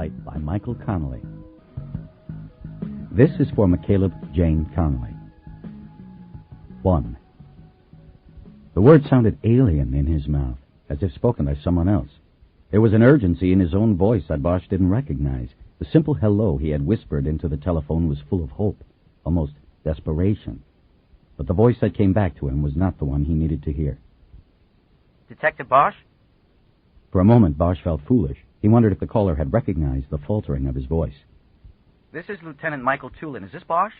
Flight by Michael Connelly. This is for McCaleb Jane Connelly. 1. The word sounded alien in his mouth, as if spoken by someone else. There was an urgency in his own voice that Bosch didn't recognize. The simple hello he had whispered into the telephone was full of hope, almost desperation. But the voice that came back to him was not the one he needed to hear. Detective Bosch? For a moment, Bosch felt foolish. He wondered if the caller had recognized the faltering of his voice. This is Lieutenant Michael Tulin. Is this Bosch?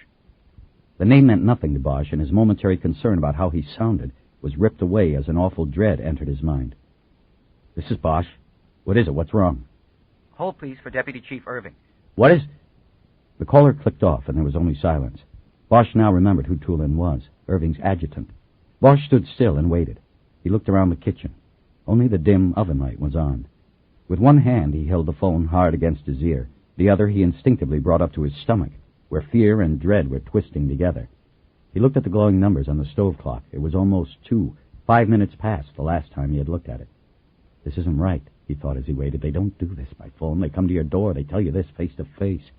The name meant nothing to Bosch, and his momentary concern about how he sounded was ripped away as an awful dread entered his mind. This is Bosch. What is it? What's wrong? Hold, please, for Deputy Chief Irving. What is... The caller clicked off, and there was only silence. Bosch now remembered who Tulin was, Irving's adjutant. Bosch stood still and waited. He looked around the kitchen. Only the dim oven light was on. With one hand, he held the phone hard against his ear. The other he instinctively brought up to his stomach, where fear and dread were twisting together. He looked at the glowing numbers on the stove clock. It was almost 2, 5 minutes past the last time he had looked at it. This isn't right, he thought as he waited. They don't do this by phone. They come to your door. They tell you this face to face.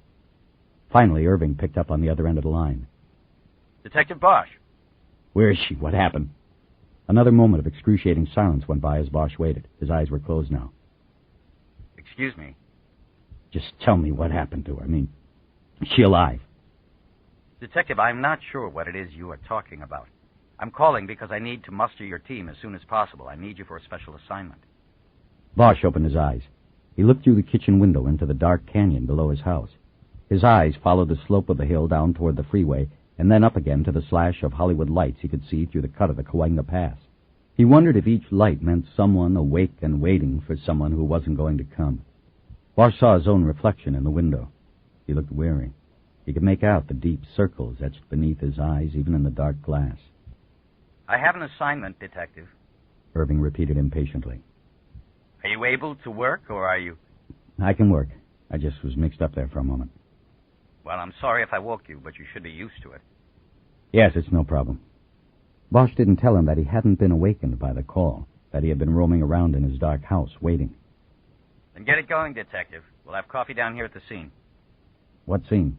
Finally, Irving picked up on the other end of the line. Detective Bosch. Where is she? What happened? Another moment of excruciating silence went by as Bosch waited. His eyes were closed now. Excuse me. Just tell me what happened to her. I mean, is she alive? Detective, I'm not sure what it is you are talking about. I'm calling because I need to muster your team as soon as possible. I need you for a special assignment. Bosch opened his eyes. He looked through the kitchen window into the dark canyon below his house. His eyes followed the slope of the hill down toward the freeway, and then up again to the slash of Hollywood lights he could see through the cut of the Cahuenga Pass. He wondered if each light meant someone awake and waiting for someone who wasn't going to come. Bosch saw his own reflection in the window. He looked weary. He could make out the deep circles etched beneath his eyes, even in the dark glass. I have an assignment, Detective. Irving repeated impatiently. Are you able to work, or are you... I can work. I just was mixed up there for a moment. Well, I'm sorry if I woke you, but you should be used to it. Yes, it's no problem. Bosch didn't tell him that he hadn't been awakened by the call, that he had been roaming around in his dark house, waiting. Then get it going, Detective. We'll have coffee down here at the scene. What scene?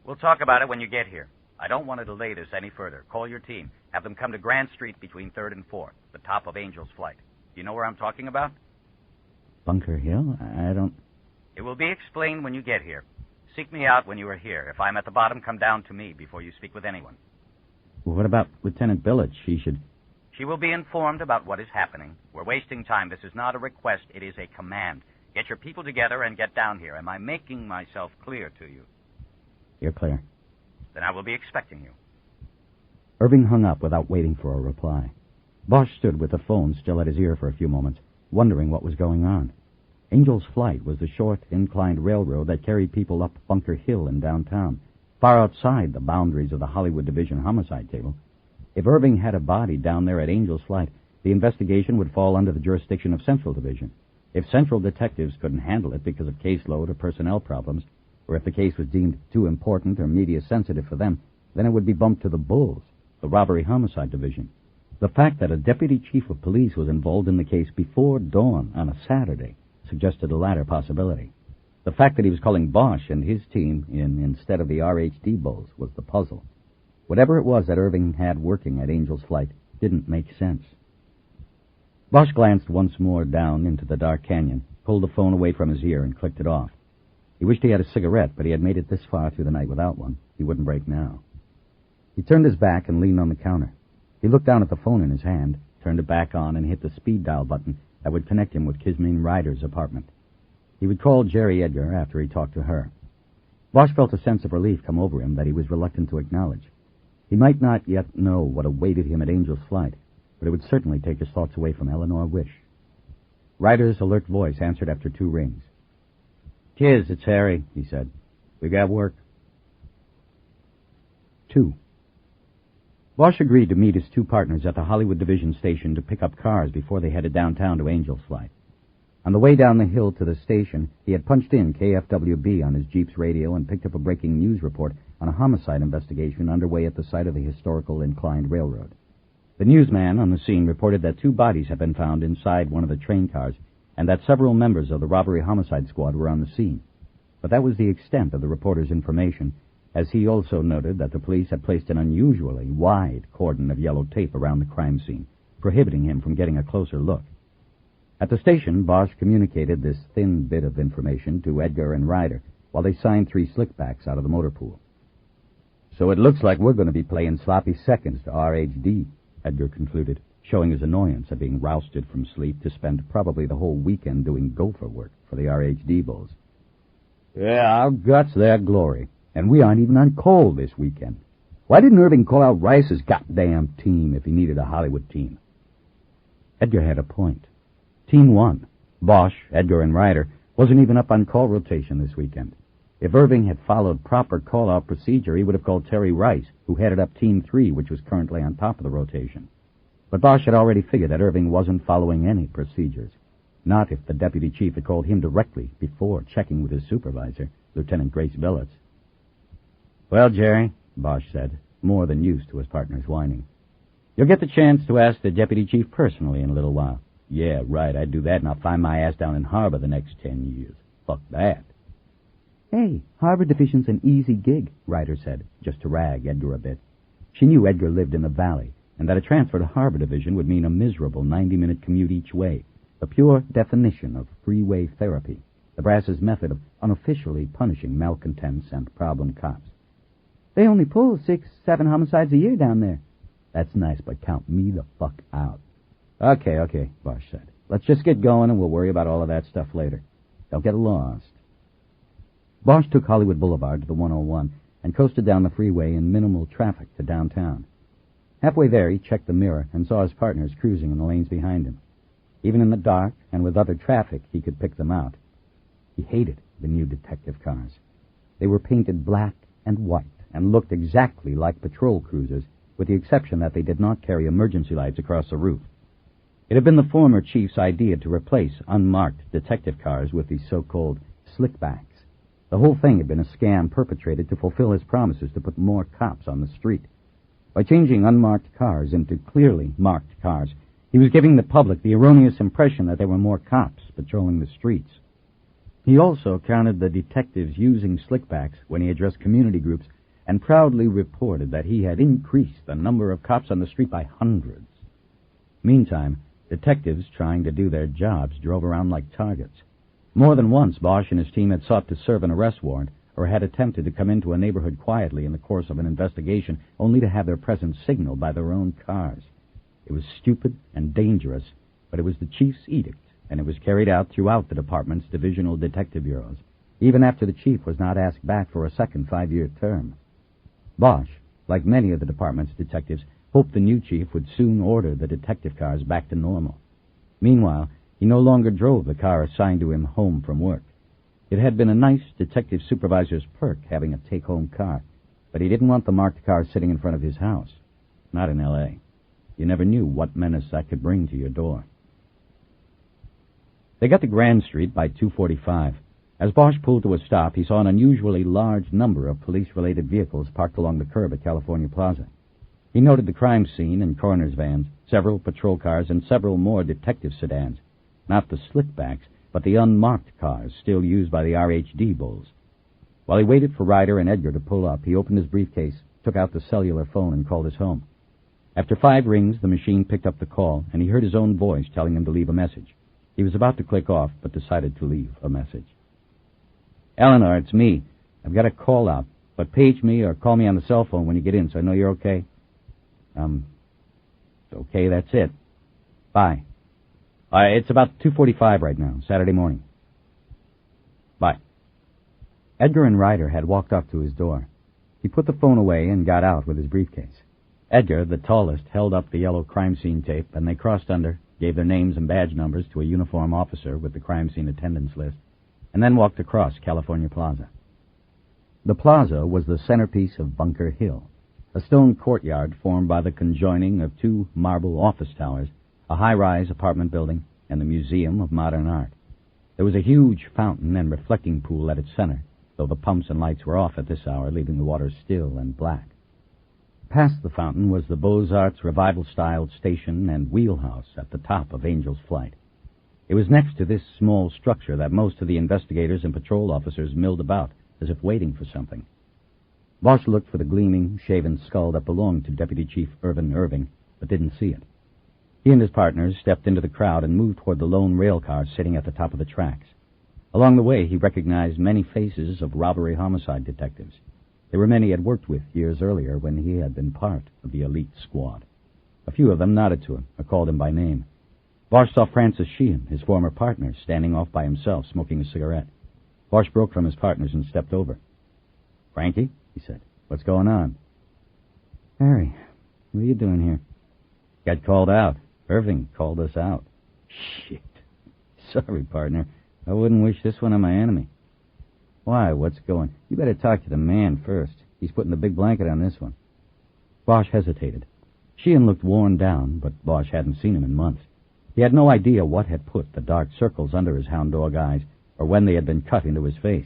We'll talk about it when you get here. I don't want to delay this any further. Call your team. Have them come to Grand Street between 3rd and 4th, the top of Angel's Flight. Do you know where I'm talking about? Bunker Hill? I don't... It will be explained when you get here. Seek me out when you are here. If I'm at the bottom, come down to me before you speak with anyone. Well, what about Lieutenant Billett? She will be informed about what is happening. We're wasting time. This is not a request. It is a command. Get your people together and get down here. Am I making myself clear to you? You're clear. Then I will be expecting you. Irving hung up without waiting for a reply. Bosch stood with the phone still at his ear for a few moments, wondering what was going on. Angel's Flight was the short, inclined railroad that carried people up Bunker Hill in downtown, far outside the boundaries of the Hollywood Division homicide table. If Irving had a body down there at Angel's Flight, the investigation would fall under the jurisdiction of Central Division. If Central detectives couldn't handle it because of caseload or personnel problems, or if the case was deemed too important or media-sensitive for them, then it would be bumped to the Bulls, the Robbery Homicide Division. The fact that a deputy chief of police was involved in the case before dawn on a Saturday suggested the latter possibility. The fact that he was calling Bosch and his team in instead of the RHD Bulls was the puzzle. Whatever it was that Irving had working at Angel's Flight didn't make sense. Bosch glanced once more down into the dark canyon, pulled the phone away from his ear, and clicked it off. He wished he had a cigarette, but he had made it this far through the night without one. He wouldn't break now. He turned his back and leaned on the counter. He looked down at the phone in his hand, turned it back on, and hit the speed dial button that would connect him with Kismine Ryder's apartment. He would call Jerry Edgar after he talked to her. Bosch felt a sense of relief come over him that he was reluctant to acknowledge. He might not yet know what awaited him at Angel's Flight, but it would certainly take his thoughts away from Eleanor Wish. Ryder's alert voice answered after 2 rings. "Kis, it's Harry," he said. "We got work." 2. Bosch agreed to meet his 2 partners at the Hollywood Division station to pick up cars before they headed downtown to Angel's Flight. On the way down the hill to the station, he had punched in KFWB on his Jeep's radio and picked up a breaking news report on a homicide investigation underway at the site of the historical inclined railroad. The newsman on the scene reported that 2 bodies had been found inside one of the train cars, and that several members of the robbery homicide squad were on the scene. But that was the extent of the reporter's information, as he also noted that the police had placed an unusually wide cordon of yellow tape around the crime scene, prohibiting him from getting a closer look. At the station, Bosch communicated this thin bit of information to Edgar and Ryder while they signed 3 slickbacks out of the motor pool. "So it looks like we're going to be playing sloppy seconds to RHD," Edgar concluded, showing his annoyance at being rousted from sleep to spend probably the whole weekend doing gopher work for the RHD Bulls. "Yeah, our guts, their glory. And we aren't even on call this weekend. Why didn't Irving call out Rice's goddamn team if he needed a Hollywood team?" Edgar had a point. Team 1, Bosch, Edgar, and Ryder, wasn't even up on call rotation this weekend. If Irving had followed proper call-out procedure, he would have called Terry Rice, who headed up Team 3, which was currently on top of the rotation. But Bosch had already figured that Irving wasn't following any procedures. Not if the deputy chief had called him directly before checking with his supervisor, Lieutenant Grace Billets. "Well, Jerry," Bosch said, more than used to his partner's whining, "you'll get the chance to ask the deputy chief personally in a little while." "Yeah, right, I'd do that, and I'll find my ass down in Harbor the next 10 years. Fuck that." "Hey, Harbor Division's an easy gig," Ryder said, just to rag Edgar a bit. She knew Edgar lived in the valley, and that a transfer to Harbor Division would mean a miserable 90-minute commute each way, the pure definition of freeway therapy, the brass's method of unofficially punishing malcontents and problem cops. "They only pull 6-7 homicides a year down there." "That's nice, but count me the fuck out." Okay, Bosch said. "Let's just get going, and we'll worry about all of that stuff later. Don't get lost." Bosch took Hollywood Boulevard to the 101 and coasted down the freeway in minimal traffic to downtown. Halfway there, he checked the mirror and saw his partners cruising in the lanes behind him. Even in the dark and with other traffic, he could pick them out. He hated the new detective cars. They were painted black and white and looked exactly like patrol cruisers, with the exception that they did not carry emergency lights across the roof. It had been the former chief's idea to replace unmarked detective cars with these so-called slickbacks. The whole thing had been a scam perpetrated to fulfill his promises to put more cops on the street. By changing unmarked cars into clearly marked cars, he was giving the public the erroneous impression that there were more cops patrolling the streets. He also counted the detectives using slickbacks when he addressed community groups and proudly reported that he had increased the number of cops on the street by hundreds. Meantime, detectives trying to do their jobs drove around like targets. More than once, Bosch and his team had sought to serve an arrest warrant or had attempted to come into a neighborhood quietly in the course of an investigation only to have their presence signaled by their own cars. It was stupid and dangerous, but it was the chief's edict, and it was carried out throughout the department's divisional detective bureaus, even after the chief was not asked back for a second 5-year term. Bosch, like many of the department's detectives, hoped the new chief would soon order the detective cars back to normal. Meanwhile, he no longer drove the car assigned to him home from work. It had been a nice detective supervisor's perk having a take-home car, but he didn't want the marked car sitting in front of his house. Not in L.A. You never knew what menace that could bring to your door. They got to Grand Street by 2:45. As Bosch pulled to a stop, he saw an unusually large number of police-related vehicles parked along the curb at California Plaza. He noted the crime scene and coroner's vans, several patrol cars, and several more detective sedans. Not the slickbacks, but the unmarked cars still used by the RHD Bulls. While he waited for Ryder and Edgar to pull up, he opened his briefcase, took out the cellular phone, and called his home. After 5 rings, the machine picked up the call, and he heard his own voice telling him to leave a message. He was about to click off, but decided to leave a message. "Eleanor, it's me. I've got a call out, but page me or call me on the cell phone when you get in so I know you're okay." Okay, that's it. Bye. It's about 2:45 right now, Saturday morning. Bye. Edgar and Ryder had walked up to his door. He put the phone away and got out with his briefcase. Edgar, the tallest, held up the yellow crime scene tape, and they crossed under, gave their names and badge numbers to a uniformed officer with the crime scene attendance list, and then walked across California Plaza. The plaza was the centerpiece of Bunker Hill, a stone courtyard formed by the conjoining of 2 marble office towers, a high-rise apartment building, and the Museum of Modern Art. There was a huge fountain and reflecting pool at its center, though the pumps and lights were off at this hour, leaving the water still and black. Past the fountain was the Beaux-Arts revival-styled station and wheelhouse at the top of Angel's Flight. It was next to this small structure that most of the investigators and patrol officers milled about, as if waiting for something. Bosch looked for the gleaming, shaven skull that belonged to Deputy Chief Irvin Irving, but didn't see it. He and his partners stepped into the crowd and moved toward the lone rail car sitting at the top of the tracks. Along the way, he recognized many faces of robbery-homicide detectives. They were men he had worked with years earlier when he had been part of the elite squad. A few of them nodded to him or called him by name. Bosch saw Francis Sheehan, his former partner, standing off by himself, smoking a cigarette. Bosch broke from his partners and stepped over. "Frankie," he said, "what's going on?" "Harry, what are you doing here?" "Got called out. Irving called us out." "Shit. Sorry, partner. I wouldn't wish this one on my enemy." "Why? What's going? You better talk to the man first. He's putting the big blanket on this one." Bosch hesitated. Sheehan looked worn down, but Bosch hadn't seen him in months. He had no idea what had put the dark circles under his hound dog eyes, or when they had been cut into his face.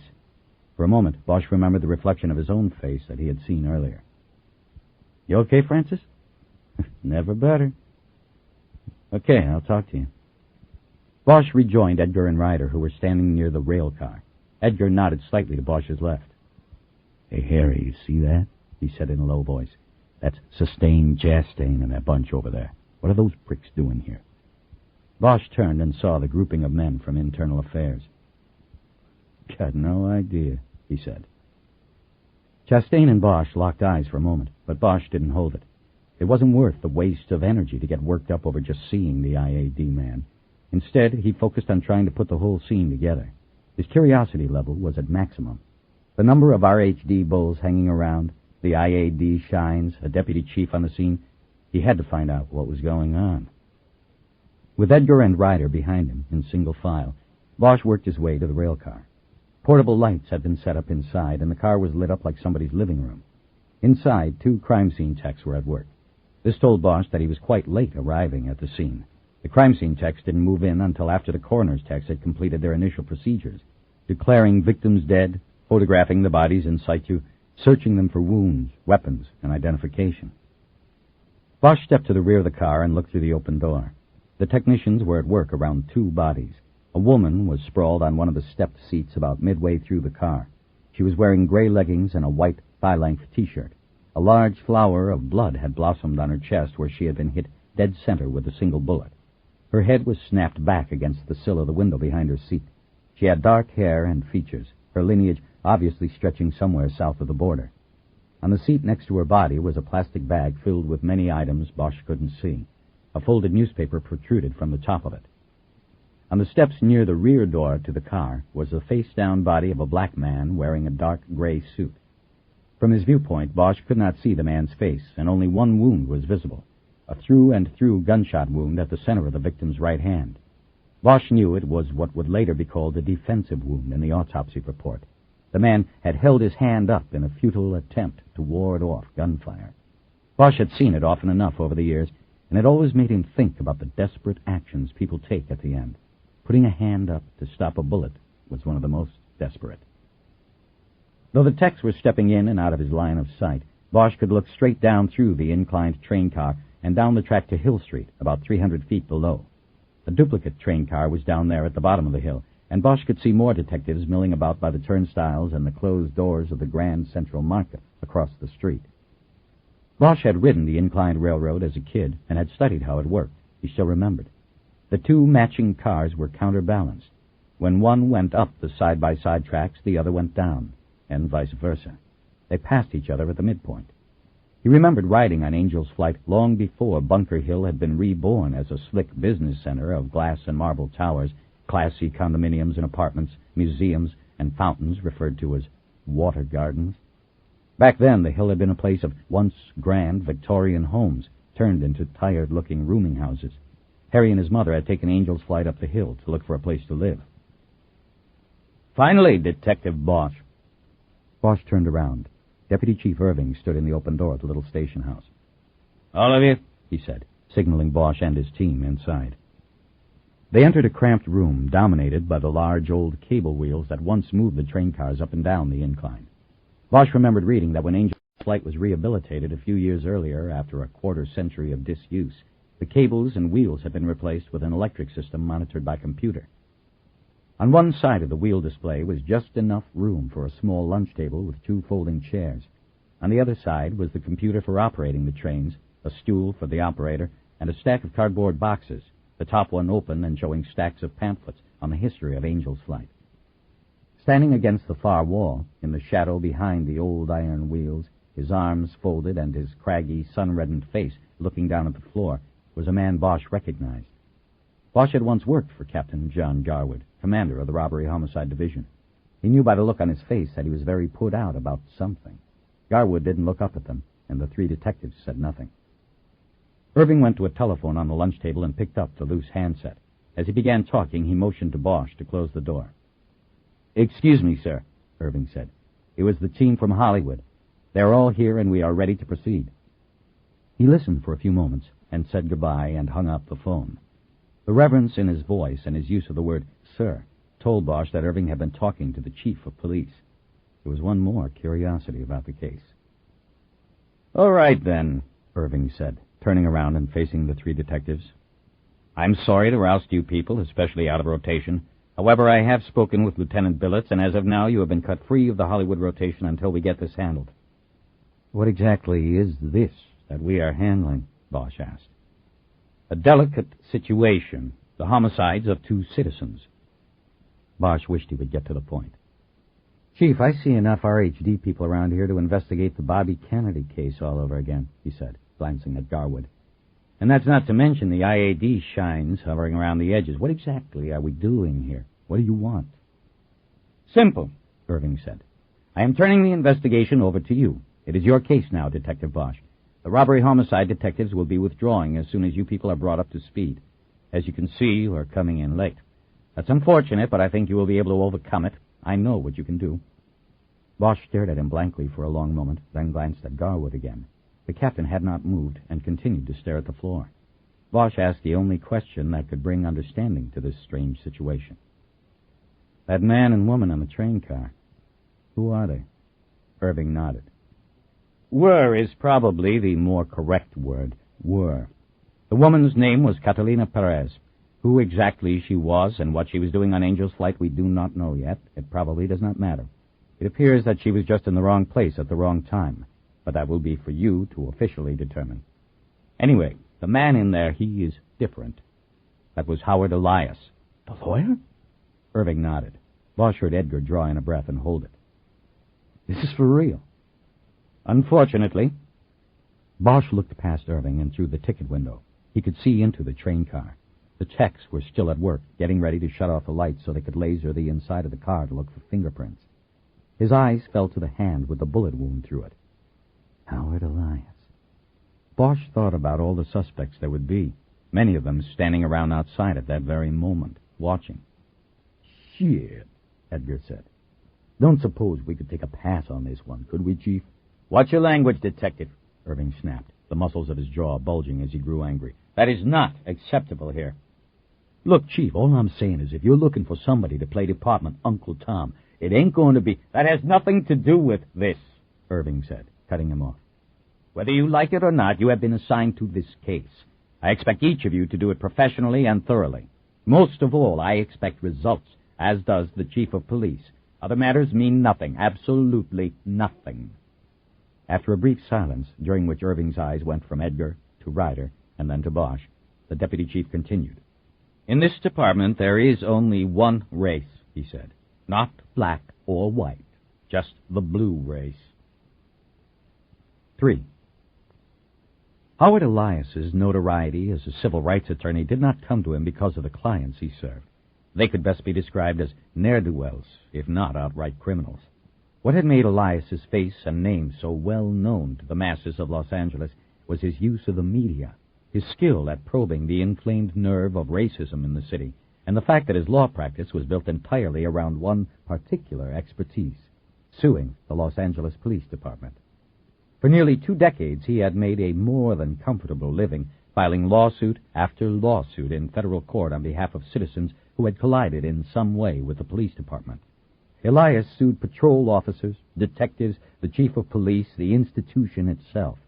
For a moment, Bosch remembered the reflection of his own face that he had seen earlier. "You okay, Francis?" "Never better." "Okay, I'll talk to you." Bosch rejoined Edgar and Ryder, who were standing near the rail car. Edgar nodded slightly to Bosch's left. "Hey, Harry, you see that?" he said in a low voice. "That's Sustained, Chastain, and that bunch over there. What are those pricks doing here?" Bosch turned and saw the grouping of men from Internal Affairs. "Got no idea," he said. Chastain and Bosch locked eyes for a moment, but Bosch didn't hold it. It wasn't worth the waste of energy to get worked up over just seeing the IAD man. Instead, he focused on trying to put the whole scene together. His curiosity level was at maximum. The number of RHD bulls hanging around, the IAD shines, a deputy chief on the scene. He had to find out what was going on. With Edgar and Ryder behind him, in single file, Bosch worked his way to the rail car. Portable lights had been set up inside, and the car was lit up like somebody's living room. Inside, 2 crime scene techs were at work. This told Bosch that he was quite late arriving at the scene. The crime scene techs didn't move in until after the coroner's techs had completed their initial procedures, declaring victims dead, photographing the bodies in situ, searching them for wounds, weapons, and identification. Bosch stepped to the rear of the car and looked through the open door. The technicians were at work around 2 bodies. A woman was sprawled on one of the stepped seats about midway through the car. She was wearing gray leggings and a white thigh-length T-shirt. A large flower of blood had blossomed on her chest where she had been hit dead center with a single bullet. Her head was snapped back against the sill of the window behind her seat. She had dark hair and features, her lineage obviously stretching somewhere south of the border. On the seat next to her body was a plastic bag filled with many items Bosch couldn't see. A folded newspaper protruded from the top of it. On the steps near the rear door to the car was the face-down body of a black man wearing a dark gray suit. From his viewpoint, Bosch could not see the man's face, and only one wound was visible, a through-and-through gunshot wound at the center of the victim's right hand. Bosch knew it was what would later be called a defensive wound in the autopsy report. The man had held his hand up in a futile attempt to ward off gunfire. Bosch had seen it often enough over the years, and it always made him think about the desperate actions people take at the end. Putting a hand up to stop a bullet was one of the most desperate. Though the techs were stepping in and out of his line of sight, Bosch could look straight down through the inclined train car and down the track to Hill Street, about 300 feet below. A duplicate train car was down there at the bottom of the hill, and Bosch could see more detectives milling about by the turnstiles and the closed doors of the Grand Central Market across the street. Bosch had ridden the inclined railroad as a kid and had studied how it worked. He still remembered. The 2 matching cars were counterbalanced. When one went up the side-by-side tracks, the other went down, and vice versa. They passed each other at the midpoint. He remembered riding on Angel's Flight long before Bunker Hill had been reborn as a slick business center of glass and marble towers, classy condominiums and apartments, museums, and fountains referred to as water gardens. Back then, the hill had been a place of once grand Victorian homes turned into tired-looking rooming houses. Harry and his mother had taken Angel's Flight up the hill to look for a place to live. "Finally, Detective Bosch." Bosch turned around. Deputy Chief Irving stood in the open door of the little station house. "All of you," he said, signaling Bosch and his team inside. They entered a cramped room dominated by the large old cable wheels that once moved the train cars up and down the incline. Bosch remembered reading that when Angel's Flight was rehabilitated a few years earlier after a quarter century of disuse, The cables and wheels had been replaced with an electric system monitored by computer. On one side of the wheel display was just enough room for a small lunch table with 2 folding chairs. On the other side was the computer for operating the trains, a stool for the operator, and a stack of cardboard boxes, the top one open and showing stacks of pamphlets on the history of Angel's flight. Standing against the far wall, in the shadow behind the old iron wheels, his arms folded and his craggy, sun-reddened face looking down at the floor, was a man Bosch recognized. Bosch had once worked for Captain John Garwood, commander of the Robbery Homicide Division. He knew by the look on his face that he was very put out about something. Garwood didn't look up at them, and the 3 detectives said nothing. Irving went to a telephone on the lunch table and picked up the loose handset. As he began talking, he motioned to Bosch to close the door. "Excuse me, sir," Irving said. "It was the team from Hollywood. They're all here, and we are ready to proceed." He listened for a few moments and said goodbye and hung up the phone. The reverence in his voice and his use of the word sir told Bosch that Irving had been talking to the chief of police. There was one more curiosity about the case. "All right, then," Irving said, turning around and facing the 3 detectives. "I'm sorry to roust you people, especially out of rotation. However, I have spoken with Lieutenant Billets, and as of now you have been cut free of the Hollywood rotation until we get this handled." "What exactly is this that we are handling?" Bosch asked. "A delicate situation, the homicides of 2 citizens." Bosch wished he would get to the point. "Chief, I see enough RHD people around here to investigate the Bobby Kennedy case all over again," he said, glancing at Garwood. "And that's not to mention the IAD shines hovering around the edges. What exactly are we doing here? What do you want?" "Simple," Irving said. "I am turning the investigation over to you. It is your case now, Detective Bosch. The robbery homicide detectives will be withdrawing as soon as you people are brought up to speed. As you can see, you are coming in late. That's unfortunate, but I think you will be able to overcome it. I know what you can do." Bosch stared at him blankly for a long moment, then glanced at Garwood again. The captain had not moved and continued to stare at the floor. Bosch asked the only question that could bring understanding to this strange situation. "That man and woman on the train car, who are they?" Irving nodded. "Were is probably the more correct word. Were. The woman's name was Catalina Perez. Who exactly she was and what she was doing on Angel's flight we do not know yet. It probably does not matter. It appears that she was just in the wrong place at the wrong time, but that will be for you to officially determine. Anyway, the man in there, he is different. That was Howard Elias." "The lawyer?" Irving nodded. Bosch heard Edgar draw in a breath and hold it. "This is for real?" "Unfortunately." Bosch looked past Irving and through the ticket window. He could see into the train car. The techs were still at work, getting ready to shut off the lights so they could laser the inside of the car to look for fingerprints. His eyes fell to the hand with the bullet wound through it. Howard Elias. Bosch thought about all the suspects there would be, many of them standing around outside at that very moment, watching. "Shit," Edgar said. "Don't suppose we could take a pass on this one, could we, Chief?" "Watch your language, Detective," Irving snapped, the muscles of his jaw bulging as he grew angry. "That is not acceptable here." "Look, Chief, all I'm saying is if you're looking for somebody to play Department Uncle Tom, it ain't going to be—" "That has nothing to do with this," Irving said, cutting him off. "Whether you like it or not, you have been assigned to this case. I expect each of you to do it professionally and thoroughly. Most of all, I expect results, as does the Chief of Police. Other matters mean nothing, absolutely nothing." After a brief silence, during which Irving's eyes went from Edgar to Ryder and then to Bosch, the deputy chief continued. "In this department, there is only one race," he said. "Not black or white, just the blue race." 3. Howard Elias's notoriety as a civil rights attorney did not come to him because of the clients he served. They could best be described as ne'er-do-wells, if not outright criminals. What had made Elias's face and name so well known to the masses of Los Angeles was his use of the media, his skill at probing the inflamed nerve of racism in the city, and the fact that his law practice was built entirely around one particular expertise, suing the Los Angeles Police Department. For nearly 2 decades, he had made a more than comfortable living, filing lawsuit after lawsuit in federal court on behalf of citizens who had collided in some way with the police department. Elias sued patrol officers, detectives, the chief of police, the institution itself.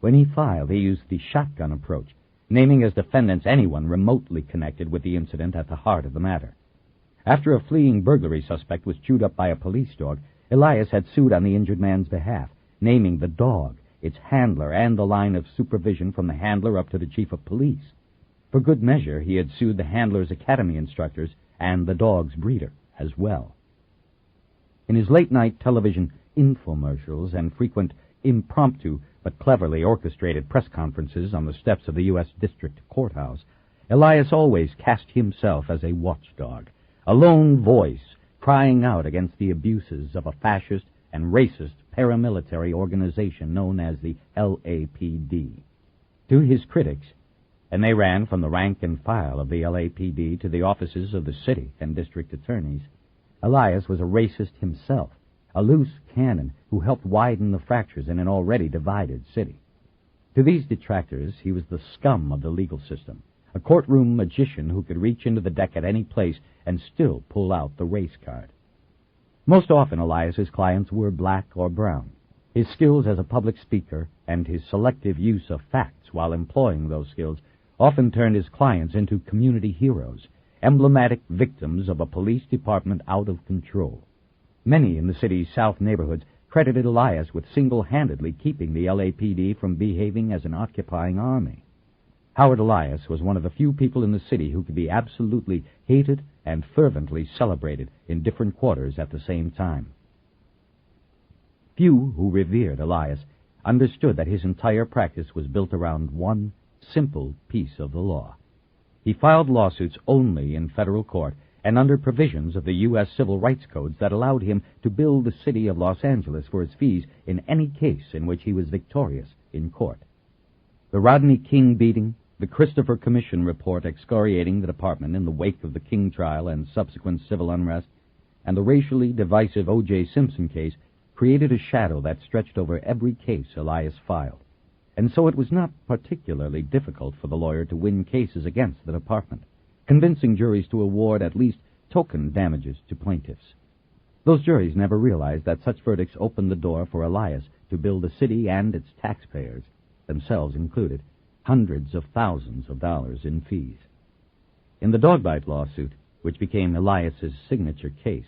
When he filed, he used the shotgun approach, naming as defendants anyone remotely connected with the incident at the heart of the matter. After a fleeing burglary suspect was chewed up by a police dog, Elias had sued on the injured man's behalf, naming the dog, its handler, and the line of supervision from the handler up to the chief of police. For good measure, he had sued the handler's academy instructors and the dog's breeder as well. In his late-night television infomercials and frequent impromptu but cleverly orchestrated press conferences on the steps of the U.S. District Courthouse, Elias always cast himself as a watchdog, a lone voice crying out against the abuses of a fascist and racist paramilitary organization known as the LAPD. To his critics, and they ran from the rank and file of the LAPD to the offices of the city and district attorneys, Elias was a racist himself, a loose cannon who helped widen the fractures in an already divided city. To these detractors, he was the scum of the legal system, a courtroom magician who could reach into the deck at any place and still pull out the race card. Most often, Elias's clients were black or brown. His skills as a public speaker and his selective use of facts while employing those skills often turned his clients into community heroes, emblematic victims of a police department out of control. Many in the city's south neighborhoods credited Elias with single-handedly keeping the LAPD from behaving as an occupying army. Howard Elias was one of the few people in the city who could be absolutely hated and fervently celebrated in different quarters at the same time. Few who revered Elias understood that his entire practice was built around one simple piece of the law. He filed lawsuits only in federal court and under provisions of the U.S. Civil Rights Codes that allowed him to bill the city of Los Angeles for his fees in any case in which he was victorious in court. The Rodney King beating, the Christopher Commission report excoriating the department in the wake of the King trial and subsequent civil unrest, and the racially divisive O.J. Simpson case created a shadow that stretched over every case Elias filed, and so it was not particularly difficult for the lawyer to win cases against the department, convincing juries to award at least token damages to plaintiffs. Those juries never realized that such verdicts opened the door for Elias to bill the city and its taxpayers, themselves included, hundreds of thousands of dollars in fees. In the Dogbite lawsuit, which became Elias's signature case,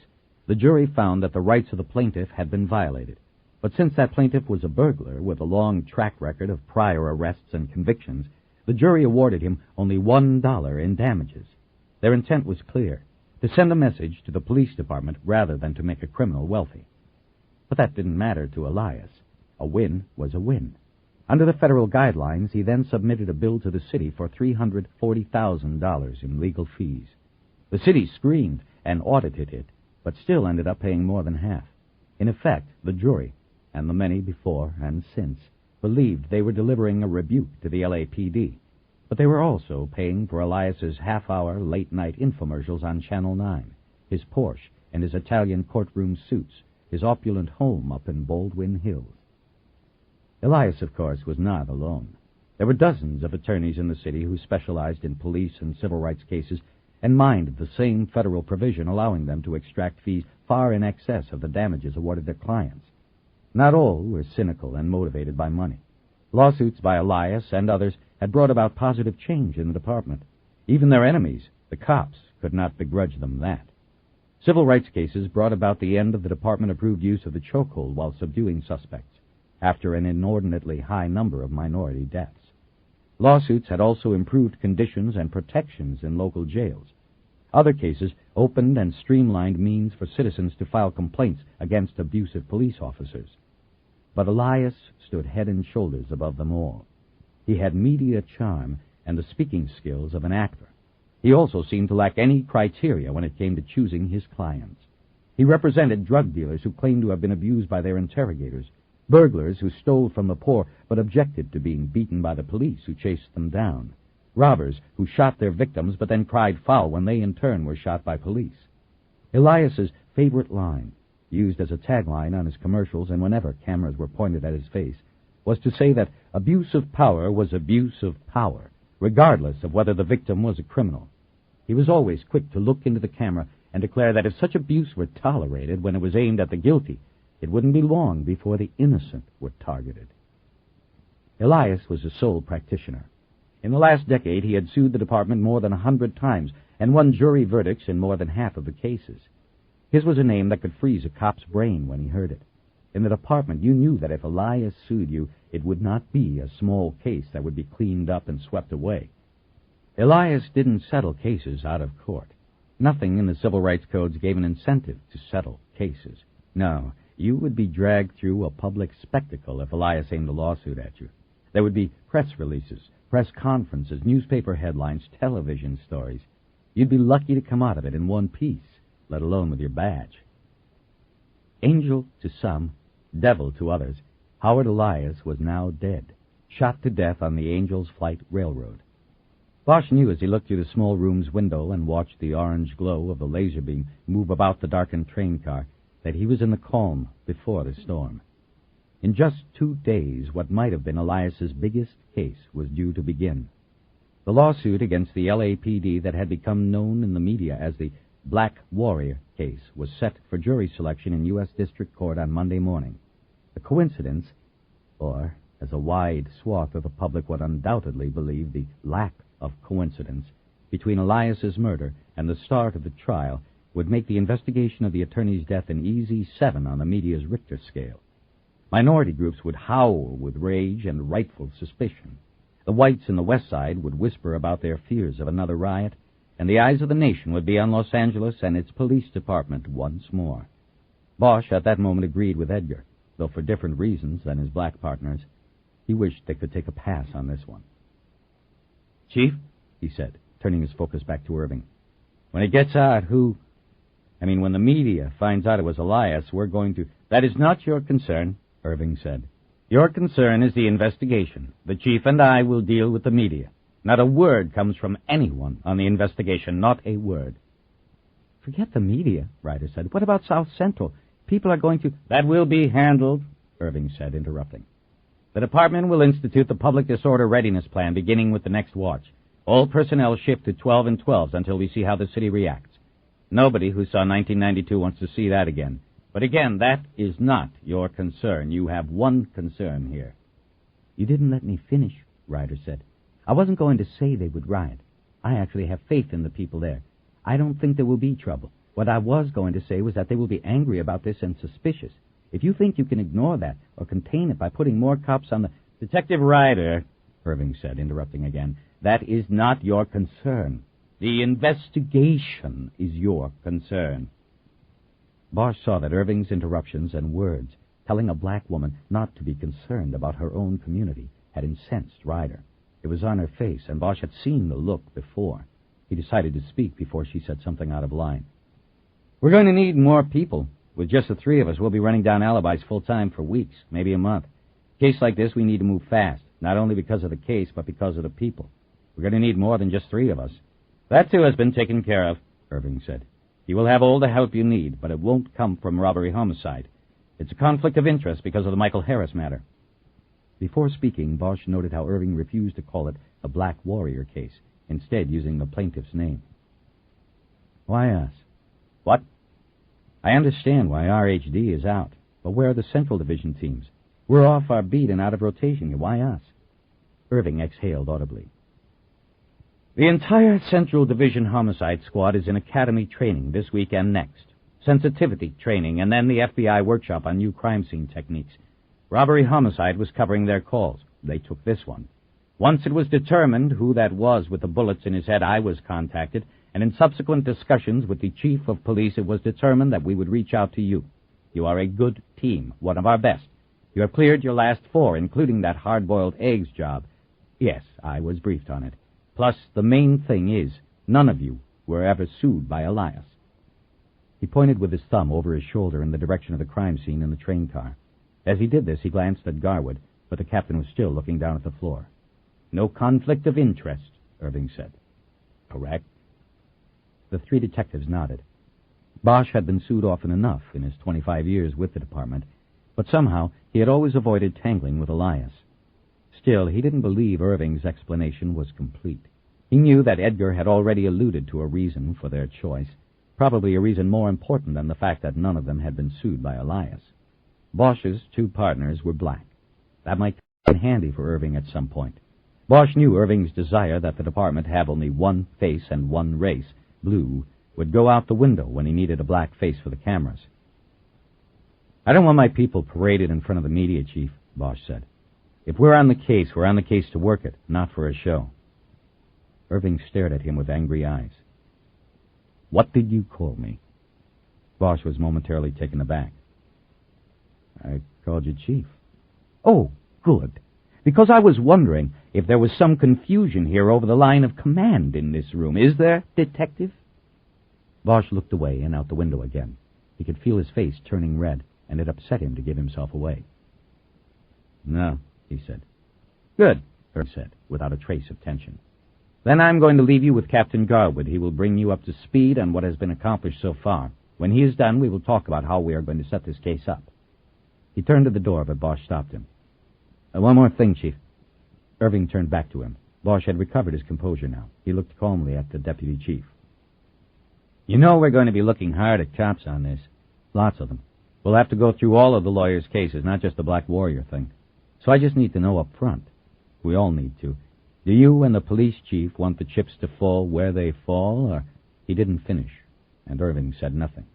the jury found that the rights of the plaintiff had been violated. But since that plaintiff was a burglar with a long track record of prior arrests and convictions, the jury awarded him only $1 in damages. Their intent was clear, to send a message to the police department rather than to make a criminal wealthy. But that didn't matter to Elias. A win was a win. Under the federal guidelines, he then submitted a bill to the city for $340,000 in legal fees. The city screamed and audited it, but still ended up paying more than half. In effect, the jury, and the many before and since, believed they were delivering a rebuke to the LAPD, but they were also paying for Elias's half-hour late-night infomercials on Channel 9, his Porsche and his Italian courtroom suits, his opulent home up in Baldwin Hills. Elias, of course, was not alone. There were dozens of attorneys in the city who specialized in police and civil rights cases and minded the same federal provision allowing them to extract fees far in excess of the damages awarded their clients. Not all were cynical and motivated by money. Lawsuits by Elias and others had brought about positive change in the department. Even their enemies, the cops, could not begrudge them that. Civil rights cases brought about the end of the department-approved use of the chokehold while subduing suspects, after an inordinately high number of minority deaths. Lawsuits had also improved conditions and protections in local jails. Other cases opened and streamlined means for citizens to file complaints against abusive police officers. But Elias stood head and shoulders above them all. He had media charm and the speaking skills of an actor. He also seemed to lack any criteria when it came to choosing his clients. He represented drug dealers who claimed to have been abused by their interrogators, burglars who stole from the poor but objected to being beaten by the police who chased them down, robbers who shot their victims but then cried foul when they in turn were shot by police. Elias's favorite line, used as a tagline on his commercials and whenever cameras were pointed at his face, was to say that abuse of power was abuse of power, regardless of whether the victim was a criminal. He was always quick to look into the camera and declare that if such abuse were tolerated when it was aimed at the guilty, it wouldn't be long before the innocent were targeted. Elias was a sole practitioner. In the last decade, he had sued the department more than 100 times and won jury verdicts in more than half of the cases. His was a name that could freeze a cop's brain when he heard it. In the department, you knew that if Elias sued you, it would not be a small case that would be cleaned up and swept away. Elias didn't settle cases out of court. Nothing in the civil rights codes gave an incentive to settle cases. No, you would be dragged through a public spectacle if Elias aimed a lawsuit at you. There would be press releases, press conferences, newspaper headlines, television stories. You'd be lucky to come out of it in one piece, let alone with your badge. Angel to some, devil to others, Howard Elias was now dead, shot to death on the Angel's Flight Railroad. Bosch knew as he looked through the small room's window and watched the orange glow of the laser beam move about the darkened train car that he was in the calm before the storm. In just 2 days, what might have been Elias's biggest case was due to begin. The lawsuit against the LAPD that had become known in the media as the Black Warrior case was set for jury selection in U.S. District Court on Monday morning. A coincidence, or, as a wide swath of the public would undoubtedly believe, the lack of coincidence between Elias's murder and the start of the trial would make the investigation of the attorney's death an easy 7 on the media's Richter scale. Minority groups would howl with rage and rightful suspicion. The whites in the West Side would whisper about their fears of another riot, and the eyes of the nation would be on Los Angeles and its police department once more. Bosch at that moment agreed with Edgar, though for different reasons than his black partners. He wished they could take a pass on this one. "Chief," he said, turning his focus back to Irving, "when it gets out when the media finds out it was Elias, we're going to—" "That is not your concern," Irving said. "Your concern is the investigation. The chief and I will deal with the media. Not a word comes from anyone on the investigation, not a word." "Forget the media," Ryder said. "What about South Central? People are going to—" "That will be handled," Irving said, interrupting. "The department will institute the public disorder readiness plan beginning with the next watch. All personnel shift to 12 and 12s until we see how the city reacts. Nobody who saw 1992 wants to see that again. But again, that is not your concern. You have one concern here." "You didn't let me finish," Ryder said. "I wasn't going to say they would riot. I actually have faith in the people there. I don't think there will be trouble. What I was going to say was that they will be angry about this and suspicious. If you think you can ignore that or contain it by putting more cops on the—" "Detective Ryder," Irving said, interrupting again, "that is not your concern. The investigation is your concern." Bosch saw that Irving's interruptions and words, telling a black woman not to be concerned about her own community, had incensed Ryder. It was on her face, and Bosch had seen the look before. He decided to speak before she said something out of line. "We're going to need more people. With just the 3 of us, we'll be running down alibis full-time for weeks, maybe a month. Case like this, we need to move fast, not only because of the case, but because of the people. We're going to need more than just 3 of us." "That, too, has been taken care of," Irving said. "You will have all the help you need, but it won't come from robbery-homicide. It's a conflict of interest because of the Michael Harris matter." Before speaking, Bosch noted how Irving refused to call it a Black Warrior case, instead using the plaintiff's name. "Why us?" "What?" "I understand why RHD is out, but where are the Central Division teams? We're off our beat and out of rotation. Why us?" Irving exhaled audibly. "The entire Central Division Homicide Squad is in academy training this week and next. Sensitivity training, and then the FBI workshop on new crime scene techniques. Robbery-homicide was covering their calls. They took this one. Once it was determined who that was with the bullets in his head, I was contacted, and in subsequent discussions with the chief of police, it was determined that we would reach out to you. You are a good team, one of our best. You have cleared your last 4, including that hard-boiled eggs job. Yes, I was briefed on it. Plus, the main thing is, none of you were ever sued by Elias." He pointed with his thumb over his shoulder in the direction of the crime scene in the train car. As he did this, he glanced at Garwood, but the captain was still looking down at the floor. "No conflict of interest," Irving said. "Correct." The 3 detectives nodded. Bosch had been sued often enough in his 25 years with the department, but somehow he had always avoided tangling with Elias. Still, he didn't believe Irving's explanation was complete. He knew that Edgar had already alluded to a reason for their choice, probably a reason more important than the fact that none of them had been sued by Elias. Bosch's 2 partners were black. That might come in handy for Irving at some point. Bosch knew Irving's desire that the department have only one face and one race, blue, would go out the window when he needed a black face for the cameras. I don't want my people paraded in front of the media, Chief, Bosch said. If we're on the case, we're on the case to work it, not for a show. Irving stared at him with angry eyes. What did you call me? Bosch was momentarily taken aback. I called you Chief. Oh, good. Because I was wondering if there was some confusion here over the line of command in this room. Is there, Detective? Bosch looked away and out the window again. He could feel his face turning red, and it upset him to give himself away. No, he said. Good, Irving said, without a trace of tension. Then I'm going to leave you with Captain Garwood. He will bring you up to speed on what has been accomplished so far. When he is done, we will talk about how we are going to set this case up. He turned to the door, but Bosch stopped him. One more thing, Chief. Irving turned back to him. Bosch had recovered his composure now. He looked calmly at the deputy chief. You know we're going to be looking hard at cops on this. Lots of them. We'll have to go through all of the lawyers' cases, not just the Black Warrior thing. So I just need to know up front. We all need to. Do you and the police chief want the chips to fall where they fall, or... He didn't finish, and Irving said nothing.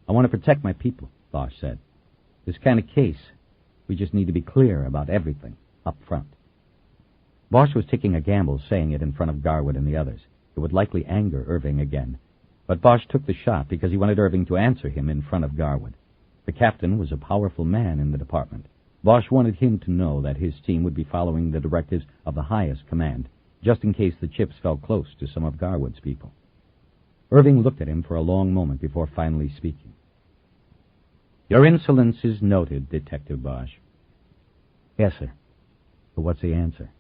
I want to protect my people, Bosch said. This kind of case, we just need to be clear about everything up front. Bosch was taking a gamble saying it in front of Garwood and the others. It would likely anger Irving again. But Bosch took the shot because he wanted Irving to answer him in front of Garwood. The captain was a powerful man in the department. Bosch wanted him to know that his team would be following the directives of the highest command, just in case the chips fell close to some of Garwood's people. Irving looked at him for a long moment before finally speaking. Your insolence is noted, Detective Bosch. Yes, sir. But what's the answer?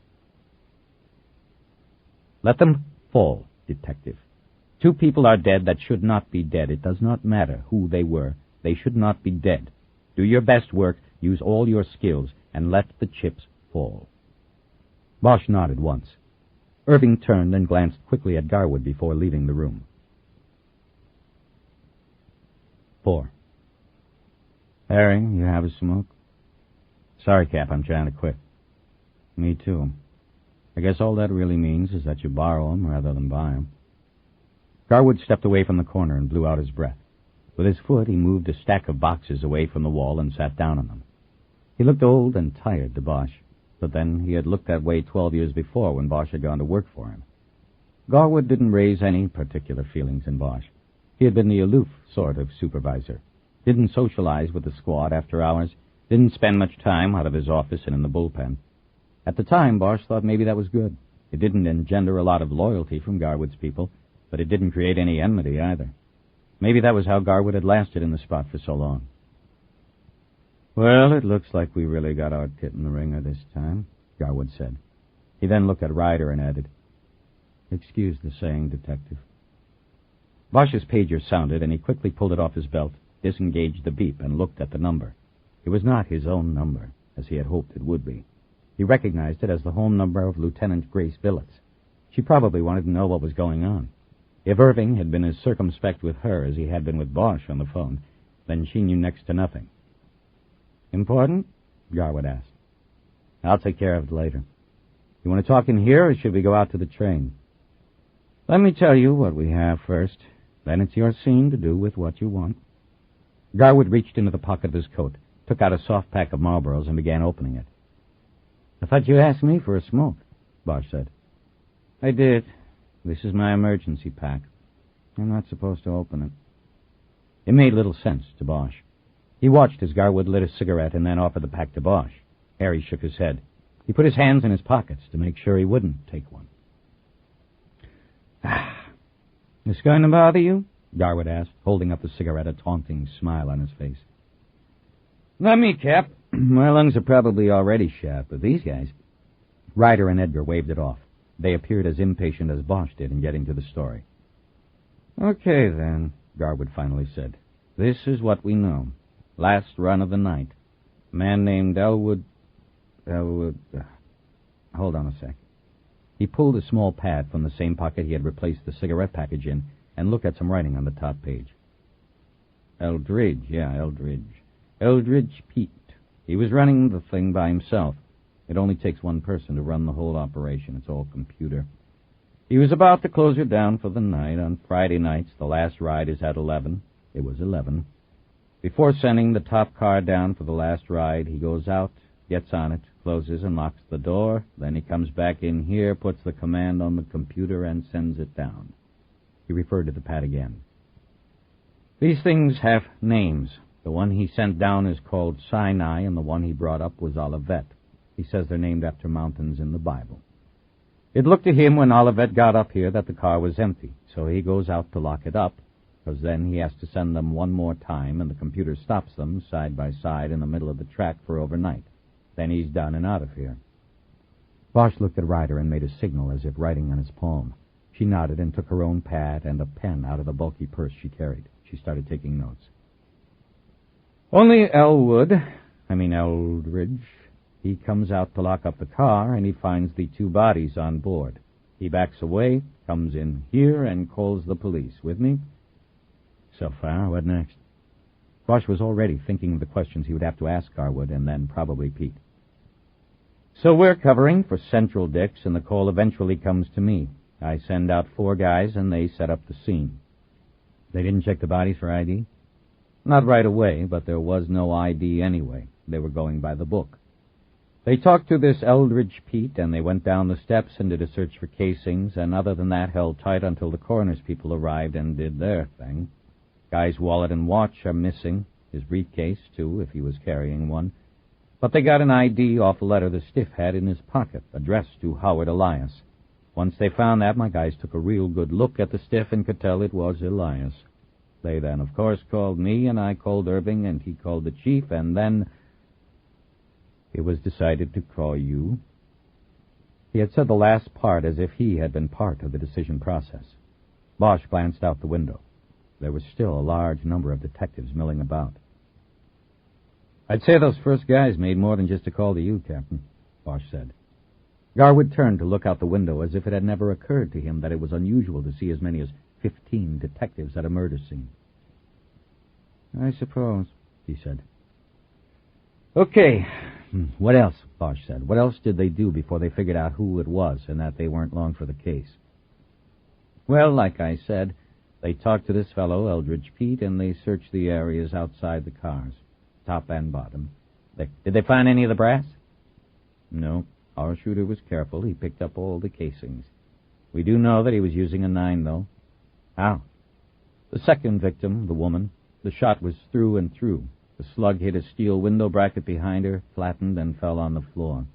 Let them fall, Detective. 2 people are dead that should not be dead. It does not matter who they were. They should not be dead. Do your best work, use all your skills, and let the chips fall. Bosch nodded once. Irving turned and glanced quickly at Garwood before leaving the room. 4. Harry, you have a smoke? Sorry, Cap, I'm trying to quit. Me too. I guess all that really means is that you borrow 'em rather than buy 'em. Garwood stepped away from the corner and blew out his breath. With his foot, he moved a stack of boxes away from the wall and sat down on them. He looked old and tired to Bosch, but then he had looked that way 12 years before when Bosch had gone to work for him. Garwood didn't raise any particular feelings in Bosch. He had been the aloof sort of supervisor, didn't socialize with the squad after hours, didn't spend much time out of his office and in the bullpen. At the time, Bosch thought maybe that was good. It didn't engender a lot of loyalty from Garwood's people, but it didn't create any enmity either. Maybe that was how Garwood had lasted in the spot for so long. Well, it looks like we really got our tit in the ringer this time, Garwood said. He then looked at Ryder and added, Excuse the saying, Detective. Bosch's pager sounded, and he quickly pulled it off his belt, disengaged the beep, and looked at the number. It was not his own number, as he had hoped it would be. He recognized it as the home number of Lieutenant Grace Billets. She probably wanted to know what was going on. If Irving had been as circumspect with her as he had been with Bosch on the phone, then she knew next to nothing. Important? Garwood asked. I'll take care of it later. You want to talk in here, or should we go out to the train? Let me tell you what we have first. Then it's your scene to do with what you want. Garwood reached into the pocket of his coat, took out a soft pack of Marlboros, and began opening it. I thought you asked me for a smoke, Bosch said. I did. This is my emergency pack. I'm not supposed to open it. It made little sense to Bosch. He watched as Garwood lit a cigarette and then offered the pack to Bosch. Harry shook his head. He put his hands in his pockets to make sure he wouldn't take one. This going to bother you? Garwood asked, holding up the cigarette, a taunting smile on his face. Not me, Cap. My lungs are probably already shot, but these guys... Ryder and Edgar waved it off. They appeared as impatient as Bosch did in getting to the story. Okay, then, Garwood finally said. This is what we know. Last run of the night. A man named Hold on a sec. He pulled a small pad from the same pocket he had replaced the cigarette package in and looked at some writing on the top page. Eldridge. Eldridge Pete. He was running the thing by himself. It only takes one person to run the whole operation. It's all computer. He was about to close her down for the night. On Friday nights, the last ride is at 11. It was 11. Before sending the top car down for the last ride, he goes out, gets on it, closes and locks the door. Then he comes back in here, puts the command on the computer, and sends it down. He referred to the pad again. These things have names. The one he sent down is called Sinai, and the one he brought up was Olivet. He says they're named after mountains in the Bible. It looked to him when Olivet got up here that the car was empty, so he goes out to lock it up, because then he has to send them one more time, and the computer stops them side by side in the middle of the track for overnight. Then he's done and out of here. Bosch looked at Ryder and made a signal as if writing on his palm. She nodded and took her own pad and a pen out of the bulky purse she carried. She started taking notes. Only Eldridge, he comes out to lock up the car, and he finds the two bodies on board. He backs away, comes in here, and calls the police. With me? So far, what next? Bosch was already thinking of the questions he would have to ask Garwood, and then probably Pete. So we're covering for Central Dix, and the call eventually comes to me. I send out 4 guys, and they set up the scene. They didn't check the bodies for ID? Not right away, but there was no ID anyway. They were going by the book. They talked to this Eldridge Pete, and they went down the steps and did a search for casings, and other than that held tight until the coroner's people arrived and did their thing. Guy's wallet and watch are missing, his briefcase, too, if he was carrying one. But they got an ID off a letter the stiff had in his pocket, addressed to Howard Elias. Once they found that, my guys took a real good look at the stiff and could tell it was Elias. They then, of course, called me, and I called Irving, and he called the chief, and then it was decided to call you. He had said the last part as if he had been part of the decision process. Bosch glanced out the window. There was still a large number of detectives milling about. I'd say those first guys made more than just a call to you, Captain, Bosch said. Garwood turned to look out the window as if it had never occurred to him that it was unusual to see as many as 15 detectives at a murder scene. I suppose, he said. Okay, what else, Bosch said. What else did they do before they figured out who it was and that they weren't long for the case? Well, like I said, they talked to this fellow, Eldridge Pete, and they searched the areas outside the cars, top and bottom. Did they find any of the brass? No. Our shooter was careful. He picked up all the casings. We do know that he was using a 9, though. How? The second victim, the woman, the shot was through and through. The slug hit a steel window bracket behind her, flattened, and fell on the floor.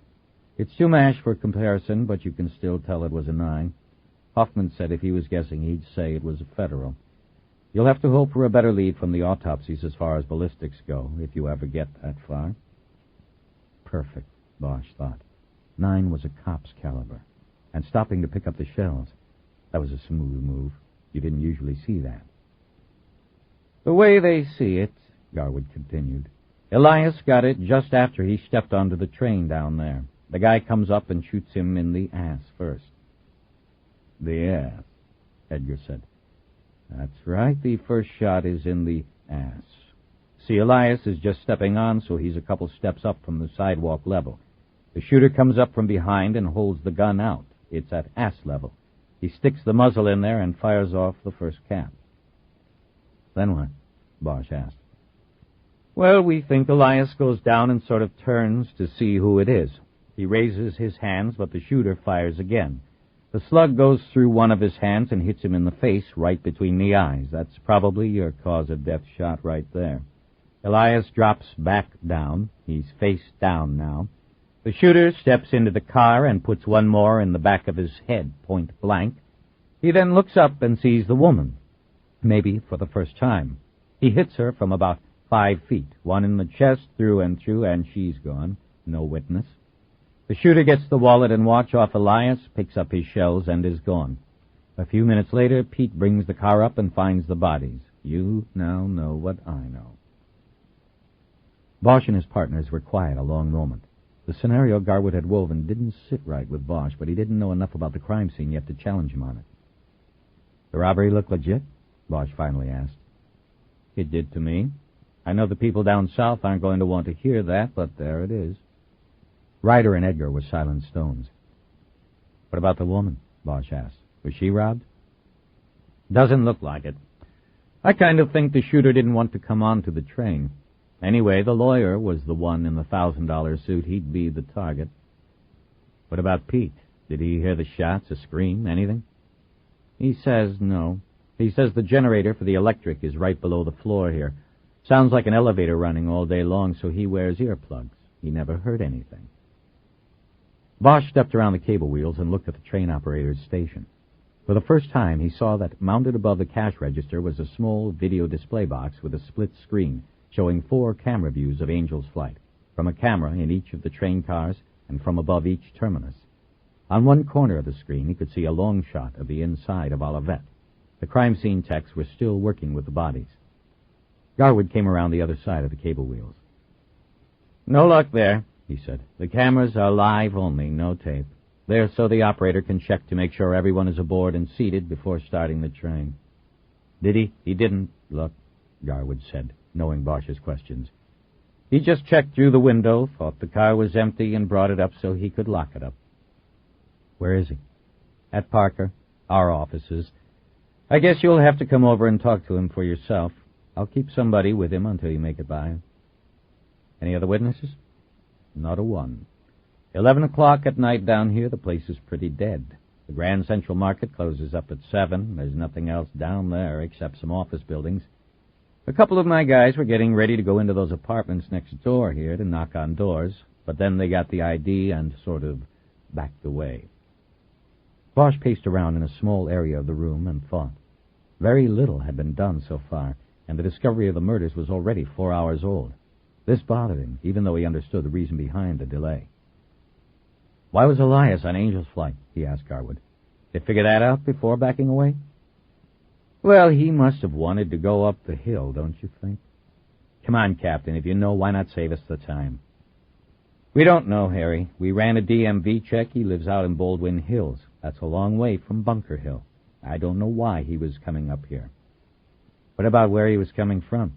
It's too mashed for comparison, but you can still tell it was a 9. Hoffman said if he was guessing, he'd say it was a Federal. You'll have to hope for a better lead from the autopsies as far as ballistics go, if you ever get that far. Perfect, Bosch thought. 9 was a cop's caliber, and stopping to pick up the shells. That was a smooth move. You didn't usually see that. The way they see it, Garwood continued, Elias got it just after he stepped onto the train down there. The guy comes up and shoots him in the ass first. The ass, Edgar said. That's right, the first shot is in the ass. See, Elias is just stepping on, so he's a couple steps up from the sidewalk level. The shooter comes up from behind and holds the gun out. It's at ass level. He sticks the muzzle in there and fires off the first cap. Then what? Bosch asked. Well, we think Elias goes down and sort of turns to see who it is. He raises his hands, but the shooter fires again. The slug goes through one of his hands and hits him in the face right between the eyes. That's probably your cause-of-death shot right there. Elias drops back down. He's face down now. The shooter steps into the car and puts one more in the back of his head, point blank. He then looks up and sees the woman, maybe for the first time. He hits her from about 5 feet, one in the chest, through and through, and she's gone. No witness. The shooter gets the wallet and watch off Elias, picks up his shells, and is gone. A few minutes later, Pete brings the car up and finds the bodies. You now know what I know. Bosch and his partners were quiet a long moment. The scenario Garwood had woven didn't sit right with Bosch, but he didn't know enough about the crime scene yet to challenge him on it. The robbery look legit? Bosch finally asked. It did to me. I know the people down south aren't going to want to hear that, but there it is. Ryder and Edgar were silent stones. What about the woman? Bosch asked. Was she robbed? Doesn't look like it. I kind of think the shooter didn't want to come onto the train. Anyway, the lawyer was the one in the $1,000 suit. He'd be the target. What about Pete? Did he hear the shots, a scream, anything? He says no. He says the generator for the electric is right below the floor here. Sounds like an elevator running all day long, so he wears earplugs. He never heard anything. Bosch stepped around the cable wheels and looked at the train operator's station. For the first time, he saw that mounted above the cash register was a small video display box with a split screen showing 4 camera views of Angel's flight, from a camera in each of the train cars and from above each terminus. On one corner of the screen, he could see a long shot of the inside of Olivet. The crime scene techs were still working with the bodies. Garwood came around the other side of the cable wheels. No luck there, he said. The cameras are live only, no tape. They're so the operator can check to make sure everyone is aboard and seated before starting the train. Did he? He didn't look, Garwood said, knowing Bosch's questions. He just checked through the window, thought the car was empty, and brought it up so he could lock it up. Where is he? At Parker, our offices. I guess you'll have to come over and talk to him for yourself. I'll keep somebody with him until you make it by. Any other witnesses? Not a one. 11 o'clock at night down here, the place is pretty dead. The Grand Central Market closes up at 7. There's nothing else down there except some office buildings. A couple of my guys were getting ready to go into those apartments next door here to knock on doors, but then they got the ID and sort of backed away. Bosch paced around in a small area of the room and thought. Very little had been done so far, and the discovery of the murders was already 4 hours old. This bothered him, even though he understood the reason behind the delay. Why was Elias on Angel's flight? He asked Garwood. They figure that out before backing away? Well, he must have wanted to go up the hill, don't you think? Come on, Captain. If you know, why not save us the time? We don't know, Harry. We ran a DMV check. He lives out in Baldwin Hills. That's a long way from Bunker Hill. I don't know why he was coming up here. What about where he was coming from?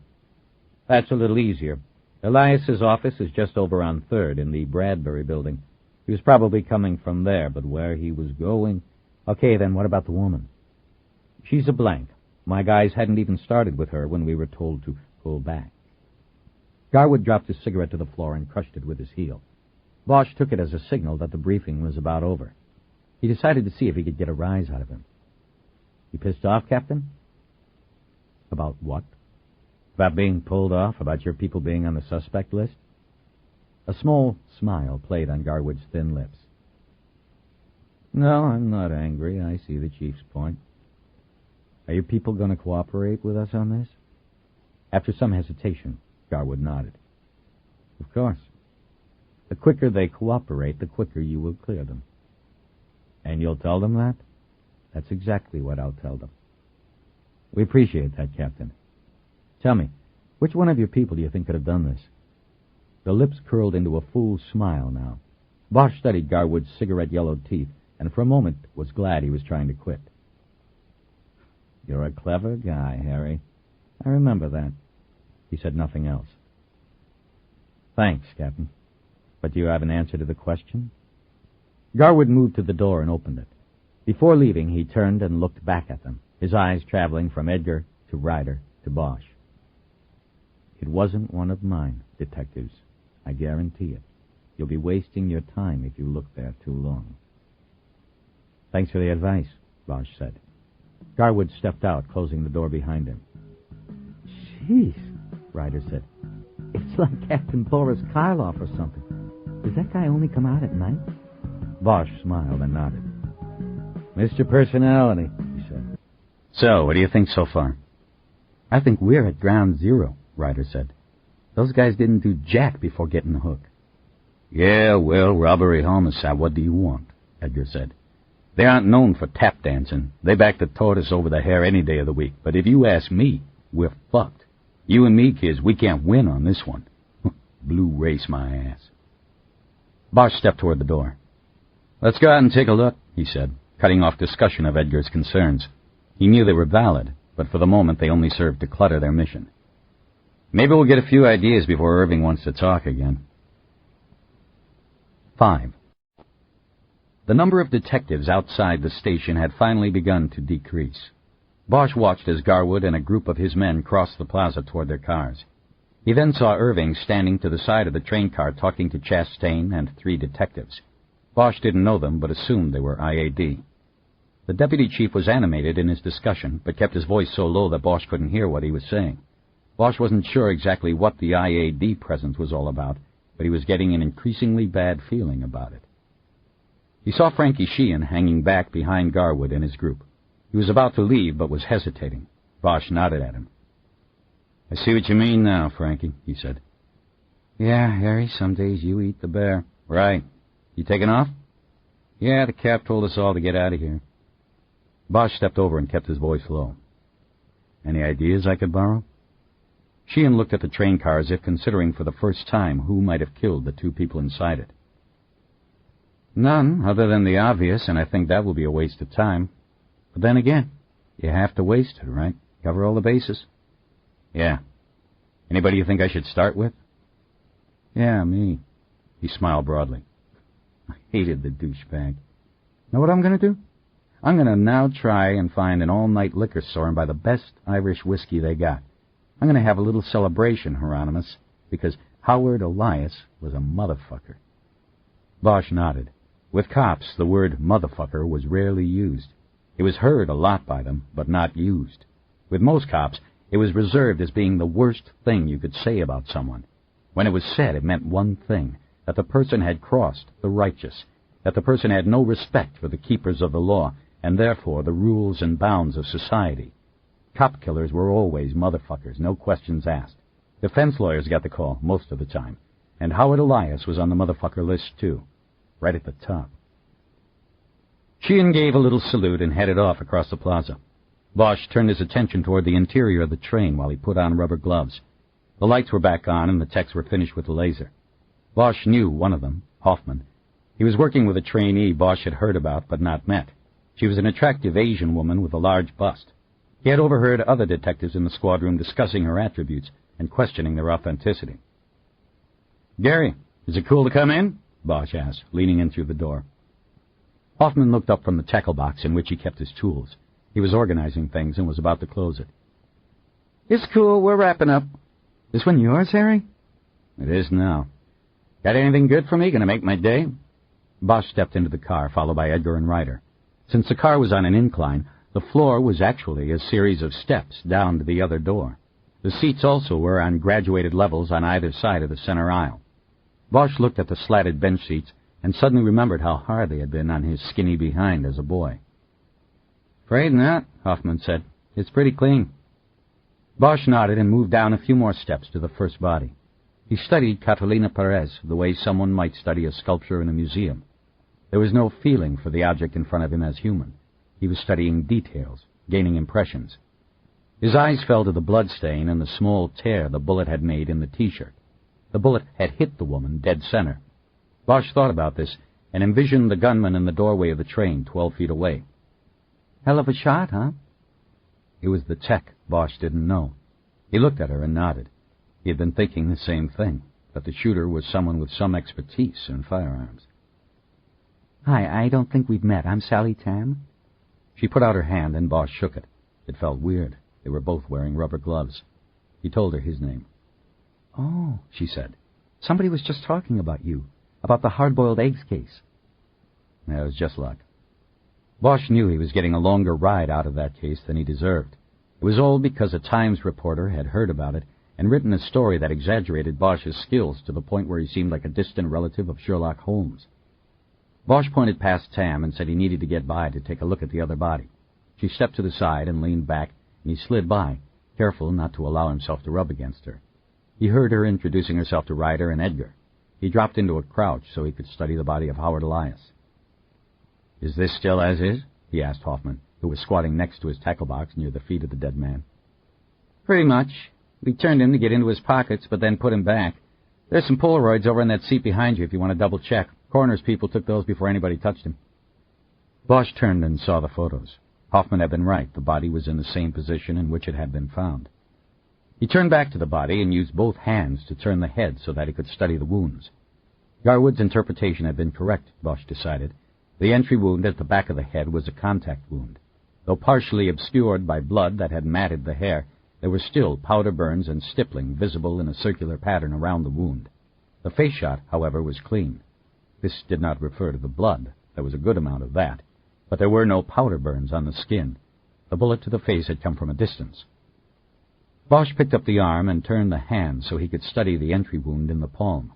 That's a little easier. Elias's office is just over on 3rd in the Bradbury building. He was probably coming from there, but where he was going... Okay, then, what about the woman? She's a blank. My guys hadn't even started with her when we were told to pull back. Garwood dropped his cigarette to the floor and crushed it with his heel. Bosch took it as a signal that the briefing was about over. He decided to see if he could get a rise out of him. You pissed off, Captain? About what? About being pulled off? About your people being on the suspect list? A small smile played on Garwood's thin lips. No, I'm not angry. I see the chief's point. Are your people going to cooperate with us on this? After some hesitation, Garwood nodded. Of course. The quicker they cooperate, the quicker you will clear them. And you'll tell them that? That's exactly what I'll tell them. We appreciate that, Captain. Tell me, which one of your people do you think could have done this? The lips curled into a fool's smile now. Bosch studied Garwood's cigarette-yellowed teeth, and for a moment was glad he was trying to quit. You're a clever guy, Harry. I remember that. He said nothing else. Thanks, Captain. But do you have an answer to the question? Garwood moved to the door and opened it. Before leaving, he turned and looked back at them, his eyes traveling from Edgar to Ryder to Bosch. It wasn't one of mine, detectives. I guarantee it. You'll be wasting your time if you look there too long. Thanks for the advice, Bosch said. Garwood stepped out, closing the door behind him. Jeez, Ryder said. It's like Captain Boris Karloff or something. Does that guy only come out at night? Bosch smiled and nodded. Mr. Personality, he said. So, what do you think so far? I think we're at ground zero, Ryder said. Those guys didn't do jack before getting the hook. Yeah, well, robbery homicide, what do you want? Edgar said. They aren't known for tap dancing. They back the tortoise over the hare any day of the week. But if you ask me, we're fucked. You and me, kids, we can't win on this one. Blue race my ass. Bosch stepped toward the door. Let's go out and take a look, he said, cutting off discussion of Edgar's concerns. He knew they were valid, but for the moment they only served to clutter their mission. Maybe we'll get a few ideas before Irving wants to talk again. 5. The number of detectives outside the station had finally begun to decrease. Bosch watched as Garwood and a group of his men crossed the plaza toward their cars. He then saw Irving standing to the side of the train car talking to Chastain and 3 detectives. Bosch didn't know them, but assumed they were IAD. The deputy chief was animated in his discussion, but kept his voice so low that Bosch couldn't hear what he was saying. Bosch wasn't sure exactly what the IAD presence was all about, but he was getting an increasingly bad feeling about it. He saw Frankie Sheehan hanging back behind Garwood and his group. He was about to leave, but was hesitating. Bosch nodded at him. "I see what you mean now, Frankie," he said. "Yeah, Harry, some days you eat the bear." "Right. You taking off?" "Yeah, the cap told us all to get out of here." Bosch stepped over and kept his voice low. "Any ideas I could borrow?" Sheehan looked at the train car as if considering for the first time who might have killed the 2 people inside it. "None, other than the obvious, and I think that will be a waste of time. But then again, you have to waste it, right? Cover all the bases." "Yeah. Anybody you think I should start with?" "Yeah, me." He smiled broadly. I hated the douchebag. Know what I'm going to do? I'm going to now try and find an all-night liquor store and buy the best Irish whiskey they got. I'm going to have a little celebration, Hieronymus, because Howard Elias was a motherfucker. Bosch nodded. With cops, the word motherfucker was rarely used. It was heard a lot by them, but not used. With most cops, it was reserved as being the worst thing you could say about someone. When it was said, it meant one thing, that the person had crossed the righteous, that the person had no respect for the keepers of the law, and therefore the rules and bounds of society. Cop killers were always motherfuckers, no questions asked. Defense lawyers got the call most of the time, and Howard Elias was on the motherfucker list too, right at the top. Sheehan gave a little salute and headed off across the plaza. Bosch turned his attention toward the interior of the train while he put on rubber gloves. The lights were back on and the techs were finished with the laser. Bosch knew one of them, Hoffman. He was working with a trainee Bosch had heard about but not met. She was an attractive Asian woman with a large bust. He had overheard other detectives in the squad room discussing her attributes and questioning their authenticity. "Gary, is it cool to come in?" Bosch asked, leaning in through the door. Hoffman looked up from the tackle box in which he kept his tools. He was organizing things and was about to close it. "It's cool. We're wrapping up." "This one yours, Harry?" "It is now." "Got anything good for me? Gonna make my day?" Bosch stepped into the car, followed by Edgar and Ryder. Since the car was on an incline, the floor was actually a series of steps down to the other door. The seats also were on graduated levels on either side of the center aisle. Bosch looked at the slatted bench seats and suddenly remembered how hard they had been on his skinny behind as a boy. "Afraid not," Hoffman said. "It's pretty clean." Bosch nodded and moved down a few more steps to the first body. He studied Catalina Perez the way someone might study a sculpture in a museum. There was no feeling for the object in front of him as human. He was studying details, gaining impressions. His eyes fell to the blood stain and the small tear the bullet had made in the T-shirt. The bullet had hit the woman dead center. Bosch thought about this and envisioned the gunman in the doorway of the train 12 feet away. "Hell of a shot, huh?" It was the tech Bosch didn't know. He looked at her and nodded. He had been thinking the same thing, that the shooter was someone with some expertise in firearms. "Hi, I don't think we've met. I'm Sally Tam." She put out her hand and Bosch shook it. It felt weird. They were both wearing rubber gloves. He told her his name. "Oh," she said. "Somebody was just talking about you, about the hard-boiled eggs case." That was just luck. Bosch knew he was getting a longer ride out of that case than he deserved. It was all because a Times reporter had heard about it and written a story that exaggerated Bosch's skills to the point where he seemed like a distant relative of Sherlock Holmes. Bosch pointed past Tam and said he needed to get by to take a look at the other body. She stepped to the side and leaned back, and he slid by, careful not to allow himself to rub against her. He heard her introducing herself to Ryder and Edgar. He dropped into a crouch so he could study the body of Howard Elias. "Is this still as is?" he asked Hoffman, who was squatting next to his tackle box near the feet of the dead man. "Pretty much. We turned him to get into his pockets, but then put him back. There's some Polaroids over in that seat behind you if you want to double-check. Coroner's people took those before anybody touched him." Bosch turned and saw the photos. Hoffman had been right. The body was in the same position in which it had been found. He turned back to the body and used both hands to turn the head so that he could study the wounds. Garwood's interpretation had been correct, Bosch decided. The entry wound at the back of the head was a contact wound. Though partially obscured by blood that had matted the hair, there were still powder burns and stippling visible in a circular pattern around the wound. The face shot, however, was clean. This did not refer to the blood. There was a good amount of that. But there were no powder burns on the skin. The bullet to the face had come from a distance. Bosch picked up the arm and turned the hand so he could study the entry wound in the palm.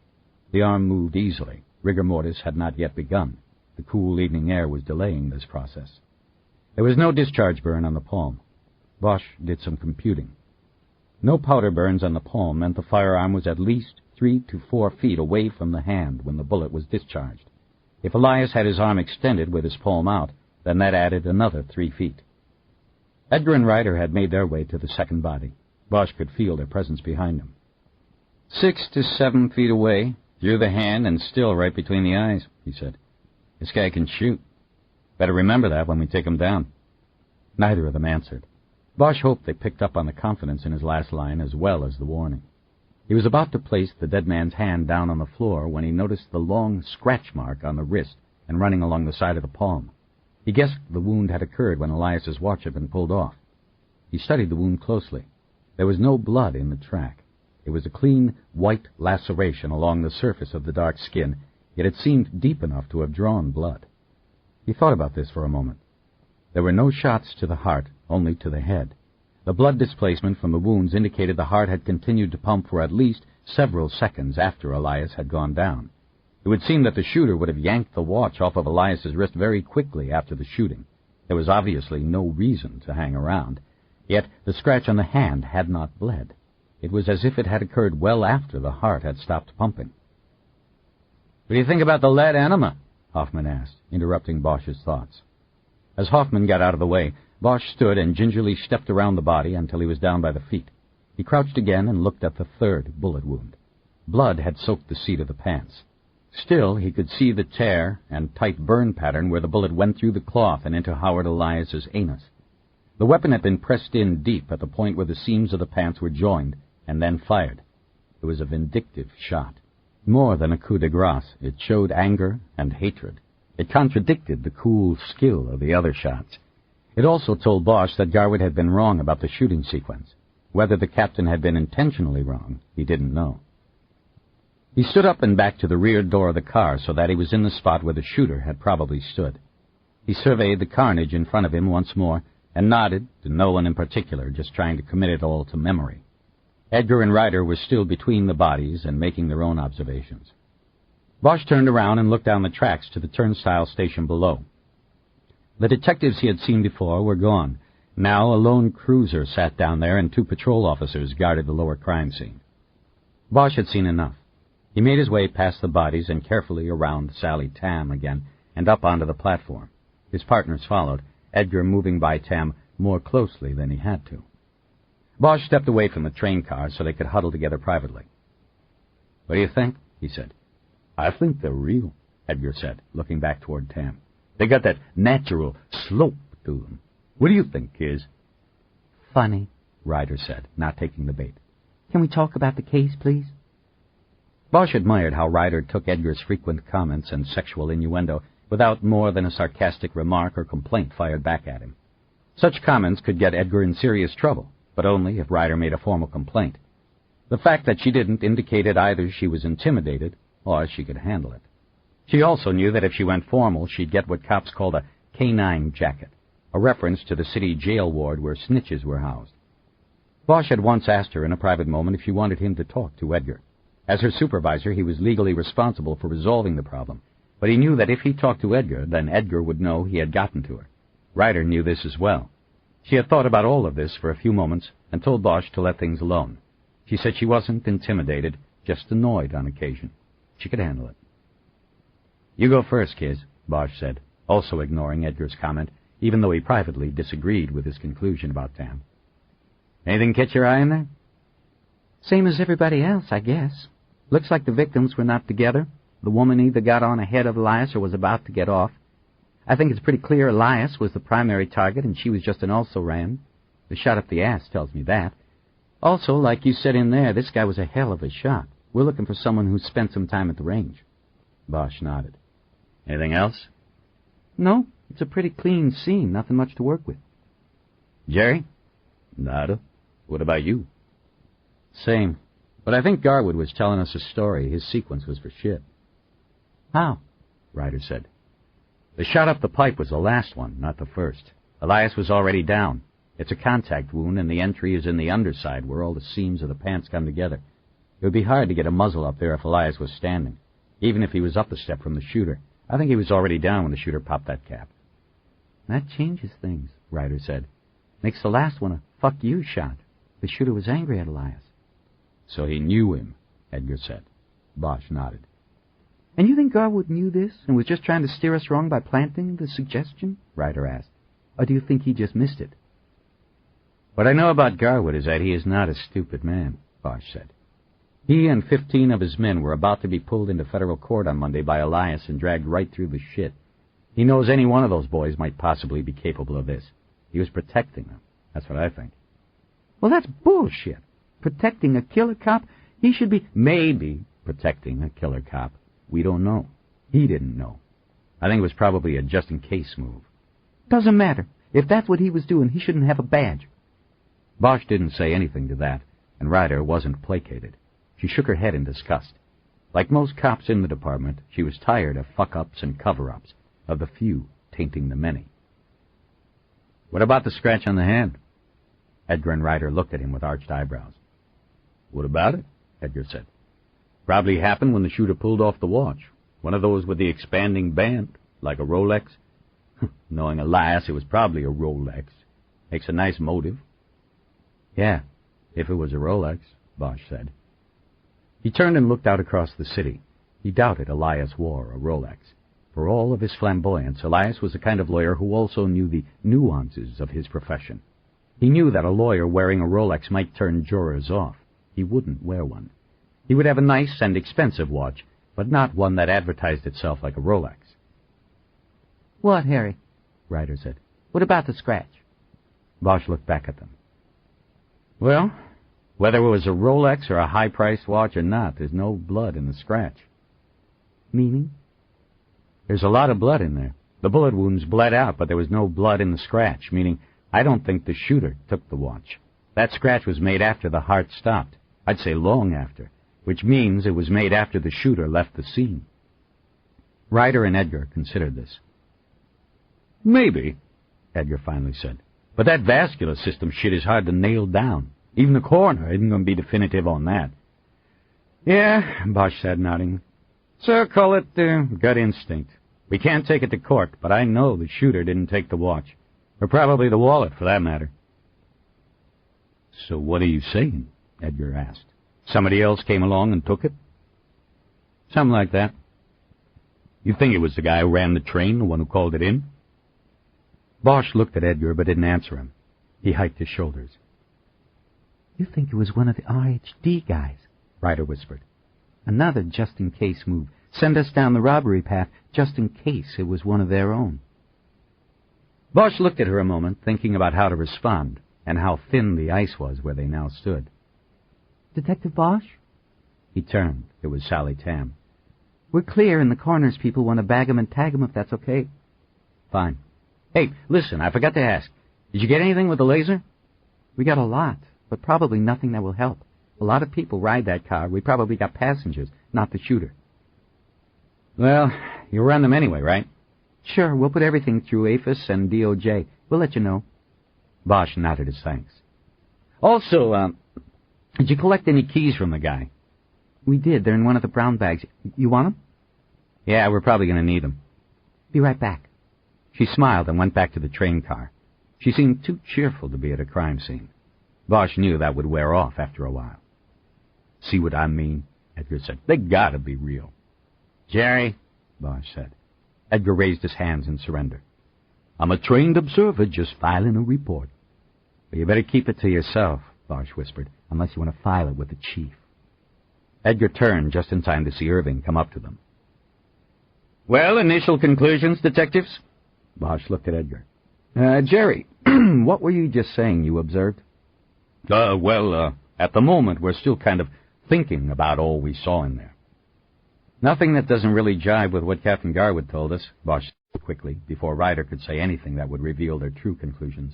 The arm moved easily. Rigor mortis had not yet begun. The cool evening air was delaying this process. There was no discharge burn on the palm. Bosch did some computing. No powder burns on the palm meant the firearm was at least 3 to 4 feet away from the hand when the bullet was discharged. If Elias had his arm extended with his palm out, then that added another 3 feet. Edgar and Ryder had made their way to the second body. Bosch could feel their presence behind him. 6 to 7 feet away, through the hand and still right between the eyes, he said. This guy can shoot. Better remember that when we take him down. Neither of them answered. Bosch hoped they picked up on the confidence in his last line as well as the warning. He was about to place the dead man's hand down on the floor when he noticed the long scratch mark on the wrist and running along the side of the palm. He guessed the wound had occurred when Elias's watch had been pulled off. He studied the wound closely. There was no blood in the track. It was a clean, white laceration along the surface of the dark skin, yet it seemed deep enough to have drawn blood. He thought about this for a moment. There were no shots to the heart, only to the head. The blood displacement from the wounds indicated the heart had continued to pump for at least several seconds after Elias had gone down. It would seem that the shooter would have yanked the watch off of Elias's wrist very quickly after the shooting. There was obviously no reason to hang around. Yet the scratch on the hand had not bled. It was as if it had occurred well after the heart had stopped pumping. "What do you think about the lead enema?" Hoffman asked, interrupting Bosch's thoughts. As Hoffman got out of the way, Bosch stood and gingerly stepped around the body until he was down by the feet. He crouched again and looked at the third bullet wound. Blood had soaked the seat of the pants. Still, he could see the tear and tight burn pattern where the bullet went through the cloth and into Howard Elias's anus. The weapon had been pressed in deep at the point where the seams of the pants were joined, and then fired. It was a vindictive shot. More than a coup de grace, it showed anger and hatred. It contradicted the cool skill of the other shots. It also told Bosch that Garwood had been wrong about the shooting sequence. Whether the captain had been intentionally wrong, he didn't know. He stood up and backed to the rear door of the car so that he was in the spot where the shooter had probably stood. He surveyed the carnage in front of him once more and nodded to no one in particular, just trying to commit it all to memory. Edgar and Ryder were still between the bodies and making their own observations. Bosch turned around and looked down the tracks to the turnstile station below. The detectives he had seen before were gone. Now a lone cruiser sat down there and 2 patrol officers guarded the lower crime scene. Bosch had seen enough. He made his way past the bodies and carefully around Sally Tam again and up onto the platform. His partners followed, Edgar moving by Tam more closely than he had to. Bosch stepped away from the train car so they could huddle together privately. "What do you think?" he said. "I think they're real," Edgar said, looking back toward Tam. "They got that natural slope to them. What do you think, kids?" "Funny," Ryder said, not taking the bait. "Can we talk about the case, please?" Bosch admired how Ryder took Edgar's frequent comments and sexual innuendo without more than a sarcastic remark or complaint fired back at him. Such comments could get Edgar in serious trouble, but only if Ryder made a formal complaint. The fact that she didn't indicated either she was intimidated or she could handle it. She also knew that if she went formal, she'd get what cops called a canine jacket, a reference to the city jail ward where snitches were housed. Bosch had once asked her in a private moment if she wanted him to talk to Edgar. As her supervisor, he was legally responsible for resolving the problem, but he knew that if he talked to Edgar, then Edgar would know he had gotten to her. Ryder knew this as well. She had thought about all of this for a few moments and told Bosch to let things alone. She said she wasn't intimidated, just annoyed on occasion. She could handle it. "You go first, kids," Bosch said, also ignoring Edgar's comment, even though he privately disagreed with his conclusion about Tam. "Anything catch your eye in there?" "Same as everybody else, I guess. Looks like the victims were not together. The woman either got on ahead of Elias or was about to get off. I think it's pretty clear Elias was the primary target and she was just an also-ran. The shot up the ass tells me that. Also, like you said in there, this guy was a hell of a shot. We're looking for someone who spent some time at the range." Bosch nodded. Anything else? No, it's a pretty clean scene, nothing much to work with. Jerry? Nada. What about you? Same. But I think Garwood was telling us a story. His sequence was for shit. How? Ryder said. The shot up the pipe was the last one, not the first. Elias was already down. It's a contact wound, and the entry is in the underside, where all the seams of the pants come together. It would be hard to get a muzzle up there if Elias was standing, even if he was up a step from the shooter. I think he was already down when the shooter popped that cap. That changes things, Ryder said. Makes the last one a fuck you shot. The shooter was angry at Elias. So he knew him, Edgar said. Bosch nodded. And you think Garwood knew this and was just trying to steer us wrong by planting the suggestion? Ryder asked. Or do you think he just missed it? What I know about Garwood is that he is not a stupid man, Bosch said. He and 15 of his men were about to be pulled into federal court on Monday by Elias and dragged right through the shit. He knows any one of those boys might possibly be capable of this. He was protecting them. That's what I think. Well, that's bullshit. Protecting a killer cop? He should be... Maybe protecting a killer cop. We don't know. He didn't know. I think it was probably a just-in-case move. Doesn't matter. If that's what he was doing, he shouldn't have a badge. Bosch didn't say anything to that, and Ryder wasn't placated. She shook her head in disgust. Like most cops in the department, she was tired of fuck-ups and cover-ups, of the few tainting the many. What about the scratch on the hand? Edgar and Ryder looked at him with arched eyebrows. What about it? Edgar said. Probably happened when the shooter pulled off the watch. One of those with the expanding band, like a Rolex. Knowing Elias, it was probably a Rolex. Makes a nice motive. Yeah, if it was a Rolex, Bosch said. He turned and looked out across the city. He doubted Elias wore a Rolex. For all of his flamboyance, Elias was the kind of lawyer who also knew the nuances of his profession. He knew that a lawyer wearing a Rolex might turn jurors off. He wouldn't wear one. He would have a nice and expensive watch, but not one that advertised itself like a Rolex. What, Harry? Ryder said. What about the scratch? Bosch looked back at them. Well, whether it was a Rolex or a high-priced watch or not, there's no blood in the scratch. Meaning? There's a lot of blood in there. The bullet wounds bled out, but there was no blood in the scratch, meaning I don't think the shooter took the watch. That scratch was made after the heart stopped. I'd say long after, which means it was made after the shooter left the scene. Ryder and Edgar considered this. Maybe, Edgar finally said. But that vascular system shit is hard to nail down. Even the coroner isn't going to be definitive on that. Yeah, Bosch said, nodding. So call it gut instinct. We can't take it to court, but I know the shooter didn't take the watch. Or probably the wallet, for that matter. So what are you saying? Edgar asked. Somebody else came along and took it? Something like that. You think it was the guy who ran the train, the one who called it in? Bosch looked at Edgar but didn't answer him. He hiked his shoulders. You think it was one of the RHD guys? Ryder whispered. Another just-in-case move. Send us down the robbery path just in case it was one of their own. Bosch looked at her a moment, thinking about how to respond, and how thin the ice was where they now stood. Detective Bosch? He turned. It was Sally Tam. We're clear, and the coroner's people want to bag 'em and tag 'em if that's okay. Fine. Hey, listen, I forgot to ask. Did you get anything with the laser? We got a lot, but probably nothing that will help. A lot of people ride that car. We probably got passengers, not the shooter. Well, you'll run them anyway, right? Sure, we'll put everything through APHIS and DOJ. We'll let you know. Bosch nodded his thanks. Also, did you collect any keys from the guy? We did. They're in one of the brown bags. You want them? Yeah, we're probably going to need them. Be right back. She smiled and went back to the train car. She seemed too cheerful to be at a crime scene. Bosch knew that would wear off after a while. See what I mean? Edgar said. They gotta be real. Jerry, Bosch said. Edgar raised his hands in surrender. I'm a trained observer just filing a report. But you better keep it to yourself, Bosch whispered, unless you want to file it with the chief. Edgar turned just in time to see Irving come up to them. Well, initial conclusions, detectives? Bosch looked at Edgar. Jerry, what were you just saying you observed? At the moment, we're still kind of thinking about all we saw in there. Nothing that doesn't really jibe with what Captain Garwood told us, Bosch said quickly, before Ryder could say anything that would reveal their true conclusions.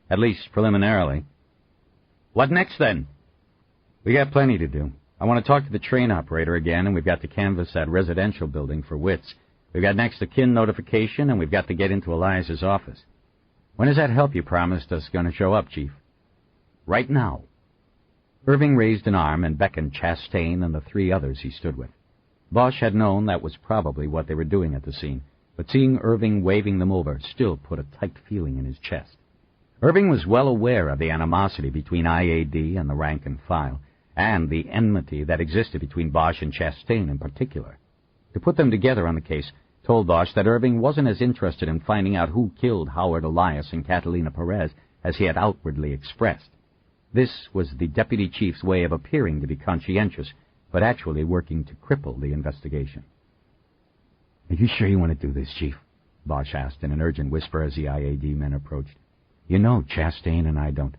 At least preliminarily. What next, then? We got plenty to do. I want to talk to the train operator again, and we've got to canvass that residential building for wits. We've got next of kin notification, and we've got to get into Elias's office. When is that help you promised us going to show up, Chief? Right now. Irving raised an arm and beckoned Chastain and the three others he stood with. Bosch had known that was probably what they were doing at the scene, but seeing Irving waving them over still put a tight feeling in his chest. Irving was well aware of the animosity between IAD and the rank and file, and the enmity that existed between Bosch and Chastain in particular. To put them together on the case told Bosch that Irving wasn't as interested in finding out who killed Howard Elias and Catalina Perez as he had outwardly expressed. This was the deputy chief's way of appearing to be conscientious, but actually working to cripple the investigation. "Are you sure you want to do this, Chief?" Bosch asked in an urgent whisper as the IAD men approached. "You know Chastain and I don't."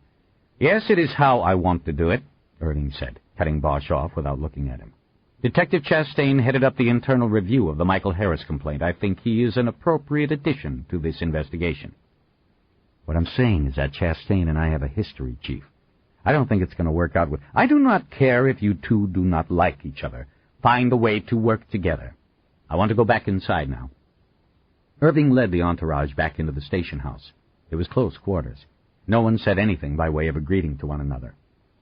"Yes, it is how I want to do it," Irving said, cutting Bosch off without looking at him. "Detective Chastain headed up the internal review of the Michael Harris complaint. I think he is an appropriate addition to this investigation." "What I'm saying is that Chastain and I have a history, Chief. I don't think it's going to work out with—" "I do not care if you two do not like each other. Find a way to work together. I want to go back inside now." Irving led the entourage back into the station house. It was close quarters. No one said anything by way of a greeting to one another.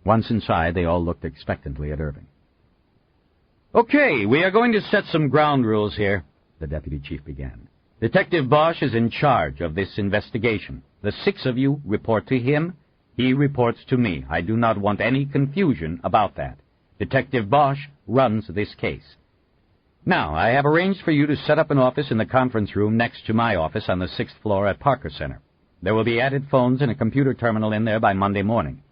Once inside, they all looked expectantly at Irving. "Okay, we are going to set some ground rules here," the deputy chief began. "Detective Bosch is in charge of this investigation. The 6 of you report to him. He reports to me. I do not want any confusion about that. Detective Bosch runs this case. Now, I have arranged for you to set up an office in the conference room next to my office on the 6th floor at Parker Center. There will be added phones and a computer terminal in there by Monday morning.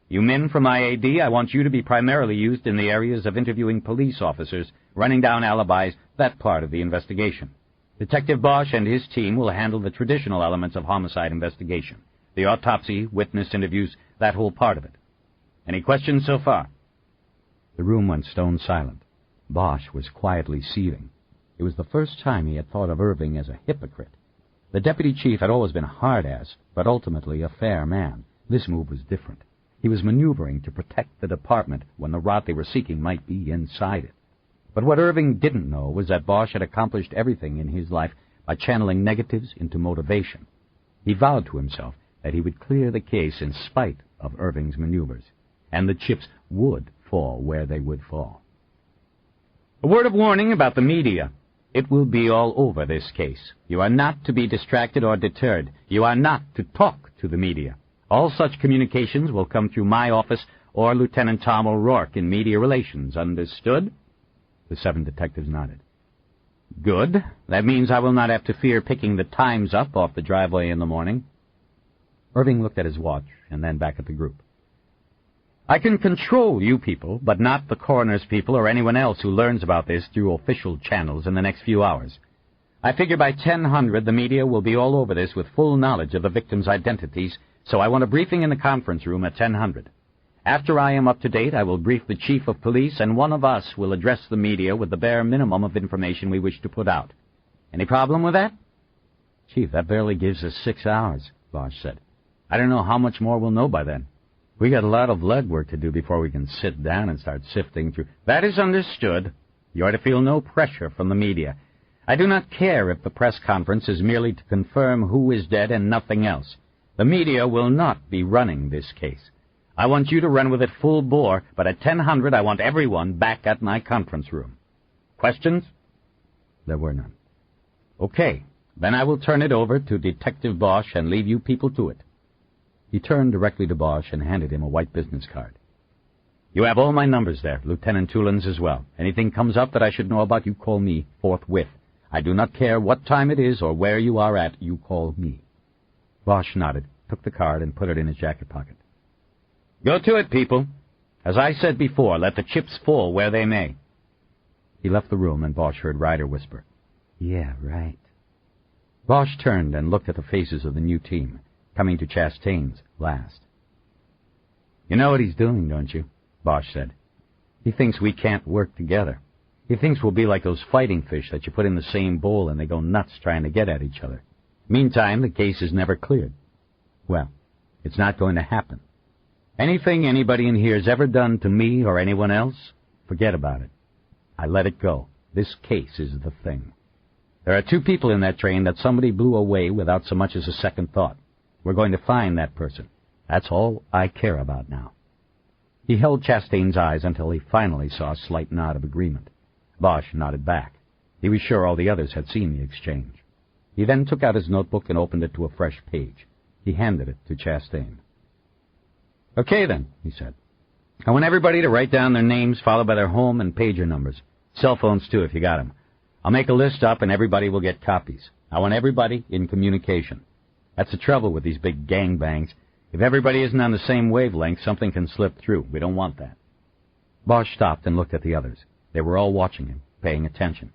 You men from IAD, I want you to be primarily used in the areas of interviewing police officers, running down alibis, that part of the investigation. Detective Bosch and his team will handle the traditional elements of homicide investigation. The autopsy, witness interviews, that whole part of it. Any questions so far?" The room went stone silent. Bosch was quietly seething. It was the first time he had thought of Irving as a hypocrite. The deputy chief had always been a hard-ass, but ultimately a fair man. This move was different. He was maneuvering to protect the department when the rot they were seeking might be inside it. But what Irving didn't know was that Bosch had accomplished everything in his life by channeling negatives into motivation. He vowed to himself that he would clear the case in spite of Irving's maneuvers, and the chips would fall where they would fall. "A word of warning about the media. It will be all over this case. You are not to be distracted or deterred. You are not to talk to the media. All such communications will come through my office or Lieutenant Tom O'Rourke in Media Relations. Understood?" The 7 detectives nodded. "Good. That means I will not have to fear picking the Times up off the driveway in the morning." Irving looked at his watch and then back at the group. "I can control you people, but not the coroner's people or anyone else who learns about this through official channels in the next few hours. I figure by 10:00 the media will be all over this with full knowledge of the victims' identities, so I want a briefing in the conference room at 10:00. After I am up to date, I will brief the chief of police, and one of us will address the media with the bare minimum of information we wish to put out. Any problem with that?" "Chief, that barely gives us 6 hours," Bosch said. "I don't know how much more we'll know by then. We got a lot of legwork to do before we can sit down and start sifting through—" "That is understood. You are to feel no pressure from the media. I do not care if the press conference is merely to confirm who is dead and nothing else. The media will not be running this case. I want you to run with it full bore, but at 10:00 I want everyone back at my conference room. Questions?" There were none. "Okay, then I will turn it over to Detective Bosch and leave you people to it." He turned directly to Bosch and handed him a white business card. "You have all my numbers there, Lieutenant Toolan's as well. Anything comes up that I should know about, you call me forthwith. I do not care what time it is or where you are at, you call me." Bosch nodded, took the card, and put it in his jacket pocket. "Go to it, people. As I said before, let the chips fall where they may." He left the room, and Bosch heard Ryder whisper, "Yeah, right." Bosch turned and looked at the faces of the new team, coming to Chastain's last. "You know what he's doing, don't you?" Bosch said. "He thinks we can't work together. He thinks we'll be like those fighting fish that you put in the same bowl and they go nuts trying to get at each other. Meantime, the case is never cleared. Well, it's not going to happen. Anything anybody in here has ever done to me or anyone else, forget about it. I let it go. This case is the thing. There are 2 people in that train that somebody blew away without so much as a second thought. We're going to find that person. That's all I care about now. He held Chastain's eyes until he finally saw a slight nod of agreement. Bosch nodded back. He was sure all the others had seen the exchange. He then took out his notebook and opened it to a fresh page. He handed it to Chastain. "Okay, then," he said. "I want everybody to write down their names, followed by their home and pager numbers. Cell phones, too, if you got them. I'll make a list up, and everybody will get copies. I want everybody in communication. That's the trouble with these big gangbangs. If everybody isn't on the same wavelength, something can slip through. We don't want that." Bosch stopped and looked at the others. They were all watching him, paying attention.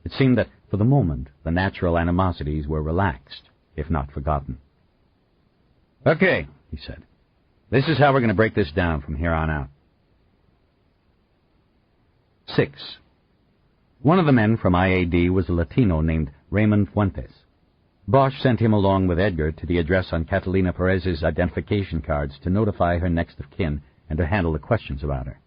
It seemed that, for the moment, the natural animosities were relaxed, if not forgotten. "Okay," he said. "This is how we're going to break this down from here on out." 6. One of the men from IAD was a Latino named Raymond Fuentes. Bosch sent him along with Edgar to the address on Catalina Perez's identification cards to notify her next of kin and to handle the questions about her.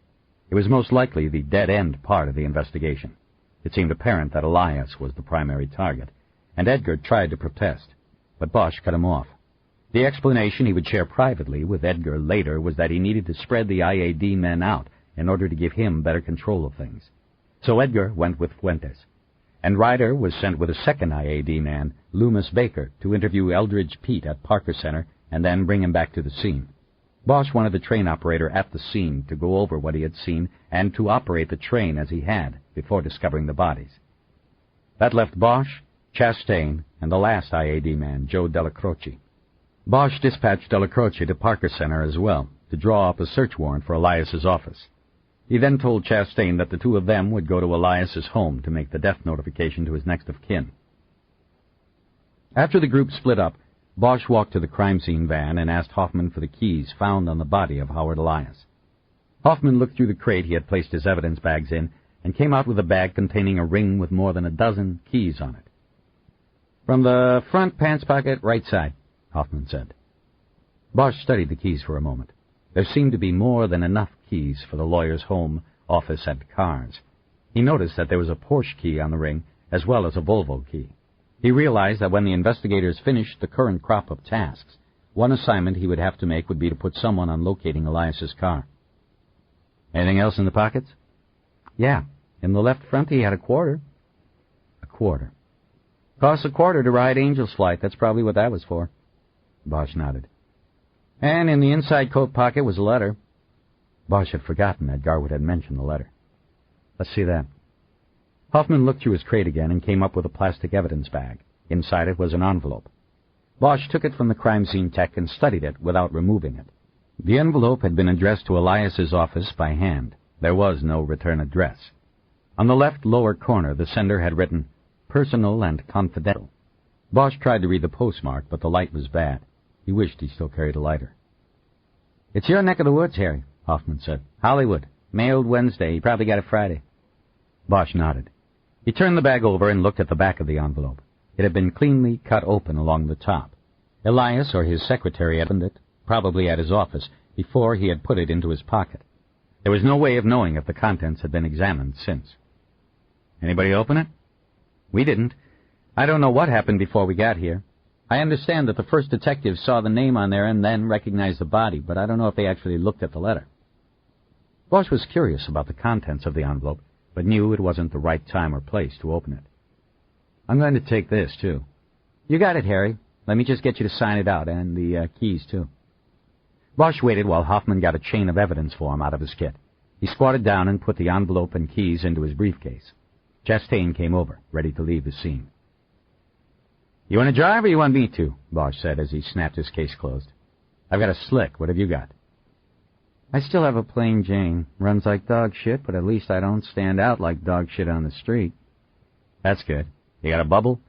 It was most likely the dead-end part of the investigation. It seemed apparent that Elias was the primary target, and Edgar tried to protest, but Bosch cut him off. The explanation he would share privately with Edgar later was that he needed to spread the IAD men out in order to give him better control of things. So Edgar went with Fuentes, and Ryder was sent with a second IAD man, Loomis Baker, to interview Eldridge Pete at Parker Center and then bring him back to the scene. Bosch wanted the train operator at the scene to go over what he had seen and to operate the train as he had before discovering the bodies. That left Bosch, Chastain, and the last IAD man, Joe Della Croce. Bosch dispatched Della Croce to Parker Center as well, to draw up a search warrant for Elias's office. He then told Chastain that the 2 of them would go to Elias's home to make the death notification to his next of kin. After the group split up, Bosch walked to the crime scene van and asked Hoffman for the keys found on the body of Howard Elias. Hoffman looked through the crate he had placed his evidence bags in and came out with a bag containing a ring with more than a dozen keys on it. "From the front pants pocket, right side," Hoffman said. Bosch studied the keys for a moment. There seemed to be more than enough keys for the lawyer's home, office, and cars. He noticed that there was a Porsche key on the ring, as well as a Volvo key. He realized that when the investigators finished the current crop of tasks, one assignment he would have to make would be to put someone on locating Elias's car. "Anything else in the pockets?" "Yeah. In the left front he had a quarter." "A quarter. Costs a quarter to ride Angel's flight. That's probably what that was for." Bosch nodded. "And in the inside coat pocket was a letter." Bosch had forgotten that Garwood had mentioned the letter. "Let's see that." Hoffman looked through his crate again and came up with a plastic evidence bag. Inside it was an envelope. Bosch took it from the crime scene tech and studied it without removing it. The envelope had been addressed to Elias's office by hand. There was no return address. On the left lower corner, the sender had written, "Personal and confidential." Bosch tried to read the postmark, but the light was bad. He wished he still carried a lighter. "It's your neck of the woods, Harry," Hoffman said. "Hollywood. Mailed Wednesday. You probably got it Friday." Bosch nodded. He turned the bag over and looked at the back of the envelope. It had been cleanly cut open along the top. Elias or his secretary had opened it, probably at his office, before he had put it into his pocket. There was no way of knowing if the contents had been examined since. "Anybody open it?" "We didn't. I don't know what happened before we got here. I understand that the first detective saw the name on there and then recognized the body, but I don't know if they actually looked at the letter." Bosch was curious about the contents of the envelope, but knew it wasn't the right time or place to open it. "I'm going to take this, too." "You got it, Harry. Let me just get you to sign it out, and the keys, too." Bosch waited while Hoffman got a chain of evidence form out of his kit. He squatted down and put the envelope and keys into his briefcase. Chastain came over, ready to leave the scene. "You want to drive or you want me to?" Bosch said as he snapped his case closed. "I've got a Slick. What have you got?" "I still have a plain Jane. Runs like dog shit, but at least I don't stand out like dog shit on the street." "That's good. You got a bubble?"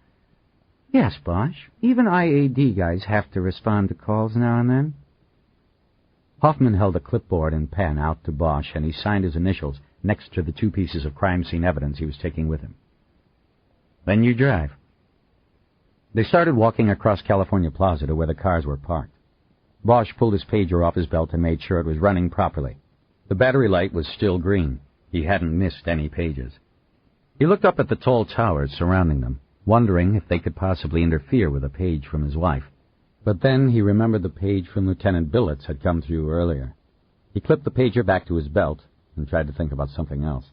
"Yes, Bosch. Even IAD guys have to respond to calls now and then." Hoffman held a clipboard and pen out to Bosch, and he signed his initials, next to the 2 pieces of crime scene evidence he was taking with him. "Then you drive." They started walking across California Plaza to where the cars were parked. Bosch pulled his pager off his belt and made sure it was running properly. The battery light was still green. He hadn't missed any pages. He looked up at the tall towers surrounding them, wondering if they could possibly interfere with a page from his wife. But then he remembered the page from Lieutenant Billets had come through earlier. He clipped the pager back to his belt and tried to think about something else.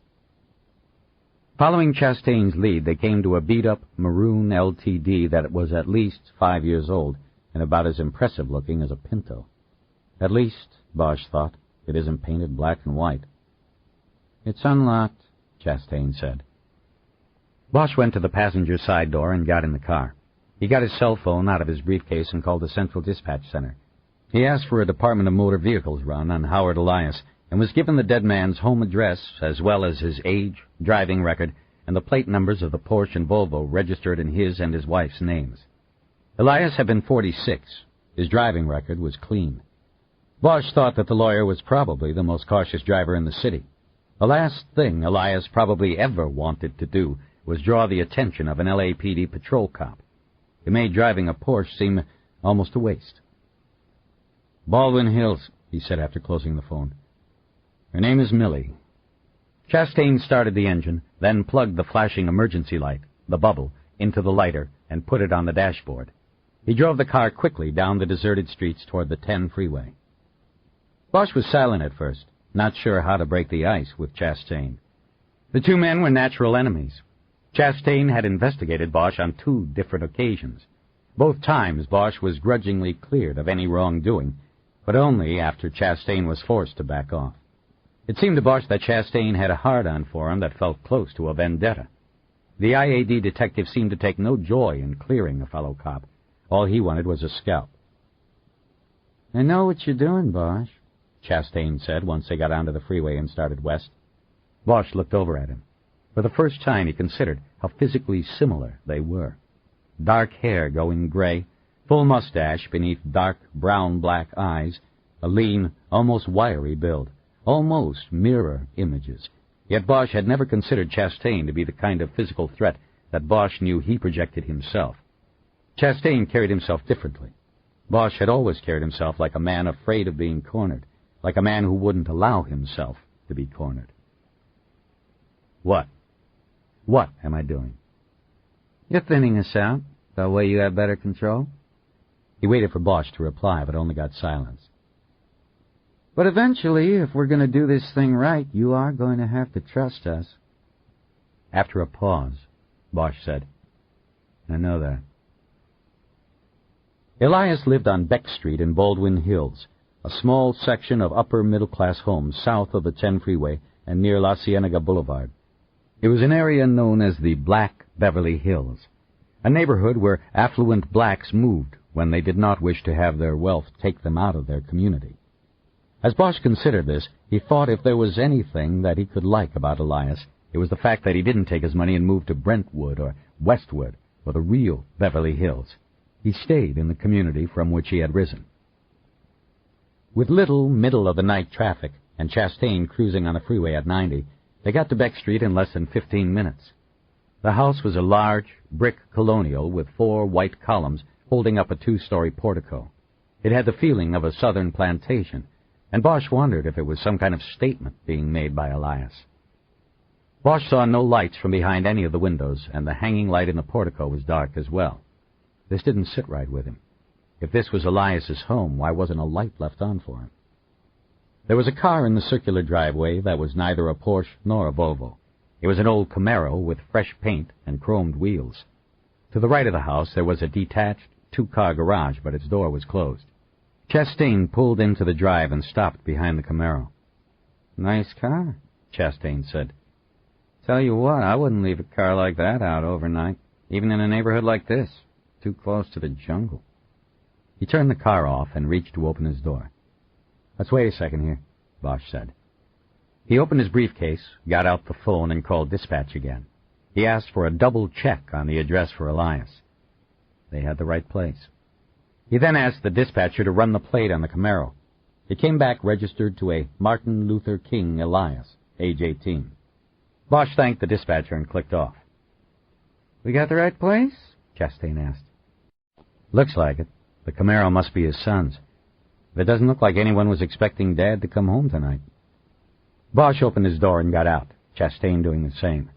Following Chastain's lead, they came to a beat-up maroon LTD that was at least 5 years old and about as impressive-looking as a Pinto. At least, Bosch thought, it isn't painted black and white. "It's unlocked," Chastain said. Bosch went to the passenger side door and got in the car. He got his cell phone out of his briefcase and called the Central Dispatch Center. He asked for a Department of Motor Vehicles run on Howard Elias and was given the dead man's home address as well as his age, driving record, and the plate numbers of the Porsche and Volvo registered in his and his wife's names. Elias had been 46. His driving record was clean. Bosch thought that the lawyer was probably the most cautious driver in the city. The last thing Elias probably ever wanted to do was draw the attention of an LAPD patrol cop. It made driving a Porsche seem almost a waste. "Baldwin Hills," he said after closing the phone. "Her name is Millie." Chastain started the engine, then plugged the flashing emergency light, the bubble, into the lighter and put it on the dashboard. He drove the car quickly down the deserted streets toward the 10 freeway. Bosch was silent at first, not sure how to break the ice with Chastain. The 2 men were natural enemies. Chastain had investigated Bosch on 2 different occasions. Both times Bosch was grudgingly cleared of any wrongdoing, but only after Chastain was forced to back off. It seemed to Bosch that Chastain had a hard-on for him that felt close to a vendetta. The IAD detective seemed to take no joy in clearing a fellow cop. All he wanted was a scalp. "I know what you're doing, Bosch," Chastain said once they got onto the freeway and started west. Bosch looked over at him. For the first time he considered how physically similar they were. Dark hair going gray, full mustache beneath dark brown-black eyes, a lean, almost wiry build, almost mirror images. Yet Bosch had never considered Chastain to be the kind of physical threat that Bosch knew he projected himself. Chastain carried himself differently. Bosch had always carried himself like a man afraid of being cornered, like a man who wouldn't allow himself to be cornered. "What? What am I doing?" "You're thinning us out. That way you have better control." He waited for Bosch to reply, but only got silence. "But eventually, if we're going to do this thing right, you are going to have to trust us." After a pause, Bosch said, "I know that." Elias lived on Beck Street in Baldwin Hills, a small section of upper-middle-class homes south of the 10 freeway and near La Cienega Boulevard. It was an area known as the Black Beverly Hills, a neighborhood where affluent blacks moved when they did not wish to have their wealth take them out of their community. As Bosch considered this, he thought if there was anything that he could like about Elias, it was the fact that he didn't take his money and move to Brentwood or Westwood or the real Beverly Hills. He stayed in the community from which he had risen. With little middle-of-the-night traffic and Chastain cruising on the freeway at 90, they got to Beck Street in less than 15 minutes. The house was a large, brick colonial with 4 white columns holding up a 2-story portico. It had the feeling of a southern plantation, and Bosch wondered if it was some kind of statement being made by Elias. Bosch saw no lights from behind any of the windows, and the hanging light in the portico was dark as well. This didn't sit right with him. If this was Elias's home, why wasn't a light left on for him? There was a car in the circular driveway that was neither a Porsche nor a Volvo. It was an old Camaro with fresh paint and chromed wheels. To the right of the house there was a detached 2-car garage, but its door was closed. Chastain pulled into the drive and stopped behind the Camaro. "Nice car," Chastain said. "Tell you what, I wouldn't leave a car like that out overnight, even in a neighborhood like this, too close to the jungle." He turned the car off and reached to open his door. "Let's wait a second here," Bosch said. He opened his briefcase, got out the phone, and called dispatch again. He asked for a double check on the address for Elias. They had the right place. He then asked the dispatcher to run the plate on the Camaro. It came back registered to a Martin Luther King Elias. age 18. Bosch thanked the dispatcher and clicked off. We got the right place? Chastain asked. Looks like it. The Camaro must be his son's. But it doesn't look like anyone was expecting Dad to come home tonight. Bosch opened his door and got out, Chastain doing the same.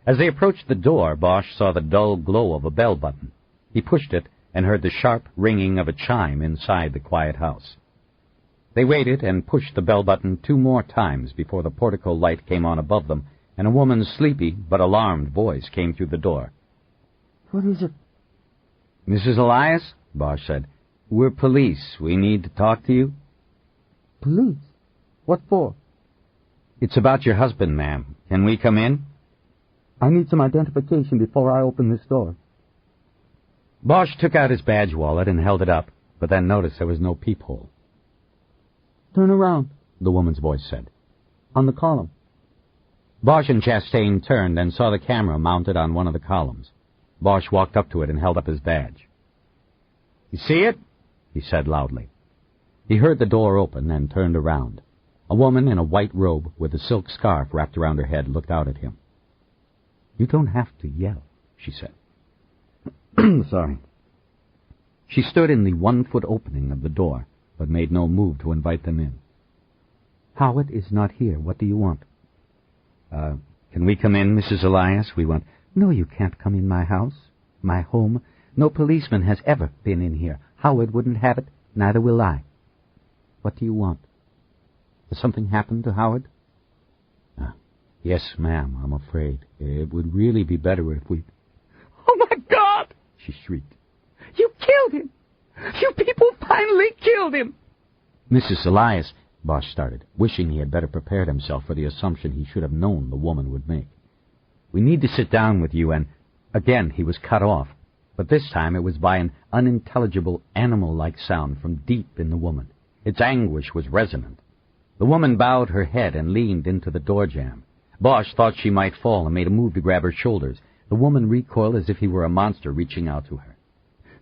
As they approached the door, Bosch saw the dull glow of a bell button. He pushed it and heard the sharp ringing of a chime inside the quiet house. They waited and pushed the bell button 2 more times before the portico light came on above them, and a woman's sleepy but alarmed voice came through the door. What is it? Mrs. Elias, Bosch said, we're police. We need to talk to you. Police? What for? It's about your husband, ma'am. Can we come in? I need some identification before I open this door. Bosch took out his badge wallet and held it up, but then noticed there was no peephole. Turn around, the woman's voice said. On the column. Bosch and Chastain turned and saw the camera mounted on one of the columns. Bosch walked up to it and held up his badge. You see it? He said loudly. He heard the door open and turned around. A woman in a white robe with a silk scarf wrapped around her head looked out at him. You don't have to yell, she said. Sorry. She stood in the 1-foot opening of the door, but made no move to invite them in. Howard is not here. What do you want? Can we come in, Mrs. Elias? We want... No, you can't come in my house, my home. No policeman has ever been in here. Howard wouldn't have it, neither will I. What do you want? Has something happened to Howard? Yes, ma'am, I'm afraid. It would really be better if we... Oh, my God! She shrieked. You killed him! You people finally killed him! Mrs. Elias, Bosch started, wishing he had better prepared himself for the assumption he should have known the woman would make. We need to sit down with you and... Again, he was cut off, but this time it was by an unintelligible, animal-like sound from deep in the woman. Its anguish was resonant. The woman bowed her head and leaned into the door jamb. Bosch thought she might fall and made a move to grab her shoulders. The woman recoiled as if he were a monster reaching out to her.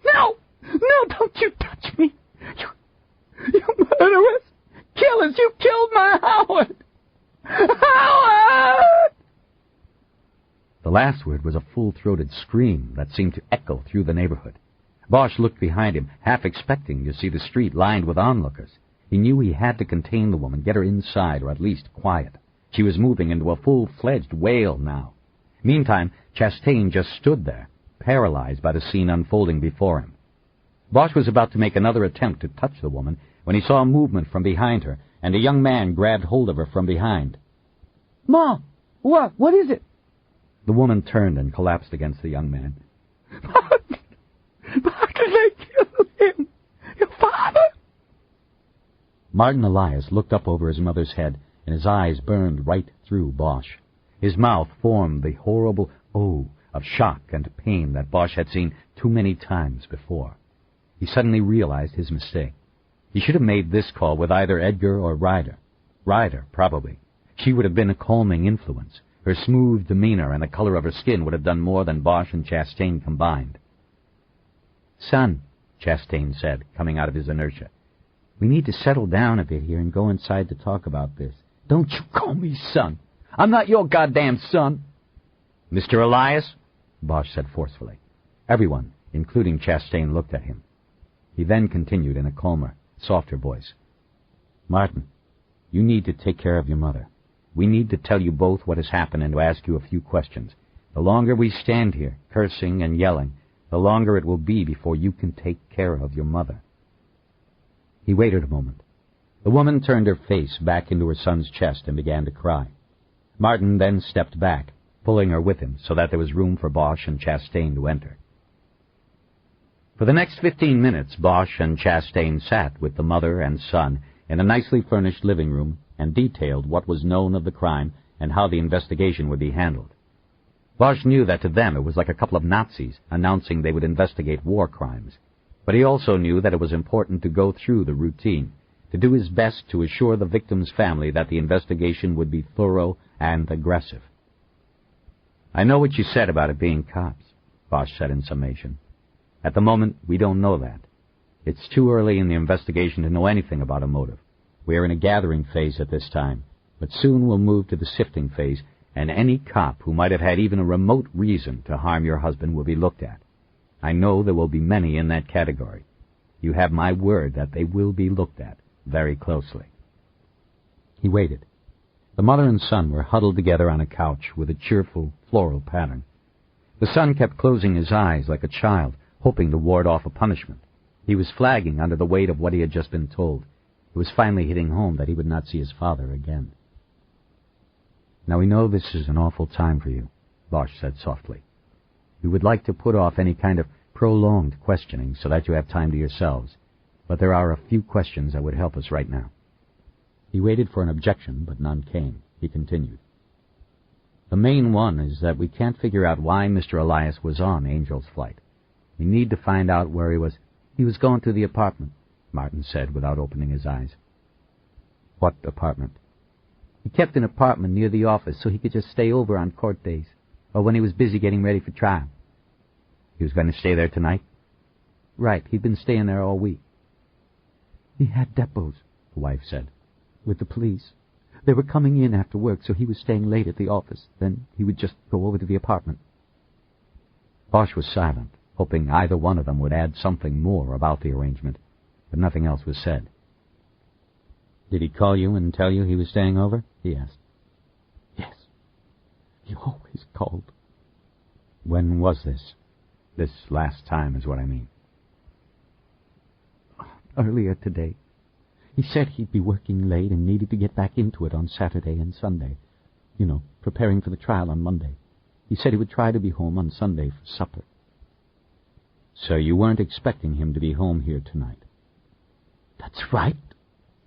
No! No, don't you touch me! You murderers! Killers! You killed my Howard! Howard! The last word was a full-throated scream that seemed to echo through the neighborhood. Bosch looked behind him, half expecting to see the street lined with onlookers. He knew he had to contain the woman, get her inside, or at least quiet. She was moving into a full-fledged wail now. Meantime, Chastain just stood there, paralyzed by the scene unfolding before him. Bosch was about to make another attempt to touch the woman when he saw a movement from behind her, and a young man grabbed hold of her from behind. Ma! What is it? The woman turned and collapsed against the young man. Martin! Martin, they killed him! Your father! Martin Elias looked up over his mother's head, and his eyes burned right through Bosch. His mouth formed the horrible O of shock and pain that Bosch had seen too many times before. He suddenly realized his mistake. He should have made this call with either Edgar or Ryder. Ryder, probably. She would have been a calming influence. Her smooth demeanor and the color of her skin would have done more than Bosch and Chastain combined. Son, Chastain said, coming out of his inertia, we need to settle down a bit here and go inside to talk about this. Don't you call me son. I'm not your goddamn son. Mr. Elias, Bosch said forcefully. Everyone, including Chastain, looked at him. He then continued in a calmer, softer voice. Martin, you need to take care of your mother. We need to tell you both what has happened and to ask you a few questions. The longer we stand here, cursing and yelling, the longer it will be before you can take care of your mother. He waited a moment. The woman turned her face back into her son's chest and began to cry. Martin then stepped back, pulling her with him so that there was room for Bosch and Chastain to enter. For the next 15 minutes, Bosch and Chastain sat with the mother and son in a nicely furnished living room and detailed what was known of the crime and how the investigation would be handled. Bosch knew that to them it was like a couple of Nazis announcing they would investigate war crimes, but he also knew that it was important to go through the routine, to do his best to assure the victim's family that the investigation would be thorough and aggressive. I know what you said about it being cops, Bosch said in summation. At the moment, we don't know that. It's too early in the investigation to know anything about a motive. We are in a gathering phase at this time, But soon we'll move to the sifting phase, and any cop who might have had even a remote reason to harm your husband will be looked at. I know there will be many in that category. You have my word that they will be looked at very closely." He waited. The mother and son were huddled together on a couch with a cheerful floral pattern. The son kept closing his eyes like a child, hoping to ward off a punishment. He was flagging under the weight of what he had just been told. It was finally hitting home that he would not see his father again. "Now we know this is an awful time for you," Bosch said softly. "We would like to put off any kind of prolonged questioning so that you have time to yourselves, but there are a few questions that would help us right now." He waited for an objection, but none came. He continued. "The main one is that we can't figure out why Mr. Elias was on Angel's flight. We need to find out where he was." "He was going to the apartment," Martin said without opening his eyes. "What apartment?" "He kept an apartment near the office so he could just stay over on court days, or when he was busy getting ready for trial." "He was going to stay there tonight?" "Right, he'd been staying there all week." "He had depots," the wife said, "with the police. They were coming in after work, so he was staying late at the office. Then he would just go over to the apartment." Bosch was silent, hoping either one of them would add something more about the arrangement, but nothing else was said. "Did he call you and tell you he was staying over?" he asked. "Yes. He always called." "When was this? This last time is what I mean." "Earlier today. He said he'd be working late and needed to get back into it on Saturday and Sunday. You know, preparing for the trial on Monday. He said he would try to be home on Sunday for supper." "So you weren't expecting him to be home here tonight?" "That's right,"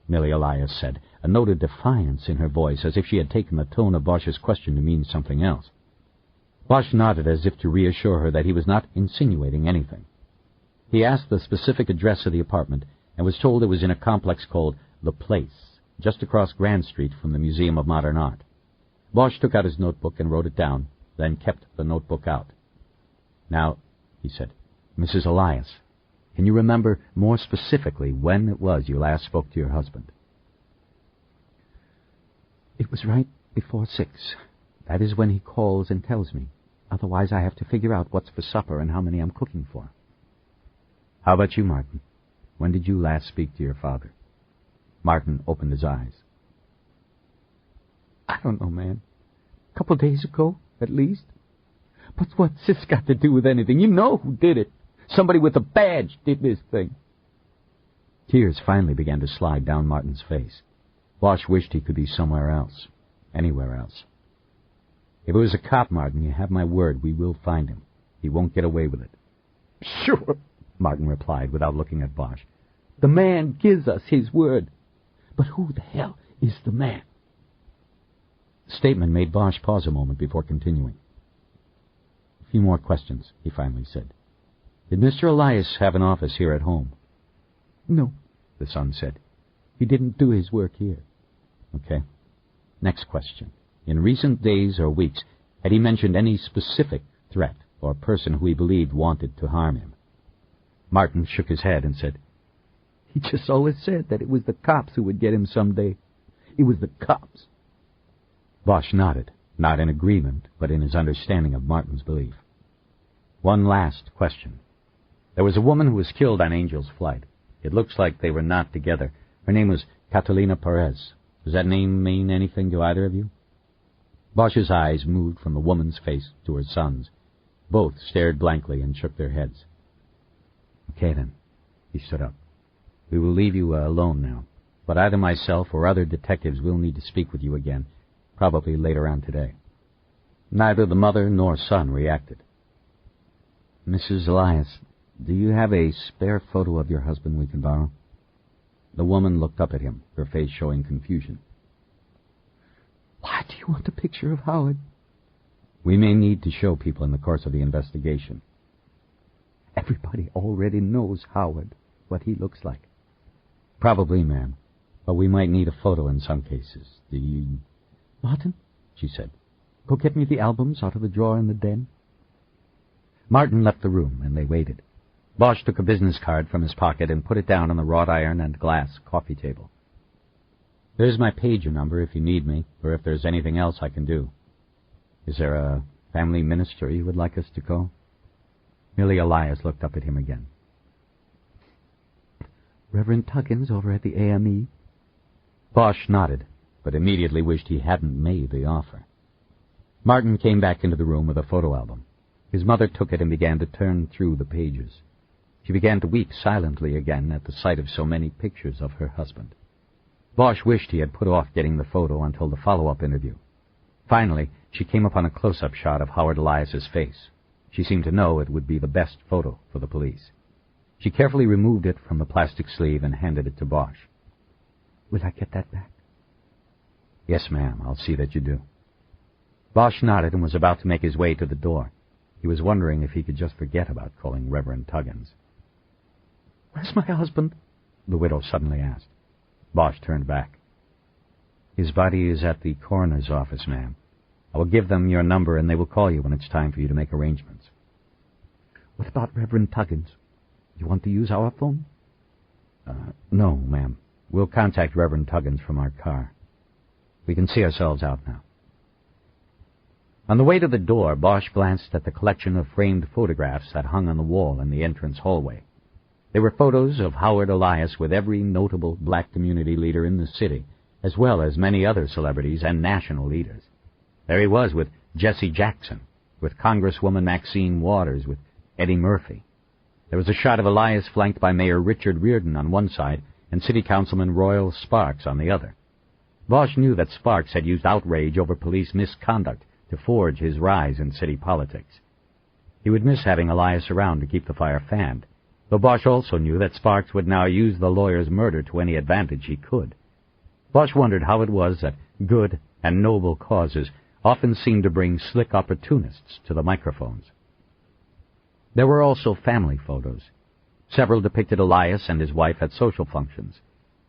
Millie Elias said, a note of defiance in her voice, as if she had taken the tone of Bosch's question to mean something else. Bosch nodded as if to reassure her that he was not insinuating anything. He asked the specific address of the apartment and was told it was in a complex called The Place, just across Grand Street from the Museum of Modern Art. Bosch took out his notebook and wrote it down, then kept the notebook out. "Now," he said, "Mrs. Elias, can you remember more specifically when it was you last spoke to your husband?" "It was right before 6. That is when he calls and tells me. Otherwise I have to figure out what's for supper and how many I'm cooking for." "How about you, Martin? When did you last speak to your father?" Martin opened his eyes. "I don't know, man. A couple days ago, at least. But what's this got to do with anything? You know who did it. Somebody with a badge did this thing." Tears finally began to slide down Martin's face. Bosch wished he could be somewhere else, anywhere else. "If it was a cop, Martin, you have my word, we will find him. He won't get away with it." "Sure," Martin replied without looking at Bosch. "The man gives us his word. But who the hell is the man?" The statement made Bosch pause a moment before continuing. "A few more questions," he finally said. "Did Mr. Elias have an office here at home?" "No," the son said. "He didn't do his work here." "Okay. Next question. In recent days or weeks, had he mentioned any specific threat or person who he believed wanted to harm him?" Martin shook his head and said, "He just always said that it was the cops who would get him someday. It was the cops." Bosch nodded, not in agreement, but in his understanding of Martin's belief. "One last question. There was a woman who was killed on Angel's flight. It looks like they were not together. Her name was Catalina Perez. Does that name mean anything to either of you?" Bosch's eyes moved from the woman's face to her son's. Both stared blankly and shook their heads. "Okay, then." He stood up. "We will leave you alone now, but either myself or other detectives will need to speak with you again, probably later on today." Neither the mother nor son reacted. "Mrs. Elias, do you have a spare photo of your husband we can borrow?" The woman looked up at him, her face showing confusion. "Why do you want a picture of Howard?" "We may need to show people in the course of the investigation." "Everybody already knows Howard, what he looks like." "Probably, ma'am, but we might need a photo in some cases. Do you—" "Martin," she said, "go get me the albums out of the drawer in the den." Martin left the room, and they waited. Bosch took a business card from his pocket and put it down on the wrought iron and glass coffee table. There's my pager number if you need me, or if there's anything else I can do. Is there a family minister you would like us to call? Millie Elias looked up at him again. Reverend Tuggins over at the AME? Bosch nodded, but immediately wished he hadn't made the offer. Martin came back into the room with a photo album. His mother took it and began to turn through the pages. She began to weep silently again at the sight of so many pictures of her husband. Bosch wished he had put off getting the photo until the follow-up interview. Finally, she came upon a close-up shot of Howard Elias's face. She seemed to know it would be the best photo for the police. She carefully removed it from the plastic sleeve and handed it to Bosch. Will I get that back? Yes, ma'am. I'll see that you do. Bosch nodded and was about to make his way to the door. He was wondering if he could just forget about calling Reverend Tuggins. Where's my husband? The widow suddenly asked. Bosch turned back. His body is at the coroner's office, ma'am. I will give them your number and they will call you when it's time for you to make arrangements. What about Reverend Tuggins? You want to use our phone? No, ma'am. We'll contact Reverend Tuggins from our car. We can see ourselves out now. On the way to the door, Bosch glanced at the collection of framed photographs that hung on the wall in the entrance hallway. They were photos of Howard Elias with every notable black community leader in the city, as well as many other celebrities and national leaders. There he was with Jesse Jackson, with Congresswoman Maxine Waters, with Eddie Murphy. There was a shot of Elias flanked by Mayor Richard Riordan on one side and City Councilman Royal Sparks on the other. Bosch knew that Sparks had used outrage over police misconduct to forge his rise in city politics. He would miss having Elias around to keep the fire fanned, though Bosch also knew that Sparks would now use the lawyer's murder to any advantage he could. Bosch wondered how it was that good and noble causes often seemed to bring slick opportunists to the microphones. There were also family photos. Several depicted Elias and his wife at social functions.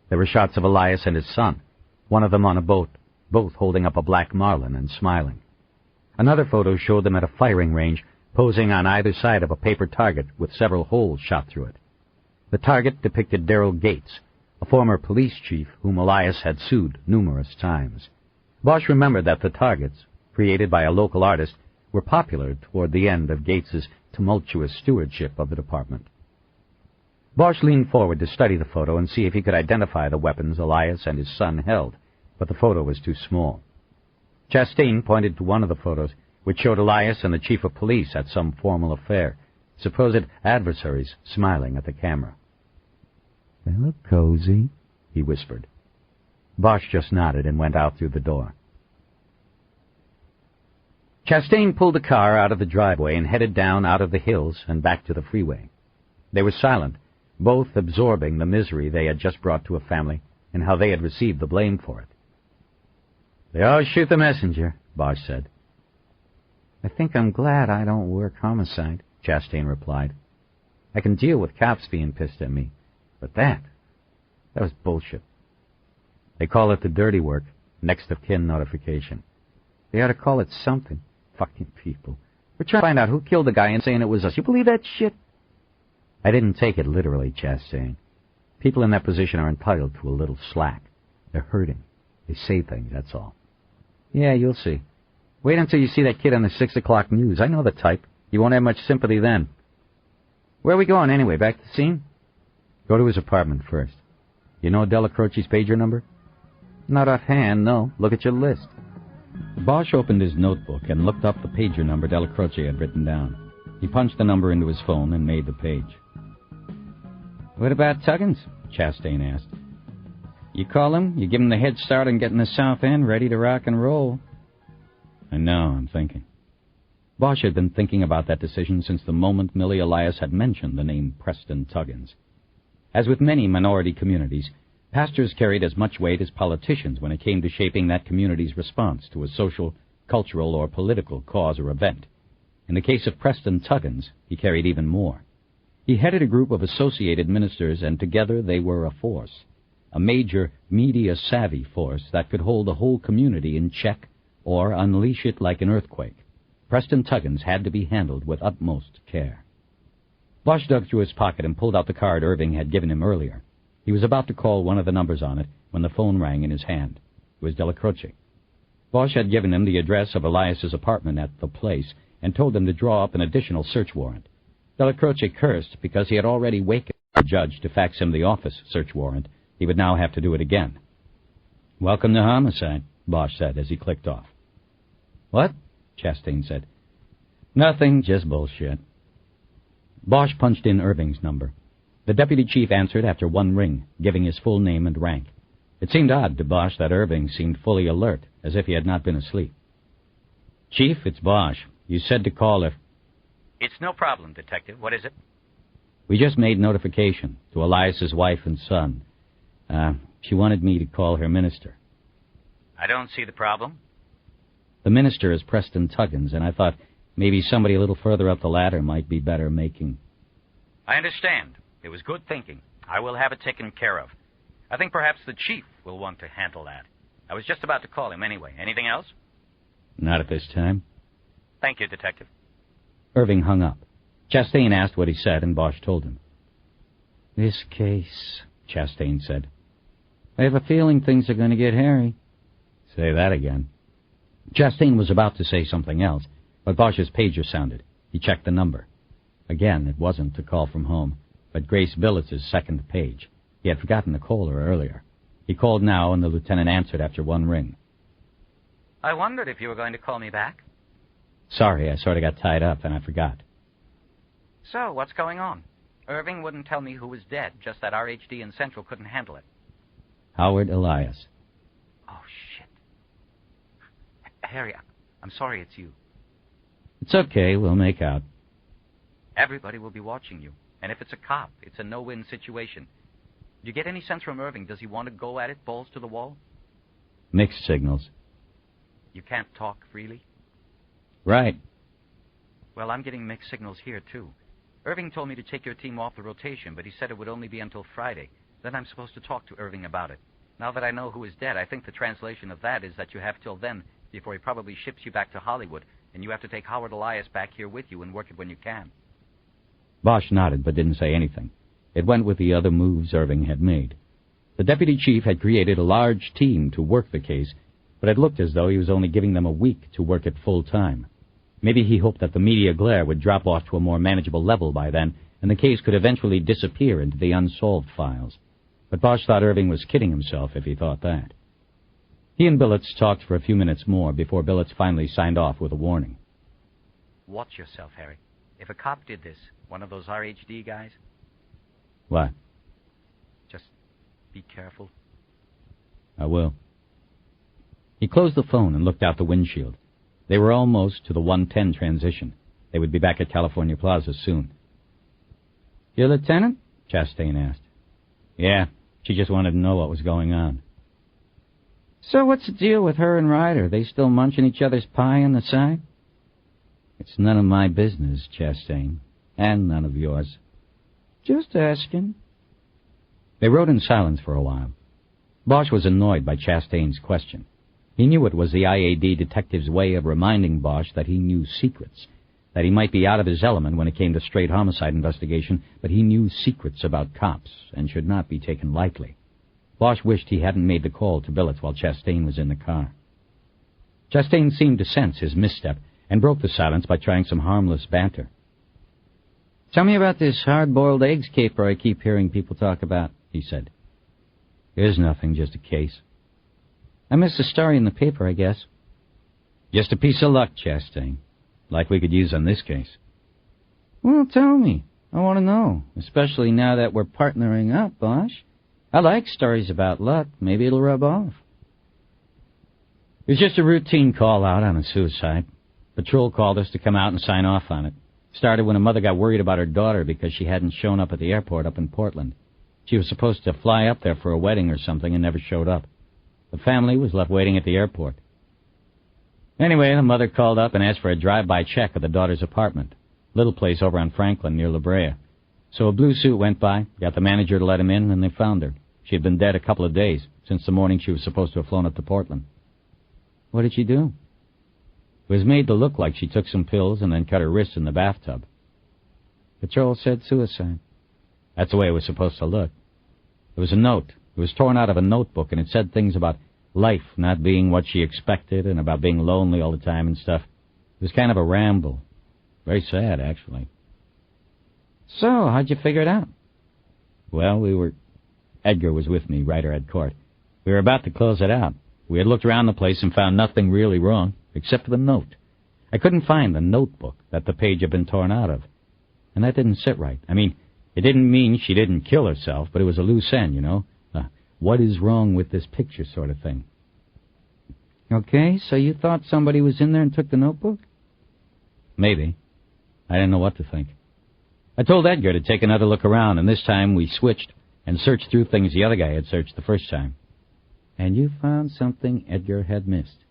There were shots of Elias and his son, one of them on a boat, both holding up a black marlin and smiling. Another photo showed them at a firing range, posing on either side of a paper target with several holes shot through it. The target depicted Darrell Gates, a former police chief whom Elias had sued numerous times. Bosch remembered that the targets, created by a local artist, were popular toward the end of Gates's tumultuous stewardship of the department. Bosch leaned forward to study the photo and see if he could identify the weapons Elias and his son held, but the photo was too small. Chastain pointed to one of the photos, which showed Elias and the chief of police at some formal affair, supposed adversaries smiling at the camera. "They look cozy," he whispered. Bosch just nodded and went out through the door. Chastain pulled the car out of the driveway and headed down out of the hills and back to the freeway. They were silent, both absorbing the misery they had just brought to a family and how they had received the blame for it. "They always shoot the messenger," Bosch said. "I think I'm glad I don't work homicide," Chastain replied. "I can deal with cops being pissed at me, but that was bullshit. They call it the dirty work, next of kin notification. They ought to call it something. Fucking people. We're trying to find out who killed the guy and saying it was us. You believe that shit?" "I didn't take it literally," Chastain. "People in that position are entitled to a little slack. They're hurting. They say things, that's all." "Yeah, you'll see. Wait until you see that kid on the 6 o'clock news. I know the type. You won't have much sympathy then." "Where are we going anyway? Back to the scene?" "Go to his apartment first. You know Della Croce's pager number?" "Not offhand, no. Look at your list." Bosch opened his notebook and looked up the pager number Della Croce had written down. He punched the number into his phone and made the page. "What about Tuggins?" Chastain asked. "You call him, you give him the head start on getting the South End ready to rock and roll." "I know, I'm thinking." Bosch had been thinking about that decision since the moment Millie Elias had mentioned the name Preston Tuggins. As with many minority communities, pastors carried as much weight as politicians when it came to shaping that community's response to a social, cultural, or political cause or event. In the case of Preston Tuggins, he carried even more. He headed a group of associated ministers, and together they were a force, a major, media-savvy force that could hold a whole community in check or unleash it like an earthquake. Preston Tuggins had to be handled with utmost care. Bosch dug through his pocket and pulled out the card Irving had given him earlier. He was about to call one of the numbers on it when the phone rang in his hand. It was Della Croce. Bosch had given him the address of Elias's apartment at the place and told him to draw up an additional search warrant. Della Croce cursed because he had already wakened the judge to fax him the office search warrant. He would now have to do it again. "Welcome to homicide," Bosch said as he clicked off. "What?" Chastain said. "Nothing, just bullshit." Bosch punched in Irving's number. The deputy chief answered after one ring, giving his full name and rank. It seemed odd to Bosch that Irving seemed fully alert, as if he had not been asleep. "Chief, it's Bosch. You said to call if..." It's no problem, Detective. What is it? "We just made notification to Elias's wife and son. She wanted me to call her minister." I don't see the problem. "The minister is Preston Tuggins, and I thought maybe somebody a little further up the ladder might be better making..." I understand. It was good thinking. I will have it taken care of. I think perhaps the chief will want to handle that. I was just about to call him anyway. Anything else? "Not at this time." Thank you, Detective. Irving hung up. Chastain asked what he said, and Bosch told him. "This case," Chastain said. "I have a feeling things are going to get hairy." "Say that again." Chastain was about to say something else, but Bosch's pager sounded. He checked the number. Again, it wasn't a call from home, but Grace Billets's second page. He had forgotten to call her earlier. He called now, and the lieutenant answered after one ring. I wondered if you were going to call me back. "Sorry, I sort of got tied up, and I forgot." So, what's going on? Irving wouldn't tell me who was dead, just that RHD and Central couldn't handle it. "Howard Elias." Oh, shit. Harry, I'm sorry it's you. "It's okay, we'll make out." Everybody will be watching you, and if it's a cop, it's a no-win situation. Do you get any sense from Irving? Does he want to go at it, balls to the wall? "Mixed signals." You can't talk freely? "Right." Well, I'm getting mixed signals here, too. Irving told me to take your team off the rotation, but he said it would only be until Friday. Then I'm supposed to talk to Irving about it. Now that I know who is dead, I think the translation of that is that you have till then, before he probably ships you back to Hollywood, and you have to take Howard Elias back here with you and work it when you can. Bosch nodded but didn't say anything. It went with the other moves Irving had made. The deputy chief had created a large team to work the case, but it looked as though he was only giving them a week to work it full time. Maybe he hoped that the media glare would drop off to a more manageable level by then, and the case could eventually disappear into the unsolved files. But Bosch thought Irving was kidding himself if he thought that. He and Billets talked for a few minutes more before Billets finally signed off with a warning. Watch yourself, Harry. If a cop did this, one of those RHD guys, "What?" just be careful. "I will." He closed the phone and looked out the windshield. They were almost to the 110 transition. They would be back at California Plaza soon. "Your lieutenant?" Chastain asked. "Yeah, she just wanted to know what was going on." "So what's the deal with her and Ryder? They still munching each other's pie on the side?" "It's none of my business, Chastain, and none of yours." "Just asking." They rode in silence for a while. Bosch was annoyed by Chastain's question. He knew it was the IAD detective's way of reminding Bosch that he knew secrets, that he might be out of his element when it came to straight homicide investigation, but he knew secrets about cops and should not be taken lightly. Bosch wished he hadn't made the call to Billets while Chastain was in the car. Chastain seemed to sense his misstep and broke the silence by trying some harmless banter. "Tell me about this hard-boiled eggs caper I keep hearing people talk about," he said. "There's nothing, just a case." "I missed a story in the paper, I guess." "Just a piece of luck, Chastain. Like we could use on this case." "Well, tell me. I want to know, especially now that we're partnering up, Bosch. I like stories about luck. Maybe it'll rub off." "It was just a routine call-out on a suicide. Patrol called us to come out and sign off on it. Started when a mother got worried about her daughter because she hadn't shown up at the airport up in Portland. She was supposed to fly up there for a wedding or something and never showed up. The family was left waiting at the airport. Anyway, the mother called up and asked for a drive-by check of the daughter's apartment, little place over on Franklin near La Brea. So a blue suit went by, got the manager to let him in, and they found her. She had been dead a couple of days, since the morning she was supposed to have flown up to Portland." "What did she do?" "It was made to look like she took some pills and then cut her wrists in the bathtub." "Patrol said suicide." "That's the way it was supposed to look. There was a note. It was torn out of a notebook, and it said things about life not being what she expected and about being lonely all the time and stuff. It was kind of a ramble. Very sad, actually. So, how'd you figure it out? Well, Edgar was with me, writer at court. We were about to close it out. We had looked around the place and found nothing really wrong, except for the note. I couldn't find the notebook that the page had been torn out of. And that didn't sit right. I mean, it didn't mean she didn't kill herself, but it was a loose end, you know? What is wrong with this picture sort of thing. Okay, so you thought somebody was in there and took the notebook? Maybe. I didn't know what to think. I told Edgar to take another look around, and this time we switched and searched through things the other guy had searched the first time. And you found something Edgar had missed.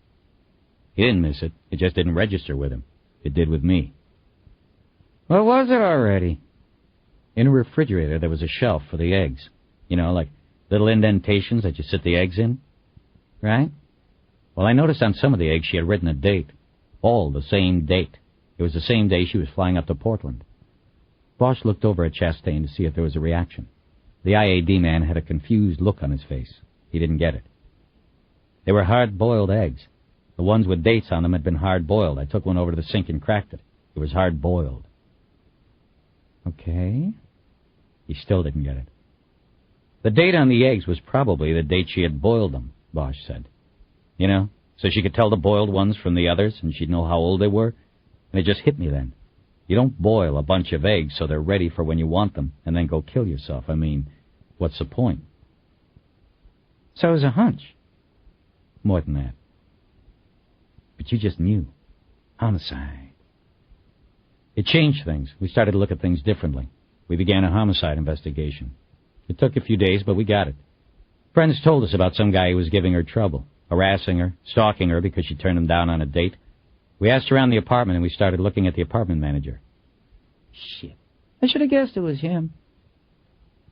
He didn't miss it. It just didn't register with him. It did with me. What was it already? In a refrigerator, there was a shelf for the eggs. You know, like little indentations that you sit the eggs in. Right? Well, I noticed on some of the eggs she had written a date. All the same date. It was the same day she was flying up to Portland. Bosch looked over at Chastain to see if there was a reaction. The IAD man had a confused look on his face. He didn't get it. They were hard-boiled eggs. The ones with dates on them had been hard-boiled. I took one over to the sink and cracked it. It was hard-boiled. Okay. He still didn't get it. The date on the eggs was probably the date she had boiled them, Bosch said. You know, so she could tell the boiled ones from the others, and she'd know how old they were. And it just hit me then. You don't boil a bunch of eggs so they're ready for when you want them, and then go kill yourself. I mean, what's the point? So it was a hunch. More than that. But you just knew. Homicide. It changed things. We started to look at things differently. We began a homicide investigation. It took a few days, but we got it. Friends told us about some guy who was giving her trouble, harassing her, stalking her because she turned him down on a date. We asked around the apartment, and we started looking at the apartment manager. Shit. I should have guessed it was him.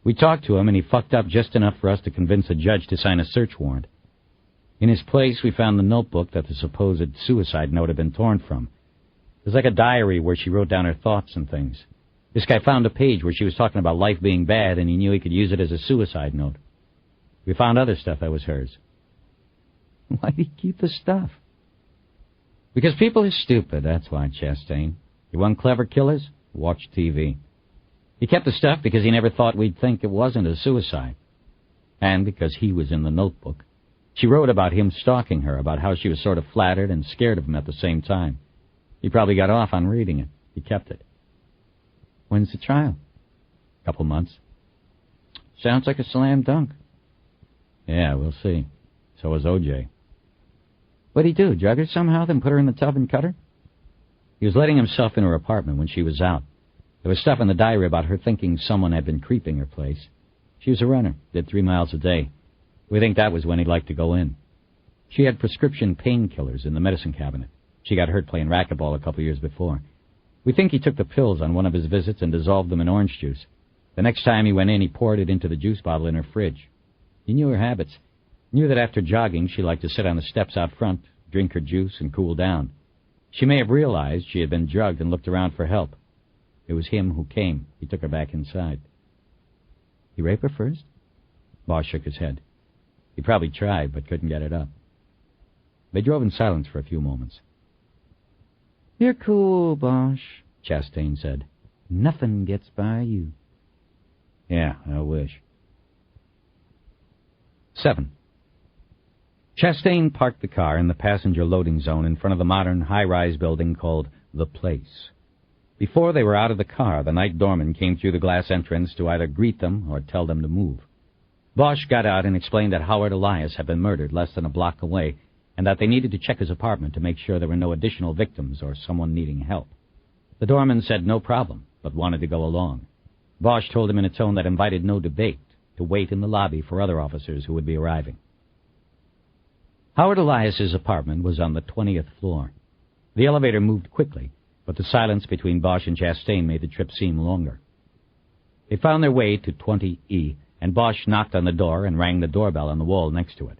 We talked to him, and he fucked up just enough for us to convince a judge to sign a search warrant. In his place, we found the notebook that the supposed suicide note had been torn from. It was like a diary where she wrote down her thoughts and things. This guy found a page where she was talking about life being bad, and he knew he could use it as a suicide note. We found other stuff that was hers. Why did he keep the stuff? Because people are stupid, that's why, Chastain. You want clever killers? Watch TV. He kept the stuff because he never thought we'd think it wasn't a suicide. And because he was in the notebook. She wrote about him stalking her, about how she was sort of flattered and scared of him at the same time. He probably got off on reading it. He kept it. When's the trial? Couple months. Sounds like a slam dunk. Yeah, we'll see. So was O.J. What'd he do, drug her somehow, then put her in the tub and cut her? He was letting himself in her apartment when she was out. There was stuff in the diary about her thinking someone had been creeping her place. She was a runner, did 3 miles a day. We think that was when he liked to go in. She had prescription painkillers in the medicine cabinet. She got hurt playing racquetball a couple years before. We think he took the pills on one of his visits and dissolved them in orange juice. The next time he went in, he poured it into the juice bottle in her fridge. He knew her habits. Knew that after jogging, she liked to sit on the steps out front, drink her juice, and cool down. She may have realized she had been drugged and looked around for help. It was him who came. He took her back inside. He raped her first? Bosch shook his head. He probably tried, but couldn't get it up. They drove in silence for a few moments. You're cool, Bosch, Chastain said. Nothing gets by you. Yeah, I wish. 7. Chastain parked the car in the passenger loading zone in front of the modern high-rise building called The Place. Before they were out of the car, the night doorman came through the glass entrance to either greet them or tell them to move. Bosch got out and explained that Howard Elias had been murdered less than a block away, and that they needed to check his apartment to make sure there were no additional victims or someone needing help. The doorman said no problem, but wanted to go along. Bosch told him in a tone that invited no debate to wait in the lobby for other officers who would be arriving. Howard Elias's apartment was on the 20th floor. The elevator moved quickly, but the silence between Bosch and Chastain made the trip seem longer. They found their way to 20E, and Bosch knocked on the door and rang the doorbell on the wall next to it.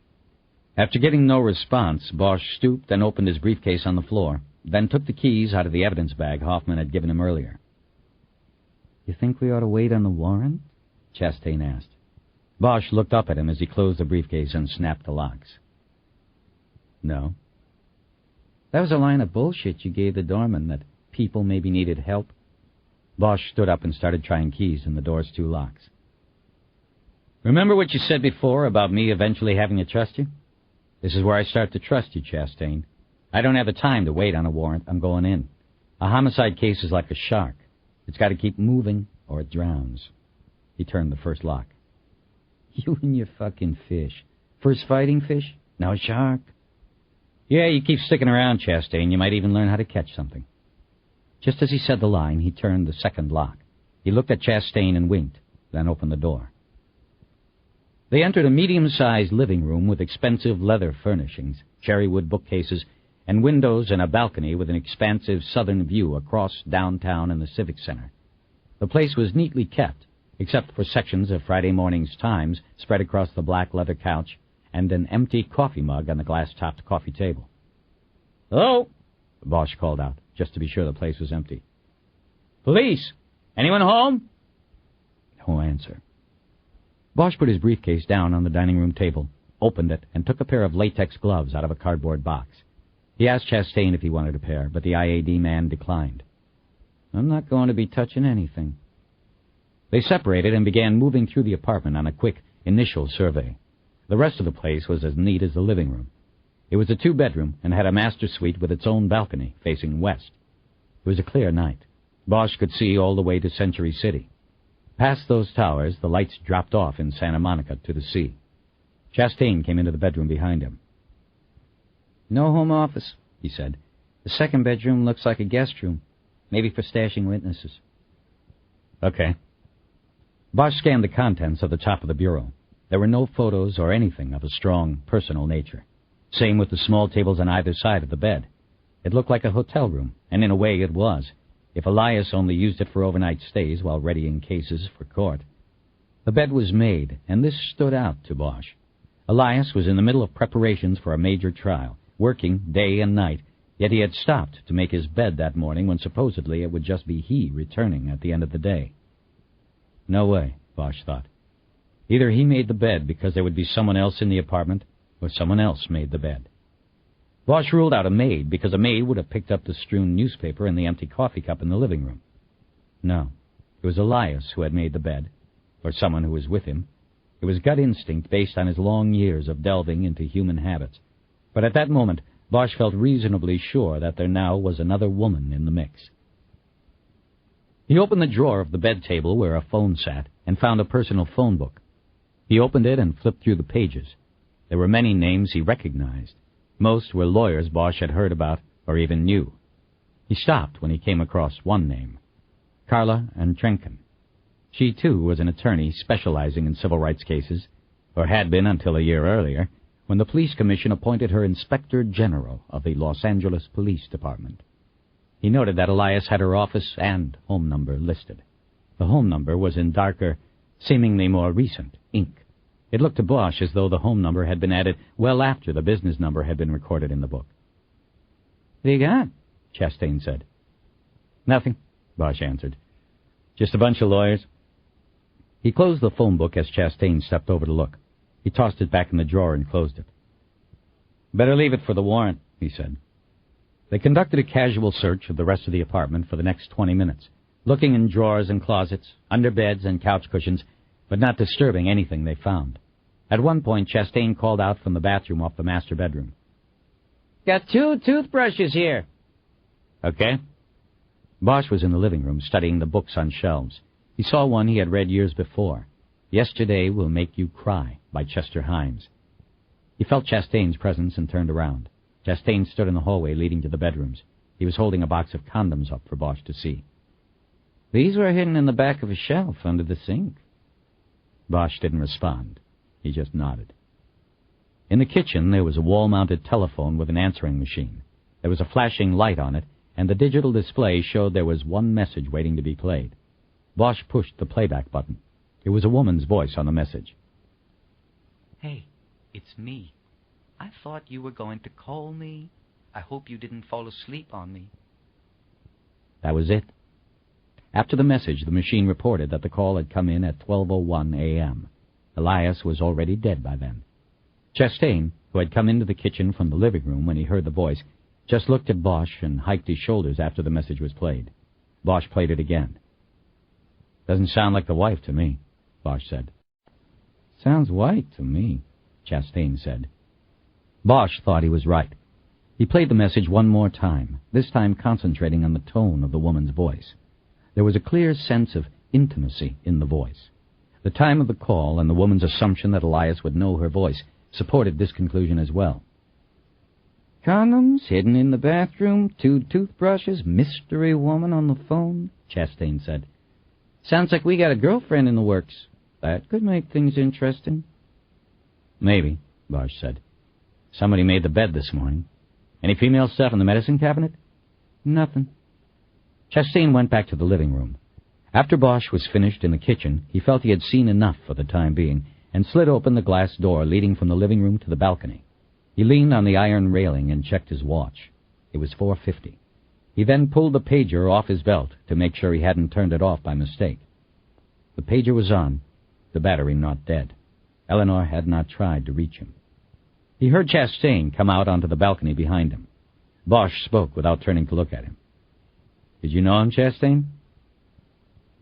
After getting no response, Bosch stooped and opened his briefcase on the floor, then took the keys out of the evidence bag Hoffman had given him earlier. You think we ought to wait on the warrant? Chastain asked. Bosch looked up at him as he closed the briefcase and snapped the locks. No. That was a line of bullshit you gave the doorman, that people maybe needed help. Bosch stood up and started trying keys in the door's 2 locks. Remember what you said before about me eventually having to trust you? This is where I start to trust you, Chastain. I don't have the time to wait on a warrant. I'm going in. A homicide case is like a shark. It's got to keep moving or it drowns. He turned the first lock. You and your fucking fish. First fighting fish, now a shark. Yeah, you keep sticking around, Chastain. You might even learn how to catch something. Just as he said the line, he turned the second lock. He looked at Chastain and winked, then opened the door. They entered a medium-sized living room with expensive leather furnishings, cherrywood bookcases, and windows and a balcony with an expansive southern view across downtown and the Civic Center. The place was neatly kept, except for sections of Friday morning's Times spread across the black leather couch and an empty coffee mug on the glass-topped coffee table. "Hello?" Bosch called out, just to be sure the place was empty. "Police! Anyone home?" No answer. Bosch put his briefcase down on the dining room table, opened it, and took a pair of latex gloves out of a cardboard box. He asked Chastain if he wanted a pair, but the IAD man declined. "I'm not going to be touching anything." They separated and began moving through the apartment on a quick initial survey. The rest of the place was as neat as the living room. It was a 2-bedroom and had a master suite with its own balcony facing west. It was a clear night. Bosch could see all the way to Century City. Past those towers, the lights dropped off in Santa Monica to the sea. Chastain came into the bedroom behind him. "No home office," he said. "The second bedroom looks like a guest room, maybe for stashing witnesses." "Okay." Bosch scanned the contents of the top of the bureau. There were no photos or anything of a strong, personal nature. Same with the small tables on either side of the bed. It looked like a hotel room, and in a way it was, if Elias only used it for overnight stays while readying cases for court. The bed was made, and this stood out to Bosch. Elias was in the middle of preparations for a major trial, working day and night, yet he had stopped to make his bed that morning when supposedly it would just be he returning at the end of the day. No way, Bosch thought. Either he made the bed because there would be someone else in the apartment, or someone else made the bed. Bosch ruled out a maid, because a maid would have picked up the strewn newspaper and the empty coffee cup in the living room. No, it was Elias who had made the bed, or someone who was with him. It was gut instinct based on his long years of delving into human habits. But at that moment, Bosch felt reasonably sure that there now was another woman in the mix. He opened the drawer of the bed table where a phone sat and found a personal phone book. He opened it and flipped through the pages. There were many names he recognized. Most were lawyers Bosch had heard about or even knew. He stopped when he came across one name, Carla Antrenken. She, too, was an attorney specializing in civil rights cases, or had been until a year earlier, when the police commission appointed her Inspector General of the Los Angeles Police Department. He noted that Elias had her office and home number listed. The home number was in darker, seemingly more recent ink. It looked to Bosch as though the home number had been added well after the business number had been recorded in the book. "What do you got?" Chastain said. "Nothing," Bosch answered. "Just a bunch of lawyers." He closed the phone book as Chastain stepped over to look. He tossed it back in the drawer and closed it. "Better leave it for the warrant," he said. They conducted a casual search of the rest of the apartment for the next 20 minutes, looking in drawers and closets, under beds and couch cushions, but not disturbing anything they found. At one point, Chastain called out from the bathroom off the master bedroom. "Got 2 toothbrushes here." "Okay." Bosch was in the living room studying the books on shelves. He saw one he had read years before, Yesterday Will Make You Cry by Chester Himes. He felt Chastain's presence and turned around. Chastain stood in the hallway leading to the bedrooms. He was holding a box of condoms up for Bosch to see. "These were hidden in the back of a shelf under the sink." Bosch didn't respond. He just nodded. In the kitchen, there was a wall-mounted telephone with an answering machine. There was a flashing light on it, and the digital display showed there was one message waiting to be played. Bosch pushed the playback button. It was a woman's voice on the message. "Hey, it's me. I thought you were going to call me. I hope you didn't fall asleep on me." That was it. After the message, the machine reported that the call had come in at 12:01 a.m. Elias was already dead by then. Chastain, who had come into the kitchen from the living room when he heard the voice, just looked at Bosch and hiked his shoulders after the message was played. Bosch played it again. "Doesn't sound like the wife to me," Bosch said. "Sounds white to me," Chastain said. Bosch thought he was right. He played the message one more time, this time concentrating on the tone of the woman's voice. There was a clear sense of intimacy in the voice. The time of the call and the woman's assumption that Elias would know her voice supported this conclusion as well. "Condoms hidden in the bathroom, 2 toothbrushes, mystery woman on the phone," Chastain said. "Sounds like we got a girlfriend in the works. That could make things interesting." "Maybe," Bosch said. "Somebody made the bed this morning. Any female stuff in the medicine cabinet?" "Nothing." Chastain went back to the living room. After Bosch was finished in the kitchen, he felt he had seen enough for the time being, and slid open the glass door leading from the living room to the balcony. He leaned on the iron railing and checked his watch. It was 4:50. He then pulled the pager off his belt to make sure he hadn't turned it off by mistake. The pager was on, the battery not dead. Eleanor had not tried to reach him. He heard Chastain come out onto the balcony behind him. Bosch spoke without turning to look at him. "Did you know him, Chastain?"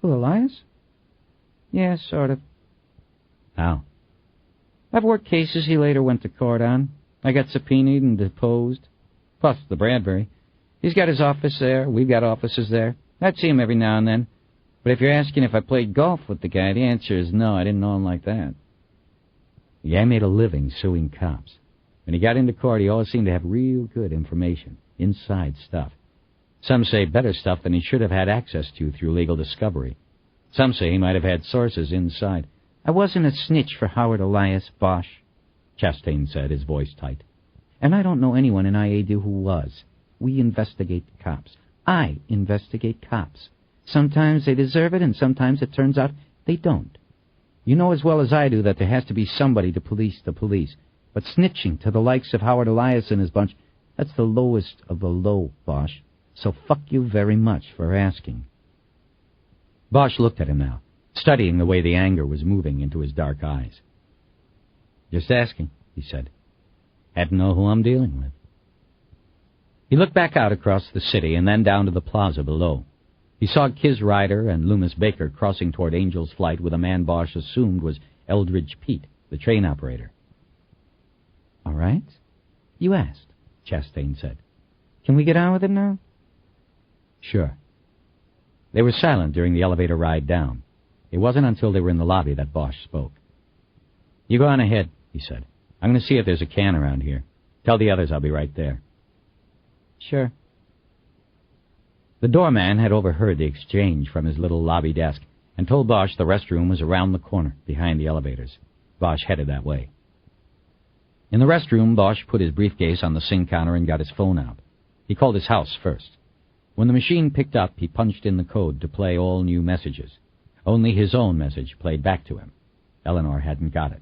"Who, Elias?" "Yes, sort of." "How?" "I've worked cases he later went to court on. I got subpoenaed and deposed. Plus the Bradbury. He's got his office there. We've got offices there. I'd see him every now and then. But if you're asking if I played golf with the guy, the answer is no, I didn't know him like that." The guy made a living suing cops. When he got into court, he always seemed to have real good information, inside stuff. Some say better stuff than he should have had access to through legal discovery. Some say he might have had sources inside. "I wasn't a snitch for Howard Elias, Bosch," Chastain said, his voice tight. "And I don't know anyone in IAD who was. We investigate the cops. I investigate cops. Sometimes they deserve it, and sometimes it turns out they don't. You know as well as I do that there has to be somebody to police the police. But snitching to the likes of Howard Elias and his bunch, that's the lowest of the low, Bosch. So fuck you very much for asking." Bosch looked at him now, studying the way the anger was moving into his dark eyes. "Just asking," he said. "Had to know who I'm dealing with." He looked back out across the city and then down to the plaza below. He saw Kiz Ryder and Loomis Baker crossing toward Angel's Flight with a man Bosch assumed was Eldridge Pete, the train operator. "All right. You asked," Chastain said. "Can we get on with it now?" "Sure." They were silent during the elevator ride down. It wasn't until they were in the lobby that Bosch spoke. "You go on ahead," he said. "I'm going to see if there's a can around here. Tell the others I'll be right there." "Sure." The doorman had overheard the exchange from his little lobby desk and told Bosch the restroom was around the corner behind the elevators. Bosch headed that way. In the restroom, Bosch put his briefcase on the sink counter and got his phone out. He called his house first. When the machine picked up, he punched in the code to play all new messages. Only his own message played back to him. Eleanor hadn't got it.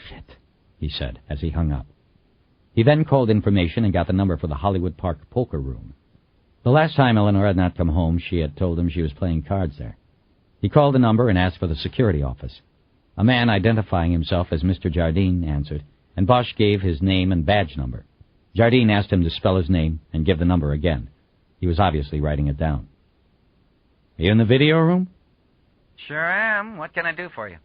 "Shit," he said as he hung up. He then called information and got the number for the Hollywood Park poker room. The last time Eleanor had not come home, she had told him she was playing cards there. He called the number and asked for the security office. A man identifying himself as Mr. Jardine answered, and Bosch gave his name and badge number. Jardine asked him to spell his name and give the number again. He was obviously writing it down. "Are you in the video room?" Sure am. What can I do for you?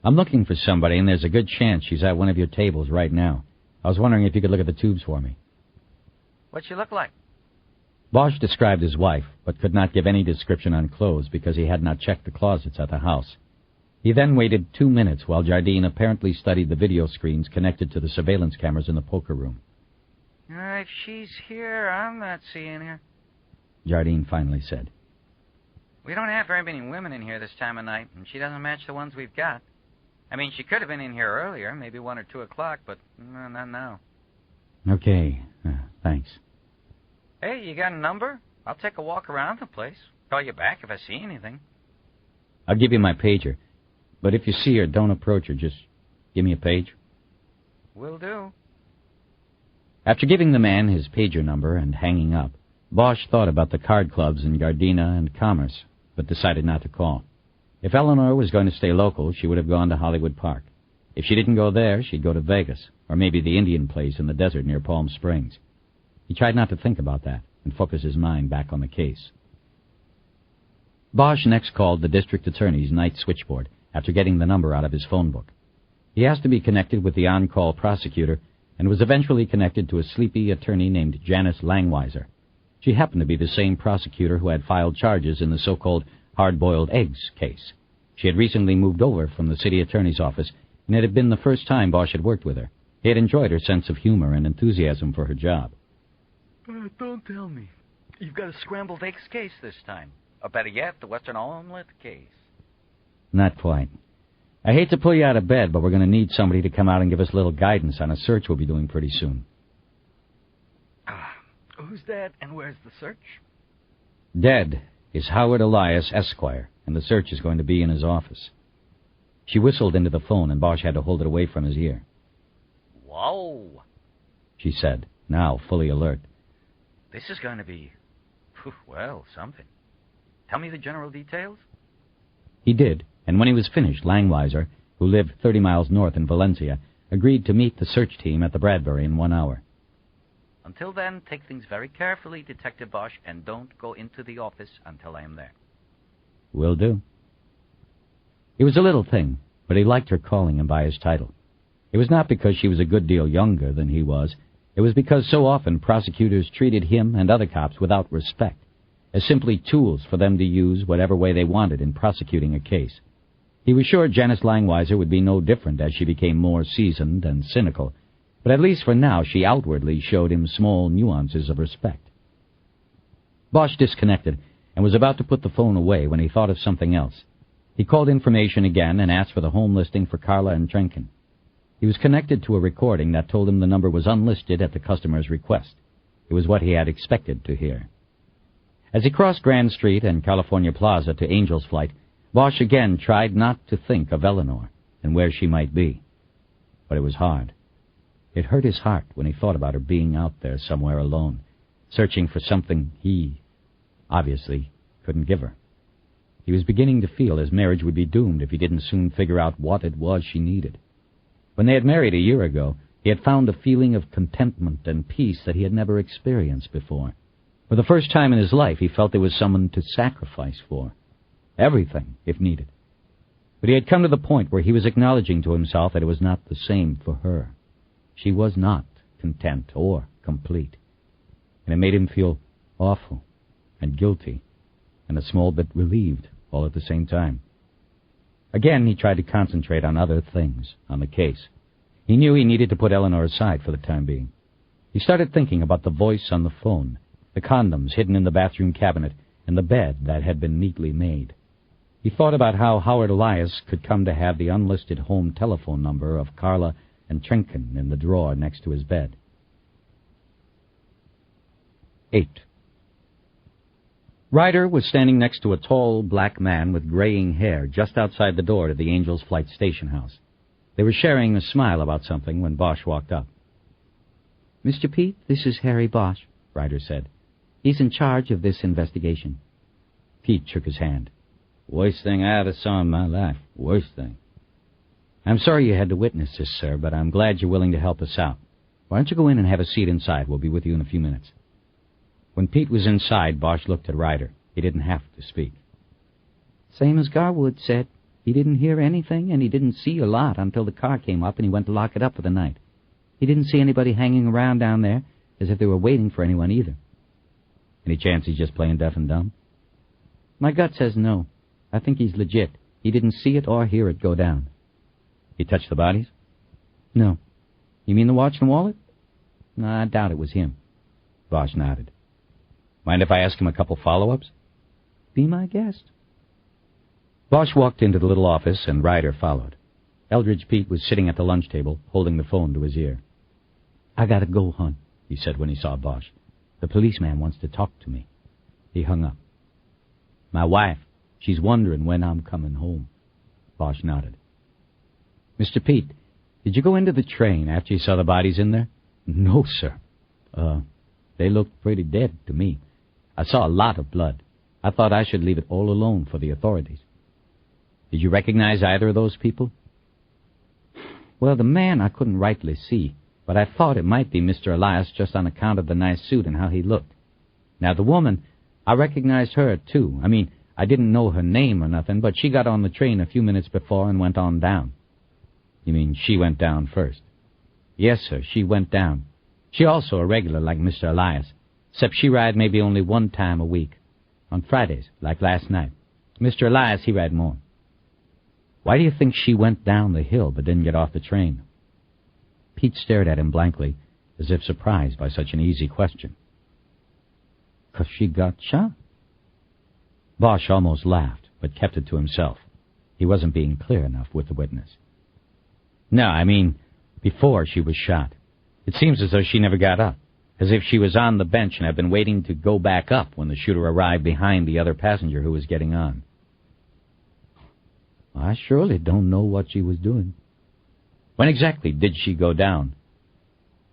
"I'm looking for somebody, and there's a good chance she's at one of your tables right now. I was wondering if you could look at the tubes for me." What's she look like? Bosch described his wife, but could not give any description on clothes because he had not checked the closets at the house. He then waited 2 minutes while Jardine apparently studied the video screens connected to the surveillance cameras in the poker room. If she's here, I'm not seeing her. Jardine finally said. We don't have very many women in here this time of night, and she doesn't match the ones we've got. I mean, she could have been in here earlier, maybe 1 or 2 o'clock, but not now. Okay, thanks. Hey, you got a number? I'll take a walk around the place. Call you back if I see anything. I'll give you my pager, but if you see her, don't approach her. Just give me a page. Will do. After giving the man his pager number and hanging up, Bosch thought about the card clubs in Gardena and Commerce, but decided not to call. If Eleanor was going to stay local, she would have gone to Hollywood Park. If she didn't go there, she'd go to Vegas, or maybe the Indian place in the desert near Palm Springs. He tried not to think about that and focus his mind back on the case. Bosch next called the district attorney's night switchboard after getting the number out of his phone book. He asked to be connected with the on-call prosecutor and was eventually connected to a sleepy attorney named Janice Langweiser. She happened to be the same prosecutor who had filed charges in the so-called hard-boiled eggs case. She had recently moved over from the city attorney's office, and it had been the first time Bosch had worked with her. He had enjoyed her sense of humor and enthusiasm for her job. Don't tell me. You've got a scrambled eggs case this time. Or better yet, the Western omelet case. Not quite. I hate to pull you out of bed, but we're going to need somebody to come out and give us a little guidance on a search we'll be doing pretty soon. Who's that, and where's the search? Dead is Howard Elias, Esquire, and the search is going to be in his office. She whistled into the phone, and Bosch had to hold it away from his ear. Whoa, she said, now fully alert. This is going to be, well, something. Tell me the general details. He did, and when he was finished, Langweiser, who lived 30 miles north in Valencia, agreed to meet the search team at the Bradbury in 1 hour. Until then, take things very carefully, Detective Bosch, and don't go into the office until I am there. Will do. It was a little thing, but he liked her calling him by his title. It was not because she was a good deal younger than he was. It was because so often prosecutors treated him and other cops without respect, as simply tools for them to use whatever way they wanted in prosecuting a case. He was sure Janice Langweiser would be no different as she became more seasoned and cynical, but at least for now she outwardly showed him small nuances of respect. Bosch disconnected and was about to put the phone away when he thought of something else. He called information again and asked for the home listing for Carla and Trenken. He was connected to a recording that told him the number was unlisted at the customer's request. It was what he had expected to hear. As he crossed Grand Street and California Plaza to Angel's Flight, Bosch again tried not to think of Eleanor and where she might be. But it was hard. It hurt his heart when he thought about her being out there somewhere alone, searching for something he, obviously, couldn't give her. He was beginning to feel his marriage would be doomed if he didn't soon figure out what it was she needed. When they had married a year ago, he had found a feeling of contentment and peace that he had never experienced before. For the first time in his life, he felt there was someone to sacrifice for. Everything, if needed. But he had come to the point where he was acknowledging to himself that it was not the same for her. She was not content or complete. And it made him feel awful and guilty and a small bit relieved all at the same time. Again, he tried to concentrate on other things, on the case. He knew he needed to put Eleanor aside for the time being. He started thinking about the voice on the phone, the condoms hidden in the bathroom cabinet, and the bed that had been neatly made. He thought about how Howard Elias could come to have the unlisted home telephone number of Carla and Trenken in the drawer next to his bed. 8. Ryder was standing next to a tall black man with graying hair just outside the door to the Angel's Flight station house. They were sharing a smile about something when Bosch walked up. Mr. Pete, this is Harry Bosch, Ryder said. He's in charge of this investigation. Pete shook his hand. Worst thing I ever saw in my life. Worst thing. I'm sorry you had to witness this, sir, but I'm glad you're willing to help us out. Why don't you go in and have a seat inside? We'll be with you in a few minutes. When Pete was inside, Bosch looked at Ryder. He didn't have to speak. Same as Garwood said. He didn't hear anything, and he didn't see a lot until the car came up and he went to lock it up for the night. He didn't see anybody hanging around down there, as if they were waiting for anyone either. Any chance he's just playing deaf and dumb? My gut says no. I think he's legit. He didn't see it or hear it go down. He touched the bodies? No. You mean the watch and wallet? No, I doubt it was him. Bosch nodded. Mind if I ask him a couple follow-ups? Be my guest. Bosch walked into the little office, and Ryder followed. Eldridge Pete was sitting at the lunch table, holding the phone to his ear. I gotta go, hon, he said when he saw Bosch. The policeman wants to talk to me. He hung up. My wife, she's wondering when I'm coming home. Bosch nodded. Mr. Pete, did you go into the train after you saw the bodies in there? No, sir. They looked pretty dead to me. I saw a lot of blood. I thought I should leave it all alone for the authorities. Did you recognize either of those people? Well, the man I couldn't rightly see, but I thought it might be Mr. Elias just on account of the nice suit and how he looked. Now, the woman, I recognized her, too. I mean, I didn't know her name or nothing, but she got on the train a few minutes before and went on down. You mean she went down first? Yes, sir, she went down. She also a regular like Mr. Elias, except she ride maybe only one time a week. On Fridays, like last night. Mr. Elias, he ride more. Why do you think she went down the hill but didn't get off the train? Pete stared at him blankly, as if surprised by such an easy question. 'Cause she got shot. Bosch almost laughed, but kept it to himself. He wasn't being clear enough with the witness. No, I mean, before she was shot. It seems as though she never got up, as if she was on the bench and had been waiting to go back up when the shooter arrived behind the other passenger who was getting on. I surely don't know what she was doing. When exactly did she go down?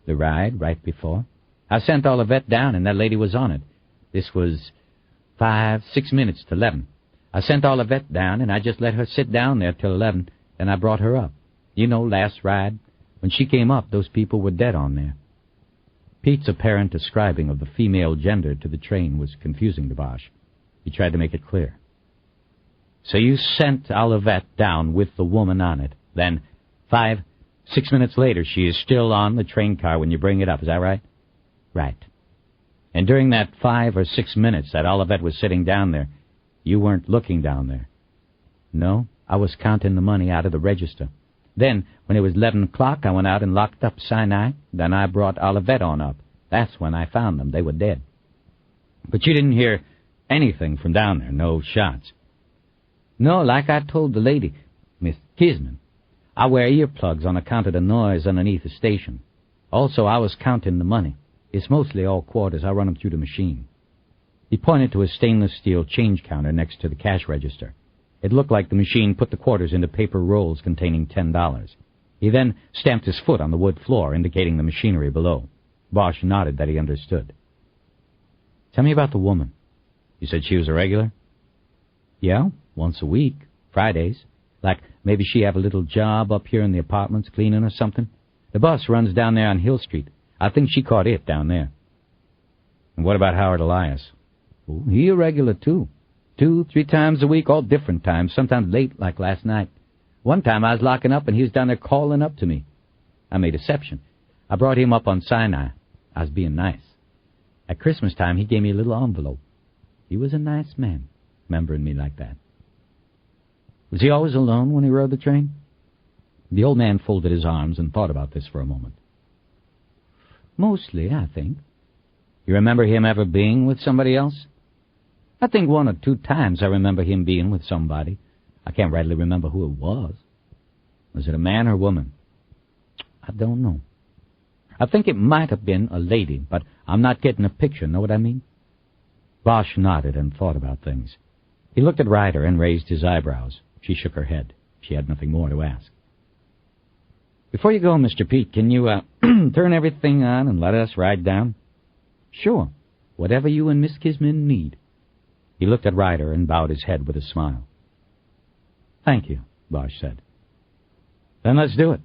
The ride, right before. I sent Olivet down, and that lady was on it. This was 5-6 minutes to 11. I sent Olivet down, and I just let her sit down there till 11, then I brought her up. You know, last ride. When she came up, those people were dead on there. Pete's apparent ascribing of the female gender to the train was confusing to Bosch. He tried to make it clear. So you sent Olivet down with the woman on it. Then 5-6 minutes later, she is still on the train car when you bring it up. Is that right? Right. And during that 5 or 6 minutes that Olivet was sitting down there, you weren't looking down there? No, I was counting the money out of the register. Then, when it was 11 o'clock, I went out and locked up Sinai. Then I brought Olivet on up. That's when I found them. They were dead. But you didn't hear anything from down there, no shots? No, like I told the lady, Miss Kisman, I wear earplugs on account of the noise underneath the station. Also, I was counting the money. It's mostly all quarters. I run them through the machine. He pointed to a stainless steel change counter next to the cash register. It looked like the machine put the quarters into paper rolls containing $10. He then stamped his foot on the wood floor, indicating the machinery below. Bosch nodded that he understood. Tell me about the woman. You said she was a regular? Yeah, once a week, Fridays. Like maybe she have a little job up here in the apartments cleaning or something. The bus runs down there on Hill Street. I think she caught it down there. And what about Howard Elias? Oh, he a regular, too. 2-3 times a week, all different times, sometimes late, like last night. One time I was locking up, and he was down there calling up to me. I made exception. I brought him up on Sinai. I was being nice. At Christmas time, he gave me a little envelope. He was a nice man, remembering me like that. Was he always alone when he rode the train? The old man folded his arms and thought about this for a moment. Mostly, I think. You remember him ever being with somebody else? I think 1 or 2 times I remember him being with somebody. I can't rightly remember who it was. Was it a man or woman? I don't know. I think it might have been a lady, but I'm not getting a picture, know what I mean? Bosch nodded and thought about things. He looked at Ryder and raised his eyebrows. She shook her head. She had nothing more to ask. Before you go, Mr. Pete, can you turn everything on and let us ride down? Sure. Whatever you and Miss Kisman need. He looked at Ryder and bowed his head with a smile. Thank you, Bosch said. Then let's do it.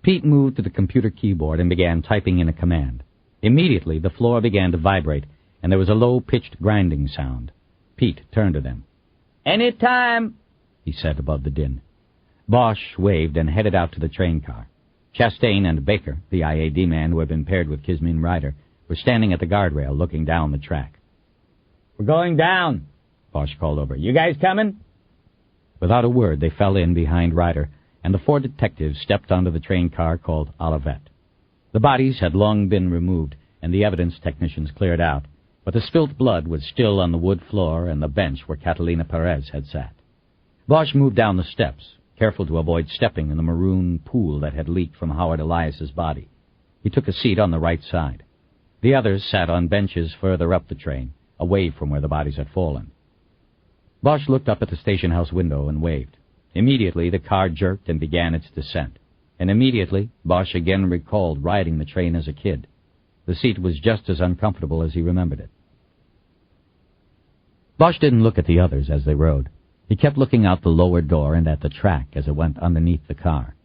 Pete moved to the computer keyboard and began typing in a command. Immediately, the floor began to vibrate, and there was a low-pitched grinding sound. Pete turned to them. "Any time," he said above the din. Bosch waved and headed out to the train car. Chastain and Baker, the IAD man who had been paired with Kisman Ryder, were standing at the guardrail looking down the track. "We're going down," Bosch called over. "You guys coming?" Without a word, they fell in behind Ryder, and the 4 detectives stepped onto the train car called Olivet. The bodies had long been removed, and the evidence technicians cleared out, but the spilt blood was still on the wood floor and the bench where Catalina Perez had sat. Bosch moved down the steps, careful to avoid stepping in the maroon pool that had leaked from Howard Elias's body. He took a seat on the right side. The others sat on benches further up the train, away from where the bodies had fallen. Bosch looked up at the station house window and waved. Immediately, the car jerked and began its descent. And immediately, Bosch again recalled riding the train as a kid. The seat was just as uncomfortable as he remembered it. Bosch didn't look at the others as they rode. He kept looking out the lower door and at the track as it went underneath the car.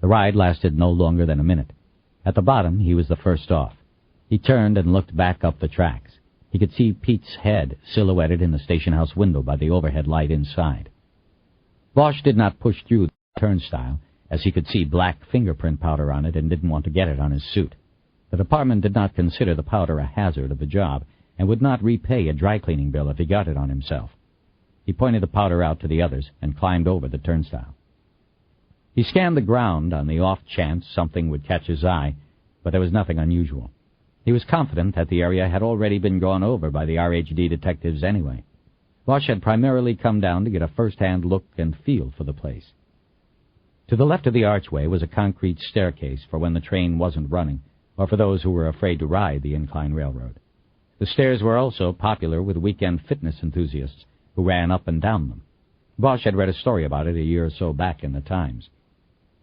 The ride lasted no longer than a minute. At the bottom, he was the first off. He turned and looked back up the tracks. He could see Pete's head silhouetted in the station house window by the overhead light inside. Bosch did not push through the turnstile, as he could see black fingerprint powder on it and didn't want to get it on his suit. The department did not consider the powder a hazard of the job and would not repay a dry-cleaning bill if he got it on himself. He pointed the powder out to the others and climbed over the turnstile. He scanned the ground on the off chance something would catch his eye, but there was nothing unusual. He was confident that the area had already been gone over by the RHD detectives anyway. Bosch had primarily come down to get a first-hand look and feel for the place. To the left of the archway was a concrete staircase for when the train wasn't running, or for those who were afraid to ride the incline railroad. The stairs were also popular with weekend fitness enthusiasts who ran up and down them. Bosch had read a story about it a year or so back in the Times.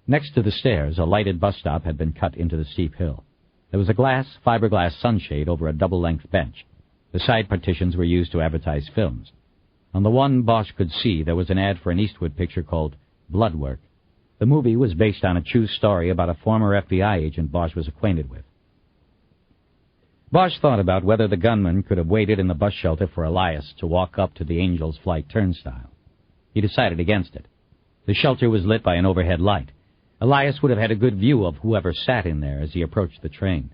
Next to the stairs, a lighted bus stop had been cut into the steep hill. There was a fiberglass sunshade over a double-length bench. The side partitions were used to advertise films. On the one Bosch could see, there was an ad for an Eastwood picture called Bloodwork. The movie was based on a true story about a former FBI agent Bosch was acquainted with. Bosch thought about whether the gunman could have waited in the bus shelter for Elias to walk up to the Angel's Flight turnstile. He decided against it. The shelter was lit by an overhead light. Elias would have had a good view of whoever sat in there as he approached the train.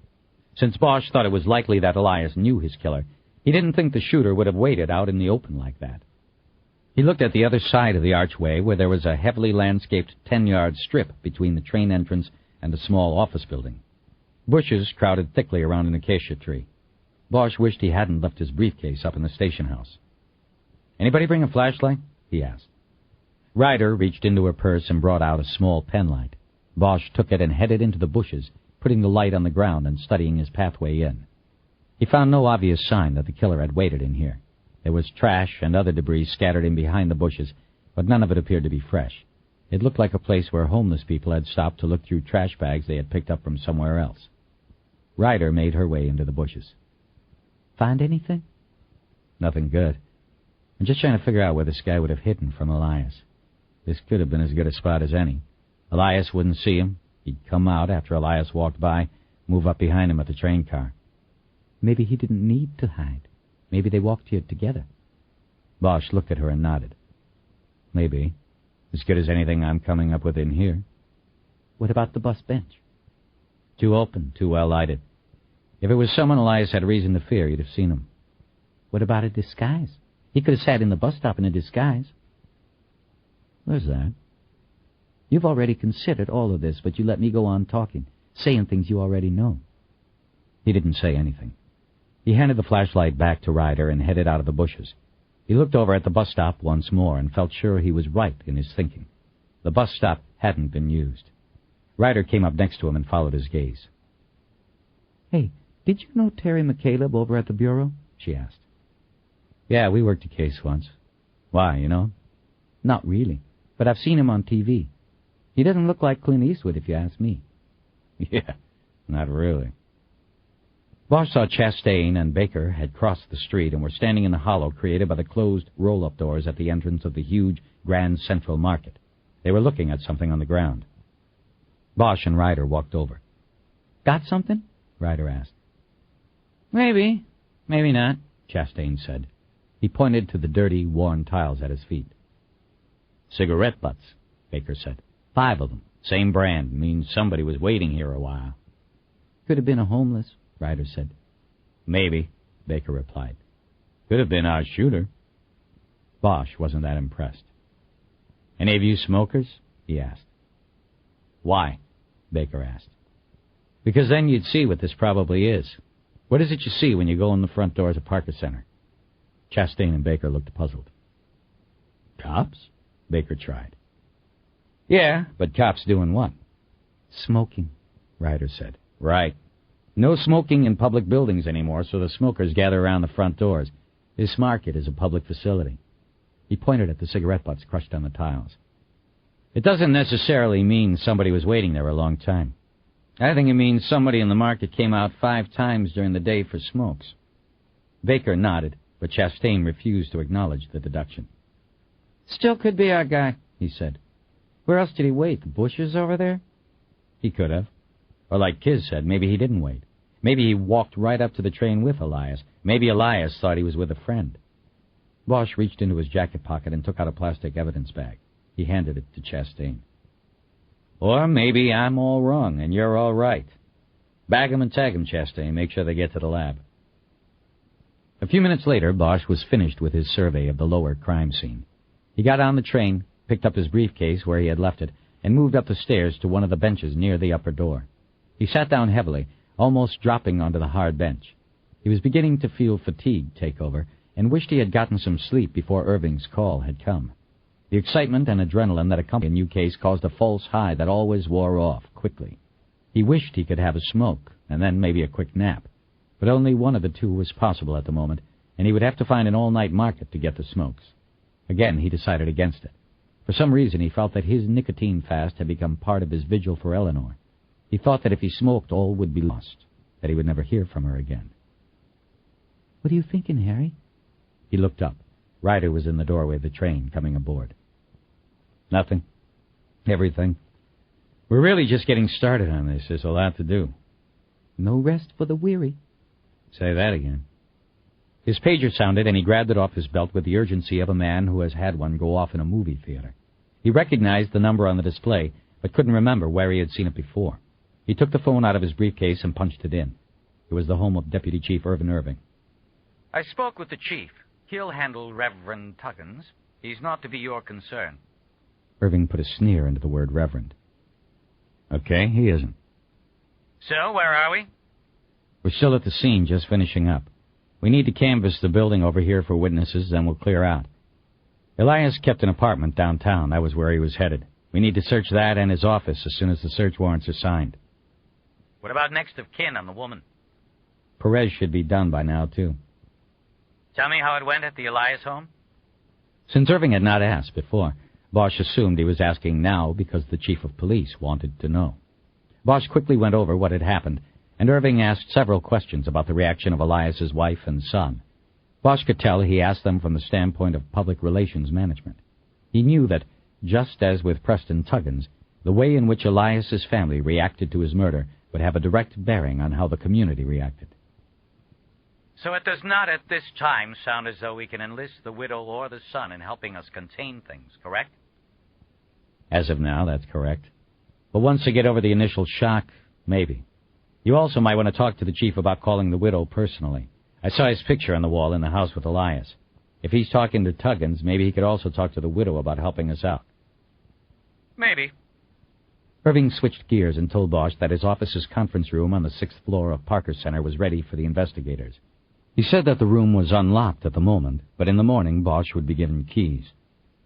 Since Bosch thought it was likely that Elias knew his killer, he didn't think the shooter would have waited out in the open like that. He looked at the other side of the archway where there was a heavily landscaped 10-yard strip between the train entrance and a small office building. Bushes crowded thickly around an acacia tree. Bosch wished he hadn't left his briefcase up in the station house. "Anybody bring a flashlight?" he asked. Ryder reached into her purse and brought out a small penlight. Bosch took it and headed into the bushes, putting the light on the ground and studying his pathway in. He found no obvious sign that the killer had waited in here. There was trash and other debris scattered in behind the bushes, but none of it appeared to be fresh. It looked like a place where homeless people had stopped to look through trash bags they had picked up from somewhere else. Ryder made her way into the bushes. "Find anything?" "Nothing good. I'm just trying to figure out where this guy would have hidden from Elias. This could have been as good a spot as any. Elias wouldn't see him. He'd come out after Elias walked by, move up behind him at the train car." "Maybe he didn't need to hide. Maybe they walked here together." Bosch looked at her and nodded. "Maybe. As good as anything I'm coming up with in here." "What about the bus bench?" "Too open, too well lighted. If it was someone Elias had reason to fear, you'd have seen him." "What about a disguise? He could have sat in the bus stop in a disguise." "There's that." "You've already considered all of this, but you let me go on talking, saying things you already know." He didn't say anything. He handed the flashlight back to Ryder and headed out of the bushes. He looked over at the bus stop once more and felt sure he was right in his thinking. The bus stop hadn't been used. Ryder came up next to him and followed his gaze. "Hey, did you know Terry McCaleb over at the Bureau?" she asked. "Yeah, we worked a case once." "Why, you know?" "Not really, but I've seen him on TV. He doesn't look like Clint Eastwood, if you ask me." "Yeah, not really." Bosch saw Chastain and Baker had crossed the street and were standing in the hollow created by the closed roll-up doors at the entrance of the huge Grand Central Market. They were looking at something on the ground. Bosch and Ryder walked over. "Got something?" Ryder asked. "Maybe, maybe not," Chastain said. He pointed to the dirty, worn tiles at his feet. "Cigarette butts," Baker said. 5 of them. Same brand. Means somebody was waiting here a while." "Could have been a homeless," Ryder said. "Maybe," Baker replied. "Could have been our shooter." Bosch wasn't that impressed. "Any of you smokers?" he asked. "Why?" Baker asked. "Because then you'd see what this probably is. What is it you see when you go in the front doors of Parker Center?" Chastain and Baker looked puzzled. "Cops?" Baker tried. "Yeah, but cops doing what?" "Smoking," Ryder said. "Right. No smoking in public buildings anymore, so the smokers gather around the front doors. This market is a public facility." He pointed at the cigarette butts crushed on the tiles. "It doesn't necessarily mean somebody was waiting there a long time. I think it means somebody in the market came out 5 times during the day for smokes." Baker nodded, but Chastain refused to acknowledge the deduction. Still could be our guy, he said. Where else did he wait? The bushes over there? He could have. Or like Kiz said, maybe he didn't wait. Maybe he walked right up to the train with Elias. Maybe Elias thought he was with a friend. Bosch reached into his jacket pocket and took out a plastic evidence bag. He handed it to Chastain. Or maybe I'm all wrong and you're all right. Bag 'em and tag 'em, Chastain. Make sure they get to the lab. A few minutes later, Bosch was finished with his survey of the lower crime scene. He got on the train, picked up his briefcase where he had left it, and moved up the stairs to one of the benches near the upper door. He sat down heavily, almost dropping onto the hard bench. He was beginning to feel fatigue take over, and wished he had gotten some sleep before Irving's call had come. The excitement and adrenaline that accompanied a new case caused a false high that always wore off quickly. He wished he could have a smoke, and then maybe a quick nap. But only one of the two was possible at the moment, and he would have to find an all-night market to get the smokes. Again, he decided against it. For some reason, he felt that his nicotine fast had become part of his vigil for Eleanor. He thought that if he smoked, all would be lost, that he would never hear from her again. What are you thinking, Harry? He looked up. Ryder was in the doorway of the train, coming aboard. Nothing. Everything. We're really just getting started on this. There's a lot to do. No rest for the weary. Say that again. His pager sounded, and he grabbed it off his belt with the urgency of a man who has had one go off in a movie theater. He recognized the number on the display, but couldn't remember where he had seen it before. He took the phone out of his briefcase and punched it in. It was the home of Deputy Chief Irvin Irving. I spoke with the chief. He'll handle Reverend Tuggins. He's not to be your concern. Irving put a sneer into the word reverend. Okay, he isn't. So, where are we? We're still at the scene, just finishing up. We need to canvass the building over here for witnesses, then we'll clear out. Elias kept an apartment downtown. That was where he was headed. We need to search that and his office as soon as the search warrants are signed. What about next of kin on the woman? Perez should be done by now, too. Tell me how it went at the Elias home? Since Irving had not asked before, Bosch assumed he was asking now because the chief of police wanted to know. Bosch quickly went over what had happened, and Irving asked several questions about the reaction of Elias's wife and son. Bosch could tell he asked them from the standpoint of public relations management. He knew that, just as with Preston Tuggins, the way in which Elias's family reacted to his murder would have a direct bearing on how the community reacted. So it does not at this time sound as though we can enlist the widow or the son in helping us contain things, correct? As of now, that's correct. But once they get over the initial shock, maybe. You also might want to talk to the chief about calling the widow personally. I saw his picture on the wall in the house with Elias. If he's talking to Tuggins, maybe he could also talk to the widow about helping us out. Maybe. Irving switched gears and told Bosch that his office's conference room on the 6th floor of Parker Center was ready for the investigators. He said that the room was unlocked at the moment, but in the morning Bosch would be given keys.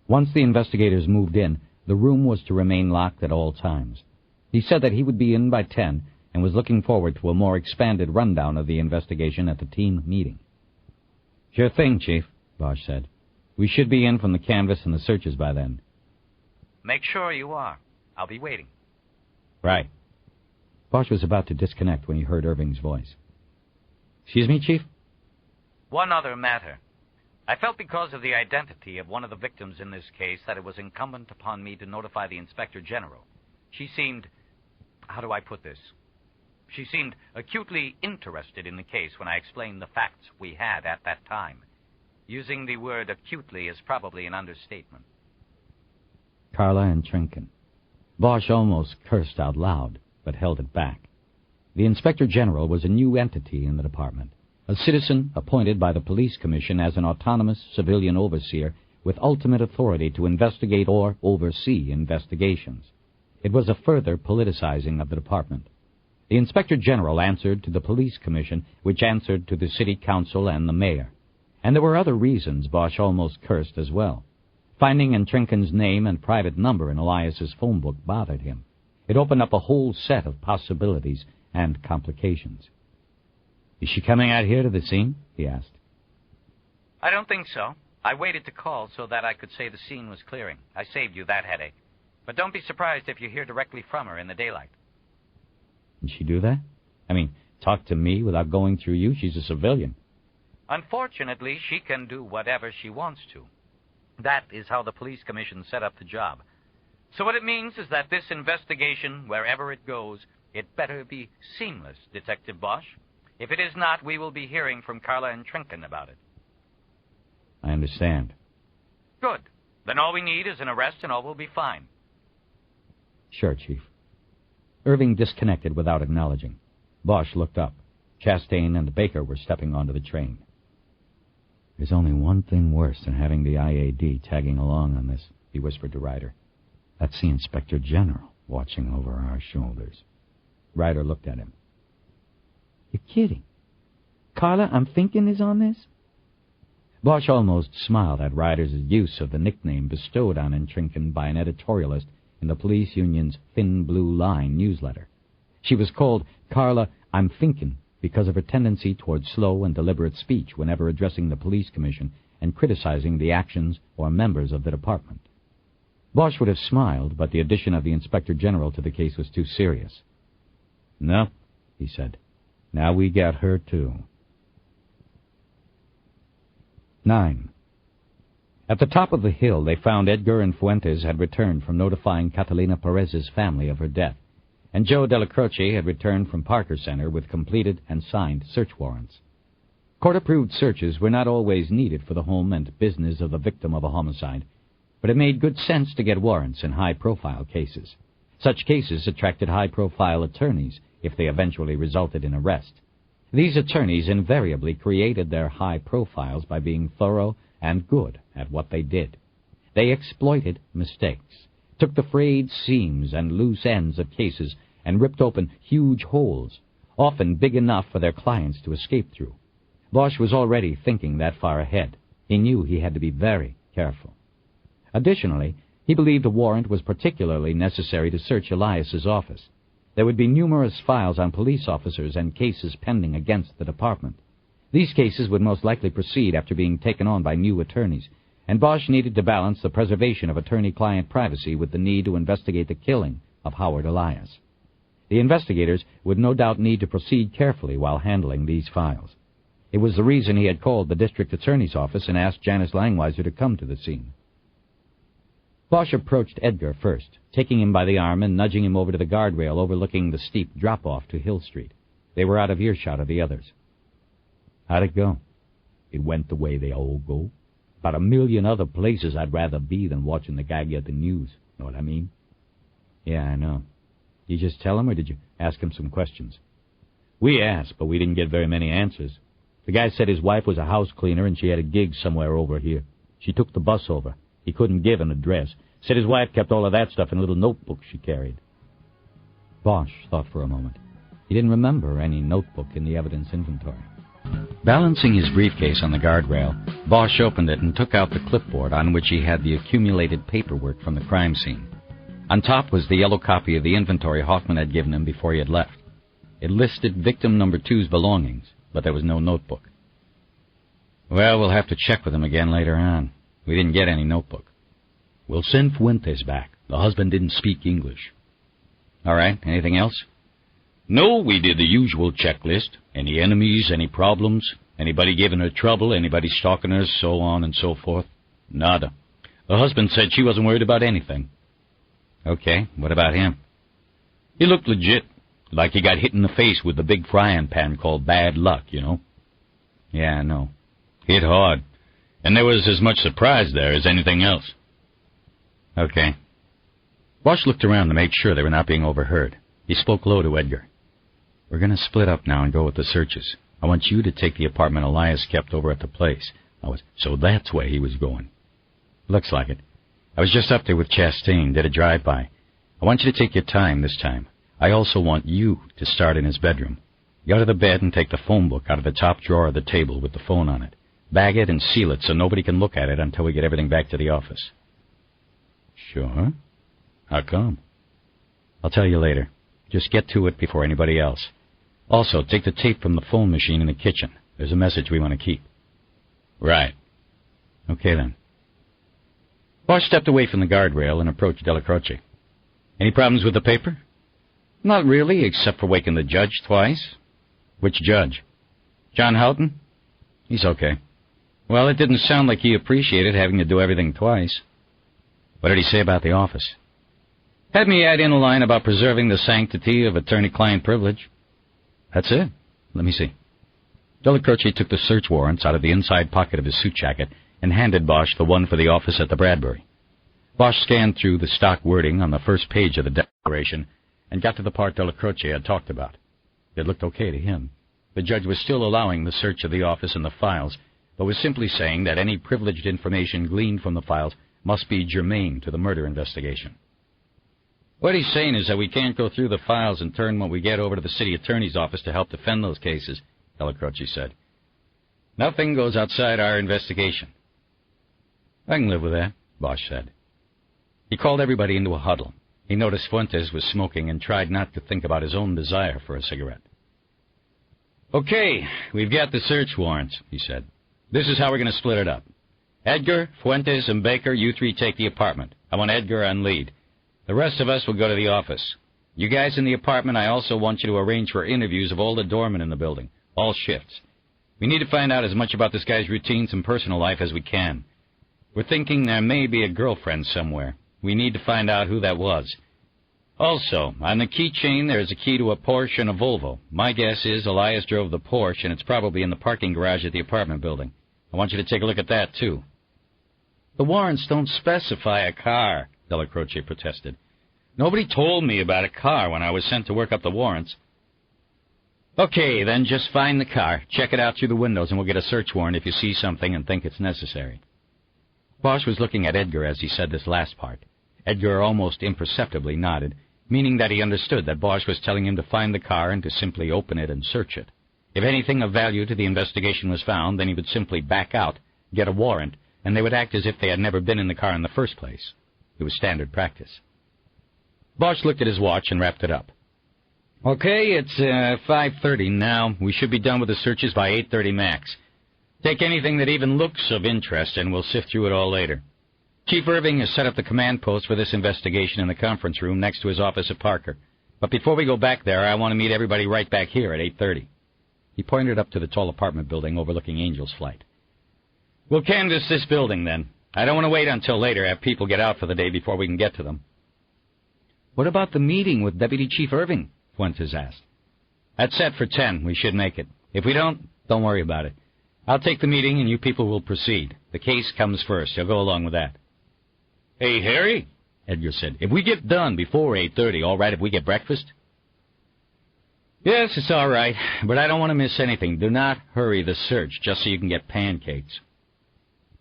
Once the investigators moved in, the room was to remain locked at all times. He said that he would be in by 10 and was looking forward to a more expanded rundown of the investigation at the team meeting. Sure thing, Chief, Bosch said. We should be in from the canvass and the searches by then. Make sure you are. I'll be waiting. Right. Bosch was about to disconnect when he heard Irving's voice. Excuse me, Chief? One other matter. I felt because of the identity of one of the victims in this case that it was incumbent upon me to notify the Inspector General. She seemed... how do I put this? She seemed acutely interested in the case when I explained the facts we had at that time. Using the word acutely is probably an understatement. Carla and Trinken. Bosch almost cursed out loud, but held it back. The Inspector General was a new entity in the department, a citizen appointed by the Police Commission as an autonomous civilian overseer with ultimate authority to investigate or oversee investigations. It was a further politicizing of the department. The Inspector General answered to the Police Commission, which answered to the City Council and the Mayor. And there were other reasons Bosch almost cursed as well. Finding in Trinken's name and private number in Elias's phone book bothered him. It opened up a whole set of possibilities and complications. Is she coming out here to the scene? He asked. I don't think so. I waited to call so that I could say the scene was clearing. I saved you that headache. But don't be surprised if you hear directly from her in the daylight. Can she do that? I mean, talk to me without going through you? She's a civilian. Unfortunately, she can do whatever she wants to. That is how the police commission set up the job. So what it means is that this investigation, wherever it goes, it better be seamless, Detective Bosch. If it is not, we will be hearing from Carla and Trinken about it. I understand. Good. Then all we need is an arrest and all will be fine. Sure, Chief. Irving disconnected without acknowledging. Bosch looked up. Chastain and Baker were stepping onto the train. There's only one thing worse than having the IAD tagging along on this, he whispered to Ryder. That's the Inspector General watching over our shoulders. Ryder looked at him. You're kidding. Carla, I'm thinking, is on this? Bosch almost smiled at Ryder's use of the nickname bestowed on Trinken by an editorialist in the police union's Thin Blue Line newsletter. She was called Carla I'm Thinkin' because of her tendency toward slow and deliberate speech whenever addressing the police commission and criticizing the actions or members of the department. Bosch would have smiled, but the addition of the Inspector General to the case was too serious. No, he said. Now we got her, too. 9. At the top of the hill, they found Edgar and Fuentes had returned from notifying Catalina Perez's family of her death, and Joe Della Croce had returned from Parker Center with completed and signed search warrants. Court-approved searches were not always needed for the home and business of the victim of a homicide, but it made good sense to get warrants in high-profile cases. Such cases attracted high-profile attorneys if they eventually resulted in arrest. These attorneys invariably created their high profiles by being thorough and good at what they did. They exploited mistakes, took the frayed seams and loose ends of cases and ripped open huge holes, often big enough for their clients to escape through. Bosch was already thinking that far ahead. He knew he had to be very careful. Additionally, he believed a warrant was particularly necessary to search Elias's office. There would be numerous files on police officers and cases pending against the department. These cases would most likely proceed after being taken on by new attorneys, and Bosch needed to balance the preservation of attorney-client privacy with the need to investigate the killing of Howard Elias. The investigators would no doubt need to proceed carefully while handling these files. It was the reason he had called the district attorney's office and asked Janice Langweiser to come to the scene. Bosch approached Edgar first, taking him by the arm and nudging him over to the guardrail overlooking the steep drop-off to Hill Street. They were out of earshot of the others. How'd it go? It went the way they all go. About 1,000,000 other places I'd rather be than watching the guy get the news. Know what I mean? Yeah, I know. Did you just tell him, or did you ask him some questions? We asked, but we didn't get very many answers. The guy said his wife was a house cleaner and she had a gig somewhere over here. She took the bus over. He couldn't give an address. Said his wife kept all of that stuff in a little notebook she carried. Bosch thought for a moment. He didn't remember any notebook in the evidence inventory. Balancing his briefcase on the guardrail, Bosch opened it and took out the clipboard on which he had the accumulated paperwork from the crime scene. On top was the yellow copy of the inventory Hoffman had given him before he had left. It listed victim number 2's belongings, but there was no notebook. Well, we'll have to check with him again later on. We didn't get any notebook. We'll send Fuentes back. The husband didn't speak English. All right, anything else? No, we did the usual checklist. Any enemies, any problems, anybody giving her trouble, anybody stalking her, so on and so forth. Nada. The husband said she wasn't worried about anything. Okay, what about him? He looked legit, like he got hit in the face with the big frying pan called bad luck, you know. Yeah, I know. Hit hard. And there was as much surprise there as anything else. Okay. Bosch looked around to make sure they were not being overheard. He spoke low to Edgar. We're going to split up now and go with the searches. I want you to take the apartment Elias kept over at the place. So that's where he was going. Looks like it. I was just up there with Chastain, did a drive-by. I want you to take your time this time. I also want you to start in his bedroom. Go to the bed and take the phone book out of the top drawer of the table with the phone on it. Bag it and seal it so nobody can look at it until we get everything back to the office. Sure. How come? I'll tell you later. Just get to it before anybody else. Also, take the tape from the phone machine in the kitchen. There's a message we want to keep. Right. Okay, then. Bosch stepped away from the guardrail and approached Della Croce. Any problems with the paper? Not really, except for waking the judge twice. Which judge? John Houghton? He's okay. Well, it didn't sound like he appreciated having to do everything twice. What did he say about the office? Had me add in a line about preserving the sanctity of attorney-client privilege. That's it. Let me see. Della Croce took the search warrants out of the inside pocket of his suit jacket and handed Bosch the one for the office at the Bradbury. Bosch scanned through the stock wording on the first page of the declaration and got to the part Della Croce had talked about. It looked okay to him. The judge was still allowing the search of the office and the files, but was simply saying that any privileged information gleaned from the files must be germane to the murder investigation. What he's saying is that we can't go through the files and turn what we get over to the city attorney's office to help defend those cases, Della Croce said. Nothing goes outside our investigation. I can live with that, Bosch said. He called everybody into a huddle. He noticed Fuentes was smoking and tried not to think about his own desire for a cigarette. Okay, we've got the search warrants, he said. This is how we're going to split it up. Edgar, Fuentes, and Baker, you three take the apartment. I want Edgar on lead. The rest of us will go to the office. You guys in the apartment, I also want you to arrange for interviews of all the doormen in the building, all shifts. We need to find out as much about this guy's routines and personal life as we can. We're thinking there may be a girlfriend somewhere. We need to find out who that was. Also, on the keychain, there's a key to a Porsche and a Volvo. My guess is Elias drove the Porsche, and it's probably in the parking garage at the apartment building. I want you to take a look at that, too. The warrants don't specify a car, Della Croce protested. Nobody told me about a car when I was sent to work up the warrants. Okay, then just find the car, check it out through the windows, and we'll get a search warrant if you see something and think it's necessary. Bosch was looking at Edgar as he said this last part. Edgar almost imperceptibly nodded, meaning that he understood that Bosch was telling him to find the car and to simply open it and search it. If anything of value to the investigation was found, then he would simply back out, get a warrant, and they would act as if they had never been in the car in the first place. It was standard practice. Bosch looked at his watch and wrapped it up. Okay, it's 5:30 now. We should be done with the searches by 8:30 max. Take anything that even looks of interest, and we'll sift through it all later. Chief Irving has set up the command post for this investigation in the conference room next to his office at Parker. But before we go back there, I want to meet everybody right back here at 8:30. He pointed up to the tall apartment building overlooking Angel's Flight. We'll canvass this building, then. I don't want to wait until later, have people get out for the day before we can get to them. What about the meeting with Deputy Chief Irving? Fuentes asked. That's set for 10. We should make it. If we don't worry about it. I'll take the meeting and you people will proceed. The case comes first. You'll go along with that. Hey, Harry, Edgar said, if we get done before 8:30, all right if we get breakfast? Yes, it's all right, but I don't want to miss anything. Do not hurry the search just so you can get pancakes.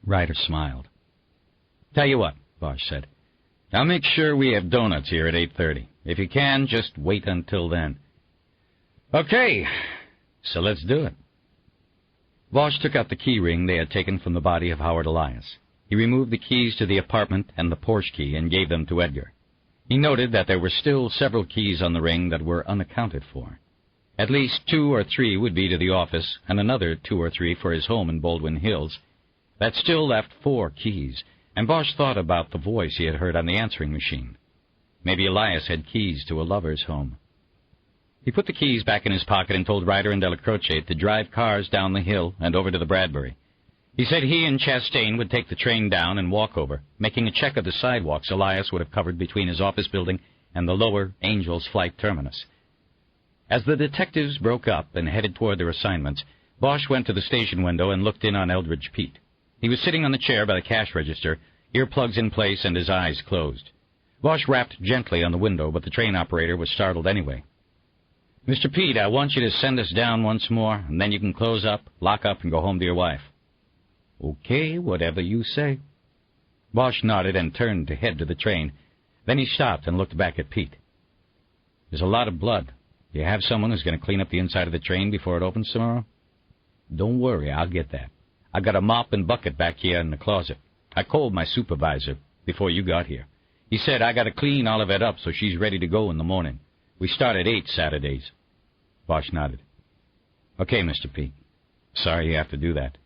Ryder smiled. Tell you what, Bosch said. I'll make sure we have donuts here at 8:30. If you can, just wait until then. Okay, so let's do it. Bosch took out the key ring they had taken from the body of Howard Elias. He removed the keys to the apartment and the Porsche key and gave them to Edgar. He noted that there were still several keys on the ring that were unaccounted for. At least 2 or 3 would be to the office, and another 2 or 3 for his home in Baldwin Hills. That still left 4 keys, and Bosch thought about the voice he had heard on the answering machine. Maybe Elias had keys to a lover's home. He put the keys back in his pocket and told Ryder and Della Croce to drive cars down the hill and over to the Bradbury. He said he and Chastain would take the train down and walk over, making a check of the sidewalks Elias would have covered between his office building and the lower Angel's Flight terminus. As the detectives broke up and headed toward their assignments, Bosch went to the station window and looked in on Eldridge Pete. He was sitting on the chair by the cash register, earplugs in place and his eyes closed. Bosch rapped gently on the window, but the train operator was startled anyway. Mr. Pete, I want you to send us down once more, and then you can close up, lock up, and go home to your wife. Okay, whatever you say. Bosch nodded and turned to head to the train. Then he stopped and looked back at Pete. There's a lot of blood. Do you have someone who's going to clean up the inside of the train before it opens tomorrow? Don't worry, I'll get that. I've got a mop and bucket back here in the closet. I called my supervisor before you got here. He said I got to clean all of it up so she's ready to go in the morning. We start at 8 Saturdays. Bosch nodded. Okay, Mr. Pete. Sorry you have to do that.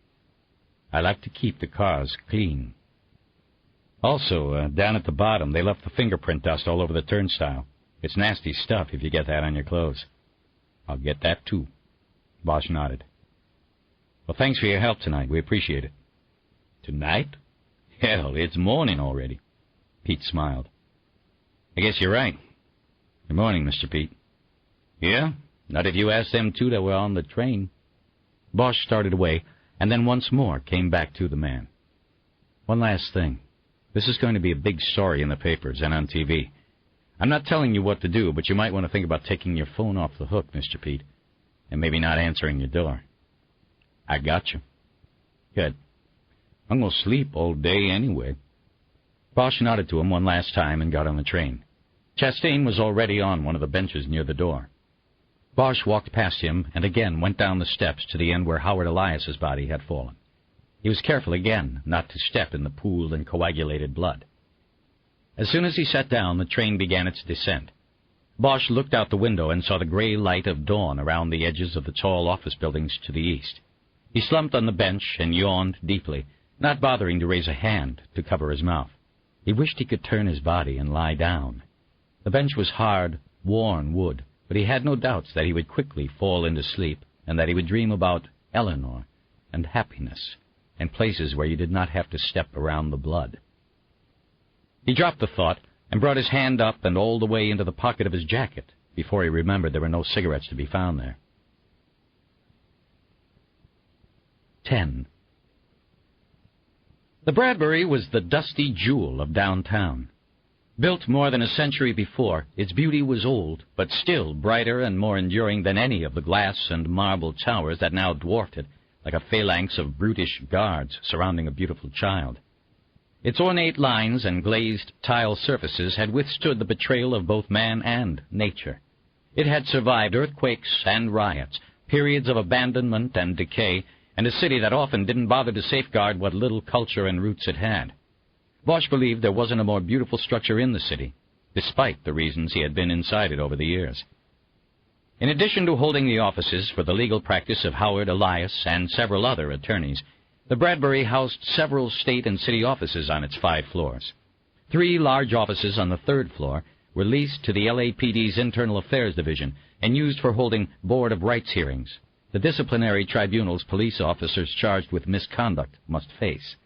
I like to keep the cars clean. Also, down at the bottom, they left the fingerprint dust all over the turnstile. It's nasty stuff if you get that on your clothes. I'll get that, too. Bosch nodded. Well, thanks for your help tonight. We appreciate it. Tonight? Hell, it's morning already. Pete smiled. I guess you're right. Good morning, Mr. Pete. Yeah? Not if you asked them two that were on the train. Bosch started away, and then once more came back to the man. One last thing. This is going to be a big story in the papers and on TV. I'm not telling you what to do, but you might want to think about taking your phone off the hook, Mr. Pete, and maybe not answering your door. I got you. Good. I'm going to sleep all day anyway. Bosch nodded to him one last time and got on the train. Chastain was already on one of the benches near the door. Bosch walked past him and again went down the steps to the end where Howard Elias's body had fallen. He was careful again not to step in the pooled and coagulated blood. As soon as he sat down, the train began its descent. Bosch looked out the window and saw the gray light of dawn around the edges of the tall office buildings to the east. He slumped on the bench and yawned deeply, not bothering to raise a hand to cover his mouth. He wished he could turn his body and lie down. The bench was hard, worn wood, but he had no doubts that he would quickly fall into sleep and that he would dream about Eleanor and happiness and places where you did not have to step around the blood. He dropped the thought and brought his hand up and all the way into the pocket of his jacket before he remembered there were no cigarettes to be found there. 10. The Bradbury was the dusty jewel of downtown. Built more than a century before, its beauty was old, but still brighter and more enduring than any of the glass and marble towers that now dwarfed it, like a phalanx of brutish guards surrounding a beautiful child. Its ornate lines and glazed tile surfaces had withstood the betrayal of both man and nature. It had survived earthquakes and riots, periods of abandonment and decay, and a city that often didn't bother to safeguard what little culture and roots it had. Bosch believed there wasn't a more beautiful structure in the city, despite the reasons he had been inside it over the years. In addition to holding the offices for the legal practice of Howard Elias and several other attorneys, the Bradbury housed several state and city offices on its 5 floors. 3 large offices on the 3rd floor were leased to the LAPD's Internal Affairs Division and used for holding Board of Rights hearings, the disciplinary tribunals police officers charged with misconduct must face.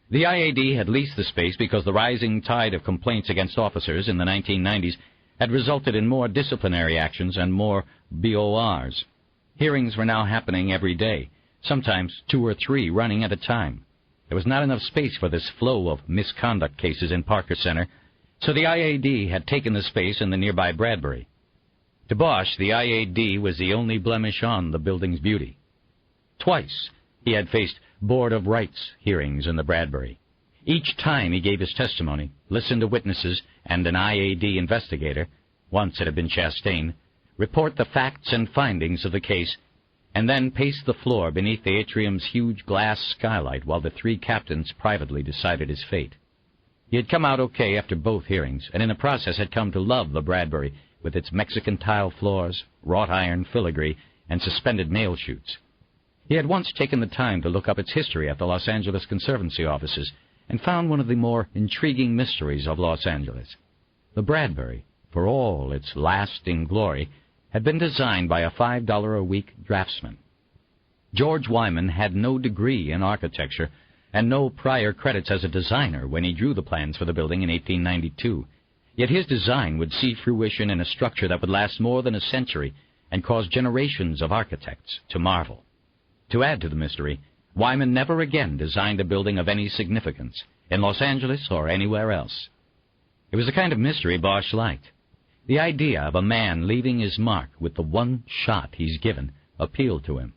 The IAD had leased the space because the rising tide of complaints against officers in the 1990s had resulted in more disciplinary actions and more BORs. Hearings were now happening every day, sometimes 2 or 3 running at a time. There was not enough space for this flow of misconduct cases in Parker Center, so the IAD had taken the space in the nearby Bradbury. To Bosch, the IAD was the only blemish on the building's beauty. Twice he had faced Board of Rights hearings in the Bradbury. Each time he gave his testimony, listened to witnesses and an IAD investigator, once it had been Chastain, report the facts and findings of the case, and then paced the floor beneath the atrium's huge glass skylight while the 3 captains privately decided his fate. He had come out okay after both hearings, and in the process had come to love the Bradbury with its Mexican tile floors, wrought iron filigree, and suspended mail chutes. He had once taken the time to look up its history at the Los Angeles Conservancy offices and found one of the more intriguing mysteries of Los Angeles. The Bradbury, for all its lasting glory, had been designed by a $5 a week draftsman. George Wyman had no degree in architecture and no prior credits as a designer when he drew the plans for the building in 1892. Yet his design would see fruition in a structure that would last more than a century and cause generations of architects to marvel. To add to the mystery, Wyman never again designed a building of any significance, in Los Angeles or anywhere else. It was the kind of mystery Bosch liked. The idea of a man leaving his mark with the one shot he's given appealed to him.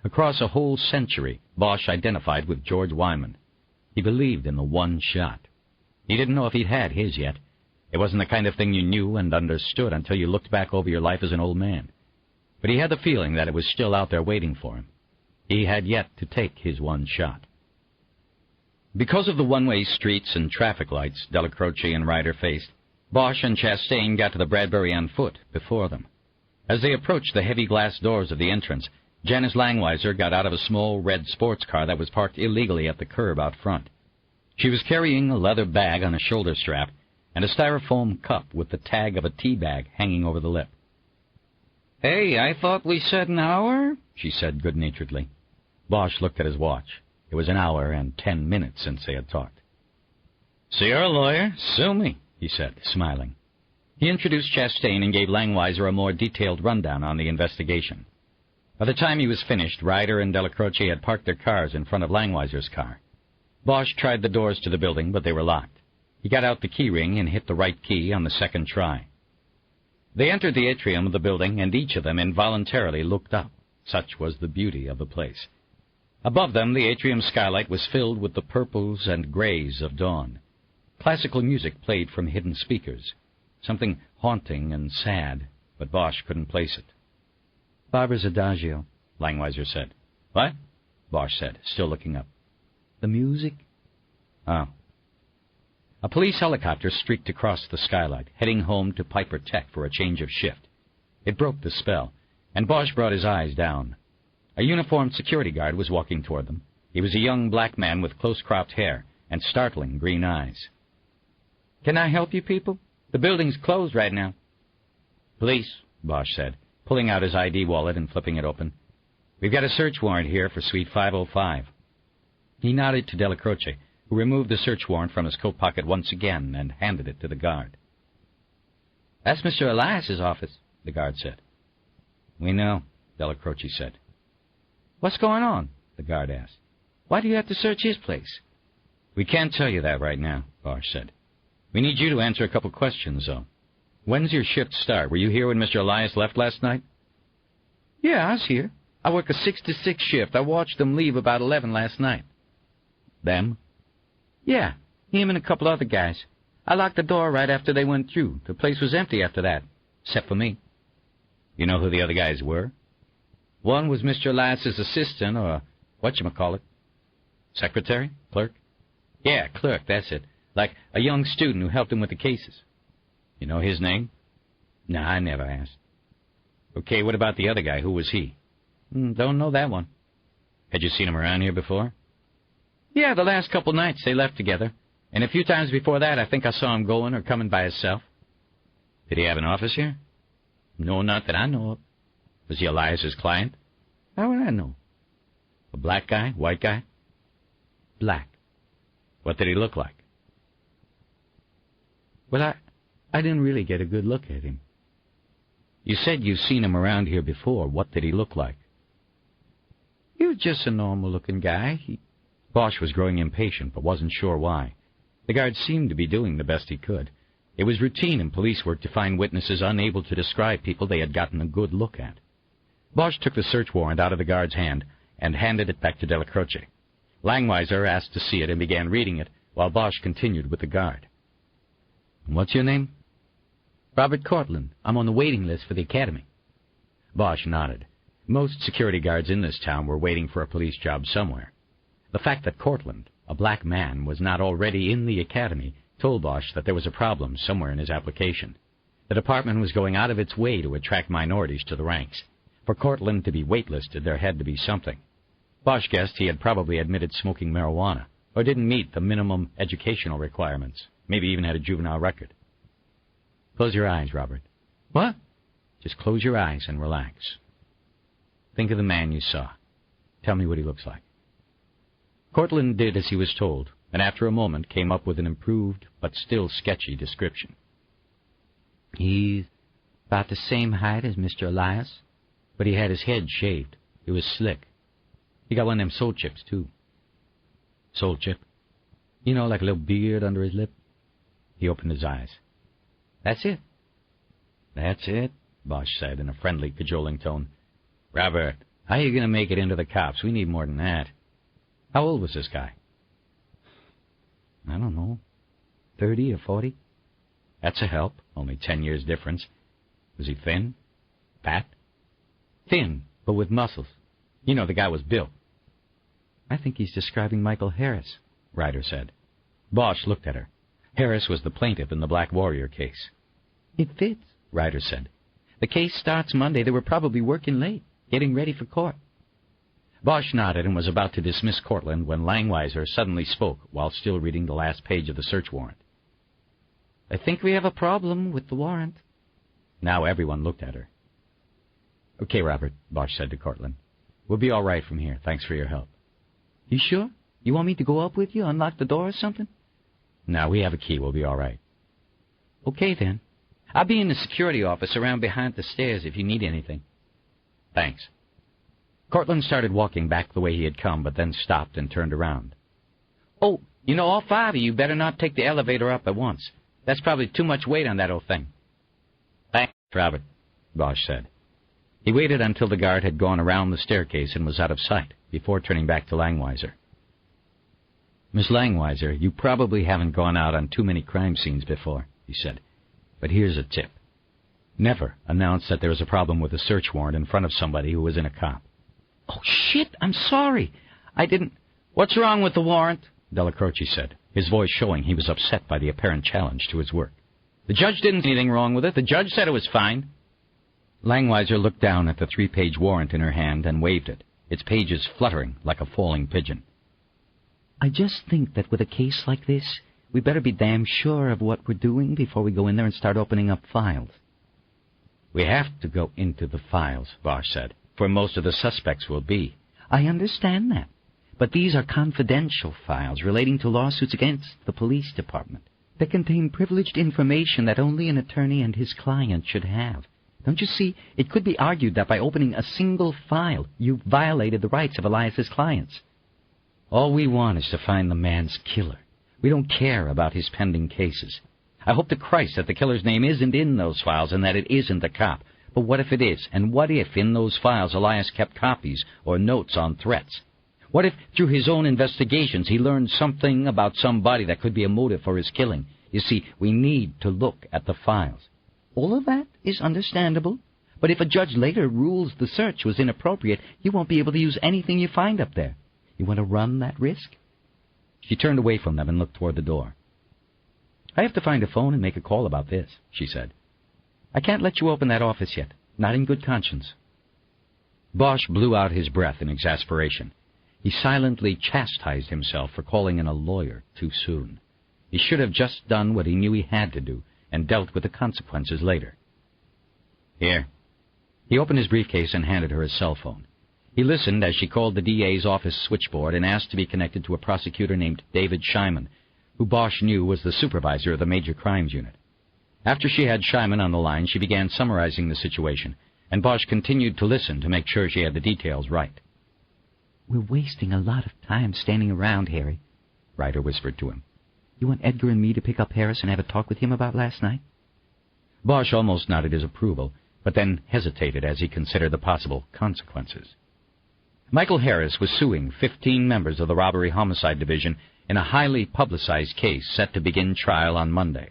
Across a whole century, Bosch identified with George Wyman. He believed in the one shot. He didn't know if he'd had his yet. It wasn't the kind of thing you knew and understood until you looked back over your life as an old man. But he had the feeling that it was still out there waiting for him. He had yet to take his one shot. Because of the one-way streets and traffic lights Della Croce and Ryder faced, Bosch and Chastain got to the Bradbury on foot before them. As they approached the heavy glass doors of the entrance, Janice Langweiser got out of a small red sports car that was parked illegally at the curb out front. She was carrying a leather bag on a shoulder strap and a styrofoam cup with the tag of a tea bag hanging over the lip. "Hey, I thought we said an hour," she said good-naturedly. Bosch looked at his watch. It It was an hour and 10 minutes since they had talked. "So you're a lawyer? Sue me," he said, smiling. He introduced Chastain and gave Langweiser a more detailed rundown on the investigation. By the time he was finished, Ryder and Delacroce had parked their cars in front of Langweiser's car. Bosch tried the doors to the building, but they were locked. He got out the key ring and hit the right key on the second try. They entered the atrium of the building, and each of them involuntarily looked up. Such was the beauty of the place. Above them, the atrium skylight was filled with the purples and grays of dawn. Classical music played from hidden speakers, something haunting and sad, but Bosch couldn't place it. "Barber's Adagio," Langweiser said. "What?" Bosch said, still looking up. "The music." "Oh." A police helicopter streaked across the skylight, heading home to Piper Tech for a change of shift. It broke the spell, and Bosch brought his eyes down. A uniformed security guard was walking toward them. He was a young black man with close-cropped hair and startling green eyes. "Can I help you people? The building's closed right now." "Police," Bosch said, pulling out his ID wallet and flipping it open. "We've got a search warrant here for Suite 505. He nodded to Delacroce, who removed the search warrant from his coat pocket once again and handed it to the guard. "That's Mr. Elias's office," the guard said. "We know," Delacroce said. "What's going on?" the guard asked. "Why do you have to search his place?" "We can't tell you that right now," Bosch said. "We need you to answer a couple questions, though. When's your shift start? Were you here when Mr. Elias left last night?" "Yeah, I was here. I work a 6 to 6 shift. I watched them leave about 11 last night." "Them?" "Yeah, him and a couple other guys. I locked the door right after they went through. The place was empty after that, except for me." "You know who the other guys were?" "One was Mr. Elias's assistant, or whatchamacallit." "Secretary? Clerk?" "Yeah, clerk, that's it. Like a young student who helped him with the cases." "You know his name?" "Nah, I never asked." "Okay, what about the other guy? Who was he?" "Don't know that one." "Had you seen him around here before?" "Yeah, the last couple nights they left together. And a few times before that, I think I saw him going or coming by himself." "Did he have an office here?" "No, not that I know of." "Was he Elias's client?" "How would I know?" "A black guy? White guy?" "Black." "What did he look like?" "Well, I didn't really get a good look at him." "You said you've seen him around here before. What did he look like?" "He was just a normal-looking guy. Bosch was growing impatient, but wasn't sure why. The guard seemed to be doing the best he could. It was routine in police work to find witnesses unable to describe people they had gotten a good look at. Bosch took the search warrant out of the guard's hand and handed it back to Delacroce. Langweiser asked to see it and began reading it, while Bosch continued with the guard. "What's your name?" "Robert Cortland. I'm on the waiting list for the academy." Bosch nodded. Most security guards in this town were waiting for a police job somewhere. The fact that Cortland, a black man, was not already in the academy told Bosch that there was a problem somewhere in his application. The department was going out of its way to attract minorities to the ranks. For Cortland to be waitlisted, there had to be something. Bosch guessed he had probably admitted smoking marijuana, or didn't meet the minimum educational requirements, maybe even had a juvenile record. "Close your eyes, Robert." "What?" "Just close your eyes and relax. Think of the man you saw. Tell me what he looks like." Cortland did as he was told, and after a moment came up with an improved but still sketchy description. "He's about the same height as Mr. Elias, but he had his head shaved. It was slick. He got one of them soul chips, too." "Soul chip?" "You know, like a little beard under his lip." He opened his eyes. "That's it." "That's it," Bosch said in a friendly, cajoling tone. "Robert, how are you going to make it into the cops? We need more than that." "How old was this guy?" "I don't know, 30 or 40. "That's a help, only 10 years difference. Was he thin? Fat?" "Thin, but with muscles. You know, the guy was built." "I think he's describing Michael Harris," Ryder said. Bosch looked at her. Harris was the plaintiff in the Black Warrior case. "It fits," Ryder said. "The case starts Monday. They were probably working late, getting ready for court." Bosch nodded and was about to dismiss Cortland when Langweiser suddenly spoke while still reading the last page of the search warrant. "I think we have a problem with the warrant." Now everyone looked at her. "Okay, Robert," Bosch said to Cortland. "We'll be all right from here. Thanks for your help." "You sure?" You want me to go up with you, unlock the door or something? No, we have a key. We'll be all right. Okay, then. I'll be in the security office around behind the stairs if you need anything. Thanks. Cortland started walking back the way he had come, but then stopped and turned around. Oh, you know, all 5 of you better not take the elevator up at once. That's probably too much weight on that old thing. Thanks, Robert, Bosch said. He waited until the guard had gone around the staircase and was out of sight, before turning back to Langweiser. Miss Langweiser, you probably haven't gone out on too many crime scenes before, he said. But here's a tip. Never announce that there is a problem with a search warrant in front of somebody who isn't a cop. Oh, shit, I'm sorry. I didn't... What's wrong with the warrant? Della Croce said, his voice showing he was upset by the apparent challenge to his work. The judge didn't see anything wrong with it. The judge said it was fine. Langweiser looked down at the 3-page warrant in her hand and waved it, its pages fluttering like a falling pigeon. I just think that with a case like this, we better be damn sure of what we're doing before we go in there and start opening up files. We have to go into the files, Bosch said, for most of the suspects will be. I understand that. But these are confidential files relating to lawsuits against the police department. They contain privileged information that only an attorney and his client should have. Don't you see, it could be argued that by opening a single file, you've violated the rights of Elias's clients. All we want is to find the man's killer. We don't care about his pending cases. I hope to Christ that the killer's name isn't in those files and that it isn't a cop. But what if it is? And what if in those files Elias kept copies or notes on threats? What if through his own investigations he learned something about somebody that could be a motive for his killing? You see, we need to look at the files. All of that is understandable. But if a judge later rules the search was inappropriate, you won't be able to use anything you find up there. You want to run that risk? She turned away from them and looked toward the door. I have to find a phone and make a call about this, she said. I can't let you open that office yet. Not in good conscience. Bosch blew out his breath in exasperation. He silently chastised himself for calling in a lawyer too soon. He should have just done what he knew he had to do and dealt with the consequences later. Here. He opened his briefcase and handed her his cell phone. He listened as she called the DA's office switchboard and asked to be connected to a prosecutor named David Shyman, who Bosch knew was the supervisor of the Major Crimes Unit. After she had Shyman on the line, she began summarizing the situation, and Bosch continued to listen to make sure she had the details right. We're wasting a lot of time standing around, Harry, Ryder whispered to him. You want Edgar and me to pick up Harris and have a talk with him about last night? Bosch almost nodded his approval, but then hesitated as he considered the possible consequences. Michael Harris was suing 15 members of the Robbery-Homicide Division in a highly publicized case set to begin trial on Monday.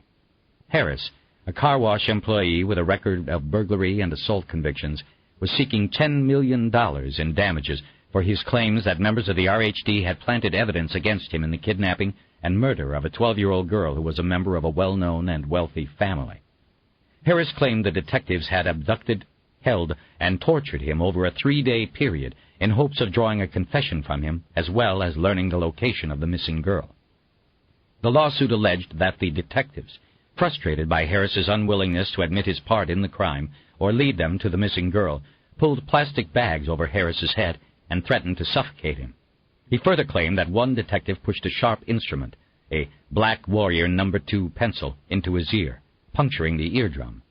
Harris, a car wash employee with a record of burglary and assault convictions, was seeking $10 million in damages for his claims that members of the RHD had planted evidence against him in the kidnapping and murder of a 12-year-old girl who was a member of a well-known and wealthy family. Harris claimed the detectives had abducted, held, and tortured him over a 3-day period in hopes of drawing a confession from him, as well as learning the location of the missing girl. The lawsuit alleged that the detectives, frustrated by Harris's unwillingness to admit his part in the crime or lead them to the missing girl, pulled plastic bags over Harris's head and threatened to suffocate him. He further claimed that one detective pushed a sharp instrument, a Black Warrior No. 2 pencil, into his ear, puncturing the eardrum.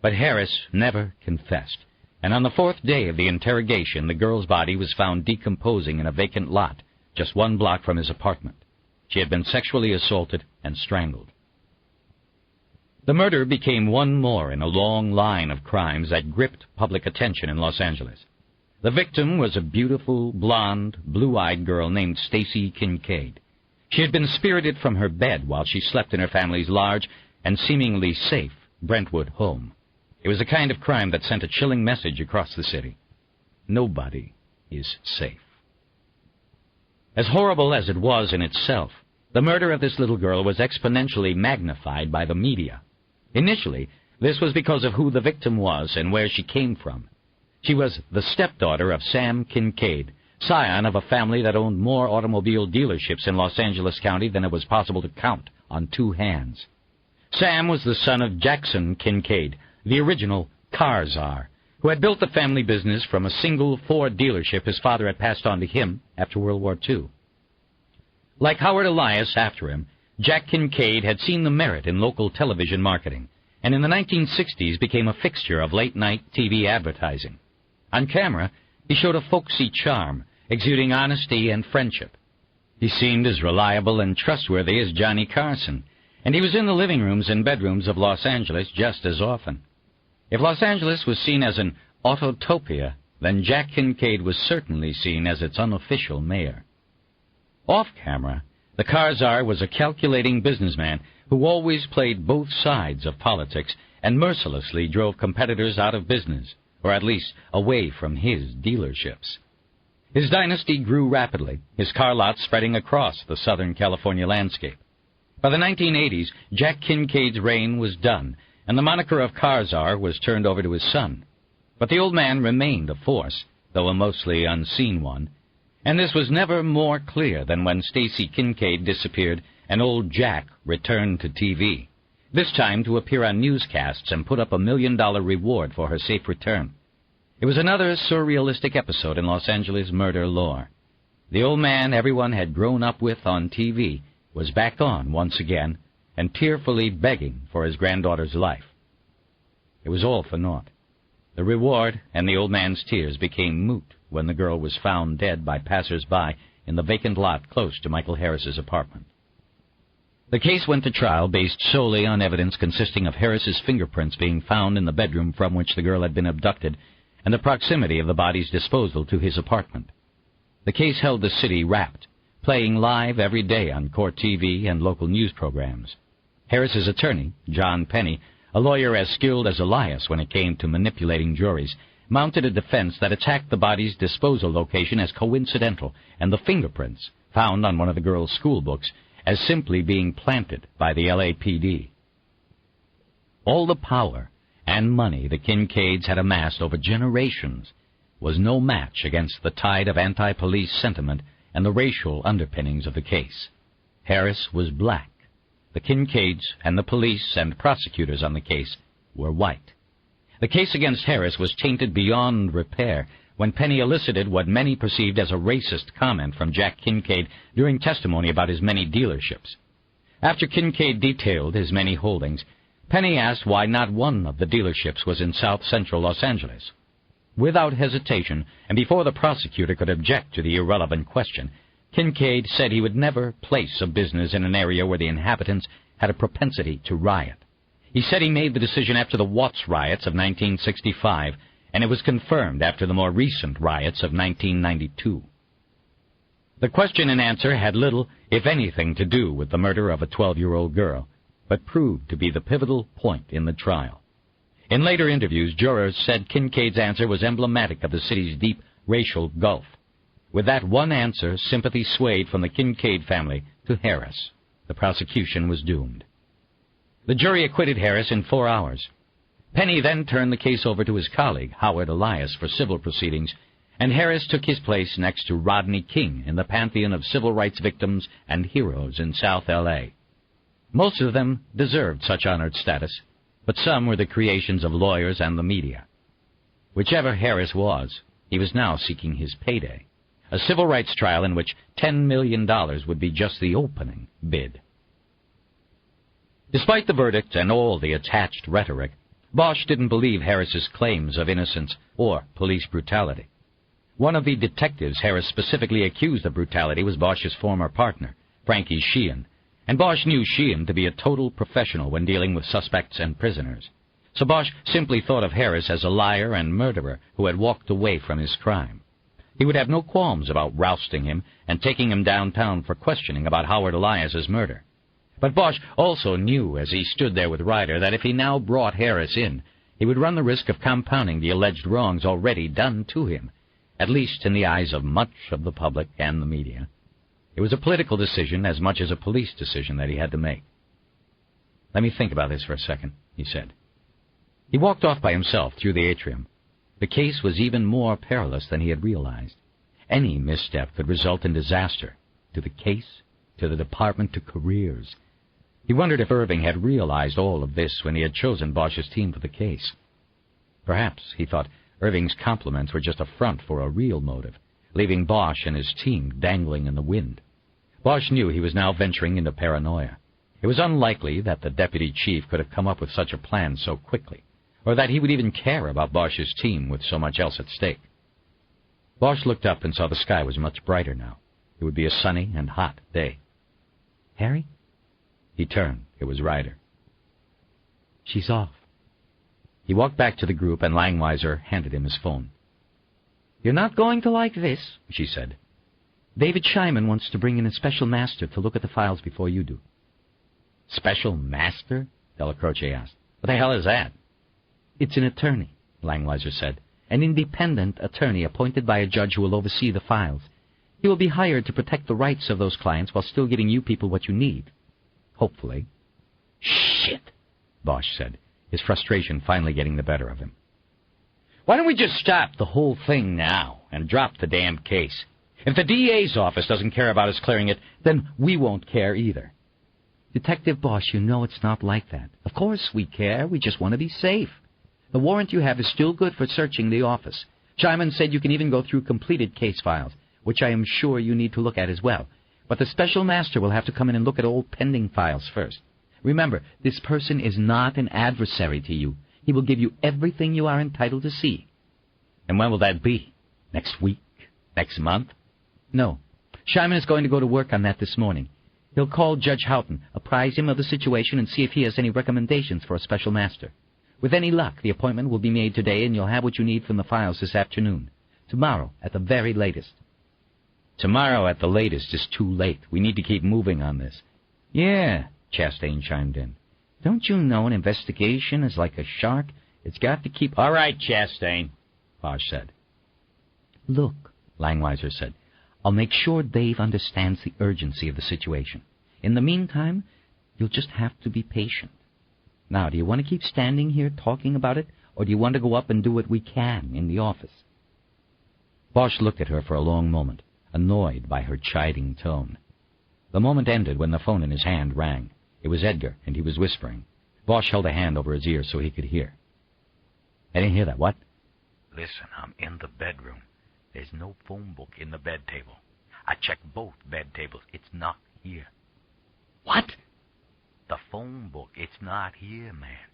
But Harris never confessed, and on the 4th day of the interrogation, the girl's body was found decomposing in a vacant lot just 1 block from his apartment. She had been sexually assaulted and strangled. The murder became one more in a long line of crimes that gripped public attention in Los Angeles. The victim was a beautiful, blonde, blue-eyed girl named Stacy Kincaid. She had been spirited from her bed while she slept in her family's large and seemingly safe Brentwood home. It was the kind of crime that sent a chilling message across the city. Nobody is safe. As horrible as it was in itself, the murder of this little girl was exponentially magnified by the media. Initially, this was because of who the victim was and where she came from. She was the stepdaughter of Sam Kincaid, scion of a family that owned more automobile dealerships in Los Angeles County than it was possible to count on 2 hands. Sam was the son of Jackson Kincaid, the original car czar, who had built the family business from a single Ford dealership his father had passed on to him after World War II. Like Howard Elias after him, Jack Kincaid had seen the merit in local television marketing, and in the 1960s became a fixture of late-night TV advertising. On camera, he showed a folksy charm, exuding honesty and friendship. He seemed as reliable and trustworthy as Johnny Carson, and he was in the living rooms and bedrooms of Los Angeles just as often. If Los Angeles was seen as an autotopia, then Jack Kincaid was certainly seen as its unofficial mayor. Off-camera, the car czar was a calculating businessman who always played both sides of politics and mercilessly drove competitors out of business, or at least away from his dealerships. His dynasty grew rapidly, his car lot spreading across the Southern California landscape. By the 1980s, Jack Kincaid's reign was done, and the moniker of car czar was turned over to his son. But the old man remained a force, though a mostly unseen one, and this was never more clear than when Stacy Kincaid disappeared and old Jack returned to TV, this time to appear on newscasts and put up $1 million reward for her safe return. It was another surrealistic episode in Los Angeles murder lore. The old man everyone had grown up with on TV was back on once again and tearfully begging for his granddaughter's life. It was all for naught. The reward and the old man's tears became moot when the girl was found dead by passers-by in the vacant lot close to Michael Harris's apartment. The case went to trial based solely on evidence consisting of Harris's fingerprints being found in the bedroom from which the girl had been abducted and the proximity of the body's disposal to his apartment. The case held the city wrapped, playing live every day on court TV and local news programs. Harris's attorney, John Penny, a lawyer as skilled as Elias when it came to manipulating juries, mounted a defense that attacked the body's disposal location as coincidental and the fingerprints, found on one of the girl's school books, as simply being planted by the LAPD. All the power and money the Kincaids had amassed over generations was no match against the tide of anti-police sentiment and the racial underpinnings of the case. Harris was black. The Kincaids and the police and prosecutors on the case were white. The case against Harris was tainted beyond repair when Penny elicited what many perceived as a racist comment from Jack Kincaid during testimony about his many dealerships. After Kincaid detailed his many holdings, Penny asked why not one of the dealerships was in South Central Los Angeles. Without hesitation, and before the prosecutor could object to the irrelevant question, Kincaid said he would never place a business in an area where the inhabitants had a propensity to riot. He said he made the decision after the Watts riots of 1965, and it was confirmed after the more recent riots of 1992. The question and answer had little, if anything, to do with the murder of a 12-year-old girl, but proved to be the pivotal point in the trial. In later interviews, jurors said Kincaid's answer was emblematic of the city's deep racial gulf. With that one answer, sympathy swayed from the Kincaid family to Harris. The prosecution was doomed. The jury acquitted Harris in 4 hours. Penny then turned the case over to his colleague, Howard Elias, for civil proceedings, and Harris took his place next to Rodney King in the pantheon of civil rights victims and heroes in South L.A. Most of them deserved such honored status, but some were the creations of lawyers and the media. Whichever Harris was, he was now seeking his payday, a civil rights trial in which $10 million would be just the opening bid. Despite the verdict and all the attached rhetoric, Bosch didn't believe Harris's claims of innocence or police brutality. One of the detectives Harris specifically accused of brutality was Bosch's former partner, Frankie Sheehan, and Bosch knew Sheehan to be a total professional when dealing with suspects and prisoners. So Bosch simply thought of Harris as a liar and murderer who had walked away from his crime. He would have no qualms about rousting him and taking him downtown for questioning about Howard Elias's murder. But Bosch also knew as he stood there with Ryder that if he now brought Harris in, he would run the risk of compounding the alleged wrongs already done to him, at least in the eyes of much of the public and the media. It was a political decision as much as a police decision that he had to make. "Let me think about this for a second," he said. He walked off by himself through the atrium. The case was even more perilous than he had realized. Any misstep could result in disaster, to the case, to the department, to careers. He wondered if Irving had realized all of this when he had chosen Bosch's team for the case. Perhaps, he thought, Irving's compliments were just a front for a real motive, leaving Bosch and his team dangling in the wind. Bosch knew he was now venturing into paranoia. It was unlikely that the deputy chief could have come up with such a plan so quickly, or that he would even care about Bosch's team with so much else at stake. Bosch looked up and saw the sky was much brighter now. It would be a sunny and hot day. Harry? He turned. It was Ryder. She's off. He walked back to the group, and Langweiser handed him his phone. You're not going to like this, she said. David Scheinman wants to bring in a special master to look at the files before you do. Special master? Della Croce asked. What the hell is that? It's an attorney, Langweiser said. An independent attorney appointed by a judge who will oversee the files. He will be hired to protect the rights of those clients while still giving you people what you need. Hopefully. Shit, Bosch said, his frustration finally getting the better of him. Why don't we just stop the whole thing now and drop the damn case? If the DA's office doesn't care about us clearing it, then we won't care either. Detective Bosch, you know it's not like that. Of course we care. We just want to be safe. The warrant you have is still good for searching the office. Scheinman said you can even go through completed case files, which I am sure you need to look at as well. But the special master will have to come in and look at old pending files first. Remember, this person is not an adversary to you. He will give you everything you are entitled to see. And when will that be? Next week? Next month? No. Scheinman is going to go to work on that this morning. He'll call Judge Houghton, apprise him of the situation, and see if he has any recommendations for a special master. With any luck, the appointment will be made today, and you'll have what you need from the files this afternoon. Tomorrow, at the very latest. Tomorrow at the latest is too late. We need to keep moving on this. Yeah, Chastain chimed in. Don't you know an investigation is like a shark? It's got to keep... All right, Chastain, Bosch said. Look, Langweiser said, I'll make sure Dave understands the urgency of the situation. In the meantime, you'll just have to be patient. Now, do you want to keep standing here talking about it, or do you want to go up and do what we can in the office? Bosch looked at her for a long moment, annoyed by her chiding tone. The moment ended when the phone in his hand rang. It was Edgar, and he was whispering. Bosch held a hand over his ear so he could hear. I didn't hear that. What? Listen, I'm in the bedroom. There's no phone book in the bed table. I checked both bed tables. It's not here. What? The phone book. It's not here, man.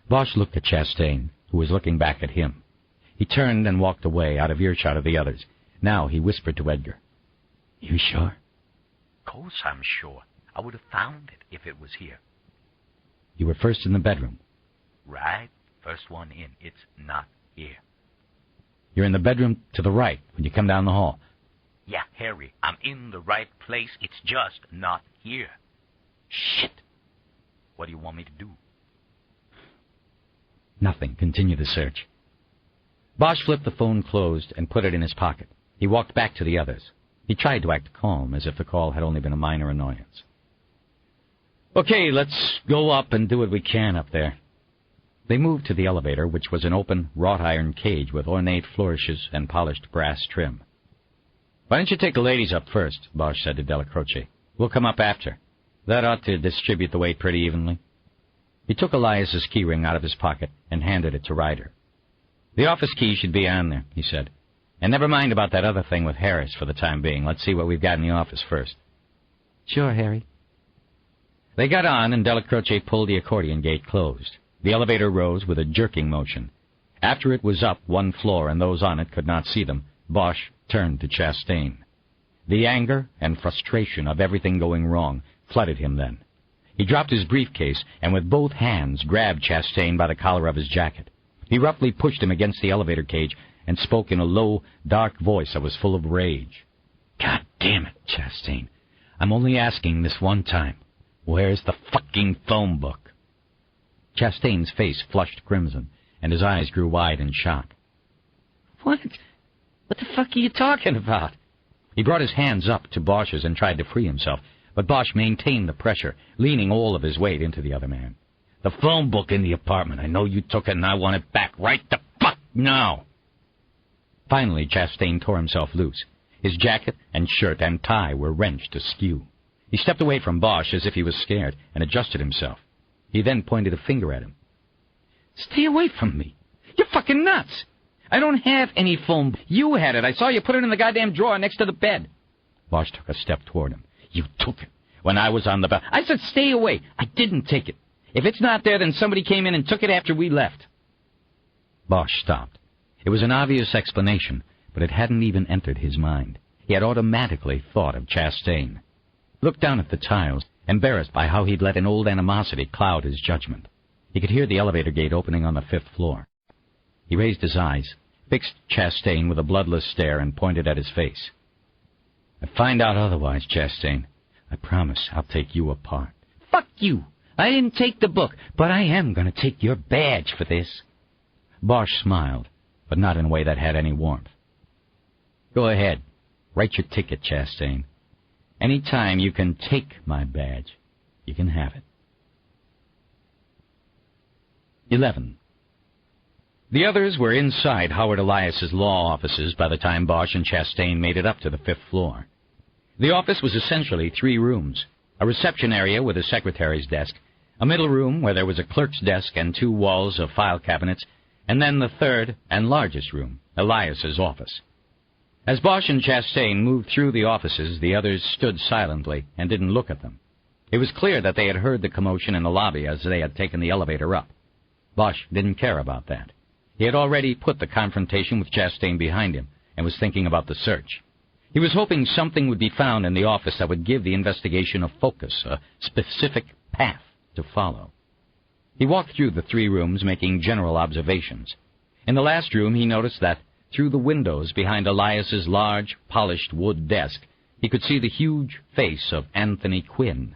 Bosch looked at Chastain, who was looking back at him. He turned and walked away, out of earshot of the others. Now he whispered to Edgar. You sure? Of course I'm sure. I would have found it if it was here. You were first in the bedroom. Right. First one in. It's not here. You're in the bedroom to the right when you come down the hall. Yeah, Harry, I'm in the right place. It's just not here. Shit. What do you want me to do? Nothing. Continue the search. Bosch flipped the phone closed and put it in his pocket. He walked back to the others. He tried to act calm, as if the call had only been a minor annoyance. Okay, let's go up and do what we can up there. They moved to the elevator, which was an open, wrought-iron cage with ornate flourishes and polished brass trim. Why don't you take the ladies up first, Bosch said to Della Croce. We'll come up after. That ought to distribute the weight pretty evenly. He took Elias's keyring out of his pocket and handed it to Ryder. The office key should be on there, he said. And never mind about that other thing with Harris for the time being. Let's see what we've got in the office first. Sure, Harry. They got on, and Della Croce pulled the accordion gate closed. The elevator rose with a jerking motion. After it was up one floor and those on it could not see them, Bosch turned to Chastain. The anger and frustration of everything going wrong flooded him then. He dropped his briefcase and with both hands grabbed Chastain by the collar of his jacket. He roughly pushed him against the elevator cage and spoke in a low, dark voice that was full of rage. God damn it, Chastain. I'm only asking this one time. Where's the fucking phone book? Chastain's face flushed crimson, and his eyes grew wide in shock. What? What the fuck are you talking about? He brought his hands up to Bosch's and tried to free himself, but Bosch maintained the pressure, leaning all of his weight into the other man. The phone book in the apartment. I know you took it, and I want it back right the fuck now. Finally, Chastain tore himself loose. His jacket and shirt and tie were wrenched askew. He stepped away from Bosch as if he was scared and adjusted himself. He then pointed a finger at him. Stay away from me. You're fucking nuts. I don't have any phone. You had it. I saw you put it in the goddamn drawer next to the bed. Bosch took a step toward him. You took it when I was on the I said stay away. I didn't take it. If it's not there, then somebody came in and took it after we left. Bosch stopped. It was an obvious explanation, but it hadn't even entered his mind. He had automatically thought of Chastain. He looked down at the tiles, embarrassed by how he'd let an old animosity cloud his judgment. He could hear the elevator gate opening on the 5th floor. He raised his eyes, fixed Chastain with a bloodless stare, and pointed at his face. If I find out otherwise, Chastain, I promise I'll take you apart. Fuck you! I didn't take the book, but I am going to take your badge for this. Bosch smiled, but not in a way that had any warmth. Go ahead. Write your ticket, Chastain. Any time you can take my badge, you can have it. 11. The others were inside Howard Elias's law offices by the time Bosch and Chastain made it up to the 5th floor. The office was essentially 3 rooms, a reception area with a secretary's desk, a middle room where there was a clerk's desk and 2 walls of file cabinets, and then the third and largest room, Elias's office. As Bosch and Chastain moved through the offices, the others stood silently and didn't look at them. It was clear that they had heard the commotion in the lobby as they had taken the elevator up. Bosch didn't care about that. He had already put the confrontation with Chastain behind him and was thinking about the search. He was hoping something would be found in the office that would give the investigation a focus, a specific path to follow. He walked through the 3 rooms, making general observations. In the last room, he noticed that through the windows behind Elias's large, polished wood desk, he could see the huge face of Anthony Quinn.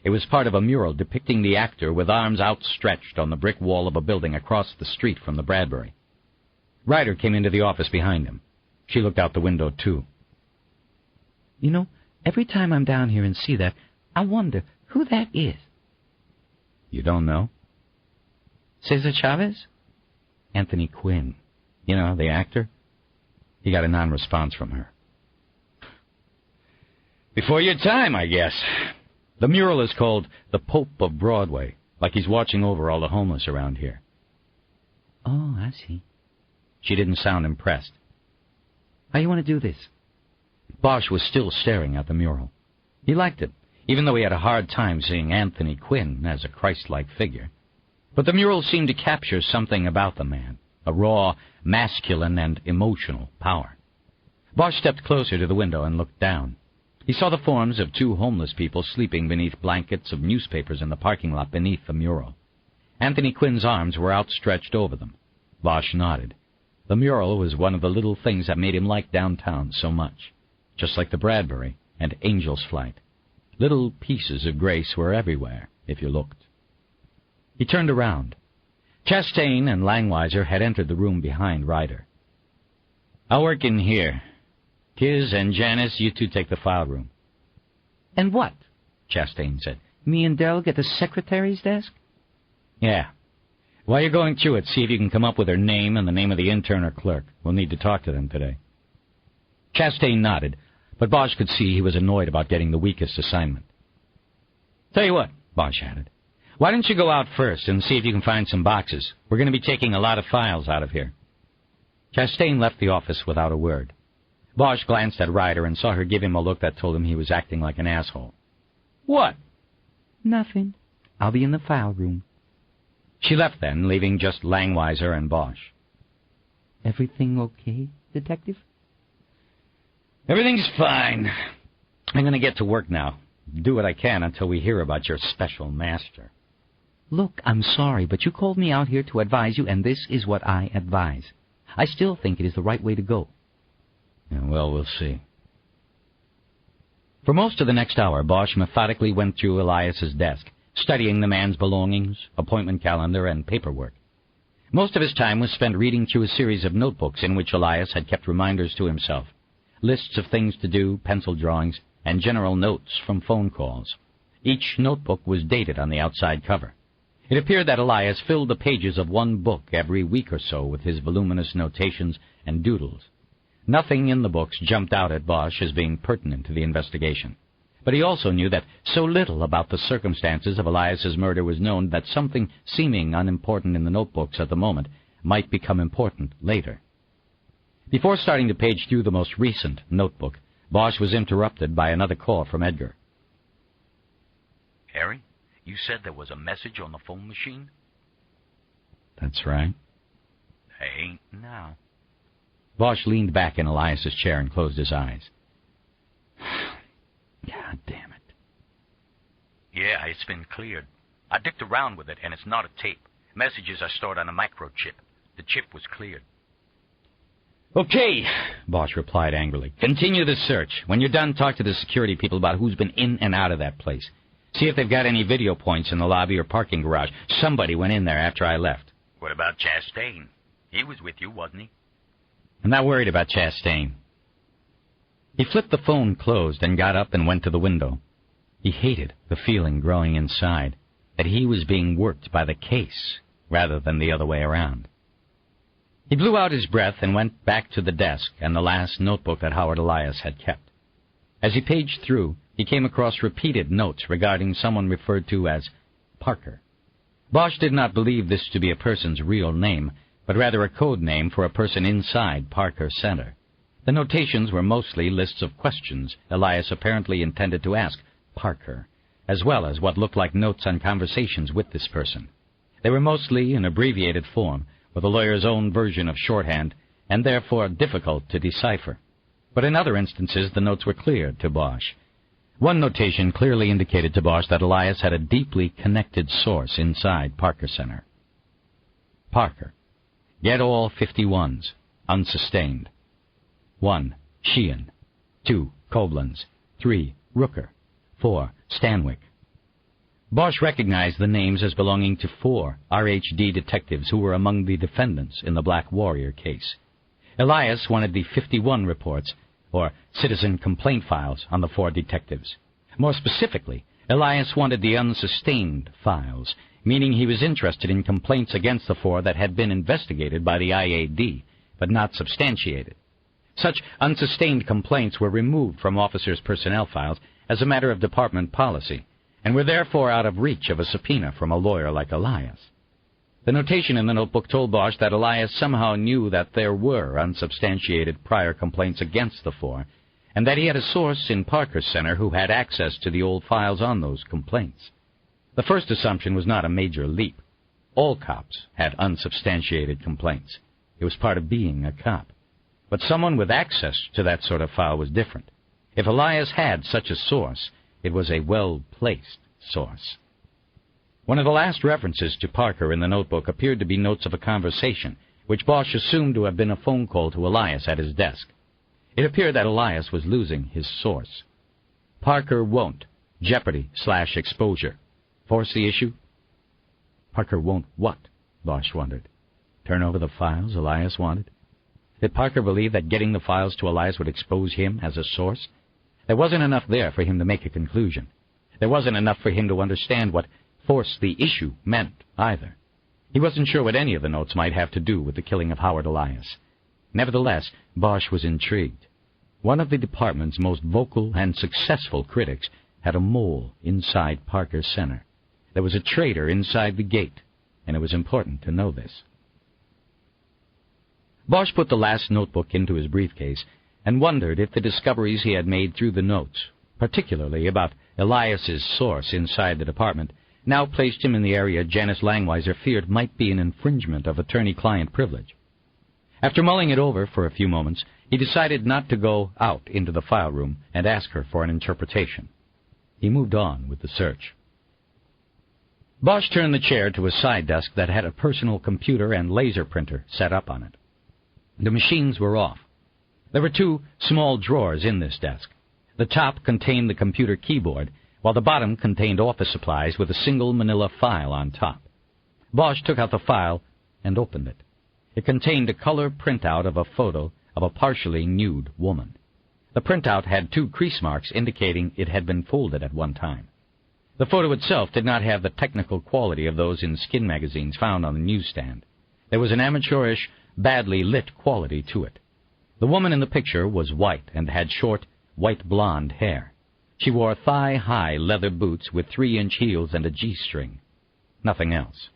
It was part of a mural depicting the actor with arms outstretched on the brick wall of a building across the street from the Bradbury. Ryder came into the office behind him. She looked out the window, too. You know, every time I'm down here and see that, I wonder who that is. You don't know? Cesar Chavez? Anthony Quinn. You know, the actor? He got a non-response from her. Before your time, I guess. The mural is called The Pope of Broadway, like he's watching over all the homeless around here. Oh, I see. She didn't sound impressed. How you want to do this? Bosch was still staring at the mural. He liked it, even though he had a hard time seeing Anthony Quinn as a Christ-like figure. But the mural seemed to capture something about the man, a raw, masculine, and emotional power. Bosch stepped closer to the window and looked down. He saw the forms of 2 homeless people sleeping beneath blankets of newspapers in the parking lot beneath the mural. Anthony Quinn's arms were outstretched over them. Bosch nodded. The mural was one of the little things that made him like downtown so much, just like the Bradbury and Angel's Flight. Little pieces of grace were everywhere, if you looked. He turned around. Chastain and Langweiser had entered the room behind Ryder. I'll work in here. Kiz and Janice, you 2 take the file room. And what? Chastain said. Me and Dell get the secretary's desk? Yeah. While you're going through it, see if you can come up with her name and the name of the intern or clerk. We'll need to talk to them today. Chastain nodded, but Bosch could see he was annoyed about getting the weakest assignment. Tell you what, Bosch added. Why don't you go out first and see if you can find some boxes? We're going to be taking a lot of files out of here. Chastain left the office without a word. Bosch glanced at Ryder and saw her give him a look that told him he was acting like an asshole. What? Nothing. I'll be in the file room. She left then, leaving just Langweiser and Bosch. Everything okay, Detective? Everything's fine. I'm going to get to work now. Do what I can until we hear about your special master. Look, I'm sorry, but you called me out here to advise you, and this is what I advise. I still think it is the right way to go. Yeah, well, we'll see. For most of the next hour, Bosch methodically went through Elias's desk, studying the man's belongings, appointment calendar, and paperwork. Most of his time was spent reading through a series of notebooks in which Elias had kept reminders to himself, lists of things to do, pencil drawings, and general notes from phone calls. Each notebook was dated on the outside cover. It appeared that Elias filled the pages of one book every week or so with his voluminous notations and doodles. Nothing in the books jumped out at Bosch as being pertinent to the investigation. But he also knew that so little about the circumstances of Elias's murder was known that something seeming unimportant in the notebooks at the moment might become important later. Before starting to page through the most recent notebook, Bosch was interrupted by another call from Edgar. Harry, you said there was a message on the phone machine? That's right. Ain't now. Bosch leaned back in Elias's chair and closed his eyes. God damn it. Yeah, it's been cleared. I dicked around with it, and it's not a tape. Messages are stored on a microchip. The chip was cleared. Okay, Bosch replied angrily. Continue the search. When you're done, talk to the security people about who's been in and out of that place. See if they've got any video points in the lobby or parking garage. Somebody went in there after I left. What about Chastain? He was with you, wasn't he? I'm not worried about Chastain. He flipped the phone closed and got up and went to the window. He hated the feeling growing inside that he was being worked by the case rather than the other way around. He blew out his breath and went back to the desk and the last notebook that Howard Elias had kept. As he paged through, he came across repeated notes regarding someone referred to as Parker. Bosch did not believe this to be a person's real name, but rather a code name for a person inside Parker Center. The notations were mostly lists of questions Elias apparently intended to ask Parker, as well as what looked like notes on conversations with this person. They were mostly in abbreviated form, with a lawyer's own version of shorthand, and therefore difficult to decipher. But in other instances, the notes were clear to Bosch. One notation clearly indicated to Bosch that Elias had a deeply connected source inside Parker Center. Parker. Get all 51s. Unsustained. 1. Sheehan. 2. Koblenz. 3. Rooker. 4. Stanwyck. Bosch recognized the names as belonging to 4 RHD detectives who were among the defendants in the Black Warrior case. Elias wanted the 51 reports, or citizen complaint files, on the 4 detectives. More specifically, Elias wanted the unsustained files, meaning he was interested in complaints against the 4 that had been investigated by the IAD, but not substantiated. Such unsustained complaints were removed from officers' personnel files as a matter of department policy, and were therefore out of reach of a subpoena from a lawyer like Elias. The notation in the notebook told Bosch that Elias somehow knew that there were unsubstantiated prior complaints against the 4, and that he had a source in Parker Center who had access to the old files on those complaints. The first assumption was not a major leap. All cops had unsubstantiated complaints. It was part of being a cop. But someone with access to that sort of file was different. If Elias had such a source, it was a well-placed source. One of the last references to Parker in the notebook appeared to be notes of a conversation, which Bosch assumed to have been a phone call to Elias at his desk. It appeared that Elias was losing his source. Parker won't. Jeopardy/exposure. Force the issue? Parker won't what? Bosch wondered. Turn over the files Elias wanted? Did Parker believe that getting the files to Elias would expose him as a source? There wasn't enough there for him to make a conclusion. There wasn't enough for him to understand what force the issue meant, either. He wasn't sure what any of the notes might have to do with the killing of Howard Elias. Nevertheless, Bosch was intrigued. One of the department's most vocal and successful critics had a mole inside Parker Center. There was a traitor inside the gate, and it was important to know this. Bosch put the last notebook into his briefcase and wondered if the discoveries he had made through the notes, particularly about Elias's source inside the department, now placed him in the area Janice Langweiser feared might be an infringement of attorney-client privilege. After mulling it over for a few moments, he decided not to go out into the file room and ask her for an interpretation. He moved on with the search. Bosch turned the chair to a side desk that had a personal computer and laser printer set up on it. The machines were off. There were 2 small drawers in this desk. The top contained the computer keyboard, while the bottom contained office supplies with a single manila file on top. Bosch took out the file and opened it. It contained a color printout of a photo of a partially nude woman. The printout had 2 crease marks indicating it had been folded at one time. The photo itself did not have the technical quality of those in skin magazines found on the newsstand. There was an amateurish, badly lit quality to it. The woman in the picture was white and had short, white blonde hair. She wore thigh-high leather boots with 3-inch heels and a G-string. Nothing else.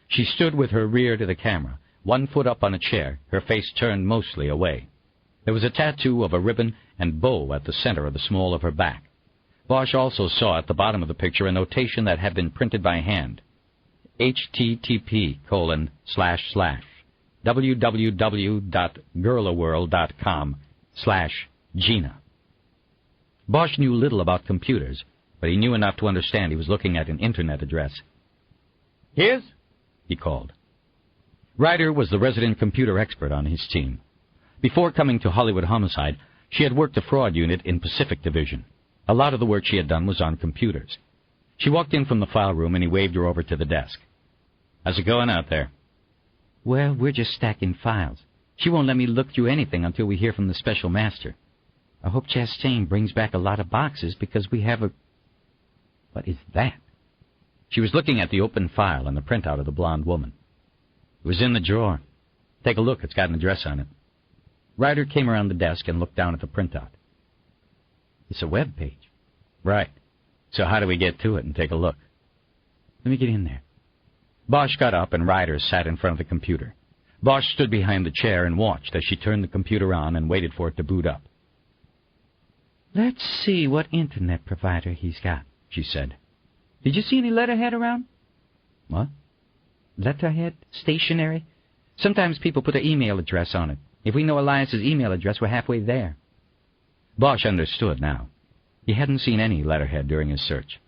She stood with her rear to the camera, 1 foot up on a chair, her face turned mostly away. There was a tattoo of a ribbon and bow at the center of the small of her back. Bosch also saw at the bottom of the picture a notation that had been printed by hand. http://www.girlaworld.com/Gina. Bosch knew little about computers, but he knew enough to understand he was looking at an internet address. Here's? He called. Ryder was the resident computer expert on his team. Before coming to Hollywood Homicide, she had worked a fraud unit in Pacific Division. A lot of the work she had done was on computers. She walked in from the file room and he waved her over to the desk. "How's it going out there?" Well, we're just stacking files. She won't let me look through anything until we hear from the special master. I hope Chastain brings back a lot of boxes because we have a... What is that? She was looking at the open file and the printout of the blonde woman. It was in the drawer. Take a look. It's got an address on it. Ryder came around the desk and looked down at the printout. It's a web page. Right. So how do we get to it and take a look? Let me get in there. Bosch got up and Ryder sat in front of the computer. Bosch stood behind the chair and watched as she turned the computer on and waited for it to boot up. Let's see what internet provider he's got, she said. Did you see any letterhead around? What? Letterhead? Stationery? Sometimes people put their email address on it. If we know Elias's email address, we're halfway there. Bosch understood now. He hadn't seen any letterhead during his search.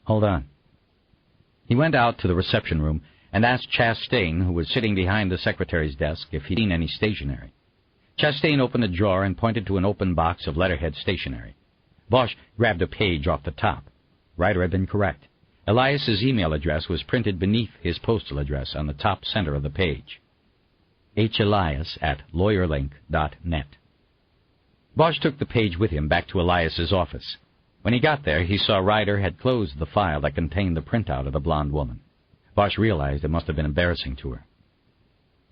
Hold on. He went out to the reception room and asked Chastain, who was sitting behind the secretary's desk, if he'd seen any stationery. Chastain opened a drawer and pointed to an open box of letterhead stationery. Bosch grabbed a page off the top. Ryder had been correct. Elias's email address was printed beneath his postal address on the top center of the page. HElias@lawyerlink.net. Bosch took the page with him back to Elias's office. When he got there, he saw Ryder had closed the file that contained the printout of the blonde woman. Bosch realized it must have been embarrassing to her.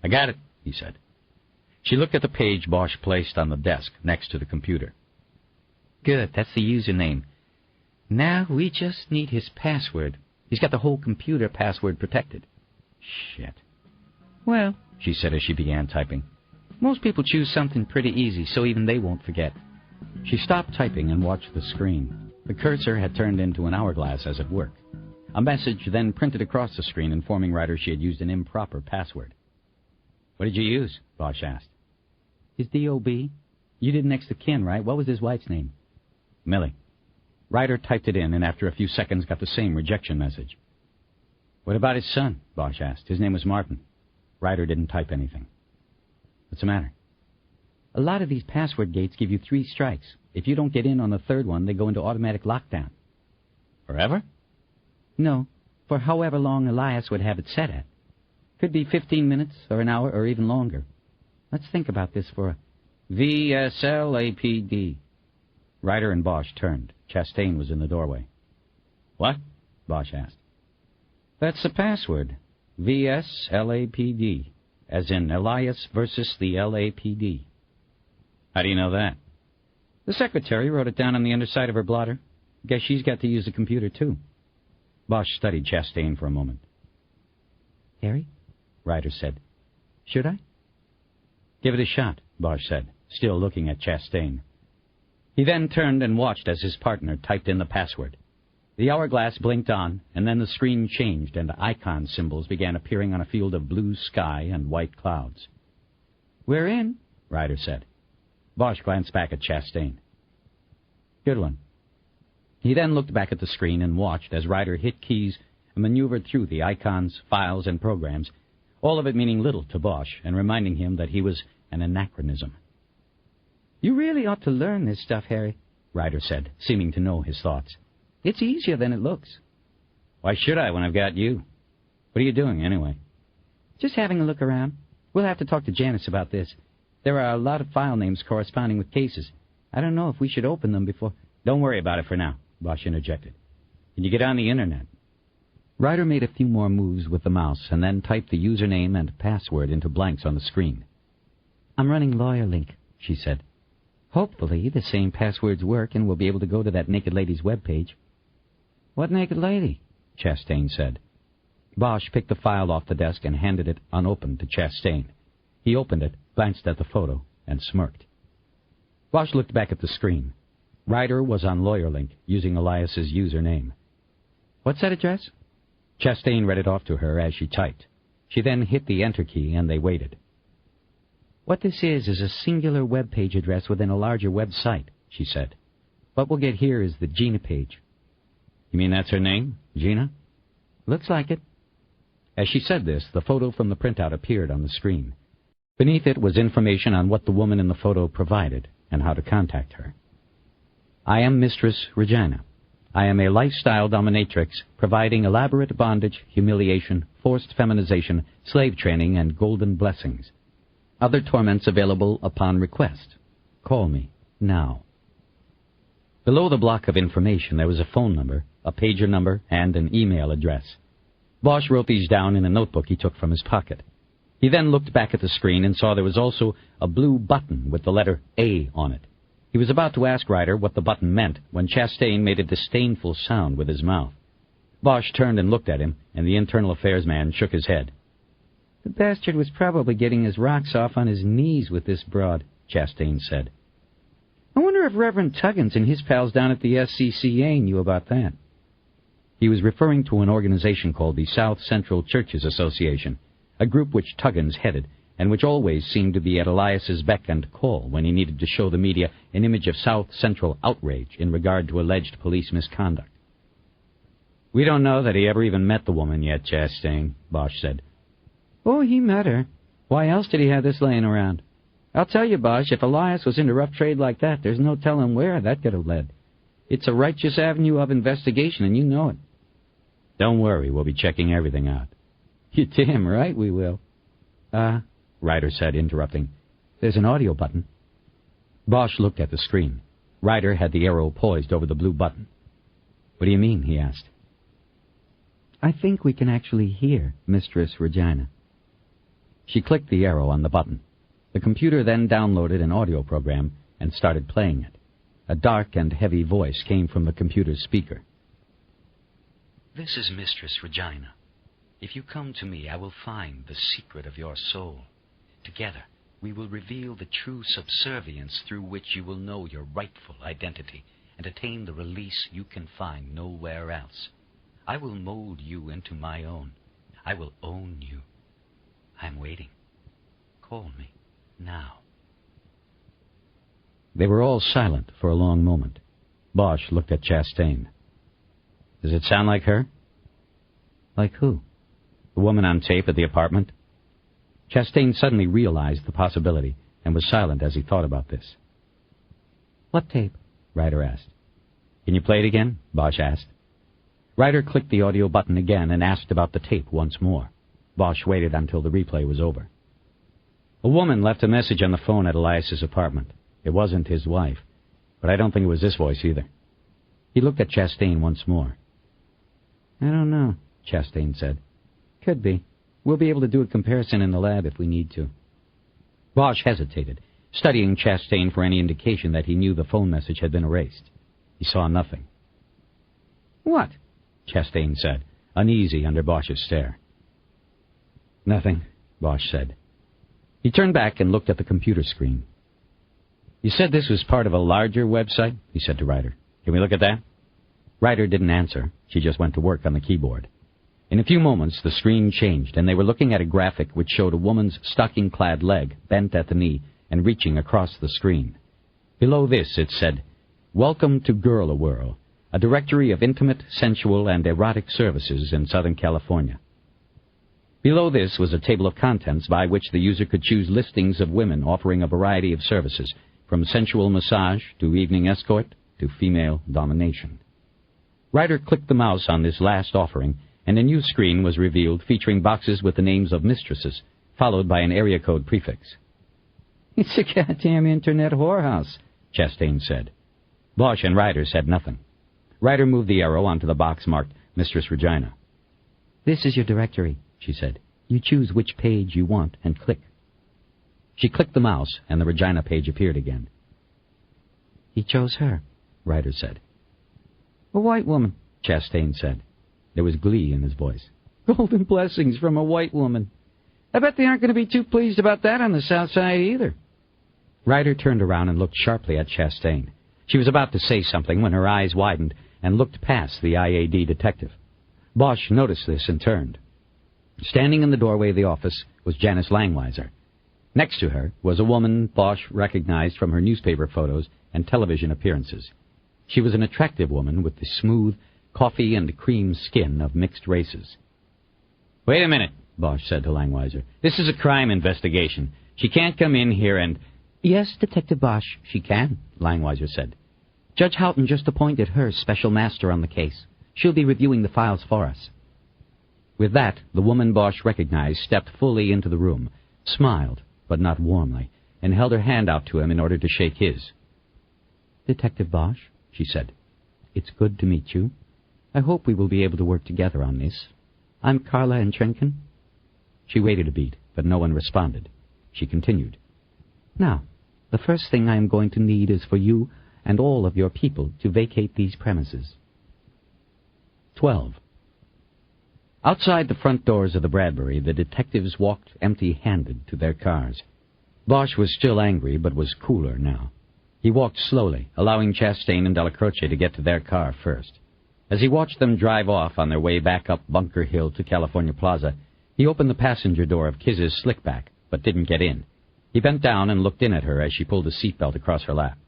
"I got it," he said. She looked at the page Bosch placed on the desk next to the computer. Good, that's the username. Now we just need his password. He's got the whole computer password protected. Shit. Well, she said as she began typing. Most people choose something pretty easy, so even they won't forget. She stopped typing and watched the screen. The cursor had turned into an hourglass as it worked. A message then printed across the screen informing Ryder she had used an improper password. "What did you use?" Bosch asked. His D.O.B.? You did next to Ken, right? What was his wife's name? Millie. Ryder typed it in and after a few seconds got the same rejection message. "What about his son?" Bosch asked. "His name was Martin." Ryder didn't type anything. "What's the matter?" A lot of these password gates give you 3 strikes. If you don't get in on the 3rd one, they go into automatic lockdown. Forever? No, for however long Elias would have it set at. Could be 15 minutes or an hour or even longer. Let's think about this for a VSLAPD. Ryder and Bosch turned. Chastain was in the doorway. "What?" Bosch asked. "That's the password. VSLAPD, as in Elias versus the LAPD. "How do you know that?" The secretary wrote it down on the underside of her blotter. Guess she's got to use the computer, too. Bosch studied Chastain for a moment. "Harry?" Ryder said. "Should I?" "Give it a shot," Bosch said, still looking at Chastain. He then turned and watched as his partner typed in the password. The hourglass blinked on, and then the screen changed and icon symbols began appearing on a field of blue sky and white clouds. "We're in," Ryder said. Bosch glanced back at Chastain. "Good one." He then looked back at the screen and watched as Ryder hit keys and maneuvered through the icons, files, and programs, all of it meaning little to Bosch and reminding him that he was an anachronism. "You really ought to learn this stuff, Harry," Ryder said, seeming to know his thoughts. "It's easier than it looks." "Why should I when I've got you? What are you doing, anyway?" "Just having a look around. We'll have to talk to Janice about this. There are a lot of file names corresponding with cases. I don't know if we should open them before—" "Don't worry about it for now," Bosch interjected. "Can you get on the Internet?" Ryder made a few more moves with the mouse and then typed the username and password into blanks on the screen. "I'm running LawyerLink," she said. "Hopefully the same passwords work and we'll be able to go to that naked lady's web page." "What naked lady?" Chastain said. Bosch picked the file off the desk and handed it unopened to Chastain. He opened it, glanced at the photo, and smirked. Bosch looked back at the screen. Ryder was on LawyerLink, using Elias's username. What's that address? Chastain read it off to her as she typed. She then hit the Enter key, and they waited. What this is a singular web page address within a larger website, she said. What we'll get here is the Gina page. You mean that's her name, Gina? Looks like it. As she said this, the photo from the printout appeared on the screen. Beneath it was information on what the woman in the photo provided and how to contact her. I am Mistress Regina. I am a lifestyle dominatrix providing elaborate bondage, humiliation, forced feminization, slave training, and golden blessings. Other torments available upon request. Call me now. Below the block of information there was a phone number, a pager number, and an email address. Bosch wrote these down in a notebook he took from his pocket. He then looked back at the screen and saw there was also a blue button with the letter A on it. He was about to ask Ryder what the button meant when Chastain made a disdainful sound with his mouth. Bosch turned and looked at him, and the internal affairs man shook his head. The bastard was probably getting his rocks off on his knees with this broad, Chastain said. I wonder if Reverend Tuggins and his pals down at the SCCA knew about that. He was referring to an organization called the South Central Churches Association, a group which Tuggins headed, and which always seemed to be at Elias's beck and call when he needed to show the media an image of South Central outrage in regard to alleged police misconduct. We don't know that he ever even met the woman yet, Chastain, Bosch said. Oh, he met her. Why else did he have this laying around? I'll tell you, Bosch, if Elias was into rough trade like that, there's no telling where that could have led. It's a righteous avenue of investigation, and you know it. Don't worry, we'll be checking everything out. You're damn right we will. Ryder said, interrupting. There's an audio button. Bosch looked at the screen. Ryder had the arrow poised over the blue button. What do you mean, he asked. I think we can actually hear Mistress Regina. She clicked the arrow on the button. The computer then downloaded an audio program and started playing it. A dark and heavy voice came from the computer's speaker. This is Mistress Regina. If you come to me, I will find the secret of your soul. Together, we will reveal the true subservience through which you will know your rightful identity and attain the release you can find nowhere else. I will mold you into my own. I will own you. I'm waiting. Call me now. They were all silent for a long moment. Bosch looked at Chastain. Does it sound like her? Like who? The woman on tape at the apartment. Chastain suddenly realized the possibility and was silent as he thought about this. What tape? Ryder asked. Can you play it again? Bosch asked. Ryder clicked the audio button again and asked about the tape once more. Bosch waited until the replay was over. A woman left a message on the phone at Elias's apartment. It wasn't his wife, but I don't think it was this voice either. He looked at Chastain once more. I don't know, Chastain said. Could be. We'll be able to do a comparison in the lab if we need to. Bosch hesitated, studying Chastain for any indication that he knew the phone message had been erased. He saw nothing. What? Chastain said, uneasy under Bosch's stare. Nothing, Bosch said. He turned back and looked at the computer screen. You said this was part of a larger website? He said to Ryder. Can we look at that? Ryder didn't answer. She just went to work on the keyboard. In a few moments, the screen changed, and they were looking at a graphic which showed a woman's stocking-clad leg bent at the knee and reaching across the screen. Below this, it said, Welcome to Girl-A-Whirl, a directory of intimate, sensual, and erotic services in Southern California. Below this was a table of contents by which the user could choose listings of women offering a variety of services, from sensual massage to evening escort to female domination. Ryder clicked the mouse on this last offering, and a new screen was revealed featuring boxes with the names of mistresses, followed by an area code prefix. It's a goddamn internet whorehouse, Chastain said. Bosch and Ryder said nothing. Ryder moved the arrow onto the box marked Mistress Regina. This is your directory, she said. You choose which page you want and click. She clicked the mouse, and the Regina page appeared again. He chose her, Ryder said. A white woman, Chastain said. There was glee in his voice. Golden blessings from a white woman. I bet they aren't going to be too pleased about that on the South Side either. Ryder turned around and looked sharply at Chastain. She was about to say something when her eyes widened and looked past the IAD detective. Bosch noticed this and turned. Standing in the doorway of the office was Janice Langweiser. Next to her was a woman Bosch recognized from her newspaper photos and television appearances. She was an attractive woman with the smooth, coffee and cream skin of mixed races. "Wait a minute," Bosch said to Langweiser. "This is a crime investigation. She can't come in here and—" "Yes, Detective Bosch, she can," Langweiser said. "Judge Houghton just appointed her special master on the case. She'll be reviewing the files for us." With that, the woman Bosch recognized stepped fully into the room, smiled, but not warmly, and held her hand out to him in order to shake his. "Detective Bosch," she said, "it's good to meet you. I hope we will be able to work together on this. I'm Carla Entrinken." She waited a beat, but no one responded. She continued. "Now, the first thing I am going to need is for you and all of your people to vacate these premises." 12. Outside the front doors of the Bradbury, the detectives walked empty-handed to their cars. Bosch was still angry, but was cooler now. He walked slowly, allowing Chastain and Delacroce to get to their car first. As he watched them drive off on their way back up Bunker Hill to California Plaza, he opened the passenger door of Kiz's slickback, but didn't get in. He bent down and looked in at her as she pulled a seatbelt across her lap.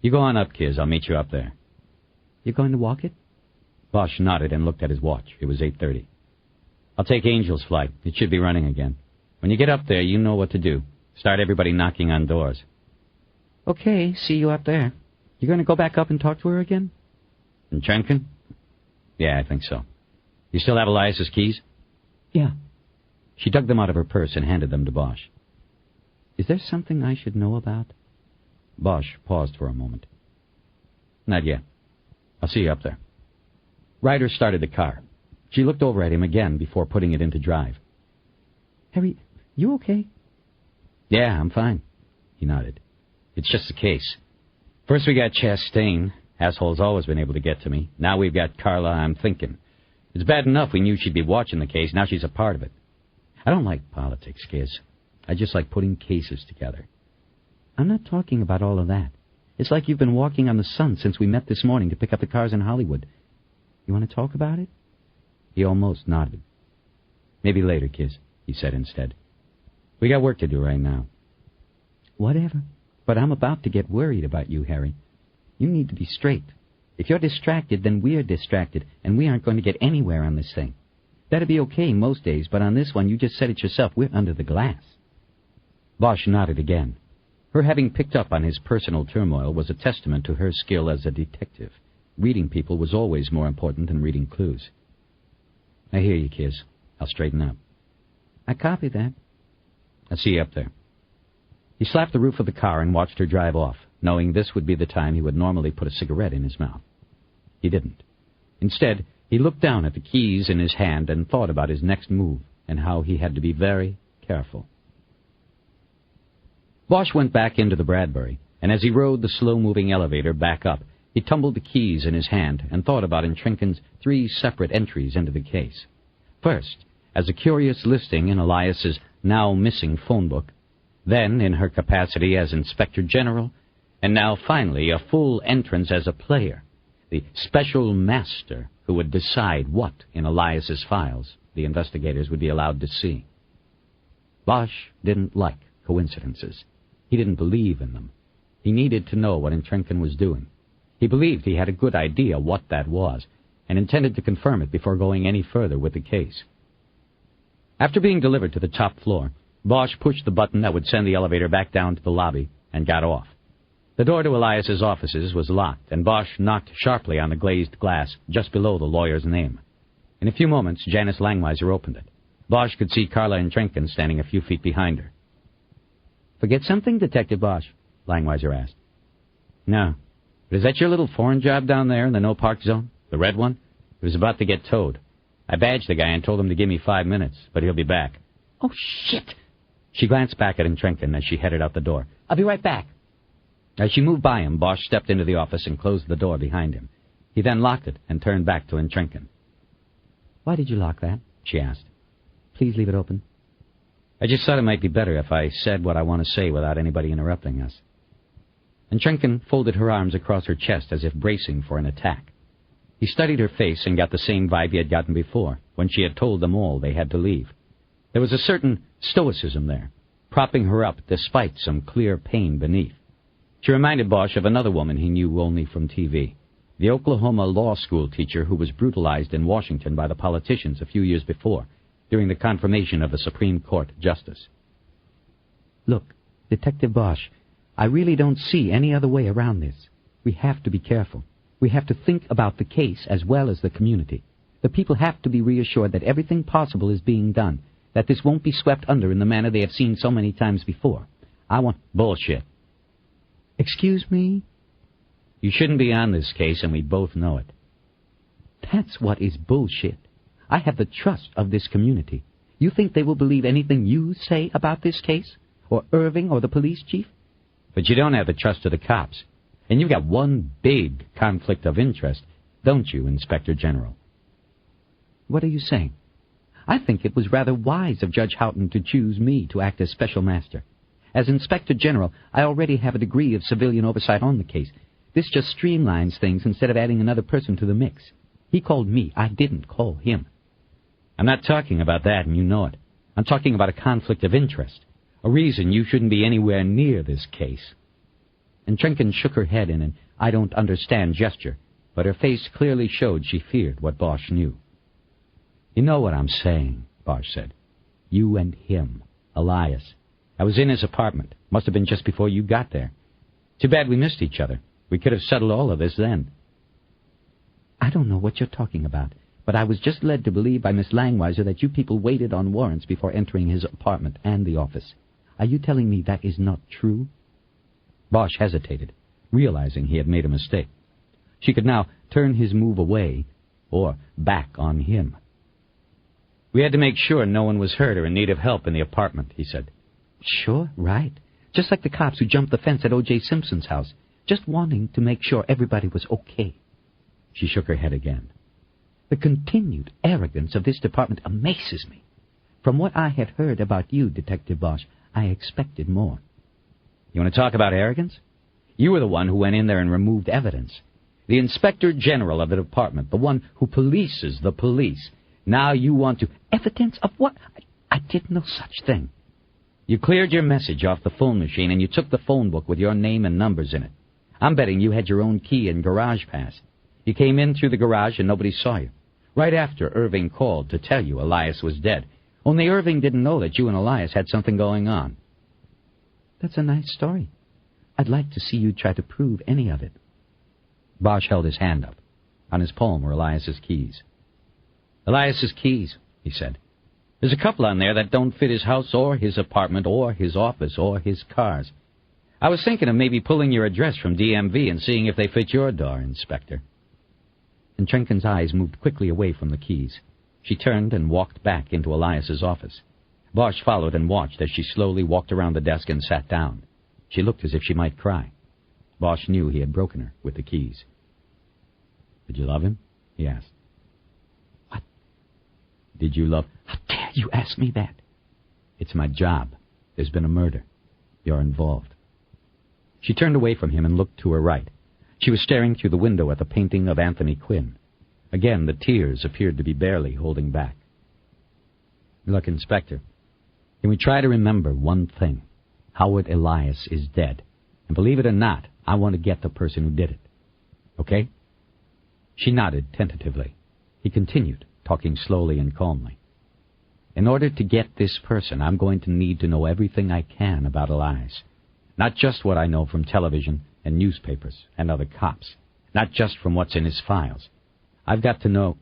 "You go on up, Kiz. I'll meet you up there." "You're going to walk it?" Bosch nodded and looked at his watch. It was 8:30. "I'll take Angel's flight. It should be running again. When you get up there, you know what to do. Start everybody knocking on doors." "Okay, see you up there. You going to go back up and talk to her again?" "Entrinken?" "Yeah, I think so. You still have Elias's keys?" "Yeah." She dug them out of her purse and handed them to Bosch. "Is there something I should know about?" Bosch paused for a moment. "Not yet. I'll see you up there." Ryder started the car. She looked over at him again before putting it into drive. "Harry, you okay?" "Yeah, I'm fine." He nodded. "It's just a case. First we got Chastain. Asshole's always been able to get to me. Now we've got Carla. I'm thinking. It's bad enough we knew she'd be watching the case. Now she's a part of it. I don't like politics, Kiz. I just like putting cases together." "I'm not talking about all of that. It's like you've been walking on the sun since we met this morning to pick up the cars in Hollywood. You want to talk about it?" He almost nodded. "Maybe later, Kiz," he said instead. "We got work to do right now." "Whatever. But I'm about to get worried about you, Harry. You need to be straight. If you're distracted, then we're distracted, and we aren't going to get anywhere on this thing. That'd be okay most days, but on this one, you just said it yourself, we're under the glass." Bosch nodded again. Her having picked up on his personal turmoil was a testament to her skill as a detective. Reading people was always more important than reading clues. "I hear you, Kiz. I'll straighten up." "I copy that." "I'll see you up there." He slapped the roof of the car and watched her drive off, knowing this would be the time he would normally put a cigarette in his mouth. He didn't. Instead, he looked down at the keys in his hand and thought about his next move and how he had to be very careful. Bosch went back into the Bradbury, and as he rode the slow-moving elevator back up, he tumbled the keys in his hand and thought about Entrinken's 3 separate entries into the case. First, as a curious listing in Elias's now-missing phone book, then in her capacity as Inspector General, and now finally a full entrance as a player, the special master who would decide what in Elias's files the investigators would be allowed to see. Bosch didn't like coincidences. He didn't believe in them. He needed to know what Entrinken was doing. He believed he had a good idea what that was, and intended to confirm it before going any further with the case. After being delivered to the top floor, Bosch pushed the button that would send the elevator back down to the lobby and got off. The door to Elias's offices was locked, and Bosch knocked sharply on the glazed glass just below the lawyer's name. In a few moments, Janice Langweiser opened it. Bosch could see Carla Entrinken standing a few feet behind her. "Forget something, Detective Bosch?" Langweiser asked. "No. But is that your little foreign job down there in the no-park zone? The red one? It was about to get towed. I badged the guy and told him to give me 5 minutes, but he'll be back." "Oh, shit!" She glanced back at Entrinken as she headed out the door. "I'll be right back." As she moved by him, Bosch stepped into the office and closed the door behind him. He then locked it and turned back to Entrinken. "Why did you lock that?" she asked. "Please leave it open." I just thought it might be better if I said what I want to say without anybody interrupting us. And Trenkin folded her arms across her chest as if bracing for an attack. He studied her face and got the same vibe he had gotten before, when she had told them all they had to leave. There was a certain stoicism there, propping her up despite some clear pain beneath. She reminded Bosch of another woman he knew only from TV, the Oklahoma law school teacher who was brutalized in Washington by the politicians a few years before, during the confirmation of a Supreme Court justice. Look, Detective Bosch, I really don't see any other way around this. We have to be careful. We have to think about the case as well as the community. The people have to be reassured that everything possible is being done, that this won't be swept under in the manner they have seen so many times before. I want... Bullshit. Excuse me? You shouldn't be on this case, and we both know it. That's what is bullshit. I have the trust of this community. You think they will believe anything you say about this case? Or Irving or the police chief? But you don't have the trust of the cops. And you've got one big conflict of interest, don't you, Inspector General? What are you saying? I think it was rather wise of Judge Houghton to choose me to act as special master. As Inspector General, I already have a degree of civilian oversight on the case. This just streamlines things instead of adding another person to the mix. He called me. I didn't call him. I'm not talking about that, and you know it. I'm talking about a conflict of interest, a reason you shouldn't be anywhere near this case. And Trenkin shook her head in an I-don't-understand gesture, but her face clearly showed she feared what Bosch knew. You know what I'm saying, Bosch said. You and him, Elias. I was in his apartment. Must have been just before you got there. Too bad we missed each other. We could have settled all of this then. I don't know what you're talking about, but I was just led to believe by Miss Langweiser that you people waited on warrants before entering his apartment and the office. Are you telling me that is not true? Bosch hesitated, realizing he had made a mistake. She could now turn his move away or back on him. We had to make sure no one was hurt or in need of help in the apartment, he said. Sure, right. Just like the cops who jumped the fence at O.J. Simpson's house, just wanting to make sure everybody was okay. She shook her head again. The continued arrogance of this department amazes me. From what I had heard about you, Detective Bosch, I expected more. You want to talk about arrogance? You were the one who went in there and removed evidence. The Inspector General of the department, the one who polices the police. Now you want to... Evidence of what? I did no such thing. You cleared your message off the phone machine and you took the phone book with your name and numbers in it. I'm betting you had your own key and garage pass. You came in through the garage and nobody saw you. Right after Irving called to tell you Elias was dead. Only Irving didn't know that you and Elias had something going on. That's a nice story. I'd like to see you try to prove any of it. Bosch held his hand up. On his palm were Elias's keys. Elias's keys, he said. There's a couple on there that don't fit his house or his apartment or his office or his cars. I was thinking of maybe pulling your address from DMV and seeing if they fit your door, Inspector. And Trenkin's eyes moved quickly away from the keys. She turned and walked back into Elias's office. Bosch followed and watched as she slowly walked around the desk and sat down. She looked as if she might cry. Bosch knew he had broken her with the keys. Did you love him? He asked. What? Did you love... How dare you ask me that? It's my job. There's been a murder. You're involved. She turned away from him and looked to her right. She was staring through the window at the painting of Anthony Quinn. Again, the tears appeared to be barely holding back. Look, Inspector, can we try to remember one thing? Howard Elias is dead. And believe it or not, I want to get the person who did it. Okay? She nodded tentatively. He continued, talking slowly and calmly. In order to get this person, I'm going to need to know everything I can about Elias. Not just what I know from television and newspapers and other cops. Not just from what's in his files. I've got to know...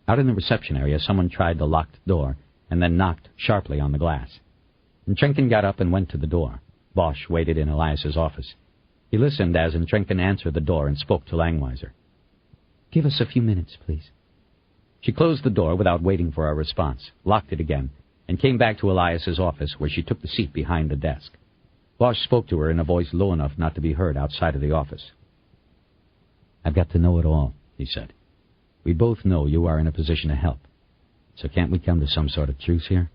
Out in the reception area, someone tried the locked door and then knocked sharply on the glass. Trenkin got up and went to the door. Bosch waited in Elias's office. He listened as Trenkin answered the door and spoke to Langweiser. Give us a few minutes, please. She closed the door without waiting for a response, locked it again, and came back to Elias's office, where she took the seat behind the desk. Bosch spoke to her in a voice low enough not to be heard outside of the office. I've got to know it all, he said. We both know you are in a position to help. So can't we come to some sort of truce here?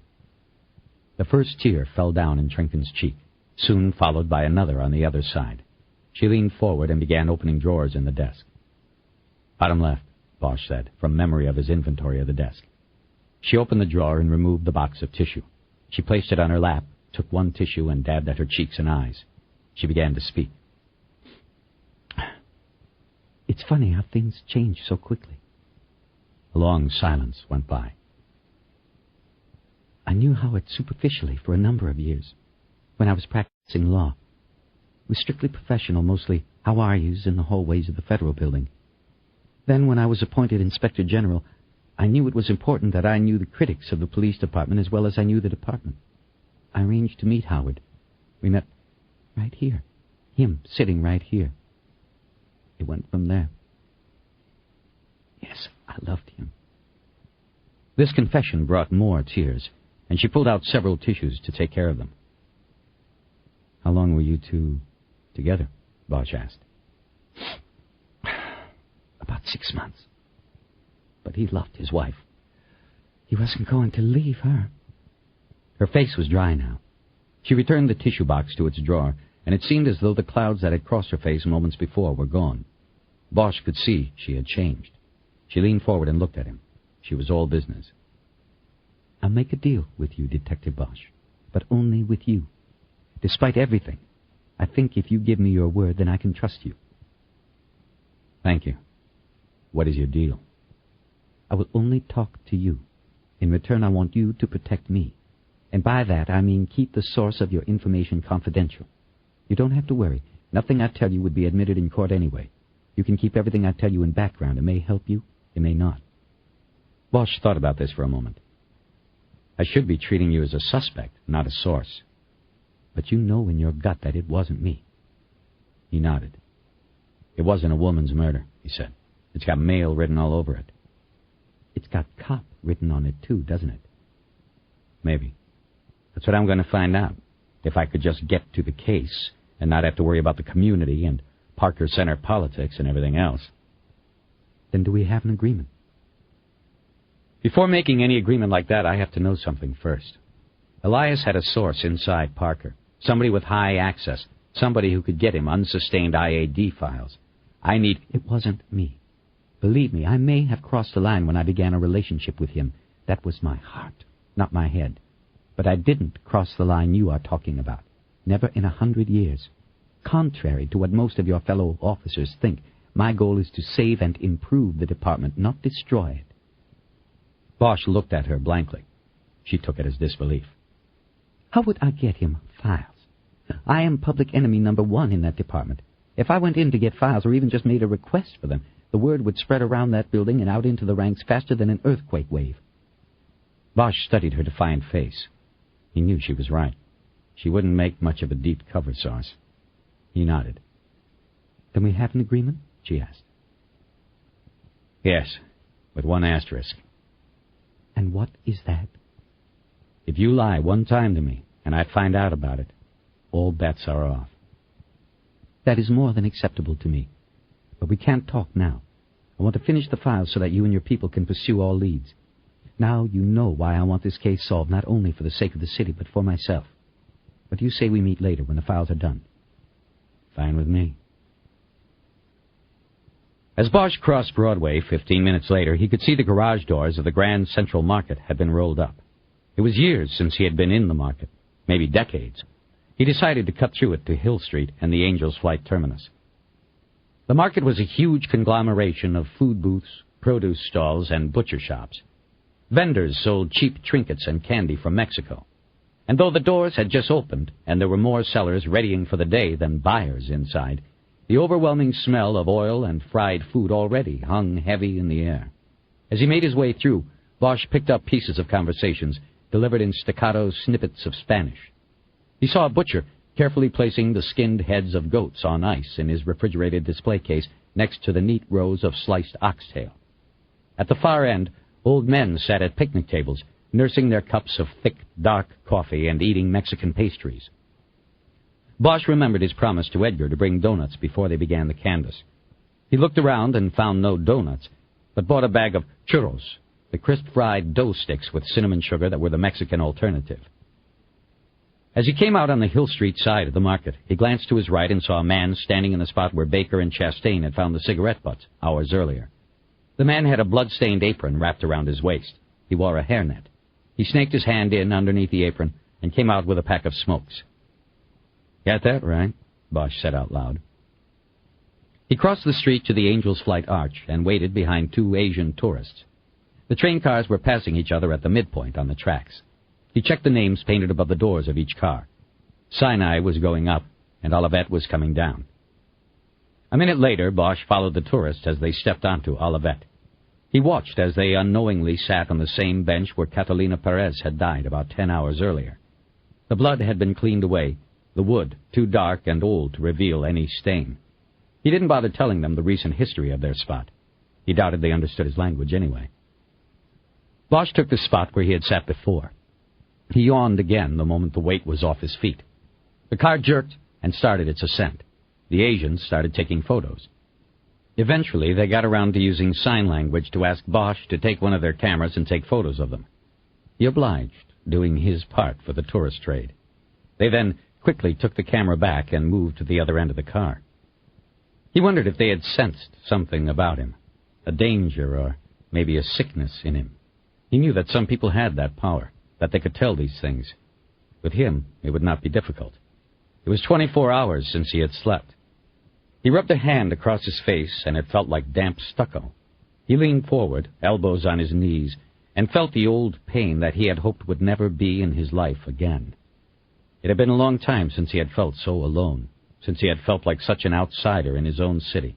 The first tear fell down in Trinken's cheek, soon followed by another on the other side. She leaned forward and began opening drawers in the desk. "Bottom left," Bosch said, from memory of his inventory of the desk. She opened the drawer and removed the box of tissue. She placed it on her lap, took one tissue and dabbed at her cheeks and eyes. She began to speak. "It's funny how things change so quickly." A long silence went by. "I knew Howard superficially for a number of years, when I was practicing law. It was strictly professional, mostly how are yous in the hallways of the Federal Building. Then, when I was appointed Inspector General, I knew it was important that I knew the critics of the police department as well as I knew the department. I arranged to meet Howard. We met right here, him sitting right here. It went from there. Yes, I loved him." This confession brought more tears, and she pulled out several tissues to take care of them. "How long were you two together?" Bosch asked. "About 6 months. But he loved his wife. He wasn't going to leave her." Her face was dry now. She returned the tissue box to its drawer, and it seemed as though the clouds that had crossed her face moments before were gone. Bosch could see she had changed. She leaned forward and looked at him. She was all business. "I'll make a deal with you, Detective Bosch, but only with you. Despite everything, I think if you give me your word, then I can trust you." "Thank you. What is your deal?" "I will only talk to you. In return, I want you to protect me. And by that, I mean keep the source of your information confidential. You don't have to worry. Nothing I tell you would be admitted in court anyway. You can keep everything I tell you in background. It may help you, it may not." Bosch thought about this for a moment. "I should be treating you as a suspect, not a source. But you know in your gut that it wasn't me." He nodded. "It wasn't a woman's murder," he said. "It's got male written all over it." "It's got cop written on it too, doesn't it?" "Maybe. That's what I'm going to find out. If I could just get to the case and not have to worry about the community and Parker Center politics and everything else." "Then do we have an agreement?" "Before making any agreement like that, I have to know something first. Elias had a source inside Parker, somebody with high access, somebody who could get him unsustained IAD files. I need..." "It wasn't me. Believe me, I may have crossed the line when I began a relationship with him. That was my heart, not my head. But I didn't cross the line you are talking about. Never in 100 years. Contrary to what most of your fellow officers think, my goal is to save and improve the department, not destroy it." Bosch looked at her blankly. She took it as disbelief. "How would I get him files? I am public enemy number 1 in that department. If I went in to get files or even just made a request for them, the word would spread around that building and out into the ranks faster than an earthquake wave." Bosch studied her defiant face. He knew she was right. She wouldn't make much of a deep cover sauce. He nodded. "Then we have an agreement?" she asked. "Yes, with one asterisk." "And what is that?" "If you lie one time to me, and I find out about it, all bets are off." "That is more than acceptable to me. But we can't talk now. I want to finish the files so that you and your people can pursue all leads. Now you know why I want this case solved, not only for the sake of the city, but for myself. What do you say we meet later when the files are done?" "Fine with me." As Bosch crossed Broadway 15 minutes later, he could see the garage doors of the Grand Central Market had been rolled up. It was years since he had been in the market, maybe decades. He decided to cut through it to Hill Street and the Angel's Flight terminus. The market was a huge conglomeration of food booths, produce stalls, and butcher shops. Vendors sold cheap trinkets and candy from Mexico. And though the doors had just opened, and there were more sellers readying for the day than buyers inside, the overwhelming smell of oil and fried food already hung heavy in the air. As he made his way through, Bosch picked up pieces of conversations, delivered in staccato snippets of Spanish. He saw a butcher carefully placing the skinned heads of goats on ice in his refrigerated display case next to the neat rows of sliced oxtail. At the far end, old men sat at picnic tables, nursing their cups of thick, dark coffee and eating Mexican pastries. Bosch remembered his promise to Edgar to bring donuts before they began the canvass. He looked around and found no donuts, but bought a bag of churros, the crisp fried dough sticks with cinnamon sugar that were the Mexican alternative. As he came out on the Hill Street side of the market, he glanced to his right and saw a man standing in the spot where Baker and Chastain had found the cigarette butts hours earlier. The man had a blood-stained apron wrapped around his waist. He wore a hairnet. He snaked his hand in underneath the apron and came out with a pack of smokes. "Got that right," Bosch said out loud. He crossed the street to the Angel's Flight Arch and waited behind two Asian tourists. The train cars were passing each other at the midpoint on the tracks. He checked the names painted above the doors of each car. Sinai was going up, and Olivet was coming down. A minute later, Bosch followed the tourists as they stepped onto Olivet. He watched as they unknowingly sat on the same bench where Catalina Perez had died about 10 hours earlier. The blood had been cleaned away, the wood too dark and old to reveal any stain. He didn't bother telling them the recent history of their spot. He doubted they understood his language anyway. Bosch took the spot where he had sat before. He yawned again the moment the weight was off his feet. The car jerked and started its ascent. The Asians started taking photos. Eventually, they got around to using sign language to ask Bosch to take one of their cameras and take photos of them. He obliged, doing his part for the tourist trade. They then quickly took the camera back and moved to the other end of the car. He wondered if they had sensed something about him, a danger or maybe a sickness in him. He knew that some people had that power, that they could tell these things. With him, it would not be difficult. It was 24 hours since he had slept. He rubbed a hand across his face, and it felt like damp stucco. He leaned forward, elbows on his knees, and felt the old pain that he had hoped would never be in his life again. It had been a long time since he had felt so alone, since he had felt like such an outsider in his own city.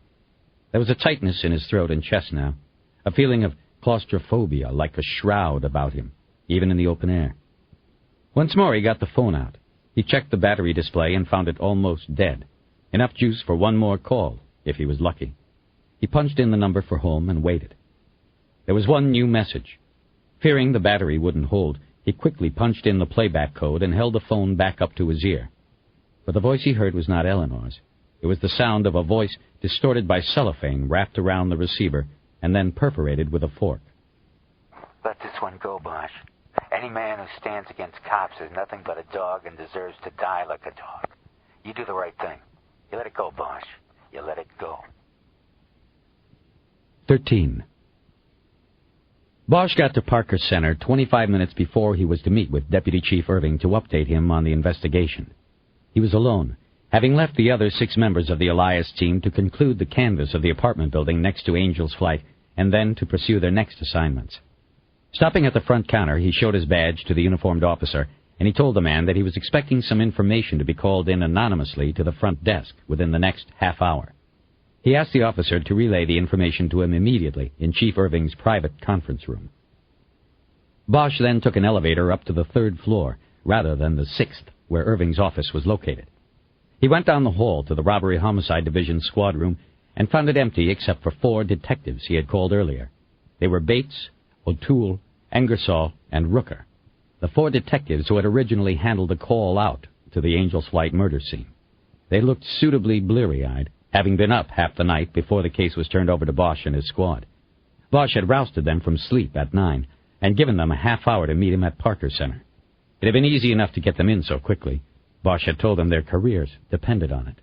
There was a tightness in his throat and chest now, a feeling of claustrophobia like a shroud about him, even in the open air. Once more he got the phone out. He checked the battery display and found it almost dead. Enough juice for one more call, if he was lucky. He punched in the number for home and waited. There was one new message. Fearing the battery wouldn't hold, he quickly punched in the playback code and held the phone back up to his ear. But the voice he heard was not Eleanor's. It was the sound of a voice distorted by cellophane wrapped around the receiver and then perforated with a fork. "Let this one go, Bosch. Any man who stands against cops is nothing but a dog and deserves to die like a dog. You do the right thing. You let it go, Bosch. You let it go." 13. Bosch got to Parker Center 25 minutes before he was to meet with Deputy Chief Irving to update him on the investigation. He was alone, having left the other 6 members of the Elias team to conclude the canvass of the apartment building next to Angel's Flight and then to pursue their next assignments. Stopping at the front counter, he showed his badge to the uniformed officer, and he told the man that he was expecting some information to be called in anonymously to the front desk within the next half hour. He asked the officer to relay the information to him immediately in Chief Irving's private conference room. Bosch then took an elevator up to the 3rd floor, rather than the 6th, where Irving's office was located. He went down the hall to the Robbery Homicide Division squad room and found it empty except for 4 detectives he had called earlier. They were Bates, O'Toole, Engersall, and Rooker, the 4 detectives who had originally handled the call out to the Angel's Flight murder scene. They looked suitably bleary-eyed, having been up half the night before the case was turned over to Bosch and his squad. Bosch had rousted them from sleep at 9 and given them a half hour to meet him at Parker Center. It had been easy enough to get them in so quickly. Bosch had told them their careers depended on it.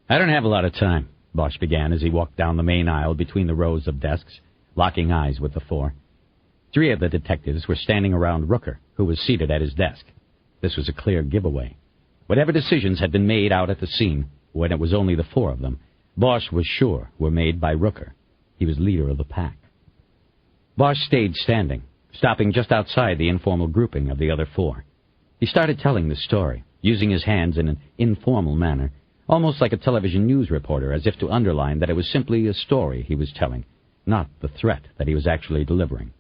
"I don't have a lot of time," Bosch began as he walked down the main aisle between the rows of desks, locking eyes with the 4. 3 of the detectives were standing around Rooker, who was seated at his desk. This was a clear giveaway. Whatever decisions had been made out at the scene, when it was only the 4 of them, Bosch was sure were made by Rooker. He was leader of the pack. Bosch stayed standing, stopping just outside the informal grouping of the other 4. He started telling the story, using his hands in an informal manner, almost like a television news reporter, as if to underline that it was simply a story he was telling, not the threat that he was actually delivering.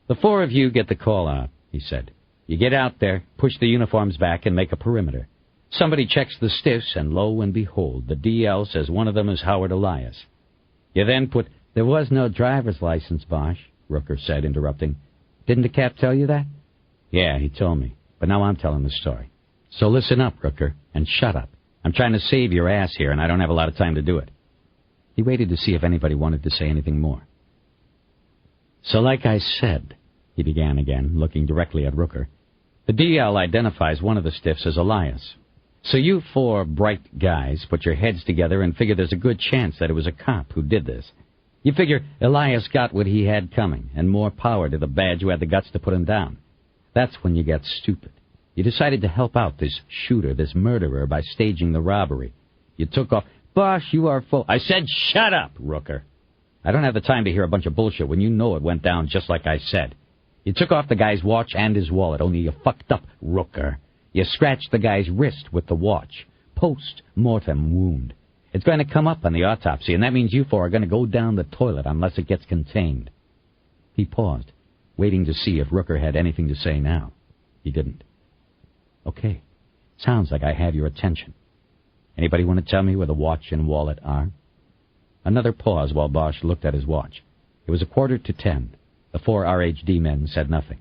"The 4 of you get the call out," he said. "You get out there, push the uniforms back, and make a perimeter. Somebody checks the stiffs, and lo and behold, the DL says one of them is Howard Elias. You then put—" "There was no driver's license, Bosch," Rooker said, interrupting. "Didn't the cap tell you that?" "Yeah, he told me, but now I'm telling the story. So listen up, Rooker, and shut up. I'm trying to save your ass here, and I don't have a lot of time to do it." He waited to see if anybody wanted to say anything more. "So like I said," he began again, looking directly at Rooker, The DL identifies one of the stiffs as Elias. So you four bright guys put your heads together and figure there's a good chance that it was a cop who did this. You figure Elias got what he had coming, and more power to the badge who had the guts to put him down. That's when you get stupid. You decided to help out this shooter, this murderer, by staging the robbery. You took off. Bosch, you are full. I said shut up, Rooker. I don't have the time to hear a bunch of bullshit when you know it went down just like I said. You took off the guy's watch and his wallet, only you fucked up, Rooker. You scratched the guy's wrist with the watch. Post-mortem wound. It's going to come up on the autopsy, and that means you four are going to go down the toilet unless it gets contained. He paused, waiting to see if Rooker had anything to say now. He didn't. Okay. Sounds like I have your attention. Anybody want to tell me where the watch and wallet are? Another pause while Bosch looked at his watch. It was 9:45. The four RHD men said nothing.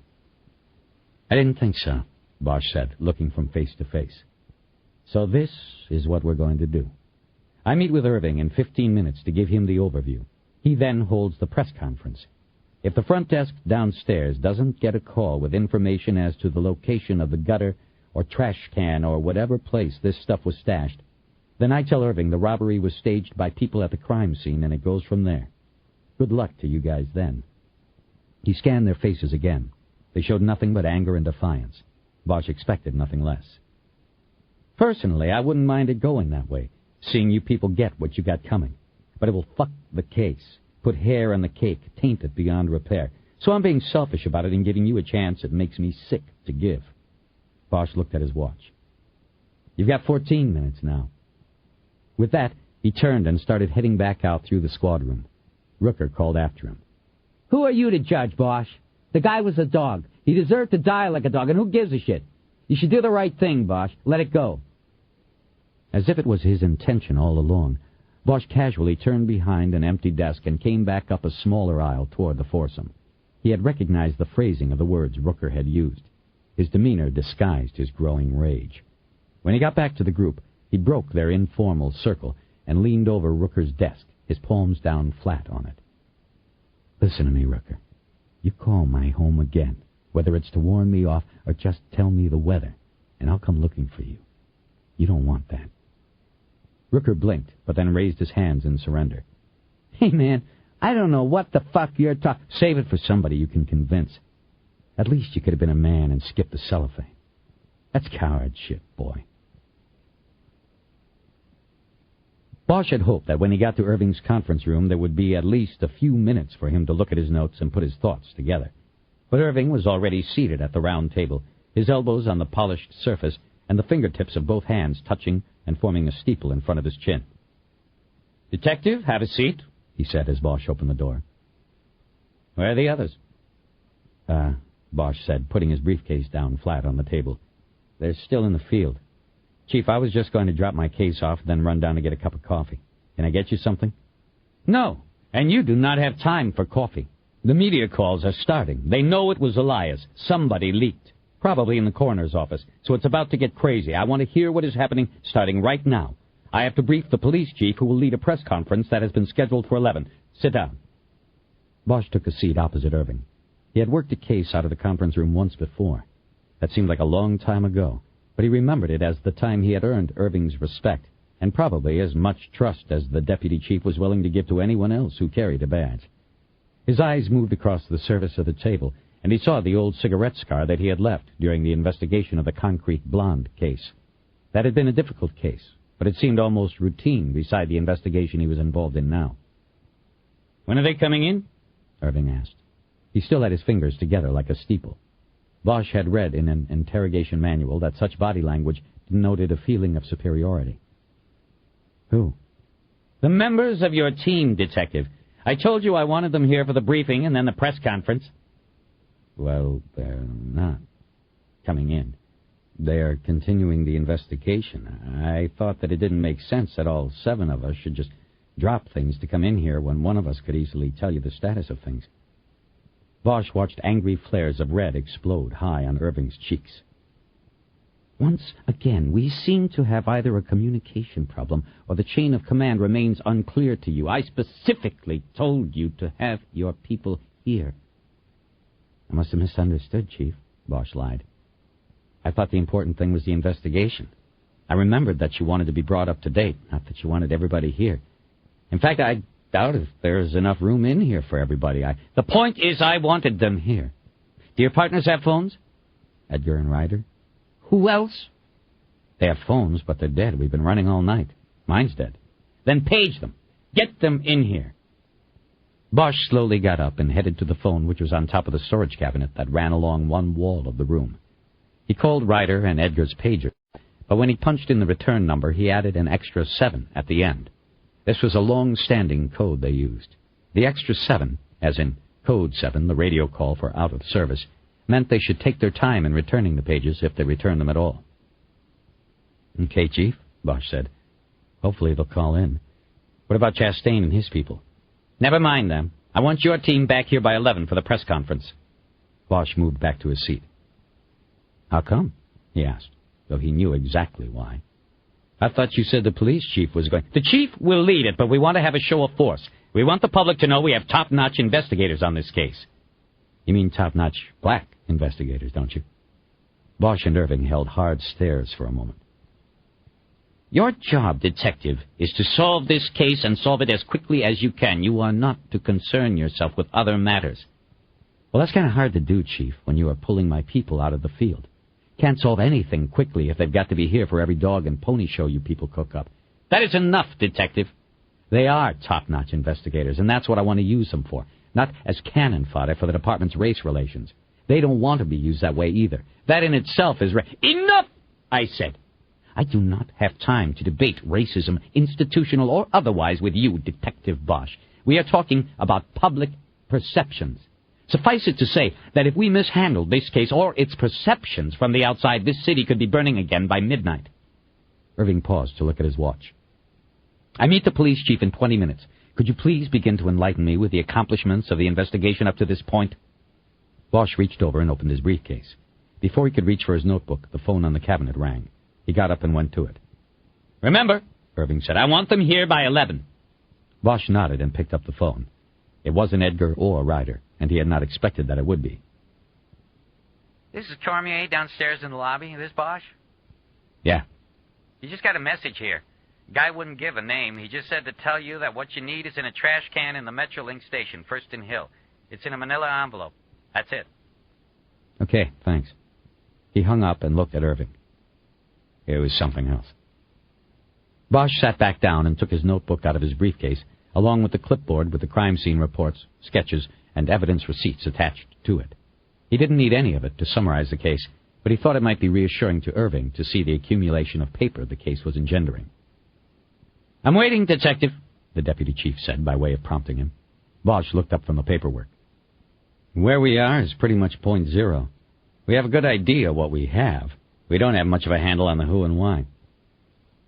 I didn't think so, Bosch said, looking from face to face. So this is what we're going to do. I meet with Irving in 15 minutes to give him the overview. He then holds the press conference. If the front desk downstairs doesn't get a call with information as to the location of the gutter or trash can or whatever place this stuff was stashed, then I tell Irving the robbery was staged by people at the crime scene, and it goes from there. Good luck to you guys then. He scanned their faces again. They showed nothing but anger and defiance. Bosch expected nothing less. Personally, I wouldn't mind it going that way, seeing you people get what you got coming. But it will fuck the case, put hair on the cake, taint it beyond repair. So I'm being selfish about it and giving you a chance it makes me sick to give. Bosch looked at his watch. You've got 14 minutes now. With that, he turned and started heading back out through the squad room. Rooker called after him. Who are you to judge, Bosch? The guy was a dog. He deserved to die like a dog, and who gives a shit? You should do the right thing, Bosch. Let it go. As if it was his intention all along, Bosch casually turned behind an empty desk and came back up a smaller aisle toward the foursome. He had recognized the phrasing of the words Rooker had used. His demeanor disguised his growing rage. When he got back to the group, he broke their informal circle and leaned over Rooker's desk, his palms down flat on it. Listen to me, Rooker. You call my home again, whether it's to warn me off or just tell me the weather, and I'll come looking for you. You don't want that. Rooker blinked, but then raised his hands in surrender. Hey, man, I don't know what the fuck you're talking... Save it for somebody you can convince. At least you could have been a man and skipped the cellophane. That's coward shit, boy. Bosch had hoped that when he got to Irving's conference room, there would be at least a few minutes for him to look at his notes and put his thoughts together. But Irving was already seated at the round table, his elbows on the polished surface and the fingertips of both hands touching and forming a steeple in front of his chin. Detective, have a seat, he said as Bosch opened the door. Where are the others? Bosch said, putting his briefcase down flat on the table. They're still in the field. Chief, I was just going to drop my case off, then run down to get a cup of coffee. Can I get you something? No, and you do not have time for coffee. The media calls are starting. They know it was Elias. Somebody leaked. Probably in the coroner's office. So it's about to get crazy. I want to hear what is happening starting right now. I have to brief the police chief who will lead a press conference that has been scheduled for 11. Sit down. Bosch took a seat opposite Irving. He had worked a case out of the conference room once before. That seemed like a long time ago, but he remembered it as the time he had earned Irving's respect, and probably as much trust as the deputy chief was willing to give to anyone else who carried a badge. His eyes moved across the surface of the table, and he saw the old cigarette scar that he had left during the investigation of the Concrete Blonde case. That had been a difficult case, but it seemed almost routine beside the investigation he was involved in now. When are they coming in? Irving asked. He still had his fingers together like a steeple. Bosch had read in an interrogation manual that such body language denoted a feeling of superiority. Who? The members of your team, Detective. I told you I wanted them here for the briefing and then the press conference. Well, they're not coming in. They're continuing the investigation. I thought that it didn't make sense that all 7 of us should just drop things to come in here when one of us could easily tell you the status of things. Bosch watched angry flares of red explode high on Irving's cheeks. Once again, we seem to have either a communication problem or the chain of command remains unclear to you. I specifically told you to have your people here. I must have misunderstood, Chief, Bosch lied. I thought the important thing was the investigation. I remembered that you wanted to be brought up to date, not that you wanted everybody here. In fact, I doubt if there's enough room in here for everybody. The point is I wanted them here. Do your partners have phones? Edgar and Ryder? Who else? They have phones, but they're dead. We've been running all night. Mine's dead. Then page them. Get them in here. Bosch slowly got up and headed to the phone, which was on top of the storage cabinet that ran along one wall of the room. He called Ryder and Edgar's pager, but when he punched in the return number, he added an extra 7 at the end. This was a long-standing code they used. The extra 7, as in Code 7, the radio call for out of service, meant they should take their time in returning the pages if they returned them at all. Okay, Chief, Bosch said. Hopefully they'll call in. What about Chastain and his people? Never mind them. I want your team back here by 11 for the press conference. Bosch moved back to his seat. How come? He asked, though he knew exactly why. I thought you said the police chief was going... The chief will lead it, but we want to have a show of force. We want the public to know we have top-notch investigators on this case. You mean top-notch black investigators, don't you? Bosch and Irving held hard stares for a moment. Your job, detective, is to solve this case and solve it as quickly as you can. You are not to concern yourself with other matters. Well, that's kind of hard to do, Chief, when you are pulling my people out of the field. Can't solve anything quickly if they've got to be here for every dog and pony show you people cook up. That is enough, detective. They are top-notch investigators, and that's what I want to use them for, not as cannon fodder for the department's race relations. They don't want to be used that way either. That in itself is... Enough, I said. I do not have time to debate racism, institutional or otherwise, with you, Detective Bosch. We are talking about public perceptions. Suffice it to say that if we mishandled this case or its perceptions from the outside, this city could be burning again by midnight. Irving paused to look at his watch. I meet the police chief in 20 minutes. Could you please begin to enlighten me with the accomplishments of the investigation up to this point? Bosch reached over and opened his briefcase. Before he could reach for his notebook, the phone on the cabinet rang. He got up and went to it. Remember, Irving said, I want them here by 11. Bosch nodded and picked up the phone. It wasn't Edgar or Ryder, and he had not expected that it would be. This is Cormier downstairs in the lobby. This Bosch? Yeah. You just got a message here. Guy wouldn't give a name. He just said to tell you that what you need is in a trash can in the Metrolink station, First Hill. It's in a manila envelope. That's it. Okay, thanks. He hung up and looked at Irving. It was something else. Bosch sat back down and took his notebook out of his briefcase, along with the clipboard with the crime scene reports, sketches, and evidence receipts attached to it. He didn't need any of it to summarize the case, but he thought it might be reassuring to Irving to see the accumulation of paper the case was engendering. I'm waiting, Detective, the deputy chief said by way of prompting him. Bosch looked up from the paperwork. Where we are is pretty much point zero. We have a good idea what we have. We don't have much of a handle on the who and why.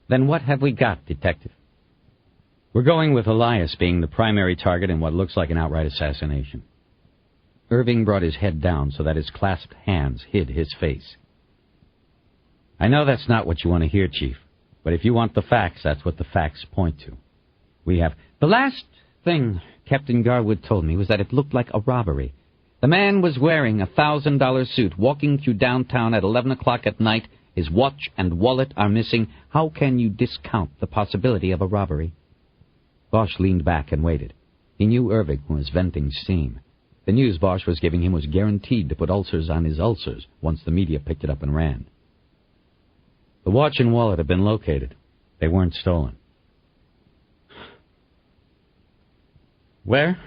Then what have we got, Detective? We're going with Elias being the primary target in what looks like an outright assassination. Irving brought his head down so that his clasped hands hid his face. I know that's not what you want to hear, Chief, but if you want the facts, that's what the facts point to. We have... The last thing Captain Garwood told me was that it looked like a robbery. The man was wearing a $1,000 suit, walking through downtown at 11 o'clock at night. His watch and wallet are missing. How can you discount the possibility of a robbery? Bosch leaned back and waited. He knew Irving was venting steam. The news Bosch was giving him was guaranteed to put ulcers on his ulcers once the media picked it up and ran. The watch and wallet had been located. They weren't stolen. Where?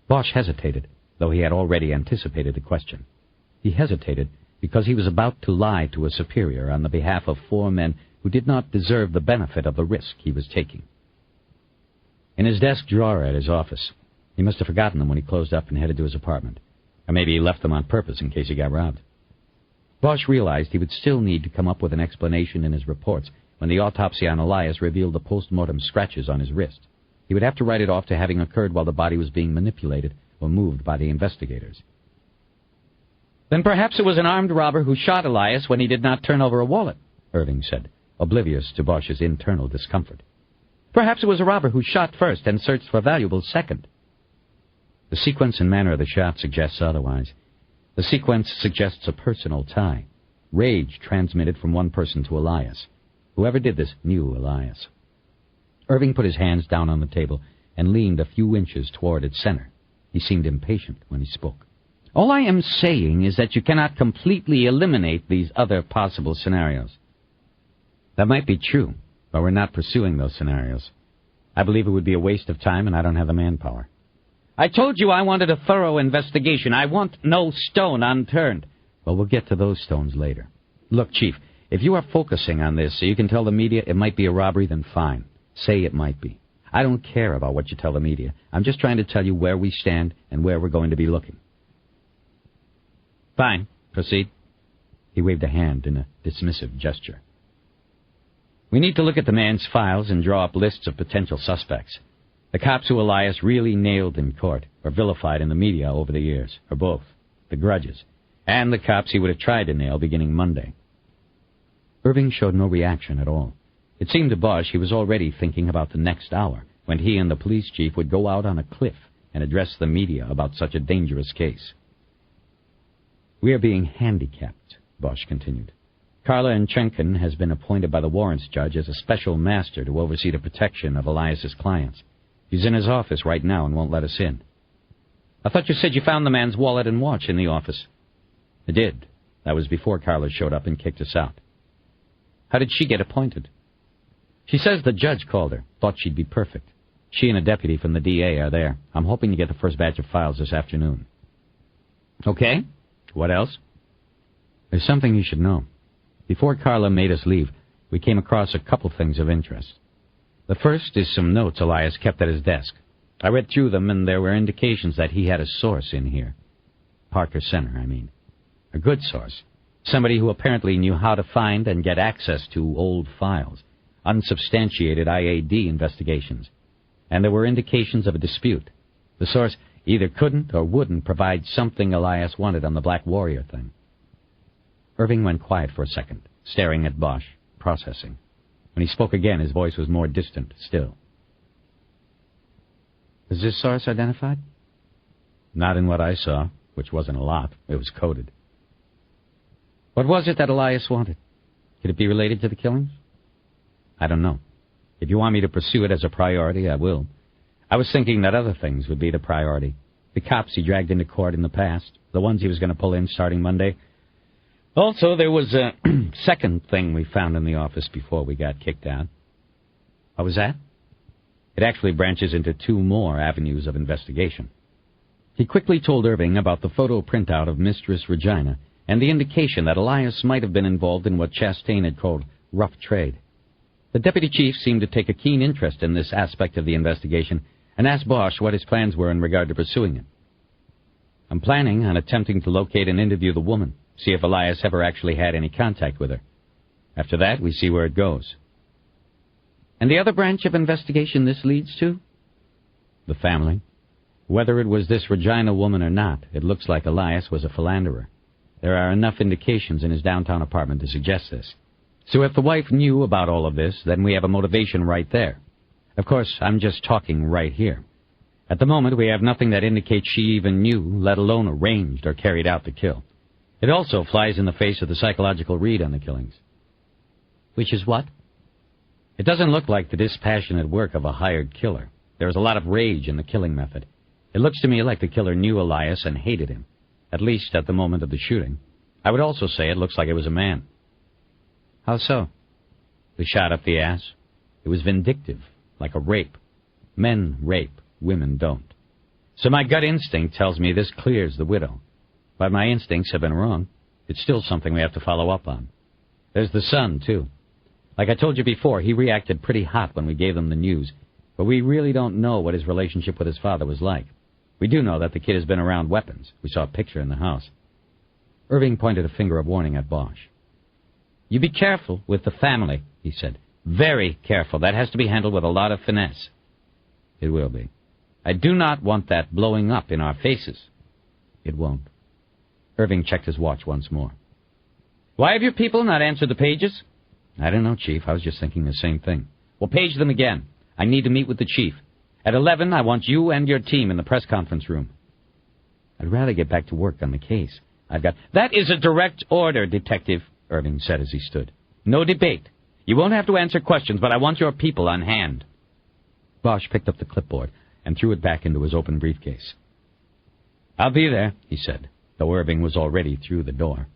Bosch hesitated, though he had already anticipated the question. He hesitated because he was about to lie to a superior on the behalf of 4 men who did not deserve the benefit of the risk he was taking. In his desk drawer at his office. He must have forgotten them when he closed up and headed to his apartment. Or maybe he left them on purpose in case he got robbed. Bosch realized he would still need to come up with an explanation in his reports when the autopsy on Elias revealed the post-mortem scratches on his wrist. He would have to write it off to having occurred while the body was being manipulated or moved by the investigators. Then perhaps it was an armed robber who shot Elias when he did not turn over a wallet, Irving said, oblivious to Bosch's internal discomfort. Perhaps it was a robber who shot first and searched for valuables second. The sequence and manner of the shot suggests otherwise. The sequence suggests a personal tie. rage transmitted from one person to Elias. Whoever did this knew Elias. Irving put his hands down on the table and leaned a few inches toward its center. He seemed impatient when he spoke. All I am saying is that you cannot completely eliminate these other possible scenarios. That might be true, but we're not pursuing those scenarios. I believe it would be a waste of time, and I don't have the manpower. I told you I wanted a thorough investigation. I want no stone unturned. Well, we'll get to those stones later. Look, Chief, if you are focusing on this so you can tell the media it might be a robbery, then fine. Say it might be. I don't care about what you tell the media. I'm just trying to tell you where we stand and where we're going to be looking. Fine. Proceed. He waved a hand in a dismissive gesture. We need to look at the man's files and draw up lists of potential suspects. The cops who Elias really nailed in court or vilified in the media over the years, or both, the grudges, and the cops he would have tried to nail beginning Monday. Irving showed no reaction at all. It seemed to Bosch he was already thinking about the next hour, when he and the police chief would go out on a cliff and address the media about such a dangerous case. We are being handicapped, Bosch continued. Carla Enchenkin has been appointed by the warrants judge as a special master to oversee the protection of Elias's clients. He's in his office right now and won't let us in. I thought you said you found the man's wallet and watch in the office. I did. That was before Carla showed up and kicked us out. How did she get appointed? She says the judge called her, thought she'd be perfect. She and a deputy from the DA are there. I'm hoping to get the first batch of files this afternoon. Okay. What else? There's something you should know. Before Carla made us leave, we came across a couple things of interest. The first is some notes Elias kept at his desk. I read through them, and there were indications that he had a source in here. Parker Center, I mean. A good source. Somebody who apparently knew how to find and get access to old files, unsubstantiated IAD investigations. And there were indications of a dispute. The source either couldn't or wouldn't provide something Elias wanted on the Black Warrior thing. Irving went quiet for a second, staring at Bosch, processing. When he spoke again, his voice was more distant still. Was this source identified? Not in what I saw, which wasn't a lot. It was coded. What was it that Elias wanted? Could it be related to the killings? I don't know. If you want me to pursue it as a priority, I will. I was thinking that other things would be the priority. The cops he dragged into court in the past, the ones he was going to pull in starting Monday. Also, there was a second thing we found in the office before we got kicked out. What was that? It actually branches into two more avenues of investigation. He quickly told Irving about the photo printout of Mistress Regina and the indication that Elias might have been involved in what Chastain had called rough trade. The deputy chief seemed to take a keen interest in this aspect of the investigation and asked Bosch what his plans were in regard to pursuing it. I'm planning on attempting to locate and interview the woman, see if Elias ever actually had any contact with her. After that, we see where it goes. And the other branch of investigation this leads to? The family. Whether it was this Regina woman or not, it looks like Elias was a philanderer. There are enough indications in his downtown apartment to suggest this. So if the wife knew about all of this, then we have a motivation right there. Of course, I'm just talking right here. At the moment, we have nothing that indicates she even knew, let alone arranged or carried out the kill. It also flies in the face of the psychological read on the killings. Which is what? It doesn't look like the dispassionate work of a hired killer. There is a lot of rage in the killing method. It looks to me like the killer knew Elias and hated him, at least at the moment of the shooting. I would also say it looks like it was a man. How so? The shot up the ass. It was vindictive, like a rape. Men rape, women don't. So my gut instinct tells me this clears the widow. But my instincts have been wrong. It's still something we have to follow up on. There's the son, too. Like I told you before, he reacted pretty hot when we gave them the news, but we really don't know what his relationship with his father was like. We do know that the kid has been around weapons. We saw a picture in the house. Irving pointed a finger of warning at Bosch. You be careful with the family, he said. Very careful. That has to be handled with a lot of finesse. It will be. I do not want that blowing up in our faces. It won't. Irving checked his watch once more. Why have your people not answered the pages? I don't know, Chief. I was just thinking the same thing. Well, page them again. I need to meet with the chief. At 11, I want you and your team in the press conference room. I'd rather get back to work on the case. That is a direct order, Detective. Irving said as he stood. "No debate. You won't have to answer questions, but I want your people on hand." Bosch picked up the clipboard and threw it back into his open briefcase. "I'll be there," he said, though Irving was already through the door.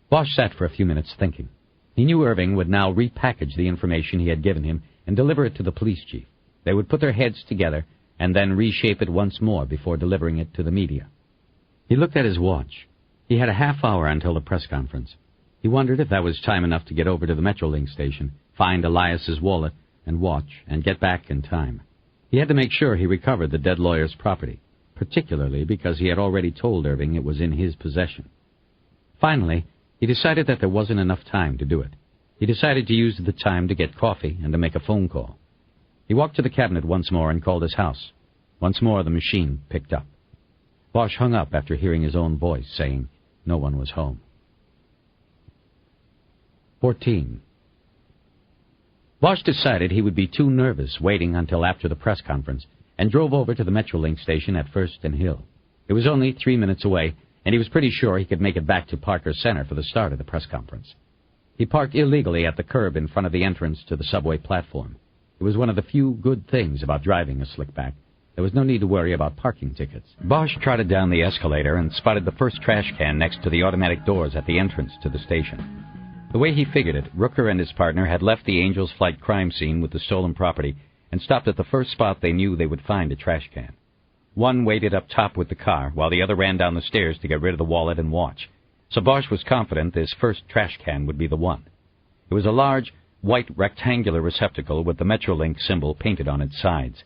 Bosch sat for a few minutes thinking. He knew Irving would now repackage the information he had given him and deliver it to the police chief. They would put their heads together and then reshape it once more before delivering it to the media. He looked at his watch. He had a half hour until the press conference. He wondered if that was time enough to get over to the Metrolink station, find Elias's wallet, and watch, and get back in time. He had to make sure he recovered the dead lawyer's property, particularly because he had already told Irving it was in his possession. Finally, he decided that there wasn't enough time to do it. He decided to use the time to get coffee and to make a phone call. He walked to the cabinet once more and called his house. Once more the machine picked up. Bosch hung up after hearing his own voice saying no one was home. 14. Bosch decided he would be too nervous waiting until after the press conference and drove over to the Metrolink station at First and Hill. It was only 3 minutes away, and he was pretty sure he could make it back to Parker Center for the start of the press conference. He parked illegally at the curb in front of the entrance to the subway platform. It was one of the few good things about driving a slickback. There was no need to worry about parking tickets. Bosch trotted down the escalator and spotted the first trash can next to the automatic doors at the entrance to the station. The way he figured it, Rooker and his partner had left the Angels Flight crime scene with the stolen property and stopped at the first spot they knew they would find a trash can. One waited up top with the car, while the other ran down the stairs to get rid of the wallet and watch. So Bosch was confident this first trash can would be the one. It was a large, white rectangular receptacle with the Metrolink symbol painted on its sides.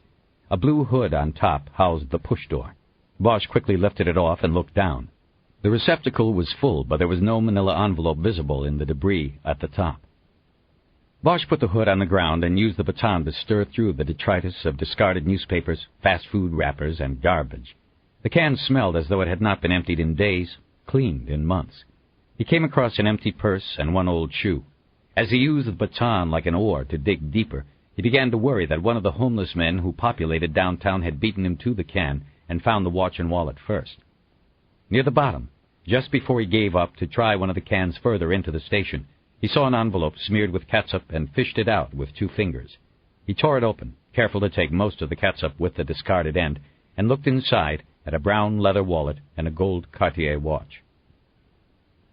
A blue hood on top housed the push door. Bosch quickly lifted it off and looked down. The receptacle was full, but there was no manila envelope visible in the debris at the top. Bosch put the hood on the ground and used the baton to stir through the detritus of discarded newspapers, fast food wrappers, and garbage. The can smelled as though it had not been emptied in days, cleaned in months. He came across an empty purse and one old shoe. As he used the baton like an oar to dig deeper, he began to worry that one of the homeless men who populated downtown had beaten him to the can and found the watch and wallet first. Near the bottom, just before he gave up to try one of the cans further into the station, he saw an envelope smeared with catsup and fished it out with 2 fingers. He tore it open, careful to take most of the catsup with the discarded end, and looked inside at a brown leather wallet and a gold Cartier watch.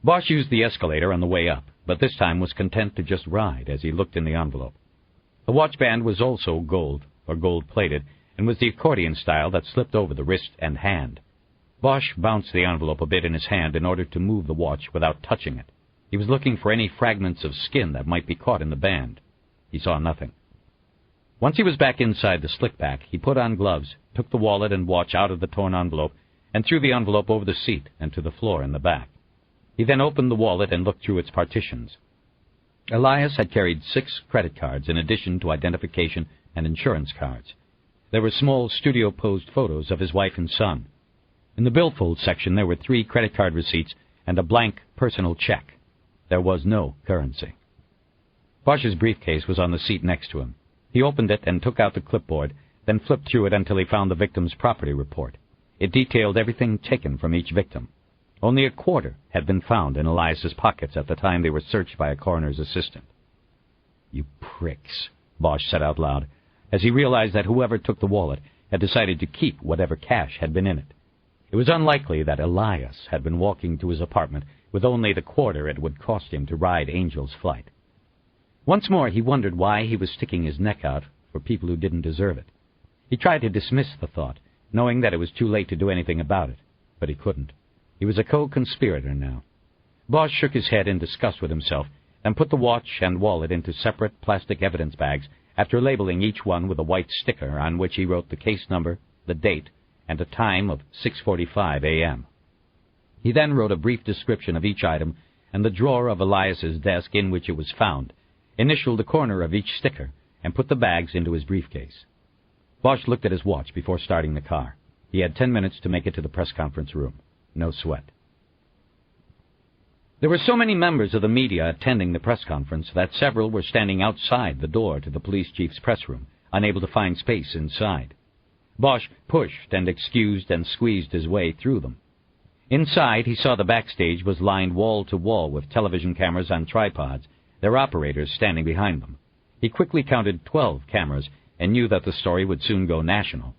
Bosch used the escalator on the way up, but this time was content to just ride as he looked in the envelope. The watch band was also gold, or gold-plated, and was the accordion style that slipped over the wrist and hand. Bosch bounced the envelope a bit in his hand in order to move the watch without touching it. He was looking for any fragments of skin that might be caught in the band. He saw nothing. Once he was back inside the slickback, he put on gloves, took the wallet and watch out of the torn envelope, and threw the envelope over the seat and to the floor in the back. He then opened the wallet and looked through its partitions. Elias had carried 6 credit cards in addition to identification and insurance cards. There were small studio-posed photos of his wife and son. In the billfold section there were 3 credit card receipts and a blank personal check. There was no currency. Bosch's briefcase was on the seat next to him. He opened it and took out the clipboard, then flipped through it until he found the victim's property report. It detailed everything taken from each victim. Only a quarter had been found in Elias's pockets at the time they were searched by a coroner's assistant. "You pricks," Bosch said out loud, as he realized that whoever took the wallet had decided to keep whatever cash had been in it. It was unlikely that Elias had been walking to his apartment with only the quarter it would cost him to ride Angel's Flight. Once more he wondered why he was sticking his neck out for people who didn't deserve it. He tried to dismiss the thought, knowing that it was too late to do anything about it, but he couldn't. He was a co-conspirator now. Bosch shook his head in disgust with himself and put the watch and wallet into separate plastic evidence bags after labeling each one with a white sticker on which he wrote the case number, the date, and a time of 6:45 a.m. He then wrote a brief description of each item and the drawer of Elias's desk in which it was found, initialed the corner of each sticker, and put the bags into his briefcase. Bosch looked at his watch before starting the car. He had 10 minutes to make it to the press conference room. No sweat. There were so many members of the media attending the press conference that several were standing outside the door to the police chief's press room, unable to find space inside. Bosch pushed and excused and squeezed his way through them. Inside, he saw the backstage was lined wall to wall with television cameras on tripods, their operators standing behind them. He quickly counted 12 cameras and knew that the story would soon go national.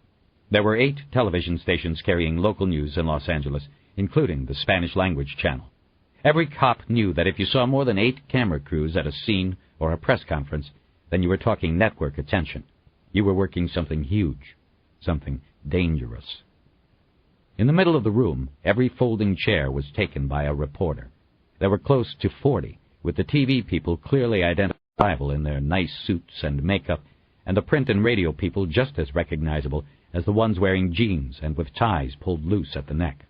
There were 8 television stations carrying local news in Los Angeles, including the Spanish-language channel. Every cop knew that if you saw more than 8 camera crews at a scene or a press conference, then you were talking network attention. You were working something huge, something dangerous. In the middle of the room, every folding chair was taken by a reporter. There were close to 40, with the TV people clearly identifiable in their nice suits and makeup, and the print and radio people just as recognizable as the ones wearing jeans and with ties pulled loose at the neck.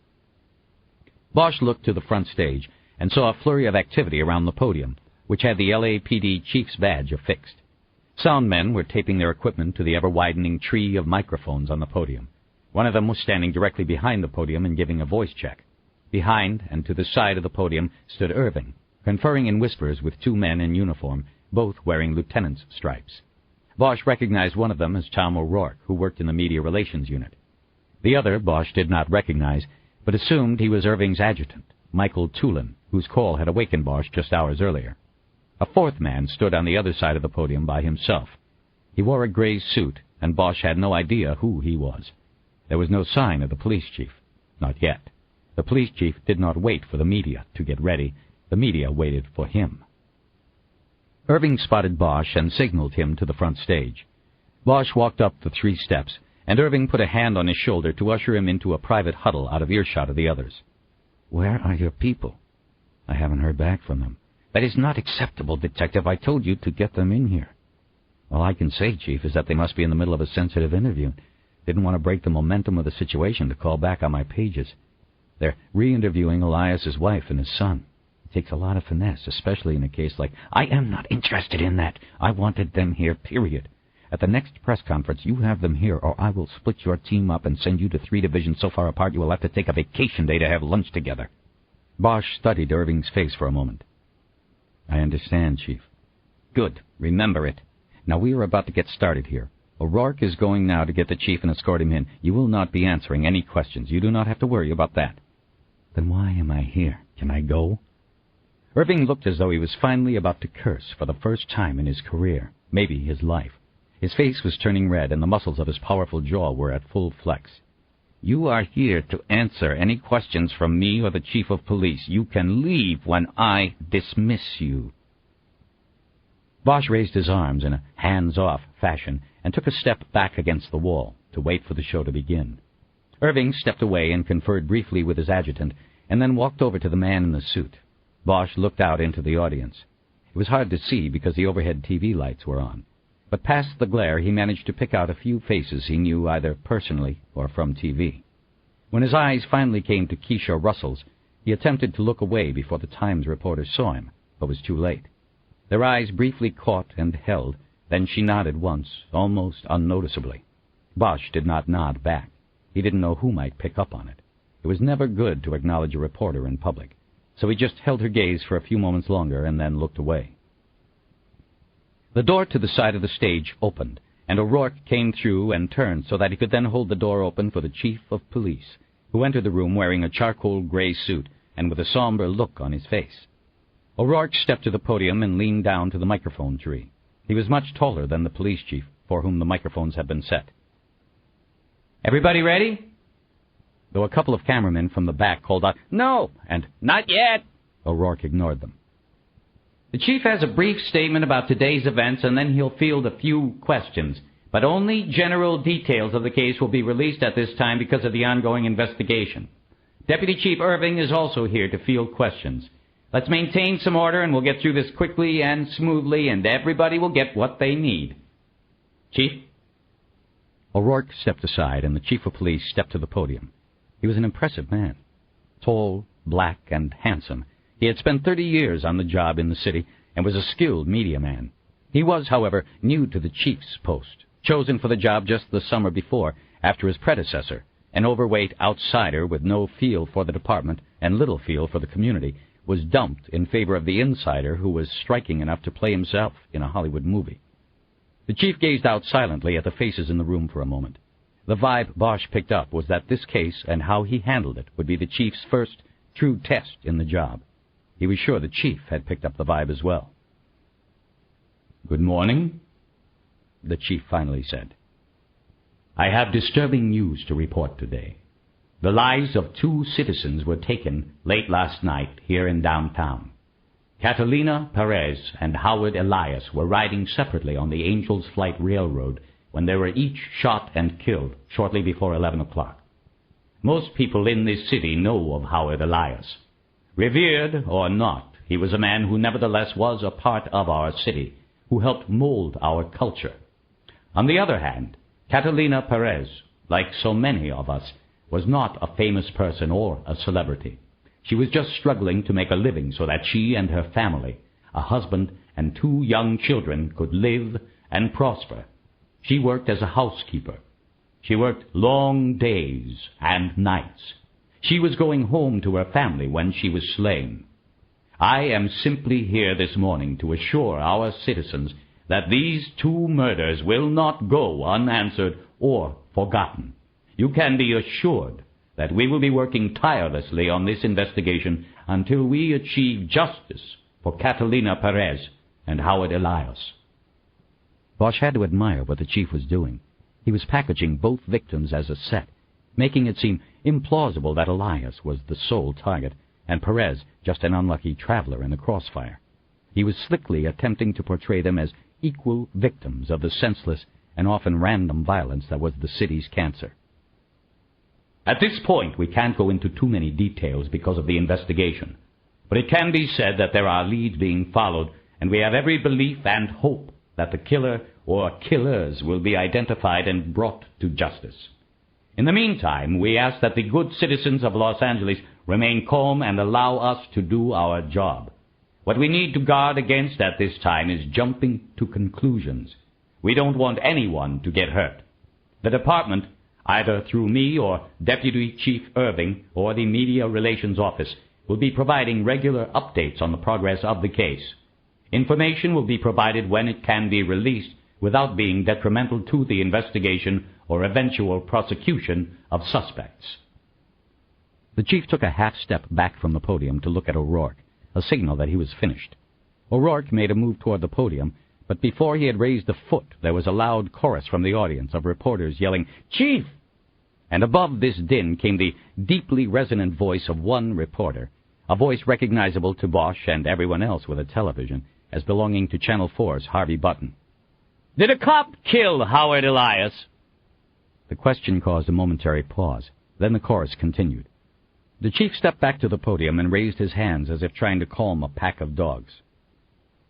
Bosch looked to the front stage and saw a flurry of activity around the podium, which had the LAPD chief's badge affixed. Sound men were taping their equipment to the ever-widening tree of microphones on the podium. One of them was standing directly behind the podium and giving a voice check. Behind and to the side of the podium stood Irving, conferring in whispers with 2 men in uniform, both wearing lieutenant's stripes. Bosch recognized one of them as Tom O'Rourke, who worked in the media relations unit. The other Bosch did not recognize, but assumed he was Irving's adjutant, Michael Tulin, whose call had awakened Bosch just hours earlier. A 4th man stood on the other side of the podium by himself. He wore a gray suit, and Bosch had no idea who he was. There was no sign of the police chief. Not yet. The police chief did not wait for the media to get ready. The media waited for him. Irving spotted Bosch and signaled him to the front stage. Bosch walked up the 3 steps, and Irving put a hand on his shoulder to usher him into a private huddle out of earshot of the others. "Where are your people?" "I haven't heard back from them." "That is not acceptable, Detective. I told you to get them in here." "All I can say, Chief, is that they must be in the middle of a sensitive interview. Didn't want to break the momentum of the situation to call back on my pages. They're re-interviewing Elias's wife and his son. It takes a lot of finesse, especially in a case like—" "I am not interested in that. I wanted them here, period. At the next press conference, you have them here, or I will split your team up and send you to 3 divisions so far apart you will have to take a vacation day to have lunch together." Bosch studied Irving's face for a moment. "I understand, Chief." "Good. Remember it. Now we are about to get started here. O'Rourke is going now to get the chief and escort him in. You will not be answering any questions. You do not have to worry about that." "Then why am I here? Can I go?" Irving looked as though he was finally about to curse for the first time in his career, maybe his life. His face was turning red, and the muscles of his powerful jaw were at full flex. "You are here to answer any questions from me or the chief of police. You can leave when I dismiss you." Bosch raised his arms in a hands-off fashion and took a step back against the wall to wait for the show to begin. Irving stepped away and conferred briefly with his adjutant, and then walked over to the man in the suit. Bosch looked out into the audience. It was hard to see because the overhead TV lights were on, but past the glare he managed to pick out a few faces he knew either personally or from TV. When his eyes finally came to Keisha Russell's, he attempted to look away before the Times reporter saw him, but was too late. Their eyes briefly caught and held, then she nodded once, almost unnoticeably. Bosch did not nod back. He didn't know who might pick up on it. It was never good to acknowledge a reporter in public, so he just held her gaze for a few moments longer and then looked away. The door to the side of the stage opened, and O'Rourke came through and turned so that he could then hold the door open for the chief of police, who entered the room wearing a charcoal gray suit and with a somber look on his face. O'Rourke stepped to the podium and leaned down to the microphone tree. He was much taller than the police chief, for whom the microphones had been set. "Everybody ready?" Though a couple of cameramen from the back called out, "No!" and "Not yet!" O'Rourke ignored them. "The chief has a brief statement about today's events, and then he'll field a few questions. But only general details of the case will be released at this time because of the ongoing investigation. Deputy Chief Irving is also here to field questions. Let's maintain some order, and we'll get through this quickly and smoothly, and everybody will get what they need. Chief?" O'Rourke stepped aside, and the chief of police stepped to the podium. He was an impressive man. Tall, black, and handsome. He had spent 30 years on the job in the city and was a skilled media man. He was, however, new to the chief's post, chosen for the job just the summer before, after his predecessor, an overweight outsider with no feel for the department and little feel for the community, was dumped in favor of the insider who was striking enough to play himself in a Hollywood movie. The chief gazed out silently at the faces in the room for a moment. The vibe Bosch picked up was that this case and how he handled it would be the chief's first true test in the job. He was sure the chief had picked up the vibe as well. "Good morning," the chief finally said. "I have disturbing news to report today. The lives of 2 citizens were taken late last night here in downtown. Catalina Perez and Howard Elias were riding separately on the Angel's Flight Railroad when they were each shot and killed shortly before 11 o'clock. Most people in this city know of Howard Elias. Revered or not, he was a man who nevertheless was a part of our city, who helped mold our culture. On the other hand, Catalina Perez, like so many of us, was not a famous person or a celebrity. She was just struggling to make a living so that she and her family, a husband and 2 young children, could live and prosper. She worked as a housekeeper. She worked long days and nights. She was going home to her family when she was slain. I am simply here this morning to assure our citizens that these 2 murders will not go unanswered or forgotten. You can be assured that we will be working tirelessly on this investigation until we achieve justice for Catalina Perez and Howard Elias." Bosch had to admire what the chief was doing. He was packaging both victims as a set, making it seem implausible that Elias was the sole target and Perez just an unlucky traveler in the crossfire. He was slickly attempting to portray them as equal victims of the senseless and often random violence that was the city's cancer. "At this point, we can't go into too many details because of the investigation, but it can be said that there are leads being followed, and we have every belief and hope that the killer or killers will be identified and brought to justice. In the meantime, we ask that the good citizens of Los Angeles remain calm and allow us to do our job. What we need to guard against at this time is jumping to conclusions. We don't want anyone to get hurt. The department, either through me or Deputy Chief Irving or the Media Relations Office, will be providing regular updates on the progress of the case. Information will be provided when it can be released without being detrimental to the investigation or eventual prosecution of suspects." The chief took a half step back from the podium to look at O'Rourke, a signal that he was finished. O'Rourke made a move toward the podium, but before he had raised a foot, there was a loud chorus from the audience of reporters yelling, "Chief!" And above this din came the deeply resonant voice of one reporter, a voice recognizable to Bosch and everyone else with a television as belonging to Channel 4's Harvey Button. "Did a cop kill Howard Elias?" The question caused a momentary pause. Then the chorus continued. The chief stepped back to the podium and raised his hands as if trying to calm a pack of dogs.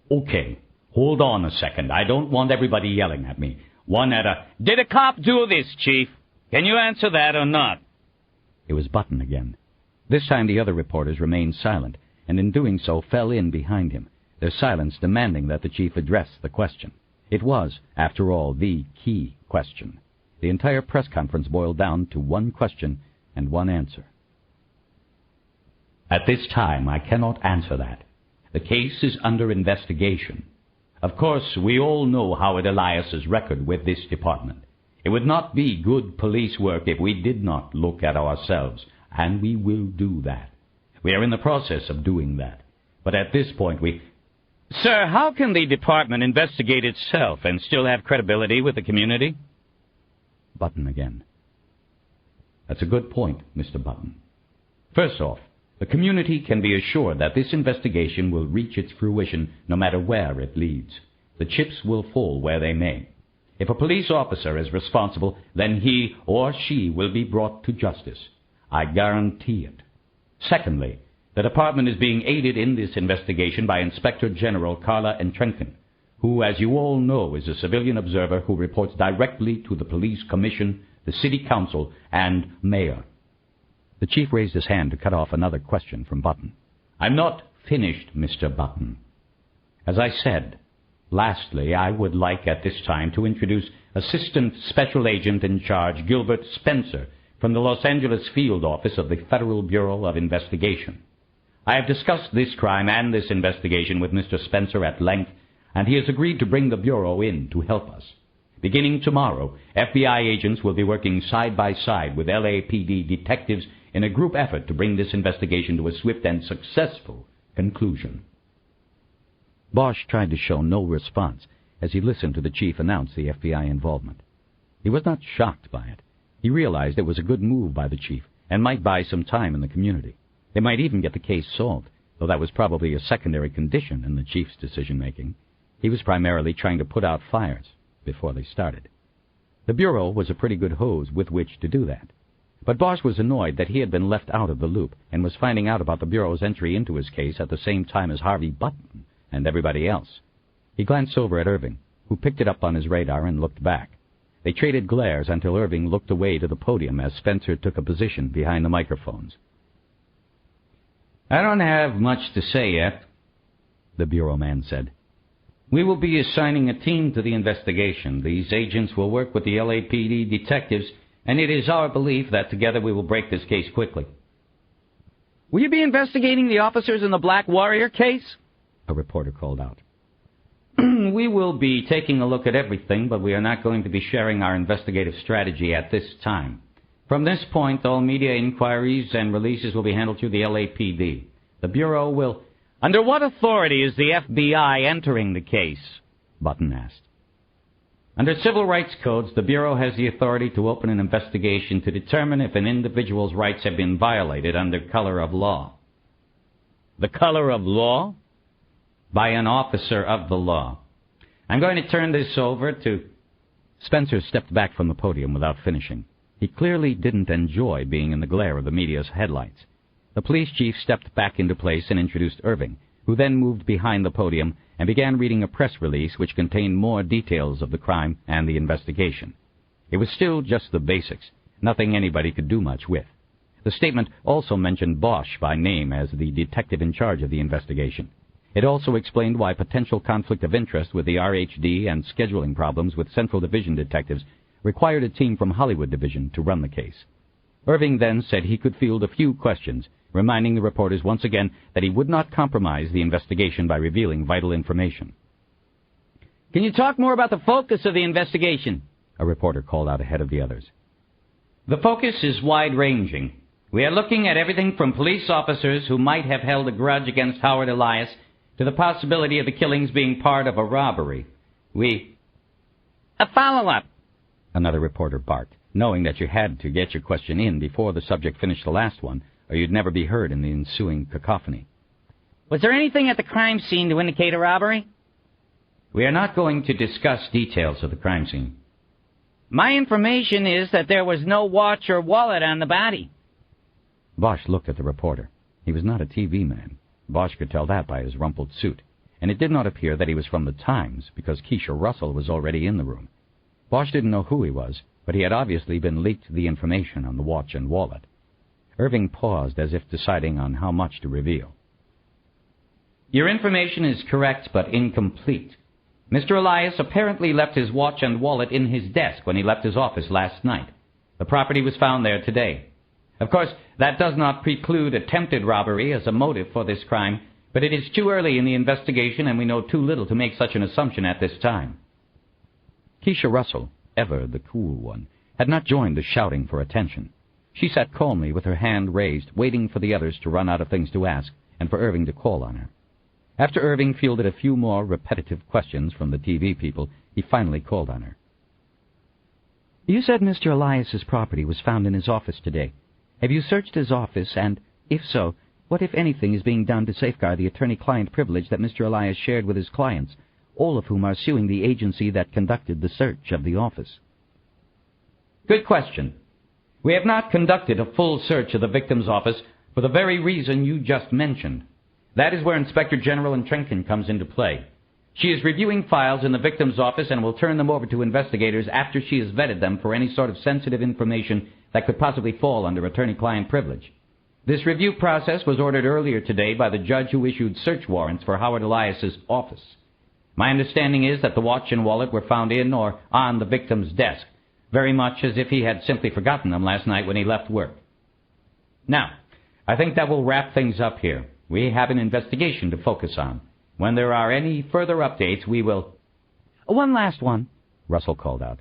"Okay, hold on a second. I don't want everybody yelling at me. One at a, 'Did a cop do this, Chief? Can you answer that or not?'" It was Button again. This time the other reporters remained silent, and in doing so fell in behind him, their silence demanding that the chief address the question. It was, after all, the key question. The entire press conference boiled down to one question and one answer. "At this time, I cannot answer that. The case is under investigation. Of course, we all know Howard Elias's record with this department. It would not be good police work if we did not look at ourselves, and we will do that. We are in the process of doing that. But at this point, Sir, how can the department investigate itself and still have credibility with the community?" Button again. "That's a good point, Mr. Button. First off, the community can be assured that this investigation will reach its fruition no matter where it leads. The chips will fall where they may. If a police officer is responsible, then he or she will be brought to justice. I guarantee it. Secondly, the department is being aided in this investigation by Inspector General Carla Entrenken, who, as you all know, is a civilian observer who reports directly to the police commission, the city council, and mayor." The chief raised his hand to cut off another question from Button. "I'm not finished, Mr. Button. As I said, lastly, I would like at this time to introduce Assistant Special Agent in Charge Gilbert Spencer from the Los Angeles Field Office of the Federal Bureau of Investigation. I have discussed this crime and this investigation with Mr. Spencer at length, and he has agreed to bring the Bureau in to help us. Beginning tomorrow, FBI agents will be working side by side with LAPD detectives in a group effort to bring this investigation to a swift and successful conclusion. Bosch tried to show no response as he listened to the chief announce the FBI involvement. He was not shocked by it. He realized it was a good move by the chief and might buy some time in the community. They might even get the case solved, though that was probably a secondary condition in the chief's decision-making. He was primarily trying to put out fires before they started. The Bureau was a pretty good hose with which to do that. But Bosch was annoyed that he had been left out of the loop and was finding out about the Bureau's entry into his case at the same time as Harvey Button and everybody else. He glanced over at Irving, who picked it up on his radar and looked back. They traded glares until Irving looked away to the podium as Spencer took a position behind the microphones. I don't have much to say yet, the Bureau man said. We will be assigning a team to the investigation. These agents will work with the LAPD detectives, and it is our belief that together we will break this case quickly. Will you be investigating the officers in the Black Warrior case? A reporter called out. We will be taking a look at everything, but we are not going to be sharing our investigative strategy at this time. From this point, all media inquiries and releases will be handled through the LAPD. The Bureau will... Under what authority is the FBI entering the case? Button asked. Under civil rights codes, the Bureau has the authority to open an investigation to determine if an individual's rights have been violated under color of law. The color of law? By an officer of the law. I'm going to turn this over to... Spencer stepped back from the podium without finishing. He clearly didn't enjoy being in the glare of the media's headlights. The police chief stepped back into place and introduced Irving, who then moved behind the podium and began reading a press release which contained more details of the crime and the investigation. It was still just the basics, nothing anybody could do much with. The statement also mentioned Bosch by name as the detective in charge of the investigation. It also explained why potential conflict of interest with the RHD and scheduling problems with Central Division detectives required a team from Hollywood Division to run the case. Irving then said he could field a few questions, reminding the reporters once again that he would not compromise the investigation by revealing vital information. Can you talk more about the focus of the investigation? A reporter called out ahead of the others. The focus is wide-ranging. We are looking at everything from police officers who might have held a grudge against Howard Elias to the possibility of the killings being part of a robbery. A follow-up, another reporter barked, knowing that you had to get your question in before the subject finished the last one, or you'd never be heard in the ensuing cacophony. Was there anything at the crime scene to indicate a robbery? We are not going to discuss details of the crime scene. My information is that there was no watch or wallet on the body. Bosch looked at the reporter. He was not a TV man. Bosch could tell that by his rumpled suit, and it did not appear that he was from the Times, because Keisha Russell was already in the room. Bosch didn't know who he was, but he had obviously been leaked the information on the watch and wallet. Irving paused as if deciding on how much to reveal. Your information is correct, but incomplete. Mr. Elias apparently left his watch and wallet in his desk when he left his office last night. The property was found there today. Of course, that does not preclude attempted robbery as a motive for this crime, but it is too early in the investigation and we know too little to make such an assumption at this time. Keisha Russell, ever the cool one, had not joined the shouting for attention. She sat calmly with her hand raised, waiting for the others to run out of things to ask and for Irving to call on her. After Irving fielded a few more repetitive questions from the TV people, he finally called on her. You said Mr. Elias's property was found in his office today. Have you searched his office, and, if so, what, if anything, is being done to safeguard the attorney-client privilege that Mr. Elias shared with his clients, all of whom are suing the agency that conducted the search of the office? Good question. We have not conducted a full search of the victim's office for the very reason you just mentioned. That is where Inspector General Trenkin comes into play. She is reviewing files in the victim's office and will turn them over to investigators after she has vetted them for any sort of sensitive information that could possibly fall under attorney-client privilege. This review process was ordered earlier today by the judge who issued search warrants for Howard Elias's office. My understanding is that the watch and wallet were found in or on the victim's desk, very much as if he had simply forgotten them last night when he left work. Now, I think that will wrap things up here. We have an investigation to focus on. When there are any further updates, we will... One last one. Russell called out.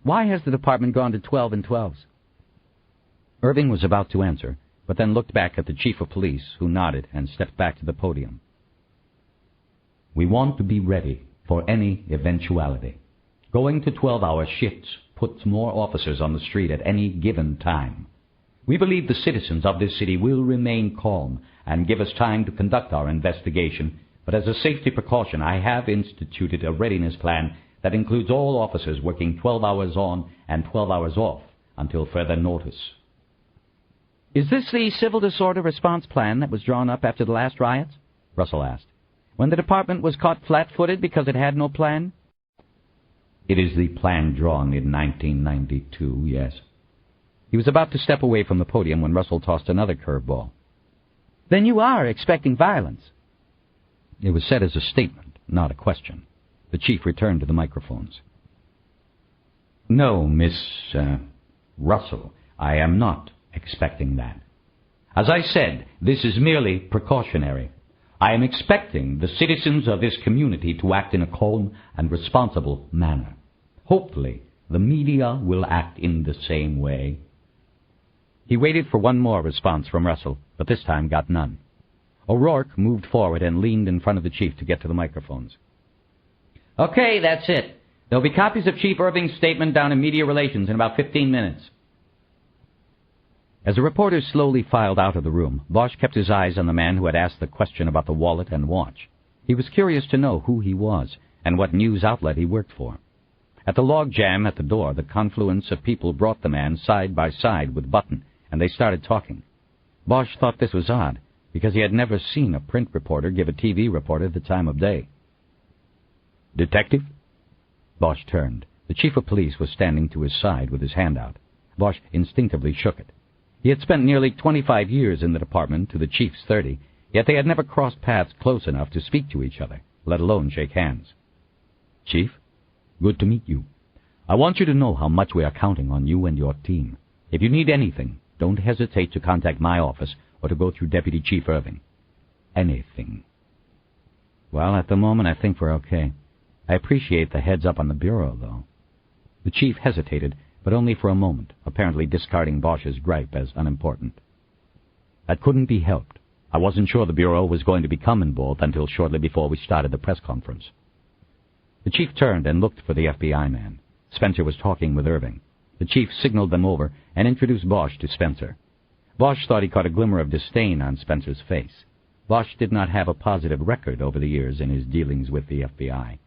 Why has the department gone to 12 and 12s? Irving was about to answer, but then looked back at the chief of police, who nodded and stepped back to the podium. We want to be ready for any eventuality. Going to 12-hour shifts puts more officers on the street at any given time. We believe the citizens of this city will remain calm and give us time to conduct our investigation, but as a safety precaution, I have instituted a readiness plan that includes all officers working 12 hours on and 12 hours off until further notice. Is this the civil disorder response plan that was drawn up after the last riots? Russell asked. When the department was caught flat-footed because it had no plan? It is the plan drawn in 1992, yes. He was about to step away from the podium when Russell tossed another curveball. Then you are expecting violence. It was said as a statement, not a question. The chief returned to the microphones. No, Miss Russell, I am not expecting that. As I said, this is merely precautionary. I am expecting the citizens of this community to act in a calm and responsible manner. Hopefully, the media will act in the same way. He waited for one more response from Russell, but this time got none. O'Rourke moved forward and leaned in front of the chief to get to the microphones. Okay, that's it. There'll be copies of Chief Irving's statement down in Media Relations in about 15 minutes. As the reporters slowly filed out of the room, Bosch kept his eyes on the man who had asked the question about the wallet and watch. He was curious to know who he was and what news outlet he worked for. At the log jam at the door, the confluence of people brought the man side by side with Button, and they started talking. Bosch thought this was odd, because he had never seen a print reporter give a TV reporter the time of day. Detective? Bosch turned. The chief of police was standing to his side with his hand out. Bosch instinctively shook it. He had spent nearly 25 years in the department to the chief's 30, yet they had never crossed paths close enough to speak to each other, let alone shake hands. Chief, good to meet you. I want you to know how much we are counting on you and your team. If you need anything, don't hesitate to contact my office or to go through Deputy Chief Irving. Anything. Well, at the moment, I think we're okay. I appreciate the heads up on the bureau, though. The chief hesitated, but only for a moment, apparently discarding Bosch's gripe as unimportant. That couldn't be helped. I wasn't sure the bureau was going to become involved until shortly before we started the press conference. The chief turned and looked for the FBI man. Spencer was talking with Irving. The chief signaled them over and introduced Bosch to Spencer. Bosch thought he caught a glimmer of disdain on Spencer's face. Bosch did not have a positive record over the years in his dealings with the FBI.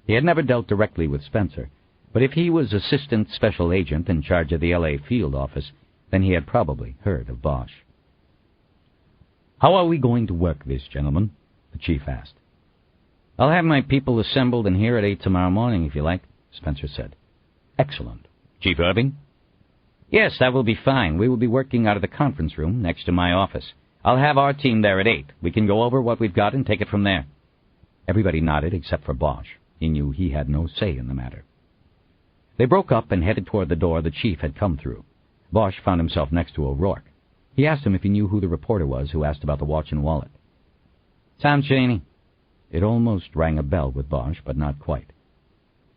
He had never dealt directly with Spencer, but if he was assistant special agent in charge of the L.A. field office, then he had probably heard of Bosch. How are we going to work this, gentlemen? The chief asked. I'll have my people assembled in here at 8 tomorrow morning, if you like, Spencer said. Excellent. Chief Irving? Yes, that will be fine. We will be working out of the conference room next to my office. I'll have our team there at 8. We can go over what we've got and take it from there. Everybody nodded except for Bosch. He knew he had no say in the matter. They broke up and headed toward the door the chief had come through. Bosch found himself next to O'Rourke. He asked him if he knew who the reporter was who asked about the watch and wallet. Tom Cheney. It almost rang a bell with Bosch, but not quite.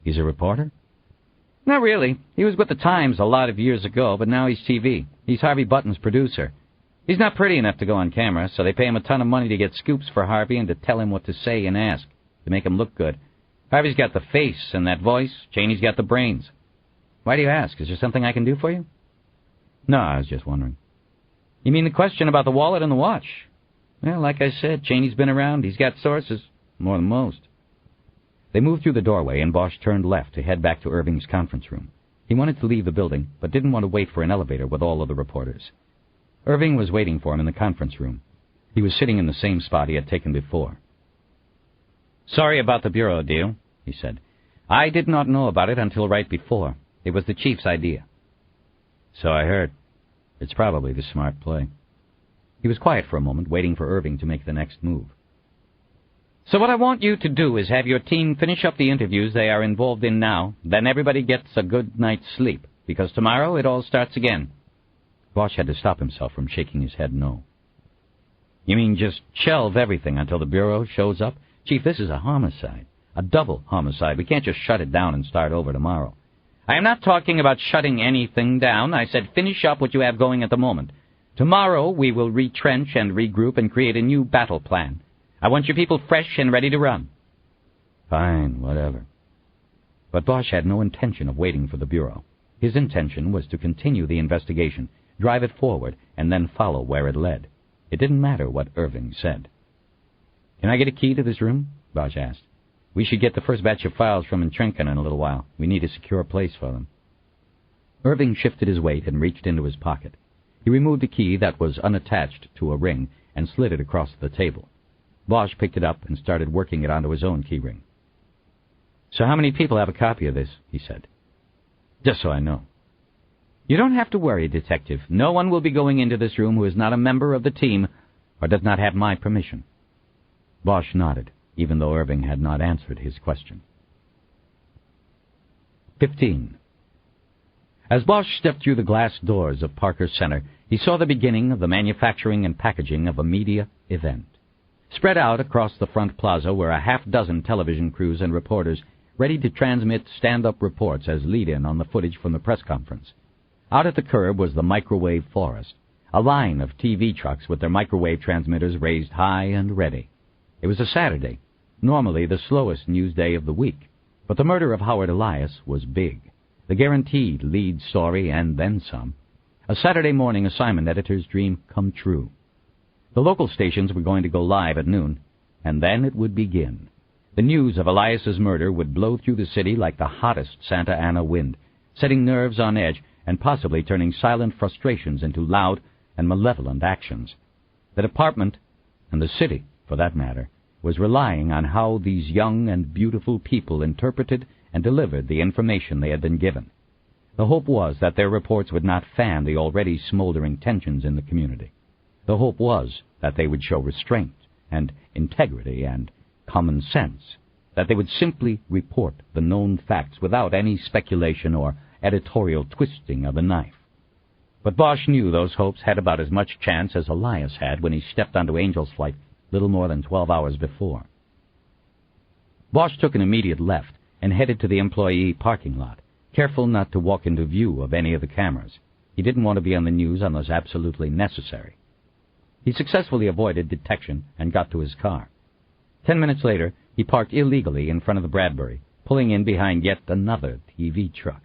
He's a reporter? Not really. He was with the Times a lot of years ago, but now he's TV. He's Harvey Button's producer. He's not pretty enough to go on camera, so they pay him a ton of money to get scoops for Harvey and to tell him what to say and ask, to make him look good. Harvey's got the face and that voice. Cheney's got the brains. Why do you ask? Is there something I can do for you? No, I was just wondering. You mean the question about the wallet and the watch? Well, like I said, Cheney's been around. He's got sources. More than most. They moved through the doorway, and Bosch turned left to head back to Irving's conference room. He wanted to leave the building, but didn't want to wait for an elevator with all of the reporters. Irving was waiting for him in the conference room. He was sitting in the same spot he had taken before. Sorry about the bureau deal, he said. I did not know about it until right before. It was the chief's idea. So I heard. It's probably the smart play. He was quiet for a moment, waiting for Irving to make the next move. So what I want you to do is have your team finish up the interviews they are involved in now, then everybody gets a good night's sleep, because tomorrow it all starts again. Bosch had to stop himself from shaking his head no. You mean just shelve everything until the bureau shows up? Chief, this is a homicide. A double homicide. We can't just shut it down and start over tomorrow. I am not talking about shutting anything down. I said finish up what you have going at the moment. Tomorrow we will retrench and regroup and create a new battle plan. I want your people fresh and ready to run. Fine, whatever. But Bosch had no intention of waiting for the Bureau. His intention was to continue the investigation, drive it forward, and then follow where it led. It didn't matter what Irving said. Can I get a key to this room? Bosch asked. We should get the first batch of files from Entrenken in a little while. We need a secure place for them. Irving shifted his weight and reached into his pocket. He removed a key that was unattached to a ring and slid it across the table. Bosch picked it up and started working it onto his own key ring. So how many people have a copy of this? He said. Just so I know. You don't have to worry, Detective. No one will be going into this room who is not a member of the team or does not have my permission. Bosch nodded, even though Irving had not answered his question. 15. As Bosch stepped through the glass doors of Parker Center, he saw the beginning of the manufacturing and packaging of a media event. Spread out across the front plaza were a half-dozen television crews and reporters ready to transmit stand-up reports as lead-in on the footage from the press conference. Out at the curb was the microwave forest, a line of TV trucks with their microwave transmitters raised high and ready. It was a Saturday, normally the slowest news day of the week, but the murder of Howard Elias was big, the guaranteed lead story and then some. A Saturday morning assignment editor's dream come true. The local stations were going to go live at noon, and then it would begin. The news of Elias's murder would blow through the city like the hottest Santa Ana wind, setting nerves on edge and possibly turning silent frustrations into loud and malevolent actions. The department, and the city, for that matter, was relying on how these young and beautiful people interpreted and delivered the information they had been given. The hope was that their reports would not fan the already smoldering tensions in the community. The hope was that they would show restraint and integrity and common sense, that they would simply report the known facts without any speculation or editorial twisting of the knife. But Bosch knew those hopes had about as much chance as Elias had when he stepped onto Angel's Flight little more than 12 hours before. Bosch took an immediate left and headed to the employee parking lot, careful not to walk into view of any of the cameras. He didn't want to be on the news unless absolutely necessary. He successfully avoided detection and got to his car. 10 minutes later, he parked illegally in front of the Bradbury, pulling in behind yet another TV truck.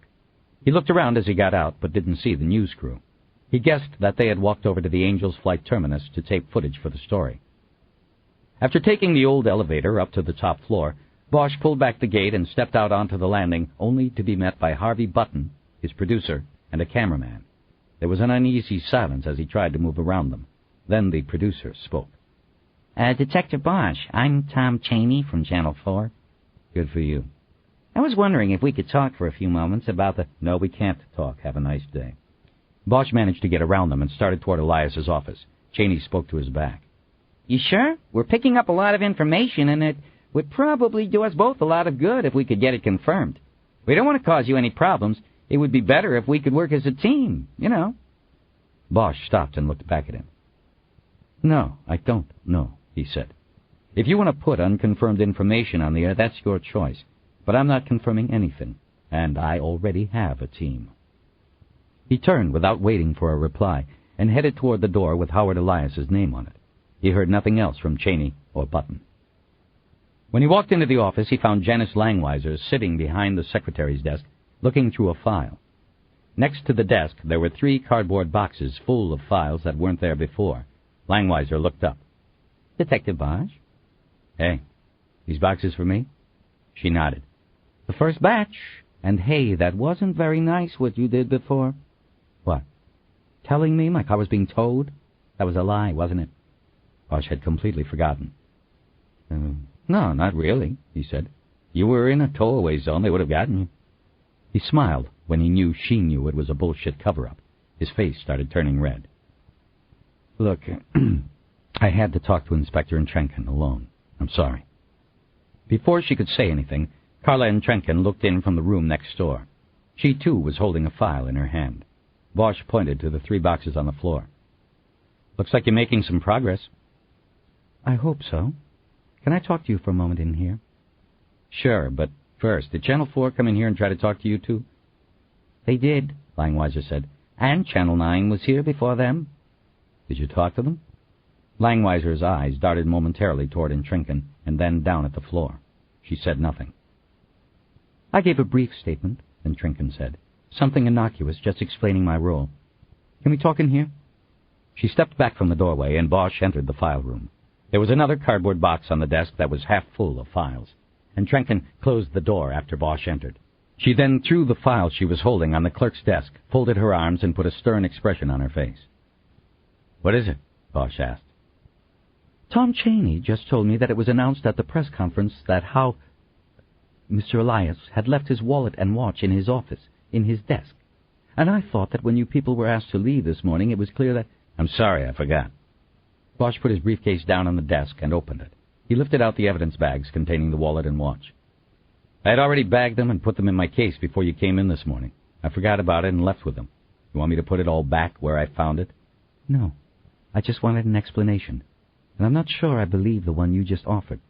He looked around as he got out, but didn't see the news crew. He guessed that they had walked over to the Angel's Flight terminus to tape footage for the story. After taking the old elevator up to the top floor, Bosch pulled back the gate and stepped out onto the landing, only to be met by Harvey Button, his producer, and a cameraman. There was an uneasy silence as he tried to move around them. Then the producer spoke. Detective Bosch, I'm Tom Chaney from Channel 4. Good for you. I was wondering if we could talk for a few moments about the... No, we can't talk. Have a nice day. Bosch managed to get around them and started toward Elias's office. Chaney spoke to his back. You sure? We're picking up a lot of information, and it would probably do us both a lot of good if we could get it confirmed. We don't want to cause you any problems. It would be better if we could work as a team, you know. Bosch stopped and looked back at him. No, I don't know, he said. If you want to put unconfirmed information on the air, that's your choice. But I'm not confirming anything, and I already have a team. He turned without waiting for a reply and headed toward the door with Howard Elias's name on it. He heard nothing else from Chaney or Button. When he walked into the office, he found Janice Langweiser sitting behind the secretary's desk, looking through a file. Next to the desk, there were 3 cardboard boxes full of files that weren't there before. Langweiser looked up. Detective Bosch? Hey, these boxes for me? She nodded. The first batch. And hey, that wasn't very nice what you did before. What? Telling me my car was being towed? That was a lie, wasn't it? Bosch had completely forgotten. No, not really, he said. You were in a tow-away zone. They would have gotten you. He smiled when he knew she knew it was a bullshit cover-up. His face started turning red. Look, I had to talk to Inspector Entrenken alone. I'm sorry. Before she could say anything, Carla Entrenken looked in from the room next door. She, too, was holding a file in her hand. Bosch pointed to the 3 boxes on the floor. Looks like you're making some progress. I hope so. Can I talk to you for a moment in here? Sure, but first, did Channel 4 come in here and try to talk to you two? They did, Langweiser said. And Channel 9 was here before them. Did you talk to them? Langweiser's eyes darted momentarily toward Intrinken and then down at the floor. She said nothing. I gave a brief statement, Intrinken said. Something innocuous, just explaining my role. Can we talk in here? She stepped back from the doorway, and Bosch entered the file room. There was another cardboard box on the desk that was half full of files, and Intrinken closed the door after Bosch entered. She then threw the file she was holding on the clerk's desk, folded her arms, and put a stern expression on her face. "What is it?" Bosch asked. Tom Cheney just told me that it was announced at the press conference that how Mr. Elias had left his wallet and watch in his office, in his desk. And I thought that when you people were asked to leave this morning, it was clear that... "I'm sorry, I forgot." Bosch put his briefcase down on the desk and opened it. He lifted out the evidence bags containing the wallet and watch. "I had already bagged them and put them in my case before you came in this morning. I forgot about it and left with them. You want me to put it all back where I found it?" "No. I just wanted an explanation. And I'm not sure I believe the one you just offered."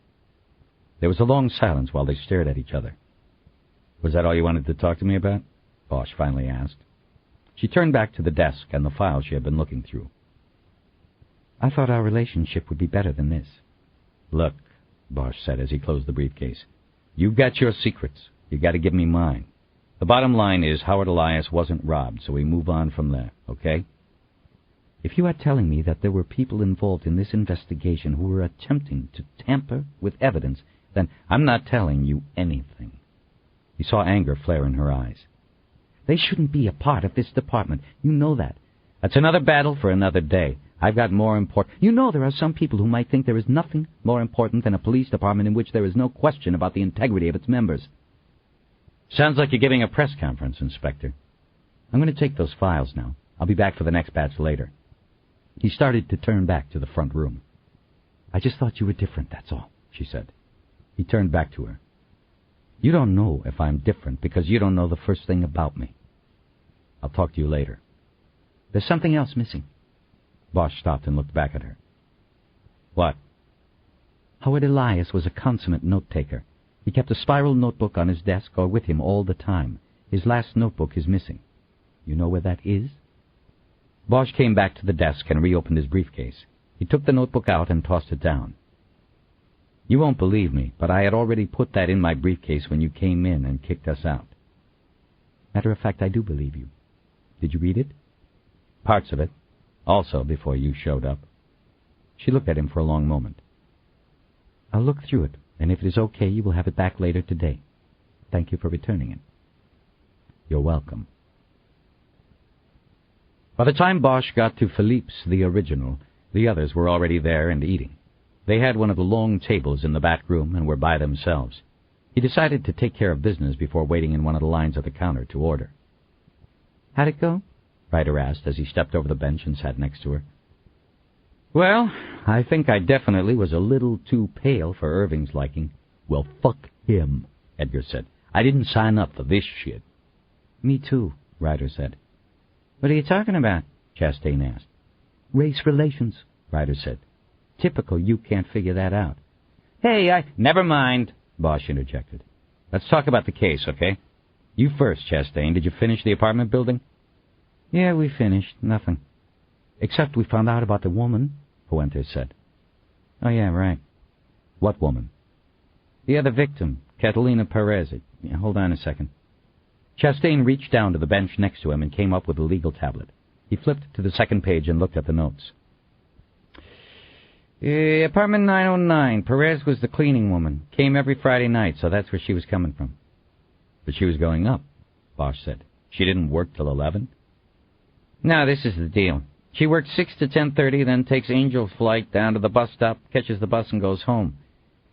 There was a long silence while they stared at each other. "Was that all you wanted to talk to me about?" Bosch finally asked. She turned back to the desk and the file she had been looking through. "I thought our relationship would be better than this." "Look," Bosch said as he closed the briefcase, "you've got your secrets. You've got to give me mine. The bottom line is Howard Elias wasn't robbed, so we move on from there, okay?" "If you are telling me that there were people involved in this investigation who were attempting to tamper with evidence, then..." "I'm not telling you anything." He saw anger flare in her eyes. "They shouldn't be a part of this department. You know that." "That's another battle for another day. I've got more important..." "You know there are some people who might think there is nothing more important than a police department in which there is no question about the integrity of its members." "Sounds like you're giving a press conference, Inspector." "I'm going to take those files now. I'll be back for the next batch later." He started to turn back to the front room. "I just thought you were different, that's all," she said. He turned back to her. "You don't know if I'm different because you don't know the first thing about me. I'll talk to you later." "There's something else missing." Bosch stopped and looked back at her. "What?" "Howard Elias was a consummate note-taker. He kept a spiral notebook on his desk or with him all the time. His last notebook is missing. You know where that is?" Bosch came back to the desk and reopened his briefcase. He took the notebook out and tossed it down. "You won't believe me, but I had already put that in my briefcase when you came in and kicked us out." "Matter of fact, I do believe you. Did you read it?" "Parts of it. Also before you showed up." She looked at him for a long moment. "I'll look through it, and if it is okay, you will have it back later today. Thank you for returning it." "You're welcome." By the time Bosch got to Philippe's, the original, the others were already there and eating. They had one of the long tables in the back room and were by themselves. He decided to take care of business before waiting in one of the lines at the counter to order. "How'd it go?" Ryder asked as he stepped over the bench and sat next to her. "Well, I think I definitely was a little too pale for Irving's liking." "Well, fuck him," Edgar said. "I didn't sign up for this shit." "Me too," Ryder said. "What are you talking about?" Chastain asked. "Race relations," Ryder said. "Typical you can't figure that out." "Hey, Never mind," Bosch interjected. "Let's talk about the case, okay? You first, Chastain. Did you finish the apartment building?" "Yeah, we finished. Nothing. Except we found out about the woman," Fuentes said. "Oh, yeah, right." "What woman?" "The other victim, Catalina Perez. Hold on a second." Chastain reached down to the bench next to him and came up with a legal tablet. He flipped to the second page and looked at the notes. Apartment 909. Perez was the cleaning woman. Came every Friday night, so that's where she was coming from. "But she was going up," Bosch said. "She didn't work till 11? No, this is the deal. She works 6 to 10:30, then takes Angel flight down to the bus stop, catches the bus, and goes home.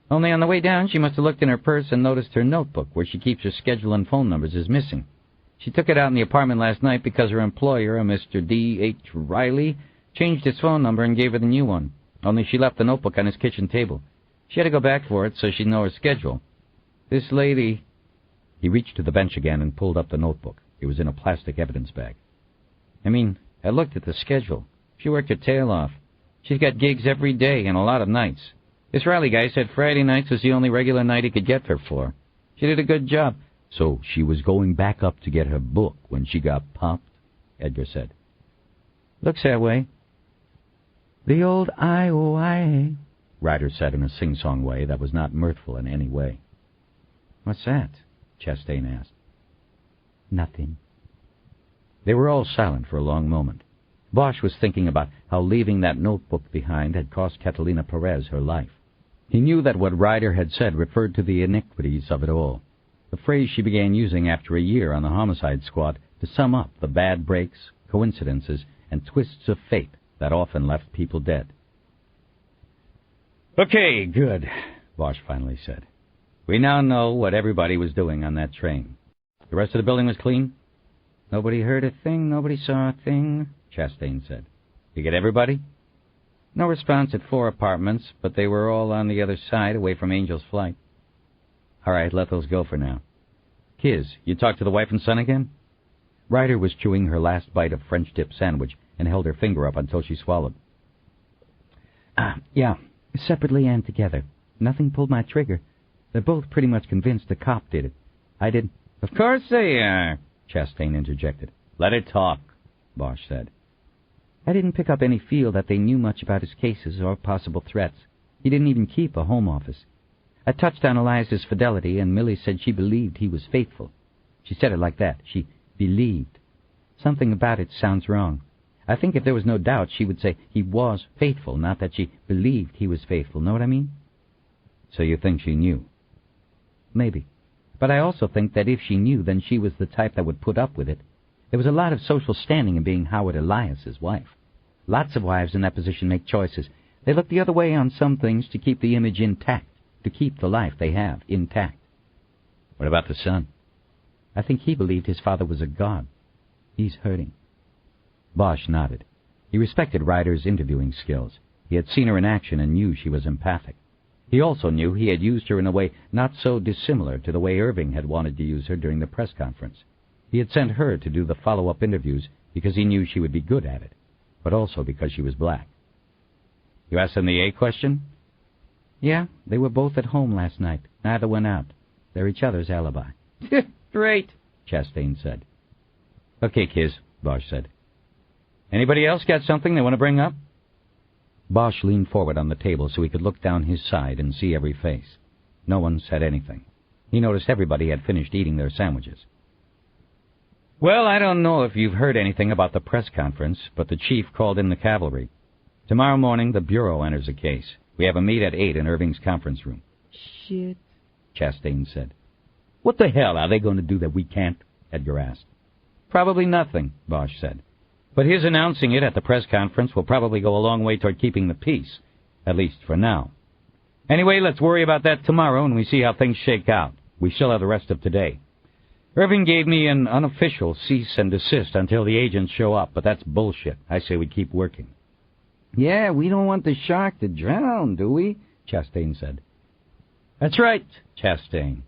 Only on the way down, she must have looked in her purse and noticed her notebook, where she keeps her schedule and phone numbers, is missing. She took it out in the apartment last night because her employer, a Mr. D.H. Riley, changed his phone number and gave her the new one. Only she left the notebook on his kitchen table. She had to go back for it so she'd know her schedule. This lady..." He reached to the bench again and pulled up the notebook. It was in a plastic evidence bag. I looked at the schedule. She worked her tail off. She's got gigs every day and a lot of nights. This Riley guy said Friday nights was the only regular night he could get her for. She did a good job. So she was going back up to get her book when she got popped, Edgar said. Looks that way. The old IOIA, Ryder said in a sing-song way that was not mirthful in any way. What's that? Chastain asked. Nothing. They were all silent for a long moment. Bosch was thinking about how leaving that notebook behind had cost Catalina Perez her life. He knew that what Ryder had said referred to the iniquities of it all, the phrase she began using after a year on the homicide squad to sum up the bad breaks, coincidences, and twists of fate that often left people dead. Okay, good, Bosch finally said. We now know what everybody was doing on that train. The rest of the building was clean? Nobody heard a thing, nobody saw a thing, Chastain said. You get everybody? No response at 4 apartments, but they were all on the other side, away from Angel's flight. All right, let those go for now. Kiz, you talked to the wife and son again? Ryder was chewing her last bite of French dip sandwich and held her finger up until she swallowed. Yeah, separately and together. Nothing pulled my trigger. They're both pretty much convinced the cop did it. I didn't. Of course they are, Chastain interjected. Let it talk, Bosch said. I didn't pick up any feel that they knew much about his cases or possible threats. He didn't even keep a home office. I touched on Elias's fidelity, and Millie said she believed he was faithful. She said it like that. She believed. Something about it sounds wrong. I think if there was no doubt, she would say he was faithful, not that she believed he was faithful. Know what I mean? So you think she knew? Maybe. But I also think that if she knew, then she was the type that would put up with it. There was a lot of social standing in being Howard Elias's wife. Lots of wives in that position make choices. They look the other way on some things to keep the image intact, to keep the life they have intact. What about the son? I think he believed his father was a god. He's hurting. Bosch nodded. He respected Ryder's interviewing skills. He had seen her in action and knew she was empathic. He also knew he had used her in a way not so dissimilar to the way Irving had wanted to use her during the press conference. He had sent her to do the follow-up interviews because he knew she would be good at it, but also because she was black. You asked them the A question? Yeah, they were both at home last night. Neither went out. They're each other's alibi. Great, Chastain said. Okay, Kiz, Bosch said. Anybody else got something they want to bring up? Bosch leaned forward on the table so he could look down his side and see every face. No one said anything. He noticed everybody had finished eating their sandwiches. Well, I don't know if you've heard anything about the press conference, but the chief called in the cavalry. Tomorrow morning, the Bureau enters a case. We have a meet at 8 in Irving's conference room. Shit, Chastain said. What the hell are they going to do that we can't? Edgar asked. Probably nothing, Bosch said. But his announcing it at the press conference will probably go a long way toward keeping the peace, at least for now. Anyway, let's worry about that tomorrow when we see how things shake out. We still have the rest of today. Irving gave me an unofficial cease and desist until the agents show up, but that's bullshit. I say we keep working. Yeah, we don't want the shark to drown, do we? Chastain said. That's right, Chastain.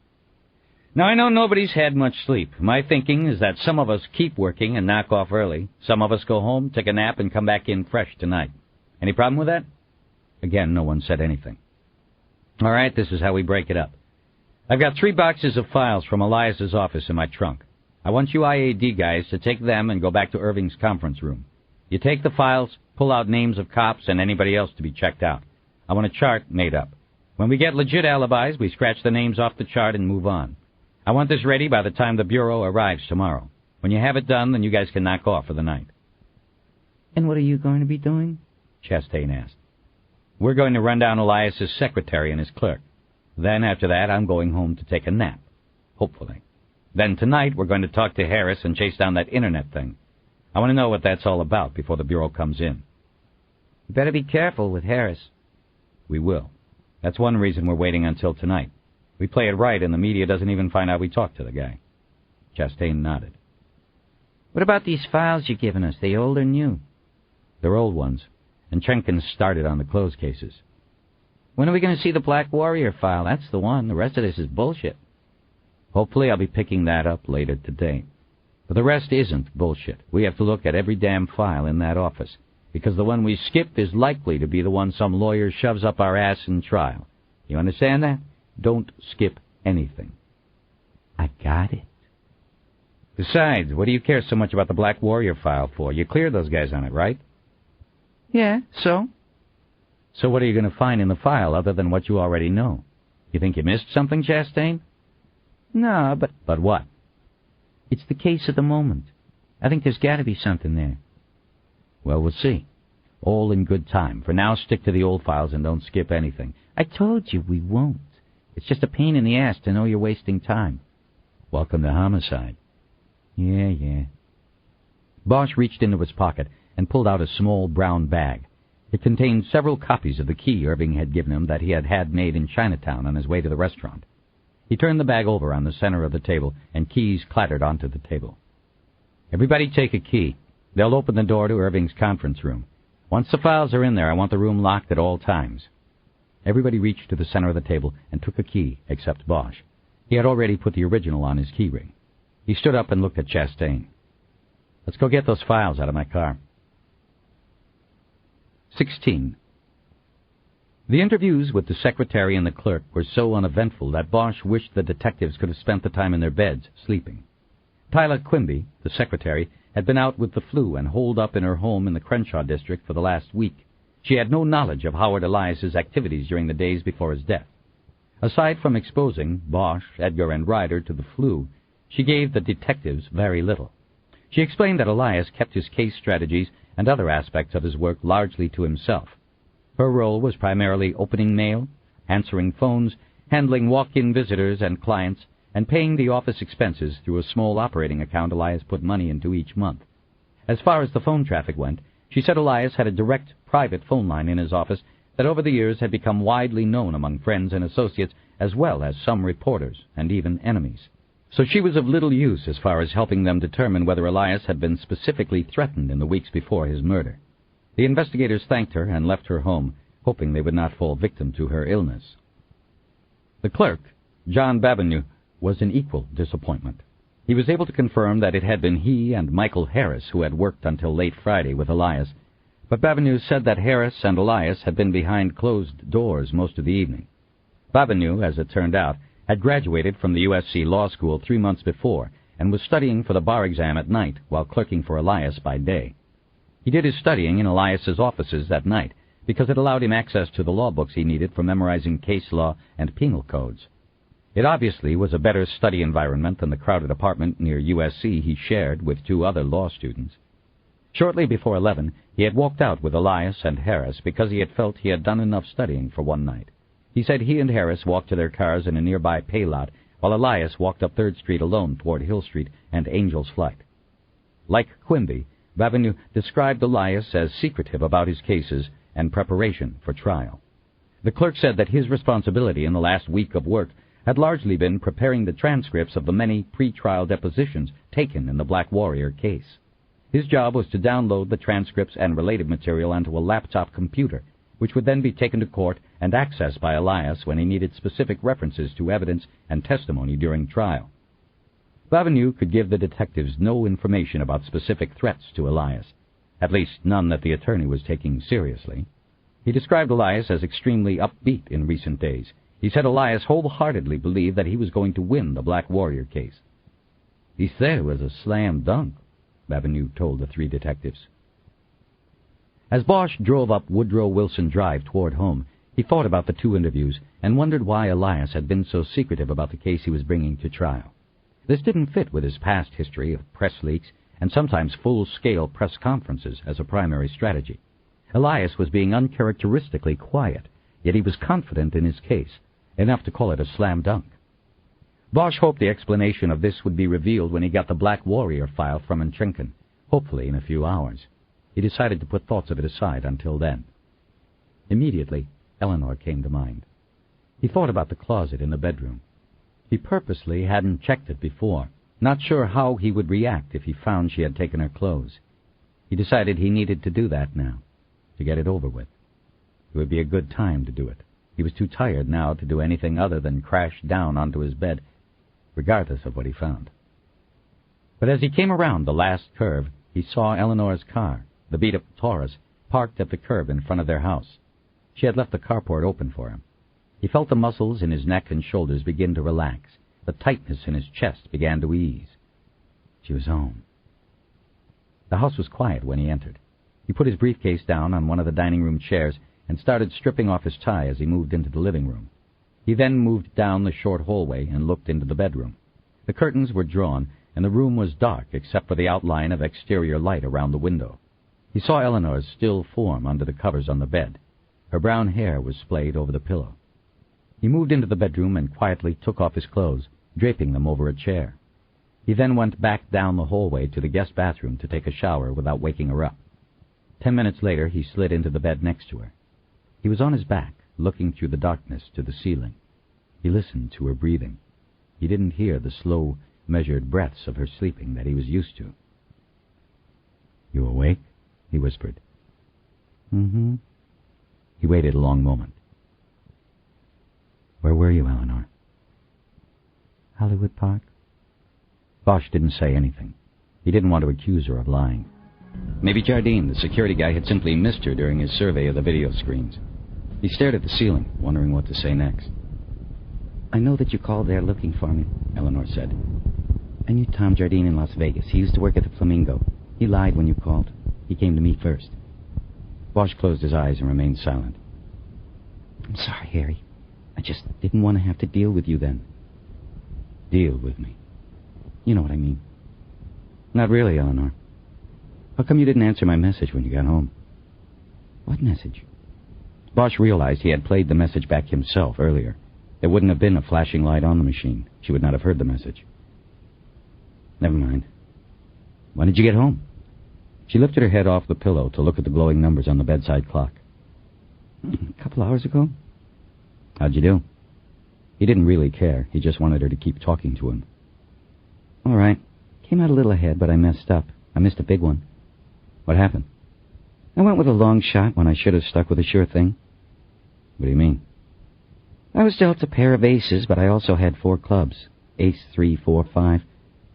Now, I know nobody's had much sleep. My thinking is that some of us keep working and knock off early. Some of us go home, take a nap, and come back in fresh tonight. Any problem with that? Again, no one said anything. All right, this is how we break it up. I've got 3 boxes of files from Elias's office in my trunk. I want you IAD guys to take them and go back to Irving's conference room. You take the files, pull out names of cops and anybody else to be checked out. I want a chart made up. When we get legit alibis, we scratch the names off the chart and move on. I want this ready by the time the Bureau arrives tomorrow. When you have it done, then you guys can knock off for the night. And what are you going to be doing? Chastain asked. We're going to run down Elias's secretary and his clerk. Then, after that, I'm going home to take a nap. Hopefully. Then tonight, we're going to talk to Harris and chase down that internet thing. I want to know what that's all about before the Bureau comes in. You better be careful with Harris. We will. That's one reason we're waiting until tonight. We play it right, and the media doesn't even find out we talked to the guy. Chastain nodded. What about these files you're giving us? They old or new? They're old ones, and Jenkins started on the closed cases. When are we going to see the Black Warrior file? That's the one. The rest of this is bullshit. Hopefully I'll be picking that up later today. But the rest isn't bullshit. We have to look at every damn file in that office. because the one we skip is likely to be the one some lawyer shoves up our ass in trial. You understand that? Don't skip anything. I got it. Besides, what do you care so much about the Black Warrior file for? You cleared those guys on it, right? Yeah, so? So what are you going to find in the file other than what you already know? You think you missed something, Chastain? No, but... But what? It's the case of the moment. I think there's got to be something there. Well, we'll see. All in good time. For now, stick to the old files and don't skip anything. I told you we won't. It's just a pain in the ass to know you're wasting time. Welcome to homicide. Yeah. Bosch reached into his pocket and pulled out a small brown bag. It contained several copies of the key Irving had given him that he had made in Chinatown on his way to the restaurant. He turned the bag over on the center of the table, and keys clattered onto the table. Everybody take a key. They'll open the door to Irving's conference room. Once the files are in there, I want the room locked at all times. Everybody reached to the center of the table and took a key, except Bosch. He had already put the original on his key ring. He stood up and looked at Chastain. Let's go get those files out of my car. 16. The interviews with the secretary and the clerk were so uneventful that Bosch wished the detectives could have spent the time in their beds, sleeping. Tyler Quimby, the secretary, had been out with the flu and holed up in her home in the Crenshaw district for the last week. She had no knowledge of Howard Elias's activities during the days before his death. Aside from exposing Bosch, Edgar, and Ryder to the flu, she gave the detectives very little. She explained that Elias kept his case strategies and other aspects of his work largely to himself. Her role was primarily opening mail, answering phones, handling walk-in visitors and clients, and paying the office expenses through a small operating account Elias put money into each month. As far as the phone traffic went, she said Elias had a direct, private phone line in his office that over the years had become widely known among friends and associates, as well as some reporters and even enemies. So she was of little use as far as helping them determine whether Elias had been specifically threatened in the weeks before his murder. The investigators thanked her and left her home, hoping they would not fall victim to her illness. The clerk, John Babineau, was an equal disappointment. He was able to confirm that it had been he and Michael Harris who had worked until late Friday with Elias, but Babineau said that Harris and Elias had been behind closed doors most of the evening. Babineau, as it turned out, had graduated from the USC Law School 3 months before and was studying for the bar exam at night while clerking for Elias by day. He did his studying in Elias's offices at night because it allowed him access to the law books he needed for memorizing case law and penal codes. It obviously was a better study environment than the crowded apartment near USC he shared with 2 other law students. Shortly before 11, he had walked out with Elias and Harris because he had felt he had done enough studying for one night. He said he and Harris walked to their cars in a nearby pay lot, while Elias walked up 3rd Street alone toward Hill Street and Angel's Flight. Like Quimby, Babineau described Elias as secretive about his cases and preparation for trial. The clerk said that his responsibility in the last week of work had largely been preparing the transcripts of the many pre-trial depositions taken in the Black Warrior case. His job was to download the transcripts and related material onto a laptop computer, which would then be taken to court and accessed by Elias when he needed specific references to evidence and testimony during trial. Babineau could give the detectives no information about specific threats to Elias, at least none that the attorney was taking seriously. He described Elias as extremely upbeat in recent days. He said Elias wholeheartedly believed that he was going to win the Black Warrior case. He said it was a slam dunk, Babineau told the 3 detectives. As Bosch drove up Woodrow Wilson Drive toward home, he thought about the 2 interviews and wondered why Elias had been so secretive about the case he was bringing to trial. This didn't fit with his past history of press leaks and sometimes full-scale press conferences as a primary strategy. Elias was being uncharacteristically quiet, yet he was confident in his case, enough to call it a slam dunk. Bosch hoped the explanation of this would be revealed when he got the Black Warrior file from Entrinken, hopefully in a few hours. He decided to put thoughts of it aside until then. Immediately, Eleanor came to mind. He thought about the closet in the bedroom. He purposely hadn't checked it before, not sure how he would react if he found she had taken her clothes. He decided he needed to do that now, to get it over with. It would be a good time to do it. He was too tired now to do anything other than crash down onto his bed, regardless of what he found. But as he came around the last curve, he saw Eleanor's car, the beat-up Taurus, parked at the curb in front of their house. She had left the carport open for him. He felt the muscles in his neck and shoulders begin to relax. The tightness in his chest began to ease. She was home. The house was quiet when he entered. He put his briefcase down on one of the dining room chairs and started stripping off his tie as he moved into the living room. He then moved down the short hallway and looked into the bedroom. The curtains were drawn, and the room was dark except for the outline of exterior light around the window. He saw Eleanor's still form under the covers on the bed. Her brown hair was splayed over the pillow. He moved into the bedroom and quietly took off his clothes, draping them over a chair. He then went back down the hallway to the guest bathroom to take a shower without waking her up. 10 minutes later, he slid into the bed next to her. He was on his back, looking through the darkness to the ceiling. He listened to her breathing. He didn't hear the slow, measured breaths of her sleeping that he was used to. "You awake?" he whispered. "Mm-hmm." He waited a long moment. "Where were you, Eleanor?" "Hollywood Park." Bosch didn't say anything. He didn't want to accuse her of lying. Maybe Jardine, the security guy, had simply missed her during his survey of the video screens. He stared at the ceiling, wondering what to say next. "I know that you called there looking for me," Eleanor said. "I knew Tom Jardine in Las Vegas. He used to work at the Flamingo. He lied when you called. He came to me first." Bosch closed his eyes and remained silent. "I'm sorry, Harry. I just didn't want to have to deal with you then." "Deal with me?" "You know what I mean." "Not really, Eleanor. How come you didn't answer my message when you got home?" "What message?" Bosch realized he had played the message back himself earlier. There wouldn't have been a flashing light on the machine. She would not have heard the message. "Never mind. When did you get home?" She lifted her head off the pillow to look at the glowing numbers on the bedside clock. "A couple hours ago." "How'd you do?" He didn't really care. He just wanted her to keep talking to him. "All right. Came out a little ahead, but I messed up. I missed a big one." "What happened?" "I went with a long shot when I should have stuck with a sure thing." "What do you mean?" "I was dealt a pair of aces, but I also had 4 clubs. Ace, 3, 4, 5.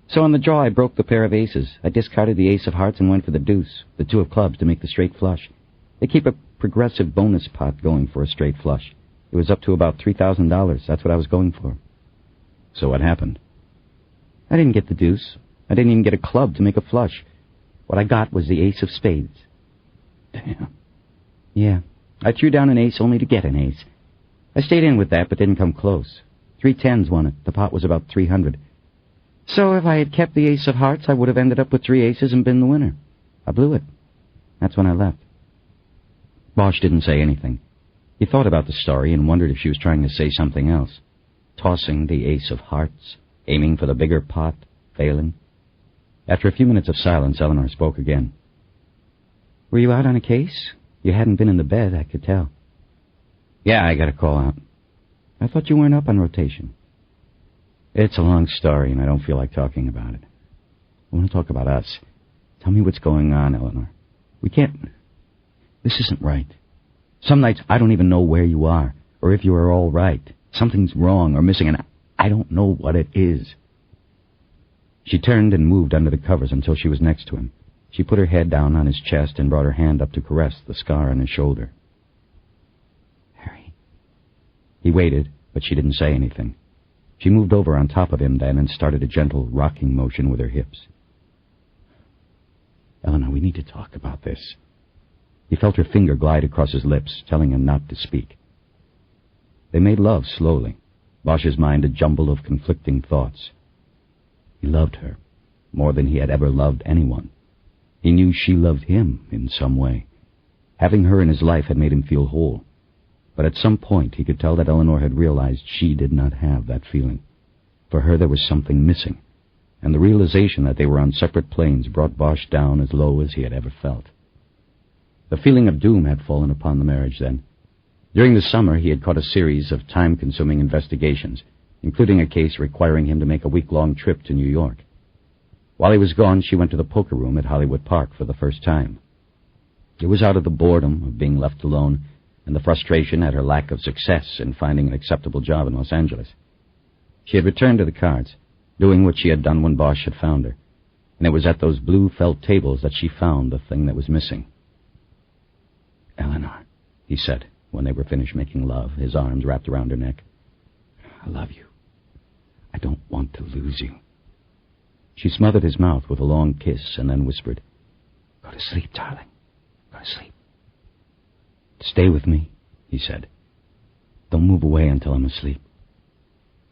So on the draw, I broke the pair of aces. I discarded the ace of hearts and went for the deuce, the 2 of clubs, to make the straight flush. They keep a progressive bonus pot going for a straight flush. It was up to about $3,000. That's what I was going for." "So what happened?" "I didn't get the deuce. I didn't even get a club to make a flush. What I got was the ace of spades." "Damn." "Yeah. I threw down an ace only to get an ace. I stayed in with that, but didn't come close. 3 tens won it. The pot was about 300. So if I had kept the ace of hearts, I would have ended up with 3 aces and been the winner. I blew it. That's when I left." Bosch didn't say anything. He thought about the story and wondered if she was trying to say something else. Tossing the ace of hearts, aiming for the bigger pot, failing. After a few minutes of silence, Eleanor spoke again. "Were you out on a case? You hadn't been in the bed, I could tell." "Yeah, I got a call out." "I thought you weren't up on rotation." "It's a long story, and I don't feel like talking about it. I want to talk about us. Tell me what's going on, Eleanor. We can't... This isn't right. Some nights I don't even know where you are, or if you are all right. Something's wrong or missing, and I don't know what it is." She turned and moved under the covers until she was next to him. She put her head down on his chest and brought her hand up to caress the scar on his shoulder. "Harry." He waited, but she didn't say anything. She moved over on top of him then and started a gentle rocking motion with her hips. "Eleanor, we need to talk about this." He felt her finger glide across his lips, telling him not to speak. They made love slowly, Bosch's mind a jumble of conflicting thoughts. He loved her, more than he had ever loved anyone. He knew she loved him in some way. Having her in his life had made him feel whole. But at some point he could tell that Eleanor had realized she did not have that feeling. For her there was something missing, and the realization that they were on separate planes brought Bosch down as low as he had ever felt. The feeling of doom had fallen upon the marriage then. During the summer he had caught a series of time-consuming investigations, including a case requiring him to make a week-long trip to New York. While he was gone, she went to the poker room at Hollywood Park for the first time. It was out of the boredom of being left alone and the frustration at her lack of success in finding an acceptable job in Los Angeles. She had returned to the cards, doing what she had done when Bosch had found her, and it was at those blue felt tables that she found the thing that was missing. Eleanor, he said, when they were finished making love, his arms wrapped around her neck. I love you. I don't want to lose you. She smothered his mouth with a long kiss and then whispered, Go to sleep, darling. Go to sleep. Stay with me, he said. Don't move away until I'm asleep.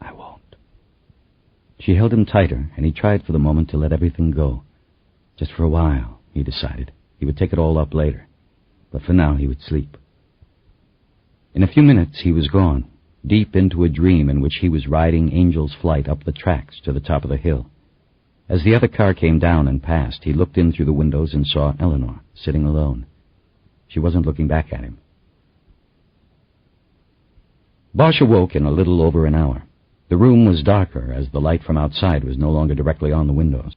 I won't. She held him tighter, and he tried for the moment to let everything go. Just for a while, he decided. He would take it all up later. But for now, he would sleep. In a few minutes, he was gone, deep into a dream in which he was riding Angel's Flight up the tracks to the top of the hill. As the other car came down and passed, he looked in through the windows and saw Eleanor sitting alone. She wasn't looking back at him. Bosch awoke in a little over an hour. The room was darker as the light from outside was no longer directly on the windows.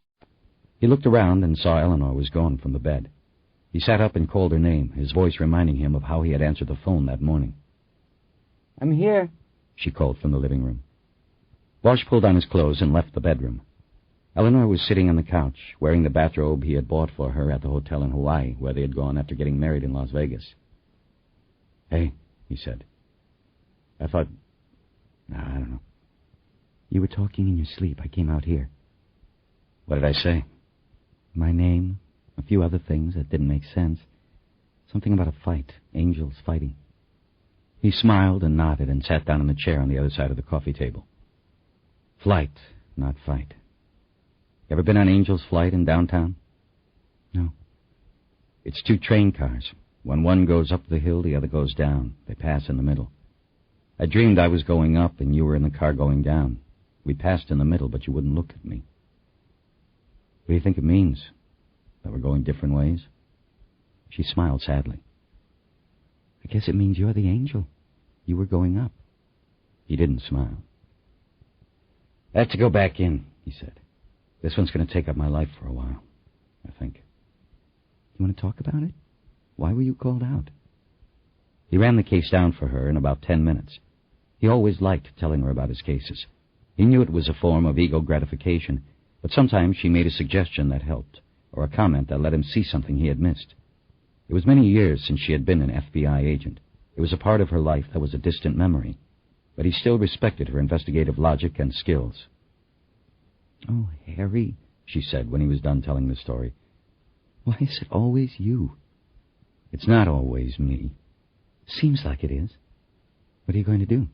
He looked around and saw Eleanor was gone from the bed. He sat up and called her name, his voice reminding him of how he had answered the phone that morning. I'm here, she called from the living room. Bosch pulled on his clothes and left the bedroom. Eleanor was sitting on the couch, wearing the bathrobe he had bought for her at the hotel in Hawaii, where they had gone after getting married in Las Vegas. Hey, he said. I thought... I don't know. You were talking in your sleep. I came out here. What did I say? My name, a few other things that didn't make sense. Something about a fight, angels fighting. He smiled and nodded and sat down in the chair on the other side of the coffee table. Flight, not fight. Ever been on Angel's Flight in downtown? No. It's 2 train cars. When one goes up the hill, the other goes down. They pass in the middle. I dreamed I was going up and you were in the car going down. We passed in the middle, but you wouldn't look at me. What do you think it means? That we're going different ways? She smiled sadly. I guess it means you're the angel. You were going up. He didn't smile. I have to go back in, he said. This one's going to take up my life for a while, I think. You want to talk about it? Why were you called out? He ran the case down for her in about 10 minutes. He always liked telling her about his cases. He knew it was a form of ego gratification, but sometimes she made a suggestion that helped, or a comment that let him see something he had missed. It was many years since she had been an FBI agent. It was a part of her life that was a distant memory, but he still respected her investigative logic and skills. Oh, Harry, she said when he was done telling the story. Why is it always you? It's not always me. Seems like it is. What are you going to do?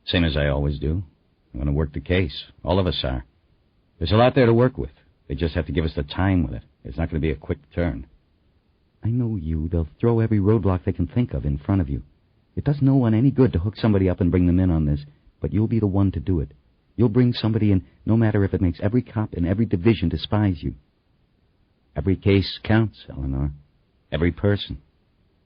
Same as I always do. I'm going to work the case. All of us are. There's a lot there to work with. They just have to give us the time with it. It's not going to be a quick turn. I know you. They'll throw every roadblock they can think of in front of you. It does no one any good to hook somebody up and bring them in on this, but you'll be the one to do it. You'll bring somebody in, no matter if it makes every cop in every division despise you. Every case counts, Eleanor. Every person.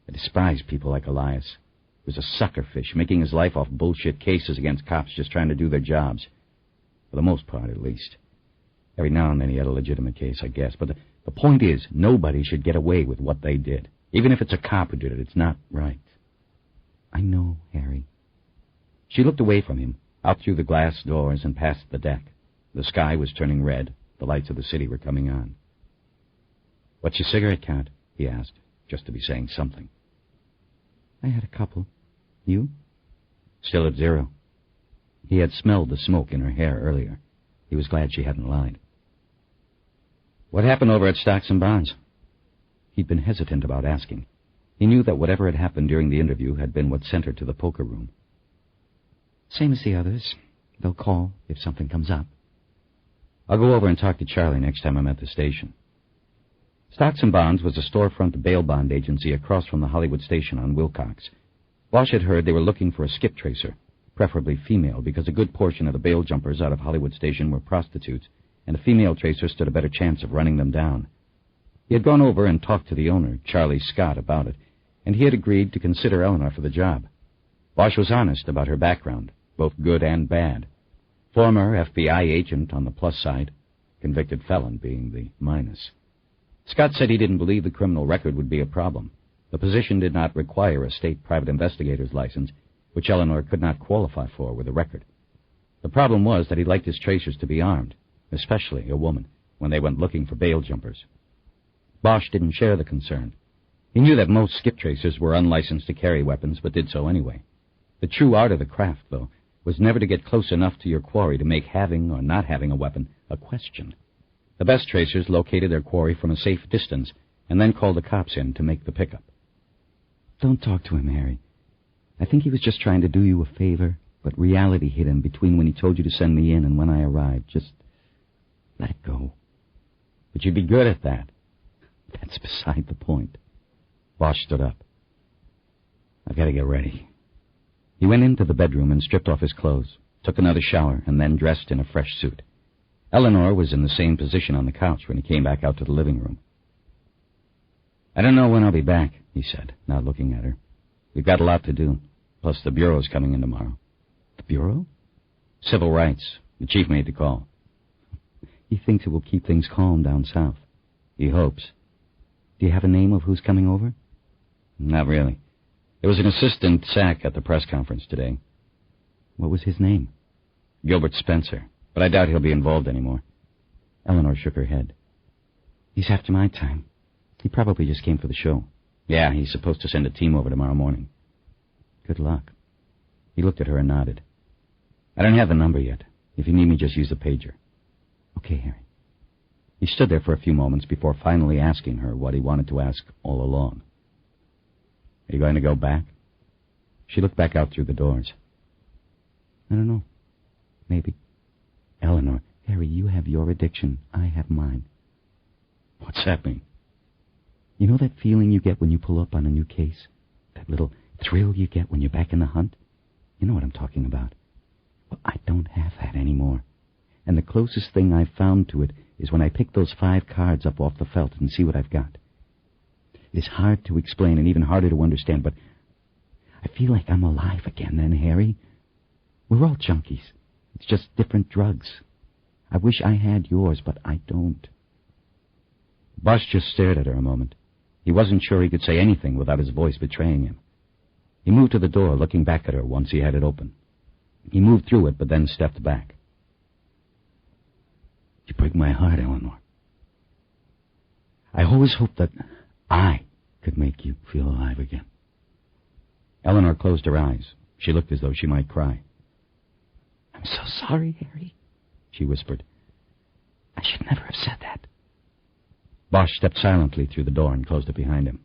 I despise people like Elias. He was a suckerfish, making his life off bullshit cases against cops just trying to do their jobs. For the most part, at least. Every now and then he had a legitimate case, I guess. But the point is, nobody should get away with what they did. Even if it's a cop who did it, it's not right. I know, Harry. She looked away from him, out through the glass doors and past the deck. The sky was turning red. The lights of the city were coming on. What's your cigarette count? He asked, just to be saying something. I had a couple. You? Still at 0. He had smelled the smoke in her hair earlier. He was glad she hadn't lied. What happened over at Stocks and Bonds? He'd been hesitant about asking. He knew that whatever had happened during the interview had been what sent her to the poker room. Same as the others. They'll call if something comes up. I'll go over and talk to Charlie next time I'm at the station. Stocks and Bonds was a storefront bail bond agency across from the Hollywood station on Wilcox. Bosch had heard they were looking for a skip tracer, preferably female, because a good portion of the bail jumpers out of Hollywood station were prostitutes, and a female tracer stood a better chance of running them down. He had gone over and talked to the owner, Charlie Scott, about it, and he had agreed to consider Eleanor for the job. Bosch was honest about her background, both good and bad. Former FBI agent on the plus side, convicted felon being the minus. Scott said he didn't believe the criminal record would be a problem. The position did not require a state private investigator's license, which Eleanor could not qualify for with a record. The problem was that he liked his tracers to be armed, especially a woman, when they went looking for bail jumpers. Bosch didn't share the concern. He knew that most skip tracers were unlicensed to carry weapons, but did so anyway. The true art of the craft, though, was never to get close enough to your quarry to make having or not having a weapon a question. The best tracers located their quarry from a safe distance and then called the cops in to make the pickup. Don't talk to him, Harry. I think he was just trying to do you a favor, but reality hit him between when he told you to send me in and when I arrived. Just let it go. But you'd be good at that. That's beside the point. Bosch stood up. I've got to get ready. He went into the bedroom and stripped off his clothes, took another shower, and then dressed in a fresh suit. Eleanor was in the same position on the couch when he came back out to the living room. I don't know when I'll be back, he said, not looking at her. We've got a lot to do, plus the Bureau's coming in tomorrow. The Bureau? Civil rights. The chief made the call. He thinks it will keep things calm down south. He hopes. Do you have a name of who's coming over? Not really. There was an assistant SAC at the press conference today. What was his name? Gilbert Spencer, but I doubt he'll be involved anymore. Eleanor shook her head. He's after my time. He probably just came for the show. Yeah, he's supposed to send a team over tomorrow morning. Good luck. He looked at her and nodded. I don't have the number yet. If you need me, just use the pager. Okay, Harry. He stood there for a few moments before finally asking her what he wanted to ask all along. Are you going to go back? She looked back out through the doors. I don't know. Maybe. Eleanor, Harry, you have your addiction. I have mine. What's that mean? You know that feeling you get when you pull up on a new case? That little thrill you get when you're back in the hunt? You know what I'm talking about. Well, I don't have that anymore. And the closest thing I've found to it is when I pick those 5 cards up off the felt and see what I've got. It's hard to explain and even harder to understand, but I feel like I'm alive again then, Harry. We're all junkies. It's just different drugs. I wish I had yours, but I don't. Bosch just stared at her a moment. He wasn't sure he could say anything without his voice betraying him. He moved to the door, looking back at her once he had it open. He moved through it, but then stepped back. You break my heart, Eleanor. I always hoped that I could make you feel alive again. Eleanor closed her eyes. She looked as though she might cry. I'm so sorry, Harry, she whispered. I should never have said that. Bosch stepped silently through the door and closed it behind him.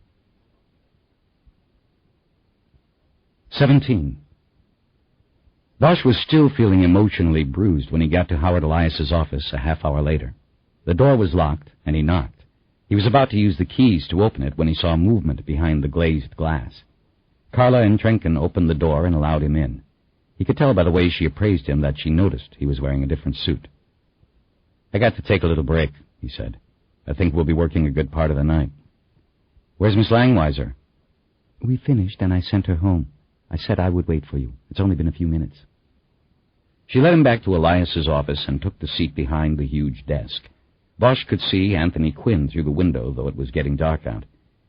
17. Bosch was still feeling emotionally bruised when he got to Howard Elias's office a half hour later. The door was locked, and he knocked. He was about to use the keys to open it when he saw movement behind the glazed glass. Carla and Trenken opened the door and allowed him in. He could tell by the way she appraised him that she noticed he was wearing a different suit. I got to take a little break, he said. I think we'll be working a good part of the night. Where's Miss Langweiser? We finished, and I sent her home. I said I would wait for you. It's only been a few minutes. She led him back to Elias's office and took the seat behind the huge desk. Bosch could see Anthony Quinn through the window, though it was getting dark out.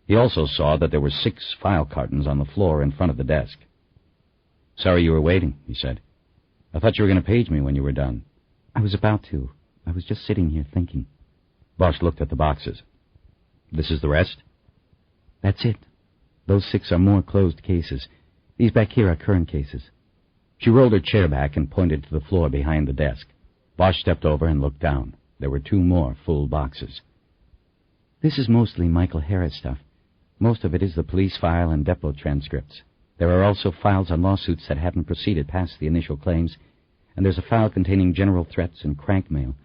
He also saw that there were 6 file cartons on the floor in front of the desk. Sorry you were waiting, he said. I thought you were going to page me when you were done. I was about to. I was just sitting here thinking. Bosch looked at the boxes. This is the rest? That's it. Those 6 are more closed cases. These back here are current cases. She rolled her chair back and pointed to the floor behind the desk. Bosch stepped over and looked down. There were 2 more full boxes. This is mostly Michael Harris stuff. Most of it is the police file and depot transcripts. There are also files on lawsuits that haven't proceeded past the initial claims, and there's a file containing general threats and crank mail.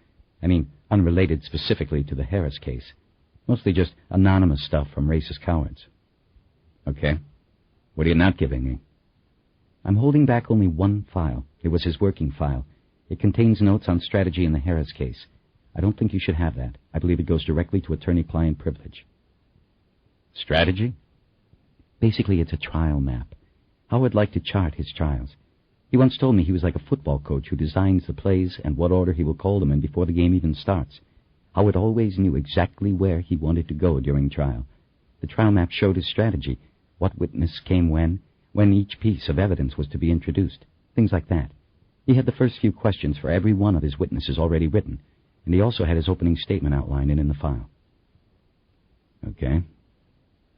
I mean, unrelated specifically to the Harris case. Mostly just anonymous stuff from racist cowards. Okay. What are you not giving me? I'm holding back only 1 file. It was his working file. It contains notes on strategy in the Harris case. I don't think you should have that. I believe it goes directly to attorney-client privilege. Strategy? Basically, it's a trial map. Howard liked to chart his trials. He once told me he was like a football coach who designs the plays and what order he will call them in before the game even starts. Howard always knew exactly where he wanted to go during trial. The trial map showed his strategy, what witness came when each piece of evidence was to be introduced, things like that. He had the first few questions for every one of his witnesses already written, and he also had his opening statement outlined in the file. Okay.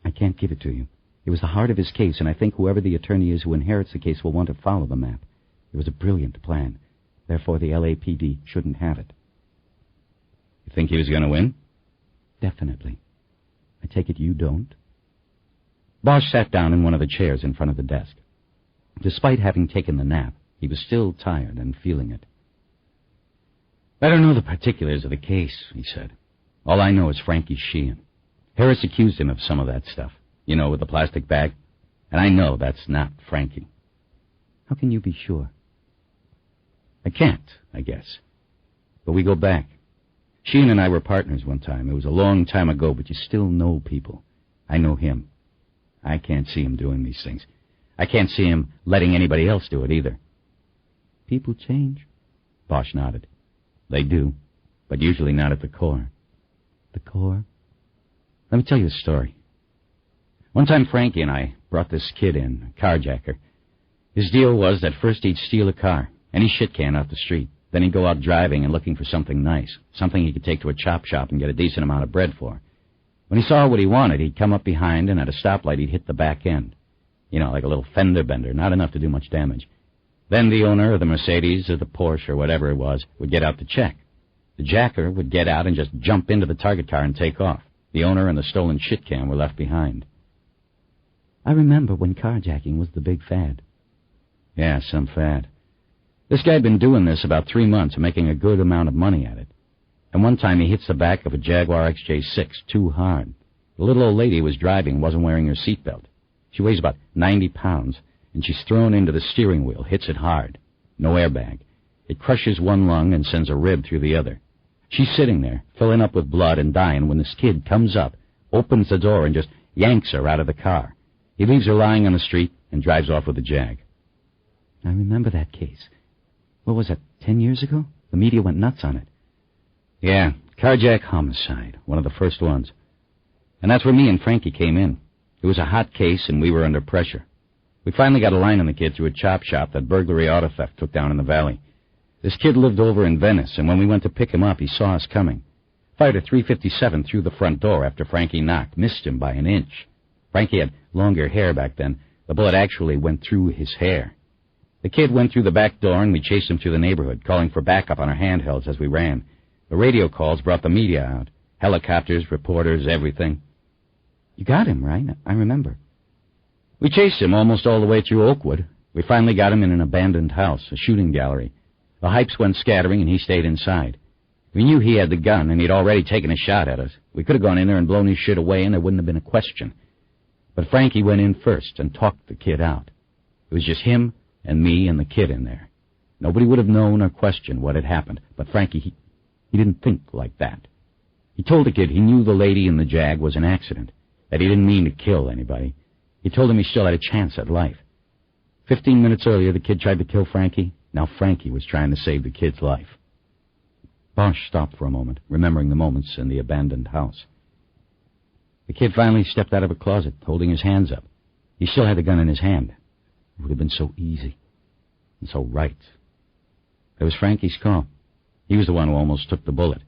I can't give it to you. It was the heart of his case, and I think whoever the attorney is who inherits the case will want to follow the map. It was a brilliant plan. Therefore, the LAPD shouldn't have it. You think he was going to win? Definitely. I take it you don't? Bosch sat down in one of the chairs in front of the desk. Despite having taken the nap, he was still tired and feeling it. I don't know the particulars of the case, he said. All I know is Frankie Sheehan. Harris accused him of some of that stuff. You know, with the plastic bag. And I know that's not Frankie. How can you be sure? I can't, I guess. But we go back. Sheehan and I were partners one time. It was a long time ago, but you still know people. I know him. I can't see him doing these things. I can't see him letting anybody else do it either. People change? Bosch nodded. They do, but usually not at the core. The core? Let me tell you a story. One time Frankie and I brought this kid in, a carjacker. His deal was that first he'd steal a car, any shit can off the street. Then he'd go out driving and looking for something nice, something he could take to a chop shop and get a decent amount of bread for. When he saw what he wanted, he'd come up behind, and at a stoplight he'd hit the back end. You know, like a little fender bender, not enough to do much damage. Then the owner of the Mercedes or the Porsche or whatever it was would get out to check. The jacker would get out and just jump into the target car and take off. The owner and the stolen shit can were left behind. I remember when carjacking was the big fad. Yeah, some fad. This guy had been doing this about 3 months and making a good amount of money at it. And one time he hits the back of a Jaguar XJ6 too hard. The little old lady who was driving wasn't wearing her seatbelt. She weighs about 90 pounds, and she's thrown into the steering wheel, hits it hard. No airbag. It crushes one lung and sends a rib through the other. She's sitting there, filling up with blood and dying, when this kid comes up, opens the door, and just yanks her out of the car. He leaves her lying on the street and drives off with the Jag. I remember that case. What was it, 10 years ago? The media went nuts on it. Yeah, carjack homicide, one of the first ones. And that's where me and Frankie came in. It was a hot case, and we were under pressure. We finally got a line on the kid through a chop shop that burglary auto theft took down in the valley. This kid lived over in Venice, and when we went to pick him up, he saw us coming. Fired a .357 through the front door after Frankie knocked, missed him by an inch. Frankie had longer hair back then. The bullet actually went through his hair. The kid went through the back door, and we chased him through the neighborhood, calling for backup on our handhelds as we ran. The radio calls brought the media out. Helicopters, reporters, everything. You got him, right? I remember. We chased him almost all the way through Oakwood. We finally got him in an abandoned house, a shooting gallery. The hypes went scattering, and he stayed inside. We knew he had the gun, and he'd already taken a shot at us. We could have gone in there and blown his shit away, and there wouldn't have been a question. But Frankie went in first and talked the kid out. It was just him and me and the kid in there. Nobody would have known or questioned what had happened, but Frankie, he didn't think like that. He told the kid he knew the lady in the Jag was an accident, that he didn't mean to kill anybody. He told him he still had a chance at life. 15 minutes earlier, the kid tried to kill Frankie. Now Frankie was trying to save the kid's life. Bosch stopped for a moment, remembering the moments in the abandoned house. The kid finally stepped out of a closet, holding his hands up. He still had the gun in his hand. It would have been so easy and so right. It was Frankie's call. He was the one who almost took the bullet.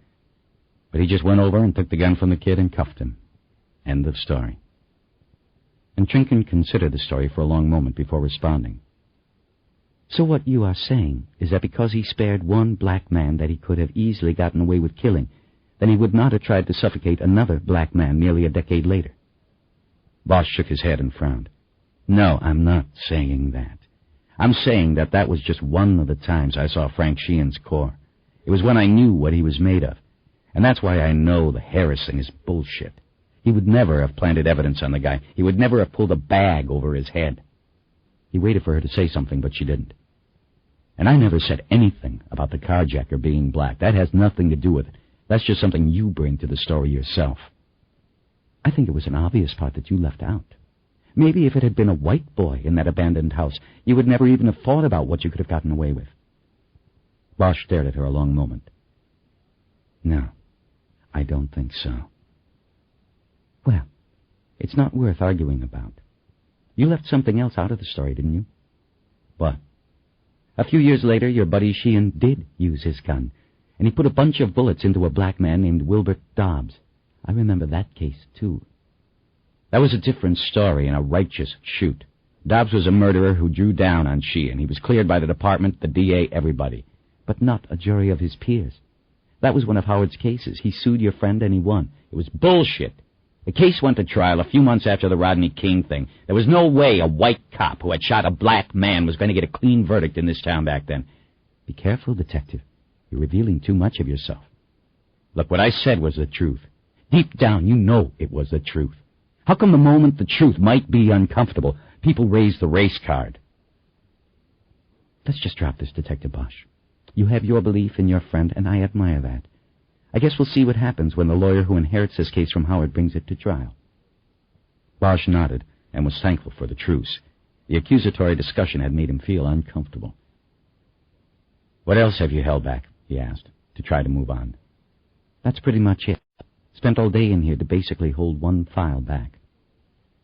But he just went over and took the gun from the kid and cuffed him. End of story. And Trinken considered the story for a long moment before responding. So what you are saying is that because he spared one black man that he could have easily gotten away with killing, then he would not have tried to suffocate another black man nearly a decade later? Bosch shook his head and frowned. No, I'm not saying that. I'm saying that that was just one of the times I saw Frank Sheehan's core. It was when I knew what he was made of. And that's why I know the Harris thing is bullshit. He would never have planted evidence on the guy. He would never have pulled a bag over his head. He waited for her to say something, but she didn't. And I never said anything about the carjacker being black. That has nothing to do with it. That's just something you bring to the story yourself. I think it was an obvious part that you left out. Maybe if it had been a white boy in that abandoned house, you would never even have thought about what you could have gotten away with. Bosch stared at her a long moment. No, I don't think so. Well, it's not worth arguing about. You left something else out of the story, didn't you? What? A few years later, your buddy Sheehan did use his gun, and he put a bunch of bullets into a black man named Wilbert Dobbs. I remember that case, too. That was a different story and a righteous shoot. Dobbs was a murderer who drew down on Sheehan. He was cleared by the department, the DA, everybody. But not a jury of his peers. That was one of Howard's cases. He sued your friend and he won. It was bullshit. The case went to trial a few months after the Rodney King thing. There was no way a white cop who had shot a black man was going to get a clean verdict in this town back then. Be careful, Detective. You're revealing too much of yourself. Look, what I said was the truth. Deep down, you know it was the truth. How come the moment the truth might be uncomfortable, people raise the race card? Let's just drop this, Detective Bosch. You have your belief in your friend, and I admire that. I guess we'll see what happens when the lawyer who inherits this case from Howard brings it to trial. Bosch nodded and was thankful for the truce. The accusatory discussion had made him feel uncomfortable. What else have you held back? He asked, to try to move on. That's pretty much it. Spent all day in here to basically hold one file back.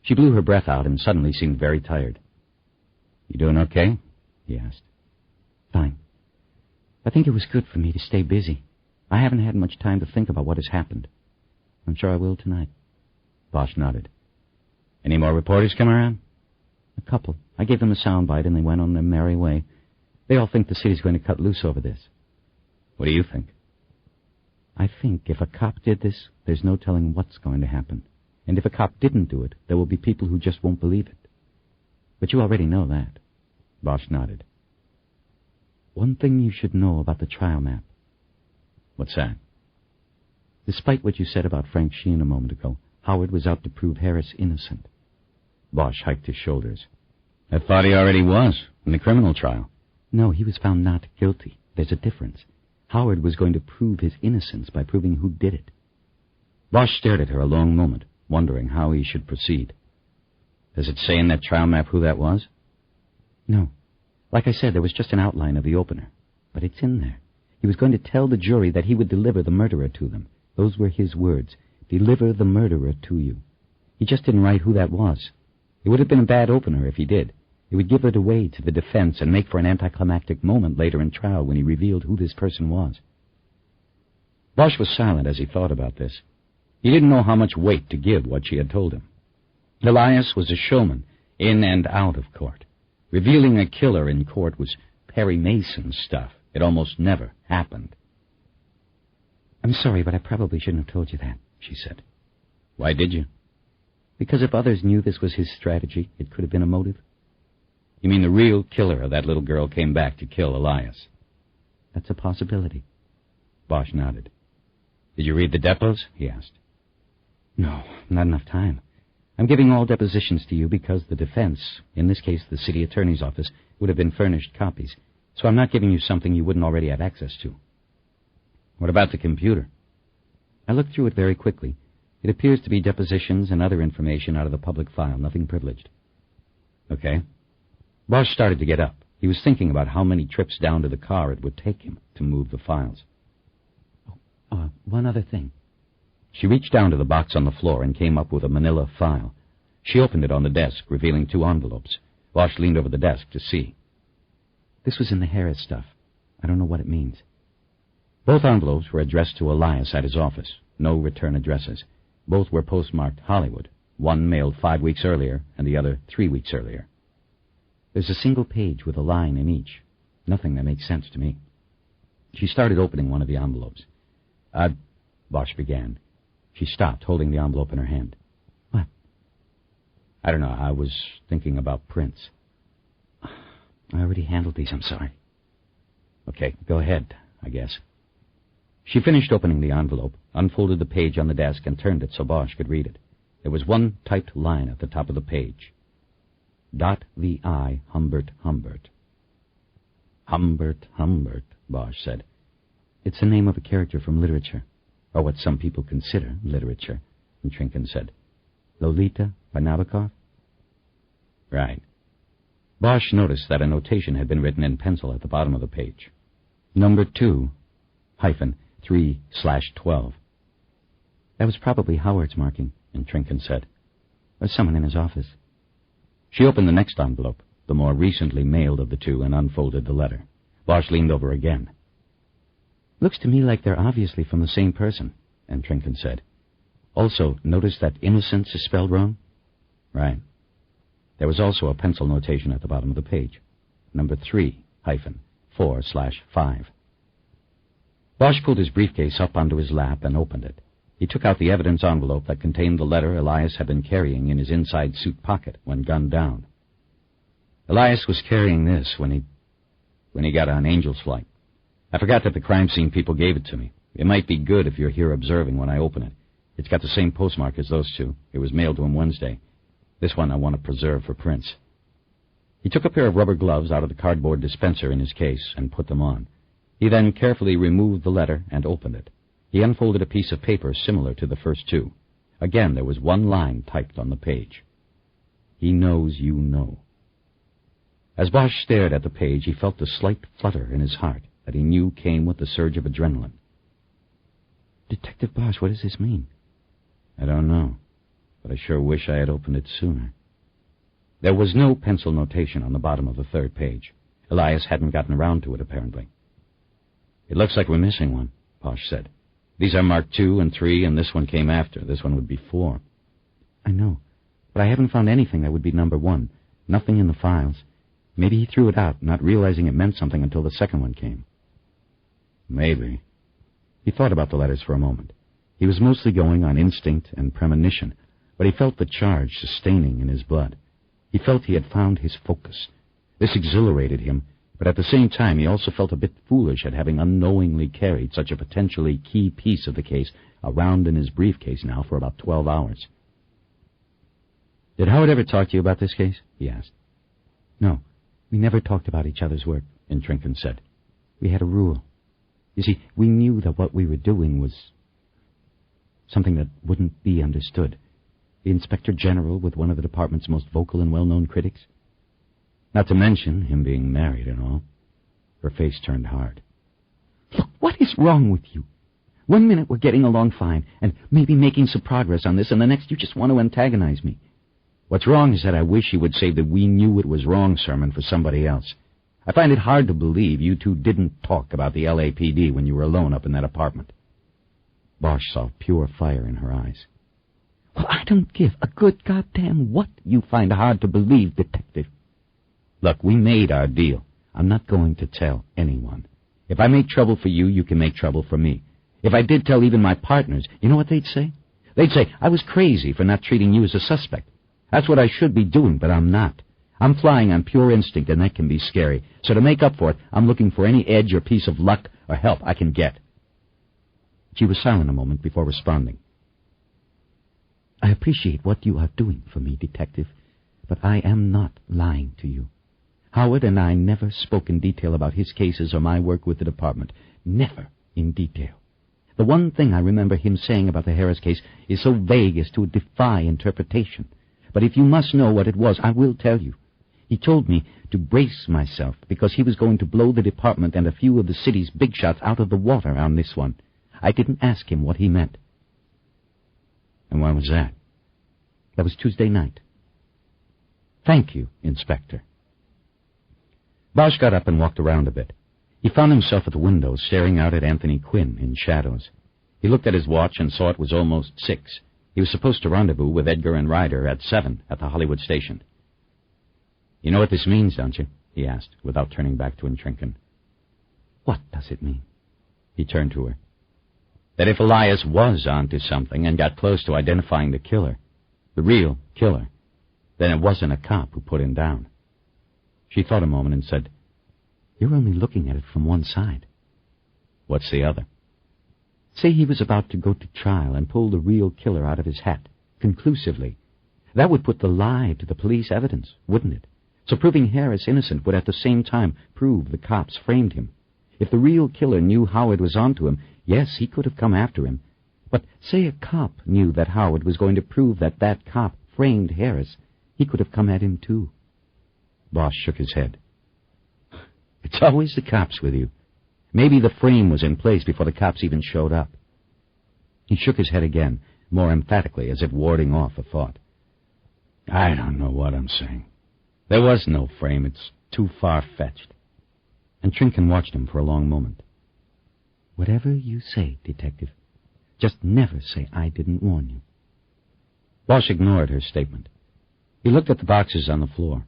She blew her breath out and suddenly seemed very tired. You doing okay? He asked. Fine. I think it was good for me to stay busy. I haven't had much time to think about what has happened. I'm sure I will tonight. Bosch nodded. Any more reporters come around? A couple. I gave them a soundbite and they went on their merry way. They all think the city's going to cut loose over this. What do you think? I think if a cop did this, there's no telling what's going to happen. And if a cop didn't do it, there will be people who just won't believe it. But you already know that. Bosch nodded. One thing you should know about the trial map. What's that? Despite what you said about Frank Sheehan a moment ago, Howard was out to prove Harris innocent. Bosch hiked his shoulders. I thought he already was, in the criminal trial. No, he was found not guilty. There's a difference. Howard was going to prove his innocence by proving who did it. Bosch stared at her a long moment, wondering how he should proceed. Does it say in that trial map who that was? No. Like I said, there was just an outline of the opener. But it's in there. He was going to tell the jury that he would deliver the murderer to them. Those were his words. Deliver the murderer to you. He just didn't write who that was. It would have been a bad opener if he did. It would give it away to the defense and make for an anticlimactic moment later in trial when he revealed who this person was. Bosch was silent as he thought about this. He didn't know how much weight to give what she had told him. Elias was a showman, in and out of court. Revealing a killer in court was Perry Mason stuff. It almost never happened. I'm sorry, but I probably shouldn't have told you that, she said. Why did you? Because if others knew this was his strategy, it could have been a motive. You mean the real killer of that little girl came back to kill Elias? That's a possibility. Bosch nodded. Did you read the depots? He asked. No, not enough time. I'm giving all depositions to you because the defense, in this case the city attorney's office, would have been furnished copies. So I'm not giving you something you wouldn't already have access to. What about the computer? I looked through it very quickly. It appears to be depositions and other information out of the public file, nothing privileged. Okay. Bosch started to get up. He was thinking about how many trips down to the car it would take him to move the files. One other thing. She reached down to the box on the floor and came up with a manila file. She opened it on the desk, revealing 2 envelopes. Bosch leaned over the desk to see. This was in the Harris stuff. I don't know what it means. Both envelopes were addressed to Elias at his office. No return addresses. Both were postmarked Hollywood. One mailed 5 weeks earlier and the other 3 weeks earlier. There's a single page with a line in each. Nothing that makes sense to me. She started opening one of the envelopes. Bosch began. She stopped, holding the envelope in her hand. What? I don't know. I was thinking about Prince. I already handled these, I'm sorry. Okay, go ahead, I guess. She finished opening the envelope, unfolded the page on the desk, and turned it so Bosch could read it. There was one typed line at the top of the page. .vi Humbert Humbert. Humbert Humbert, Bosch said. It's the name of a character from literature, or what some people consider literature, and Trinken said. Lolita by Nabokov? Right. Bosch noticed that a notation had been written in pencil at the bottom of the page. Number 2, -3/12. That was probably Howard's marking, and Trinken said. Or someone in his office. She opened the next envelope, the more recently mailed of the 2, and unfolded the letter. Bosch leaned over again. Looks to me like they're obviously from the same person, and Trinken said. Also, notice that innocence is spelled wrong? Right. There was also a pencil notation at the bottom of the page. Number 3-4/5. Bosch pulled his briefcase up onto his lap and opened it. He took out the evidence envelope that contained the letter Elias had been carrying in his inside suit pocket when gunned down. Elias was carrying this when he got on Angel's flight. I forgot that the crime scene people gave it to me. It might be good if you're here observing when I open it. It's got the same postmark as those two. It was mailed to him Wednesday. This one I want to preserve for prints. He took a pair of rubber gloves out of the cardboard dispenser in his case and put them on. He then carefully removed the letter and opened it. He unfolded a piece of paper similar to the first two. Again, there was one line typed on the page. He knows you know. As Bosch stared at the page, he felt a slight flutter in his heart that he knew came with the surge of adrenaline. Detective Bosch, what does this mean? I don't know, but I sure wish I had opened it sooner. There was no pencil notation on the bottom of the third page. Elias hadn't gotten around to it, apparently. It looks like we're missing one, Bosch said. These are marked 2 and 3, and this one came after. This one would be 4. I know, but I haven't found anything that would be number 1. Nothing in the files. Maybe he threw it out, not realizing it meant something until the second one came. Maybe. He thought about the letters for a moment. He was mostly going on instinct and premonition, but he felt the charge sustaining in his blood. He felt he had found his focus. This exhilarated him, but at the same time he also felt a bit foolish at having unknowingly carried such a potentially key piece of the case around in his briefcase now for about 12 hours. Did Howard ever talk to you about this case? He asked. No, we never talked about each other's work, Intrinken said. We had a rule. You see, we knew that what we were doing was something that wouldn't be understood. The Inspector General with one of the department's most vocal and well-known critics. Not to mention him being married and all. Her face turned hard. Look, what is wrong with you? 1 minute we're getting along fine, and maybe making some progress on this, and the next you just want to antagonize me. What's wrong is that I wish you would save the "we knew it was wrong" sermon for somebody else. I find it hard to believe you two didn't talk about the LAPD when you were alone up in that apartment. Bosch saw pure fire in her eyes. Well, I don't give a good goddamn what you find hard to believe, Detective. Look, we made our deal. I'm not going to tell anyone. If I make trouble for you, you can make trouble for me. If I did tell even my partners, you know what they'd say? They'd say I was crazy for not treating you as a suspect. That's what I should be doing, but I'm not. I'm flying on pure instinct, and that can be scary. So to make up for it, I'm looking for any edge or piece of luck or help I can get. She was silent a moment before responding. I appreciate what you are doing for me, Detective, but I am not lying to you. Howard and I never spoke in detail about his cases or my work with the department. Never in detail. The one thing I remember him saying about the Harris case is so vague as to defy interpretation. But if you must know what it was, I will tell you. He told me to brace myself because he was going to blow the department and a few of the city's big shots out of the water on this one. I didn't ask him what he meant. And when was that? That was Tuesday night. Thank you, Inspector. Bosch got up and walked around a bit. He found himself at the window, staring out at Anthony Quinn in shadows. He looked at his watch and saw it was almost 6. He was supposed to rendezvous with Edgar and Ryder at 7 at the Hollywood station. You know what this means, don't you? He asked, without turning back to Intrinken. What does it mean? He turned to her. That if Elias was onto something and got close to identifying the killer, the real killer, then it wasn't a cop who put him down. She thought a moment and said, You're only looking at it from one side. What's the other? Say he was about to go to trial and pull the real killer out of his hat, conclusively. That would put the lie to the police evidence, wouldn't it? So proving Harris innocent would at the same time prove the cops framed him. If the real killer knew Howard was onto him, yes, he could have come after him. But say a cop knew that Howard was going to prove that that cop framed Harris, he could have come at him too. Bosch shook his head. It's always the cops with you. Maybe the frame was in place before the cops even showed up. He shook his head again, more emphatically, as if warding off a thought. I don't know what I'm saying. There was no frame. It's too far-fetched. And Intrinken watched him for a long moment. Whatever you say, Detective, just never say I didn't warn you. Bosch ignored her statement. He looked at the boxes on the floor.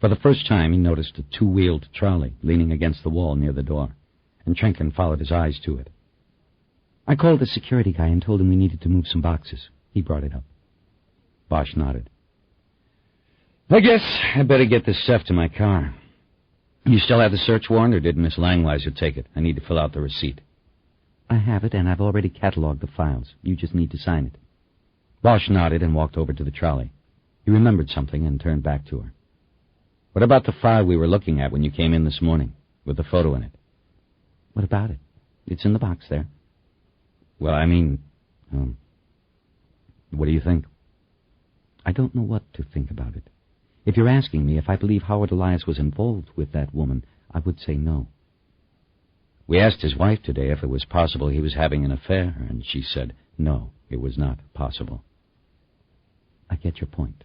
For the first time, he noticed a two-wheeled trolley leaning against the wall near the door, and Trenken followed his eyes to it. I called the security guy and told him we needed to move some boxes. He brought it up. Bosch nodded. I guess I better get this stuff to my car. You still have the search warrant, or did Miss Langweiser take it? I need to fill out the receipt. I have it, and I've already cataloged the files. You just need to sign it. Bosch nodded and walked over to the trolley. He remembered something and turned back to her. What about the file we were looking at when you came in this morning, with the photo in it? What about it? It's in the box there. Well, I mean, what do you think? I don't know what to think about it. If you're asking me if I believe Howard Elias was involved with that woman, I would say no. We asked his wife today if it was possible he was having an affair, and she said no, it was not possible. I get your point,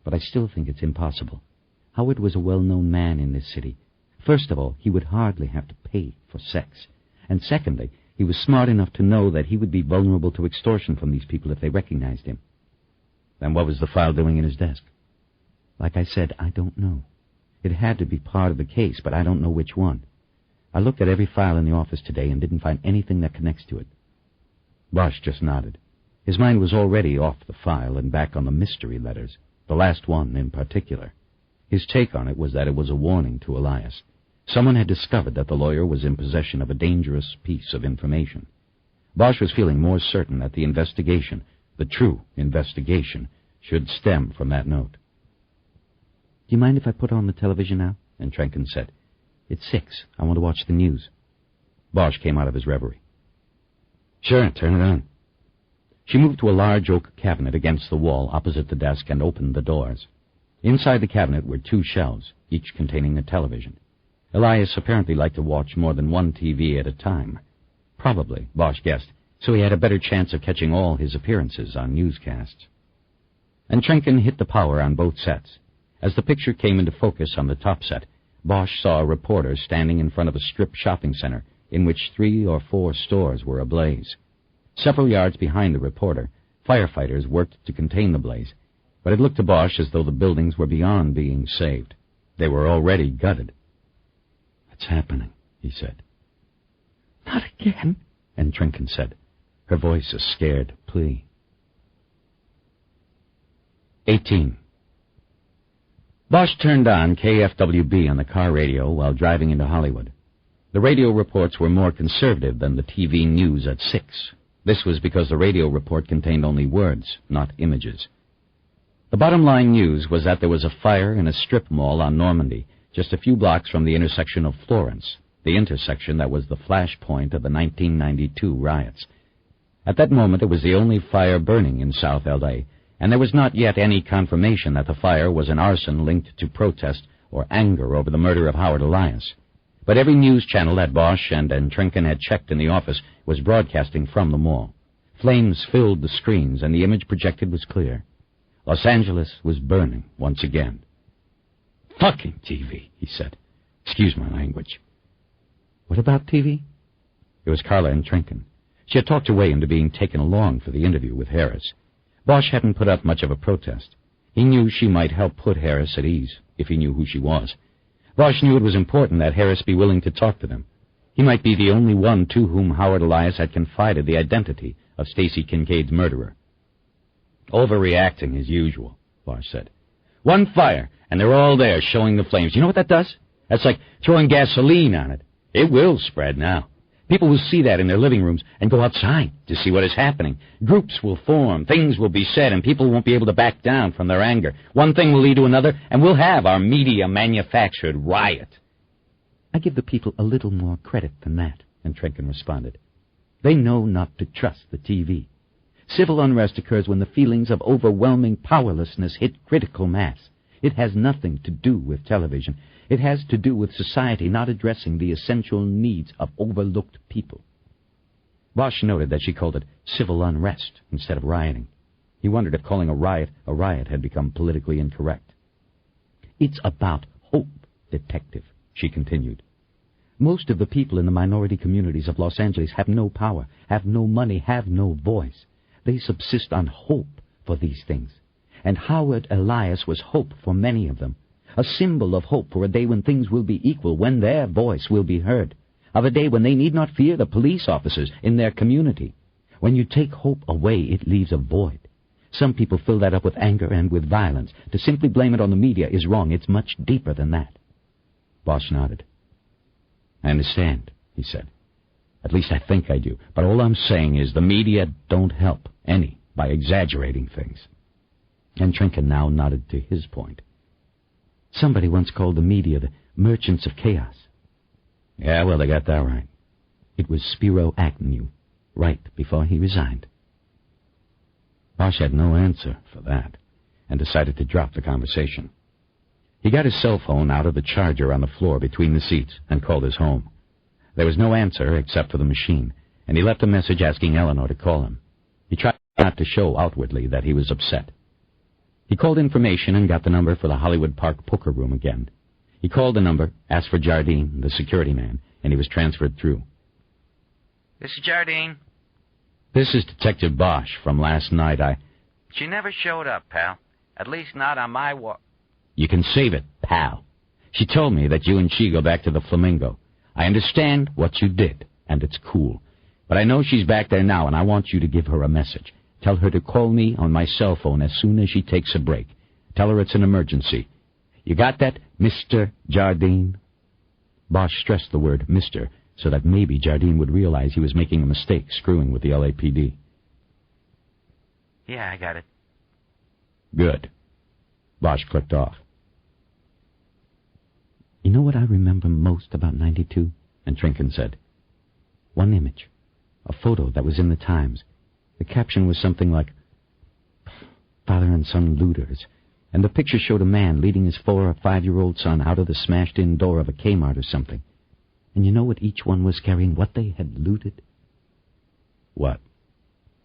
but I still think it's impossible. Howard was a well-known man in this city. First of all, he would hardly have to pay for sex. And secondly, he was smart enough to know that he would be vulnerable to extortion from these people if they recognized him. Then what was the file doing in his desk? Like I said, I don't know. It had to be part of the case, but I don't know which one. I looked at every file in the office today and didn't find anything that connects to it. Bosch just nodded. His mind was already off the file and back on the mystery letters, the last one in particular. His take on it was that it was a warning to Elias. Someone had discovered that the lawyer was in possession of a dangerous piece of information. Bosch was feeling more certain that the investigation, the true investigation, should stem from that note. Do you mind if I put on the television now? And Trenken said, It's 6. I want to watch the news. Bosch came out of his reverie. Sure, turn it on. She moved to a large oak cabinet against the wall opposite the desk and opened the doors. Inside the cabinet were 2 shelves, each containing a television. Elias apparently liked to watch more than one TV at a time. Probably, Bosch guessed, so he had a better chance of catching all his appearances on newscasts. And Trenken hit the power on both sets. As the picture came into focus on the top set, Bosch saw a reporter standing in front of a strip shopping center in which 3 or 4 stores were ablaze. Several yards behind the reporter, firefighters worked to contain the blaze, but it looked to Bosch as though the buildings were beyond being saved. They were already gutted. What's happening? He said. Not again, and Trenken said, her voice a scared plea. 18. Bosch turned on KFWB on the car radio while driving into Hollywood. The radio reports were more conservative than the TV news at 6. This was because the radio report contained only words, not images. The bottom line news was that there was a fire in a strip mall on Normandy, just a few blocks from the intersection of Florence, the intersection that was the flashpoint of the 1992 riots. At that moment, it was the only fire burning in South L.A., and there was not yet any confirmation that the fire was an arson linked to protest or anger over the murder of Howard Elias. But every news channel that Bosch and Trenken had checked in the office was broadcasting from the mall. Flames filled the screens, and the image projected was clear. Los Angeles was burning once again. Fucking TV, he said. Excuse my language. What about TV? It was Carla and Trenken. She had talked her way into being taken along for the interview with Harris. Bosch hadn't put up much of a protest. He knew she might help put Harris at ease, if he knew who she was. Bosch knew it was important that Harris be willing to talk to them. He might be the only one to whom Howard Elias had confided the identity of Stacy Kincaid's murderer. Overreacting as usual, Bosch said. One fire, and they're all there showing the flames. You know what that does? That's like throwing gasoline on it. It will spread now. People will see that in their living rooms and go outside to see what is happening. Groups will form, things will be said, and people won't be able to back down from their anger. One thing will lead to another, and we'll have our media-manufactured riot. I give the people a little more credit than that, and Trenken responded. They know not to trust the TV. Civil unrest occurs when the feelings of overwhelming powerlessness hit critical mass. It has nothing to do with television. It has to do with society not addressing the essential needs of overlooked people. Bosch noted that she called it civil unrest instead of rioting. He wondered if calling a riot had become politically incorrect. It's about hope, detective, she continued. Most of the people in the minority communities of Los Angeles have no power, have no money, have no voice. They subsist on hope for these things. and Howard Elias was hope for many of them, a symbol of hope for a day when things will be equal, when their voice will be heard, of a day when they need not fear the police officers in their community. When you take hope away, it leaves a void. Some people fill that up with anger and with violence. To simply blame it on the media is wrong. It's much deeper than that. Bosch nodded. I understand, he said. At least I think I do. But all I'm saying is the media don't help any by exaggerating things. And Trinken now nodded to his point. Somebody once called the media the merchants of chaos. Yeah, well, they got that right. It was Spiro Agnew, right before he resigned. Bosch had no answer for that, and decided to drop the conversation. He got his cell phone out of the charger on the floor between the seats and called his home. There was no answer except for the machine, and he left a message asking Eleanor to call him. He tried not to show outwardly that he was upset. He called information and got the number for the Hollywood Park poker room again. He called the number, asked for Jardine, the security man, and he was transferred through. This is Jardine. This is Detective Bosch from last night. She never showed up, pal. At least not on my You can save it, pal. She told me that you and she go back to the Flamingo. I understand what you did, and it's cool. But I know she's back there now, and I want you to give her a message. Tell her to call me on my cell phone as soon as she takes a break. Tell her it's an emergency. You got that, Mr. Jardine? Bosch stressed the word Mr., so that maybe Jardine would realize he was making a mistake screwing with the LAPD. Yeah, I got it. Good. Bosch clicked off. You know what I remember most about 92? And Trinken said. One image. A photo that was in the Times. The caption was something like, Father and Son Looters. And the picture showed a man leading his 4 or 5-year-old son out of the smashed-in door of a Kmart or something. And you know what each one was carrying, what they had looted? What?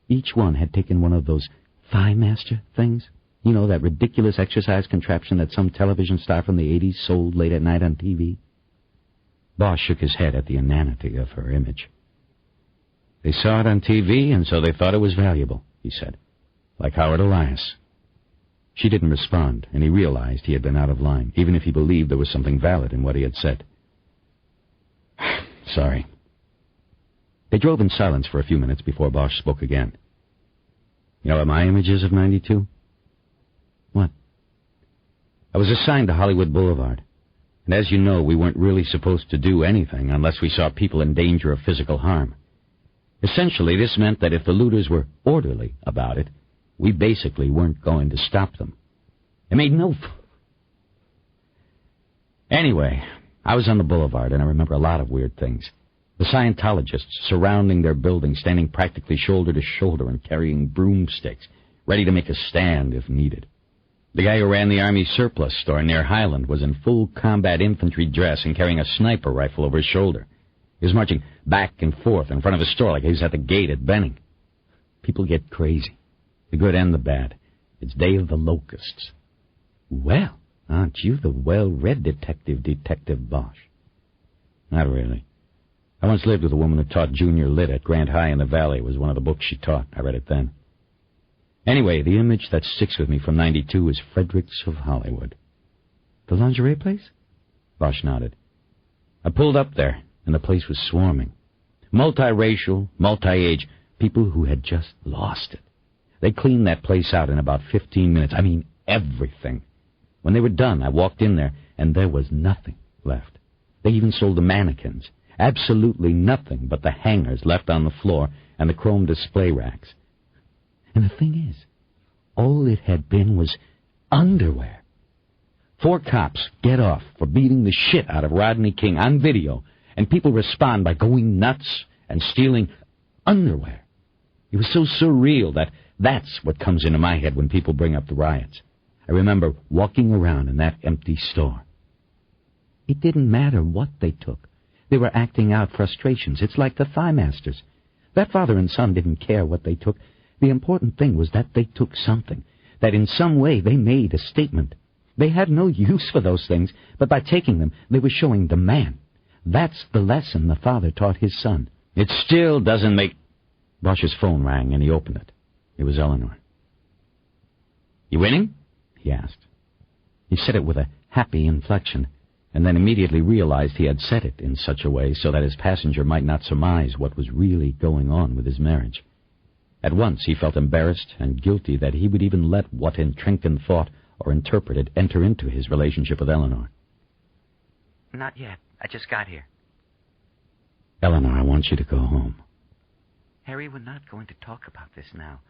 Each one had taken one of those Thigh Master things. You know, that ridiculous exercise contraption that some television star from the 80s sold late at night on TV? Bosch shook his head at the inanity of her image. They saw it on TV, and so they thought it was valuable, he said. Like Howard Elias. She didn't respond, and he realized he had been out of line, even if he believed there was something valid in what he had said. Sorry. They drove in silence for a few minutes before Bosch spoke again. You know what my image is of 92? What? I was assigned to Hollywood Boulevard. And as you know, we weren't really supposed to do anything unless we saw people in danger of physical harm. Essentially, this meant that if the looters were orderly about it, we basically weren't going to stop them. It made no... Anyway, I was on the boulevard, and I remember a lot of weird things. The Scientologists surrounding their building, standing practically shoulder to shoulder and carrying broomsticks, ready to make a stand if needed. The guy who ran the Army surplus store near Highland was in full combat infantry dress and carrying a sniper rifle over his shoulder. He was marching back and forth in front of his store like he was at the gate at Benning. People get crazy, the good and the bad. It's Day of the Locusts. Well, aren't you the well-read Detective Bosch? Not really. I once lived with a woman who taught junior lit at Grant High in the Valley. It was one of the books she taught. I read it then. Anyway, the image that sticks with me from 92 is Fredericks of Hollywood. The lingerie place? Bosch nodded. I pulled up there, and the place was swarming. Multiracial, multi-age, people who had just lost it. They cleaned that place out in about 15 minutes. I mean, everything. When they were done, I walked in there, and there was nothing left. They even sold the mannequins. Absolutely nothing but the hangers left on the floor and the chrome display racks. And the thing is, all it had been was underwear. 4 cops get off for beating the shit out of Rodney King on video, and people respond by going nuts and stealing underwear. It was so surreal that that's what comes into my head when people bring up the riots. I remember walking around in that empty store. It didn't matter what they took. They were acting out frustrations. It's like the Thigh Masters. That father and son didn't care what they took. The important thing was that they took something, that in some way they made a statement. They had no use for those things, but by taking them, they were showing the man. That's the lesson the father taught his son. It still doesn't make... Bosch's phone rang, and he opened it. It was Eleanor. You winning? He asked. He said it with a happy inflection, and then immediately realized he had said it in such a way so that his passenger might not surmise what was really going on with his marriage. At once he felt embarrassed and guilty that he would even let what Trenken thought or interpreted enter into his relationship with Eleanor. Not yet. I just got here. Eleanor, I want you to go home. Harry, we're not going to talk about this now.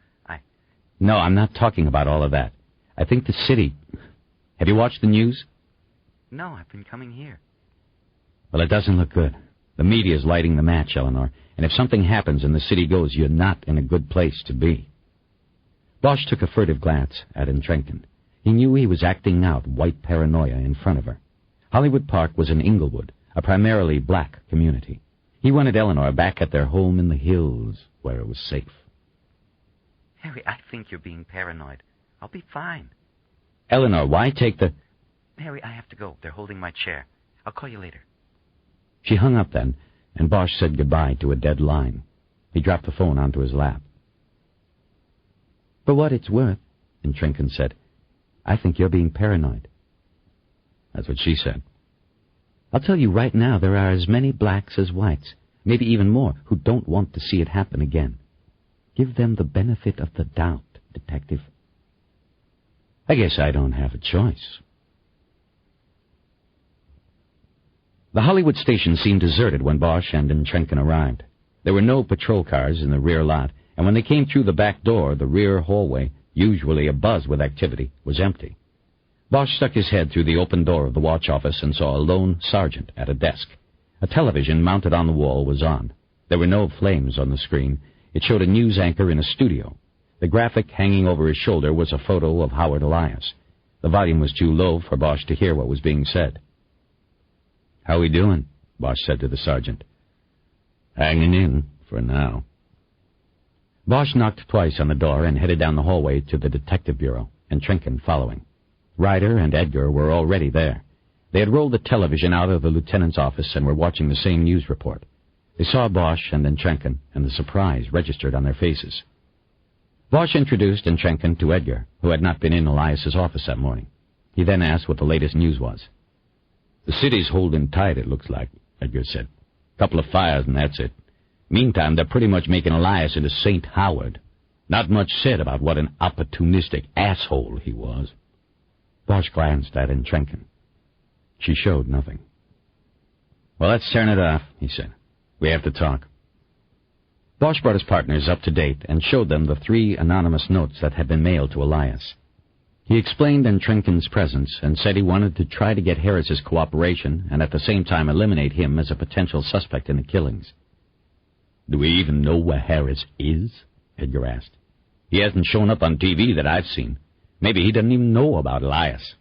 No, I'm not talking about all of that. I think the city... Have you watched the news? No, I've been coming here. Well, it doesn't look good. The media's lighting the match, Eleanor, and if something happens and the city goes, you're not in a good place to be. Bosch took a furtive glance at Trenken. He knew he was acting out white paranoia in front of her. Hollywood Park was in Inglewood, a primarily black community. He wanted Eleanor back at their home in the hills, where it was safe. Harry, I think you're being paranoid. I'll be fine. Eleanor, why take the... Harry, I have to go. They're holding my chair. I'll call you later. She hung up then, and Bosch said goodbye to a dead line. He dropped the phone onto his lap. For what it's worth, Trenken said, I think you're being paranoid. That's what she said. I'll tell you right now, there are as many blacks as whites, maybe even more, who don't want to see it happen again. Give them the benefit of the doubt, Detective. I guess I don't have a choice. The Hollywood station seemed deserted when Bosch and Trenken arrived. There were no patrol cars in the rear lot, and when they came through the back door, the rear hallway, usually abuzz with activity, was empty. Bosch stuck his head through the open door of the watch office and saw a lone sergeant at a desk. A television mounted on the wall was on. There were no flames on the screen. It showed a news anchor in a studio. The graphic hanging over his shoulder was a photo of Howard Elias. The volume was too low for Bosch to hear what was being said. How we doing? Bosch said to the sergeant. Hanging in, for now. Bosch knocked twice on the door and headed down the hallway to the detective bureau, Trenken following. Ryder and Edgar were already there. They had rolled the television out of the lieutenant's office and were watching the same news report. They saw Bosch and Trenken, and the surprise registered on their faces. Bosch introduced Trenken to Edgar, who had not been in Elias's office that morning. He then asked what the latest news was. The city's holding tight, it looks like, Edgar said. Couple of fires and that's it. Meantime, they're pretty much making Elias into St. Howard. Not much said about what an opportunistic asshole he was. Bosch glanced at Trenken. She showed nothing. Well, let's turn it off, he said. We have to talk. Bosch brought his partners up to date and showed them the 3 anonymous notes that had been mailed to Elias. He explained Trenken's presence and said he wanted to try to get Harris's cooperation and at the same time eliminate him as a potential suspect in the killings. Do we even know where Harris is? Edgar asked. He hasn't shown up on TV that I've seen. Maybe he doesn't even know about Elias.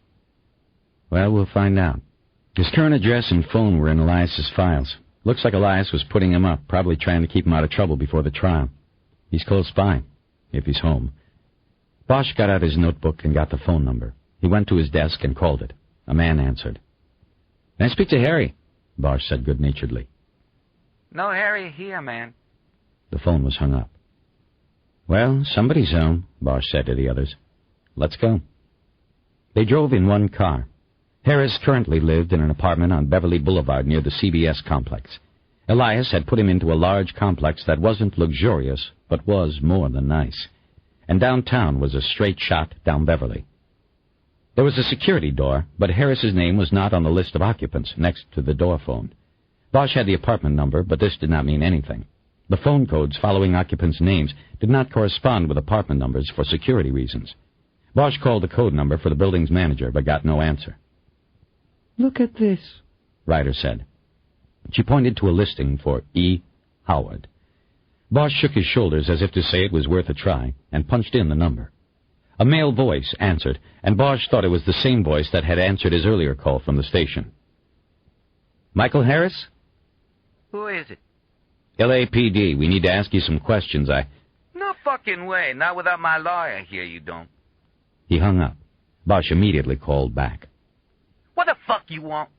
Well, we'll find out. His current address and phone were in Elias's files. Looks like Elias was putting him up, probably trying to keep him out of trouble before the trial. He's close by, if he's home. Bosch got out his notebook and got the phone number. He went to his desk and called it. A man answered. Can I speak to Harry? Bosch said good-naturedly. No Harry here, man. The phone was hung up. Well, somebody's home, Bosch said to the others. Let's go. They drove in one car. Harris currently lived in an apartment on Beverly Boulevard near the CBS complex. Elias had put him into a large complex that wasn't luxurious, but was more than nice. And downtown was a straight shot down Beverly. There was a security door, but Harris's name was not on the list of occupants next to the door phone. Bosch had the apartment number, but this did not mean anything. The phone codes following occupants' names did not correspond with apartment numbers for security reasons. Bosch called the code number for the building's manager, but got no answer. Look at this, Ryder said. She pointed to a listing for E. Howard. Bosch shook his shoulders as if to say it was worth a try, and punched in the number. A male voice answered, and Bosch thought it was the same voice that had answered his earlier call from the station. Michael Harris? Who is it? LAPD. We need to ask you some questions. No fucking way. Not without my lawyer here, you don't. He hung up. Bosch immediately called back. What the fuck you want?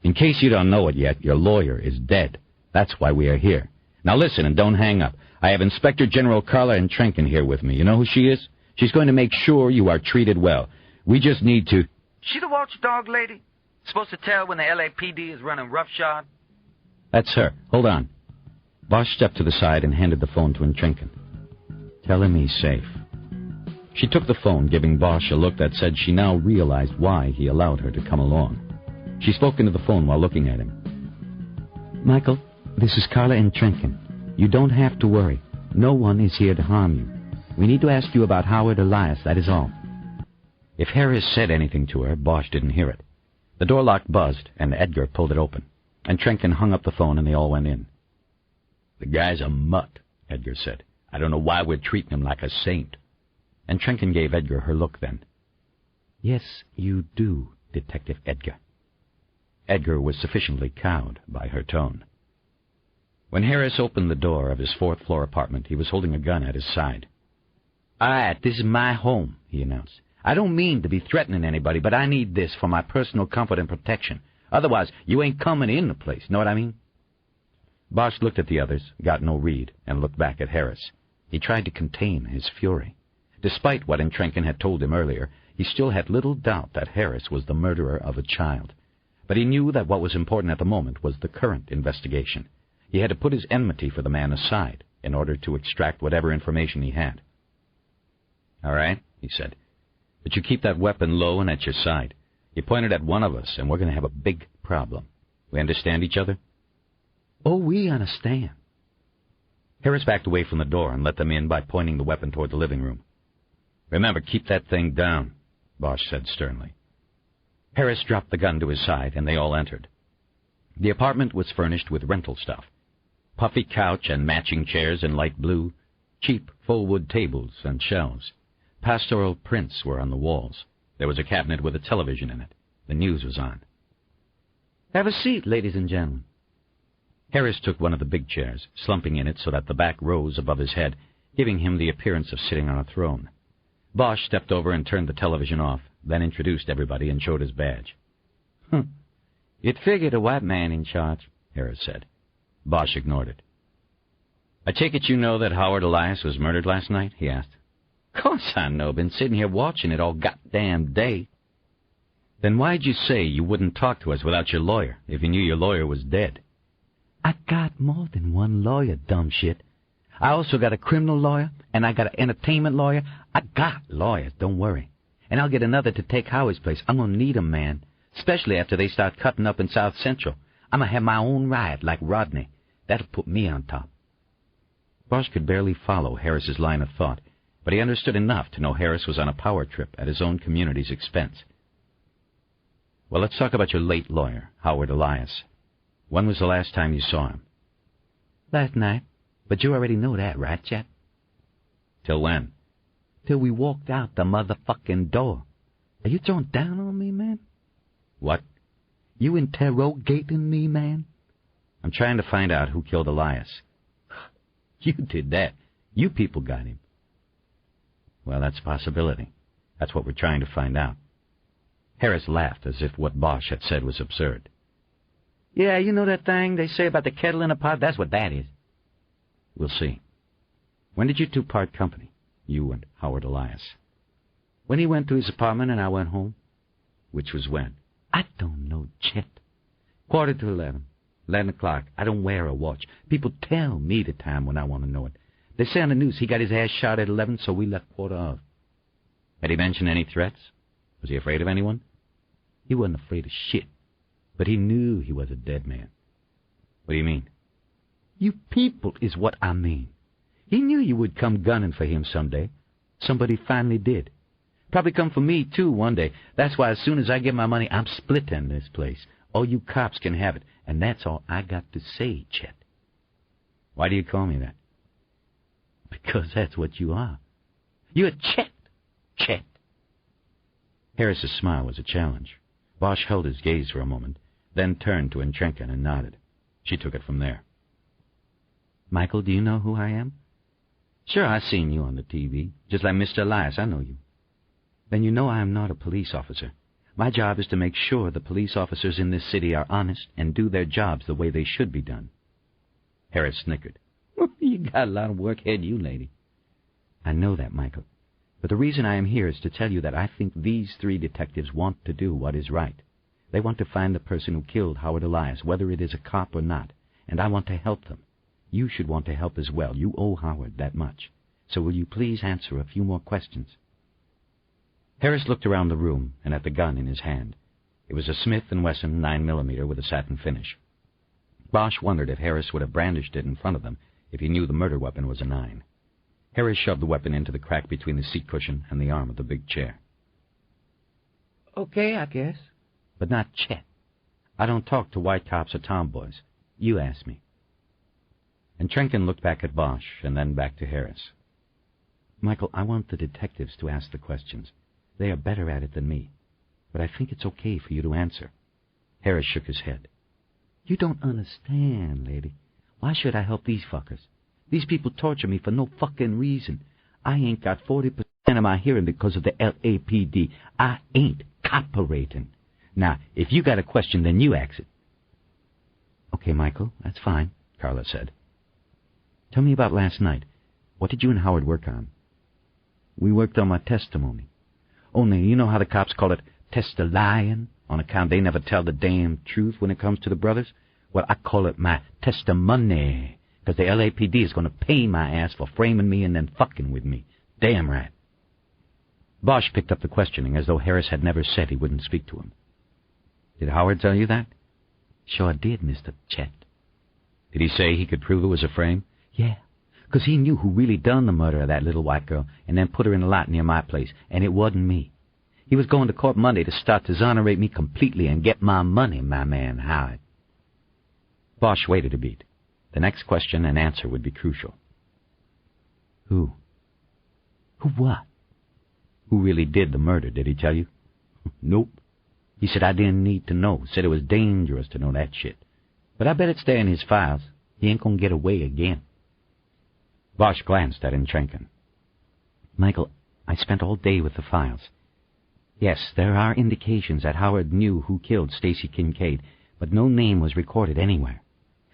In case you don't know it yet, your lawyer is dead. That's why we are here. Now listen and don't hang up. I have Inspector General Carla Trenken here with me. You know who she is? She's going to make sure you are treated well. We just need to... She the watchdog lady? Supposed to tell when the LAPD is running roughshod? That's her. Hold on. Bosch stepped to the side and handed the phone to Intrinken. Tell him he's safe. She took the phone, giving Bosch a look that said she now realized why he allowed her to come along. She spoke into the phone while looking at him. Michael, this is Carla Intrinken. You don't have to worry. No one is here to harm you. We need to ask you about Howard Elias, that is all. If Harris said anything to her, Bosch didn't hear it. The door lock buzzed, and Edgar pulled it open. Intrinken hung up the phone, and they all went in. The guy's a mutt, Edgar said. I don't know why we're treating him like a saint. Intrinken gave Edgar her look then. Yes, you do, Detective Edgar. Edgar was sufficiently cowed by her tone. When Harris opened the door of his fourth-floor apartment, he was holding a gun at his side. All right, this is my home, he announced. I don't mean to be threatening anybody, but I need this for my personal comfort and protection. Otherwise, you ain't coming in the place, know what I mean? Bosch looked at the others, got no read, and looked back at Harris. He tried to contain his fury. Despite what Intrinken had told him earlier, he still had little doubt that Harris was the murderer of a child. But he knew that what was important at the moment was the current investigation. He had to put his enmity for the man aside in order to extract whatever information he had. All right, he said, but you keep that weapon low and at your side. You point it at one of us, and we're going to have a big problem. We understand each other? Oh, we understand. Harris backed away from the door and let them in by pointing the weapon toward the living room. Remember, keep that thing down, Bosch said sternly. Harris dropped the gun to his side, and they all entered. The apartment was furnished with rental stuff. Puffy couch and matching chairs in light blue, cheap full wood tables and shelves. Pastoral prints were on the walls. There was a cabinet with a television in it. The news was on. Have a seat, ladies and gentlemen. Harris took one of the big chairs, slumping in it so that the back rose above his head, giving him the appearance of sitting on a throne. Bosch stepped over and turned the television off, then introduced everybody and showed his badge. You'd figured a white man in charge, Harris said. Bosch ignored it. I take it you know that Howard Elias was murdered last night? He asked. Course I know. Been sitting here watching it all goddamn day. Then why'd you say you wouldn't talk to us without your lawyer if you knew your lawyer was dead? I got more than one lawyer, dumb shit. I also got a criminal lawyer, and I got an entertainment lawyer. I got lawyers, don't worry. And I'll get another to take Howard's place. I'm gonna need 'em, man. Especially after they start cutting up in South Central. I'm gonna have my own riot like Rodney. That'll put me on top. Bosch could barely follow Harris's line of thought, but he understood enough to know Harris was on a power trip at his own community's expense. Well, let's talk about your late lawyer, Howard Elias. When was the last time you saw him? Last night. But you already know that, right, Chet? Till when? Till we walked out the motherfucking door. Are you throwing down on me, man? What? You interrogating me, man? I'm trying to find out who killed Elias. You did that. You people got him. Well, that's a possibility. That's what we're trying to find out. Harris laughed as if what Bosch had said was absurd. Yeah, you know that thing they say about the kettle in a pot? That's what that is. We'll see. When did you two part company, you and Howard Elias? When he went to his apartment and I went home. Which was when? I don't know, Chet. 11:15. 11 o'clock. I don't wear a watch. People tell me the time when I want to know it. They say on the news he got his ass shot at 11, so we left 11:15. Had he mentioned any threats? Was he afraid of anyone? He wasn't afraid of shit, but he knew he was a dead man. What do you mean? You people is what I mean. He knew you would come gunning for him someday. Somebody finally did. Probably come for me, too, one day. That's why as soon as I get my money, I'm splitting this place. All you cops can have it, and that's all I got to say, Chet. Why do you call me that? Because that's what you are. You're Chet. Chet. Harris's smile was a challenge. Bosch held his gaze for a moment, then turned to Intrinken and nodded. She took it from there. Michael, do you know who I am? Sure, I seen you on the TV. Just like Mr. Elias, I know you. Then you know I am not a police officer. My job is to make sure the police officers in this city are honest and do their jobs the way they should be done. Harris snickered. You got a lot of work ahead, you lady. I know that, Michael. But the reason I am here is to tell you that I think these 3 detectives want to do what is right. They want to find the person who killed Howard Elias, whether it is a cop or not, and I want to help them. You should want to help as well. You owe Howard that much. So will you please answer a few more questions? Harris looked around the room and at the gun in his hand. It was a Smith & Wesson 9mm with a satin finish. Bosch wondered if Harris would have brandished it in front of them if he knew the murder weapon was a 9. Harris shoved the weapon into the crack between the seat cushion and the arm of the big chair. Okay, I guess. But not Chet. I don't talk to white cops or tomboys. You ask me. And Trenkin looked back at Bosch and then back to Harris. Michael, I want the detectives to ask the questions. They are better at it than me. But I think it's okay for you to answer. Harris shook his head. You don't understand, lady. Why should I help these fuckers? These people torture me for no fucking reason. I ain't got 40% of my hearing because of the LAPD. I ain't cooperating. Now, if you got a question, then you ask it. Okay, Michael, that's fine, Carla said. Tell me about last night. What did you and Howard work on? We worked on my testimony. Only, you know how the cops call it test-a-lying, on account they never tell the damn truth when it comes to the brothers? Well, I call it my testimony, because the LAPD is going to pay my ass for framing me and then fucking with me. Damn right. Bosch picked up the questioning as though Harris had never said he wouldn't speak to him. Did Howard tell you that? Sure did, Mr. Chet. Did he say he could prove it was a frame? Yeah, because he knew who really done the murder of that little white girl and then put her in a lot near my place, and it wasn't me. He was going to court Monday to start to exonerate me completely and get my money, my man Howard. Bosch waited a beat. The next question and answer would be crucial. Who? Who what? Who really did the murder, did he tell you? Nope. He said I didn't need to know. Said it was dangerous to know that shit. But I bet it's there in his files. He ain't gonna get away again. Bosch glanced at Trenkin. Michael, I spent all day with the files. Yes, there are indications that Howard knew who killed Stacy Kincaid, but no name was recorded anywhere.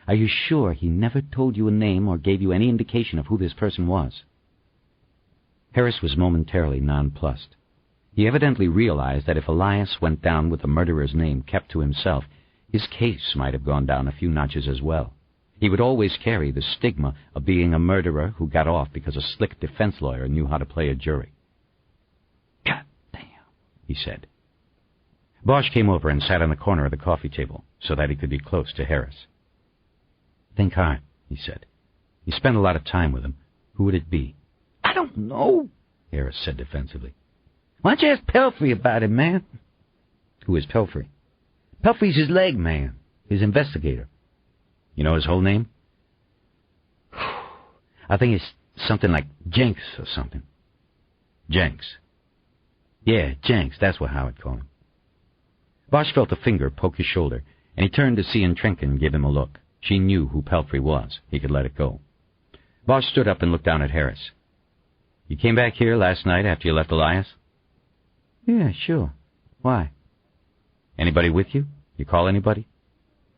Are you sure he never told you a name or gave you any indication of who this person was? Harris was momentarily nonplussed. He evidently realized that if Elias went down with the murderer's name kept to himself, his case might have gone down a few notches as well. He would always carry the stigma of being a murderer who got off because a slick defense lawyer knew how to play a jury. God damn, he said. Bosch came over and sat on the corner of the coffee table so that he could be close to Harris. Think hard, he said. You spend a lot of time with him. Who would it be? I don't know, Harris said defensively. Why don't you ask Pelfrey about it, man? Who is Pelfrey? Pelfrey's his leg man, his investigator. You know his whole name? I think it's something like Jenks or something. Jenks. Yeah, Jenks, that's what Howard called him. Bosch felt a finger poke his shoulder, and he turned to see Trenkin give him a look. She knew who Pelfrey was. He could let it go. Bosch stood up and looked down at Harris. You came back here last night after you left Elias? Yeah, sure. Why? Anybody with you? You call anybody?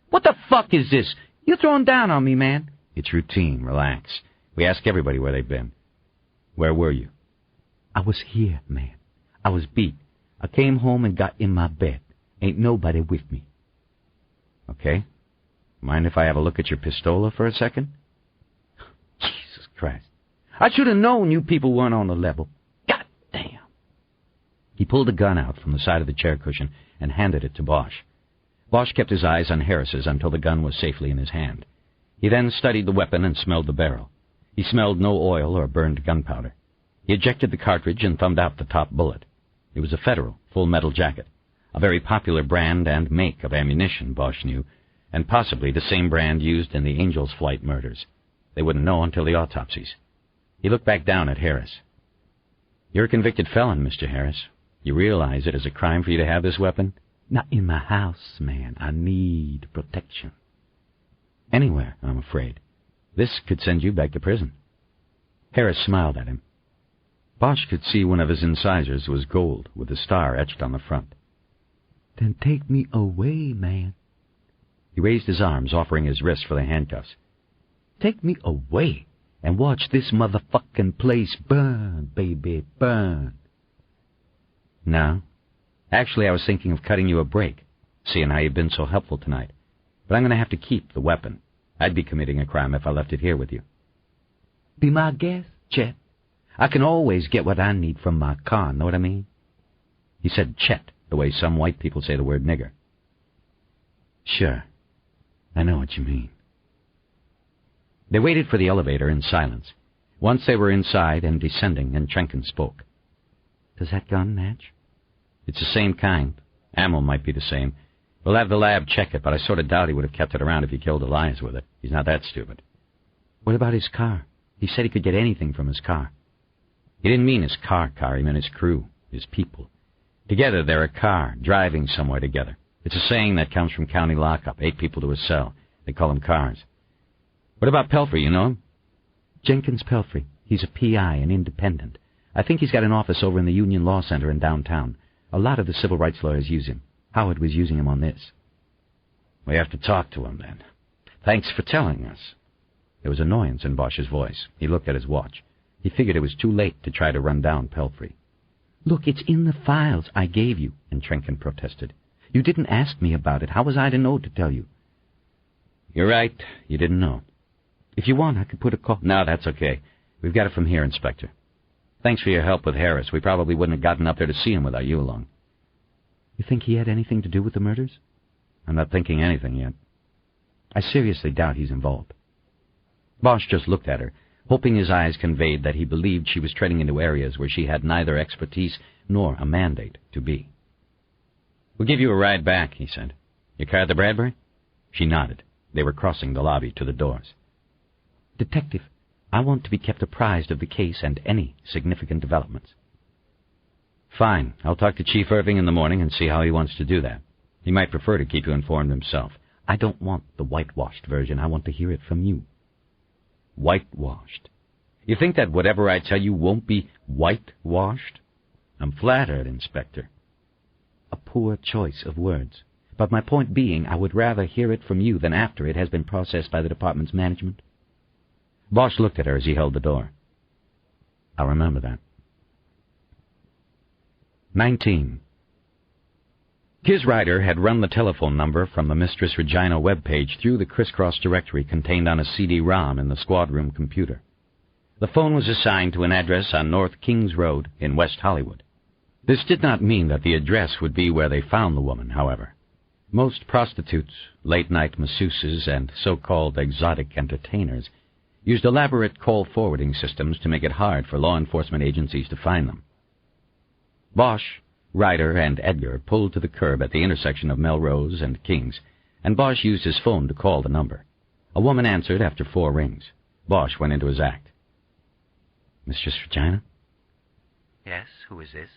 What the fuck is this? You're throwing down on me, man. It's routine. Relax. We ask everybody where they've been. Where were you? I was here, man. I was beat. I came home and got in my bed. Ain't nobody with me. Okay. Mind if I have a look at your pistola for a second? Jesus Christ. I should have known you people weren't on the level. God damn. He pulled the gun out from the side of the chair cushion and handed it to Bosch. Bosch kept his eyes on Harris's until the gun was safely in his hand. He then studied the weapon and smelled the barrel. He smelled no oil or burned gunpowder. He ejected the cartridge and thumbed out the top bullet. It was a Federal, full-metal jacket, a very popular brand and make of ammunition, Bosch knew, and possibly the same brand used in the Angel's Flight murders. They wouldn't know until the autopsies. He looked back down at Harris. You're a convicted felon, Mr. Harris. You realize it is a crime for you to have this weapon? Not in my house, man. I need protection. Anywhere, I'm afraid. This could send you back to prison. Harris smiled at him. Bosch could see one of his incisors was gold, with a star etched on the front. Then take me away, man. He raised his arms, offering his wrist for the handcuffs. Take me away? and watch this motherfucking place burn, baby, burn. No. Actually, I was thinking of cutting you a break, seeing how you've been so helpful tonight. But I'm going to have to keep the weapon. I'd be committing a crime if I left it here with you. Be my guest, Chet. I can always get what I need from my car, know what I mean? He said Chet, the way some white people say the word nigger. Sure. I know what you mean. They waited for the elevator in silence. Once they were inside and descending, and Trenkin spoke. Does that gun match? It's the same kind. Ammo might be the same. We'll have the lab check it, but I sort of doubt he would have kept it around if he killed Elias with it. He's not that stupid. What about his car? He said he could get anything from his car. He didn't mean his car, he meant his crew, his people. Together, they're a car, driving somewhere together. It's a saying that comes from county lockup, 8 people to a cell. They call them cars. What about Pelfrey, you know him? Jenkins Pelfrey. He's a P.I., an independent. I think he's got an office over in the Union Law Center in downtown. A lot of the civil rights lawyers use him. Howard was using him on this. We have to talk to him, then. Thanks for telling us. There was annoyance in Bosch's voice. He looked at his watch. He figured it was too late to try to run down Pelfrey. Look, it's in the files I gave you, and Trenkin protested. You didn't ask me about it. How was I to know to tell you? You're right. You didn't know. If you want, I could put a call... No, that's okay. We've got it from here, Inspector. Thanks for your help with Harris. We probably wouldn't have gotten up there to see him without you along. You think he had anything to do with the murders? I'm not thinking anything yet. I seriously doubt he's involved. Bosch just looked at her, hoping his eyes conveyed that he believed she was treading into areas where she had neither expertise nor a mandate to be. We'll give you a ride back, he said. Your car at the Bradbury? She nodded. They were crossing the lobby to the doors. Detective, I want to be kept apprised of the case and any significant developments. Fine. I'll talk to Chief Irving in the morning and see how he wants to do that. He might prefer to keep you informed himself. I don't want the whitewashed version. I want to hear it from you. Whitewashed? You think that whatever I tell you won't be whitewashed? I'm flattered, Inspector. A poor choice of words. But my point being, I would rather hear it from you than after it has been processed by the department's management. Bosch looked at her as he held the door. I'll remember that. 19. His rider had run the telephone number from the Mistress Regina webpage through the crisscross directory contained on a CD-ROM in the squad room computer. The phone was assigned to an address on North Kings Road in West Hollywood. This did not mean that the address would be where they found the woman, however. Most prostitutes, late-night masseuses, and so-called exotic entertainers used elaborate call-forwarding systems to make it hard for law enforcement agencies to find them. Bosch, Ryder, and Edgar pulled to the curb at the intersection of Melrose and Kings, and Bosch used his phone to call the number. A woman answered after 4 rings. Bosch went into his act. Mistress Regina? Yes, who is this?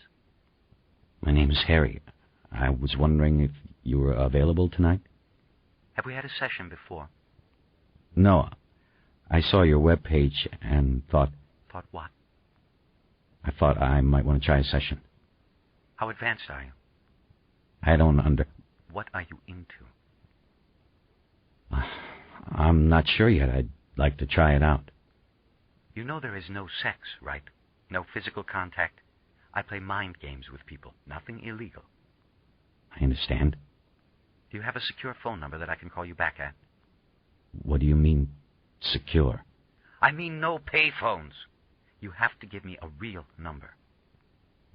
My name is Harry. I was wondering if you were available tonight? Have we had a session before? No. I saw your webpage and thought... Thought what? I thought I might want to try a session. How advanced are you? I don't What are you into? I'm not sure yet. I'd like to try it out. You know there is no sex, right? No physical contact. I play mind games with people. Nothing illegal. I understand. Do you have a secure phone number that I can call you back at? What do you mean, secure? I mean no pay phones. You have to give me a real number.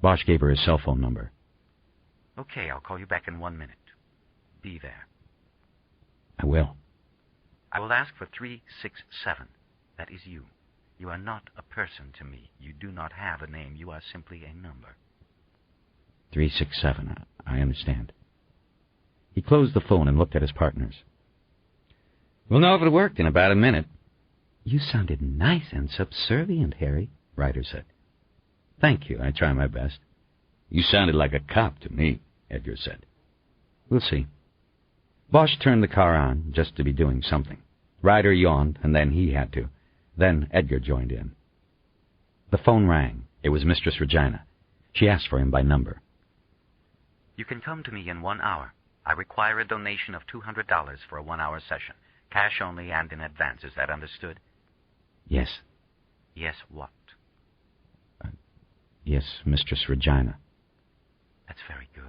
Bosch gave her his cell phone number. Okay, I'll call you back in 1 minute. Be there. I will. I will ask for 367. That is you. You are not a person to me. You do not have a name. You are simply a number. 367. I understand. He closed the phone and looked at his partners. We'll know if it worked in about a minute. You sounded nice and subservient, Harry, Ryder said. Thank you. I try my best. You sounded like a cop to me, Edgar said. We'll see. Bosch turned the car on, just to be doing something. Ryder yawned, and then he had to. Then Edgar joined in. The phone rang. It was Mistress Regina. She asked for him by number. You can come to me in 1 hour. I require a donation of $200 for a 1-hour session. Cash only and in advance. Is that understood? Yes. Yes, what? Yes, Mistress Regina. That's very good.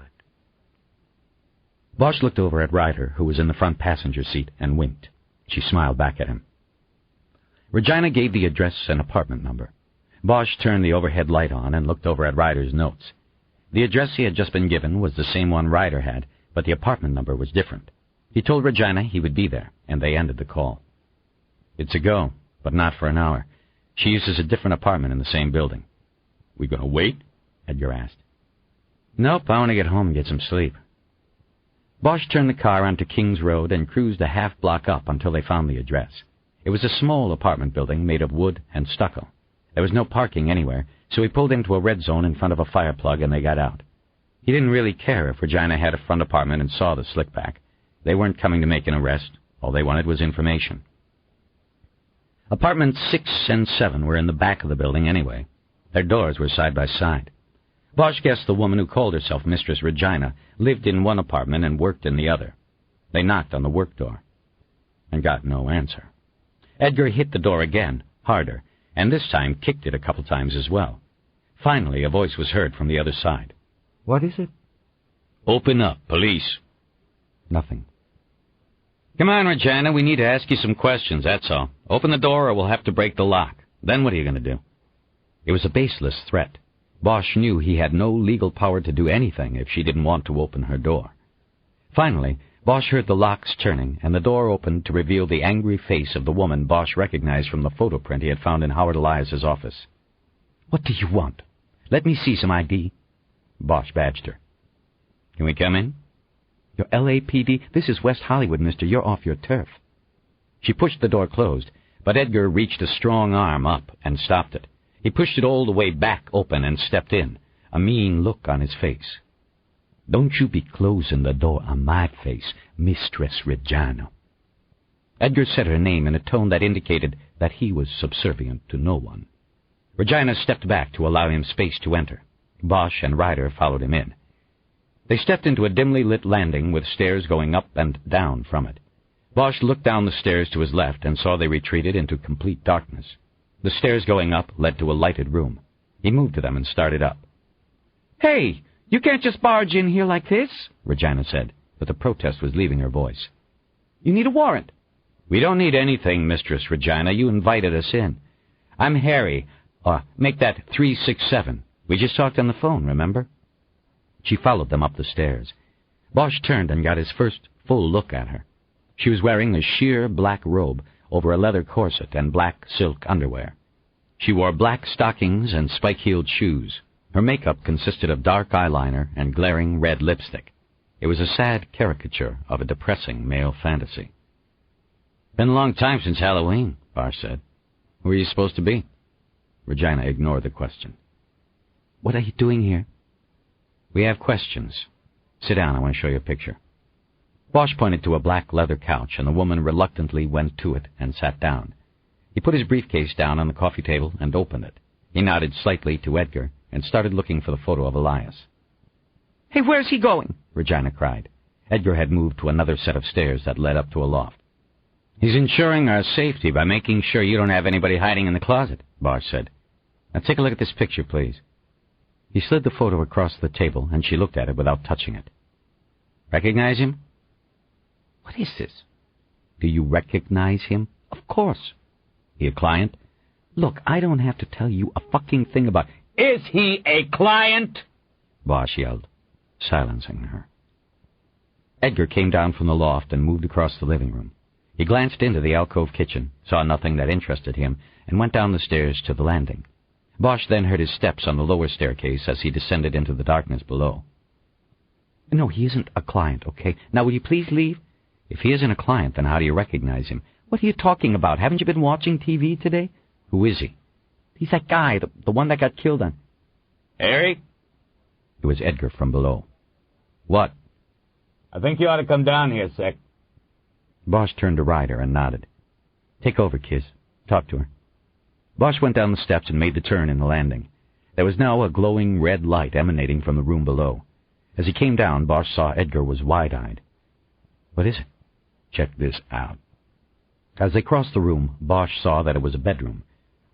Bosch looked over at Ryder, who was in the front passenger seat, and winked. She smiled back at him. Regina gave the address and apartment number. Bosch turned the overhead light on and looked over at Ryder's notes. The address he had just been given was the same one Ryder had, but the apartment number was different. He told Regina he would be there, and they ended the call. It's a go, but not for an hour. She uses a different apartment in the same building. We gonna wait? Edgar asked. Nope, I want to get home and get some sleep. Bosch turned the car onto Kings Road and cruised a half block up until they found the address. It was a small apartment building made of wood and stucco. There was no parking anywhere, so he pulled into a red zone in front of a fire plug and they got out. He didn't really care if Regina had a front apartment and saw the slickback. They weren't coming to make an arrest. All they wanted was information. Apartments 6 and 7 were in the back of the building anyway. Their doors were side by side. Bosch guessed the woman who called herself Mistress Regina lived in one apartment and worked in the other. They knocked on the work door and got no answer. Edgar hit the door again, harder, and this time kicked it a couple times as well. Finally, a voice was heard from the other side. What is it? Open up, police. Nothing. Come on, Regina, we need to ask you some questions, that's all. Open the door or we'll have to break the lock. Then what are you going to do? It was a baseless threat. Bosch knew he had no legal power to do anything if she didn't want to open her door. Finally, Bosch heard the locks turning, and the door opened to reveal the angry face of the woman Bosch recognized from the photo print he had found in Howard Elias's office. What do you want? Let me see some ID. Bosch badged her. Can we come in? You're LAPD? This is West Hollywood, mister. You're off your turf. She pushed the door closed, but Edgar reached a strong arm up and stopped it. He pushed it all the way back open and stepped in, a mean look on his face. Don't you be closing the door on my face, Mistress Regina. Edgar said her name in a tone that indicated that he was subservient to no one. Regina stepped back to allow him space to enter. Bosch and Ryder followed him in. They stepped into a dimly lit landing with stairs going up and down from it. Bosch looked down the stairs to his left and saw they retreated into complete darkness. The stairs going up led to a lighted room. He moved to them and started up. Hey, you can't just barge in here like this, Regina said, but the protest was leaving her voice. You need a warrant. We don't need anything, Mistress Regina. You invited us in. I'm Harry. Make that 367. We just talked on the phone, remember? She followed them up the stairs. Bosch turned and got his first full look at her. She was wearing a sheer black robe over a leather corset and black silk underwear. She wore black stockings and spike-heeled shoes. Her makeup consisted of dark eyeliner and glaring red lipstick. It was a sad caricature of a depressing male fantasy. Been a long time since Halloween, Bosch said. Who are you supposed to be? Regina ignored the question. What are you doing here? We have questions. Sit down, I want to show you a picture. Bosch pointed to a black leather couch, and the woman reluctantly went to it and sat down. He put his briefcase down on the coffee table and opened it. He nodded slightly to Edgar and started looking for the photo of Elias. Hey, where's he going? Regina cried. Edgar had moved to another set of stairs that led up to a loft. He's ensuring our safety by making sure you don't have anybody hiding in the closet, Bosch said. Now take a look at this picture, please. He slid the photo across the table, and she looked at it without touching it. Recognize him? What is this? Do you recognize him? Of course. He a client? Look, I don't have to tell you a fucking thing about... Is he a client? Bosch yelled, silencing her. Edgar came down from the loft and moved across the living room. He glanced into the alcove kitchen, saw nothing that interested him, and went down the stairs to the landing. Bosch then heard his steps on the lower staircase as he descended into the darkness below. No, he isn't a client, okay? Now, will you please leave? If he isn't a client, then how do you recognize him? What are you talking about? Haven't you been watching TV today? Who is he? He's that guy, the one that got killed on... Harry? It was Edgar from below. What? I think you ought to come down here a sec. Bosch turned to Ryder and nodded. Take over, Kiz. Talk to her. Bosch went down the steps and made the turn in the landing. There was now a glowing red light emanating from the room below. As he came down, Bosch saw Edgar was wide-eyed. What is it? Check this out. As they crossed the room, Bosch saw that it was a bedroom.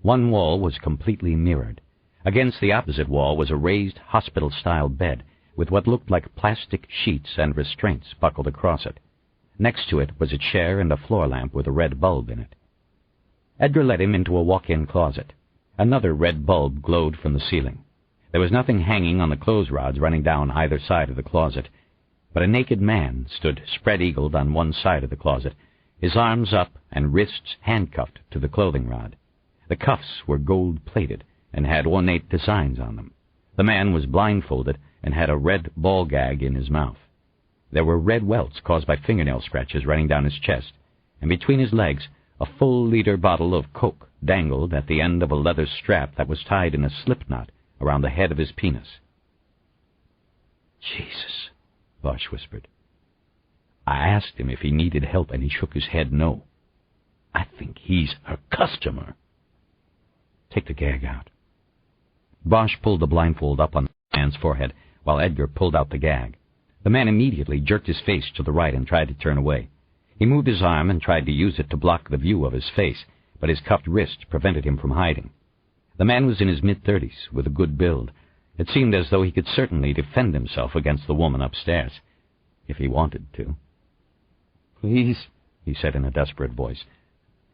One wall was completely mirrored. Against the opposite wall was a raised hospital-style bed with what looked like plastic sheets and restraints buckled across it. Next to it was a chair and a floor lamp with a red bulb in it. Edgar led him into a walk-in closet. Another red bulb glowed from the ceiling. There was nothing hanging on the clothes rods running down either side of the closet, but a naked man stood spread-eagled on one side of the closet, his arms up and wrists handcuffed to the clothing rod. The cuffs were gold-plated and had ornate designs on them. The man was blindfolded and had a red ball gag in his mouth. There were red welts caused by fingernail scratches running down his chest, and between his legs a full-liter bottle of Coke dangled at the end of a leather strap that was tied in a slip knot around the head of his penis. "Jesus," Bosch whispered. "I asked him if he needed help, and he shook his head no. I think he's her customer." "Take the gag out." Bosch pulled the blindfold up on the man's forehead, while Edgar pulled out the gag. The man immediately jerked his face to the right and tried to turn away. He moved his arm and tried to use it to block the view of his face, but his cuffed wrist prevented him from hiding. The man was in his mid-30s, with a good build. It seemed as though he could certainly defend himself against the woman upstairs, if he wanted to. "Please," he said in a desperate voice.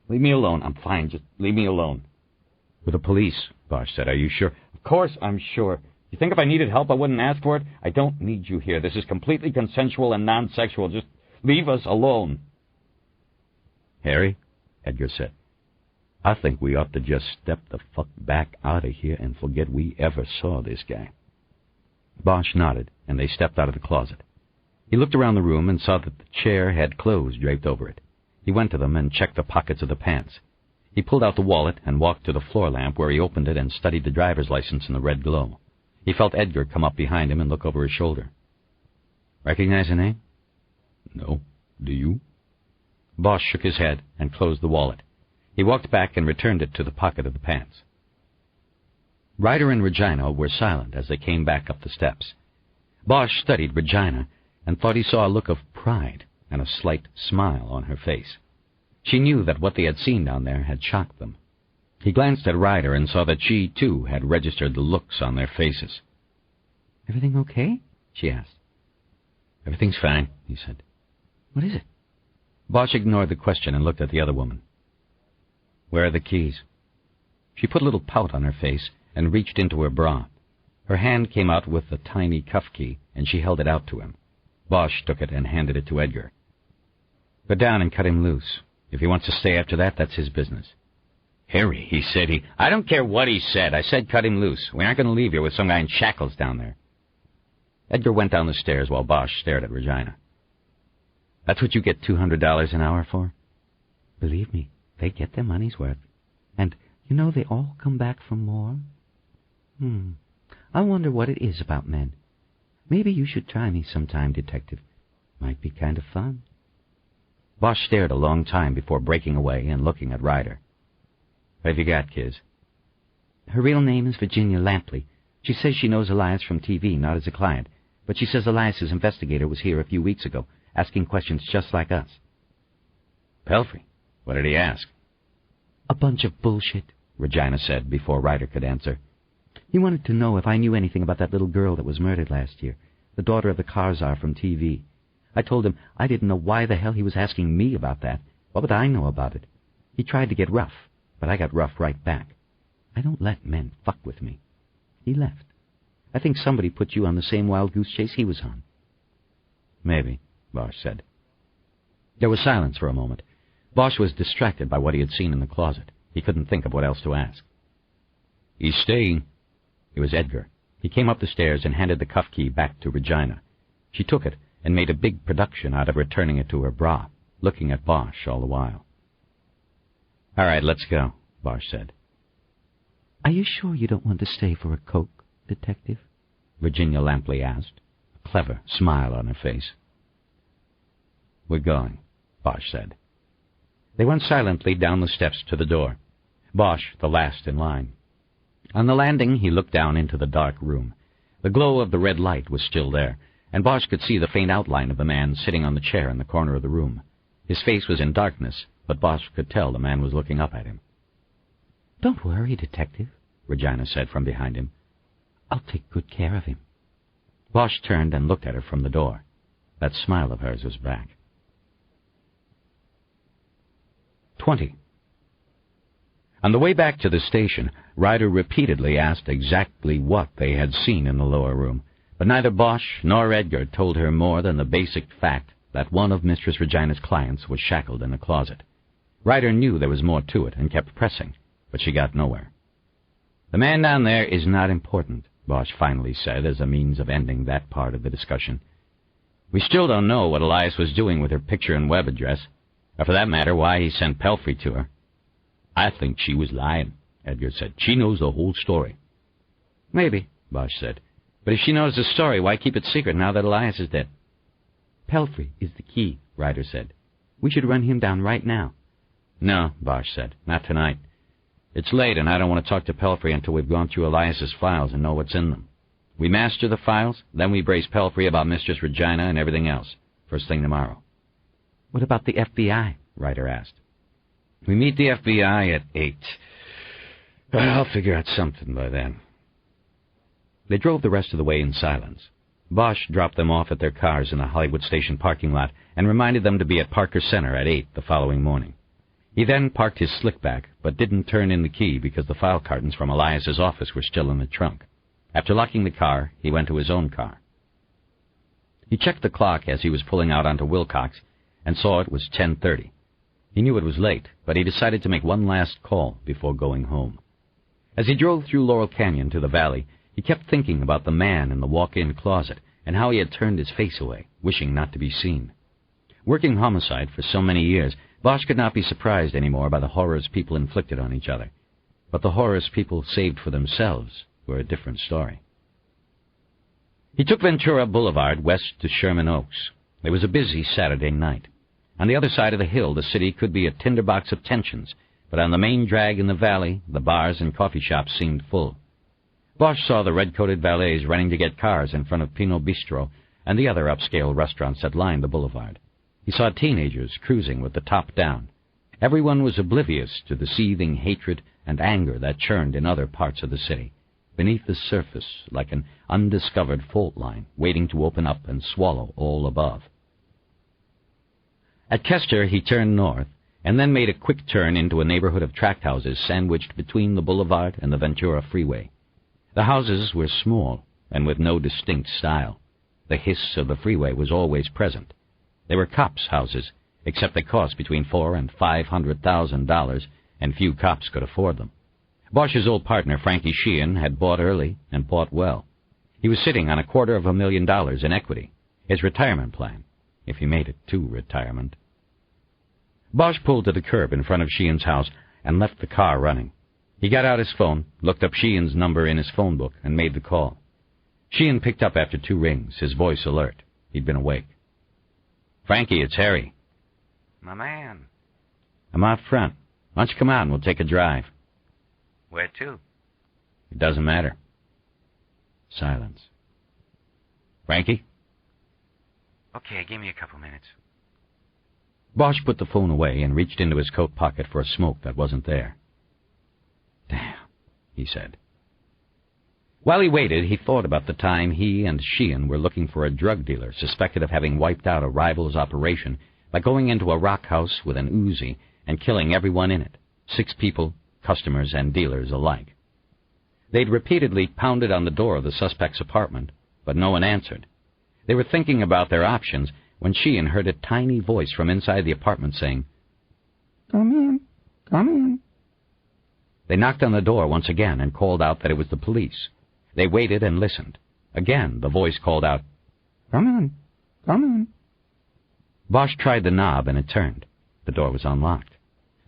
"Leave me alone. I'm fine. Just leave me alone." "With the police," Bosch said. "Are you sure?" "Of course I'm sure. You think if I needed help I wouldn't ask for it? I don't need you here. This is completely consensual and non-sexual. Just leave us alone." "Harry," Edgar said, "I think we ought to just step the fuck back out of here and forget we ever saw this guy." Bosch nodded, and they stepped out of the closet. He looked around the room and saw that the chair had clothes draped over it. He went to them and checked the pockets of the pants. He pulled out the wallet and walked to the floor lamp, where he opened it and studied the driver's license in the red glow. He felt Edgar come up behind him and look over his shoulder. "Recognize the name?" "No. Do you?" Bosch shook his head and closed the wallet. He walked back and returned it to the pocket of the pants. Ryder and Regina were silent as they came back up the steps. Bosch studied Regina and thought he saw a look of pride and a slight smile on her face. She knew that what they had seen down there had shocked them. He glanced at Ryder and saw that she, too, had registered the looks on their faces. "Everything okay?" she asked. "Everything's fine," he said. "What is it?" Bosch ignored the question and looked at the other woman. "Where are the keys?" She put a little pout on her face and reached into her bra. Her hand came out with the tiny cuff key, and she held it out to him. Bosch took it and handed it to Edgar. "Go down and cut him loose. If he wants to stay after that, that's his business." "Harry, he said I don't care what he said. I said cut him loose. We aren't going to leave you with some guy in shackles down there." Edgar went down the stairs while Bosch stared at Regina. "That's what you get $200 an hour for?" "Believe me, they get their money's worth. And, you know, they all come back for more. I wonder what it is about men. Maybe you should try me sometime, Detective. Might be kind of fun." Bosch stared a long time before breaking away and looking at Ryder. "What have you got, kids?" "Her real name is Virginia Lampley. She says she knows Elias from TV, not as a client. But she says Elias's investigator was here a few weeks ago, asking questions just like us." "Pelfrey, what did he ask?" "A bunch of bullshit," Regina said before Ryder could answer. "He wanted to know if I knew anything about that little girl that was murdered last year, the daughter of the car czar from TV. I told him I didn't know why the hell he was asking me about that. What would I know about it? He tried to get rough, but I got rough right back. I don't let men fuck with me." He left. "I think somebody put you on the same wild goose chase he was on." "Maybe," Bosch said. There was silence for a moment. Bosch was distracted by what he had seen in the closet. He couldn't think of what else to ask. "He's staying." It was Edgar. He came up the stairs and handed the cuff key back to Regina. She took it and made a big production out of returning it to her bra, looking at Bosch all the while. "All right, let's go," Bosch said. "Are you sure you don't want to stay for a Coke, Detective?" Virginia Lampley asked, a clever smile on her face. "We're going," Bosch said. They went silently down the steps to the door, Bosch the last in line. On the landing, he looked down into the dark room. The glow of the red light was still there, and Bosch could see the faint outline of the man sitting on the chair in the corner of the room. His face was in darkness, but Bosch could tell the man was looking up at him. Don't worry, Detective, Regina said from behind him. I'll take good care of him. Bosch turned and looked at her from the door. That smile of hers was back. 20. On the way back to the station, Ryder repeatedly asked exactly what they had seen in the lower room, but neither Bosch nor Edgar told her more than the basic fact that one of Mistress Regina's clients was shackled in a closet. Ryder knew there was more to it and kept pressing, but she got nowhere. The man down there is not important, Bosch finally said as a means of ending that part of the discussion. We still don't know what Elias was doing with her picture and web address, or for that matter, why he sent Pelfrey to her. I think she was lying, Edgar said. She knows the whole story. Maybe, Bosch said. But if she knows the story, why keep it secret now that Elias is dead? Pelfrey is the key, Ryder said. We should run him down right now. No, Bosch said. Not tonight. It's late, and I don't want to talk to Pelfrey until we've gone through Elias's files and know what's in them. We master the files, then we brace Pelfrey about Mistress Regina and everything else, first thing tomorrow. What about the FBI? Ryder asked. We meet the FBI at 8. I'll figure out something by then. They drove the rest of the way in silence. Bosch dropped them off at their cars in the Hollywood Station parking lot and reminded them to be at Parker Center at 8 the following morning. He then parked his slickback, but didn't turn in the key because the file cartons from Elias's office were still in the trunk. After locking the car, he went to his own car. He checked the clock as he was pulling out onto Wilcox and saw it was 10:30. He knew it was late, but he decided to make one last call before going home. As he drove through Laurel Canyon to the valley, he kept thinking about the man in the walk-in closet and how he had turned his face away, wishing not to be seen. Working homicide for so many years, Bosch could not be surprised anymore by the horrors people inflicted on each other. But the horrors people saved for themselves were a different story. He took Ventura Boulevard west to Sherman Oaks. It was a busy Saturday night. On the other side of the hill, the city could be a tinderbox of tensions, but on the main drag in the valley, the bars and coffee shops seemed full. Bosch saw the red-coated valets running to get cars in front of Pinot Bistro and the other upscale restaurants that lined the boulevard. He saw teenagers cruising with the top down. Everyone was oblivious to the seething hatred and anger that churned in other parts of the city, beneath the surface like an undiscovered fault line waiting to open up and swallow all above. At Kester, he turned north, and then made a quick turn into a neighborhood of tract houses sandwiched between the boulevard and the Ventura Freeway. The houses were small and with no distinct style. The hiss of the freeway was always present. They were cops' houses, except they cost between $400,000 and $500,000, and few cops could afford them. Bosch's old partner, Frankie Sheehan, had bought early and bought well. He was sitting on $250,000 in equity, his retirement plan, if he made it to retirement. Bosch pulled to the curb in front of Sheehan's house and left the car running. He got out his phone, looked up Sheehan's number in his phone book, and made the call. Sheehan picked up after 2 rings, his voice alert. He'd been awake. Frankie, it's Harry. My man. I'm out front. Why don't you come out and we'll take a drive? Where to? It doesn't matter. Silence. Frankie? Okay, give me a couple minutes. Bosch put the phone away and reached into his coat pocket for a smoke that wasn't there. Damn, he said. While he waited, he thought about the time he and Sheehan were looking for a drug dealer suspected of having wiped out a rival's operation by going into a rock house with an Uzi and killing everyone in it, 6 people, customers and dealers alike. They'd repeatedly pounded on the door of the suspect's apartment, but no one answered. They were thinking about their options when Sheehan heard a tiny voice from inside the apartment saying, "Come in, come in." They knocked on the door once again and called out that it was the police. They waited and listened. Again, the voice called out, "Come in, come in." Bosch tried the knob and it turned. The door was unlocked.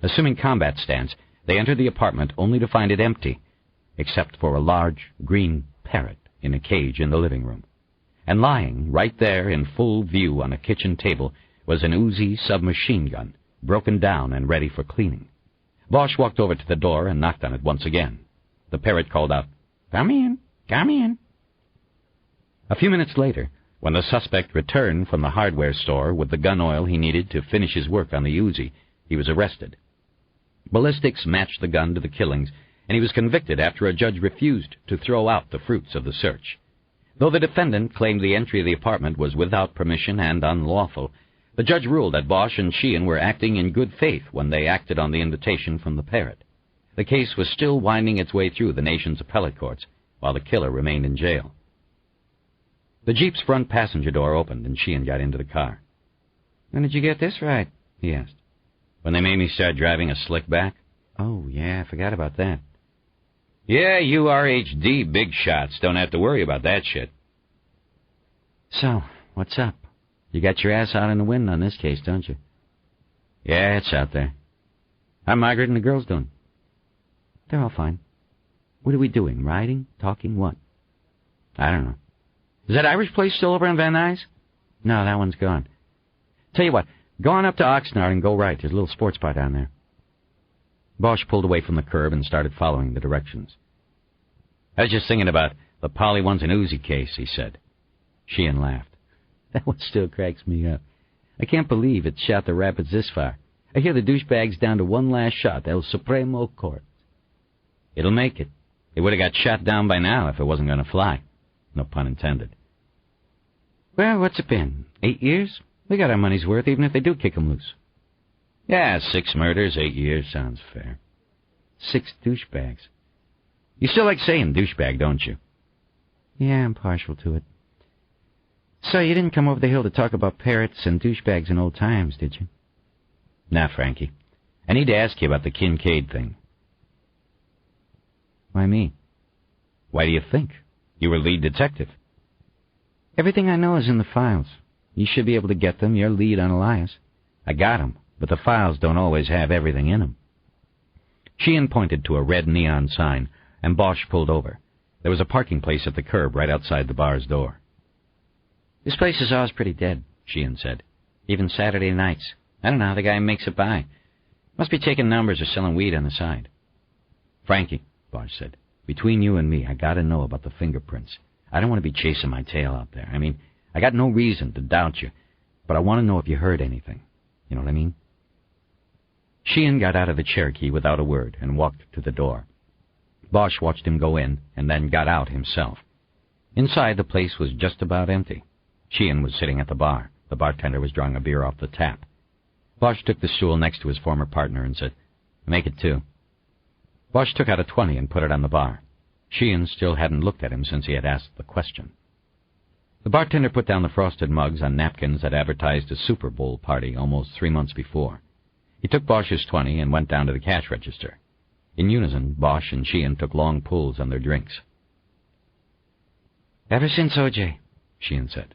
Assuming combat stance, they entered the apartment only to find it empty, except for a large green parrot in a cage in the living room. And lying right there in full view on a kitchen table was an Uzi submachine gun, broken down and ready for cleaning. Bosch walked over to the door and knocked on it once again. The parrot called out, "Come in, come in." A few minutes later, when the suspect returned from the hardware store with the gun oil he needed to finish his work on the Uzi, he was arrested. Ballistics matched the gun to the killings, and he was convicted after a judge refused to throw out the fruits of the search. Though the defendant claimed the entry of the apartment was without permission and unlawful, the judge ruled that Bosch and Sheehan were acting in good faith when they acted on the invitation from the parrot. The case was still winding its way through the nation's appellate courts, while the killer remained in jail. The Jeep's front passenger door opened, and Sheehan got into the car. When did you get this right? He asked. When they made me start driving a slick back. Oh, yeah, I forgot about that. Yeah, you RHD big shots don't have to worry about that shit. So, what's up? You got your ass out in the wind on this case, don't you? Yeah, it's out there. How Margaret and the girls doing? They're all fine. What are we doing? Riding? Talking? What? I don't know. Is that Irish place still over on Van Nuys? No, that one's gone. Tell you what, go on up to Oxnard and go right. There's a little sports bar down there. Bosch pulled away from the curb and started following the directions. I was just thinking about the Polly Ones and Uzi case, he said. Sheehan laughed. That one still cracks me up. I can't believe it shot the rapids this far. I hear the douchebag's down to one last shot, El Supremo Court. It'll make it. It would have got shot down by now if it wasn't going to fly. No pun intended. Well, what's it been? 8 years? We got our money's worth, even if they do kick 'em loose. Yeah, 6 murders, 8 years, sounds fair. 6 douchebags. You still like saying douchebag, don't you? Yeah, I'm partial to it. So you didn't come over the hill to talk about parrots and douchebags in old times, did you? Nah, Frankie. I need to ask you about the Kincaid thing. Why me? Why do you think? You were lead detective. Everything I know is in the files. You should be able to get them. You're lead on Elias. I got 'em, but the files don't always have everything in 'em. Sheehan pointed to a red neon sign, and Bosch pulled over. There was a parking place at the curb right outside the bar's door. This place is always pretty dead, Sheehan said. Even Saturday nights. I don't know how the guy makes it by. Must be taking numbers or selling weed on the side. Frankie, Bosch said, between you and me, I gotta know about the fingerprints. I don't want to be chasing my tail out there. I mean, I got no reason to doubt you, but I want to know if you heard anything. You know what I mean? Sheehan got out of the Cherokee without a word and walked to the door. Bosch watched him go in and then got out himself. Inside, the place was just about empty. Sheehan was sitting at the bar. The bartender was drawing a beer off the tap. Bosch took the stool next to his former partner and said, "Make it 2." Bosch took out a 20 and put it on the bar. Sheehan still hadn't looked at him since he had asked the question. The bartender put down the frosted mugs on napkins that advertised a Super Bowl party almost 3 months before. He took Bosch's 20 and went down to the cash register. In unison, Bosch and Sheehan took long pulls on their drinks. Ever since O.J., Sheehan said.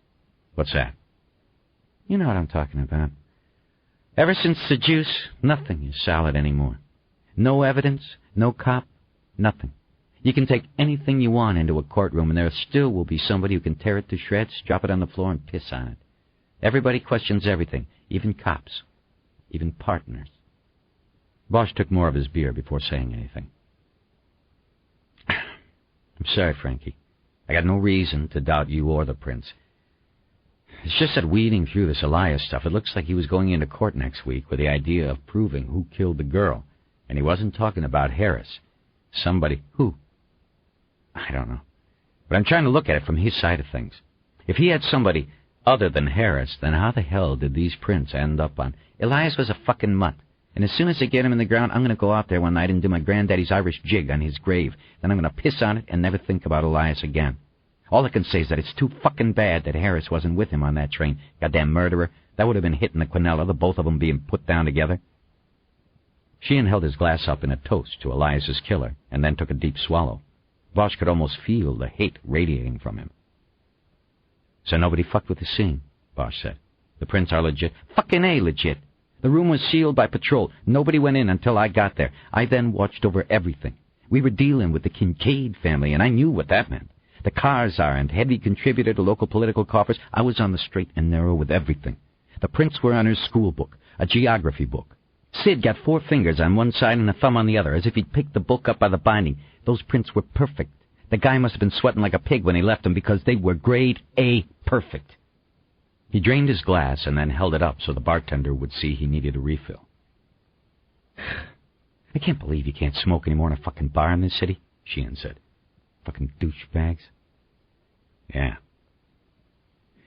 What's that? You know what I'm talking about. Ever since the juice, nothing is solid anymore. No evidence, no cop, nothing. You can take anything you want into a courtroom, and there still will be somebody who can tear it to shreds, drop it on the floor, and piss on it. Everybody questions everything, even cops, even partners. Bosch took more of his beer before saying anything. I'm sorry, Frankie. I got no reason to doubt you or the prince. It's just that weeding through this Elias stuff, it looks like he was going into court next week with the idea of proving who killed the girl. And he wasn't talking about Harris. Somebody who? I don't know. But I'm trying to look at it from his side of things. If he had somebody other than Harris, then how the hell did these prints end up on... Elias was a fucking mutt. And as soon as they get him in the ground, I'm going to go out there one night and do my granddaddy's Irish jig on his grave. Then I'm going to piss on it and never think about Elias again. All I can say is that it's too fucking bad that Harris wasn't with him on that train. Goddamn murderer. That would have been hitting the Connelly, the both of them being put down together. Sheehan held his glass up in a toast to Elias's killer, and then took a deep swallow. Bosch could almost feel the hate radiating from him. So nobody fucked with the scene, Bosch said. The prints are legit. Fucking A legit. The room was sealed by patrol. Nobody went in until I got there. I then watched over everything. We were dealing with the Kincaid family, and I knew what that meant. The car czar and heavy contributor to local political coffers. I was on the straight and narrow with everything. The prints were on her school book, a geography book. Sid got 4 fingers on one side and a thumb on the other, as if he'd picked the book up by the binding. Those prints were perfect. The guy must have been sweating like a pig when he left them because they were grade A perfect. He drained his glass and then held it up so the bartender would see he needed a refill. I can't believe you can't smoke anymore in a fucking bar in this city, Sheehan said. Fucking douchebags. Yeah.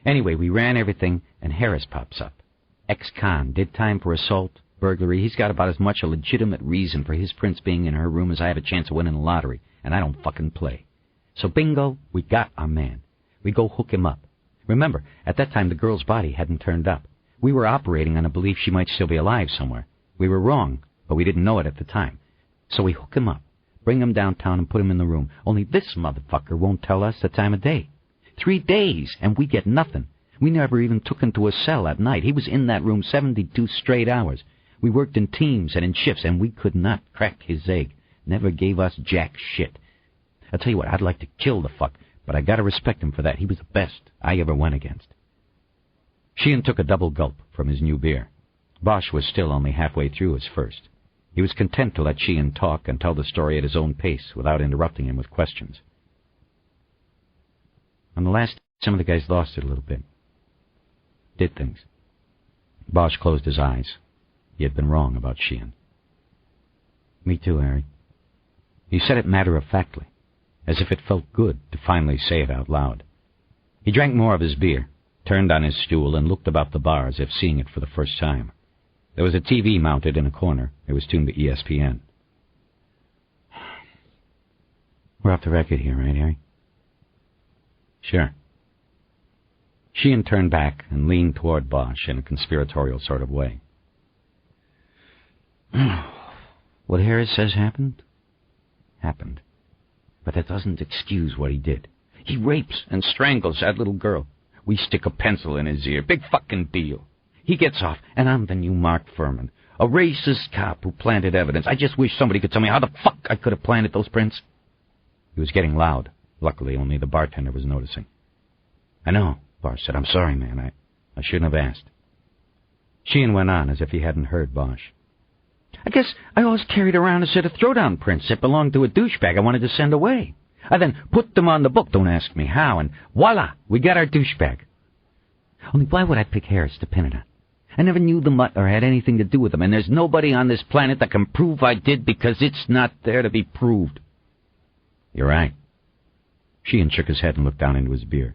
Anyway, we ran everything, and Harris pops up. Ex-con, did time for assault, burglary. He's got about as much a legitimate reason for his prince being in her room as I have a chance of winning the lottery, and I don't fucking play. So bingo, we got our man. We go hook him up. Remember, at that time the girl's body hadn't turned up. We were operating on a belief she might still be alive somewhere. We were wrong, but we didn't know it at the time. So we hook him up, bring him downtown and put him in the room. Only this motherfucker won't tell us the time of day. 3 days, and we get nothing. We never even took him to a cell at night. He was in that room 72 straight hours. We worked in teams and in shifts, and we could not crack his egg. Never gave us jack shit. I'll tell you what, I'd like to kill the fuck, but I gotta respect him for that. He was the best I ever went against. Sheehan took a double gulp from his new beer. Bosch was still only halfway through his first. He was content to let Sheehan talk and tell the story at his own pace without interrupting him with questions. On the last, some of the guys lost it a little bit. Did things. Bosch closed his eyes. He had been wrong about Sheehan. Me too, Harry. He said it matter-of-factly, as if it felt good to finally say it out loud. He drank more of his beer, turned on his stool, and looked about the bar as if seeing it for the first time. There was a TV mounted in a corner. It was tuned to ESPN. We're off the record here, right, Harry? Sure. Sheehan turned back and leaned toward Bosch in a conspiratorial sort of way. What Harris says happened? Happened. But that doesn't excuse what he did. He rapes and strangles that little girl. We stick a pencil in his ear. Big fucking deal. He gets off, and I'm the new Mark Furman, a racist cop who planted evidence. I just wish somebody could tell me how the fuck I could have planted those prints. He was getting loud. Luckily, only the bartender was noticing. I know, Bosch said. I'm sorry, man. I shouldn't have asked. Sheehan went on as if he hadn't heard Bosch. I guess I always carried around a set of throwdown prints that belonged to a douchebag I wanted to send away. I then put them on the book, don't ask me how, and voila, we got our douchebag. Only why would I pick Harris to pin it on? I never knew the mutt or had anything to do with him, and there's nobody on this planet that can prove I did because it's not there to be proved. You're right. Sheehan shook his head and looked down into his beer.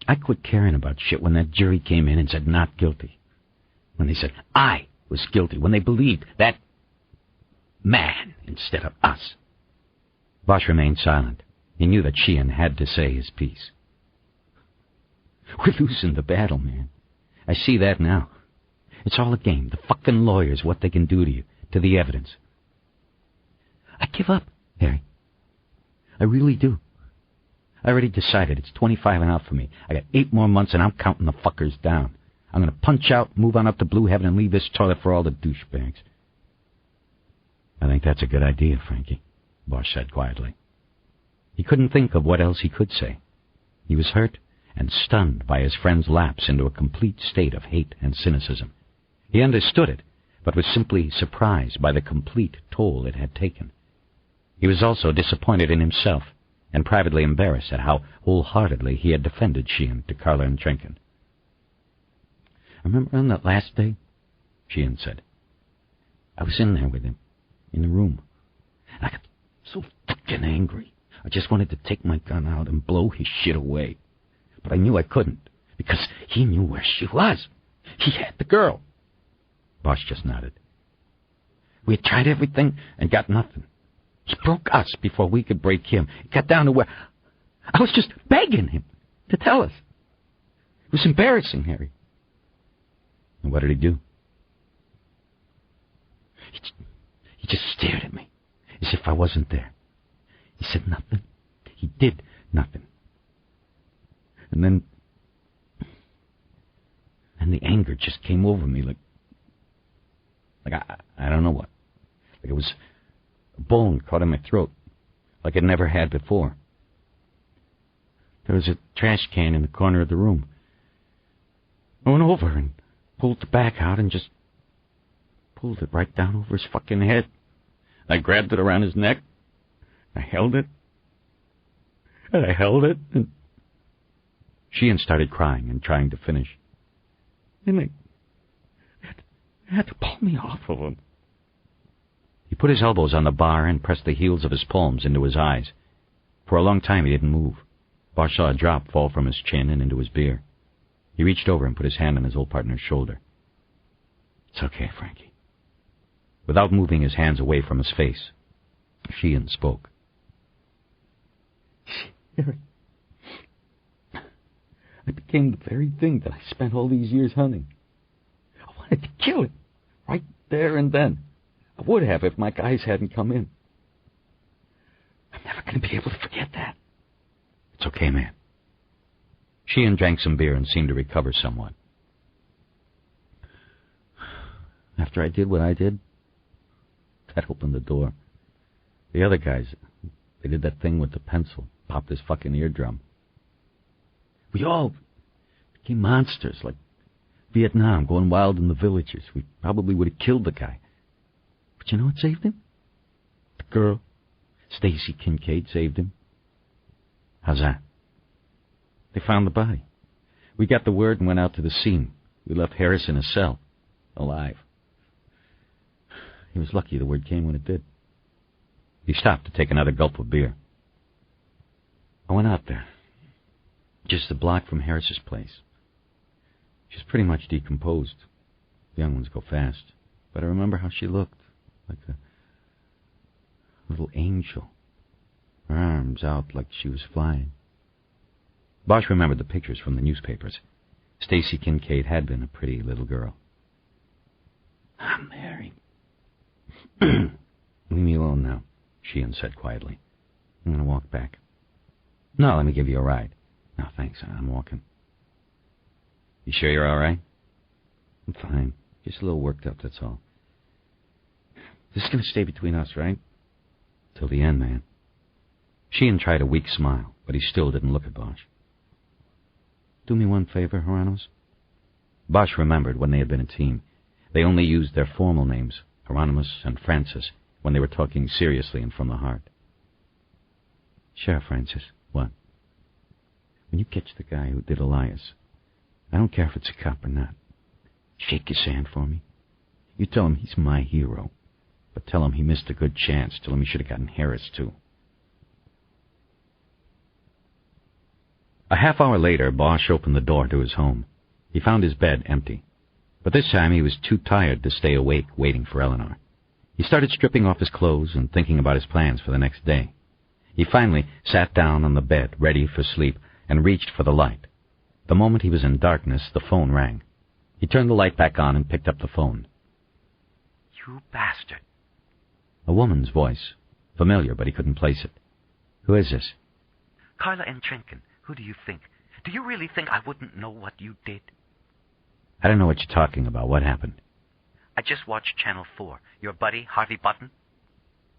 I quit caring about shit when that jury came in and said not guilty. When they said I was guilty, when they believed that man instead of us. Bosch remained silent. He knew that Sheehan had to say his piece. We're losing the battle, man. I see that now. It's all a game. The fucking lawyers, what they can do to you, to the evidence. I give up, Harry. I really do. I already decided it's 25 and out for me. I got 8 more months and I'm counting the fuckers down. I'm going to punch out, move on up to Blue Heaven, and leave this toilet for all the douchebags. I think that's a good idea, Frankie, Bosch said quietly. He couldn't think of what else he could say. He was hurt and stunned by his friend's lapse into a complete state of hate and cynicism. He understood it, but was simply surprised by the complete toll it had taken. He was also disappointed in himself and privately embarrassed at how wholeheartedly he had defended Sheehan to Carla and Trenken. Remember on that last day? Sheehan said. I was in there with him, in the room. And I got so fucking angry. I just wanted to take my gun out and blow his shit away. But I knew I couldn't, because he knew where she was. He had the girl. Bosch just nodded. We had tried everything and got nothing. He broke us before we could break him. It got down to where I was just begging him to tell us. It was embarrassing, Harry. And what did he do? He just stared at me, as if I wasn't there. He said nothing. He did nothing. And then the anger just came over me like I don't know what. Like it was a bone caught in my throat, like it never had before. There was a trash can in the corner of the room. I went over and pulled the back out and just pulled it right down over his fucking head. I grabbed it around his neck. I held it. And I held it. And Sheehan started crying and trying to finish. And they had to pull me off of him. He put his elbows on the bar and pressed the heels of his palms into his eyes. For a long time he didn't move. Bosch saw a drop fall from his chin and into his beer. He reached over and put his hand on his old partner's shoulder. "It's okay, Frankie." Without moving his hands away from his face, Sheehan spoke. "Harry, I became the very thing that I spent all these years hunting. I wanted to kill him, right there and then. I would have if my guys hadn't come in. I'm never going to be able to forget that." "It's okay, man." Sheehan drank some beer and seemed to recover somewhat. "After I did what I did, that opened the door. The other guys, they did that thing with the pencil, popped his fucking eardrum. We all became monsters, like Vietnam, going wild in the villages. We probably would have killed the guy. But you know what saved him? The girl. Stacy Kincaid saved him." "How's that?" "They found the body. We got the word and went out to the scene. We left Harris in a cell, alive. He was lucky the word came when it did." He stopped to take another gulp of beer. "I went out there, just a block from Harris's place. She's pretty much decomposed. The young ones go fast. But I remember how she looked, like a little angel. Her arms out like she was flying." Bosch remembered the pictures from the newspapers. Stacy Kincaid had been a pretty little girl. "I'm Harry." "Leave me alone now," Sheehan said quietly. "I'm going to walk back." "No, let me give you a ride." "No, thanks. I'm walking." "You sure you're all right?" "I'm fine. Just a little worked up, that's all. This is going to stay between us, right? Till the end, man." Sheehan tried a weak smile, but he still didn't look at Bosch. "Do me one favor, Hieronymus." Bosch remembered when they had been a team. They only used their formal names, Hieronymus and Francis, when they were talking seriously and from the heart. "Sure, Francis. What?" "When you catch the guy who did Elias, I don't care if it's a cop or not, shake his hand for me. You tell him he's my hero, but tell him he missed a good chance. Tell him he should have gotten Harris, too." A half hour later, Bosch opened the door to his home. He found his bed empty. But this time he was too tired to stay awake waiting for Eleanor. He started stripping off his clothes and thinking about his plans for the next day. He finally sat down on the bed, ready for sleep, and reached for the light. The moment he was in darkness, the phone rang. He turned the light back on and picked up the phone. "You bastard." A woman's voice. Familiar, but he couldn't place it. "Who is this?" "Carla and Trinken. Who do you think? Do you really think I wouldn't know what you did?" "I don't know what you're talking about. What happened?" "I just watched Channel 4. Your buddy, Harvey Button?"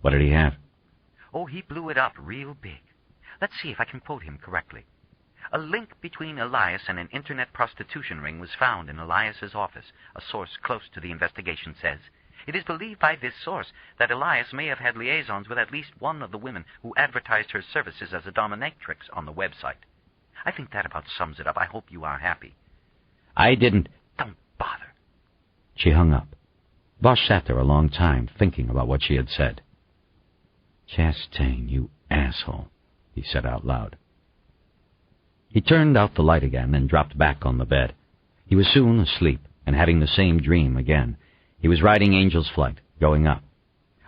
"What did he have?" "Oh, he blew it up real big. Let's see if I can quote him correctly. A link between Elias and an internet prostitution ring was found in Elias's office, a source close to the investigation says. It is believed by this source that Elias may have had liaisons with at least one of the women who advertised her services as a dominatrix on the website. I think that about sums it up. I hope you are happy." "I didn't—" "Don't bother." She hung up. Bosch sat there a long time, thinking about what she had said. "Chastain, you asshole," he said out loud. He turned out the light again and dropped back on the bed. He was soon asleep and having the same dream again. He was riding Angel's Flight, going up.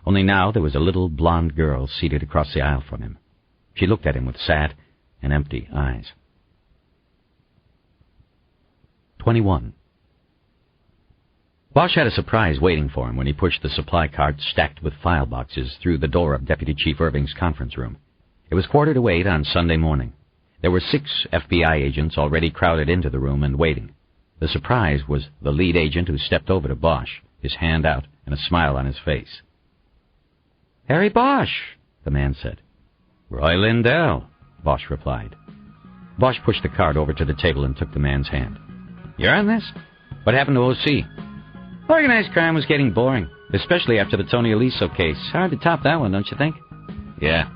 Only now there was a little blonde girl seated across the aisle from him. She looked at him with sad and empty eyes. 21. Bosch had a surprise waiting for him when he pushed the supply cart stacked with file boxes through the door of Deputy Chief Irving's conference room. It was 7:45 on Sunday morning. There were 6 FBI agents already crowded into the room and waiting. The surprise was the lead agent who stepped over to Bosch, his hand out and a smile on his face. "Harry Bosch," the man said. "Roy Lindell," Bosch replied. Bosch pushed the card over to the table and took the man's hand. "You're on this? What happened to O.C.?" Organized crime was getting boring, especially after the Tony Aliso case. Hard to top that one, don't you think? Yeah.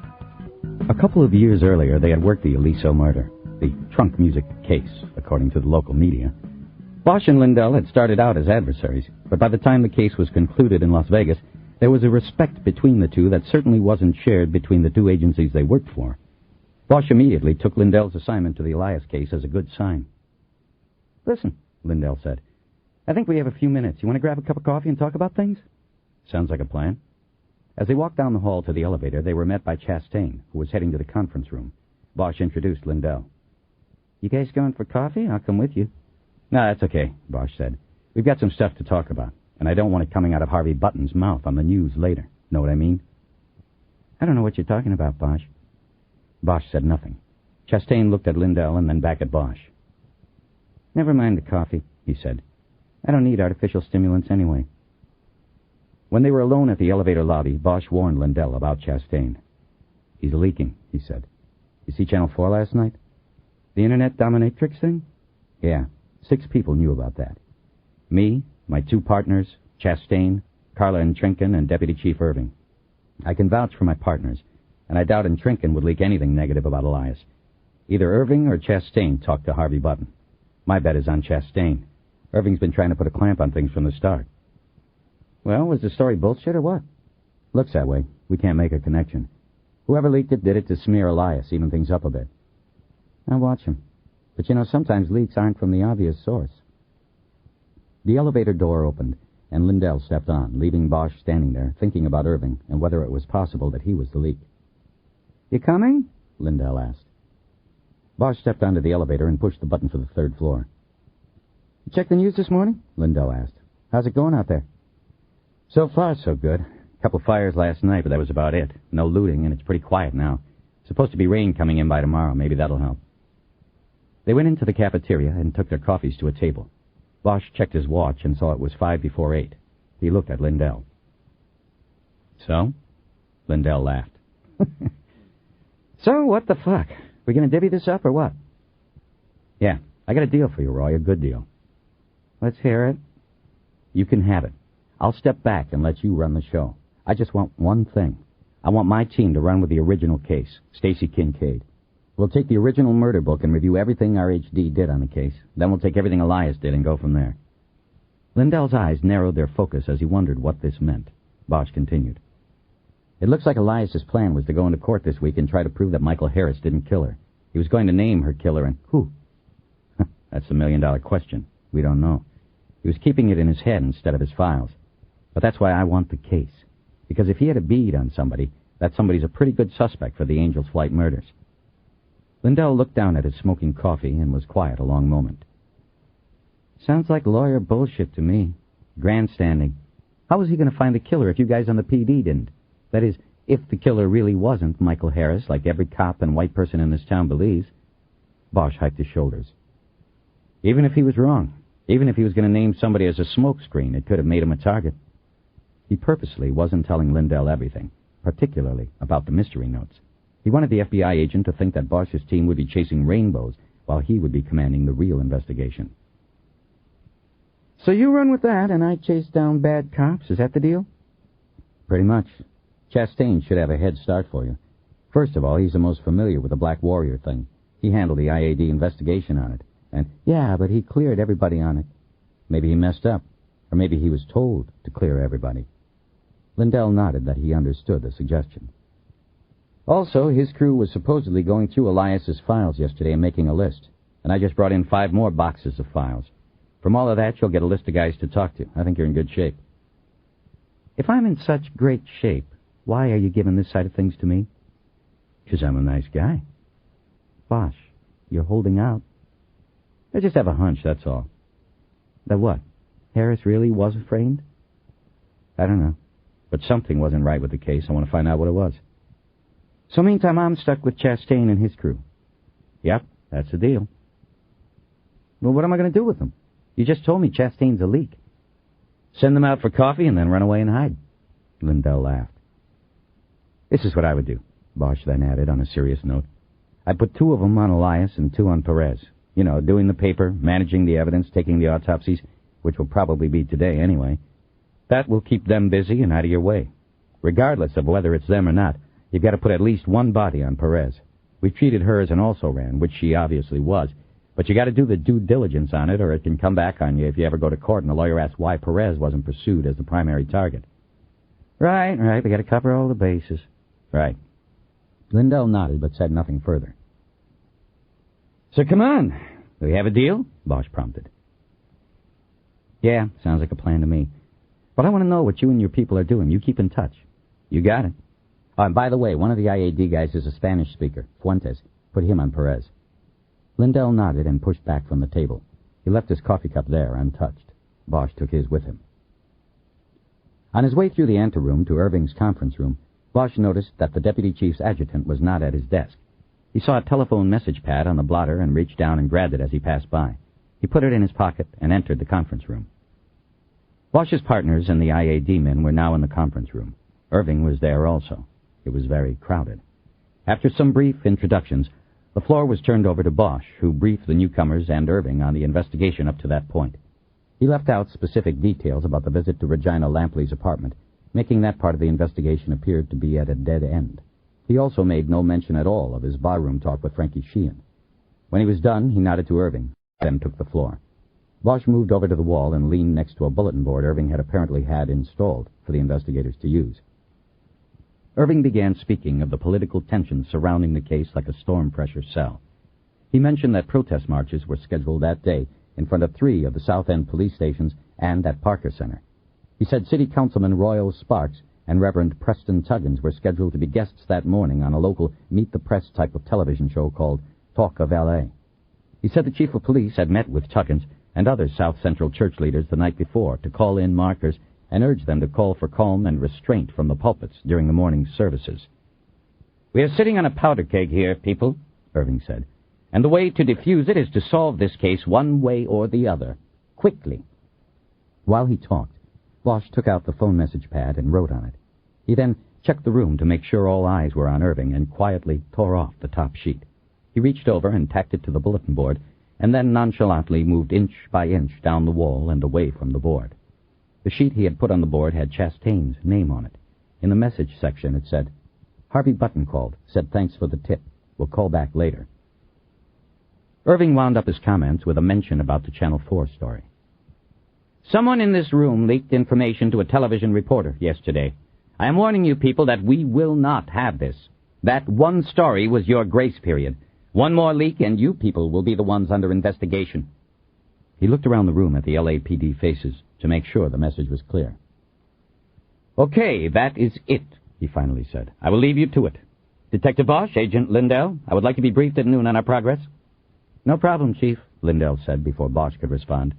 A couple of years earlier, they had worked the Aliso murder, the trunk music case, according to the local media. Bosch and Lindell had started out as adversaries, but by the time the case was concluded in Las Vegas, There was a respect between the two that certainly wasn't shared between the two agencies they worked for. Bosch immediately took Lindell's assignment to the Elias case as a good sign. "Listen," Lindell said, "I think we have a few minutes. You want to grab a cup of coffee and talk about things?" "Sounds like a plan." As they walked down the hall to the elevator, they were met by Chastain, who was heading to the conference room. Bosch introduced Lindell. "You guys going for coffee? I'll come with you." "No, that's okay," Bosch said. "We've got some stuff to talk about, and I don't want it coming out of Harvey Button's mouth on the news later. Know what I mean?" "I don't know what you're talking about, Bosch." Bosch said nothing. Chastain looked at Lindell and then back at Bosch. "Never mind the coffee," he said. "I don't need artificial stimulants anyway." When they were alone at the elevator lobby, Bosch warned Lindell about Chastain. "He's leaking," he said. "You see Channel 4 last night? The Internet dominatrix thing? Yeah, 6 people knew about that. Me, my 2 partners, Chastain, Carla and Trinken, and Deputy Chief Irving. I can vouch for my partners, and I doubt Trinken would leak anything negative about Elias. Either Irving or Chastain talked to Harvey Button. My bet is on Chastain. Irving's been trying to put a clamp on things from the start." "Well, was the story bullshit or what?" "Looks that way. We can't make a connection. Whoever leaked it did it to smear Elias, even things up a bit." "I'll watch him. But sometimes leaks aren't from the obvious source." The elevator door opened, and Lindell stepped on, leaving Bosch standing there, thinking about Irving and whether it was possible that he was the leak. "You coming?" Lindell asked. Bosch stepped onto the elevator and pushed the button for the 3rd floor. "You check the news this morning?" Lindell asked. "How's it going out there?" "So far, so good. A couple fires last night, but that was about it. No looting, and it's pretty quiet now. Supposed to be rain coming in by tomorrow. Maybe that'll help." They went into the cafeteria and took their coffees to a table. Bosch checked his watch and saw it was 5 before 8. He looked at Lindell. "So?" Lindell laughed. "So, what the fuck? We gonna divvy this up or what?" "Yeah, I got a deal for you, Roy, a good deal." "Let's hear it." "You can have it. I'll step back and let you run the show. I just want one thing. I want my team to run with the original case, Stacy Kincaid. We'll take the original murder book and review everything RHD did on the case. Then we'll take everything Elias did and go from there." Lindell's eyes narrowed their focus as he wondered what this meant. Bosch continued. "It looks like Elias's plan was to go into court this week and try to prove that Michael Harris didn't kill her. He was going to name her killer and who? That's the $1,000,000 question. We don't know. He was keeping it in his head instead of his files. But that's why I want the case. Because if he had a bead on somebody, that somebody's a pretty good suspect for the Angel's Flight murders." Lindell looked down at his smoking coffee and was quiet a long moment. "Sounds like lawyer bullshit to me. Grandstanding. How was he going to find the killer if you guys on the PD didn't? That is, if the killer really wasn't Michael Harris, like every cop and white person in this town believes." Bosch hiked his shoulders. "Even if he was wrong, even if he was going to name somebody as a smokescreen, it could have made him a target." He purposely wasn't telling Lindell everything, particularly about the mystery notes. He wanted the FBI agent to think that Bosch's team would be chasing rainbows while he would be commanding the real investigation. "So you run with that, and I chase down bad cops, is that the deal?" "Pretty much. Chastain should have a head start for you. First of all, he's the most familiar with the Black Warrior thing. He handled the IAD investigation on it. And, yeah, but he cleared everybody on it. Maybe he messed up, or maybe he was told to clear everybody." Lindell nodded that he understood the suggestion. "Also, his crew was supposedly going through Elias's files yesterday and making a list, and I just brought in 5 more boxes of files. From all of that, you'll get a list of guys to talk to. I think you're in good shape." "If I'm in such great shape, why are you giving this side of things to me?" "'Cause I'm a nice guy." "Bosch, you're holding out." "I just have a hunch, that's all." "That what? Harris really was framed?" "I don't know. But something wasn't right with the case. I want to find out what it was." "So meantime, I'm stuck with Chastain and his crew." "Yep, that's the deal." "Well, what am I going to do with them? You just told me Chastain's a leak." "Send them out for coffee and then run away and hide." Lindell laughed. "This is what I would do," Bosch then added on a serious note. "I'd put 2 of them on Elias and 2 on Perez. You know, doing the paper, managing the evidence, taking the autopsies, which will probably be today anyway. That will keep them busy and out of your way. Regardless of whether it's them or not, you've got to put at least 1 body on Perez. We've treated her as an also-ran, which she obviously was, but you got to do the due diligence on it or it can come back on you if you ever go to court and the lawyer asks why Perez wasn't pursued as the primary target. Right. We got to cover all the bases. Right. Lindell nodded but said nothing further. So come on. Do we have a deal? Bosch prompted. Yeah, sounds like a plan to me. But I want to know what you and your people are doing. You keep in touch. You got it. Oh, and by the way, one of the IAD guys is a Spanish speaker, Fuentes. Put him on Perez. Lindell nodded and pushed back from the table. He left his coffee cup there, untouched. Bosch took his with him. On his way through the anteroom to Irving's conference room, Bosch noticed that the deputy chief's adjutant was not at his desk. He saw a telephone message pad on the blotter and reached down and grabbed it as he passed by. He put it in his pocket and entered the conference room. Bosch's partners and the IAD men were now in the conference room. Irving was there also. It was very crowded. After some brief introductions, the floor was turned over to Bosch, who briefed the newcomers and Irving on the investigation up to that point. He left out specific details about the visit to Regina Lampley's apartment, making that part of the investigation appear to be at a dead end. He also made no mention at all of his barroom talk with Frankie Sheehan. When he was done, he nodded to Irving, then took the floor. Bosch moved over to the wall and leaned next to a bulletin board Irving had apparently had installed for the investigators to use. Irving began speaking of the political tensions surrounding the case like a storm pressure cell. He mentioned that protest marches were scheduled that day in front of 3 of the South End police stations and at Parker Center. He said City Councilman Royal Sparks and Reverend Preston Tuggins were scheduled to be guests that morning on a local Meet the Press type of television show called Talk of L.A. He said the chief of police had met with Tuggins and other South Central church leaders the night before to call in markers and urge them to call for calm and restraint from the pulpits during the morning's services. We are sitting on a powder keg here, people, Irving said, and the way to defuse it is to solve this case one way or the other, quickly. While he talked, Bosch took out the phone message pad and wrote on it. He then checked the room to make sure all eyes were on Irving and quietly tore off the top sheet. He reached over and tacked it to the bulletin board and then nonchalantly moved inch by inch down the wall and away from the board. The sheet he had put on the board had Chastain's name on it. In the message section it said, "Harvey Button called, said thanks for the tip. We'll call back later." Irving wound up his comments with a mention about the Channel 4 story. Someone in this room leaked information to a television reporter yesterday. I am warning you people that we will not have this. That one story was your grace period. One more leak and you people will be the ones under investigation. He looked around the room at the LAPD faces to make sure the message was clear. Okay, that is it, he finally said. I will leave you to it. Detective Bosch, Agent Lindell, I would like to be briefed at noon on our progress. No problem, Chief, Lindell said before Bosch could respond.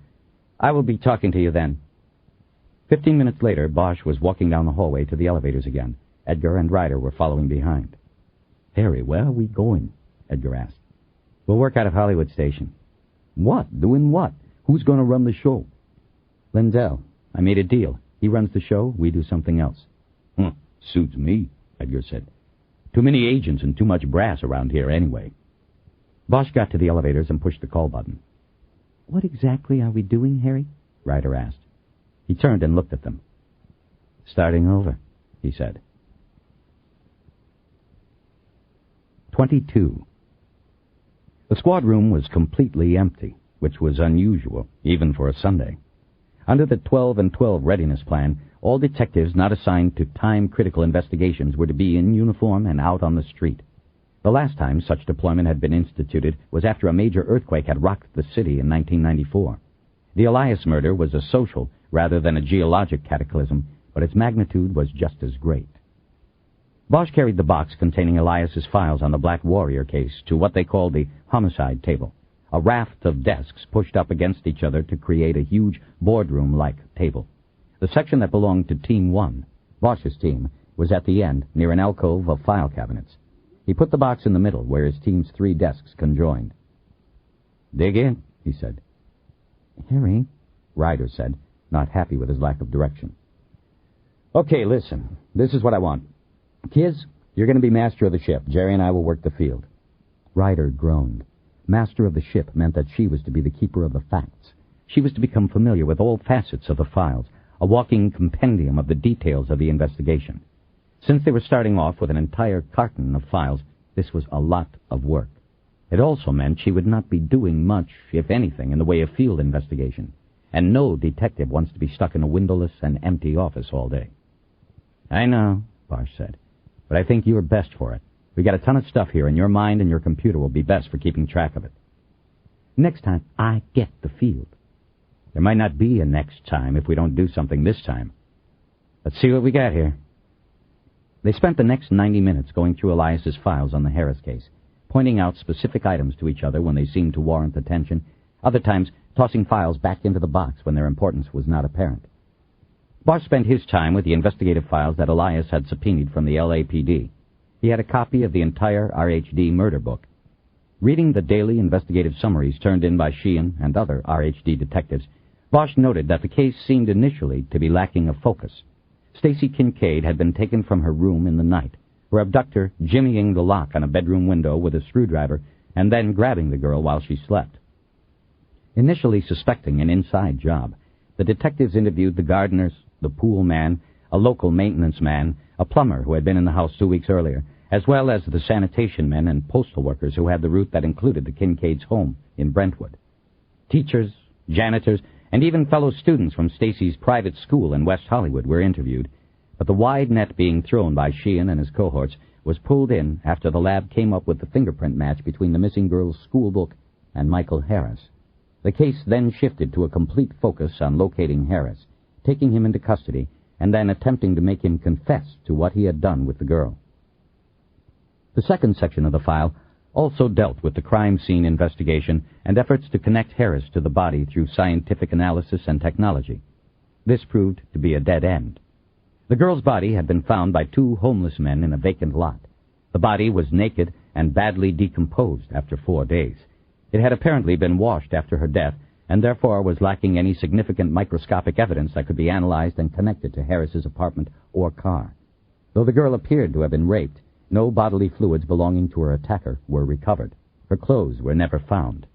I will be talking to you then. 15 minutes later, Bosch was walking down the hallway to the elevators again. Edgar and Ryder were following behind. Harry, where are we going? Edgar asked. We'll work out of Hollywood Station. What? Doing what? Who's going to run the show? Lindell. I made a deal. He runs the show, we do something else. Suits me, Edgar said. Too many agents and too much brass around here anyway. Bosch got to the elevators and pushed the call button. What exactly are we doing, Harry? Ryder asked. He turned and looked at them. Starting over, he said. 22. The squad room was completely empty, which was unusual, even for a Sunday. Under the 12 and 12 readiness plan, all detectives not assigned to time-critical investigations were to be in uniform and out on the street. The last time such deployment had been instituted was after a major earthquake had rocked the city in 1994. The Elias murder was a social rather than a geologic cataclysm, but its magnitude was just as great. Bosch carried the box containing Elias's files on the Black Warrior case to what they called the homicide table, a raft of desks pushed up against each other to create a huge boardroom-like table. The section that belonged to Team 1, Bosch's team, was at the end near an alcove of file cabinets. He put the box in the middle where his team's 3 desks conjoined. Dig in, he said. Harry, Ryder said, not happy with his lack of direction. Okay, listen, this is what I want. Kids, you're going to be master of the ship. Jerry and I will work the field. Ryder groaned. Master of the ship meant that she was to be the keeper of the facts. She was to become familiar with all facets of the files, a walking compendium of the details of the investigation. Since they were starting off with an entire carton of files, this was a lot of work. It also meant she would not be doing much, if anything, in the way of field investigation, and no detective wants to be stuck in a windowless and empty office all day. I know, Bosch said, but I think you're best for it. We got a ton of stuff here, and your mind and your computer will be best for keeping track of it. Next time, I get the field. There might not be a next time if we don't do something this time. Let's see what we got here. They spent the next 90 minutes going through Elias's files on the Harris case, pointing out specific items to each other when they seemed to warrant attention, other times tossing files back into the box when their importance was not apparent. Bosch spent his time with the investigative files that Elias had subpoenaed from the LAPD. He had a copy of the entire RHD murder book. Reading the daily investigative summaries turned in by Sheehan and other RHD detectives, Bosch noted that the case seemed initially to be lacking of focus. Stacy Kincaid had been taken from her room in the night, her abductor jimmying the lock on a bedroom window with a screwdriver and then grabbing the girl while she slept. Initially suspecting an inside job, the detectives interviewed the gardeners, the pool man, a local maintenance man, a plumber who had been in the house 2 weeks earlier, as well as the sanitation men and postal workers who had the route that included the Kincaids' home in Brentwood. Teachers, janitors, and even fellow students from Stacy's private school in West Hollywood were interviewed, but the wide net being thrown by Sheehan and his cohorts was pulled in after the lab came up with the fingerprint match between the missing girl's school book and Michael Harris. The case then shifted to a complete focus on locating Harris, taking him into custody, and then attempting to make him confess to what he had done with the girl. The second section of the file also dealt with the crime scene investigation and efforts to connect Harris to the body through scientific analysis and technology. This proved to be a dead end. The girl's body had been found by two homeless men in a vacant lot. The body was naked and badly decomposed after 4 days. It had apparently been washed after her death and therefore was lacking any significant microscopic evidence that could be analyzed and connected to Harris's apartment or car. Though the girl appeared to have been raped, no bodily fluids belonging to her attacker were recovered. Her clothes were never found.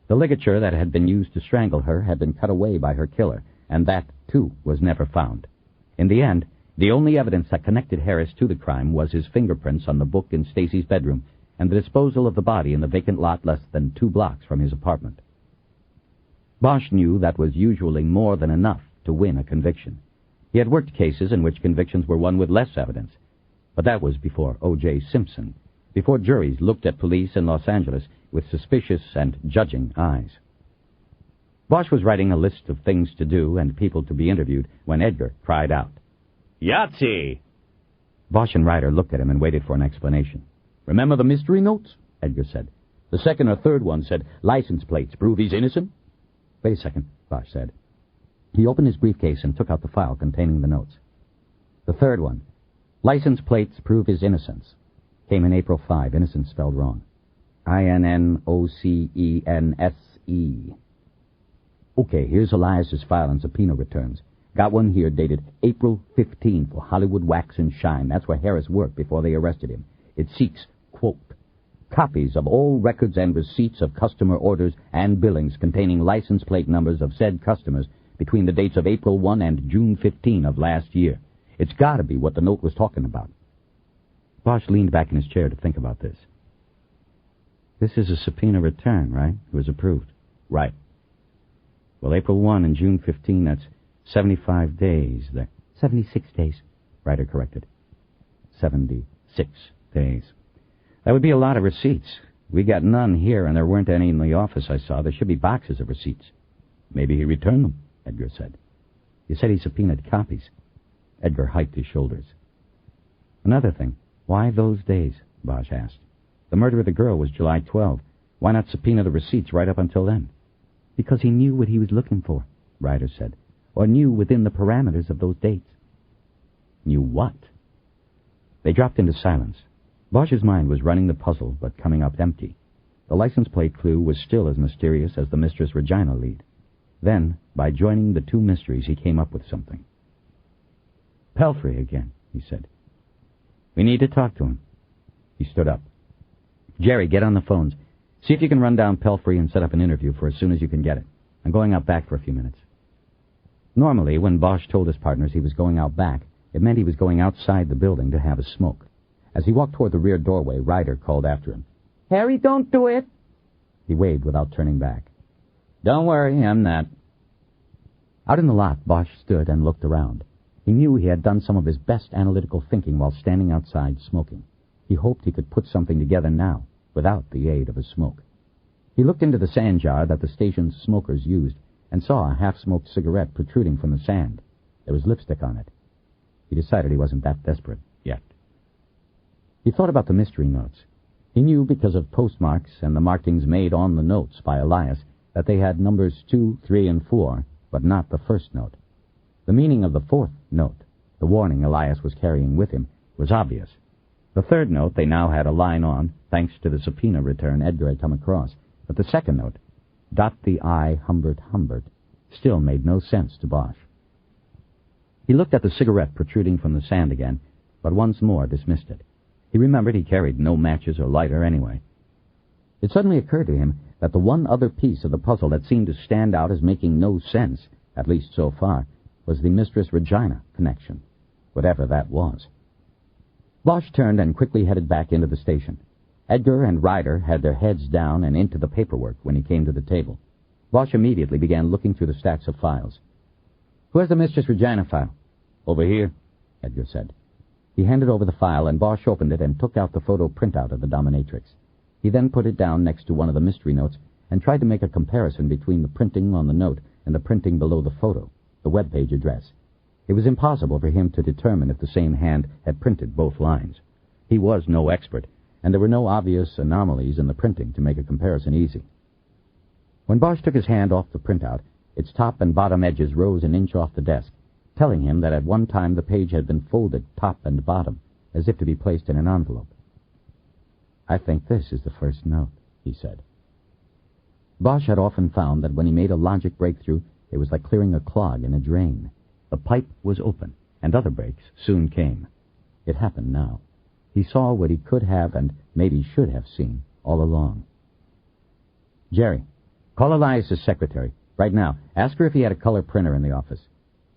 The ligature that had been used to strangle her had been cut away by her killer, and that, too, was never found. In the end, the only evidence that connected Harris to the crime was his fingerprints on the book in Stacy's bedroom and the disposal of the body in the vacant lot less than 2 blocks from his apartment. Bosch knew that was usually more than enough to win a conviction. He had worked cases in which convictions were won with less evidence, but that was before O.J. Simpson, before juries looked at police in Los Angeles with suspicious and judging eyes. Bosch was writing a list of things to do and people to be interviewed when Edgar cried out, "Yahtzee!" Bosch and Ryder looked at him and waited for an explanation. "Remember the mystery notes?" Edgar said. "The second or third one said, license plates prove he's innocent." "Wait a second," Bosch said. He opened his briefcase and took out the file containing the notes. The third one, license plates prove his innocence, came in April 5, innocence spelled wrong. INNOCENSE. Okay, here's Elias's file on subpoena returns. Got one here dated April 15 for Hollywood Wax and Shine. That's where Harris worked before they arrested him. It seeks, quote, copies of all records and receipts of customer orders and billings containing license plate numbers of said customers between the dates of April 1 and June 15 of last year. It's got to be what the note was talking about. Bosch leaned back in his chair to think about this. This is a subpoena return, right? It was approved. Right. Well, April 1 and June 15, that's 75 days. 76 days, Ryder corrected. 76 days. That would be a lot of receipts. We got none here, and there weren't any in the office I saw. There should be boxes of receipts. Maybe he returned them, Edgar said. You said he subpoenaed copies. Edgar hiked his shoulders. Another thing, why those days? Bosch asked. The murder of the girl was July 12. Why not subpoena the receipts right up until then? Because he knew what he was looking for, Ryder said, or knew within the parameters of those dates. Knew what? They dropped into silence. Bosch's mind was running the puzzle, but coming up empty. The license plate clue was still as mysterious as the Mistress Regina lead. Then, by joining the two mysteries, he came up with something. Pelfrey again, he said. We need to talk to him. He stood up. Jerry, get on the phones. See if you can run down Pelfrey and set up an interview for as soon as you can get it. I'm going out back for a few minutes. Normally, when Bosch told his partners he was going out back, it meant he was going outside the building to have a smoke. As he walked toward the rear doorway, Ryder called after him. Harry, don't do it. He waved without turning back. Don't worry, I'm not. Out in the lot, Bosch stood and looked around. He knew he had done some of his best analytical thinking while standing outside smoking. He hoped he could put something together now, without the aid of a smoke. He looked into the sand jar that the station's smokers used and saw a half-smoked cigarette protruding from the sand. There was lipstick on it. He decided he wasn't that desperate yet. He thought about the mystery notes. He knew because of postmarks and the markings made on the notes by Elias that they had numbers 2, 3, and 4, but not the first note. The meaning of the fourth note, the warning Elias was carrying with him, was obvious. The third note they now had a line on, thanks to the subpoena return Edgar had come across, but the second note, "Dot the I, Humbert, Humbert," still made no sense to Bosch. He looked at the cigarette protruding from the sand again, but once more dismissed it. He remembered he carried no matches or lighter anyway. It suddenly occurred to him that the one other piece of the puzzle that seemed to stand out as making no sense, at least so far, was the Mistress Regina connection, whatever that was. Bosch turned and quickly headed back into the station. Edgar and Ryder had their heads down and into the paperwork when he came to the table. Bosch immediately began looking through the stacks of files. "Who has the Mistress Regina file?" "Over here," Edgar said. He handed over the file, and Bosch opened it and took out the photo printout of the dominatrix. He then put it down next to one of the mystery notes and tried to make a comparison between the printing on the note and the printing below the photo, the web page address. It was impossible for him to determine if the same hand had printed both lines. He was no expert, and there were no obvious anomalies in the printing to make a comparison easy. When Bosch took his hand off the printout, its top and bottom edges rose an inch off the desk, telling him that at one time the page had been folded top and bottom, as if to be placed in an envelope. "I think this is the first note," he said. Bosch had often found that when he made a logic breakthrough, it was like clearing a clog in a drain. The pipe was open, and other breaks soon came. It happened now. He saw what he could have and maybe should have seen all along. "Jerry, call Elias' secretary. Right now. Ask her if he had a color printer in the office."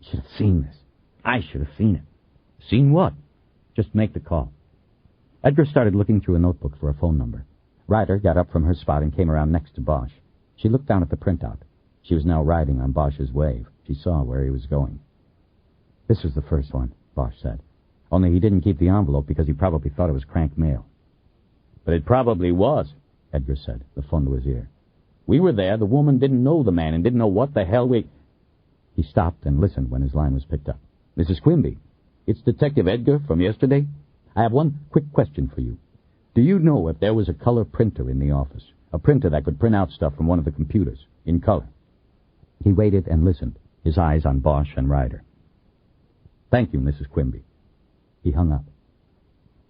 "Should have seen this. I should have seen it." "Seen what?" "Just make the call." Edgar started looking through a notebook for a phone number. Ryder got up from her spot and came around next to Bosch. She looked down at the printout. She was now riding on Bosch's wave. She saw where he was going. "This was the first one," Bosch said. "Only he didn't keep the envelope because he probably thought it was crank mail." "But it probably was," Edgar said, the phone to his ear. "We were there. The woman didn't know the man and didn't know what the hell we—" He stopped and listened when his line was picked up. "Mrs. Quimby, it's Detective Edgar from yesterday. I have one quick question for you. Do you know if there was a color printer in the office? A printer that could print out stuff from one of the computers, in color?" He waited and listened, his eyes on Bosch and Ryder. "Thank you, Mrs. Quimby." He hung up.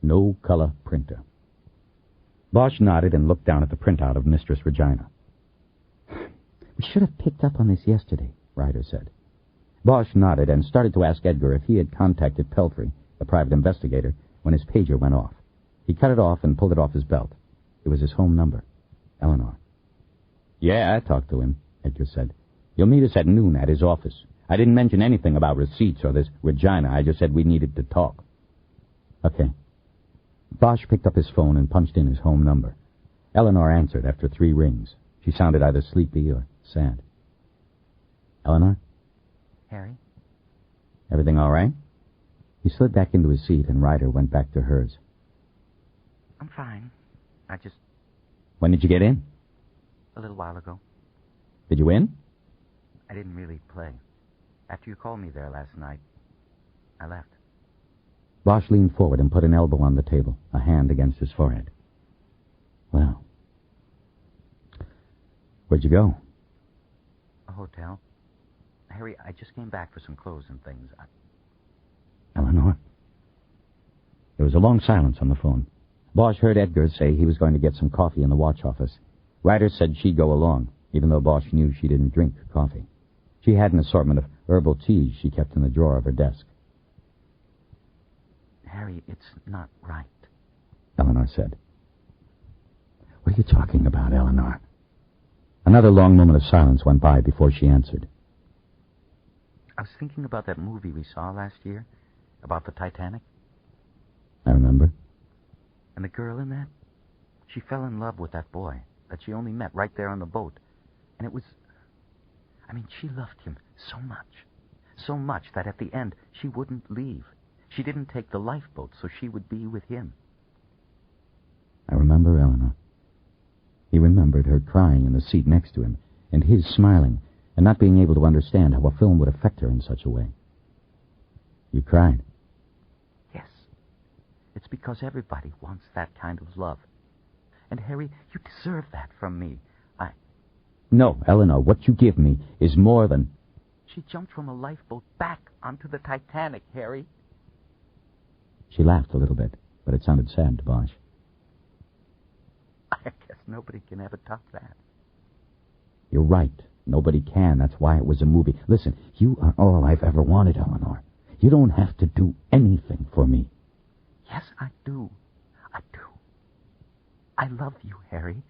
No color printer. Bosch nodded and looked down at the printout of Mistress Regina. "We should have picked up on this yesterday," Ryder said. Bosch nodded and started to ask Edgar if he had contacted Pelfrey, the private investigator, when his pager went off. He cut it off and pulled it off his belt. It was his home number. Eleanor. "Yeah, I talked to him," Edgar said. "You'll meet us at noon at his office. I didn't mention anything about receipts or this Regina. I just said we needed to talk." "Okay." Bosch picked up his phone and punched in his home number. Eleanor answered after 3 rings. She sounded either sleepy or sad. "Eleanor?" "Harry?" "Everything all right?" He slid back into his seat and Ryder went back to hers. "I'm fine. I just... "When did you get in?" a little while ago. "Did you win?" I didn't really play. After you called me there last night, I left." Bosch leaned forward and put an elbow on the table, a hand against his forehead. "Well. Where'd you go?" "A hotel. Harry, I just came back for some clothes and things. "Eleanor?" There was a long silence on the phone. Bosch heard Edgar say he was going to get some coffee in the watch office. Ryder said she'd go along, even though Bosch knew she didn't drink coffee. She had an assortment of herbal teas she kept in the drawer of her desk. "Harry, it's not right," Eleanor said. "What are you talking about, Eleanor?" Another long moment of silence went by before she answered. "I was thinking about that movie we saw last year, about the Titanic. "I remember." And the girl in that, she fell in love with that boy that she only met right there on the boat. And it was... she loved him so much. so much that at the end she wouldn't leave. She didn't take the lifeboat so she would be with him. I remember Eleanor. He remembered her crying in the seat next to him, and his smiling, and not being able to understand how a film would affect her in such a way. You cried? Yes. It's because everybody wants that kind of love. And, Harry, you deserve that from me. No, Eleanor, what you give me is more than... She jumped from a lifeboat back onto the Titanic, Harry. She laughed a little bit, but it sounded sad to Bosch. I guess nobody can ever top that. You're right. Nobody can. That's why it was a movie. Listen, you are all I've ever wanted, Eleanor. You don't have to do anything for me. Yes, I do. I do. I love you, Harry,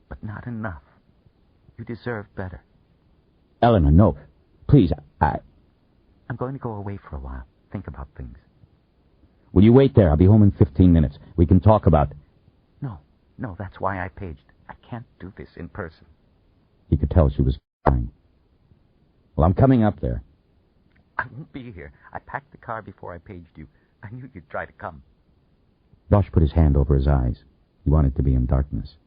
but not enough. You deserve better. Eleanor, no. Please, I'm going to go away for a while. Think about things. Will you wait there? I'll be home in 15 minutes. We can talk about... No, that's why I paged. I can't do this in person. He could tell she was crying. Well, I'm coming up there. I won't be here. I packed the car before I paged you. I knew you'd try to come. Bosch put his hand over his eyes. He wanted to be in darkness.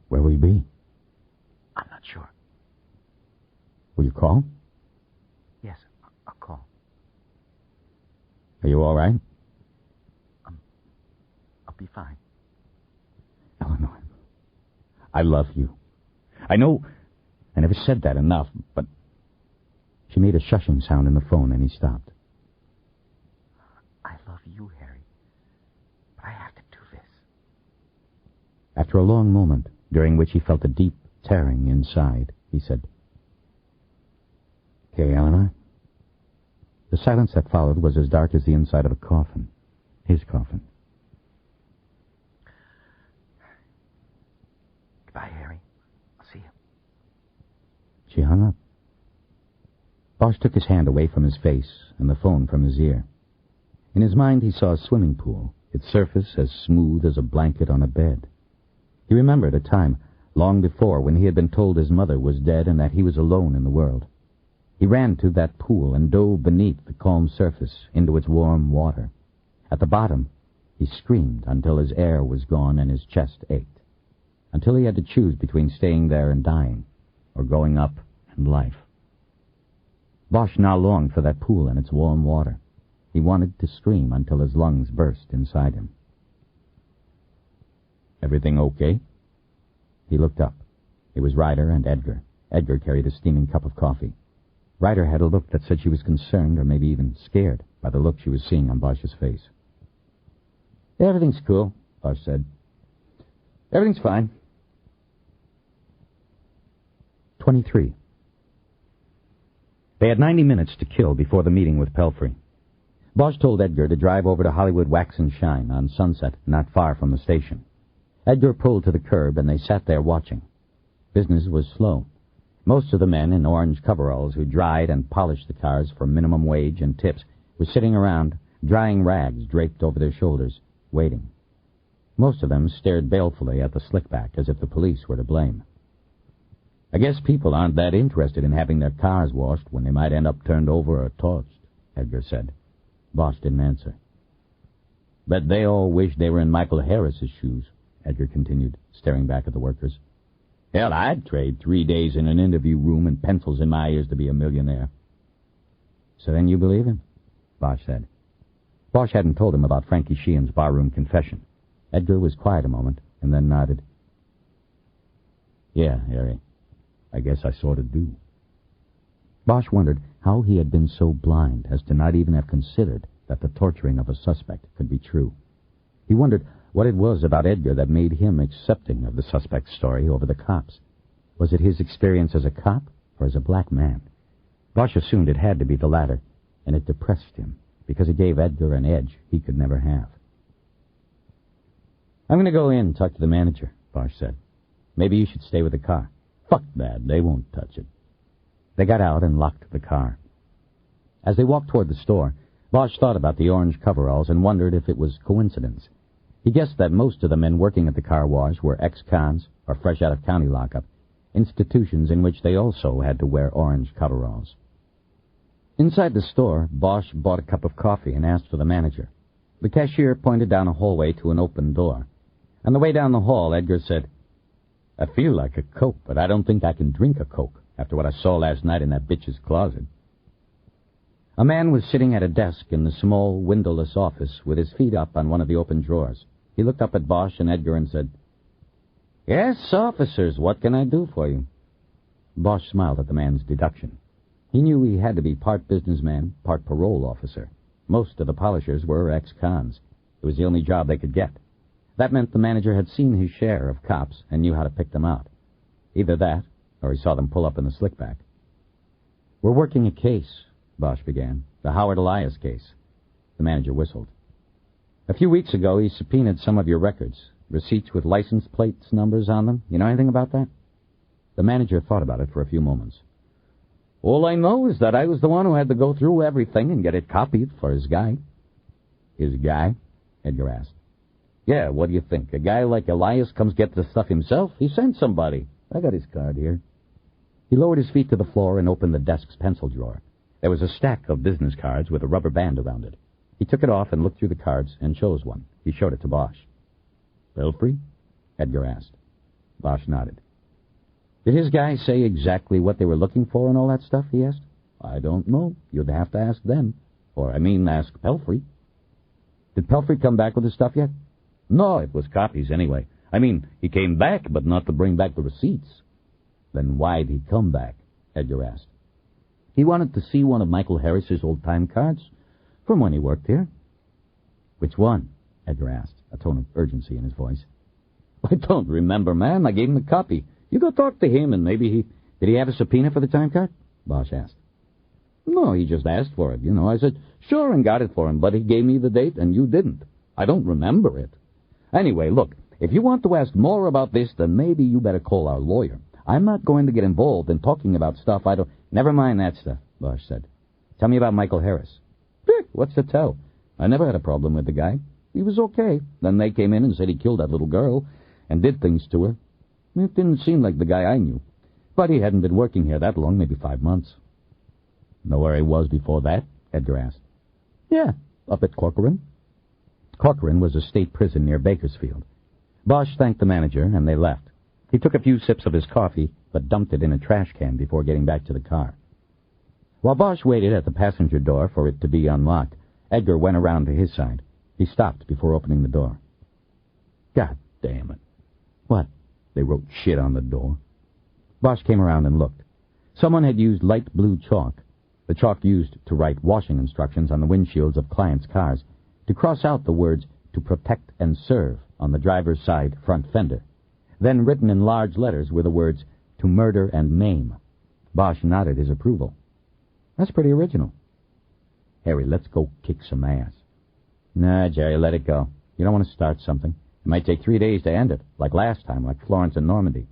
Where will you be? I'm not sure. Will you call? Yes, I'll call. Are you all right? I'll be fine. Eleanor, I love you. I know I never said that enough, but... She made a shushing sound in the phone, and he stopped. I love you, Harry, but I have to do this. After a long moment, during which he felt a deep tearing inside, he said, "Okay, Eleanor." The silence that followed was as dark as the inside of a coffin. His coffin. Goodbye, Harry. I'll see you. She hung up. Bosch took his hand away from his face and the phone from his ear. In his mind he saw a swimming pool, its surface as smooth as a blanket on a bed. He remembered a time, long before, when he had been told his mother was dead and that he was alone in the world. He ran to that pool and dove beneath the calm surface into its warm water. At the bottom, he screamed until his air was gone and his chest ached, until he had to choose between staying there and dying, or going up and life. Bosch now longed for that pool and its warm water. He wanted to scream until his lungs burst inside him. "Everything okay?" He looked up. It was Ryder and Edgar. Edgar carried a steaming cup of coffee. Ryder had a look that said she was concerned or maybe even scared by the look she was seeing on Bosch's face. "Everything's cool," Bosch said. "Everything's fine." 23. They had 90 minutes to kill before the meeting with Pelfrey. Bosch told Edgar to drive over to Hollywood Wax and Shine on Sunset, not far from the station. Edgar pulled to the curb, and they sat there watching. Business was slow. Most of the men in orange coveralls who dried and polished the cars for minimum wage and tips were sitting around, drying rags draped over their shoulders, waiting. Most of them stared balefully at the slickback as if the police were to blame. "I guess people aren't that interested in having their cars washed when they might end up turned over or torched," Edgar said. Bosch didn't answer. "Bet they all wish they were in Michael Harris's shoes," Edgar continued, staring back at the workers. "Hell, I'd trade 3 days in an interview room and pencils in my ears to be a millionaire." "So then you believe him?" Bosch said. Bosch hadn't told him about Frankie Sheehan's barroom confession. Edgar was quiet a moment, and then nodded. "Yeah, Harry, I guess I sort of do." Bosch wondered how he had been so blind as to not even have considered that the torturing of a suspect could be true. He wondered what it was about Edgar that made him accepting of the suspect's story over the cops. Was it his experience as a cop or as a black man? Bosch assumed it had to be the latter, and it depressed him because it gave Edgar an edge he could never have. "I'm going to go in and talk to the manager," Bosch said. "Maybe you should stay with the car." "Fuck that. They won't touch it." They got out and locked the car. As they walked toward the store, Bosch thought about the orange coveralls and wondered if it was coincidence. He guessed that most of the men working at the car wash were ex-cons or fresh out of county lockup, institutions in which they also had to wear orange coveralls. Inside the store, Bosch bought a cup of coffee and asked for the manager. The cashier pointed down a hallway to an open door. On the way down the hall, Edgar said, "I feel like a Coke, but I don't think I can drink a Coke after what I saw last night in that bitch's closet." A man was sitting at a desk in the small, windowless office with his feet up on one of the open drawers. He looked up at Bosch and Edgar and said, "Yes, officers, what can I do for you?" Bosch smiled at the man's deduction. He knew he had to be part businessman, part parole officer. Most of the polishers were ex-cons. It was the only job they could get. That meant the manager had seen his share of cops and knew how to pick them out. Either that, or he saw them pull up in the slickback. "We're working a case," Bosch began. "The Howard Elias case." The manager whistled. "A few weeks ago, he subpoenaed some of your records. Receipts with license plates numbers on them. You know anything about that?" The manager thought about it for a few moments. "All I know is that I was the one who had to go through everything and get it copied for his guy." "His guy?" Edgar asked. "Yeah, what do you think? A guy like Elias comes get the stuff himself? He sent somebody. I got his card here." He lowered his feet to the floor and opened the desk's pencil drawer. There was a stack of business cards with a rubber band around it. He took it off and looked through the cards and chose one. He showed it to Bosch. "Belfry?" Edgar asked. Bosch nodded. "Did his guy say exactly what they were looking for and all that stuff?" he asked. "I don't know. You'd have to ask them. Ask Pelfrey." "Did Pelfrey come back with the stuff yet?" "No, it was copies anyway. He came back, but not to bring back the receipts." "Then why'd he come back?" Edgar asked. "He wanted to see one of Michael Harris's old-time cards from when he worked here." "Which one?" Edgar asked, a tone of urgency in his voice. "I don't remember, man. I gave him the copy. You go talk to him, and maybe Did he have a subpoena for the time card?" Bosch asked. "No, he just asked for it, I said, sure, and got it for him, but he gave me the date, and you didn't. I don't remember it. Anyway, look, if you want to ask more about this, then maybe you better call our lawyer. I'm not going to get involved in talking about stuff I don't... Never mind that stuff," Bosch said. "Tell me about Michael Harris." "What's to tell? I never had a problem with the guy. He was okay. Then they came in and said he killed that little girl and did things to her. It didn't seem like the guy I knew. But he hadn't been working here that long, maybe 5 months. "Know where he was before that?" Edgar asked. "Yeah, up at Corcoran." Corcoran was a state prison near Bakersfield. Bosch thanked the manager, and they left. He took a few sips of his coffee, but dumped it in a trash can before getting back to the car. While Bosch waited at the passenger door for it to be unlocked, Edgar went around to his side. He stopped before opening the door. "God damn it." "What?" "They wrote shit on the door." Bosch came around and looked. Someone had used light blue chalk, the chalk used to write washing instructions on the windshields of clients' cars, to cross out the words "to protect and serve" on the driver's side front fender. Then written in large letters were the words "to murder and maim." Bosch nodded his approval. "That's pretty original." "Harry, let's go kick some ass." "Nah, Jerry, let it go. You don't want to start something. It might take 3 days to end it, like last time, like Florence and Normandy."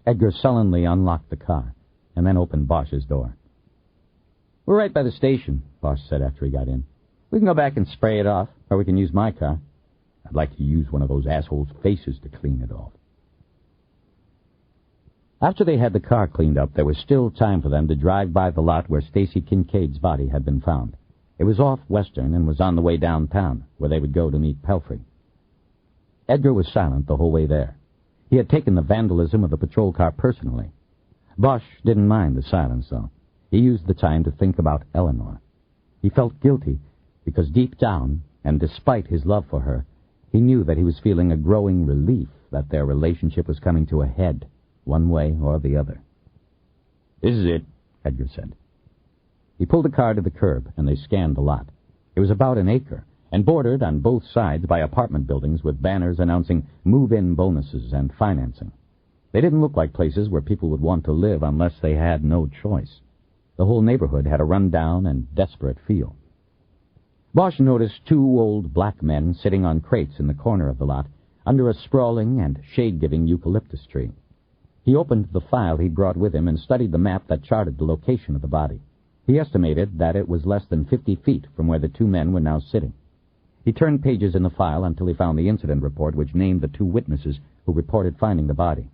Edgar sullenly unlocked the car, and then opened Bosch's door. "We're right by the station," Bosch said after he got in. "We can go back and spray it off, or we can use my car. I'd like to use one of those assholes' faces to clean it off." After they had the car cleaned up, there was still time for them to drive by the lot where Stacy Kincaid's body had been found. It was off Western and was on the way downtown, where they would go to meet Pelfrey. Edgar was silent the whole way there. He had taken the vandalism of the patrol car personally. Bosch didn't mind the silence, though. He used the time to think about Eleanor. He felt guilty because deep down, and despite his love for her, he knew that he was feeling a growing relief that their relationship was coming to a head, one way or the other. "This is it," Edgar said. He pulled the car to the curb, and they scanned the lot. It was about an acre, and bordered on both sides by apartment buildings with banners announcing move-in bonuses and financing. They didn't look like places where people would want to live unless they had no choice. The whole neighborhood had a run-down and desperate feel. Bosch noticed 2 old black men sitting on crates in the corner of the lot under a sprawling and shade-giving eucalyptus tree. He opened the file he'd brought with him and studied the map that charted the location of the body. He estimated that it was less than 50 feet from where the 2 men were now sitting. He turned pages in the file until he found the incident report which named the 2 witnesses who reported finding the body.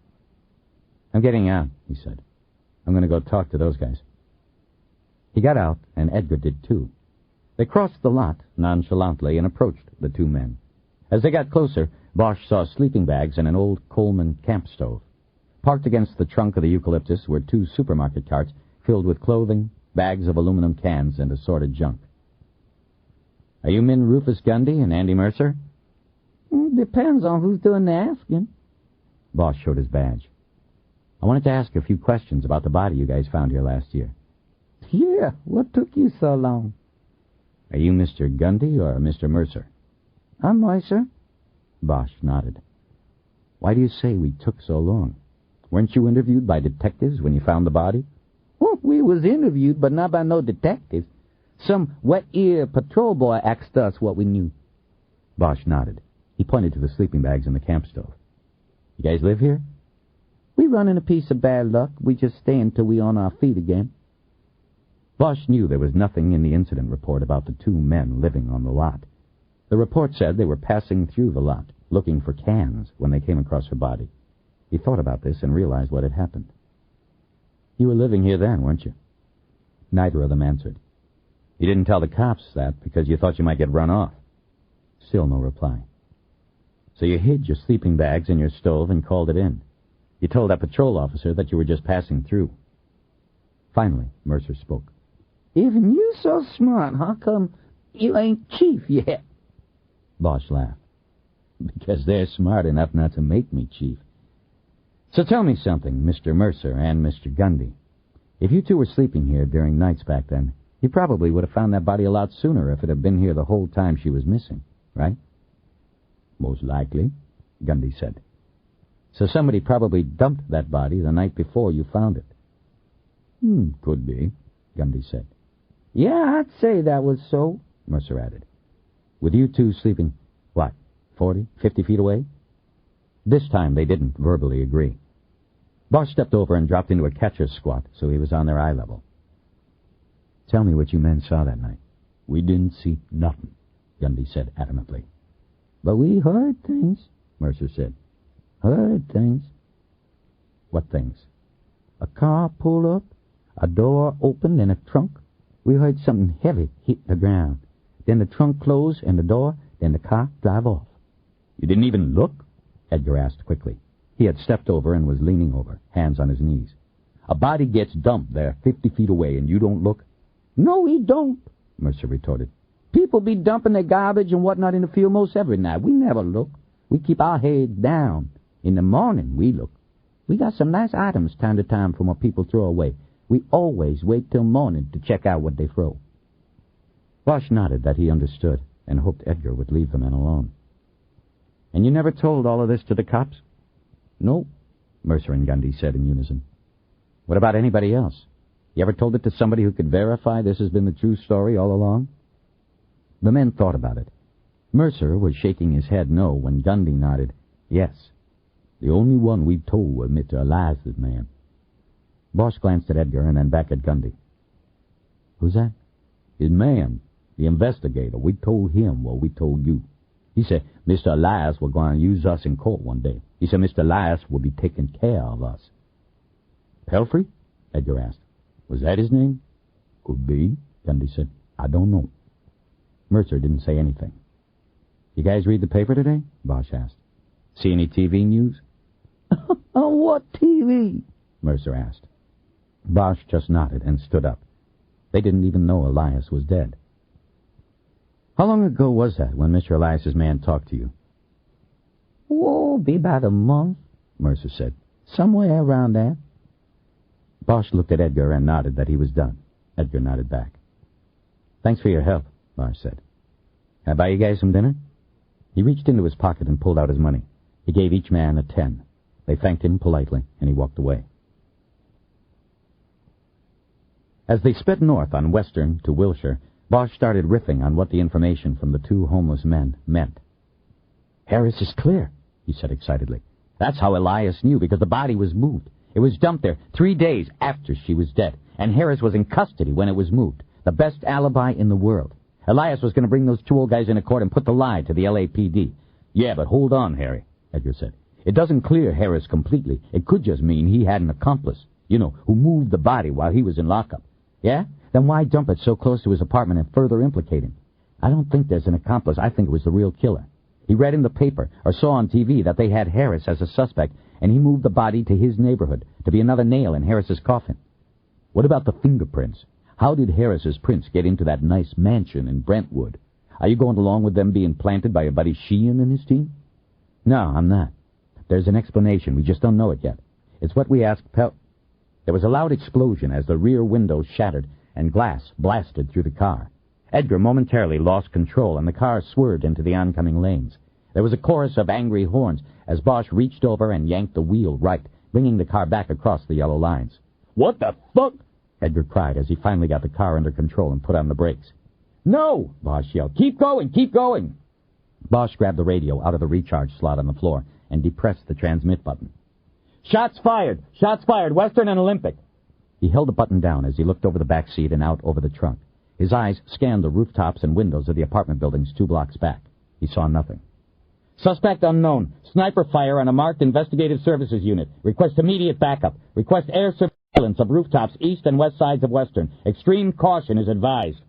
I'm getting out, he said. I'm going to go talk to those guys. He got out, and Edgar did too. They crossed the lot nonchalantly and approached the two men. As they got closer, Bosch saw sleeping bags and an old Coleman camp stove. Parked against the trunk of the eucalyptus were two supermarket carts filled with clothing, bags of aluminum cans, and assorted junk. Are you men Rufus Gundy and Andy Mercer? Depends on who's doing the asking. Bosch showed his badge. I wanted to ask a few questions about the body you guys found here last year. Yeah, what took you so long? Are you Mr. Gundy or Mr. Mercer? I'm Mercer. Bosch nodded. Why do you say we took so long? Weren't you interviewed by detectives when you found the body? Well, we was interviewed, but not by no detectives. Some wet-ear patrol boy asked us what we knew. Bosch nodded. He pointed to the sleeping bags and the camp stove. You guys live here? We run in a piece of bad luck. We just stay until we on our feet again. Bosch knew there was nothing in the incident report about the two men living on the lot. The report said they were passing through the lot, looking for cans when they came across her body. He thought about this and realized what had happened. You were living here then, weren't you? Neither of them answered. You didn't tell the cops that because you thought you might get run off. Still no reply. So you hid your sleeping bags in your stove and called it in. You told that patrol officer that you were just passing through. Finally, Mercer spoke. If you so smart, how come you ain't chief yet? Bosch laughed. Because they're smart enough not to make me chief. So tell me something, Mr. Mercer and Mr. Gundy. If you two were sleeping here during nights back then, you probably would have found that body a lot sooner if it had been here the whole time she was missing, right? Most likely, Gundy said. So somebody probably dumped that body the night before you found it. Could be, Gundy said. Yeah, I'd say that was so, Mercer added. With you two sleeping, 40, 50 feet away? This time they didn't verbally agree. Bosch stepped over and dropped into a catcher's squat so he was on their eye level. Tell me what you men saw that night. We didn't see nothing, Gundy said adamantly. But we heard things, Mercer said. Heard things. What things? A car pulled up, a door opened and a trunk. We heard something heavy hit the ground. Then the trunk closed and the door, then the car drive off. You didn't even look? Edgar asked quickly. He had stepped over and was leaning over, hands on his knees. A body gets dumped there 50 feet away and you don't look? No, we don't, Mercer retorted. People be dumping their garbage and whatnot in the field most every night. We never look. We keep our heads down. In the morning, we look. We got some nice items time to time from what people throw away. We always wait till morning to check out what they throw. Bosch nodded that he understood and hoped Edgar would leave the men alone. And you never told all of this to the cops? No, Mercer and Gundy said in unison. What about anybody else? You ever told it to somebody who could verify this has been the true story all along? The men thought about it. Mercer was shaking his head no when Gundy nodded, yes. The only one we've told was Mr. Elias's man. Bosch glanced at Edgar and then back at Gundy. Who's that? His man, the investigator. We told him what we told you. He said Mr. Elias was going to use us in court one day. He said Mr. Elias would be taking care of us. Pelfrey? Edgar asked. Was that his name? Could be, Gundy said. I don't know. Mercer didn't say anything. You guys read the paper today? Bosch asked. See any TV news? On what TV? Mercer asked. Bosch just nodded and stood up. They didn't even know Elias was dead. How long ago was that when Mr. Elias's man talked to you? Oh, be about a month, Mercer said. Somewhere around there. Bosch looked at Edgar and nodded that he was done. Edgar nodded back. Thanks for your help, Bosch said. Can I buy you guys some dinner? He reached into his pocket and pulled out his money. He gave each man a 10. They thanked him politely, and he walked away. As they sped north on Western to Wilshire, Bosch started riffing on what the information from the two homeless men meant. Harris is clear, he said excitedly. That's how Elias knew, because the body was moved. It was dumped there 3 days after she was dead, and Harris was in custody when it was moved. The best alibi in the world. Elias was going to bring those two old guys into court and put the lie to the LAPD. Yeah, but hold on, Harry, Edgar said. It doesn't clear Harris completely. It could just mean he had an accomplice, who moved the body while he was in lockup. Yeah? Then why dump it so close to his apartment and further implicate him? I don't think there's an accomplice. I think it was the real killer. He read in the paper or saw on TV that they had Harris as a suspect, and he moved the body to his neighborhood to be another nail in Harris's coffin. What about the fingerprints? How did Harris's prints get into that nice mansion in Brentwood? Are you going along with them being planted by your buddy Sheehan and his team? No, I'm not. There's an explanation. We just don't know it yet. It's what we asked There was a loud explosion as the rear window shattered and glass blasted through the car. Edgar momentarily lost control, and the car swerved into the oncoming lanes. There was a chorus of angry horns as Bosch reached over and yanked the wheel right, bringing the car back across the yellow lines. "What the fuck?" Edgar cried as he finally got the car under control and put on the brakes. "No!" Bosch yelled. "Keep going! Keep going!" Bosch grabbed the radio out of the recharge slot on the floor and depressed the transmit button. "Shots fired! Shots fired! Western and Olympic!" He held the button down as he looked over the back seat and out over the trunk. His eyes scanned the rooftops and windows of the apartment buildings 2 blocks back. He saw nothing. "Suspect unknown. Sniper fire on a marked investigative services unit. Request immediate backup. Request air surveillance of rooftops east and west sides of Western. Extreme caution is advised."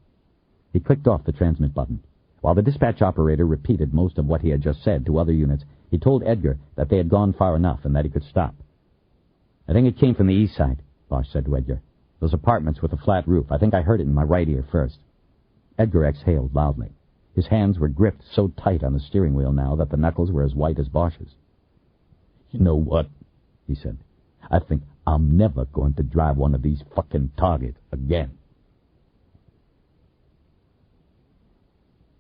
He clicked off the transmit button. While the dispatch operator repeated most of what he had just said to other units, he told Edgar that they had gone far enough and that he could stop. "I think it came from the east side," Bosch said to Edgar. "Those apartments with a flat roof. I think I heard it in my right ear first." Edgar exhaled loudly. His hands were gripped so tight on the steering wheel now that the knuckles were as white as Bosch's. "You know what?" he said. "I think I'm never going to drive one of these fucking Targets again."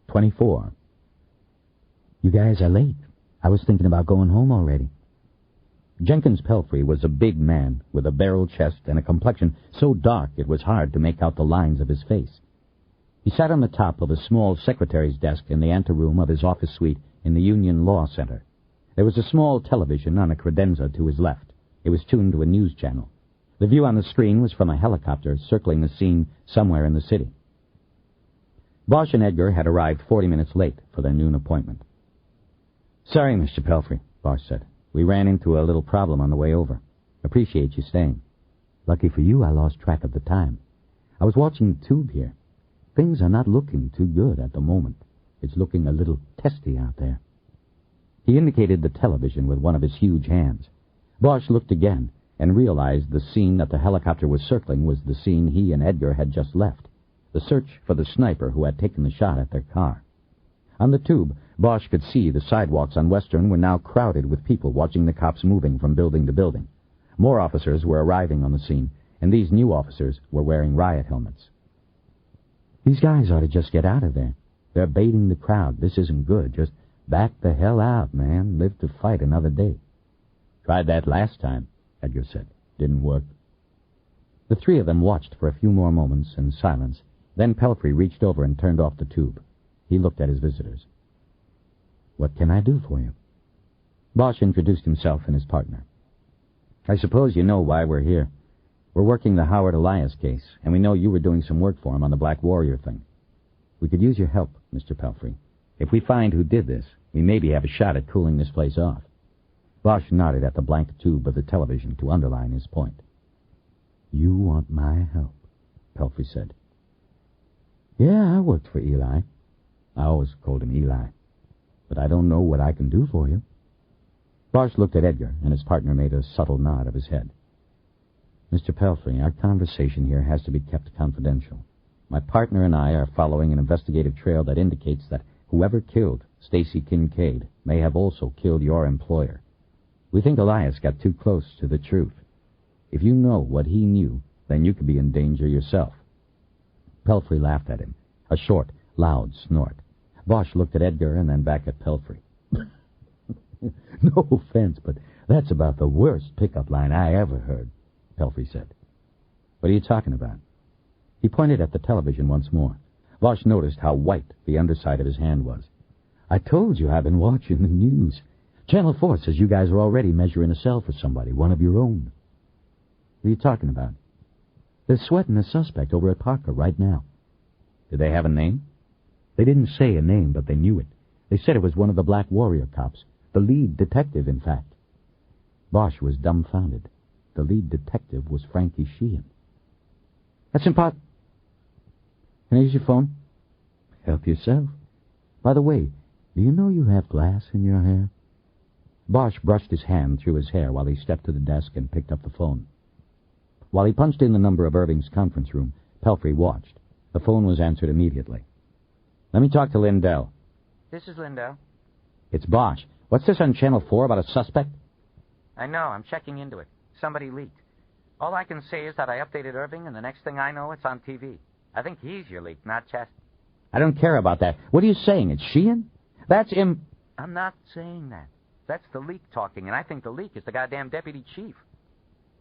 24. "You guys are late. I was thinking about going home already." Jenkins Pelfrey was a big man with a barrel chest and a complexion so dark it was hard to make out the lines of his face. He sat on the top of a small secretary's desk in the anteroom of his office suite in the Union Law Center. There was a small television on a credenza to his left. It was tuned to a news channel. The view on the screen was from a helicopter circling the scene somewhere in the city. Bosch and Edgar had arrived 40 minutes late for their noon appointment. "Sorry, Mr. Pelfrey," Bosch said. "We ran into a little problem on the way over. Appreciate you staying." "Lucky for you, I lost track of the time. I was watching the tube here. Things are not looking too good at the moment. It's looking a little testy out there." He indicated the television with one of his huge hands. Bosch looked again and realized the scene that the helicopter was circling was the scene he and Edgar had just left, the search for the sniper who had taken the shot at their car. On the tube, Bosch could see the sidewalks on Western were now crowded with people watching the cops moving from building to building. More officers were arriving on the scene, and these new officers were wearing riot helmets. "These guys ought to just get out of there. They're baiting the crowd. This isn't good. Just back the hell out, man. Live to fight another day." "Tried that last time," Edgar said. "Didn't work." The three of them watched for a few more moments in silence. Then Pelfrey reached over and turned off the tube. He looked at his visitors. "What can I do for you?" Bosch introduced himself and his partner. "I suppose you know why we're here. We're working the Howard Elias case, and we know you were doing some work for him on the Black Warrior thing. We could use your help, Mr. Pelfrey. If we find who did this, we maybe have a shot at cooling this place off." Bosch nodded at the blank tube of the television to underline his point. "You want my help," Pelfrey said. "Yeah, I worked for Eli. I always called him Eli. But I don't know what I can do for you." Bosch looked at Edgar, and his partner made a subtle nod of his head. "Mr. Pelfrey, our conversation here has to be kept confidential. My partner and I are following an investigative trail that indicates that whoever killed Stacy Kincaid may have also killed your employer. We think Elias got too close to the truth. If you know what he knew, then you could be in danger yourself." Pelfrey laughed at him, a short, loud snort. Bosch looked at Edgar and then back at Pelfrey. "No offense, but that's about the worst pickup line I ever heard," Pelfrey said. "What are you talking about?" He pointed at the television once more. Bosch noticed how white the underside of his hand was. "I told you I've been watching the news. Channel 4 says you guys are already measuring a cell for somebody, one of your own." "What are you talking about?" "They're sweating a suspect over at Parker right now." "Did they have a name?" "They didn't say a name, but they knew it. They said it was one of the Black Warrior cops, the lead detective, in fact." Bosch was dumbfounded. The lead detective was Frankie Sheehan. That's impossible. Can I use your phone? Help yourself. By the way, do you know you have glass in your hair? Bosch brushed his hand through his hair while he stepped to the desk and picked up the phone. While he punched in the number of Irving's conference room, Pelfrey watched. The phone was answered immediately. Let me talk to Lindell. This is Lindell. It's Bosch. What's this on Channel 4 about a suspect? I know. I'm checking into it. Somebody leaked. All I can say is that I updated Irving, and the next thing I know, it's on TV. I think he's your leak, not Chest. I don't care about that. What are you saying? It's Sheehan? That's him. I'm not saying that. That's the leak talking, and I think the leak is the goddamn deputy chief.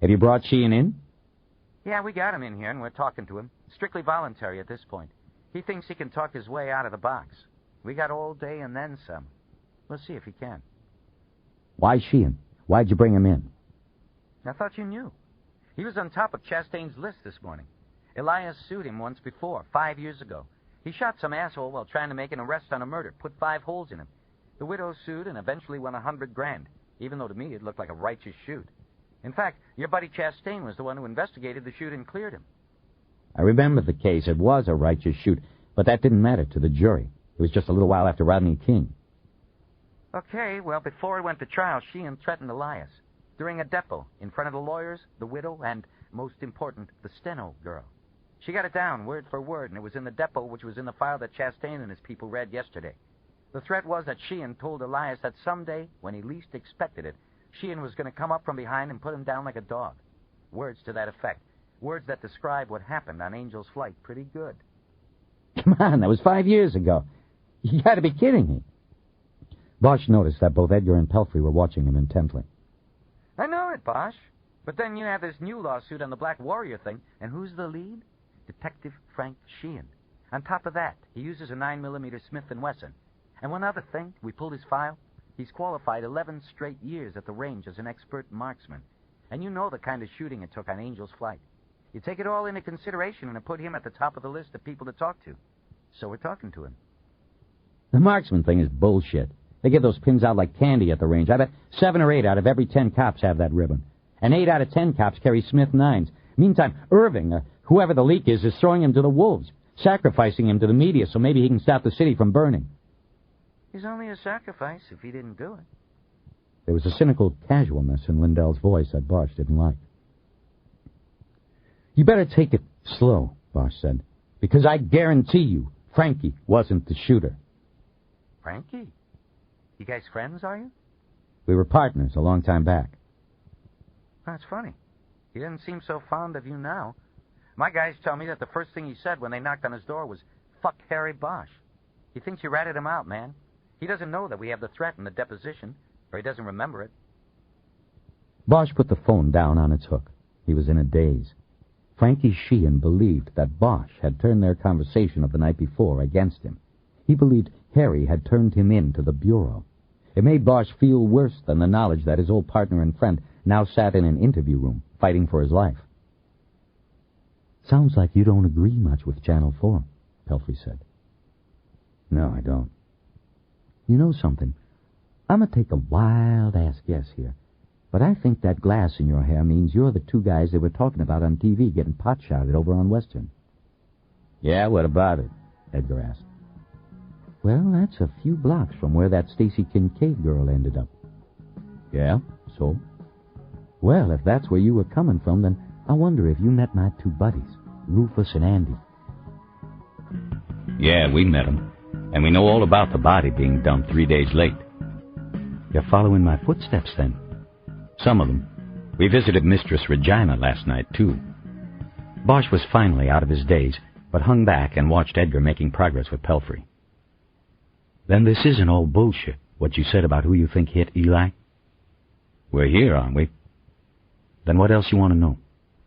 Have you brought Sheehan in? Yeah, we got him in here, and we're talking to him. Strictly voluntary at this point. He thinks he can talk his way out of the box. We got all day and then some. We'll see if he can. Why Sheehan? Why'd you bring him in? I thought you knew. He was on top of Chastain's list this morning. Elias sued him once before, 5 years ago. He shot some asshole while trying to make an arrest on a murder, put 5 holes in him. The widow sued and eventually won $100,000, even though to me it looked like a righteous shoot. In fact, your buddy Chastain was the one who investigated the shoot and cleared him. I remember the case. It was a righteous shoot, but that didn't matter to the jury. It was just a little while after Rodney King. Okay, well, before he went to trial, Sheehan threatened Elias. During a depo, in front of the lawyers, the widow, and, most important, the steno girl. She got it down, word for word, and it was in the depo, which was in the file that Chastain and his people read yesterday. The threat was that Sheehan told Elias that someday, when he least expected it, Sheehan was going to come up from behind and put him down like a dog. Words to that effect. Words that describe what happened on Angel's flight pretty good. Come on, that was 5 years ago. You got to be kidding me. Bosch noticed that both Edgar and Pelfrey were watching him intently. I know it, Bosch. But then you have this new lawsuit on the Black Warrior thing, and who's the lead? Detective Frank Sheehan. On top of that, he uses a 9mm Smith & Wesson. And one other thing, we pulled his file. He's qualified 11 straight years at the range as an expert marksman. And you know the kind of shooting it took on Angel's flight. You take it all into consideration and put him at the top of the list of people to talk to. So we're talking to him. The marksman thing is bullshit. They give those pins out like candy at the range. I bet 7 or 8 out of every 10 cops have that ribbon. And 8 out of 10 cops carry Smith 9s. Meantime, Irving, or whoever the leak is throwing him to the wolves, sacrificing him to the media so maybe he can stop the city from burning. He's only a sacrifice if he didn't do it. There was a cynical casualness in Lindell's voice that Bosch didn't like. You better take it slow, Bosch said, because I guarantee you Frankie wasn't the shooter. Frankie? You guys friends, are you? We were partners a long time back. That's funny. He doesn't seem so fond of you now. My guys tell me that the first thing he said when they knocked on his door was, "Fuck Harry Bosch." He thinks you ratted him out, man. He doesn't know that we have the threat in the deposition, or he doesn't remember it. Bosch put the phone down on its hook. He was in a daze. Frankie Sheehan believed that Bosch had turned their conversation of the night before against him. He believed Harry had turned him in to the Bureau. It made Bosch feel worse than the knowledge that his old partner and friend now sat in an interview room, fighting for his life. Sounds like you don't agree much with Channel 4, Pelfrey said. No, I don't. You know something? I'm going to take a wild-ass guess here, but I think that glass in your hair means you're the 2 guys they were talking about on TV getting pot-shotted over on Western. Yeah, what about it? Edgar asked. Well, that's a few blocks from where that Stacy Kincaid girl ended up. Yeah, so? Well, if that's where you were coming from, then I wonder if you met my 2 buddies, Rufus and Andy. Yeah, we met him. And we know all about the body being dumped 3 days late. You're following my footsteps, then? Some of them. We visited Mistress Regina last night, too. Bosch was finally out of his daze, but hung back and watched Edgar making progress with Pelfrey. Then this isn't all bullshit, what you said about who you think hit Eli? We're here, aren't we? Then what else you want to know?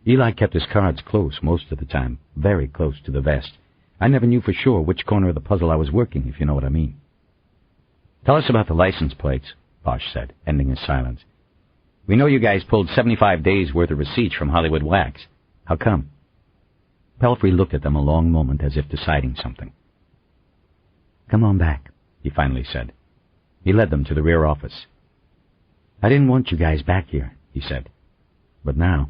Eli kept his cards close most of the time, very close to the vest. I never knew for sure which corner of the puzzle I was working, if you know what I mean. Tell us about the license plates, Bosch said, ending his silence. We know you guys pulled 75 days' worth of receipts from Hollywood Wax. How come? Pelfrey looked at them a long moment as if deciding something. Come on back, he finally said. He led them to the rear office. I didn't want you guys back here, he said. But now...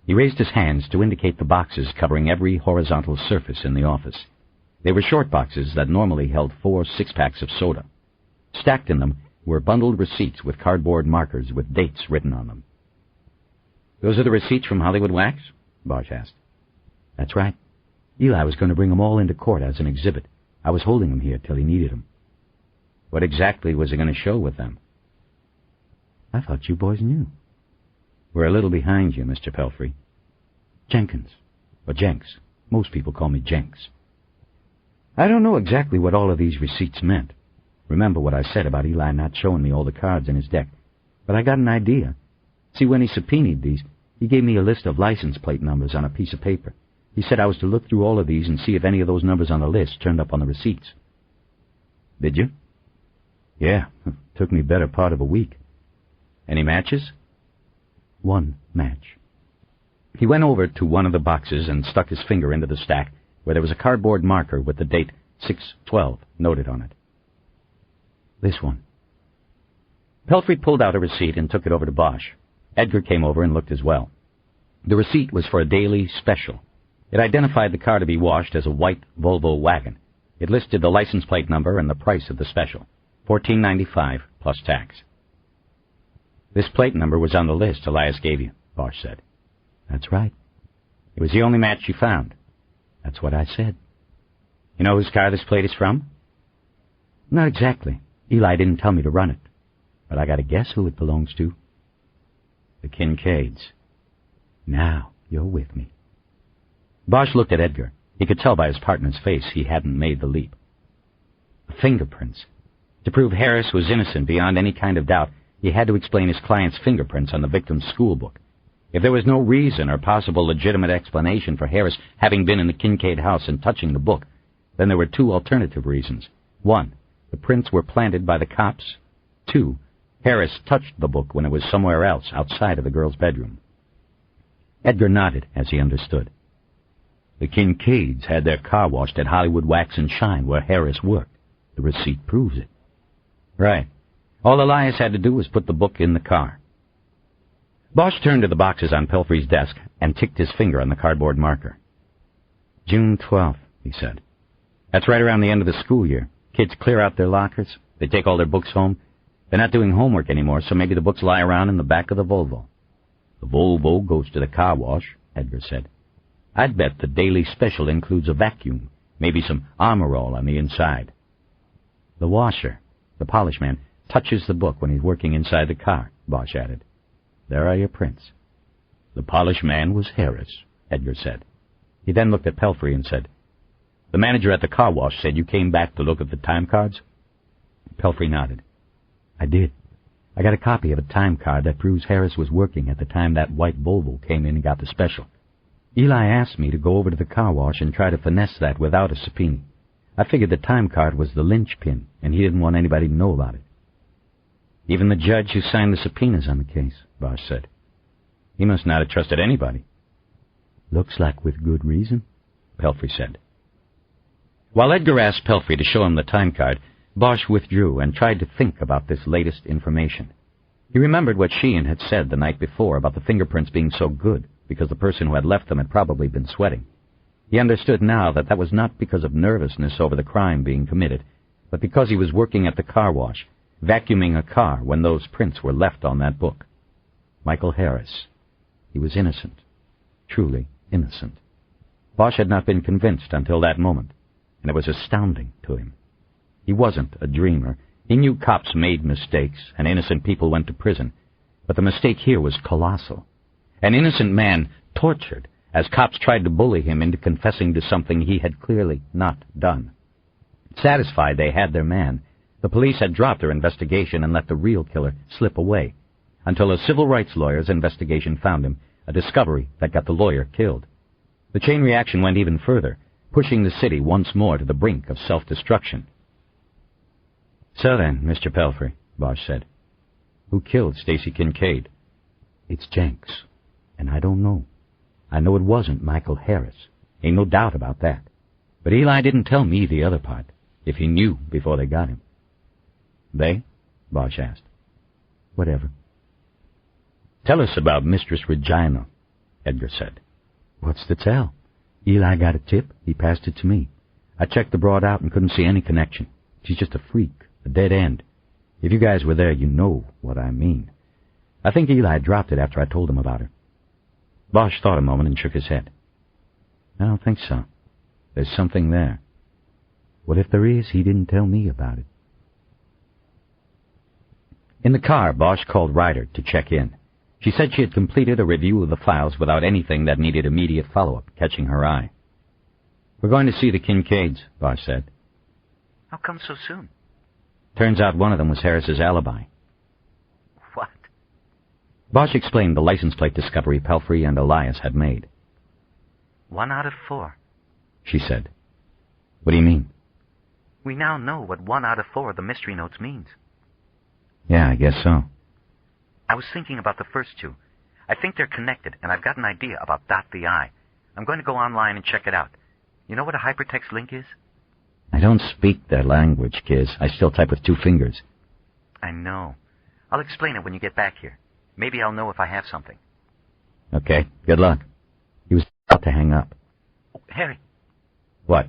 He raised his hands to indicate the boxes covering every horizontal surface in the office. They were short boxes that normally held 4 six-packs of soda. Stacked in them were bundled receipts with cardboard markers with dates written on them. Those are the receipts from Hollywood Wax? Bosch asked. That's right. Eli was going to bring them all into court as an exhibit. I was holding them here till he needed them. What exactly was he going to show with them? I thought you boys knew. We're a little behind you, Mr. Pelfrey. Jenkins. Or Jenks. Most people call me Jenks. I don't know exactly what all of these receipts meant. Remember what I said about Eli not showing me all the cards in his deck. But I got an idea. See, when he subpoenaed these, he gave me a list of license plate numbers on a piece of paper. He said I was to look through all of these and see if any of those numbers on the list turned up on the receipts. Did you? Yeah, took me better part of a week. Any matches? 1 match. He went over to one of the boxes and stuck his finger into the stack where there was a cardboard marker with the date 6/12 noted on it. This one. Pelfrey pulled out a receipt and took it over to Bosch. Edgar came over and looked as well. The receipt was for a daily special. It identified the car to be washed as a white Volvo wagon. It listed the license plate number and the price of the special, $14.95 plus tax. This plate number was on the list Elias gave you, Bosch said. That's right. It was the only match you found. That's what I said. You know whose car this plate is from? Not exactly. Eli didn't tell me to run it. But I got to guess who it belongs to. The Kincaids. Now you're with me. Bosch looked at Edgar. He could tell by his partner's face he hadn't made the leap. Fingerprints. To prove Harris was innocent beyond any kind of doubt, he had to explain his client's fingerprints on the victim's school book. If there was no reason or possible legitimate explanation for Harris having been in the Kincaid house and touching the book, then there were 2 alternative reasons. 1, the prints were planted by the cops. 2, Harris touched the book when it was somewhere else outside of the girl's bedroom. Edgar nodded as he understood. The Kincaids had their car washed at Hollywood Wax and Shine where Harris worked. The receipt proves it. Right. All Elias had to do was put the book in the car. Bosch turned to the boxes on Pelfrey's desk and ticked his finger on the cardboard marker. June 12th, he said. That's right around the end of the school year. Kids clear out their lockers. They take all their books home. They're not doing homework anymore, so maybe the books lie around in the back of the Volvo. The Volvo goes to the car wash, Edgar said. I'd bet the daily special includes a vacuum, maybe some Armor All on the inside. The washer, the polish man, touches the book when he's working inside the car, Bosch added. There are your prints. The polish man was Harris, Edgar said. He then looked at Pelfrey and said, The manager at the car wash said you came back to look at the time cards? Pelfrey nodded. I did. I got a copy of a time card that proves Harris was working at the time that white Volvo came in and got the special. Eli asked me to go over to the car wash and try to finesse that without a subpoena. I figured the time card was the linchpin, and he didn't want anybody to know about it. Even the judge who signed the subpoenas on the case, Bosch said. He must not have trusted anybody. Looks like with good reason, Pelfrey said. While Edgar asked Pelfrey to show him the time card, Bosch withdrew and tried to think about this latest information. He remembered what Sheehan had said the night before about the fingerprints being so good because the person who had left them had probably been sweating. He understood now that that was not because of nervousness over the crime being committed, but because he was working at the car wash, vacuuming a car when those prints were left on that book. Michael Harris. He was innocent. Truly innocent. Bosch had not been convinced until that moment, and it was astounding to him. He wasn't a dreamer. He knew cops made mistakes, and innocent people went to prison, but the mistake here was colossal. An innocent man tortured as cops tried to bully him into confessing to something he had clearly not done. Satisfied they had their man, the police had dropped their investigation and let the real killer slip away, until a civil rights lawyer's investigation found him, a discovery that got the lawyer killed. The chain reaction went even further, pushing the city once more to the brink of self-destruction. So then, Mr. Pelfrey, Bosch said, who killed Stacy Kincaid? It's Jenks, and I don't know. I know it wasn't Michael Harris. Ain't no doubt about that. But Eli didn't tell me the other part, if he knew before they got him. They? Bosch asked. Whatever. Tell us about Mistress Regina, Edgar said. What's to tell? Eli got a tip. He passed it to me. I checked the broad out and couldn't see any connection. She's just a freak, a dead end. If you guys were there, you know what I mean. I think Eli dropped it after I told him about her. Bosch thought a moment and shook his head. I don't think so. There's something there. What if there is? He didn't tell me about it. In the car, Bosch called Ryder to check in. She said she had completed a review of the files without anything that needed immediate follow-up catching her eye. We're going to see the Kincaids, Bosch said. How come so soon? Turns out one of them was Harris's alibi. What? Bosch explained the license plate discovery Pelfrey and Elias had made. 1 out of 4. She said. What do you mean? We now know what 1 out of 4 of the mystery notes means. Yeah, I guess so. I was thinking about the first 2. I think they're connected, and I've got an idea about Dot the I. I'm going to go online and check it out. You know what a hypertext link is? I don't speak their language, Kiz. I still type with 2 fingers. I know. I'll explain it when you get back here. Maybe I'll know if I have something. Okay, good luck. He was about to hang up. Oh, Harry. What?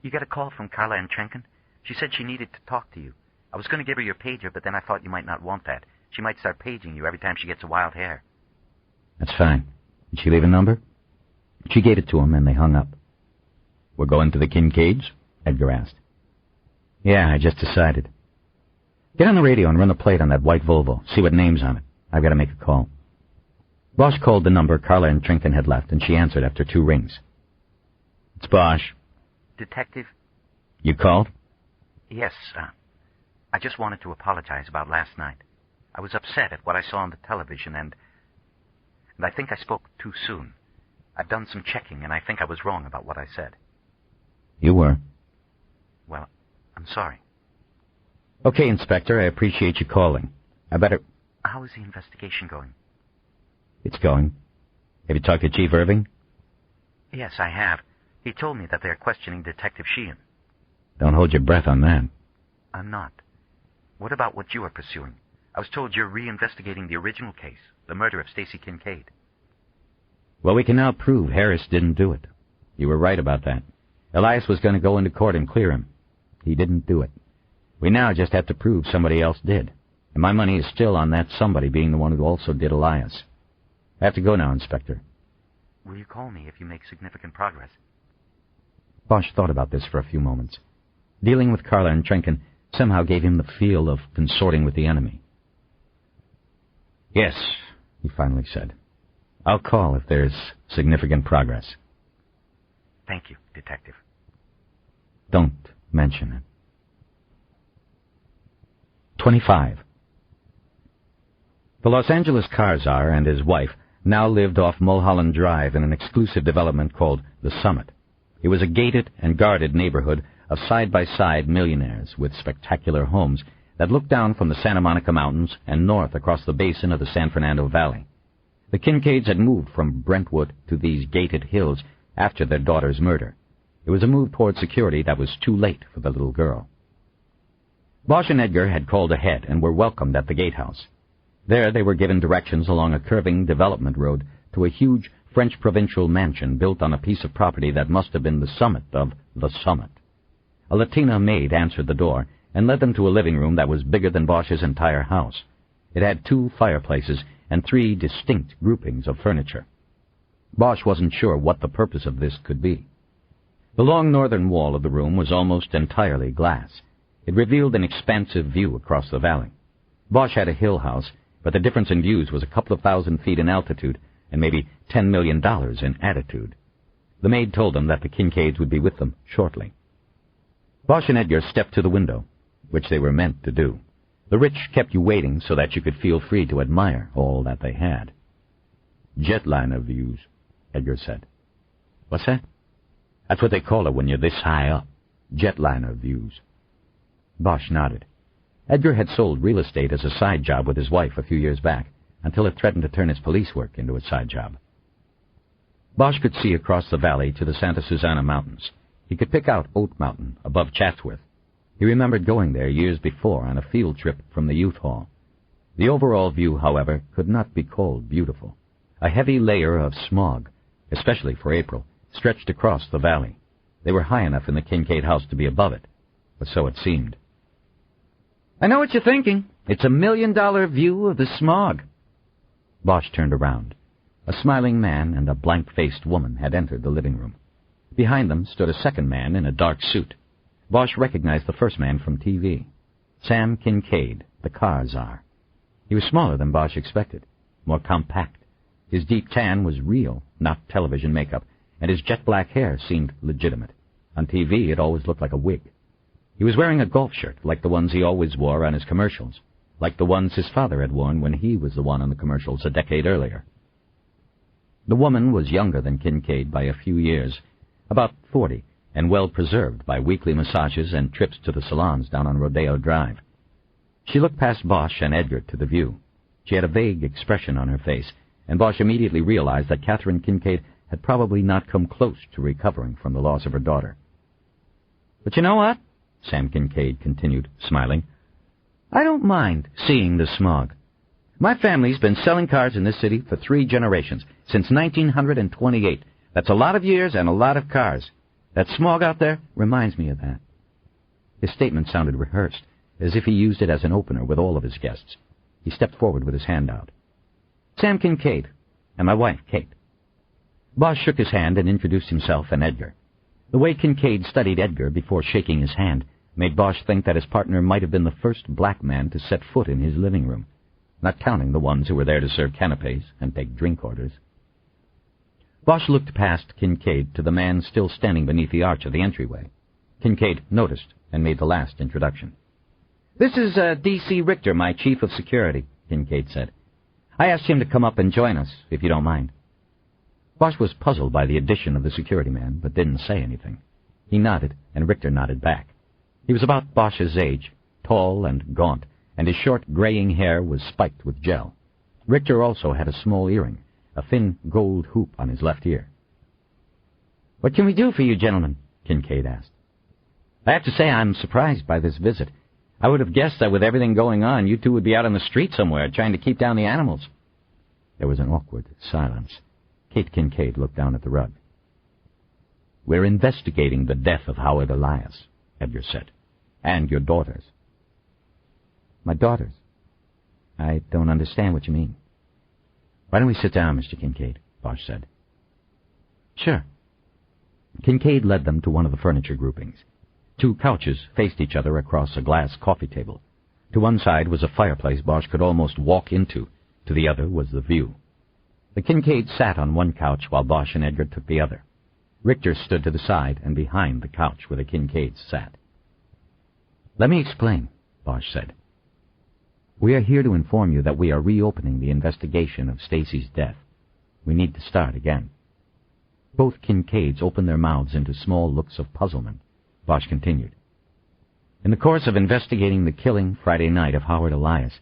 You got a call from Carla and Trenken? She said she needed to talk to you. I was going to give her your pager, but then I thought you might not want that. She might start paging you every time she gets a wild hair. That's fine. Did she leave a number? She gave it to him, and they hung up. We're going to the Kincaids? Edgar asked. Yeah, I just decided. Get on the radio and run the plate on that white Volvo. See what name's on it. I've got to make a call. Bosch called the number Carla and Trenken had left, and she answered after 2 rings. It's Bosch. Detective? You called? Yes, I just wanted to apologize about last night. I was upset at what I saw on the television, and I think I spoke too soon. I've done some checking, and I think I was wrong about what I said. You were. Well, I'm sorry. Okay, Inspector, I appreciate you calling. I better... How is the investigation going? It's going. Have you talked to Chief Irving? Yes, I have. He told me that they're questioning Detective Sheehan. Don't hold your breath on that. I'm not. What about what you are pursuing? I was told you're reinvestigating the original case, the murder of Stacy Kincaid. Well, we can now prove Harris didn't do it. You were right about that. Elias was going to go into court and clear him. He didn't do it. We now just have to prove somebody else did. And my money is still on that somebody being the one who also did Elias. I have to go now, Inspector. Will you call me if you make significant progress? Bosch thought about this for a few moments. Dealing with Carla and Trenken somehow gave him the feel of consorting with the enemy. Yes, he finally said. I'll call if there's significant progress. Thank you, Detective. Don't mention it. 25. The Los Angeles car czar and his wife now lived off Mulholland Drive in an exclusive development called The Summit. It was a gated and guarded neighborhood of side-by-side millionaires with spectacular homes that looked down from the Santa Monica Mountains and north across the basin of the San Fernando Valley. The Kincaids had moved from Brentwood to these gated hills after their daughter's murder. It was a move toward security that was too late for the little girl. Bosch and Edgar had called ahead and were welcomed at the gatehouse. There they were given directions along a curving development road to a huge French provincial mansion built on a piece of property that must have been the summit of the summit. A Latina maid answered the door and led them to a living room that was bigger than Bosch's entire house. It had 2 fireplaces and 3 distinct groupings of furniture. Bosch wasn't sure what the purpose of this could be. The long northern wall of the room was almost entirely glass. It revealed an expansive view across the valley. Bosch had a hill house, but the difference in views was a couple of 1,000 feet in altitude and maybe $10 million in attitude. The maid told them that the Kincaids would be with them shortly. Bosch and Edgar stepped to the window, which they were meant to do. The rich kept you waiting so that you could feel free to admire all that they had. Jetliner views, Edgar said. What's that? That's what they call it when you're this high up. Jetliner views. Bosch nodded. Edgar had sold real estate as a side job with his wife a few years back, until it threatened to turn his police work into a side job. Bosch could see across the valley to the Santa Susana Mountains. He could pick out Oat Mountain above Chatsworth. He remembered going there years before on a field trip from the youth hall. The overall view, however, could not be called beautiful. A heavy layer of smog, especially for April, stretched across the valley. They were high enough in the Kincaid house to be above it, but so it seemed. I know what you're thinking. It's $1 million view of the smog. Bosch turned around. A smiling man and a blank-faced woman had entered the living room. Behind them stood a second man in a dark suit. Bosch recognized the first man from TV. Sam Kincaid, the car czar. He was smaller than Bosch expected, more compact. His deep tan was real, not television makeup, and his jet-black hair seemed legitimate. On TV, it always looked like a wig. He was wearing a golf shirt, like the ones he always wore on his commercials, like the ones his father had worn when he was the one on the commercials a decade earlier. The woman was younger than Kincaid by a few years, about 40, and well-preserved by weekly massages and trips to the salons down on Rodeo Drive. She looked past Bosch and Edgar to the view. She had a vague expression on her face, and Bosch immediately realized that Catherine Kincaid had probably not come close to recovering from the loss of her daughter. But you know what? Sam Kincaid continued, smiling. I don't mind seeing the smog. My family's been selling cars in this city for 3 generations, since 1928. That's a lot of years and a lot of cars. That smog out there reminds me of that. His statement sounded rehearsed, as if he used it as an opener with all of his guests. He stepped forward with his hand out. Sam Kincaid, and my wife, Kate. Bosch shook his hand and introduced himself and Edgar. The way Kincaid studied Edgar before shaking his hand made Bosch think that his partner might have been the first black man to set foot in his living room, not counting the ones who were there to serve canapes and take drink orders. Bosch looked past Kincaid to the man still standing beneath the arch of the entryway. Kincaid noticed and made the last introduction. This is D.C. Richter, my chief of security, Kincaid said. I asked him to come up and join us, if you don't mind. Bosch was puzzled by the addition of the security man, but didn't say anything. He nodded, and Richter nodded back. He was about Bosch's age, tall and gaunt, and his short, graying hair was spiked with gel. Richter also had a small earring, a thin gold hoop on his left ear. What can we do for you, gentlemen? Kincaid asked. I have to say I'm surprised by this visit. I would have guessed that with everything going on, you two would be out on the street somewhere, trying to keep down the animals. There was an awkward silence. Kate Kincaid looked down at the rug. We're investigating the death of Howard Elias, Edgar said, and your daughters. My daughters? I don't understand what you mean. Why don't we sit down, Mr. Kincaid, Bosch said. Sure. Kincaid led them to one of the furniture groupings. 2 couches faced each other across a glass coffee table. To one side was a fireplace Bosch could almost walk into. To the other was the view. The Kincaids sat on one couch while Bosch and Edgar took the other. Richter stood to the side and behind the couch where the Kincaids sat. Let me explain, Bosch said. We are here to inform you that we are reopening the investigation of Stacy's death. We need to start again. Both Kincaids opened their mouths into small looks of puzzlement. Bosch continued. In the course of investigating the killing Friday night of Howard Elias,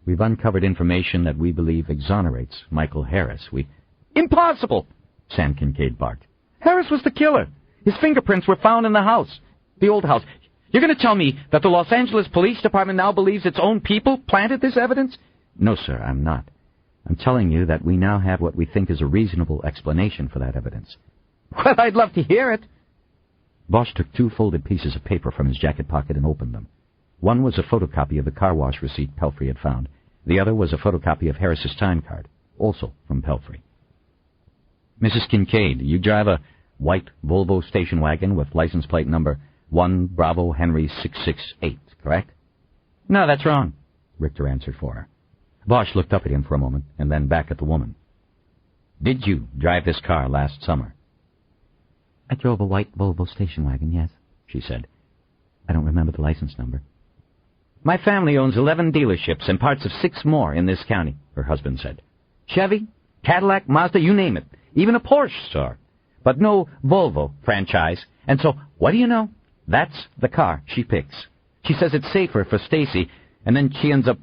we've uncovered information that we believe exonerates Michael Harris. Impossible! Sam Kincaid barked. Harris was the killer. His fingerprints were found in the house, the old house. You're going to tell me that the Los Angeles Police Department now believes its own people planted this evidence? No, sir, I'm not. I'm telling you that we now have what we think is a reasonable explanation for that evidence. Well, I'd love to hear it. Bosch took 2 folded pieces of paper from his jacket pocket and opened them. One was a photocopy of the car wash receipt Pelfrey had found. The other was a photocopy of Harris's time card, also from Pelfrey. Mrs. Kincaid, you drive a white Volvo station wagon with license plate number 1 Bravo Henry 668, correct? No, that's wrong, Richter answered for her. Bosch looked up at him for a moment and then back at the woman. Did you drive this car last summer? I drove a white Volvo station wagon, yes, she said. I don't remember the license number. My family owns 11 dealerships and parts of 6 more in this county, her husband said. Chevy, Cadillac, Mazda, you name it. Even a Porsche store. But no Volvo franchise. And so, what do you know? That's the car she picks. She says it's safer for Stacy, and then she ends up...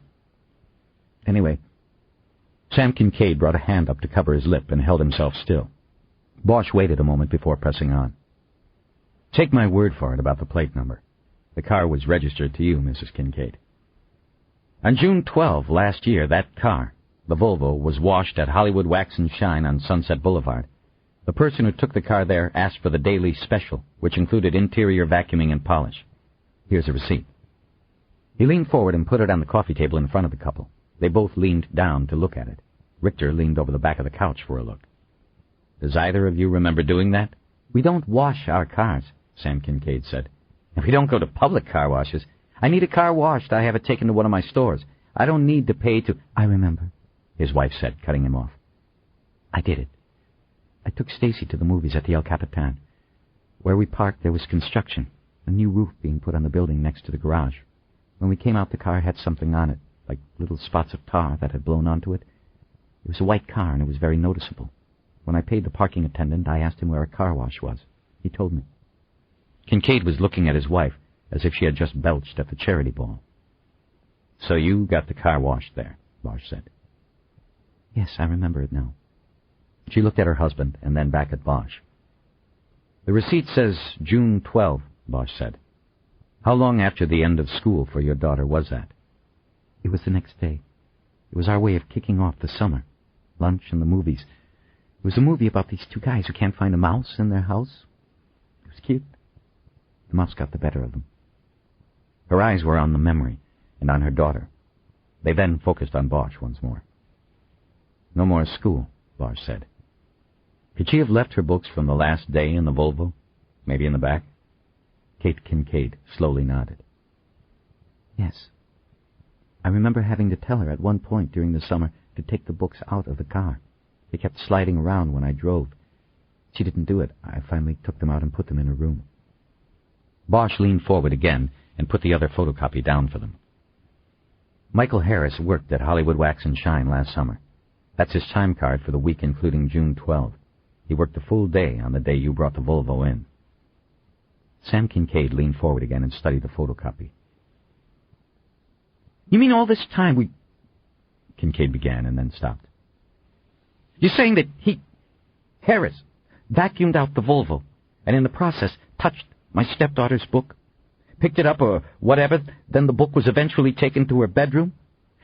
Anyway, Sam Kincaid brought a hand up to cover his lip and held himself still. Bosch waited a moment before pressing on. Take my word for it about the plate number. The car was registered to you, Mrs. Kincaid. On June 12 last year, that car, the Volvo, was washed at Hollywood Wax and Shine on Sunset Boulevard. The person who took the car there asked for the daily special, which included interior vacuuming and polish. Here's a receipt. He leaned forward and put it on the coffee table in front of the couple. They both leaned down to look at it. Richter leaned over the back of the couch for a look. Does either of you remember doing that? We don't wash our cars, Sam Kincaid said. And we don't go to public car washes. I need a car washed. I have it taken to one of my stores. I don't need to pay to... I remember, his wife said, cutting him off. I did it. I took Stacy to the movies at the El Capitan. Where we parked, there was construction, a new roof being put on the building next to the garage. When we came out, the car had something on it, like little spots of tar that had blown onto it. It was a white car, and it was very noticeable. When I paid the parking attendant, I asked him where a car wash was. He told me. Kincaid was looking at his wife, as if she had just belched at the charity ball. So you got the car washed there, Bosch said. Yes, I remember it now. She looked at her husband and then back at Bosch. The receipt says June 12, Bosch said. How long after the end of school for your daughter was that? It was the next day. It was our way of kicking off the summer. Lunch and the movies. It was a movie about these two guys who can't find a mouse in their house. It was cute. The mouse got the better of them. Her eyes were on the memory and on her daughter. They then focused on Bosch once more. No more school, Bosch said. Could she have left her books from the last day in the Volvo? Maybe in the back? Kate Kincaid slowly nodded. Yes. I remember having to tell her at one point during the summer to take the books out of the car. They kept sliding around when I drove. She didn't do it. I finally took them out and put them in her room. Bosch leaned forward again and put the other photocopy down for them. Michael Harris worked at Hollywood Wax and Shine last summer. That's his time card for the week including June 12. He worked a full day on the day you brought the Volvo in. Sam Kincaid leaned forward again and studied the photocopy. You mean all this time we... Kincaid began and then stopped. You're saying that Harris, vacuumed out the Volvo, and in the process touched my stepdaughter's book, picked it up or whatever, then the book was eventually taken to her bedroom,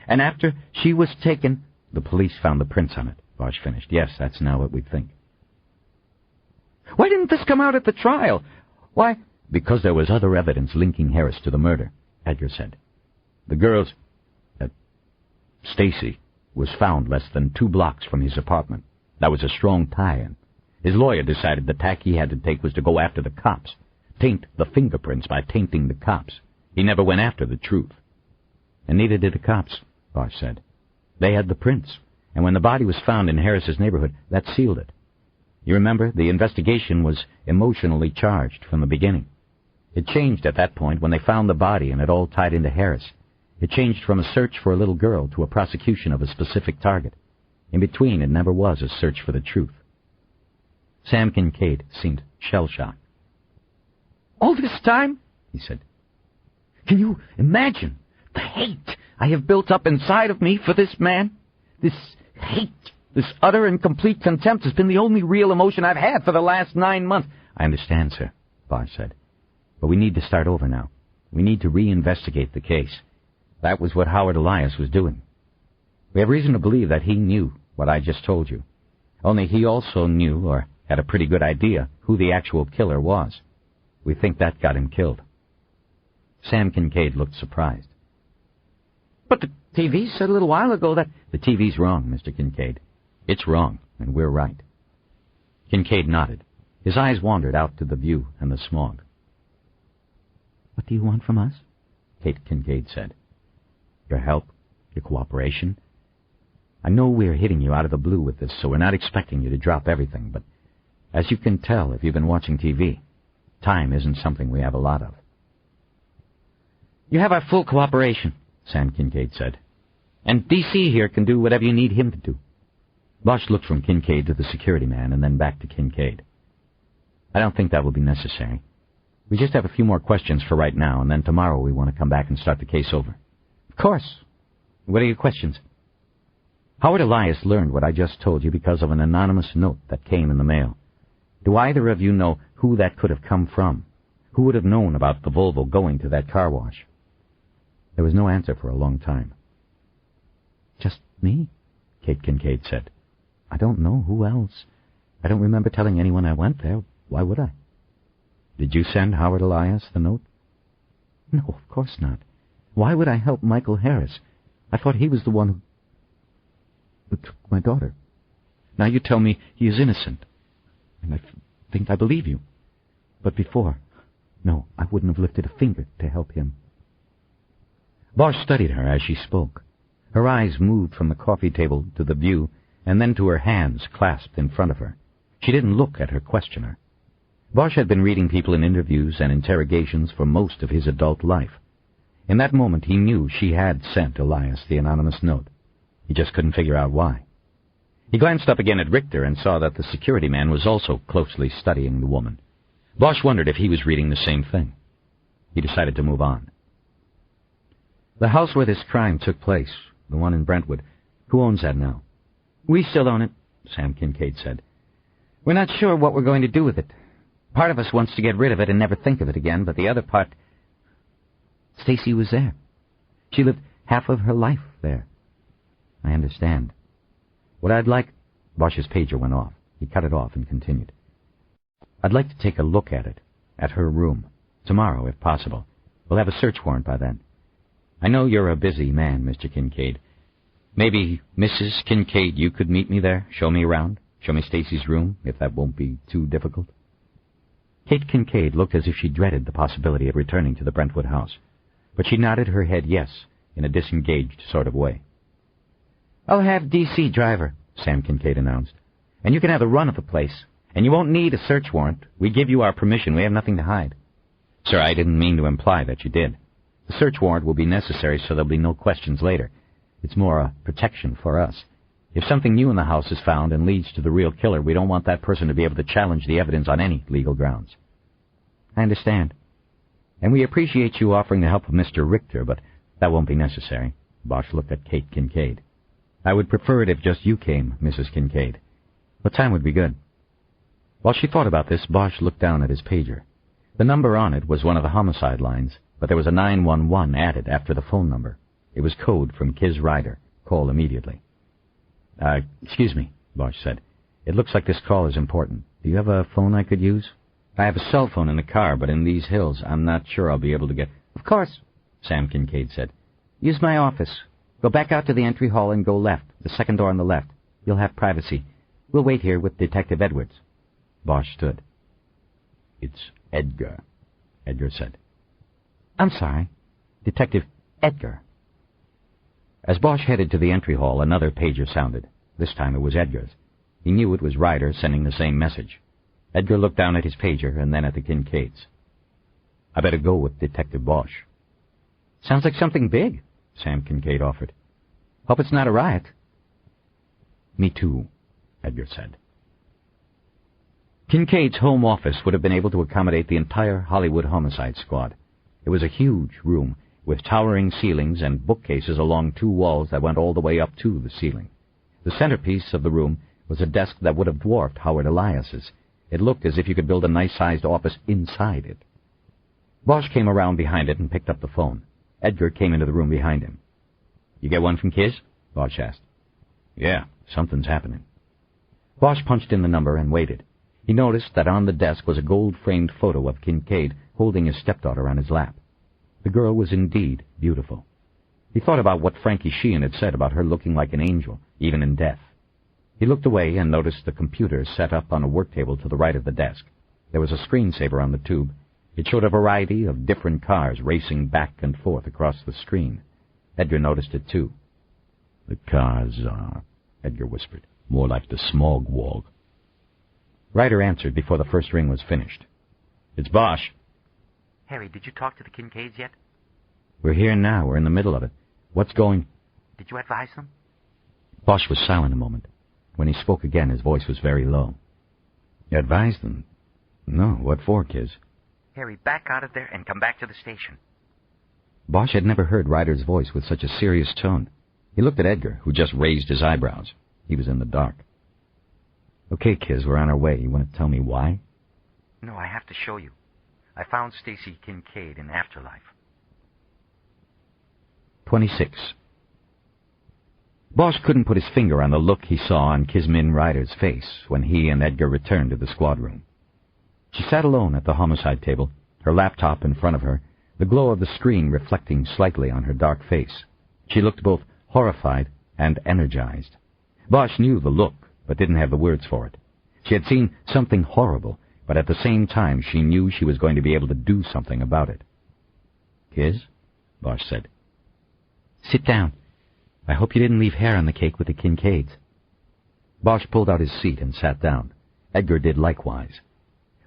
and after she was taken... The police found the prints on it, Bosch finished. Yes, that's now what we think. Why didn't this come out at the trial? Why? Because there was other evidence linking Harris to the murder, Edgar said. The girl's... Stacy was found less than 2 blocks from his apartment. That was a strong tie-in. His lawyer decided the tack he had to take was to go after the cops, taint the fingerprints by tainting the cops. He never went after the truth. And neither did the cops, Bosch said. They had the prints, and when the body was found in Harris's neighborhood, that sealed it. You remember, the investigation was emotionally charged from the beginning. It changed at that point when they found the body and it all tied into Harris. It changed from a search for a little girl to a prosecution of a specific target. In between, it never was a search for the truth. Sam Kincaid seemed shell-shocked. All this time? He said. Can you imagine the hate I have built up inside of me for this man? This hate, this utter and complete contempt has been the only real emotion I've had for the last 9 months. I understand, sir, Bosch said. But we need to start over now. We need to reinvestigate the case. That was what Howard Elias was doing. We have reason to believe that he knew what I just told you. Only he also knew, or had a pretty good idea, who the actual killer was. We think that got him killed. Sam Kincaid looked surprised. But the TV said a little while ago that... The TV's wrong, Mr. Kincaid. It's wrong, and we're right. Kincaid nodded. His eyes wandered out to the view and the smog. What do you want from us? Kate Kincaid said. Your help, your cooperation. I know we're hitting you out of the blue with this, so we're not expecting you to drop everything, but as you can tell if you've been watching TV, time isn't something we have a lot of. You have our full cooperation, Sam Kincaid said. And D.C. here can do whatever you need him to do. Bosch looked from Kincaid to the security man and then back to Kincaid. I don't think that will be necessary. We just have a few more questions for right now, and then tomorrow we want to come back and start the case over. Of course. What are your questions? Howard Elias learned what I just told you because of an anonymous note that came in the mail. Do either of you know who that could have come from? Who would have known about the Volvo going to that car wash? There was no answer for a long time. Just me, Kate Kincaid said. I don't know who else. I don't remember telling anyone I went there. Why would I? Did you send Howard Elias the note? No, of course not. Why would I help Michael Harris? I thought he was the one who took my daughter. Now you tell me he is innocent, and I think I believe you. But before, no, I wouldn't have lifted a finger to help him. Bosch studied her as she spoke. Her eyes moved from the coffee table to the view, and then to her hands clasped in front of her. She didn't look at her questioner. Bosch had been reading people in interviews and interrogations for most of his adult life. In that moment he knew she had sent Elias the anonymous note. He just couldn't figure out why. He glanced up again at Richter and saw that the security man was also closely studying the woman. Bosch wondered if he was reading the same thing. He decided to move on. The house where this crime took place, the one in Brentwood, who owns that now? We still own it, Sam Kincaid said. We're not sure what we're going to do with it. Part of us wants to get rid of it and never think of it again, but the other part... Stacy was there. She lived half of her life there. I understand. What I'd like... Bosch's pager went off. He cut it off and continued. I'd like to take a look at it, at her room. Tomorrow, if possible. We'll have a search warrant by then. I know you're a busy man, Mr. Kincaid. Maybe, Mrs. Kincaid, you could meet me there, show me around, show me Stacy's room, if that won't be too difficult. Kate Kincaid looked as if she dreaded the possibility of returning to the Brentwood house, but she nodded her head yes, in a disengaged sort of way. I'll have D.C. driver, Sam Kincaid announced, and you can have a run of the place, and you won't need a search warrant. We give you our permission. We have nothing to hide. Sir, I didn't mean to imply that you did. The search warrant will be necessary so there'll be no questions later. It's more a protection for us. If something new in the house is found and leads to the real killer, we don't want that person to be able to challenge the evidence on any legal grounds. I understand. And we appreciate you offering the help of Mr. Richter, but that won't be necessary. Bosch looked at Kate Kincaid. I would prefer it if just you came, Mrs. Kincaid. What time would be good? While she thought about this, Bosch looked down at his pager. The number on it was one of the homicide lines, but there was a 911 added after the phone number. It was code from Kiz Ryder. Call immediately. Excuse me, Bosch said. It looks like this call is important. Do you have a phone I could use? I have a cell phone in the car, but in these hills, I'm not sure I'll be able to get... Of course, Sam Kincaid said. Use my office. Go back out to the entry hall and go left, the second door on the left. You'll have privacy. We'll wait here with Detective Edwards. Bosch stood. It's Edgar, Edgar said. I'm sorry. Detective Edgar. As Bosch headed to the entry hall, another pager sounded. This time it was Edgar's. He knew it was Ryder sending the same message. Edgar looked down at his pager and then at the Kincaids. I better go with Detective Bosch. Sounds like something big, Sam Kincaid offered. Hope it's not a riot. Me too, Edgar said. Kincaid's home office would have been able to accommodate the entire Hollywood homicide squad. It was a huge room, with towering ceilings and bookcases along two walls that went all the way up to the ceiling. The centerpiece of the room was a desk that would have dwarfed Howard Elias's. It looked as if you could build a nice-sized office inside it. Bosch came around behind it and picked up the phone. Edgar came into the room behind him. You get one from Kiz? Bosch asked. Yeah, something's happening. Bosch punched in the number and waited. He noticed that on the desk was a gold-framed photo of Kincaid holding his stepdaughter on his lap. The girl was indeed beautiful. He thought about what Frankie Sheehan had said about her looking like an angel, even in death. He looked away and noticed the computer set up on a work table to the right of the desk. There was a screensaver on the tube. It showed a variety of different cars racing back and forth across the screen. Edgar noticed it too. The cars are, Edgar whispered, more like the smog wall. Ryder answered before the first ring was finished. It's Bosch. Harry, did you talk to the Kincaids yet? We're here now. We're in the middle of it. What's going... Did you advise them? Bosch was silent a moment. When he spoke again, his voice was very low. You advised them? No, what for, Kiz? Harry, back out of there and come back to the station. Bosch had never heard Ryder's voice with such a serious tone. He looked at Edgar, who just raised his eyebrows. He was in the dark. Okay, Kiz, we're on our way. You want to tell me why? No, I have to show you. I found Stacy Kincaid in Afterlife. 26. Bosch couldn't put his finger on the look he saw on Kismin Ryder's face when he and Edgar returned to the squad room. She sat alone at the homicide table, her laptop in front of her, the glow of the screen reflecting slightly on her dark face. She looked both horrified and energized. Bosch knew the look, but didn't have the words for it. She had seen something horrible, but at the same time she knew she was going to be able to do something about it. "Kiz?" Bosch said. "Sit down. I hope you didn't leave hair on the cake with the Kincaids." Bosch pulled out his seat and sat down. Edgar did likewise.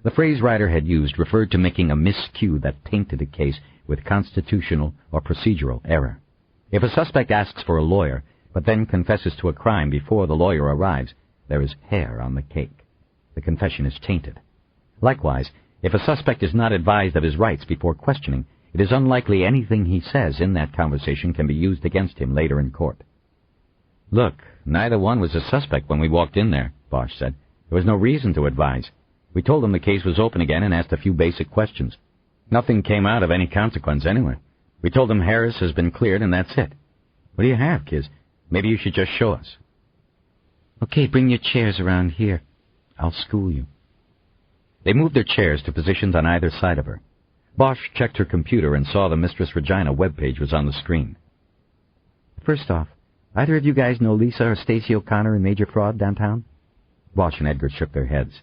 The phrase Ryder had used referred to making a miscue that tainted a case with constitutional or procedural error. If a suspect asks for a lawyer, but then confesses to a crime before the lawyer arrives, there is hair on the cake. The confession is tainted. Likewise, if a suspect is not advised of his rights before questioning, it is unlikely anything he says in that conversation can be used against him later in court. "Look, neither one was a suspect when we walked in there," Bosch said. "There was no reason to advise. We told them the case was open again and asked a few basic questions. Nothing came out of any consequence anyway. We told them Harris has been cleared and that's it. What do you have, Kiz? Maybe you should just show us." "Okay, bring your chairs around here. I'll school you." They moved their chairs to positions on either side of her. Bosch checked her computer and saw the Mistress Regina webpage was on the screen. "First off, either of you guys know Lisa or Stacy O'Connor in Major Fraud downtown?" Bosch and Edgar shook their heads.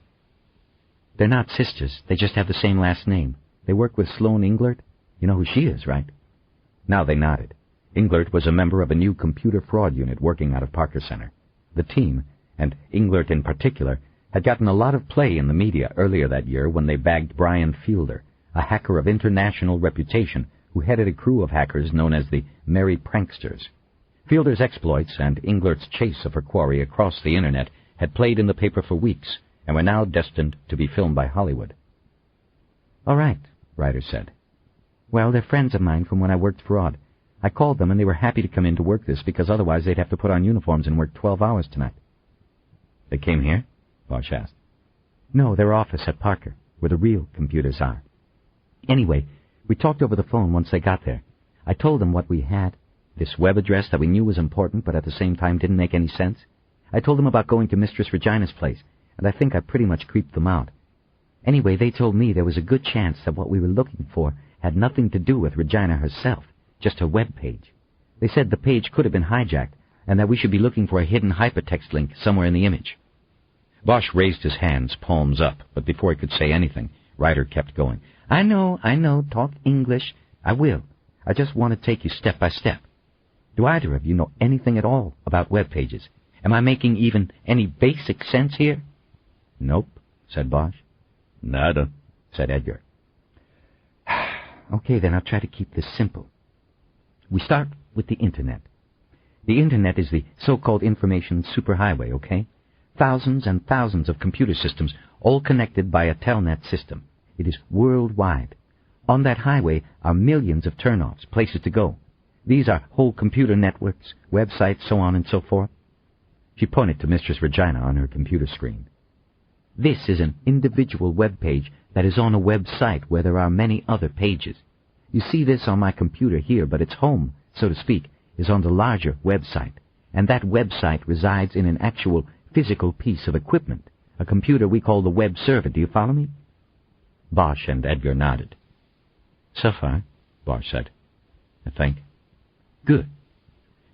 "They're not sisters. They just have the same last name. They work with Sloane Englert. You know who she is, right?" Now they nodded. Englert was a member of a new computer fraud unit working out of Parker Center. The team, and Englert in particular, had gotten a lot of play in the media earlier that year when they bagged Brian Fielder, a hacker of international reputation who headed a crew of hackers known as the Merry Pranksters. Fielder's exploits and Englert's chase of her quarry across the Internet had played in the paper for weeks and were now destined to be filmed by Hollywood. "All right," Ryder said. "Well, they're friends of mine from when I worked fraud. I called them and they were happy to come in to work this because otherwise they'd have to put on uniforms and work 12 hours tonight." "They came here?" Bosch asked. "No, their office at Parker, where the real computers are. Anyway, we talked over the phone once they got there. I told them what we had, this web address that we knew was important but at the same time didn't make any sense. I told them about going to Mistress Regina's place, and I think I pretty much creeped them out. Anyway, they told me there was a good chance that what we were looking for had nothing to do with Regina herself, just her web page. They said the page could have been hijacked, and that we should be looking for a hidden hypertext link somewhere in the image." Bosch raised his hands, palms up, but before he could say anything, Ryder kept going. I know, talk English. I will. I just want to take you step by step. Do either of you know anything at all about web pages? Am I making even any basic sense here?" "Nope," said Bosch. "Nada," said Edgar. "Okay, then I'll try to keep this simple. We start with the Internet. The Internet is the so-called information superhighway, okay? Thousands and thousands of computer systems, all connected by a telnet system. It is worldwide. On that highway are millions of turnoffs, places to go. These are whole computer networks, websites, so on and so forth." She pointed to Mistress Regina on her computer screen. "This is an individual web page that is on a website where there are many other pages. You see this on my computer here, but its home, so to speak, is on the larger website, and that website resides in an actual physical piece of equipment, a computer we call the web server. Do you follow me?" Bosch and Edgar nodded. "So far," Bosch said. "I think." "Good.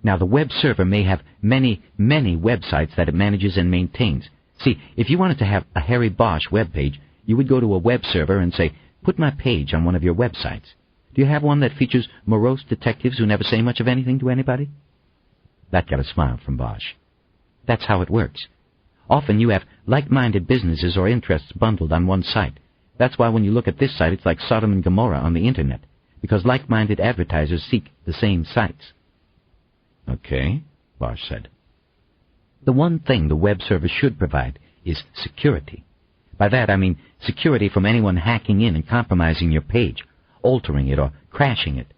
Now, the web server may have many, many websites that it manages and maintains. See, if you wanted to have a Harry Bosch web page, you would go to a web server and say, 'Put my page on one of your websites.' Do you have one that features morose detectives who never say much of anything to anybody?" That got a smile from Bosch. "That's how it works. Often you have like-minded businesses or interests bundled on one site. That's why when you look at this site, it's like Sodom and Gomorrah on the Internet, because like-minded advertisers seek the same sites." "Okay," Bosch said. "The one thing the web server should provide is security. By that I mean security from anyone hacking in and compromising your page, altering it or crashing it.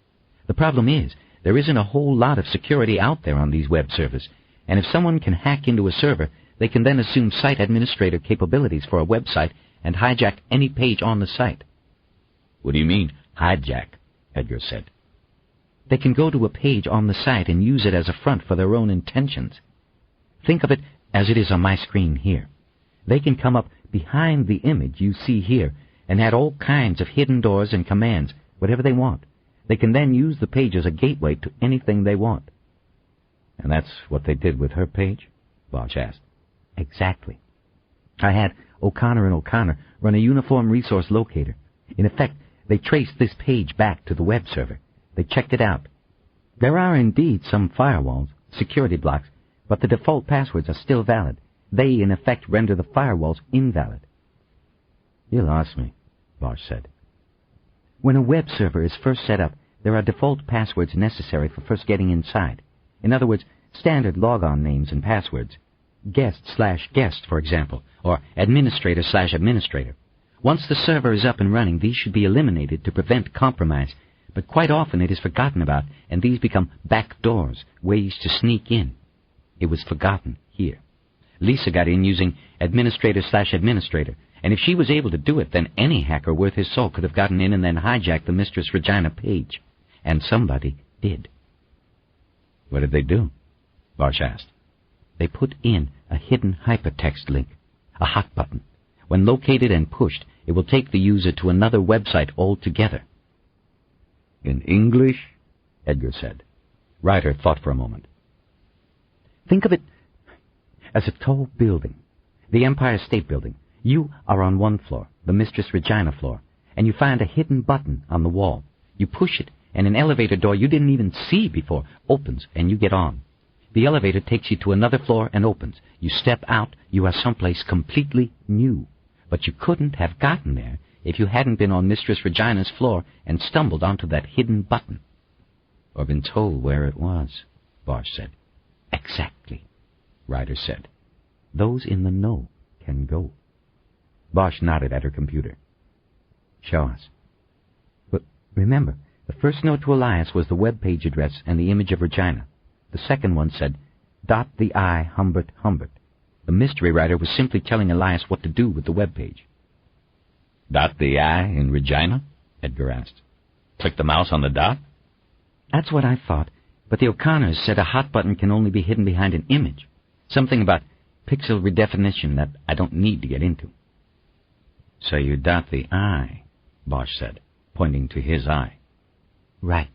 The problem is, there isn't a whole lot of security out there on these web servers, and if someone can hack into a server, they can then assume site administrator capabilities for a website and hijack any page on the site." "What do you mean, hijack?" Edgar said. They can go to a page on the site and use it as a front for their own intentions. Think of it as it is on my screen here. They can come up behind the image you see here and add all kinds of hidden doors and commands, whatever they want. They can then use the page as a gateway to anything they want. And that's what they did with her page? Bosch asked. Exactly. I had O'Connor and O'Connor run a uniform resource locator. In effect, they traced this page back to the web server. They checked it out. There are indeed some firewalls, security blocks, but the default passwords are still valid. They, in effect, render the firewalls invalid. You lost me, Bosch said. When a web server is first set up, there are default passwords necessary for first getting inside. In other words, standard logon names and passwords. Guest/guest, for example, or administrator/administrator. Once the server is up and running, these should be eliminated to prevent compromise, but quite often it is forgotten about, and these become back doors, ways to sneak in. It was forgotten here. Lisa got in using administrator/administrator, and if she was able to do it, then any hacker worth his salt could have gotten in and then hijacked the Mistress Regina page. And somebody did. What did they do? Bosch asked. They put in a hidden hypertext link, a hot button. When located and pushed, it will take the user to another website altogether. In English? Edgar said. Ryder thought for a moment. Think of it as a tall building, the Empire State Building. You are on one floor, the Mistress Regina floor, and you find a hidden button on the wall. You push it, and an elevator door you didn't even see before opens, and you get on. The elevator takes you to another floor and opens. You step out, you are someplace completely new. But you couldn't have gotten there if you hadn't been on Mistress Regina's floor and stumbled onto that hidden button. Or been told where it was, Bosch said. Exactly, Ryder said. Those in the know can go. Bosch nodded at her computer. Show us. But remember, the first note to Elias was the web page address and the image of Regina. The second one said, .the Humbert Humbert. The mystery writer was simply telling Elias what to do with the web page. .the in Regina? Edgar asked. Click the mouse on the dot? That's what I thought, but the O'Connors said a hot button can only be hidden behind an image. Something about pixel redefinition that I don't need to get into. So you .the I, Bosch said, pointing to his eye. Right.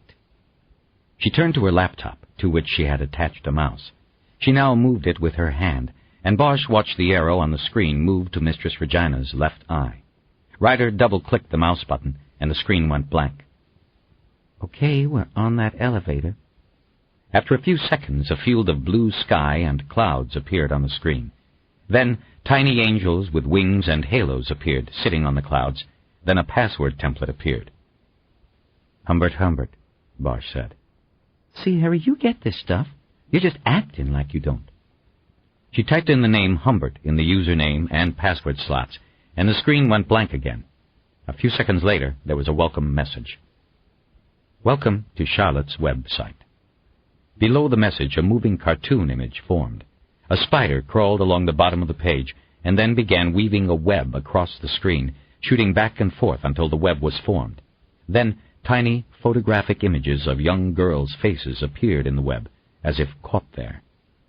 She turned to her laptop, to which she had attached a mouse. She now moved it with her hand, and Bosch watched the arrow on the screen move to Mistress Regina's left eye. Ryder double-clicked the mouse button, and the screen went blank. Okay, we're on that elevator. After a few seconds, a field of blue sky and clouds appeared on the screen. Then tiny angels with wings and halos appeared, sitting on the clouds. Then a password template appeared. Humbert Humbert, Bosch said. See, Harry, you get this stuff. You're just acting like you don't. She typed in the name Humbert in the username and password slots, and the screen went blank again. A few seconds later, there was a welcome message. Welcome to Charlotte's website. Below the message, a moving cartoon image formed. A spider crawled along the bottom of the page and then began weaving a web across the screen, shooting back and forth until the web was formed. Then tiny photographic images of young girls' faces appeared in the web, as if caught there.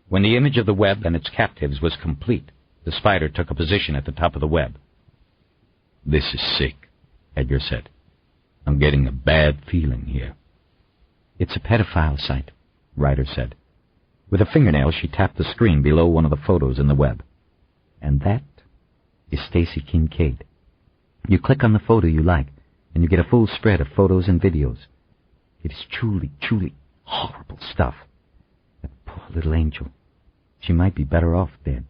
When the image of the web and its captives was complete, the spider took a position at the top of the web. This is sick, Edgar said. I'm getting a bad feeling here. It's a pedophile site, Ryder said. With a fingernail, she tapped the screen below one of the photos in the web. And that is Stacy Kincaid. You click on the photo you like, and you get a full spread of photos and videos. It is truly, truly horrible stuff. That poor little angel. She might be better off dead.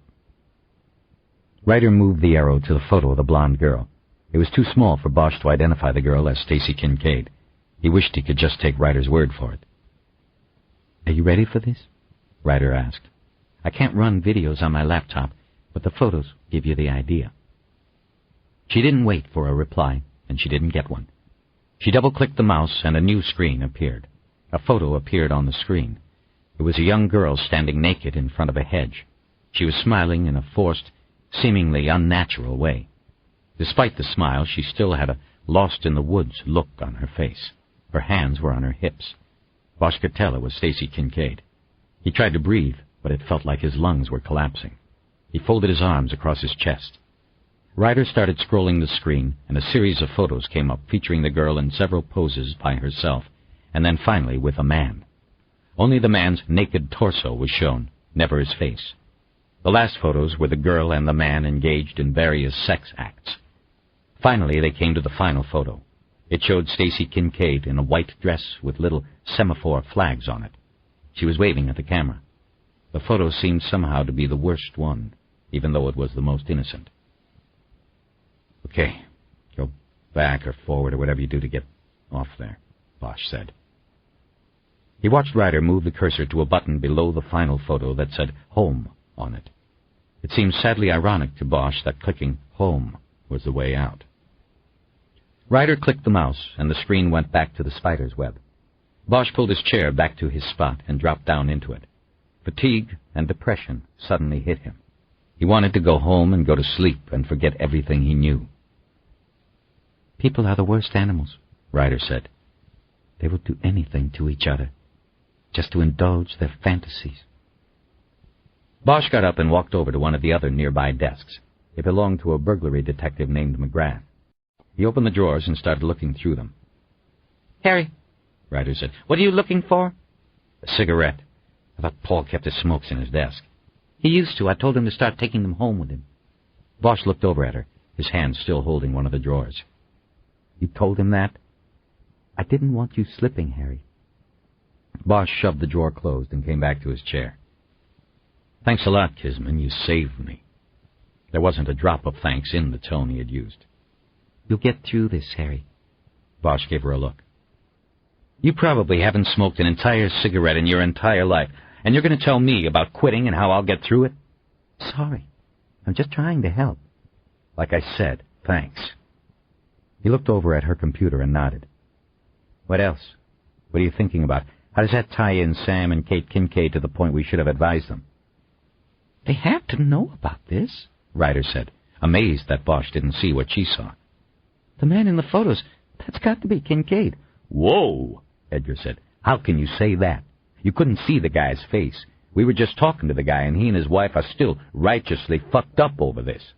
Ryder moved the arrow to the photo of the blonde girl. It was too small for Bosch to identify the girl as Stacy Kincaid. He wished he could just take Ryder's word for it. Are you ready for this? Ryder asked. I can't run videos on my laptop, but the photos give you the idea. She didn't wait for a reply, and she didn't get one. She double-clicked the mouse, and a new screen appeared. A photo appeared on the screen. It was a young girl standing naked in front of a hedge. She was smiling in a forced, seemingly unnatural way. Despite the smile, she still had a lost-in-the-woods look on her face. Her hands were on her hips. Bosch could tell it was Stacy Kincaid. He tried to breathe, but it felt like his lungs were collapsing. He folded his arms across his chest. Ryder started scrolling the screen, and a series of photos came up featuring the girl in several poses by herself, and then finally with a man. Only the man's naked torso was shown, never his face. The last photos were the girl and the man engaged in various sex acts. Finally, they came to the final photo. It showed Stacy Kincaid in a white dress with little semaphore flags on it. She was waving at the camera. The photo seemed somehow to be the worst one, even though it was the most innocent. "Okay, go back or forward or whatever you do to get off there," Bosch said. He watched Ryder move the cursor to a button below the final photo that said Home on it. It seemed sadly ironic to Bosch that clicking Home was the way out. Ryder clicked the mouse, and the screen went back to the spider's web. Bosch pulled his chair back to his spot and dropped down into it. Fatigue and depression suddenly hit him. He wanted to go home and go to sleep and forget everything he knew. "People are the worst animals," Ryder said. "They will do anything to each other, just to indulge their fantasies." Bosch got up and walked over to one of the other nearby desks. It belonged to a burglary detective named McGrath. He opened the drawers and started looking through them. "Harry," Ryder said, "what are you looking for?" "A cigarette. I thought Paul kept his smokes in his desk." "He used to. I told him to start taking them home with him." Bosch looked over at her, his hand still holding one of the drawers. "You told him that? I didn't want you slipping, Harry." Bosch shoved the drawer closed and came back to his chair. "Thanks a lot, Kisman. You saved me." There wasn't a drop of thanks in the tone he had used. "You'll get through this, Harry." Bosch gave her a look. "You probably haven't smoked an entire cigarette in your entire life, and you're going to tell me about quitting and how I'll get through it?" "Sorry. I'm just trying to help." "Like I said, thanks." He looked over at her computer and nodded. "What else? What are you thinking about? How does that tie in Sam and Kate Kincaid to the point we should have advised them?" "They have to know about this," Ryder said, amazed that Bosch didn't see what she saw. "The man in the photos, that's got to be Kincaid." "Whoa," Edgar said. "How can you say that? You couldn't see the guy's face. We were just talking to the guy, and he and his wife are still righteously fucked up over this."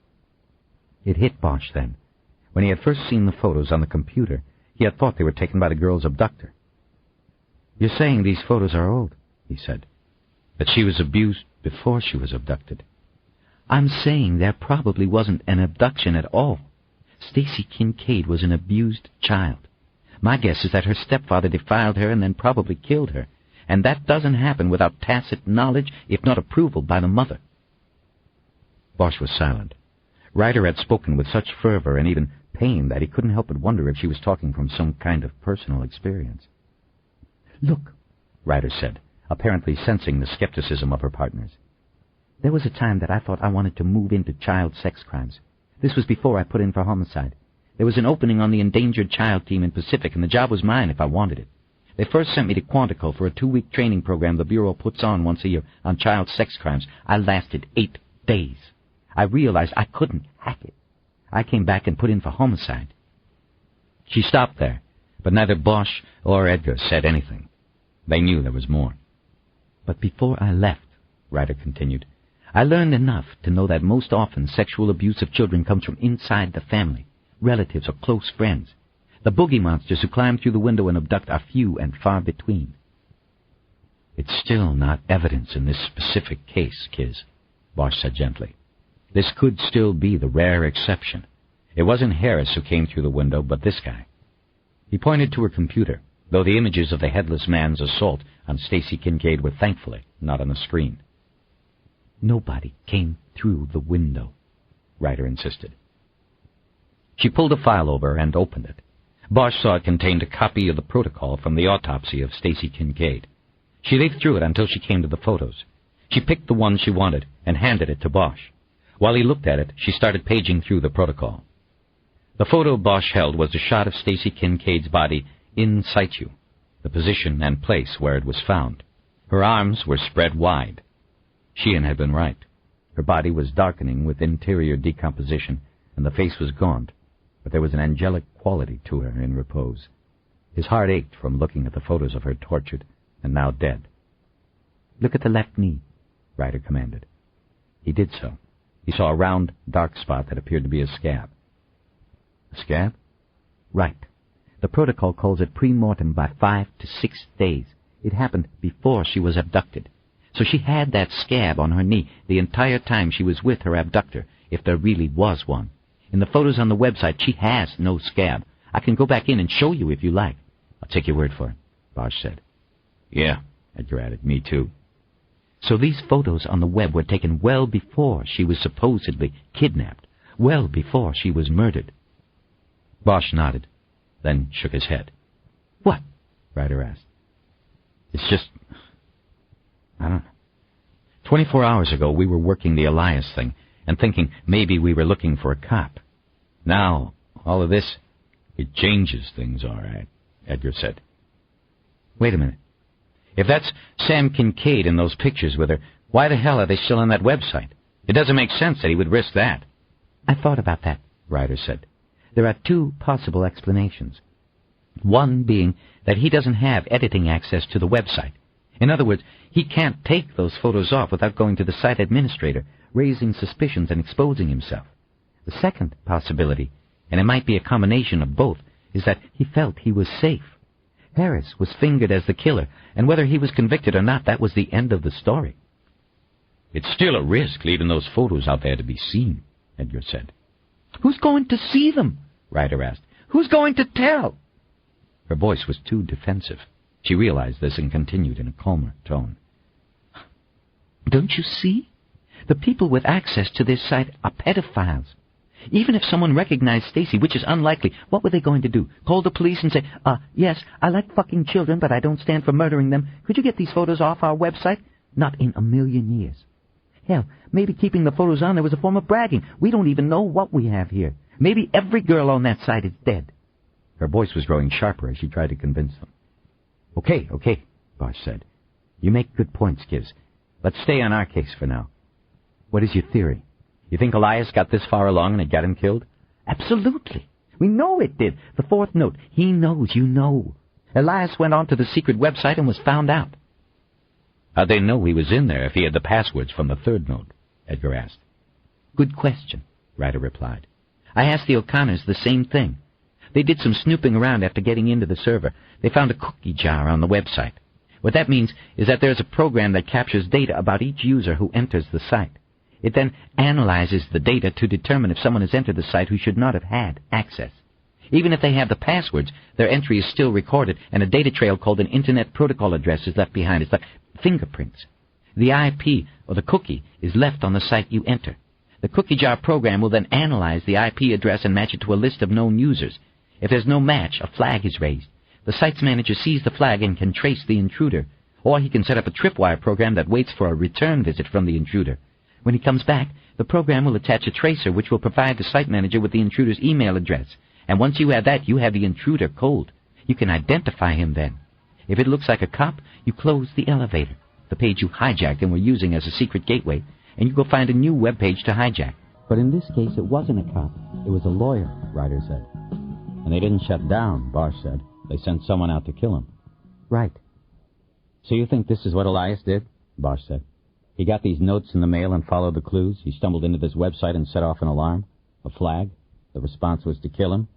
It hit Bosch then. When he had first seen the photos on the computer, he had thought they were taken by the girl's abductor. "You're saying these photos are old," he said. "That she was abused before she was abducted." "I'm saying there probably wasn't an abduction at all. Stacy Kincaid was an abused child. My guess is that her stepfather defiled her and then probably killed her, and that doesn't happen without tacit knowledge, if not approval, by the mother." Bosch was silent. Ryder had spoken with such fervor and even pain that he couldn't help but wonder if she was talking from some kind of personal experience. "Look," Ryder said, apparently sensing the skepticism of her partners. "There was a time that I thought I wanted to move into child sex crimes. This was before I put in for homicide. There was an opening on the endangered child team in Pacific, and the job was mine if I wanted it. They first sent me to Quantico for a 2-week training program the Bureau puts on once a year on child sex crimes. I lasted 8 days. I realized I couldn't hack it. I came back and put in for homicide." She stopped there, but neither Bosch or Edgar said anything. They knew there was more. "But before I left," Ryder continued, "I learned enough to know that most often sexual abuse of children comes from inside the family, relatives or close friends. The boogie monsters who climb through the window and abduct are few and far between." "It's still not evidence in this specific case, Kiz," Bosch said gently. "This could still be the rare exception. It wasn't Harris who came through the window, but this guy." He pointed to her computer, though the images of the headless man's assault on Stacy Kincaid were thankfully not on the screen. "Nobody came through the window," Ryder insisted. She pulled a file over and opened it. Bosch saw it contained a copy of the protocol from the autopsy of Stacy Kincaid. She leafed through it until she came to the photos. She picked the one she wanted and handed it to Bosch. While he looked at it, she started paging through the protocol. The photo Bosch held was a shot of Stacy Kincaid's body in situ, the position and place where it was found. Her arms were spread wide. Sheehan had been right. Her body was darkening with interior decomposition, and the face was gaunt, but there was an angelic quality to her in repose. His heart ached from looking at the photos of her tortured, and now dead. Look at the left knee, Ryder commanded. He did so. He saw a round, dark spot that appeared to be a scab. A scab? Right. The protocol calls it pre-mortem by 5 to 6 days. It happened before she was abducted. So she had that scab on her knee the entire time she was with her abductor, if there really was one. In the photos on the website, she has no scab. I can go back in and show you if you like. I'll take your word for it, Bosch said. Yeah, Edgar added, me too. So these photos on the web were taken well before she was supposedly kidnapped, well before she was murdered. Bosch nodded, then shook his head. What? Ryder asked. It's just... I don't know. 24 hours ago, we were working the Elias thing and thinking maybe we were looking for a cop. Now, all of this, it changes things, all right, Edgar said. Wait a minute. If that's Sam Kincaid in those pictures with her, why the hell are they still on that website? It doesn't make sense that he would risk that. I thought about that, Ryder said. There are 2 possible explanations. One being that he doesn't have editing access to the website. In other words, he can't take those photos off without going to the site administrator, raising suspicions and exposing himself. The second possibility, and it might be a combination of both, is that he felt he was safe. Harris was fingered as the killer, and whether he was convicted or not, that was the end of the story. It's still a risk leaving those photos out there to be seen, Edgar said. Who's going to see them? Ryder asked. Who's going to tell? Her voice was too defensive. She realized this and continued in a calmer tone. Don't you see? The people with access to this site are pedophiles. Even if someone recognized Stacy, which is unlikely, what were they going to do? Call the police and say, yes, I like fucking children, but I don't stand for murdering them. Could you get these photos off our website? Not in a million years. Hell, maybe keeping the photos on there was a form of bragging. We don't even know what we have here. Maybe every girl on that site is dead. Her voice was growing sharper as she tried to convince them. Okay, Bosch said. You make good points, Giz. Let's stay on our case for now. What is your theory? You think Elias got this far along and it got him killed? Absolutely. We know it did. The 4th note. He knows you know. Elias went on to the secret website and was found out. How'd they know he was in there if he had the passwords from the 3rd note? Edgar asked. Good question, Ryder replied. I asked the O'Connors the same thing. They did some snooping around after getting into the server. They found a cookie jar on the website. What that means is that there's a program that captures data about each user who enters the site. It then analyzes the data to determine if someone has entered the site who should not have had access. Even if they have the passwords, their entry is still recorded, and a data trail called an Internet Protocol address is left behind. It's like fingerprints. The IP, or the cookie, is left on the site you enter. The cookie jar program will then analyze the IP address and match it to a list of known users. If there's no match, a flag is raised. The site's manager sees the flag and can trace the intruder, or he can set up a tripwire program that waits for a return visit from the intruder. When he comes back, the program will attach a tracer which will provide the site manager with the intruder's email address. And once you have that, you have the intruder cold. You can identify him then. If it looks like a cop, you close the elevator, the page you hijacked and were using as a secret gateway, and you go find a new web page to hijack. But in this case, it wasn't a cop. It was a lawyer, Ryder said. And they didn't shut down, Bosch said. They sent someone out to kill him. Right. So you think this is what Elias did? Bosch said. He got these notes in the mail and followed the clues. He stumbled into this website and set off an alarm, a flag. The response was to kill him.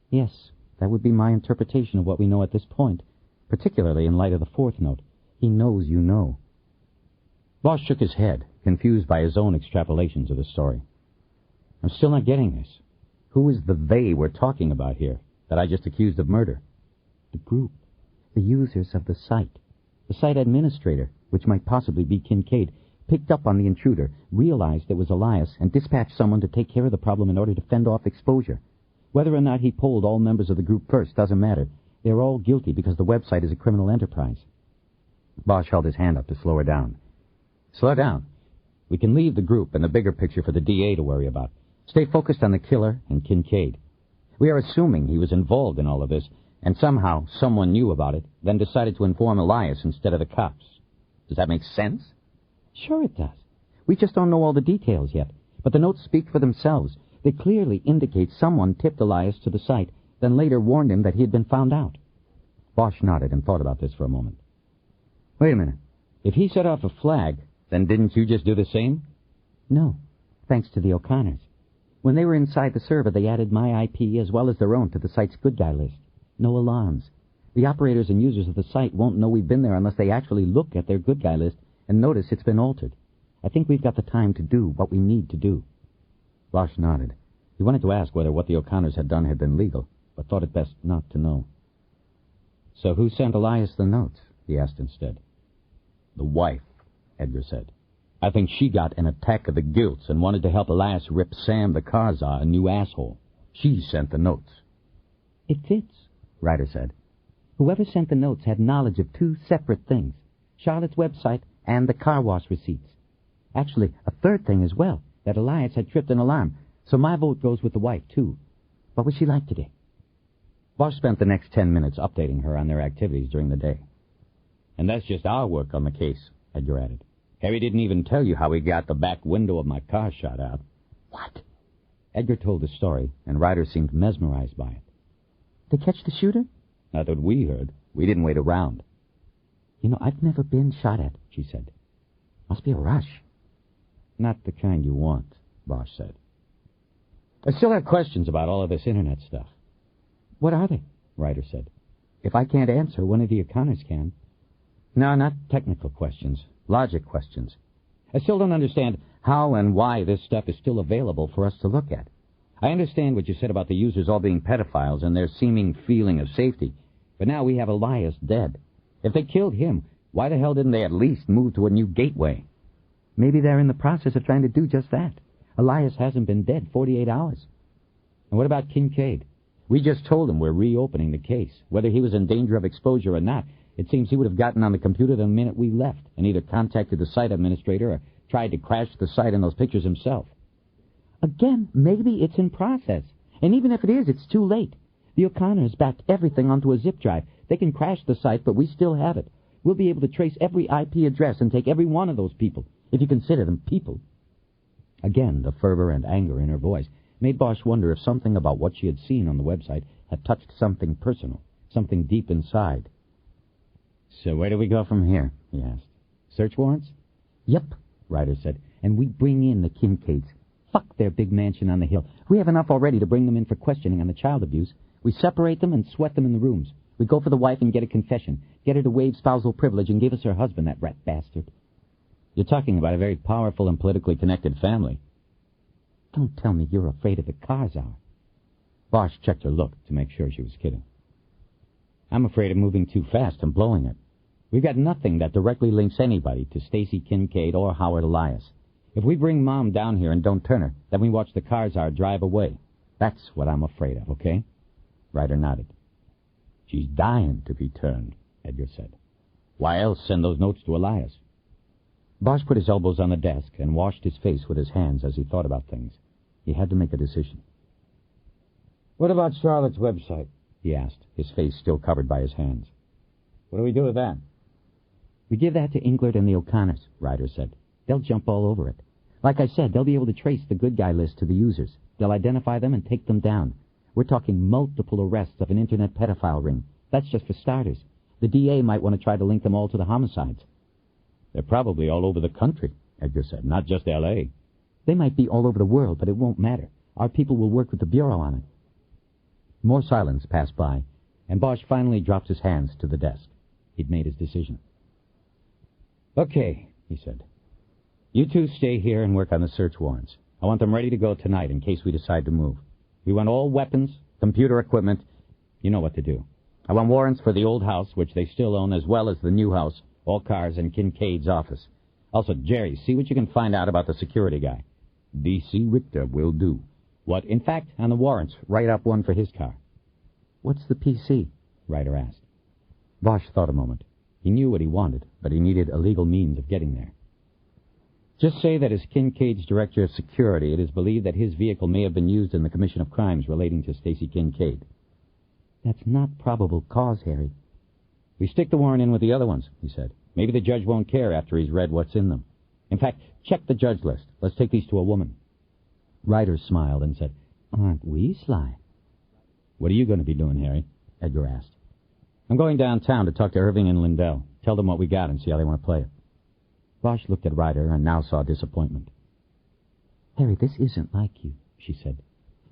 Yes, that would be my interpretation of what we know at this point, particularly in light of the 4th note. He knows you know. Bosch shook his head, confused by his own extrapolations of the story. I'm still not getting this. Who is the they we're talking about here, that I just accused of murder? The group. The users of the site. The site administrator, which might possibly be Kincaid, picked up on the intruder, realized it was Elias, and dispatched someone to take care of the problem in order to fend off exposure. Whether or not he polled all members of the group first doesn't matter. They're all guilty because the website is a criminal enterprise. Bosch held his hand up to slow her down. Slow down. We can leave the group and the bigger picture for the DA to worry about. Stay focused on the killer and Kincaid. We are assuming he was involved in all of this, and somehow someone knew about it, then decided to inform Elias instead of the cops. Does that make sense? Sure it does. We just don't know all the details yet, but the notes speak for themselves. They clearly indicate someone tipped Elias to the site, then later warned him that he had been found out. Bosch nodded and thought about this for a moment. Wait a minute. If he set off a flag, then didn't you just do the same? No, thanks to the O'Connors. When they were inside the server, they added my IP as well as their own to the site's good guy list. No alarms. The operators and users of the site won't know we've been there unless they actually look at their good guy list and notice it's been altered. I think we've got the time to do what we need to do. Bosch nodded. He wanted to ask whether what the O'Connors had done had been legal, but thought it best not to know. So who sent Elias the notes? He asked instead. The wife, Edgar said. I think she got an attack of the guilt and wanted to help Elias rip Sam the car czar a new asshole. She sent the notes. It fits, Ryder said. Whoever sent the notes had knowledge of two separate things, Charlotte's website and the car wash receipts. Actually, a third thing as well, that Elias had tripped an alarm, so my vote goes with the wife, too. What was she like today? Bosch spent the next 10 minutes updating her on their activities during the day. And that's just our work on the case, Edgar added. Harry didn't even tell you how he got the back window of my car shot out. What? Edgar told the story, and Ryder seemed mesmerized by it. They catch the shooter? Not that we heard. We didn't wait around. You know, I've never been shot at, she said. Must be a rush. Not the kind you want, Bosch said. I still have questions about all of this internet stuff. What are they? Ryder said. If I can't answer, one of the O'Connors can. No, not technical questions. Logic questions. I still don't understand how and why this stuff is still available for us to look at. I understand what you said about the users all being pedophiles and their seeming feeling of safety, but now we have Elias dead. If they killed him, why the hell didn't they at least move to a new gateway? Maybe they're in the process of trying to do just that. Elias hasn't been dead 48 hours. And what about Kincaid? We just told him we're reopening the case. Whether he was in danger of exposure or not, it seems he would have gotten on the computer the minute we left and either contacted the site administrator or tried to crash the site in those pictures himself. Again, maybe it's in process. And even if it is, it's too late. The O'Connors backed everything onto a zip drive. They can crash the site, but we still have it. We'll be able to trace every IP address and take every one of those people, if you consider them people. Again, the fervor and anger in her voice made Bosch wonder if something about what she had seen on the website had touched something personal, something deep inside. So where do we go from here? He asked. Search warrants? Yep, Ryder said, and we bring in the Kincaids. Fuck their big mansion on the hill. We have enough already to bring them in for questioning on the child abuse. We separate them and sweat them in the rooms. We go for the wife and get a confession. Get her to waive spousal privilege and give us her husband, that rat bastard. You're talking about a very powerful and politically connected family. Don't tell me you're afraid of the car czar. Bosch checked her look to make sure she was kidding. I'm afraid of moving too fast and blowing it. We've got nothing that directly links anybody to Stacy Kincaid or Howard Elias. If we bring Mom down here and don't turn her, then we watch the car czar drive away. That's what I'm afraid of, okay? Ryder nodded. She's dying to be turned, Edgar said. Why else send those notes to Elias? Bosch put his elbows on the desk and washed his face with his hands as he thought about things. He had to make a decision. What about Charlotte's website? He asked, his face still covered by his hands. What do we do with that? We give that to Englert and the O'Connors, Ryder said. They'll jump all over it. Like I said, they'll be able to trace the good guy list to the users. They'll identify them and take them down. We're talking multiple arrests of an internet pedophile ring. That's just for starters. The DA might want to try to link them all to the homicides. They're probably all over the country, Edgar said, not just L.A. They might be all over the world, but it won't matter. Our people will work with the Bureau on it. More silence passed by, and Bosch finally dropped his hands to the desk. He'd made his decision. Okay, he said. You two stay here and work on the search warrants. I want them ready to go tonight in case we decide to move. We want all weapons, computer equipment. You know what to do. I want warrants for the old house, which they still own, as well as the new house, all cars, and Kincaid's office. Also, Jerry, see what you can find out about the security guy. D.C. Richter will do. What, in fact, on the warrants, write up one for his car. What's the PC? Ryder asked. Bosch thought a moment. He knew what he wanted, but he needed a legal means of getting there. Just say that as Kincaid's director of security, it is believed that his vehicle may have been used in the commission of crimes relating to Stacy Kincaid. That's not probable cause, Harry. We stick the warrant in with the other ones, he said. Maybe the judge won't care after he's read what's in them. In fact, check the judge list. Let's take these to a woman. Ryder smiled and said, Aren't we sly? What are you going to be doing, Harry? Edgar asked. I'm going downtown to talk to Irving and Lindell. Tell them what we got and see how they want to play it. Bosch looked at Ryder and now saw disappointment. Harry, this isn't like you, she said.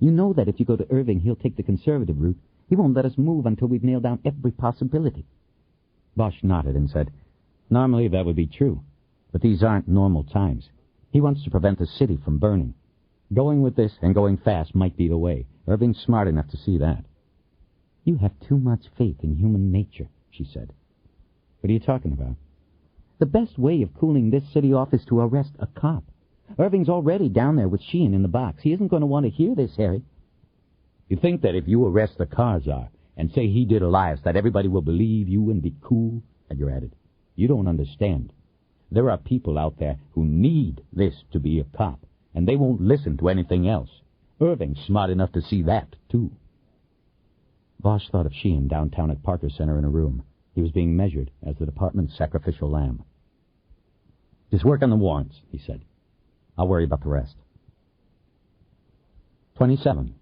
You know that if you go to Irving, he'll take the conservative route. He won't let us move until we've nailed down every possibility. Bosch nodded and said, Normally that would be true, but these aren't normal times. He wants to prevent the city from burning. Going with this and going fast might be the way. Irving's smart enough to see that. You have too much faith in human nature, she said. What are you talking about? The best way of cooling this city off is to arrest a cop. Irving's already down there with Sheehan in the box. He isn't going to want to hear this, Harry. You think that if you arrest the car czar and say he did Elias, that everybody will believe you and be cool? Edgar added. You don't understand. There are people out there who need this to be a cop, and they won't listen to anything else. Irving's smart enough to see that, too. Bosch thought of Sheehan downtown at Parker Center in a room. He was being measured as the department's sacrificial lamb. Just work on the warrants, he said. I'll worry about the rest. 27.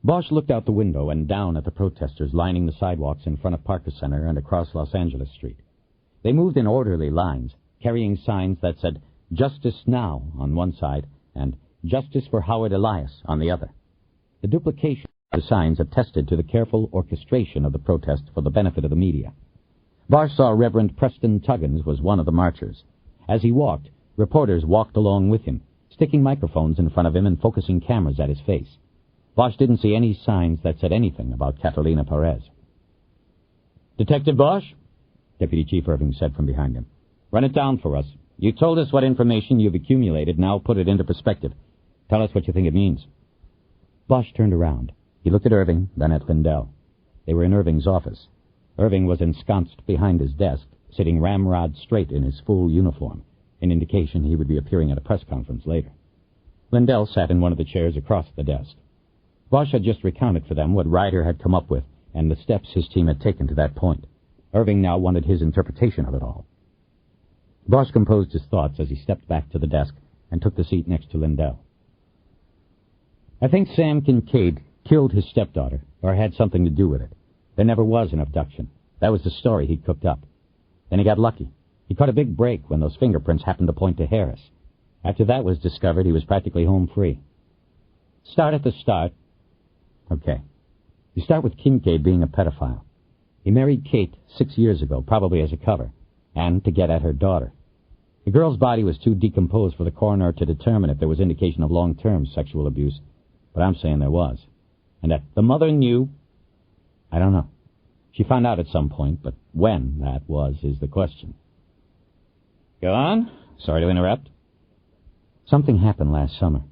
Bosch looked out the window and down at the protesters lining the sidewalks in front of Parker Center and across Los Angeles Street. They moved in orderly lines, carrying signs that said, Justice Now on one side and Justice for Howard Elias on the other. The duplication of the signs attested to the careful orchestration of the protest for the benefit of the media. Bosch saw Reverend Preston Tuggins was one of the marchers. As he walked, reporters walked along with him, sticking microphones in front of him and focusing cameras at his face. Bosch didn't see any signs that said anything about Catalina Perez. Detective Bosch? Deputy Chief Irving said from behind him. Run it down for us. You told us what information you've accumulated. Now put it into perspective. Tell us what you think it means. Bosch turned around. He looked at Irving, then at Lindell. They were in Irving's office. Irving was ensconced behind his desk, sitting ramrod straight in his full uniform, an indication he would be appearing at a press conference later. Lindell sat in one of the chairs across the desk. Bosch had just recounted for them what Ryder had come up with and the steps his team had taken to that point. Irving now wanted his interpretation of it all. Bosch composed his thoughts as he stepped back to the desk and took the seat next to Lindell. I think Sam Kincaid killed his stepdaughter, or had something to do with it. There never was an abduction. That was the story he cooked up. Then he got lucky. He caught a big break when those fingerprints happened to point to Harris. After that was discovered, he was practically home free. Start at the start. Okay. You start with Kincaid being a pedophile. He married Kate 6 years ago, probably as a cover, and to get at her daughter. The girl's body was too decomposed for the coroner to determine if there was indication of long-term sexual abuse, but I'm saying there was. And that the mother knew, I don't know. She found out at some point, but when that was is the question. Go on. Sorry to interrupt. Something happened last summer.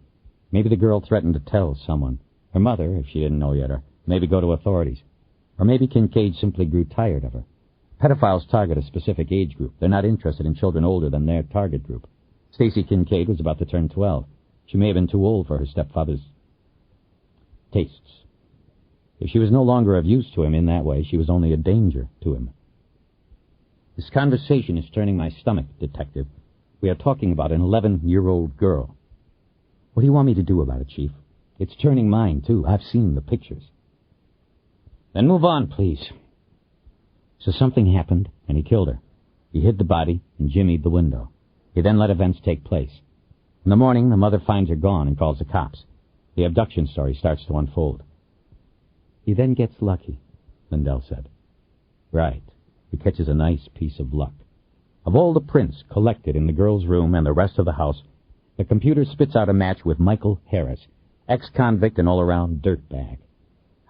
Maybe the girl threatened to tell someone. Her mother, if she didn't know yet, or maybe go to authorities. Or maybe Kincaid simply grew tired of her. Pedophiles target a specific age group. They're not interested in children older than their target group. Stacy Kincaid was about to turn 12. She may have been too old for her stepfather's tastes. If she was no longer of use to him in that way, she was only a danger to him. This conversation is turning my stomach, Detective. We are talking about an 11-year-old girl. What do you want me to do about it, Chief? It's turning mine, too. I've seen the pictures. Then move on, please. So something happened, and he killed her. He hid the body and jimmied the window. He then let events take place. In the morning, the mother finds her gone and calls the cops. The abduction story starts to unfold. He then gets lucky, Lindell said. Right. He catches a nice piece of luck. Of all the prints collected in the girl's room and the rest of the house, the computer spits out a match with Michael Harris, ex-convict and all-around dirtbag.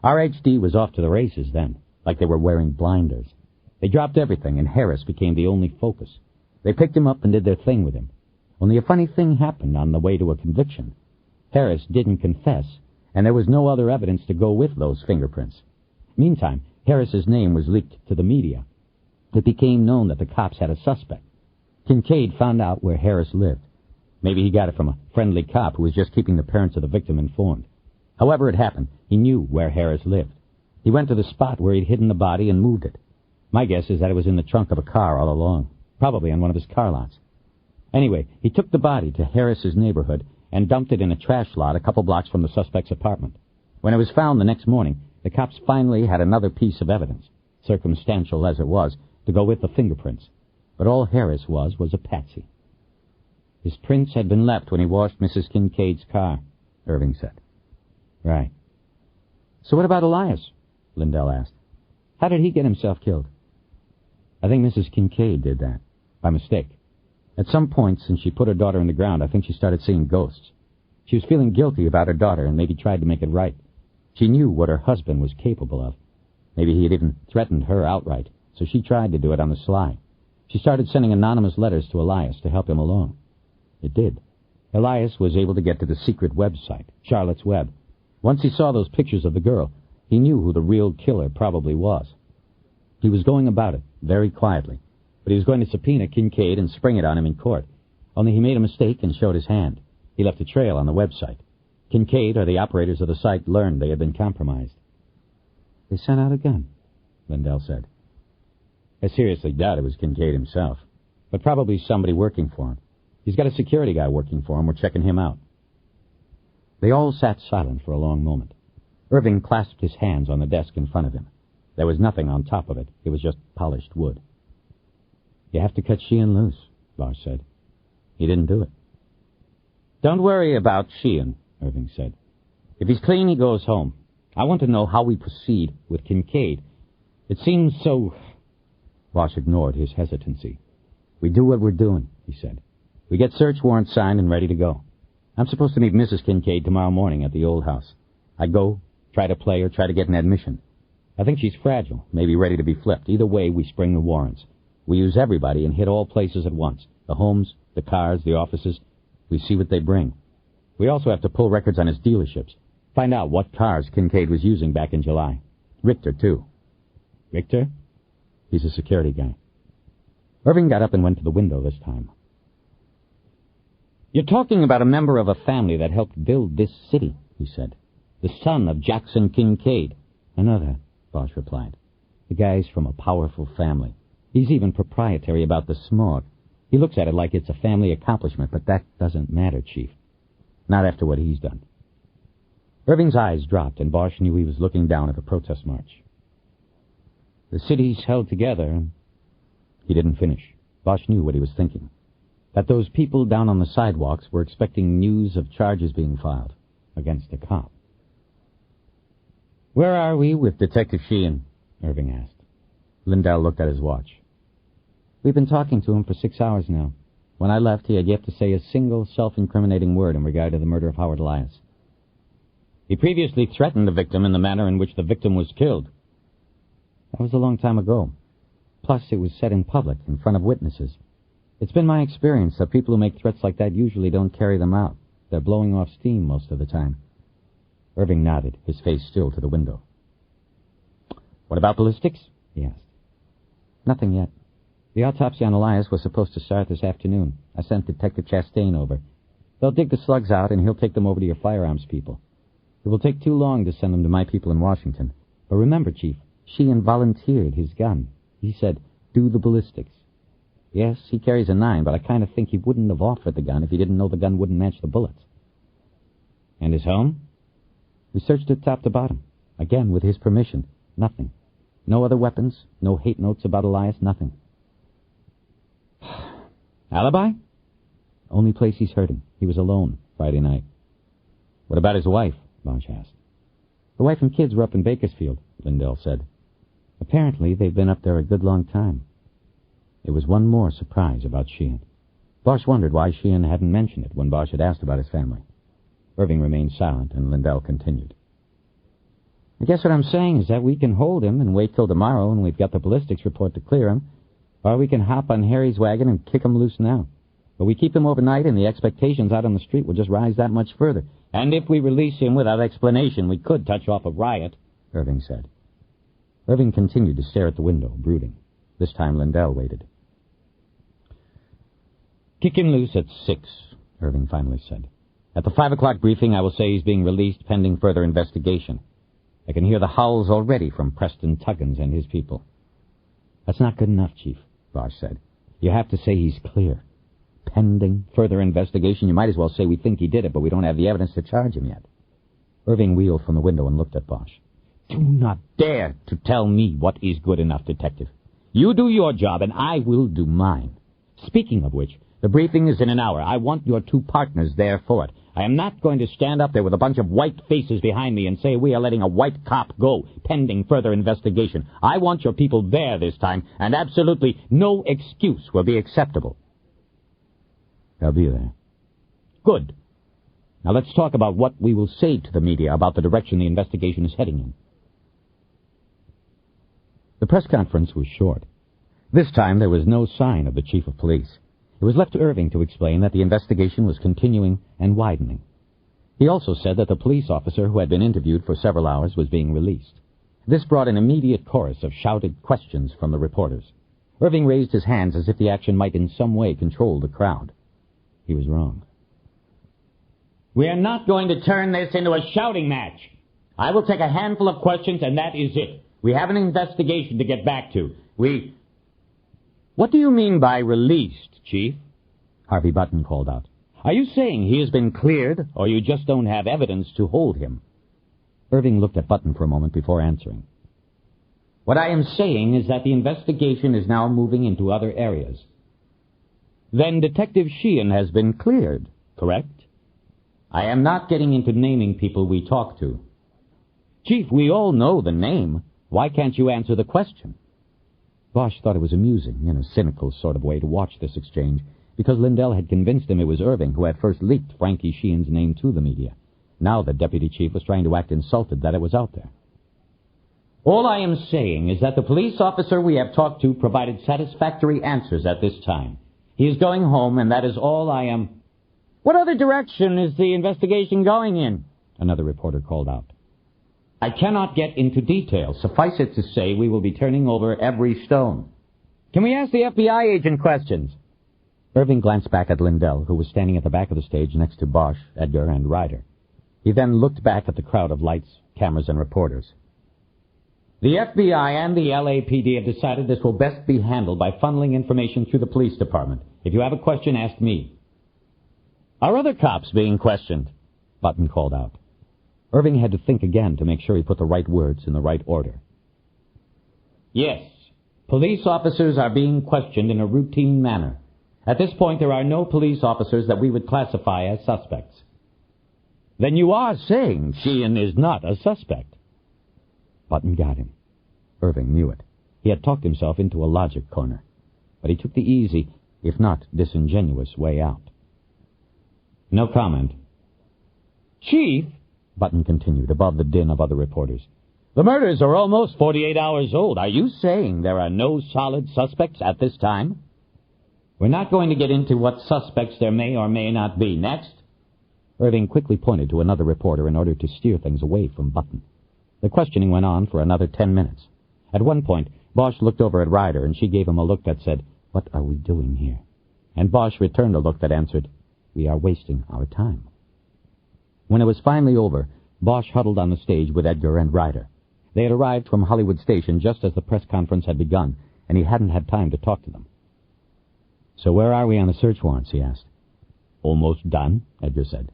RHD was off to the races then, like they were wearing blinders. They dropped everything, and Harris became the only focus. They picked him up and did their thing with him. Only a funny thing happened on the way to a conviction. Harris didn't confess, and there was no other evidence to go with those fingerprints. Meantime, Harris's name was leaked to the media. It became known that the cops had a suspect. Kincaid found out where Harris lived. Maybe he got it from a friendly cop who was just keeping the parents of the victim informed. However it happened, he knew where Harris lived. He went to the spot where he'd hidden the body and moved it. My guess is that it was in the trunk of a car all along, probably on one of his car lots. Anyway, he took the body to Harris's neighborhood and dumped it in a trash lot a couple blocks from the suspect's apartment. When it was found the next morning, the cops finally had another piece of evidence. Circumstantial as it was, to go with the fingerprints. But all Harris was a patsy. His prints had been left when he washed Mrs. Kincaid's car, Irving said. Right. So what about Elias? Lindell asked. How did he get himself killed? I think Mrs. Kincaid did that, by mistake. At some point since she put her daughter in the ground, I think she started seeing ghosts. She was feeling guilty about her daughter and maybe tried to make it right. She knew what her husband was capable of. Maybe he had even threatened her outright, so she tried to do it on the sly. She started sending anonymous letters to Elias to help him along. It did. Elias was able to get to the secret website, Charlotte's Web. Once he saw those pictures of the girl, he knew who the real killer probably was. He was going about it, very quietly, but he was going to subpoena Kincaid and spring it on him in court. Only he made a mistake and showed his hand. He left a trail on the website. Kincaid or the operators of the site learned they had been compromised. They sent out a gun, Lindell said. I seriously doubt it was Kincaid himself, but probably somebody working for him. He's got a security guy working for him. We're checking him out. They all sat silent for a long moment. Irving clasped his hands on the desk in front of him. There was nothing on top of it. It was just polished wood. You have to cut Sheehan loose, Bosch said. He didn't do it. Don't worry about Sheehan, Irving said. If he's clean, he goes home. I want to know how we proceed with Kincaid. It seems so... Bosch ignored his hesitancy. We do what we're doing, he said. We get search warrants signed and ready to go. I'm supposed to meet Mrs. Kincaid tomorrow morning at the old house. I go, try to play, or try to get an admission. I think she's fragile, maybe ready to be flipped. Either way, we spring the warrants. We use everybody and hit all places at once. The homes, the cars, the offices. We see what they bring. We also have to pull records on his dealerships. Find out what cars Kincaid was using back in July. Richter, too. Richter? He's a security guy. Irving got up and went to the window this time. You're talking about a member of a family that helped build this city, he said. The son of Jackson Kincaid. I know that, Bosch replied. The guy's from a powerful family. He's even proprietary about the smog. He looks at it like it's a family accomplishment, but that doesn't matter, Chief. Not after what he's done. Irving's eyes dropped, and Bosch knew he was looking down at the protest march. The city's held together, and... He didn't finish. Bosch knew what he was thinking. That those people down on the sidewalks were expecting news of charges being filed against a cop. Where are we with Detective Sheehan? Irving asked. Lindell looked at his watch. We've been talking to him for 6 hours now. When I left, he had yet to say a single self-incriminating word in regard to the murder of Howard Elias. He previously threatened the victim in the manner in which the victim was killed. That was a long time ago. Plus, it was said in public, in front of witnesses. It's been my experience that people who make threats like that usually don't carry them out. They're blowing off steam most of the time. Irving nodded, his face still to the window. What about ballistics? He asked. Nothing yet. The autopsy on Elias was supposed to start this afternoon. I sent Detective Chastain over. They'll dig the slugs out, and he'll take them over to your firearms people. It will take too long to send them to my people in Washington. But remember, Chief, Sheehan volunteered his gun. He said, do the ballistics. Yes, he carries a 9, but I kind of think he wouldn't have offered the gun if he didn't know the gun wouldn't match the bullets. And his home? We searched it top to bottom. Again, with his permission. Nothing. No other weapons, no hate notes about Elias, nothing. Alibi? Only place he's hurting. He was alone Friday night. What about his wife? Bosch asked. The wife and kids were up in Bakersfield, Lindell said. Apparently, they've been up there a good long time. It was one more surprise about Sheehan. Bosch wondered why Sheehan hadn't mentioned it when Bosch had asked about his family. Irving remained silent, and Lindell continued. I guess what I'm saying is that we can hold him and wait till tomorrow when we've got the ballistics report to clear him, or we can hop on Harry's wagon and kick him loose now. But we keep him overnight, and the expectations out on the street will just rise that much further. And if we release him without explanation, we could touch off a riot, Irving said. Irving continued to stare at the window, brooding. This time Lindell waited. Kick him loose at 6, Irving finally said. At the 5 o'clock briefing, I will say he's being released pending further investigation. I can hear the howls already from Preston Tuggins and his people. That's not good enough, Chief, Bosch said. You have to say he's clear. Pending further investigation, you might as well say we think he did it, but we don't have the evidence to charge him yet. Irving wheeled from the window and looked at Bosch. Do not dare to tell me what is good enough, Detective. You do your job, and I will do mine. Speaking of which, the briefing is in an hour. I want your two partners there for it. I am not going to stand up there with a bunch of white faces behind me and say we are letting a white cop go, pending further investigation. I want your people there this time, and absolutely no excuse will be acceptable. They'll be there. Good. Now let's talk about what we will say to the media about the direction the investigation is heading in. The press conference was short. This time there was no sign of the chief of police. It was left to Irving to explain that the investigation was continuing and widening. He also said that the police officer who had been interviewed for several hours was being released. This brought an immediate chorus of shouted questions from the reporters. Irving raised his hands as if the action might in some way control the crowd. He was wrong. We are not going to turn this into a shouting match. I will take a handful of questions, and that is it. We have an investigation to get back to. What do you mean by released, Chief? Harvey Button called out. Are you saying he has been cleared, or you just don't have evidence to hold him? Irving looked at Button for a moment before answering. What I am saying is that the investigation is now moving into other areas. Then Detective Sheehan has been cleared, correct? I am not getting into naming people we talk to. Chief, we all know the name. Why can't you answer the question? Bosch thought it was amusing, in a cynical sort of way, to watch this exchange, because Lindell had convinced him it was Irving who had first leaked Frankie Sheehan's name to the media. Now the deputy chief was trying to act insulted that it was out there. All I am saying is that the police officer we have talked to provided satisfactory answers at this time. He is going home, and that is all I am... What other direction is the investigation going in? Another reporter called out. I cannot get into detail. Suffice it to say we will be turning over every stone. Can we ask the FBI agent questions? Irving glanced back at Lindell, who was standing at the back of the stage next to Bosch, Edgar, and Ryder. He then looked back at the crowd of lights, cameras, and reporters. The FBI and the LAPD have decided this will best be handled by funneling information through the police department. If you have a question, ask me. Are other cops being questioned? Button called out. Irving had to think again to make sure he put the right words in the right order. Yes, police officers are being questioned in a routine manner. At this point, there are no police officers that we would classify as suspects. Then you are saying Sheehan is not a suspect. Button got him. Irving knew it. He had talked himself into a logic corner. But he took the easy, if not disingenuous, way out. No comment. Chief, Button continued above the din of other reporters, the murders are almost 48 hours old. Are you saying there are no solid suspects at this time? We're not going to get into what suspects there may or may not be. Next. Irving quickly pointed to another reporter in order to steer things away from Button. The questioning went on for another 10 minutes. At one point, Bosch looked over at Ryder, and she gave him a look that said, "What are we doing here?" And Bosch returned a look that answered, "We are wasting our time." When it was finally over, Bosch huddled on the stage with Edgar and Ryder. They had arrived from Hollywood Station just as the press conference had begun, and he hadn't had time to talk to them. So where are we on the search warrants, he asked. Almost done, Edgar said.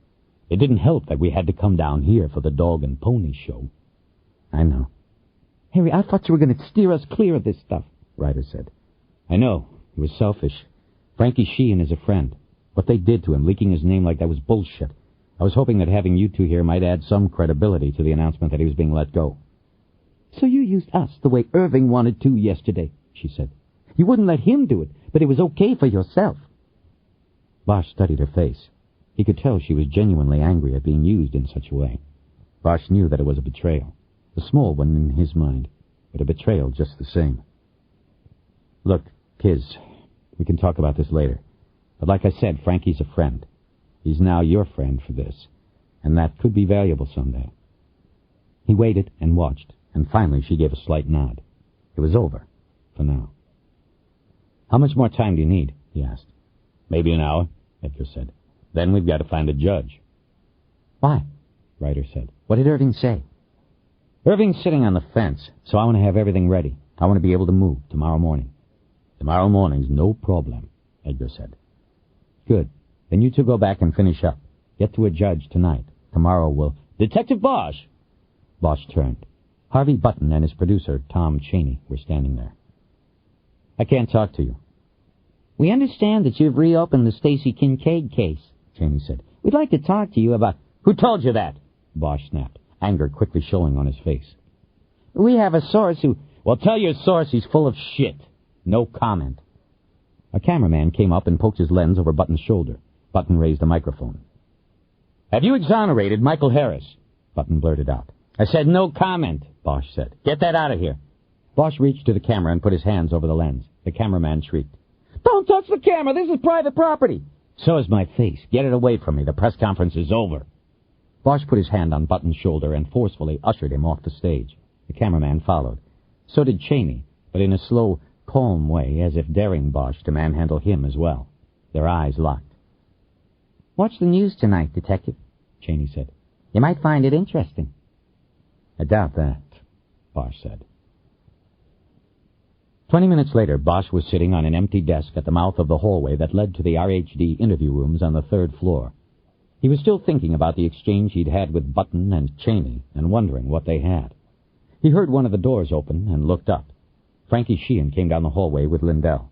It didn't help that we had to come down here for the dog and pony show. I know. Harry, I thought you were going to steer us clear of this stuff, Ryder said. I know. It was selfish. Frankie Sheehan is a friend. What they did to him, leaking his name like that, was bullshit. I was hoping that having you two here might add some credibility to the announcement that he was being let go. So you used us the way Irving wanted to yesterday, she said. You wouldn't let him do it, but it was okay for yourself. Bosch studied her face. He could tell she was genuinely angry at being used in such a way. Bosch knew that it was a betrayal. A small one in his mind, but a betrayal just the same. Look, Kiz, we can talk about this later. But like I said, Frankie's a friend. He's now your friend for this, and that could be valuable someday. He waited and watched, and finally she gave a slight nod. It was over, for now. How much more time do you need? He asked. Maybe an hour, Edgar said. Then we've got to find a judge. Why? Ryder said. What did Irving say? Irving's sitting on the fence, so I want to have everything ready. I want to be able to move tomorrow morning. Tomorrow morning's no problem, Edgar said. Good. Then you two go back and finish up. Get to a judge tonight. Tomorrow we'll... Detective Bosch! Bosch turned. Harvey Button and his producer, Tom Cheney, were standing there. I can't talk to you. We understand that you've reopened the Stacy Kincaid case, Cheney said. We'd like to talk to you about... Who told you that? Bosch snapped, anger quickly showing on his face. We have a source who... Well, tell your source he's full of shit. No comment. A cameraman came up and poked his lens over Button's shoulder. Button raised a microphone. Have you exonerated Michael Harris? Button blurted out. I said no comment, Bosch said. Get that out of here. Bosch reached to the camera and put his hands over the lens. The cameraman shrieked. Don't touch the camera! This is private property! So is my face. Get it away from me. The press conference is over. Bosch put his hand on Button's shoulder and forcefully ushered him off the stage. The cameraman followed. So did Cheney, but in a slow, calm way, as if daring Bosch to manhandle him as well. Their eyes locked. Watch the news tonight, Detective, Cheney said. You might find it interesting. I doubt that, Bosch said. 20 minutes later, Bosch was sitting on an empty desk at the mouth of the hallway that led to the RHD interview rooms on the 3rd floor. He was still thinking about the exchange he'd had with Button and Cheney and wondering what they had. He heard one of the doors open and looked up. Frankie Sheehan came down the hallway with Lindell.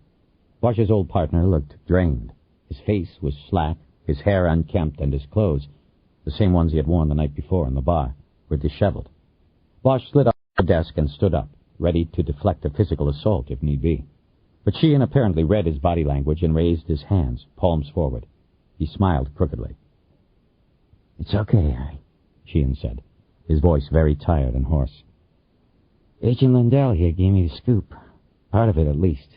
Bosch's old partner looked drained. His face was slack, his hair unkempt, and his clothes, the same ones he had worn the night before in the bar, were disheveled. Bosch slid off the desk and stood up, ready to deflect a physical assault if need be. But Sheehan apparently read his body language and raised his hands, palms forward. He smiled crookedly. It's okay, Harry, Sheehan said, his voice very tired and hoarse. Agent Lindell here gave me the scoop. Part of it, at least.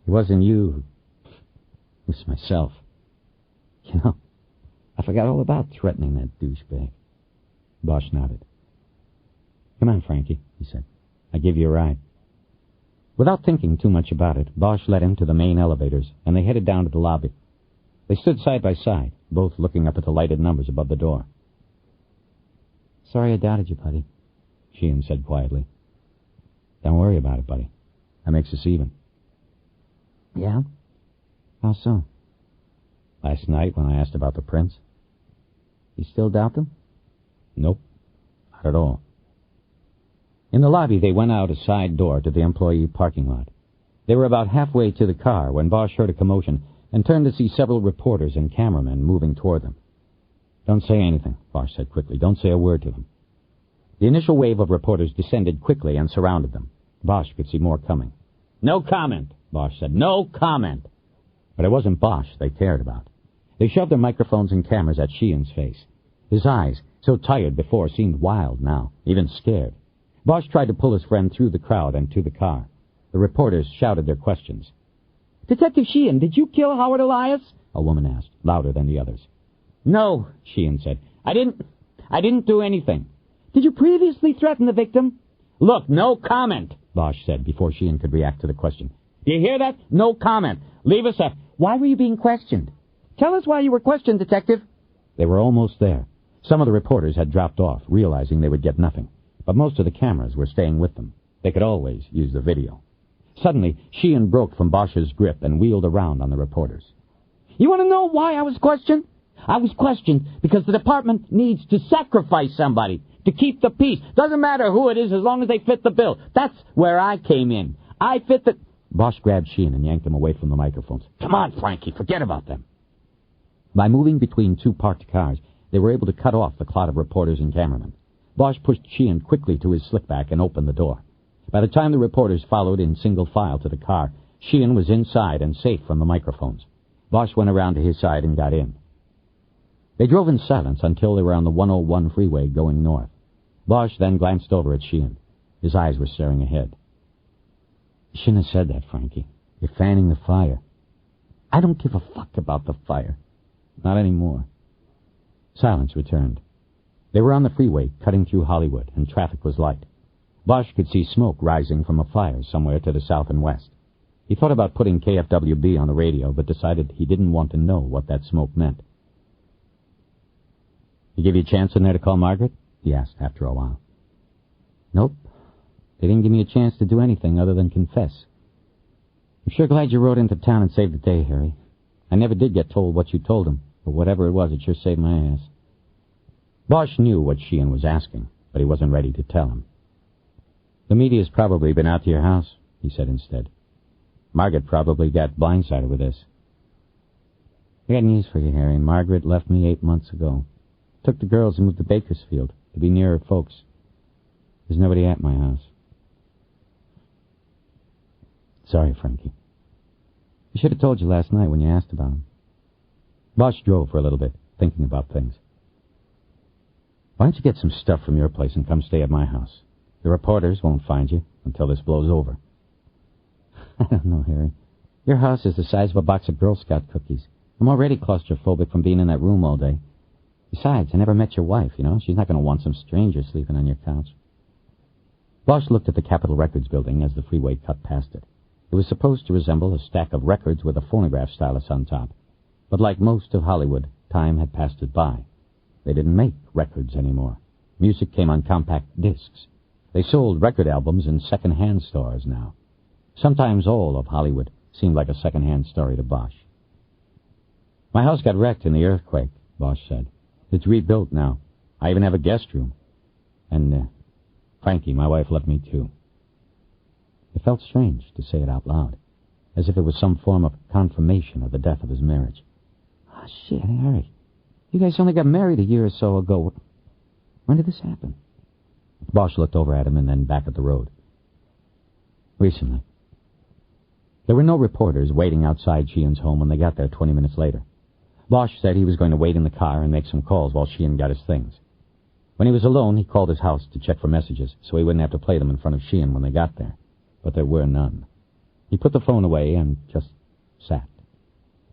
It wasn't you. It was myself. You know, I forgot all about threatening that douchebag. Bosch nodded. Come on, Frankie, he said. I give you a ride. Without thinking too much about it, Bosch led him to the main elevators, and they headed down to the lobby. They stood side by side, both looking up at the lighted numbers above the door. Sorry I doubted you, buddy, Sheehan said quietly. Don't worry about it, buddy. That makes us even. Yeah? How so? Last night when I asked about the prints. You still doubt them? Nope. Not at all. In the lobby, they went out a side door to the employee parking lot. They were about halfway to the car when Bosch heard a commotion and turned to see several reporters and cameramen moving toward them. Don't say anything, Bosch said quickly. Don't say a word to them. The initial wave of reporters descended quickly and surrounded them. Bosch could see more coming. No comment, Bosch said. No comment. But it wasn't Bosch they cared about. They shoved their microphones and cameras at Sheehan's face. His eyes, so tired before, seemed wild now, even scared. Bosch tried to pull his friend through the crowd and to the car. The reporters shouted their questions. Detective Sheehan, did you kill Howard Elias? A woman asked, louder than the others. No, Sheehan said. I didn't do anything. Did you previously threaten the victim? Look, no comment, Bosch said before Sheehan could react to the question. Do you hear that? No comment. Leave us a... Why were you being questioned? Tell us why you were questioned, Detective. They were almost there. Some of the reporters had dropped off, realizing they would get nothing. But most of the cameras were staying with them. They could always use the video. Suddenly, Sheehan broke from Bosch's grip and wheeled around on the reporters. You want to know why I was questioned? I was questioned because the department needs to sacrifice somebody to keep the peace. Doesn't matter who it is as long as they fit the bill. That's where I came in. I fit the... Bosch grabbed Sheehan and yanked him away from the microphones. Come on, Frankie, forget about them. By moving between two parked cars, they were able to cut off the clot of reporters and cameramen. Bosch pushed Sheehan quickly to his slickback and opened the door. By the time the reporters followed in single file to the car, Sheehan was inside and safe from the microphones. Bosch went around to his side and got in. They drove in silence until they were on the 101 freeway going north. Bosch then glanced over at Sheehan. His eyes were staring ahead. You shouldn't have said that, Frankie. You're fanning the fire. I don't give a fuck about the fire. Not anymore. Silence returned. They were on the freeway, cutting through Hollywood, and traffic was light. Bosch could see smoke rising from a fire somewhere to the south and west. He thought about putting KFWB on the radio, but decided he didn't want to know what that smoke meant. You give you a chance in there to call Margaret? He asked after a while. Nope. They didn't give me a chance to do anything other than confess. I'm sure glad you rode into town and saved the day, Harry. I never did get told what you told him, but whatever it was, it sure saved my ass. Bosch knew what Sheehan was asking, but he wasn't ready to tell him. The media's probably been out to your house, he said instead. Margaret probably got blindsided with this. I got news for you, Harry. Margaret left me 8 months ago. Took the girls and moved to Bakersfield to be near her folks. There's nobody at my house. Sorry, Frankie. I should have told you last night when you asked about him. Bosch drove for a little bit, thinking about things. Why don't you get some stuff from your place and come stay at my house? The reporters won't find you until this blows over. I don't know, Harry. Your house is the size of a box of Girl Scout cookies. I'm already claustrophobic from being in that room all day. Besides, I never met your wife, you know. She's not going to want some stranger sleeping on your couch. Bosch looked at the Capitol Records building as the freeway cut past it. It was supposed to resemble a stack of records with a phonograph stylus on top. But like most of Hollywood, time had passed it by. They didn't make records anymore. Music came on compact discs. They sold record albums in second-hand stores now. Sometimes all of Hollywood seemed like a second-hand story to Bosch. My house got wrecked in the earthquake, Bosch said. It's rebuilt now. I even have a guest room. And, Frankie, my wife, left me too. It felt strange to say it out loud, as if it was some form of confirmation of the death of his marriage. Ah, shit, Harry. You guys only got married a year or so ago. When did this happen? Bosch looked over at him and then back at the road. Recently. There were no reporters waiting outside Sheehan's home when they got there 20 minutes later. Bosch said he was going to wait in the car and make some calls while Sheehan got his things. When he was alone, he called his house to check for messages so he wouldn't have to play them in front of Sheehan when they got there. But there were none. He put the phone away and just sat.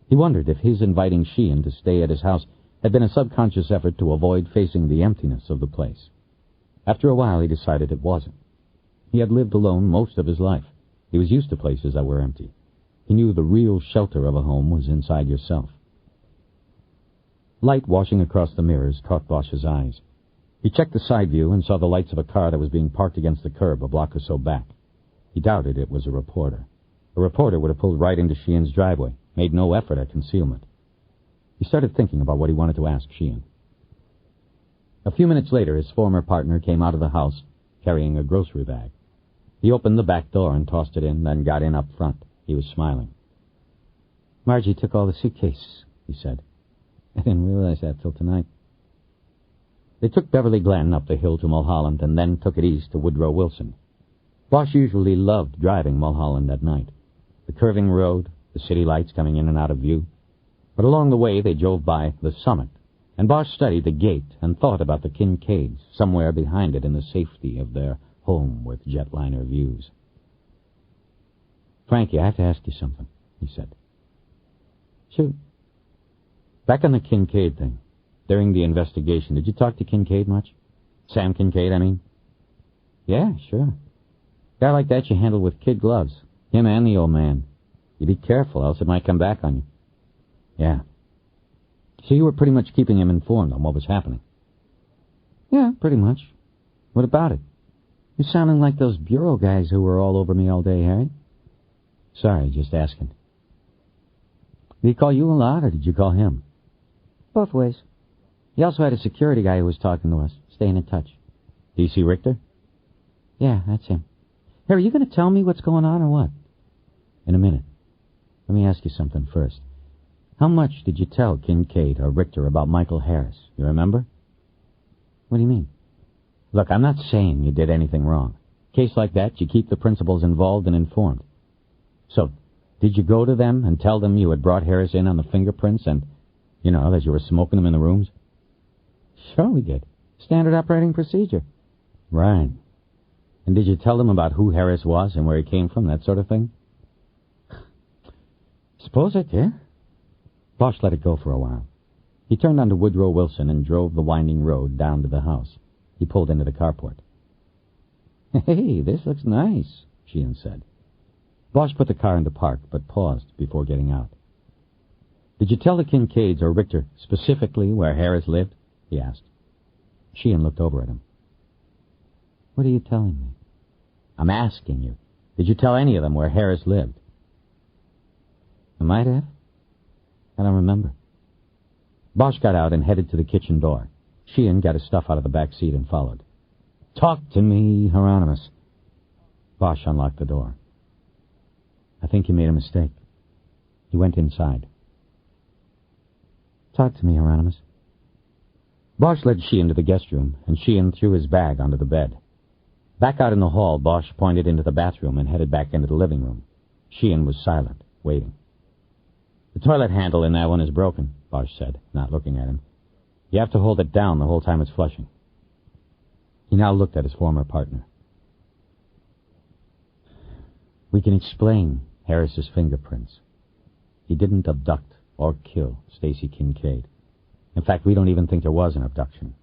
He wondered if his inviting Sheehan to stay at his house had been a subconscious effort to avoid facing the emptiness of the place. After a while, he decided it wasn't. He had lived alone most of his life. He was used to places that were empty. He knew the real shelter of a home was inside yourself. Light washing across the mirrors caught Bosch's eyes. He checked the side view and saw the lights of a car that was being parked against the curb a block or so back. He doubted it was a reporter. A reporter would have pulled right into Sheehan's driveway, made no effort at concealment. He started thinking about what he wanted to ask Sheehan. A few minutes later, his former partner came out of the house carrying a grocery bag. He opened the back door and tossed it in, then got in up front. He was smiling. Margie took all the suitcases, he said. I didn't realize that till tonight. They took Beverly Glen up the hill to Mulholland and then took it east to Woodrow Wilson. Bosch usually loved driving Mulholland at night. The curving road, the city lights coming in and out of view. But along the way they drove by the summit, and Bosch studied the gate and thought about the Kincaids somewhere behind it in the safety of their home with jetliner views. Frankie, I have to ask you something, he said. Shoot. Back on the Kincaid thing, during the investigation, did you talk to Kincaid much? Sam Kincaid, I mean? Yeah, sure. Guy like that you handle with kid gloves. Him and the old man. You be careful, else it might come back on you. Yeah. So you were pretty much keeping him informed on what was happening? Yeah, pretty much. What about it? You're sounding like those bureau guys who were all over me all day, Harry. Sorry, just asking. Did he call you a lot, or did you call him? Both ways. He also had a security guy who was talking to us, staying in touch. D.C. Richter? Yeah, that's him. Harry, you going to tell me what's going on, or what? In a minute. Let me ask you something first. How much did you tell Kincaid or Richter about Michael Harris? You remember? What do you mean? Look, I'm not saying you did anything wrong. Case like that, you keep the principals involved and informed. So, did you go to them and tell them you had brought Harris in on the fingerprints and, that you were smoking them in the rooms? Sure we did. Standard operating procedure. Right. And did you tell them about who Harris was and where he came from, that sort of thing? Suppose I did. Bosch let it go for a while. He turned onto Woodrow Wilson and drove the winding road down to the house. He pulled into the carport. Hey, this looks nice, Sheehan said. Bosch put the car into park, but paused before getting out. Did you tell the Kincaids or Richter specifically where Harris lived? He asked. Sheehan looked over at him. What are you telling me? I'm asking you. Did you tell any of them where Harris lived? I might have. I don't remember. Bosch got out and headed to the kitchen door. Sheehan got his stuff out of the back seat and followed. Talk to me, Hieronymus. Bosch unlocked the door. I think you made a mistake. He went inside. Talk to me, Hieronymus. Bosch led Sheehan to the guest room, and Sheehan threw his bag onto the bed. Back out in the hall, Bosch pointed into the bathroom and headed back into the living room. Sheehan was silent, waiting. The toilet handle in that one is broken, Bosch said, not looking at him. You have to hold it down the whole time it's flushing. He now looked at his former partner. We can explain Harris's fingerprints. He didn't abduct or kill Stacy Kincaid. In fact, we don't even think there was an abduction.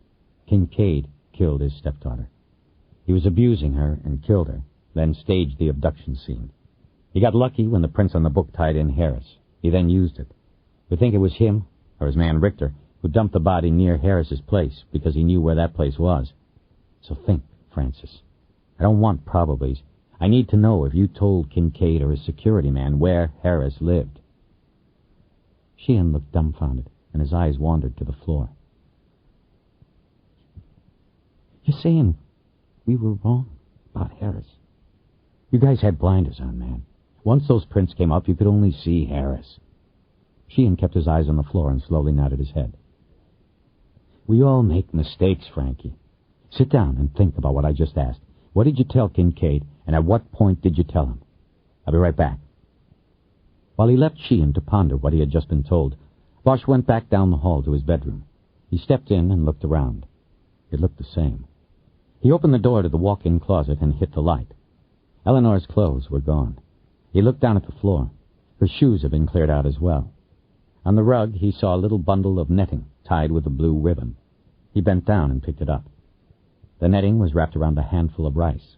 Kincaid killed his stepdaughter. He was abusing her and killed her, then staged the abduction scene. He got lucky when the prints on the book tied in Harris. He then used it. We think it was him, or his man Richter, who dumped the body near Harris's place because he knew where that place was. So think, Francis. I don't want probablys. I need to know if you told Kincaid or his security man where Harris lived. Sheehan looked dumbfounded, and his eyes wandered to the floor. You're saying we were wrong about Harris? You guys had blinders on, man. Once those prints came up, you could only see Harris. Sheehan kept his eyes on the floor and slowly nodded his head. We all make mistakes, Frankie. Sit down and think about what I just asked. What did you tell Kincaid, and at what point did you tell him? I'll be right back. While he left Sheehan to ponder what he had just been told, Bosch went back down the hall to his bedroom. He stepped in and looked around. It looked the same. He opened the door to the walk-in closet and hit the light. Eleanor's clothes were gone. He looked down at the floor. Her shoes had been cleared out as well. On the rug, he saw a little bundle of netting tied with a blue ribbon. He bent down and picked it up. The netting was wrapped around a handful of rice.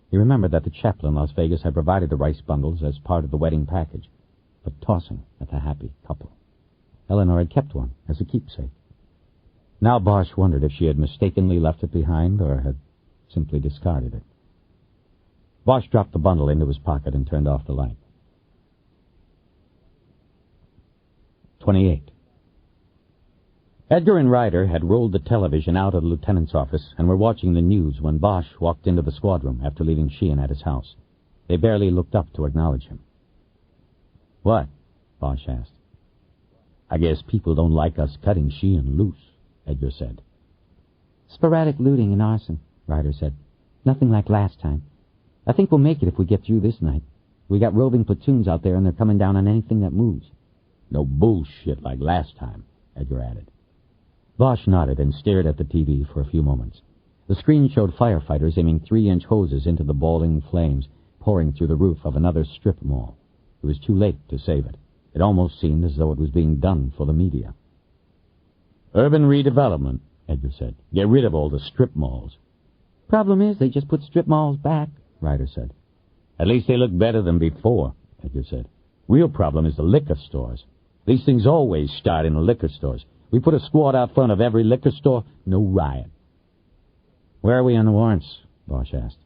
He remembered that the chapel in Las Vegas had provided the rice bundles as part of the wedding package, but tossing at the happy couple. Eleanor had kept one as a keepsake. Now Bosch wondered if she had mistakenly left it behind or had simply discarded it. Bosch dropped the bundle into his pocket and turned off the light. 28. Edgar and Ryder had rolled the television out of the lieutenant's office and were watching the news when Bosch walked into the squad room after leaving Sheehan at his house. They barely looked up to acknowledge him. What? Bosch asked. I guess people don't like us cutting Sheehan loose, Edgar said. Sporadic looting and arson, Ryder said. Nothing like last time. I think we'll make it if we get through this night. We got roving platoons out there and they're coming down on anything that moves. No bullshit like last time, Edgar added. Bosch nodded and stared at the TV for a few moments. The screen showed firefighters aiming 3-inch hoses into the balding flames pouring through the roof of another strip mall. It was too late to save it. It almost seemed as though it was being done for the media. Urban redevelopment, Edgar said. Get rid of all the strip malls. Problem is, they just put strip malls back, Ryder said. At least they look better than before, Edgar said. Real problem is the liquor stores. These things always start in the liquor stores. We put a squad out front of every liquor store, no riot. Where are we on the warrants? Bosch asked.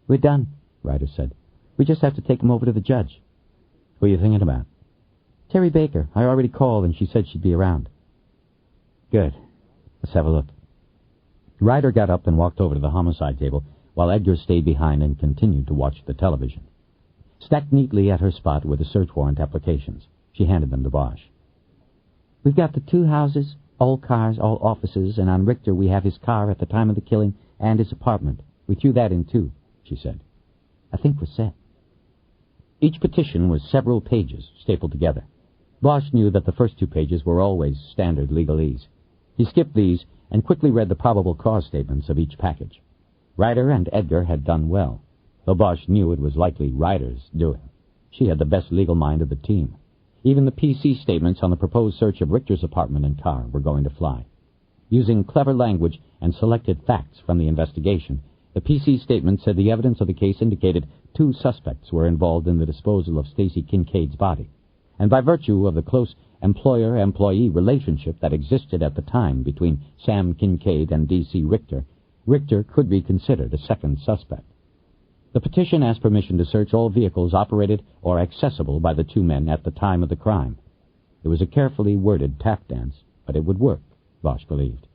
We're done, Ryder said. We just have to take them over to the judge. Who are you thinking about? Terry Baker. I already called and she said she'd be around. Good. Let's have a look. Ryder got up and walked over to the homicide table while Edgar stayed behind and continued to watch the television. Stacked neatly at her spot were the search warrant applications. She handed them to Bosch. We've got the 2 houses, all cars, all offices, and on Richter we have his car at the time of the killing and his apartment. We threw that in too, she said. I think we're set. Each petition was several pages stapled together. Bosch knew that the first 2 pages were always standard legalese. He skipped these and quickly read the probable cause statements of each package. Ryder and Edgar had done well, though Bosch knew it was likely Ryder's doing. She had the best legal mind of the team. Even the PC statements on the proposed search of Richter's apartment and car were going to fly. Using clever language and selected facts from the investigation, the PC statement said the evidence of the case indicated 2 suspects were involved in the disposal of Stacy Kincaid's body, and by virtue of the close employer-employee relationship that existed at the time between Sam Kincaid and D.C. Richter, Richter could be considered a second suspect. The petition asked permission to search all vehicles operated or accessible by the 2 men at the time of the crime. It was a carefully worded tap dance, but it would work, Bosch believed.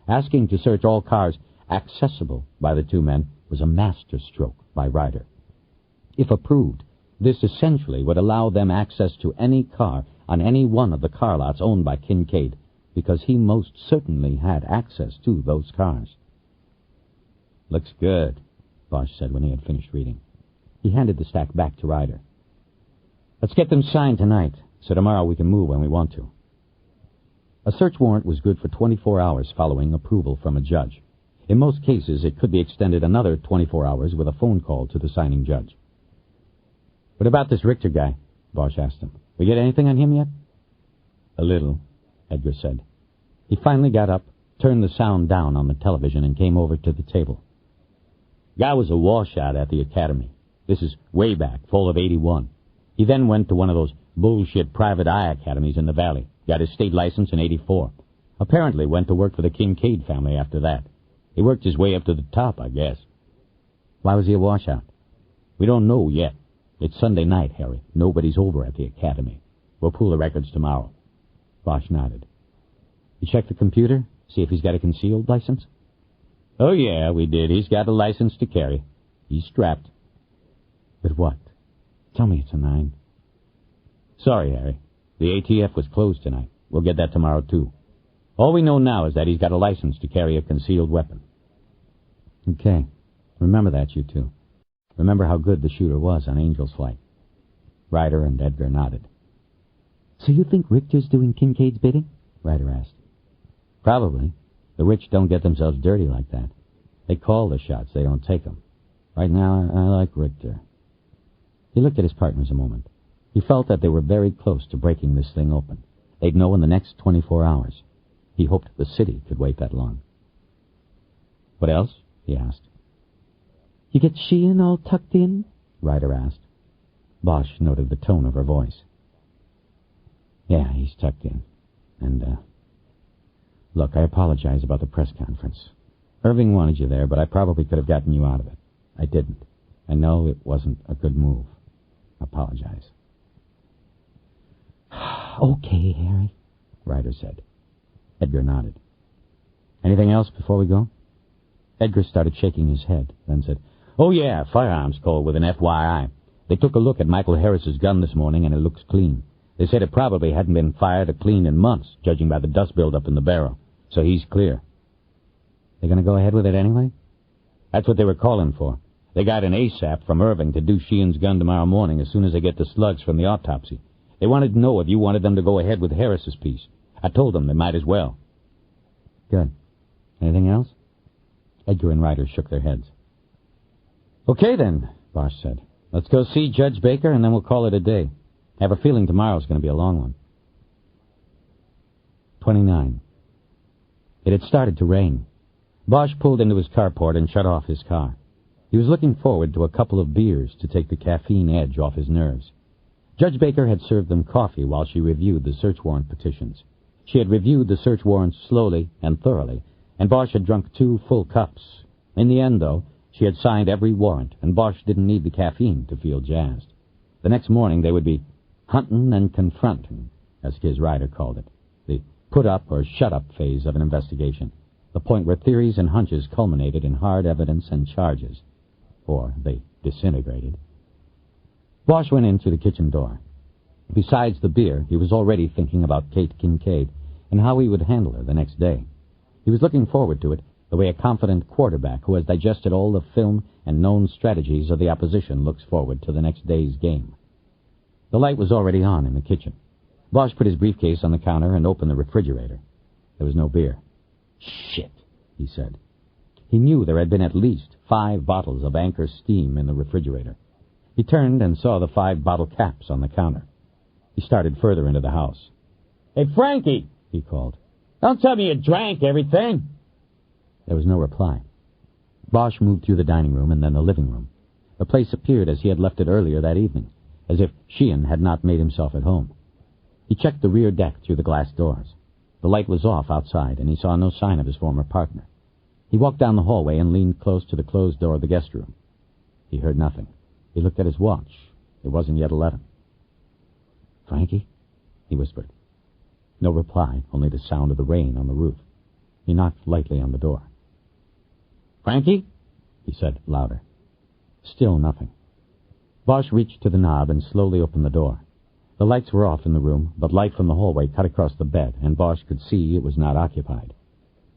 Asking to search all cars accessible by the 2 men was a masterstroke by Ryder. If approved, This essentially would allow them access to any car on any one of the car lots owned by Kincaid, because he most certainly had access to those cars. "Looks good," Bosch said when he had finished reading. He handed the stack back to Ryder. "Let's get them signed tonight, so tomorrow we can move when we want to." A search warrant was good for 24 hours following approval from a judge. In most cases, it could be extended another 24 hours with a phone call to the signing judge. "What about this Richter guy?" Bosch asked him. "We get anything on him yet?" "A little," Edgar said. He finally got up, turned the sound down on the television, and came over to the table. "Guy was a washout at the academy. This is way back, fall of 81. He then went to one of those bullshit private eye academies in the valley. Got his state license in 84. Apparently went to work for the Kincaid family after that. He worked his way up to the top, I guess." "Why was he a washout?" "We don't know yet. It's Sunday night, Harry. Nobody's over at the academy. We'll pull the records tomorrow." Bosch nodded. "You checked the computer? See if he's got a concealed license?" "Oh, yeah, we did. He's got a license to carry. He's strapped." "With what? Tell me it's a 9. "Sorry, Harry. The ATF was closed tonight. We'll get that tomorrow, too. All we know now is that he's got a license to carry a concealed weapon." "Okay. Remember that, you two. Remember how good the shooter was on Angel's flight." Ryder and Edgar nodded. "So you think Richter's doing Kincaid's bidding?" Ryder asked. "Probably. The rich don't get themselves dirty like that. They call the shots, they don't take them. Right now, I like Richter." He looked at his partners a moment. He felt that they were very close to breaking this thing open. They'd know in the next 24 hours. He hoped the city could wait that long. "What else?" he asked. "You get Sheehan all tucked in?" Ryder asked. Bosch noted the tone of her voice. "Yeah, he's tucked in. And, look, I apologize about the press conference. Irving wanted you there, but I probably could have gotten you out of it. I didn't. I know it wasn't a good move. Apologize." "Okay, Harry," Ryder said. Edgar nodded. "Anything else before we go?" Edgar started shaking his head, then said, "Oh, yeah, firearms call with an FYI. They took a look at Michael Harris's gun this morning, and it looks clean. They said it probably hadn't been fired or cleaned in months, judging by the dust buildup in the barrel. So he's clear." "They going to go ahead with it anyway?" "That's what they were calling for. They got an ASAP from Irving to do Sheehan's gun tomorrow morning as soon as they get the slugs from the autopsy. They wanted to know if you wanted them to go ahead with Harris's piece. I told them they might as well." "Good. Anything else?" Edgar and Ryder shook their heads. "Okay, then," Bosch said. "Let's go see Judge Baker, and then we'll call it a day. I have a feeling tomorrow's going to be a long one." 29. It had started to rain. Bosch pulled into his carport and shut off his car. He was looking forward to a couple of beers to take the caffeine edge off his nerves. Judge Baker had served them coffee while she reviewed the search warrant petitions. She had reviewed the search warrants slowly and thoroughly, and Bosch had drunk 2 full cups. In the end, though, she had signed every warrant, and Bosch didn't need the caffeine to feel jazzed. The next morning they would be hunting and confronting, as Kis Ryder called it, the put-up or shut-up phase of an investigation, the point where theories and hunches culminated in hard evidence and charges, or they disintegrated. Bosch went in through the kitchen door. Besides the beer, he was already thinking about Kate Kincaid and how he would handle her the next day. He was looking forward to it the way a confident quarterback who has digested all the film and known strategies of the opposition looks forward to the next day's game. The light was already on in the kitchen. Bosch put his briefcase on the counter and opened the refrigerator. There was no beer. "Shit," he said. He knew there had been at least 5 bottles of Anchor Steam in the refrigerator. He turned and saw the 5 bottle caps on the counter. He started further into the house. "Hey, Frankie," he called. "Don't tell me you drank everything." There was no reply. Bosch moved through the dining room and then the living room. The place appeared as he had left it earlier that evening, as if Sheehan had not made himself at home. He checked the rear deck through the glass doors. The light was off outside, and he saw no sign of his former partner. He walked down the hallway and leaned close to the closed door of the guest room. He heard nothing. He looked at his watch. It wasn't yet 11. "Frankie?" he whispered. No reply, only the sound of the rain on the roof. He knocked lightly on the door. "Frankie?" he said, louder. Still nothing. Bosch reached to the knob and slowly opened the door. The lights were off in the room, but light from the hallway cut across the bed, and Bosch could see it was not occupied.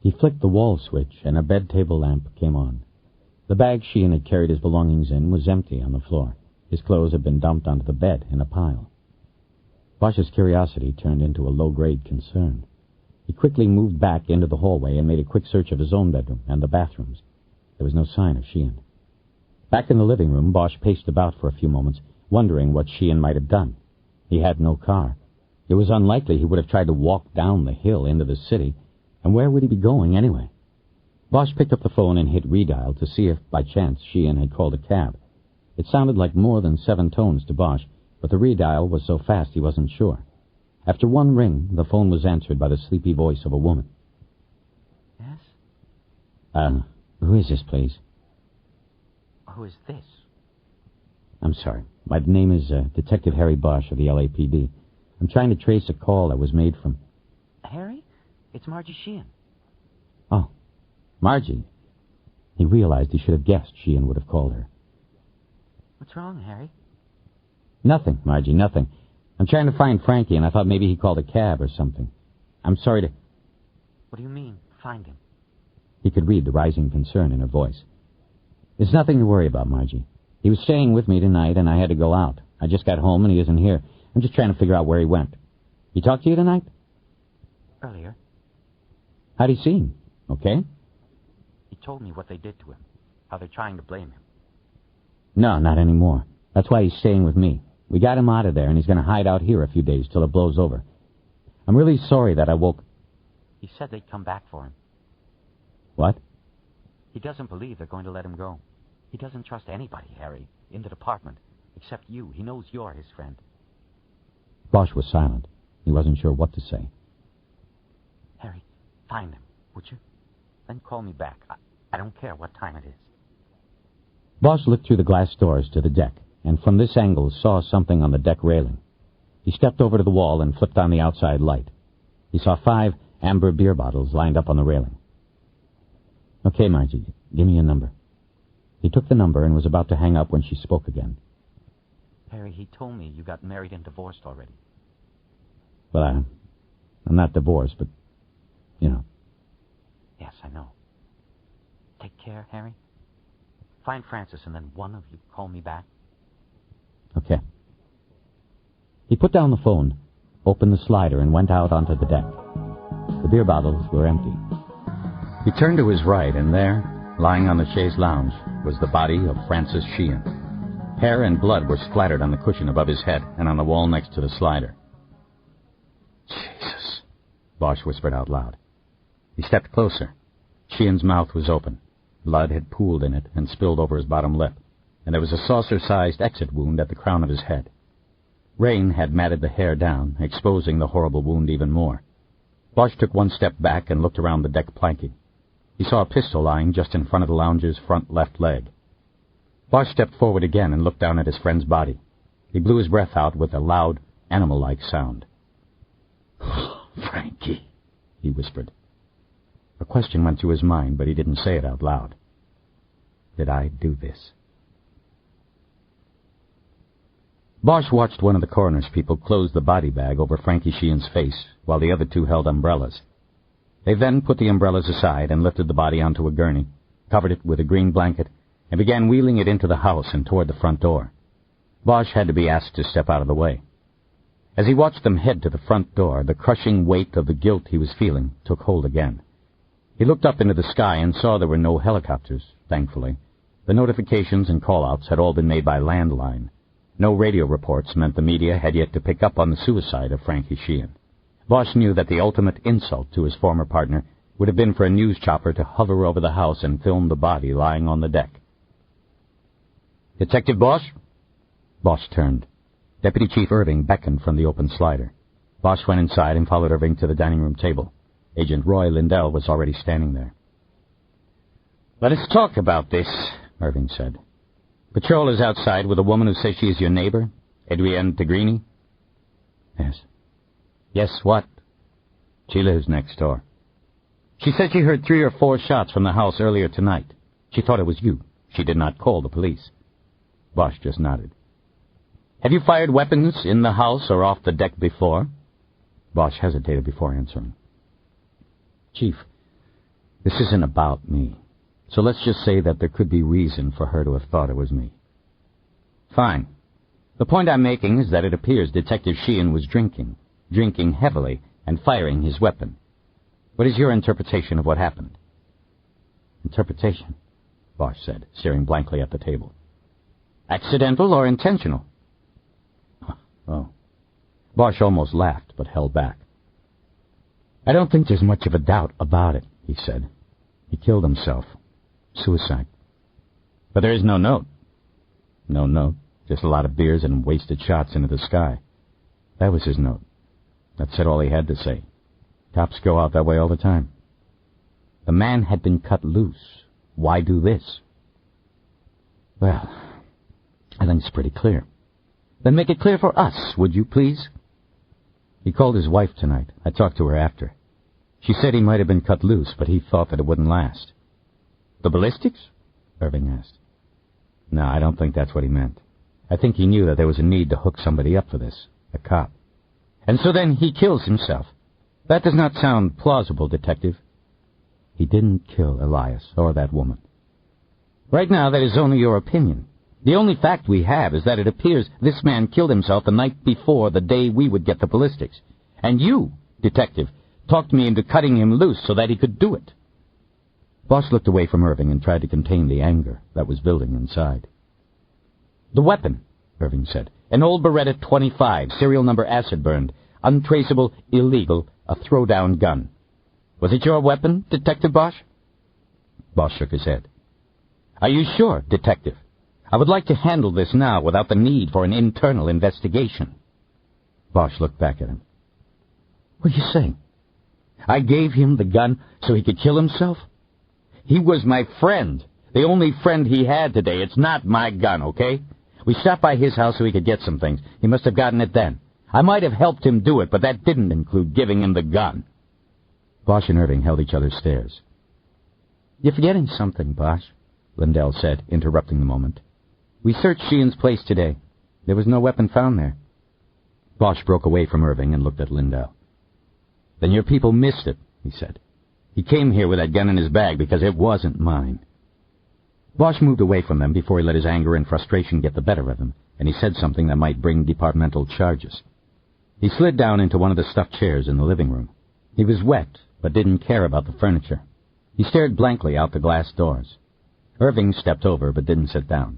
He flicked the wall switch, and a bed table lamp came on. The bag Sheehan had carried his belongings in was empty on the floor. His clothes had been dumped onto the bed in a pile. Bosch's curiosity turned into a low-grade concern. He quickly moved back into the hallway and made a quick search of his own bedroom and the bathrooms. There was no sign of Sheehan. Back in the living room, Bosch paced about for a few moments, wondering what Sheehan might have done. He had no car. It was unlikely he would have tried to walk down the hill into the city, and where would he be going anyway? Bosch picked up the phone and hit redial to see if, by chance, Sheehan had called a cab. It sounded like more than 7 tones to Bosch, but the redial was so fast he wasn't sure. After one ring, the phone was answered by the sleepy voice of a woman. Yes? Who is this, please? Who is this? I'm sorry. My name is Detective Harry Bosch of the LAPD. I'm trying to trace a call that was made from... Harry? It's Margie Sheehan. Oh, Margie. He realized he should have guessed Sheehan would have called her. What's wrong, Harry? Nothing, Margie, nothing. I'm trying to find Frankie, and I thought maybe he called a cab or something. I'm sorry to... What do you mean, find him? He could read the rising concern in her voice. There's nothing to worry about, Margie. He was staying with me tonight, and I had to go out. I just got home, and he isn't here. I'm just trying to figure out where he went. He talked to you tonight? Earlier. How'd he seem? Okay? He told me what they did to him, how they're trying to blame him. No, not anymore. That's why he's staying with me. We got him out of there, and he's going to hide out here a few days till it blows over. I'm really sorry that I woke... He said they'd come back for him. What? He doesn't believe they're going to let him go. He doesn't trust anybody, Harry, in the department, except you. He knows you're his friend. Bosch was silent. He wasn't sure what to say. Harry, find him, would you? Then call me back. I don't care what time it is. Bosch looked through the glass doors to the deck, and from this angle saw something on the deck railing. He stepped over to the wall and flipped on the outside light. He saw 5 amber beer bottles lined up on the railing. Okay, Margie, give me your number. He took the number and was about to hang up when she spoke again. Harry, he told me you got married and divorced already. Well, I'm not divorced, but, you know. Yes, I know. Take care, Harry. Find Francis, and then one of you call me back. Okay. He put down the phone, opened the slider, and went out onto the deck. The beer bottles were empty. He turned to his right, and there, lying on the chaise lounge, was the body of Francis Sheehan. Hair and blood were splattered on the cushion above his head and on the wall next to the slider. Jesus, Bosch whispered out loud. He stepped closer. Sheehan's mouth was open. Blood had pooled in it and spilled over his bottom lip, and there was a saucer-sized exit wound at the crown of his head. Rain had matted the hair down, exposing the horrible wound even more. Bosch took one step back and looked around the deck planking. He saw a pistol lying just in front of the lounger's front left leg. Bosch stepped forward again and looked down at his friend's body. He blew his breath out with a loud, animal-like sound. "Frankie," he whispered. A question went through his mind, but he didn't say it out loud. Did I do this? Bosch watched one of the coroner's people close the body bag over Frankie Sheehan's face, while the other 2 held umbrellas. They then put the umbrellas aside and lifted the body onto a gurney, covered it with a green blanket, and began wheeling it into the house and toward the front door. Bosch had to be asked to step out of the way. As he watched them head to the front door, the crushing weight of the guilt he was feeling took hold again. He looked up into the sky and saw there were no helicopters, thankfully. The notifications and call-outs had all been made by landline. No radio reports meant the media had yet to pick up on the suicide of Frankie Sheehan. Bosch knew that the ultimate insult to his former partner would have been for a news chopper to hover over the house and film the body lying on the deck. "Detective Bosch?" Bosch turned. Deputy Chief Irving beckoned from the open slider. Bosch went inside and followed Irving to the dining room table. Agent Roy Lindell was already standing there. "Let us talk about this," Irving said. "Patrol is outside with a woman who says she is your neighbor, Adrienne Tigrini?" "Yes." "Yes, what?" "She lives next door. She said she heard 3 or 4 shots from the house earlier tonight. She thought it was you. She did not call the police." Bosch just nodded. Have you fired weapons in the house or off the deck before? Bosch hesitated before answering. Chief, this isn't about me. So let's just say that there could be reason for her to have thought it was me. Fine. The point I'm making is that it appears Detective Sheehan was drinking heavily, and firing his weapon. What is your interpretation of what happened? Interpretation, Bosch said, staring blankly at the table. Accidental or intentional? Oh. Bosch almost laughed, but held back. I don't think there's much of a doubt about it, he said. He killed himself. Suicide. But there is no note. No note. Just a lot of beers and wasted shots into the sky. That was his note. That said all he had to say. Cops go out that way all the time. The man had been cut loose. Why do this? Well, I think it's pretty clear. Then make it clear for us, would you, please? He called his wife tonight. I talked to her after. She said he might have been cut loose, but he thought that it wouldn't last. The ballistics? Irving asked. No, I don't think that's what he meant. I think he knew that there was a need to hook somebody up for this, a cop. And so then he kills himself. That does not sound plausible, Detective. He didn't kill Elias or that woman. Right now, that is only your opinion. The only fact we have is that it appears this man killed himself the night before the day we would get the ballistics. And you, Detective, talked me into cutting him loose so that he could do it. Bosch looked away from Irving and tried to contain the anger that was building inside. The weapon, Irving said. An old Beretta 25, serial number acid-burned, untraceable, illegal, a throwdown gun. Was it your weapon, Detective Bosch? Bosch shook his head. Are you sure, Detective? I would like to handle this now without the need for an internal investigation. Bosch looked back at him. What are you saying? I gave him the gun so he could kill himself? He was my friend, the only friend he had today. It's not my gun, okay? We stopped by his house so he could get some things. He must have gotten it then. I might have helped him do it, but that didn't include giving him the gun. Bosch and Irving held each other's stares. You're forgetting something, Bosch, Lindell said, interrupting the moment. We searched Sheehan's place today. There was no weapon found there. Bosch broke away from Irving and looked at Lindell. Then your people missed it, he said. He came here with that gun in his bag because it wasn't mine. Bosch moved away from them before he let his anger and frustration get the better of him, and he said something that might bring departmental charges. He slid down into one of the stuffed chairs in the living room. He was wet, but didn't care about the furniture. He stared blankly out the glass doors. Irving stepped over, but didn't sit down.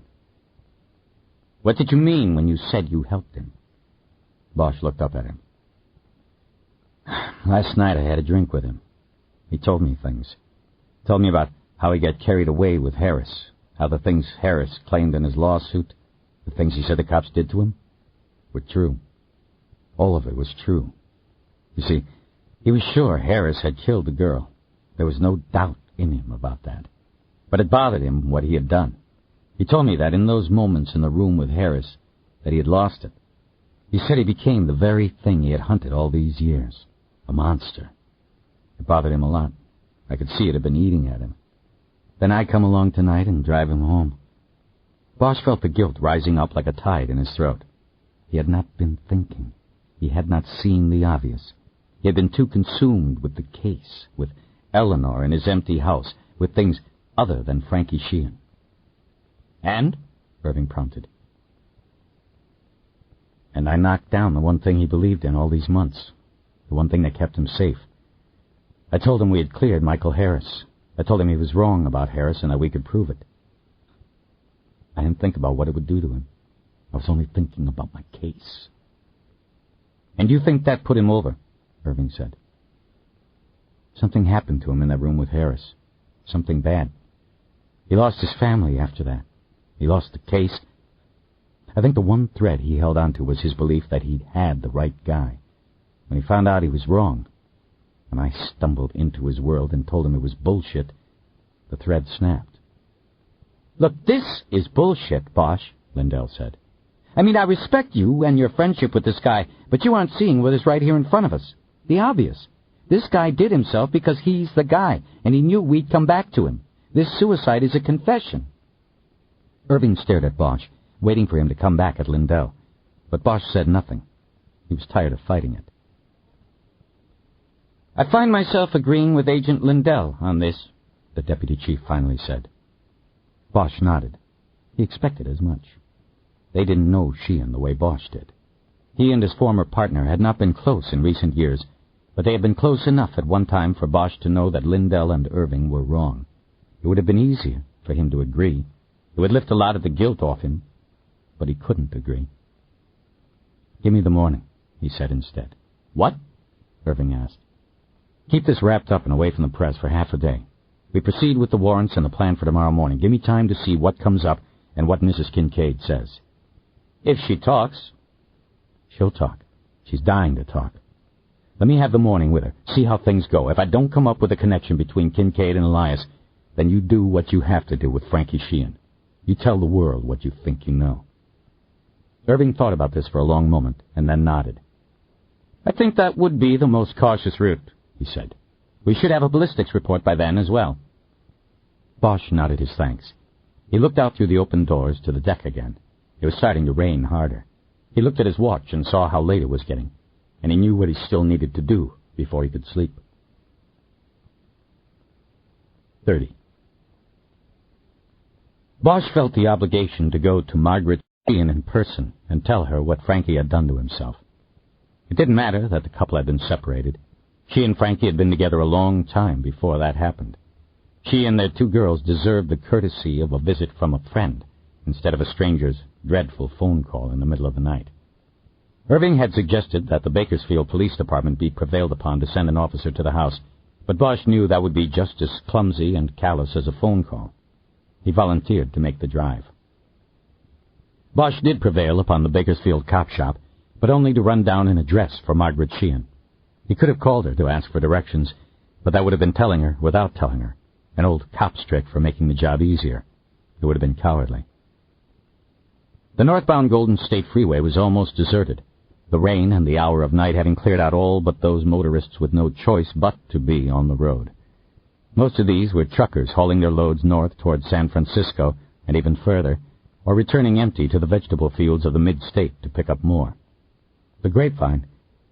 What did you mean when you said you helped him? Bosch looked up at him. Last night I had a drink with him. He told me things. Told me about how he got carried away with Harris, how the things Harris claimed in his lawsuit, the things he said the cops did to him, were true. All of it was true. You see, he was sure Harris had killed the girl. There was no doubt in him about that. But it bothered him what he had done. He told me that in those moments in the room with Harris, that he had lost it. He said he became the very thing he had hunted all these years, a monster. It bothered him a lot. I could see it had been eating at him. Then I come along tonight and drive him home. Bosch felt the guilt rising up like a tide in his throat. He had not been thinking. He had not seen the obvious. He had been too consumed with the case, with Eleanor in his empty house, with things other than Frankie Sheehan. And? Irving prompted. And I knocked down the one thing he believed in all these months, the one thing that kept him safe. I told him we had cleared Michael Harris. I told him he was wrong about Harris and that we could prove it. I didn't think about what it would do to him. I was only thinking about my case. And you think that put him over? Irving said. Something happened to him in that room with Harris. Something bad. He lost his family after that. He lost the case. I think the one thread he held on to was his belief that he'd had the right guy. When he found out he was wrong, when I stumbled into his world and told him it was bullshit, the thread snapped. Look, this is bullshit, Bosch, Lindell said. I mean, I respect you and your friendship with this guy, but you aren't seeing what is right here in front of us. The obvious. This guy did himself because he's the guy, and he knew we'd come back to him. This suicide is a confession. Irving stared at Bosch, waiting for him to come back at Lindell. but Bosch said nothing. He was tired of fighting it. I find myself agreeing with Agent Lindell on this, the deputy chief finally said. Bosch nodded. He expected as much. They didn't know Sheehan the way Bosch did. He and his former partner had not been close in recent years, but they had been close enough at one time for Bosch to know that Lindell and Irving were wrong. It would have been easier for him to agree. It would lift a lot of the guilt off him, but he couldn't agree. "Give me the morning," he said instead. "What?" Irving asked. "Keep this wrapped up and away from the press for half a day. We proceed with the warrants and the plan for tomorrow morning. Give me time to see what comes up and what Mrs. Kincaid says." "If she talks." "She'll talk. She's dying to talk. Let me have the morning with her, see how things go. If I don't come up with a connection between Kincaid and Elias, then you do what you have to do with Frankie Sheehan. You tell the world what you think you know." Irving thought about this for a long moment and then nodded. "I think that would be the most cautious route," he said. "We should have a ballistics report by then as well." Bosch nodded his thanks. He looked out through the open doors to the deck again. It was starting to rain harder. He looked at his watch and saw how late it was getting, and he knew what he still needed to do before he could sleep. 30. Bosch felt the obligation to go to Margaret Sheehan in person and tell her what Frankie had done to himself. It didn't matter that the couple had been separated. She and Frankie had been together a long time before that happened. She and their two girls deserved the courtesy of a visit from a friend instead of a stranger's dreadful phone call in the middle of the night. Irving had suggested that the Bakersfield Police Department be prevailed upon to send an officer to the house, but Bosch knew that would be just as clumsy and callous as a phone call. He volunteered to make the drive. Bosch did prevail upon the Bakersfield cop shop, but only to run down an address for Margaret Sheehan. He could have called her to ask for directions, but that would have been telling her without telling her, an old cop's trick for making the job easier. It would have been cowardly. The northbound Golden State Freeway was almost deserted, the rain and the hour of night having cleared out all but those motorists with no choice but to be on the road. Most of these were truckers hauling their loads north toward San Francisco and even further, or returning empty to the vegetable fields of the mid-state to pick up more. The Grapevine,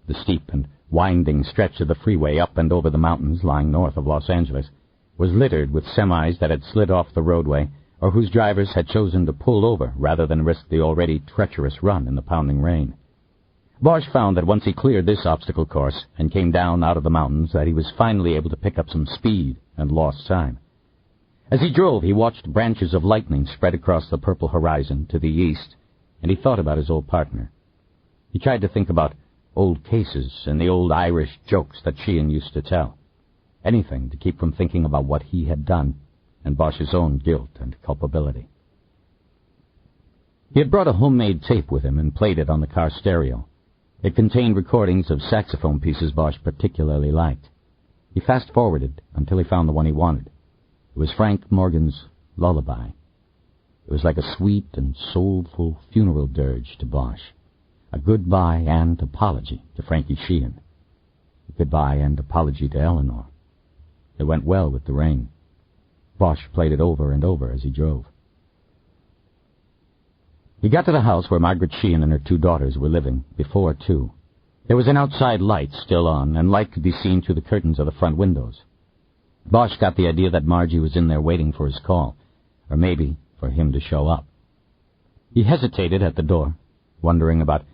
the steep and winding stretch of the freeway up and over the mountains lying north of Los Angeles, was littered with semis that had slid off the roadway or whose drivers had chosen to pull over rather than risk the already treacherous run in the pounding rain. Bosch found that once he cleared this obstacle course and came down out of the mountains that he was finally able to pick up some speed and lost time. As he drove, he watched branches of lightning spread across the purple horizon to the east, and he thought about his old partner. He tried to think about old cases and the old Irish jokes that Sheehan used to tell. Anything to keep from thinking about what he had done and Bosch's own guilt and culpability. He had brought a homemade tape with him and played it on the car stereo. It contained recordings of saxophone pieces Bosch particularly liked. He fast-forwarded until he found the one he wanted. It was Frank Morgan's Lullaby. It was like a sweet and soulful funeral dirge to Bosch, a goodbye and apology to Frankie Sheehan, a goodbye and apology to Eleanor. It went well with the rain. Bosch played it over and over as he drove. He got to the house where Margaret Sheehan and her two daughters were living, before 2. There was an outside light still on, and light could be seen through the curtains of the front windows. Bosch got the idea that Margie was in there waiting for his call, or maybe for him to show up. He hesitated at the door, wondering about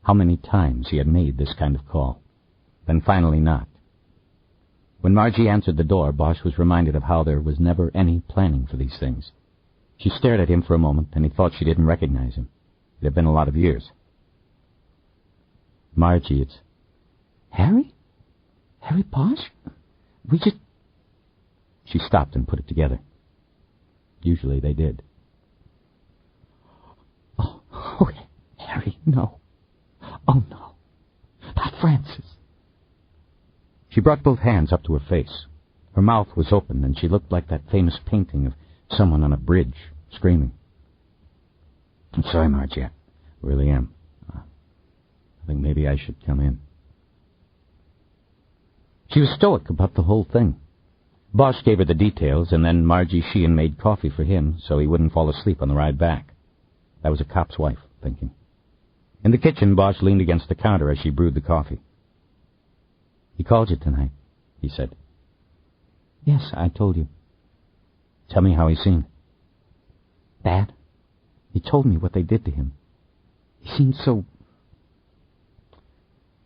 how many times he had made this kind of call, then finally knocked. When Margie answered the door, Bosch was reminded of how there was never any planning for these things. She stared at him for a moment, and he thought she didn't recognize him. It had been a lot of years. "Margie, it's..." "Harry? Harry Bosch? We just..." She stopped and put it together. Usually they did. Oh, Harry, no. Oh, no. Not Francis." She brought both hands up to her face. Her mouth was open, and she looked like that famous painting of someone on a bridge, screaming. "I'm sorry, Margie. I really am. I think maybe I should come in." She was stoic about the whole thing. Bosch gave her the details, and then Margie Sheehan made coffee for him so he wouldn't fall asleep on the ride back. That was a cop's wife thinking. In the kitchen, Bosch leaned against the counter as she brewed the coffee. He called you tonight, he said. Yes, I told you. Tell me how he seemed. Bad. He told me what they did to him. He seemed so...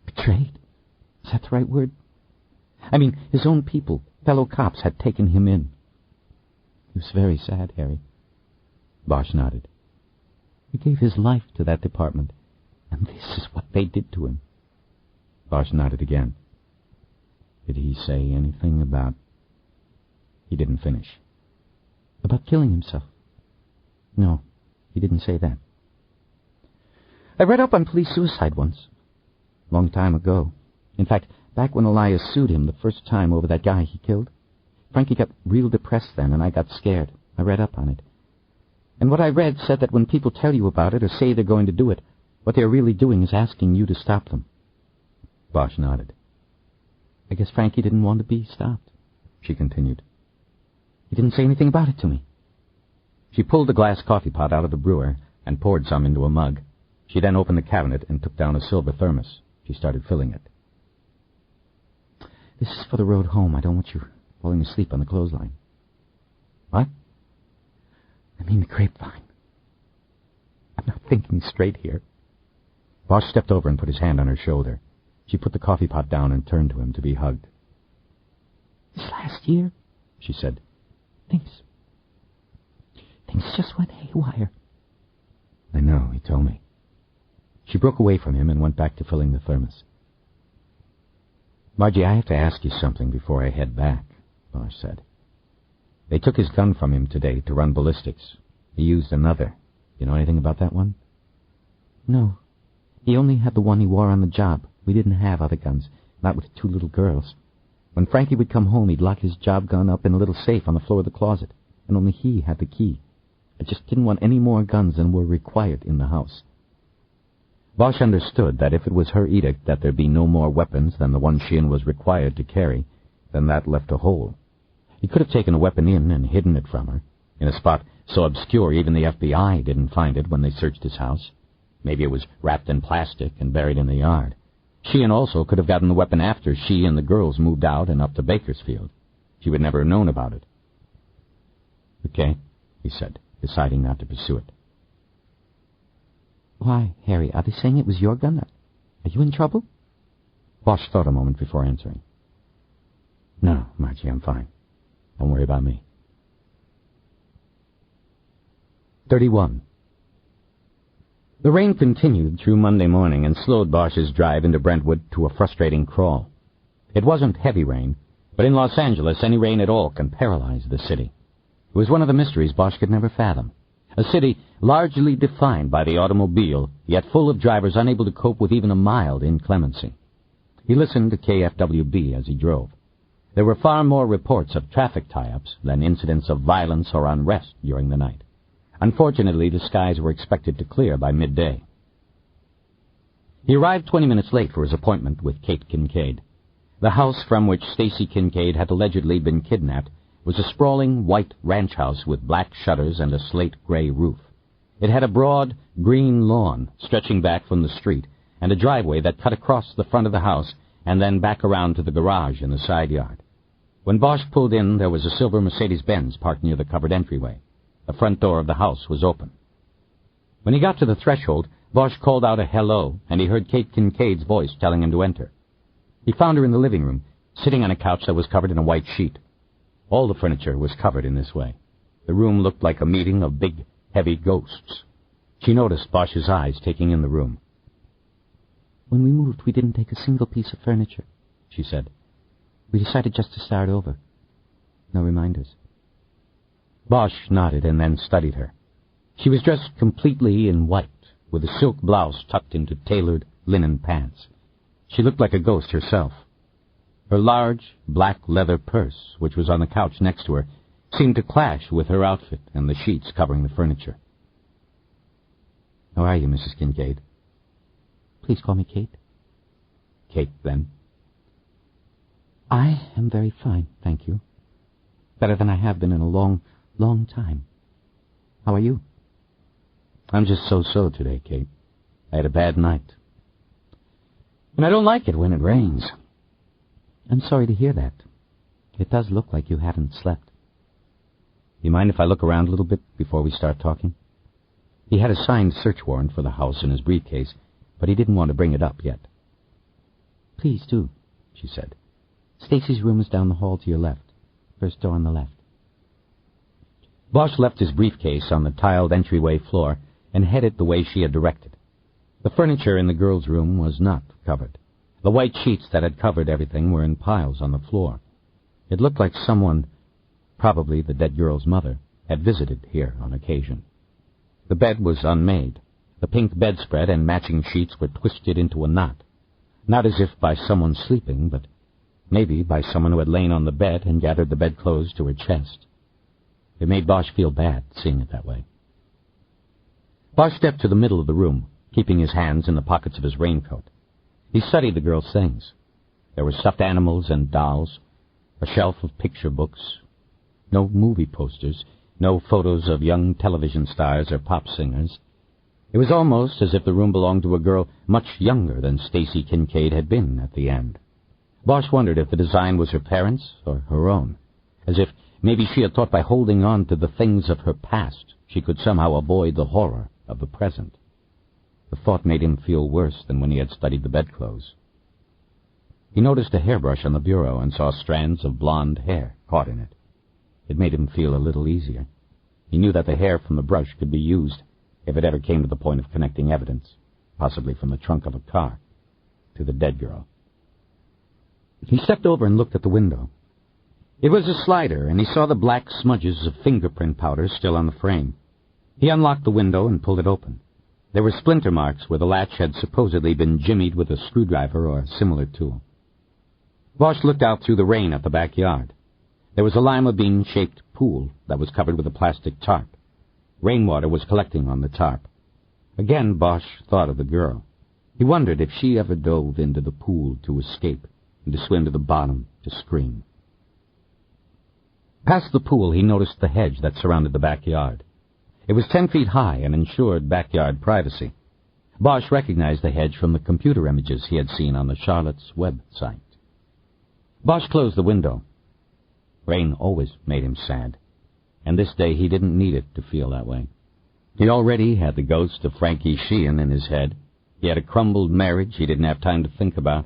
betrayed. Is that the right word? I mean, his own people, fellow cops, had taken him in. He was very sad, Harry. Bosch nodded. He gave his life to that department, and this is what they did to him. Bosch nodded again. Did he say anything about... He didn't finish. About killing himself? No, he didn't say that. I read up on police suicide once. Long time ago. In fact, back when Elias sued him the first time over that guy he killed. Frankie got real depressed then, and I got scared. I read up on it. And what I read said that when people tell you about it or say they're going to do it, what they're really doing is asking you to stop them. Bosch nodded. I guess Frankie didn't want to be stopped, she continued. He didn't say anything about it to me. She pulled the glass coffee pot out of the brewer and poured some into a mug. She then opened the cabinet and took down a silver thermos. She started filling it. This is for the road home. I don't want you falling asleep on the clothesline. What? I mean the grapevine. I'm not thinking straight here. Bosch stepped over and put his hand on her shoulder. She put the coffee pot down and turned to him to be hugged. This last year, she said, things just went haywire. I know, he told me. She broke away from him and went back to filling the thermos. Margie, I have to ask you something before I head back, Bosch said. They took his gun from him today to run ballistics. He used another. You know anything about that one? No. He only had the one he wore on the job. We didn't have other guns, not with 2 little girls. When Frankie would come home, he'd lock his job gun up in a little safe on the floor of the closet, and only he had the key. I just didn't want any more guns than were required in the house. Bosch understood that if it was her edict that there be no more weapons than the one Sheehan was required to carry, then that left a hole. He could have taken a weapon in and hidden it from her, in a spot so obscure even the FBI didn't find it when they searched his house. Maybe it was wrapped in plastic and buried in the yard. Sheehan also could have gotten the weapon after she and the girls moved out and up to Bakersfield. She would never have known about it. Okay, he said, deciding not to pursue it. Why, Harry, are they saying it was your gun? Are you in trouble? Bosch thought a moment before answering. No, Margie, I'm fine. Don't worry about me. 31. The rain continued through Monday morning and slowed Bosch's drive into Brentwood to a frustrating crawl. It wasn't heavy rain, but in Los Angeles any rain at all can paralyze the city. It was one of the mysteries Bosch could never fathom. A city largely defined by the automobile, yet full of drivers unable to cope with even a mild inclemency. He listened to KFWB as he drove. There were far more reports of traffic tie-ups than incidents of violence or unrest during the night. Unfortunately, the skies were expected to clear by midday. He arrived 20 minutes late for his appointment with Kate Kincaid. The house from which Stacy Kincaid had allegedly been kidnapped was a sprawling white ranch house with black shutters and a slate-gray roof. It had a broad, green lawn stretching back from the street and a driveway that cut across the front of the house and then back around to the garage in the side yard. When Bosch pulled in, there was a silver Mercedes-Benz parked near the covered entryway. The front door of the house was open. When he got to the threshold, Bosch called out a hello, and he heard Kate Kincaid's voice telling him to enter. He found her in the living room, sitting on a couch that was covered in a white sheet. All the furniture was covered in this way. The room looked like a meeting of big, heavy ghosts. She noticed Bosch's eyes taking in the room. When we moved, we didn't take a single piece of furniture, she said. We decided just to start over. No reminders. Bosch nodded and then studied her. She was dressed completely in white, with a silk blouse tucked into tailored linen pants. She looked like a ghost herself. Her large, black leather purse, which was on the couch next to her, seemed to clash with her outfit and the sheets covering the furniture. How are you, Mrs. Kincaid? Please call me Kate. Kate, then. I am very fine, thank you. Better than I have been in a long, long time. How are you? I'm just so-so today, Kate. I had a bad night. And I don't like it when it rains. I'm sorry to hear that. It does look like you haven't slept. You mind if I look around a little bit before we start talking? He had a signed search warrant for the house in his briefcase, but he didn't want to bring it up yet. Please do, she said. Stacy's room is down the hall to your left. First door on the left. Bosch left his briefcase on the tiled entryway floor and headed the way she had directed. The furniture in the girl's room was not covered. The white sheets that had covered everything were in piles on the floor. It looked like someone, probably the dead girl's mother, had visited here on occasion. The bed was unmade. The pink bedspread and matching sheets were twisted into a knot, not as if by someone sleeping, but maybe by someone who had lain on the bed and gathered the bedclothes to her chest. It made Bosch feel bad, seeing it that way. Bosch stepped to the middle of the room, keeping his hands in the pockets of his raincoat. He studied the girl's things. There were stuffed animals and dolls, a shelf of picture books, no movie posters, no photos of young television stars or pop singers. It was almost as if the room belonged to a girl much younger than Stacy Kincaid had been at the end. Bosch wondered if the design was her parents' or her own, as if maybe she had thought by holding on to the things of her past she could somehow avoid the horror of the present. The thought made him feel worse than when he had studied the bedclothes. He noticed a hairbrush on the bureau and saw strands of blonde hair caught in it. It made him feel a little easier. He knew that the hair from the brush could be used if it ever came to the point of connecting evidence, possibly from the trunk of a car, to the dead girl. He stepped over and looked at the window. It was a slider, and he saw the black smudges of fingerprint powder still on the frame. He unlocked the window and pulled it open. There were splinter marks where the latch had supposedly been jimmied with a screwdriver or a similar tool. Bosch looked out through the rain at the backyard. There was a lima bean-shaped pool that was covered with a plastic tarp. Rainwater was collecting on the tarp. Again, Bosch thought of the girl. He wondered if she ever dove into the pool to escape and to swim to the bottom to scream. Past the pool, he noticed the hedge that surrounded the backyard. It was 10 feet high and ensured backyard privacy. Bosch recognized the hedge from the computer images he had seen on the Charlotte's website. Bosch closed the window. Rain always made him sad, and this day he didn't need it to feel that way. He already had the ghost of Frankie Sheehan in his head. He had a crumbled marriage he didn't have time to think about,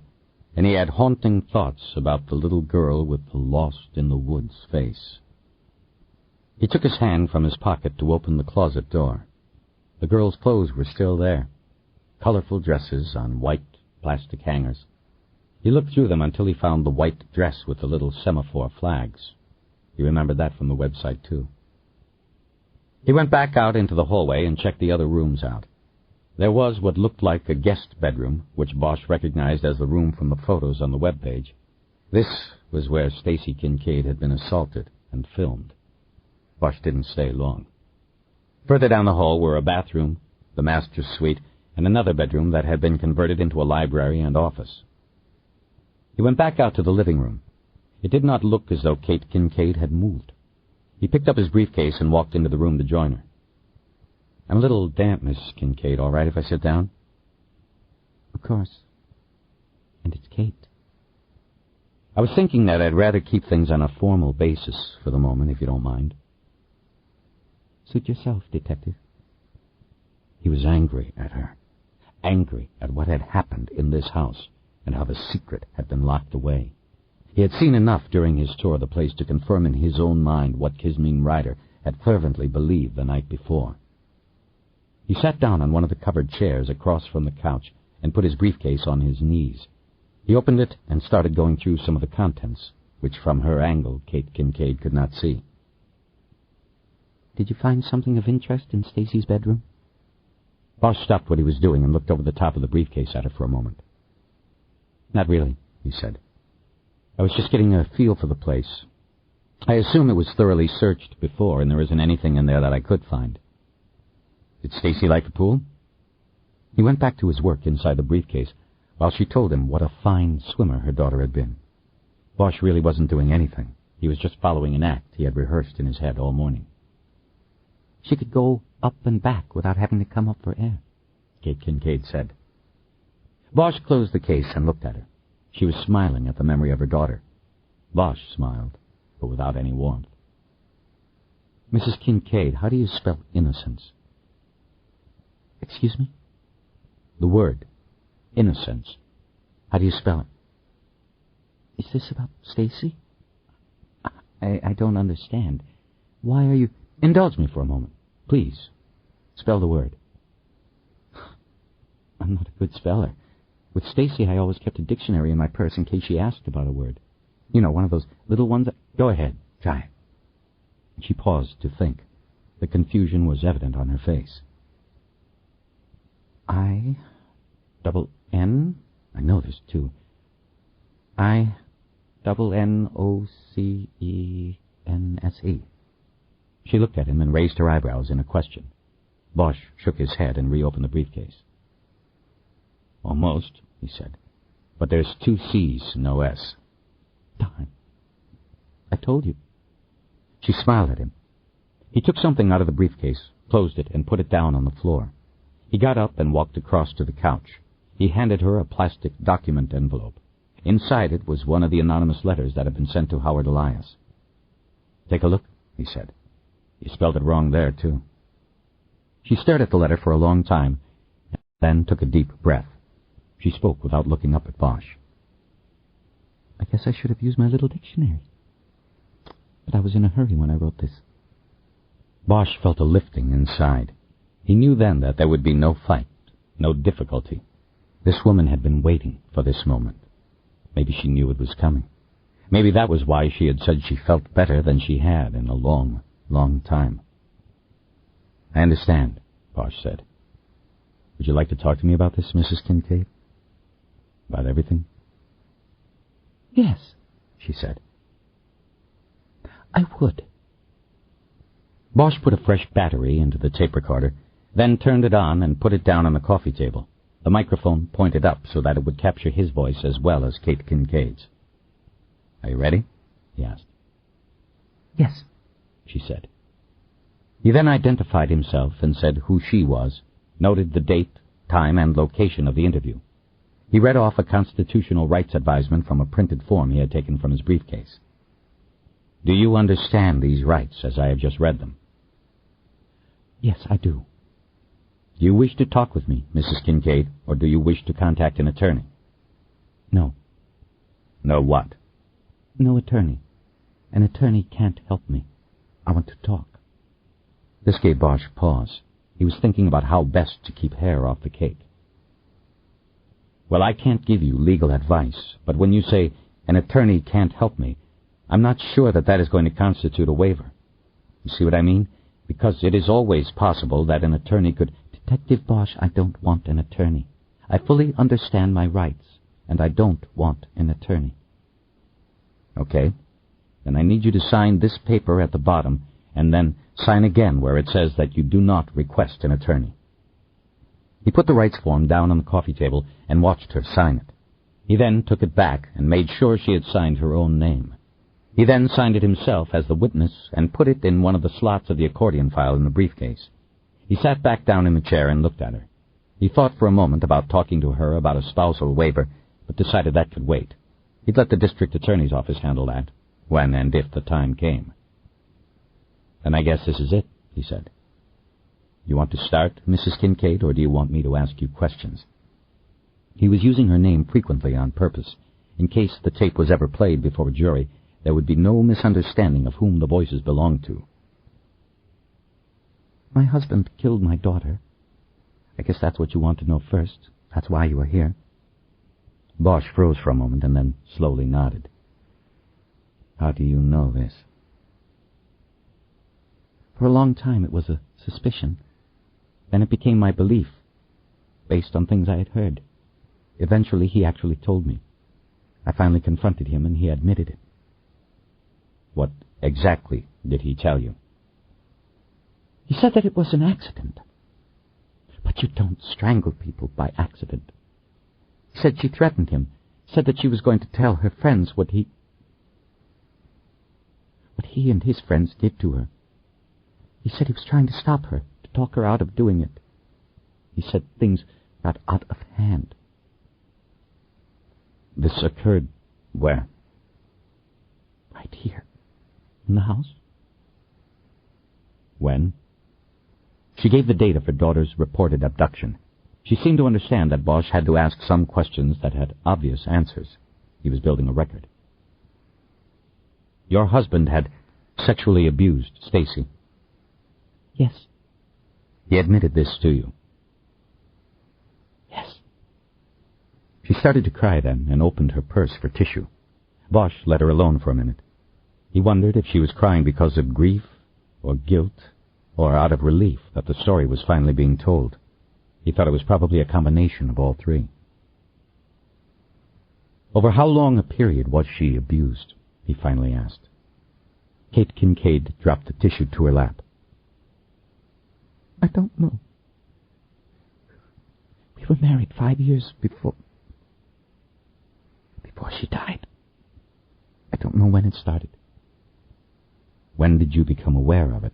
and he had haunting thoughts about the little girl with the lost-in-the-woods face. He took his hand from his pocket to open the closet door. The girl's clothes were still there, colorful dresses on white plastic hangers. He looked through them until he found the white dress with the little semaphore flags. He remembered that from the website, too. He went back out into the hallway and checked the other rooms out. There was what looked like a guest bedroom, which Bosch recognized as the room from the photos on the webpage. This was where Stacy Kincaid had been assaulted and filmed. Bosch didn't stay long. Further down the hall were a bathroom, the master's suite, and another bedroom that had been converted into a library and office. He went back out to the living room. It did not look as though Kate Kincaid had moved. He picked up his briefcase and walked into the room to join her. "I'm a little damp, Miss Kincaid. All right if I sit down?" Of course. And it's Kate. "I was thinking that I'd rather keep things on a formal basis for the moment, if you don't mind." Suit yourself, Detective. He was angry at her, angry at what had happened in this house and how the secret had been locked away. He had seen enough during his tour of the place to confirm in his own mind what Kismine Ryder had fervently believed the night before. He sat down on one of the covered chairs across from the couch and put his briefcase on his knees. He opened it and started going through some of the contents, which from her angle Kate Kincaid could not see. Did you find something of interest in Stacy's bedroom? Bosch stopped what he was doing and looked over the top of the briefcase at her for a moment. "Not really," he said. "I was just getting a feel for the place. I assume it was thoroughly searched before, and there isn't anything in there that I could find." "Did Stacy like the pool?" He went back to his work inside the briefcase, while she told him what a fine swimmer her daughter had been. Bosch really wasn't doing anything. He was just following an act he had rehearsed in his head all morning. She could go up and back without having to come up for air. Kate Kincaid said. Bosch closed the case and looked at her. She was smiling at the memory of her daughter. Bosch smiled, but without any warmth. Mrs. Kincaid, how do you spell innocence? Excuse me? The word, innocence. How do you spell it? Is this about Stacy? I don't understand. Why are you... Indulge me for a moment, please. Spell the word. I'm not a good speller. With Stacy, I always kept a dictionary in my purse in case she asked about a word. You know, one of those little ones that... Go ahead, try. She paused to think. The confusion was evident on her face. I-double-N? I know there's two. I-double-N-O-C-E-N-S-E. She looked at him and raised her eyebrows in a question. Bosch shook his head and reopened the briefcase. Almost, he said. But there's two C's, no S. Darn. I told you. She smiled at him. He took something out of the briefcase, closed it, and put it down on the floor. He got up and walked across to the couch. He handed her a plastic document envelope. Inside it was one of the anonymous letters that had been sent to Howard Elias. Take a look, he said. You spelled it wrong there, too. She stared at the letter for a long time, then took a deep breath. She spoke without looking up at Bosch. I guess I should have used my little dictionary. But I was in a hurry when I wrote this. Bosch felt a lifting inside. He knew then that there would be no fight, no difficulty. This woman had been waiting for this moment. Maybe she knew it was coming. Maybe that was why she had said she felt better than she had in a long, long time. I understand, Bosch said. Would you like to talk to me about this, Mrs. Kincaid? About everything? Yes, she said. I would. Bosch put a fresh battery into the tape recorder, then turned it on and put it down on the coffee table. The microphone pointed up so that it would capture his voice as well as Kate Kincaid's. Are you ready? He asked. Yes, she said. He then identified himself and said who she was, noted the date, time, and location of the interview. He read off a constitutional rights advisement from a printed form he had taken from his briefcase. Do you understand these rights as I have just read them? Yes, I do. Do you wish to talk with me, Mrs. Kincaid, or do you wish to contact an attorney? No. No what? No attorney. An attorney can't help me. I want to talk. This gave Bosch pause. He was thinking about how best to keep hair off the cake. Well, I can't give you legal advice, but when you say an attorney can't help me, I'm not sure that that is going to constitute a waiver. You see what I mean? Because it is always possible that an attorney could... Detective Bosch, I don't want an attorney. I fully understand my rights, and I don't want an attorney. Okay. Then I need you to sign this paper at the bottom, and then sign again where it says that you do not request an attorney. He put the rights form down on the coffee table and watched her sign it. He then took it back and made sure she had signed her own name. He then signed it himself as the witness and put it in one of the slots of the accordion file in the briefcase. He sat back down in the chair and looked at her. He thought for a moment about talking to her about a spousal waiver, but decided that could wait. He'd let the district attorney's office handle that, when and if the time came. Then I guess this is it, he said. You want to start, Mrs. Kincaid, or do you want me to ask you questions? He was using her name frequently on purpose. In case the tape was ever played before a jury, there would be no misunderstanding of whom the voices belonged to. My husband killed my daughter. I guess that's what you want to know first. That's why you are here. Bosch froze for a moment and then slowly nodded. How do you know this? For a long time it was a suspicion. Then it became my belief, based on things I had heard. Eventually he actually told me. I finally confronted him and he admitted it. What exactly did he tell you? He said that it was an accident. But you don't strangle people by accident. He said she threatened him, said that she was going to tell her friends what he and his friends did to her. He said he was trying to stop her, to talk her out of doing it. He said things got out of hand. This occurred where? Right here, in the house. When? She gave the date of her daughter's reported abduction. She seemed to understand that Bosch had to ask some questions that had obvious answers. He was building a record. Your husband had sexually abused Stacy. Yes. He admitted this to you. Yes. She started to cry then and opened her purse for tissue. Bosch let her alone for a minute. He wondered if she was crying because of grief or guilt or out of relief that the story was finally being told. He thought it was probably a combination of all three. Over how long a period was she abused? He finally asked. Kate Kincaid dropped the tissue to her lap. I don't know. We were married 5 years before she died. I don't know when it started. When did you become aware of it?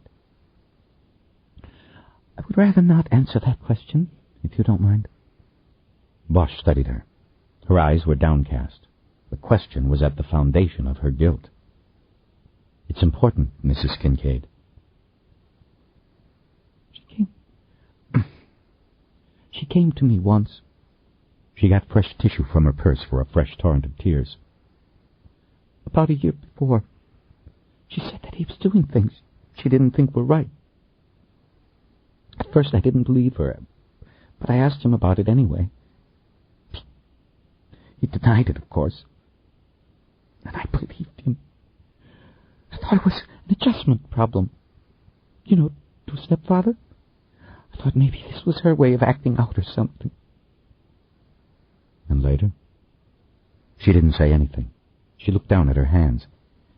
I would rather not answer that question, if you don't mind. Bosch studied her. Her eyes were downcast. The question was at the foundation of her guilt. It's important, Mrs. Kincaid. She came to me once. She got fresh tissue from her purse for a fresh torrent of tears. About a year before, she said that he was doing things she didn't think were right. At first I didn't believe her, but I asked him about it anyway. He denied it, of course. And I believed him. I thought it was an adjustment problem. You know, to a stepfather. I thought maybe this was her way of acting out or something. And later? She didn't say anything. She looked down at her hands.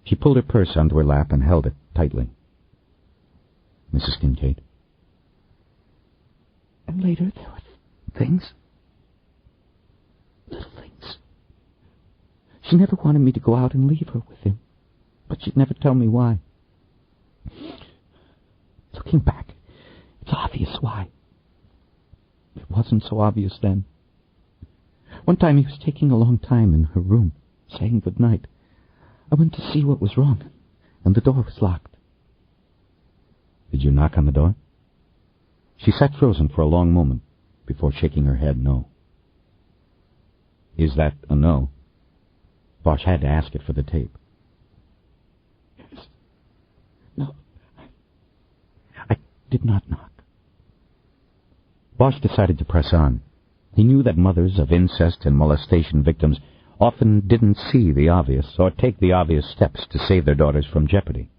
She pulled her purse onto her lap and held it tightly. Mrs. Kincaid. And later there were things. Little things. She never wanted me to go out and leave her with him, but she'd never tell me why. Looking back, it's obvious why. It wasn't so obvious then. One time he was taking a long time in her room, saying good night. I went to see what was wrong, and the door was locked. Did you knock on the door? She sat frozen for a long moment before shaking her head no. Is that a no? Bosch had to ask it for the tape. Yes. No. I did not knock. Bosch decided to press on. He knew that mothers of incest and molestation victims often didn't see the obvious or take the obvious steps to save their daughters from jeopardy.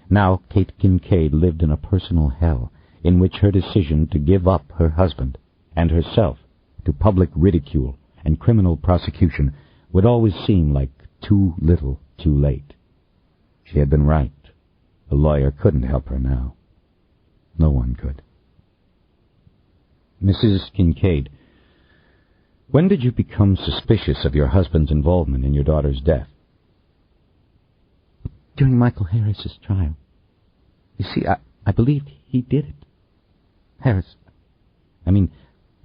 Now Kate Kincaid lived in a personal hell in which her decision to give up her husband and herself to public ridicule and criminal prosecution would always seem like too little, too late. She had been right. A lawyer couldn't help her now. No one could. Mrs. Kincaid, when did you become suspicious of your husband's involvement in your daughter's death? During Michael Harris's trial. You see, I believed he did it. Harris. I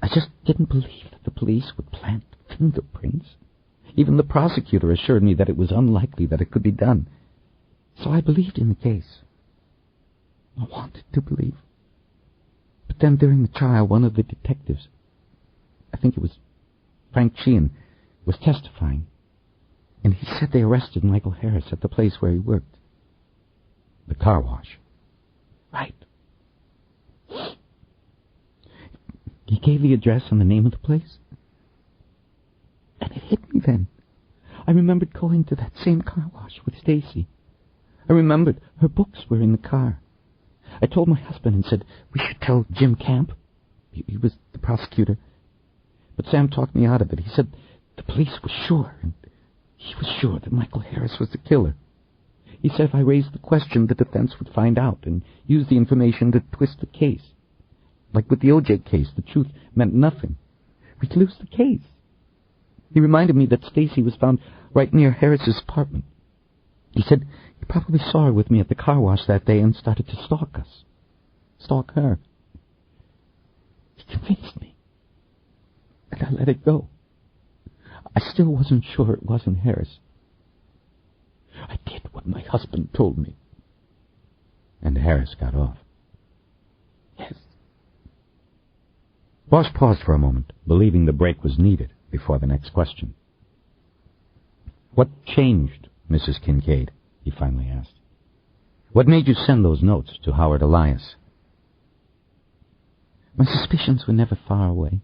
just didn't believe that the police would plant fingerprints. Even the prosecutor assured me that it was unlikely that it could be done. So I believed in the case. I wanted to believe. But then during the trial, one of the detectives, I think it was Frank Sheehan, was testifying. And he said they arrested Michael Harris at the place where he worked. The car wash. Right. He gave the address and the name of the place. And it hit me then. I remembered going to that same car wash with Stacy. I remembered her books were in the car. I told my husband and said we should tell Jim Camp. He was the prosecutor. But Sam talked me out of it. He said the police were sure, and he was sure that Michael Harris was the killer. He said if I raised the question, the defense would find out and use the information to twist the case. Like with the O.J. case, the truth meant nothing. We'd lose the case. He reminded me that Stacy was found right near Harris's apartment. He said he probably saw her with me at the car wash that day and started to stalk us. Stalk her. He convinced me. I let it go. I still wasn't sure it wasn't Harris. I did what my husband told me. And Harris got off. Yes. Bosch paused for a moment, believing the break was needed before the next question. What changed, Mrs. Kincaid? He finally asked. What made you send those notes to Howard Elias? My suspicions were never far away.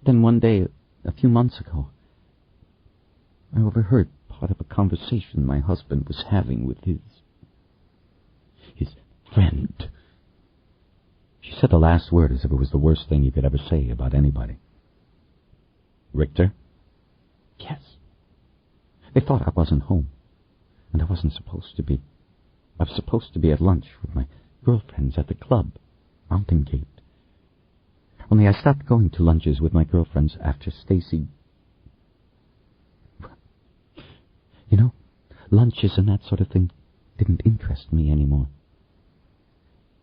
Then one day, a few months ago, I overheard part of a conversation my husband was having with his friend. She said the last word as if it was the worst thing you could ever say about anybody. Richter? Yes. They thought I wasn't home, and I wasn't supposed to be. I was supposed to be at lunch with my girlfriends at the club, Mountain Gate. Only I stopped going to lunches with my girlfriends after Stacy... You know, lunches and that sort of thing didn't interest me anymore.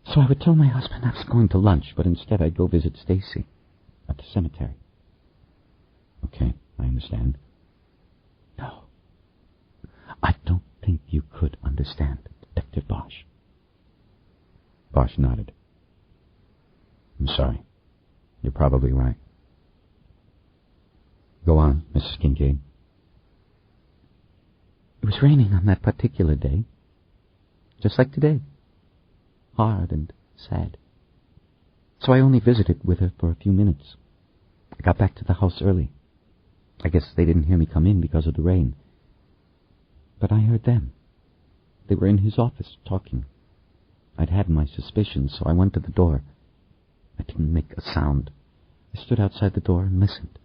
So I would tell my husband I was going to lunch, but instead I'd go visit Stacy at the cemetery. Okay, I understand. No. I don't think you could understand, Detective Bosch. Bosch nodded. I'm sorry. You're probably right. Go on, Mrs. Kincaid. It was raining on that particular day, just like today. Hard and sad. So I only visited with her for a few minutes. I got back to the house early. I guess they didn't hear me come in because of the rain. But I heard them. They were in his office talking. I'd had my suspicions, so I went to the door. I didn't make a sound. I stood outside the door and listened.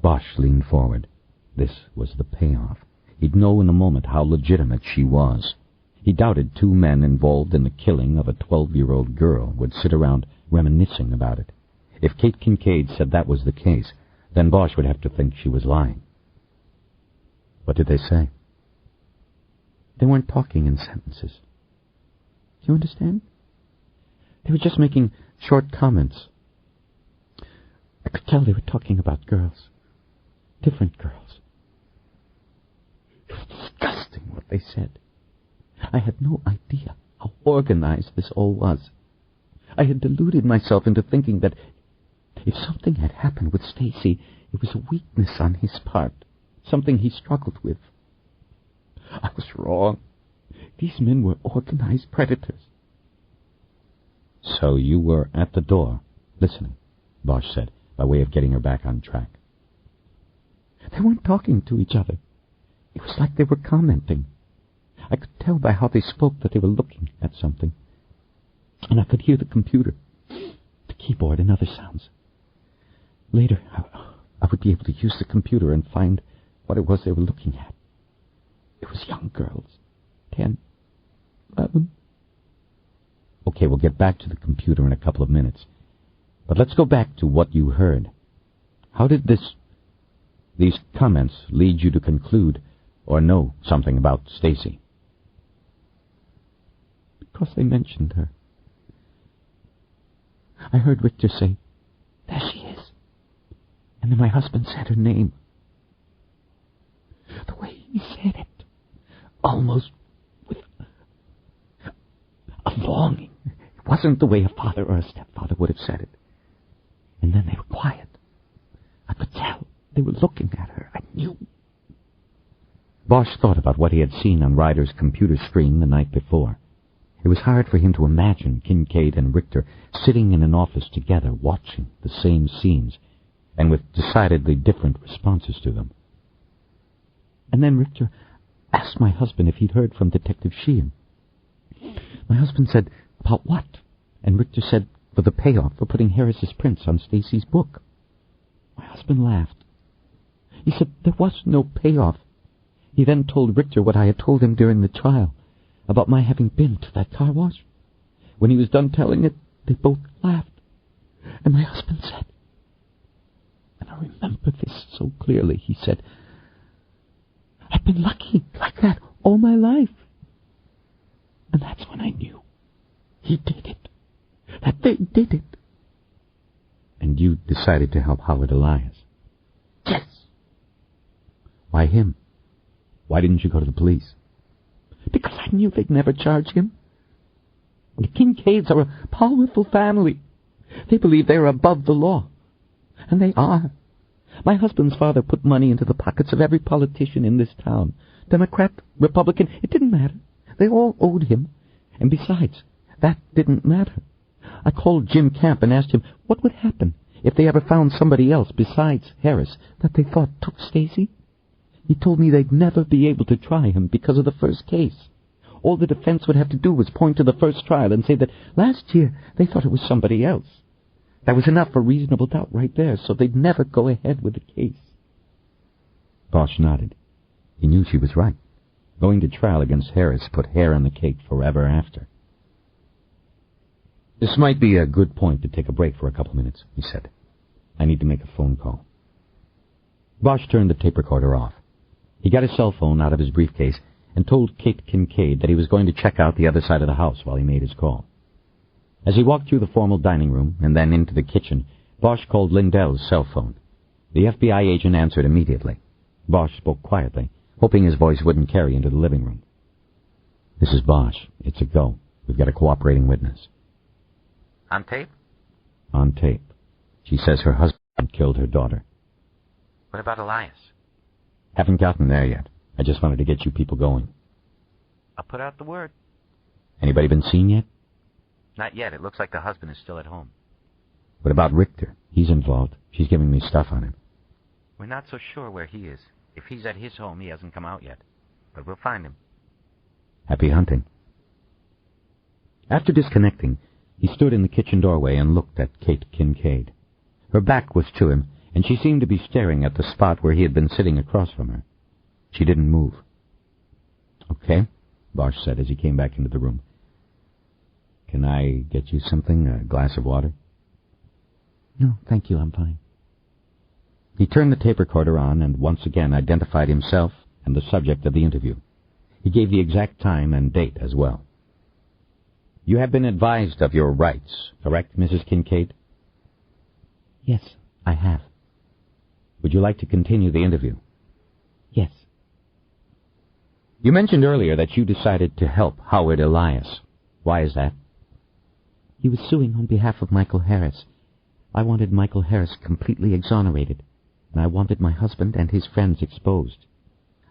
Bosch leaned forward. This was the payoff. He'd know in a moment how legitimate she was. He doubted two men involved in the killing of a 12-year-old girl would sit around reminiscing about it. If Kate Kincaid said that was the case, then Bosch would have to think she was lying. What did they say? They weren't talking in sentences. Do you understand? They were just making short comments. I could tell they were talking about girls. Different girls. It was disgusting what they said. I had no idea how organized this all was. I had deluded myself into thinking that if something had happened with Stacy, it was a weakness on his part, something he struggled with. I was wrong. These men were organized predators. So you were at the door, listening, Bosch said, by way of getting her back on track. They weren't talking to each other. It was like they were commenting. I could tell by how they spoke that they were looking at something. And I could hear the computer, the keyboard, and other sounds. Later, I would be able to use the computer and find what it was they were looking at. It was young girls, 10, 11. Okay, we'll get back to the computer in a couple of minutes. But let's go back to what you heard. How did these comments lead you to conclude or know something about Stacy? Because they mentioned her. I heard Richter say, "There she is." And then my husband said her name. The way he said it, almost with a longing. It wasn't the way a father or a stepfather would have said it. And then they were quiet. I could tell they were looking at her. I knew. Bosch thought about what he had seen on Ryder's computer screen the night before. It was hard for him to imagine Kincaid and Richter sitting in an office together watching the same scenes, and with decidedly different responses to them. And then Richter asked my husband if he'd heard from Detective Sheehan. My husband said, "About what?" And Richter said, "For the payoff for putting Harris's prints on Stacy's book." My husband laughed. He said there was no payoff. He then told Richter what I had told him during the trial, about my having been to that car wash. When he was done telling it, they both laughed. And my husband said, and I remember this so clearly, he said, "I've been lucky like that all my life." And that's when I knew he did it, that they did it. And you decided to help Howard Elias? Yes. Why him? Why didn't you go to the police? Because I knew they'd never charge him. The Kincaids are a powerful family. They believe they are above the law. And they are. My husband's father put money into the pockets of every politician in this town. Democrat, Republican, it didn't matter. They all owed him. And besides, that didn't matter. I called Jim Camp and asked him what would happen if they ever found somebody else besides Harris that they thought took Stacy. He told me they'd never be able to try him because of the first case. All the defense would have to do was point to the first trial and say that last year they thought it was somebody else. That was enough for reasonable doubt right there, so they'd never go ahead with the case. Bosch nodded. He knew she was right. Going to trial against Harris put hair on the cake forever after. This might be a good point to take a break for a couple of minutes, he said. I need to make a phone call. Bosch turned the tape recorder off. He got his cell phone out of his briefcase and told Kate Kincaid that he was going to check out the other side of the house while he made his call. As he walked through the formal dining room and then into the kitchen, Bosch called Lindell's cell phone. The FBI agent answered immediately. Bosch spoke quietly, hoping his voice wouldn't carry into the living room. This is Bosch. It's a go. We've got a cooperating witness. On tape? On tape. She says her husband killed her daughter. What about Elias? Haven't gotten there yet. I just wanted to get you people going. I'll put out the word. Anybody been seen yet? Not yet. It looks like the husband is still at home. What about Richter? He's involved. She's giving me stuff on him. We're not so sure where he is. If he's at his home, he hasn't come out yet. But we'll find him. Happy hunting. After disconnecting, he stood in the kitchen doorway and looked at Kate Kincaid. Her back was to him, and she seemed to be staring at the spot where he had been sitting across from her. She didn't move. Okay, Bosch said as he came back into the room. Can I get you something, a glass of water? No, thank you, I'm fine. He turned the tape recorder on and once again identified himself and the subject of the interview. He gave the exact time and date as well. You have been advised of your rights, correct, Mrs. Kincaid? Yes, I have. Would you like to continue the interview? Yes. You mentioned earlier that you decided to help Howard Elias. Why is that? He was suing on behalf of Michael Harris. I wanted Michael Harris completely exonerated, and I wanted my husband and his friends exposed.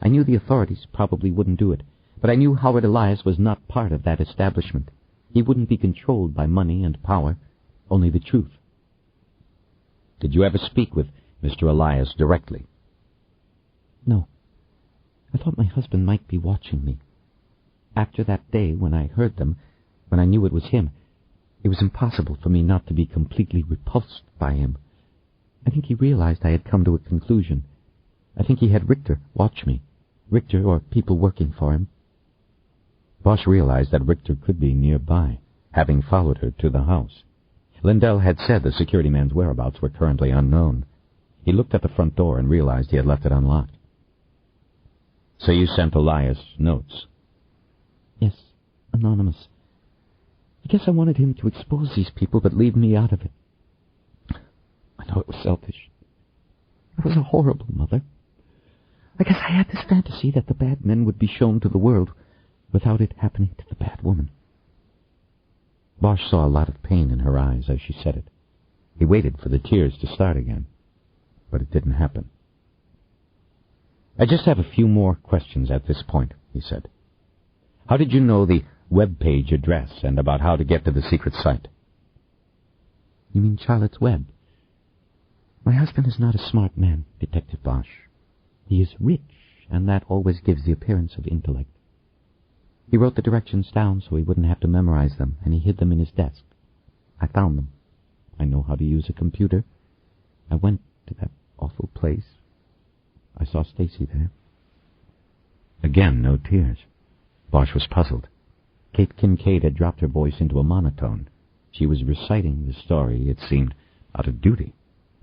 I knew the authorities probably wouldn't do it, but I knew Howard Elias was not part of that establishment. He wouldn't be controlled by money and power, only the truth. Did you ever speak with Mr. Elias directly? No. I thought my husband might be watching me. After that day when I heard them, when I knew it was him, it was impossible for me not to be completely repulsed by him. I think he realized I had come to a conclusion. I think he had Richter watch me. Richter or people working for him. Bosch realized that Richter could be nearby, having followed her to the house. Lindell had said the security man's whereabouts were currently unknown. He looked at the front door and realized he had left it unlocked. So you sent Elias notes? Yes, anonymous. I guess I wanted him to expose these people but leave me out of it. I know it was selfish. I was a horrible mother. I guess I had this fantasy that the bad men would be shown to the world without it happening to the bad woman. Bosch saw a lot of pain in her eyes as she said it. He waited for the tears to start again, but it didn't happen. I just have a few more questions at this point, he said. How did you know the web page address and about how to get to the secret site? You mean Charlotte's Web? My husband is not a smart man, Detective Bosch. He is rich, and that always gives the appearance of intellect. He wrote the directions down so he wouldn't have to memorize them, and he hid them in his desk. I found them. I know how to use a computer. I went to that awful place. I saw Stacy there. Again, no tears. Bosch was puzzled. Kate Kincaid had dropped her voice into a monotone. She was reciting the story, it seemed, out of duty.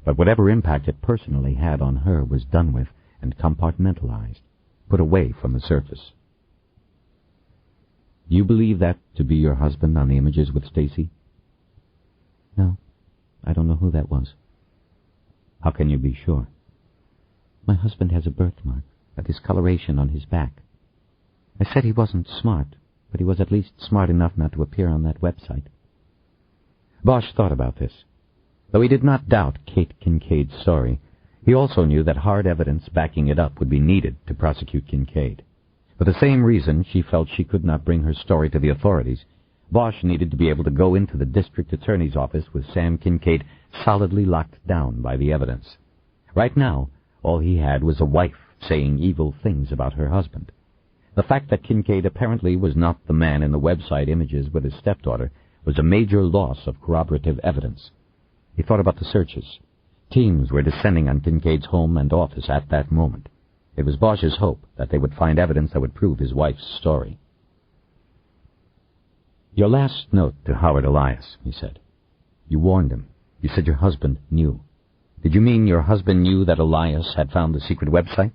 But whatever impact it personally had on her was done with and compartmentalized, put away from the surface. You believe that to be your husband on the images with Stacy? No, I don't know who that was. How can you be sure? My husband has a birthmark, a discoloration on his back. I said he wasn't smart, but he was at least smart enough not to appear on that website. Bosch thought about this. Though he did not doubt Kate Kincaid's story, he also knew that hard evidence backing it up would be needed to prosecute Kincaid. For the same reason she felt she could not bring her story to the authorities, Bosch needed to be able to go into the district attorney's office with Sam Kincaid solidly locked down by the evidence. Right now, all he had was a wife saying evil things about her husband. The fact that Kincaid apparently was not the man in the website images with his stepdaughter was a major loss of corroborative evidence. He thought about the searches. Teams were descending on Kincaid's home and office at that moment. It was Bosch's hope that they would find evidence that would prove his wife's story. "Your last note to Howard Elias," he said. "You warned him. You said your husband knew. Did you mean your husband knew that Elias had found the secret website?"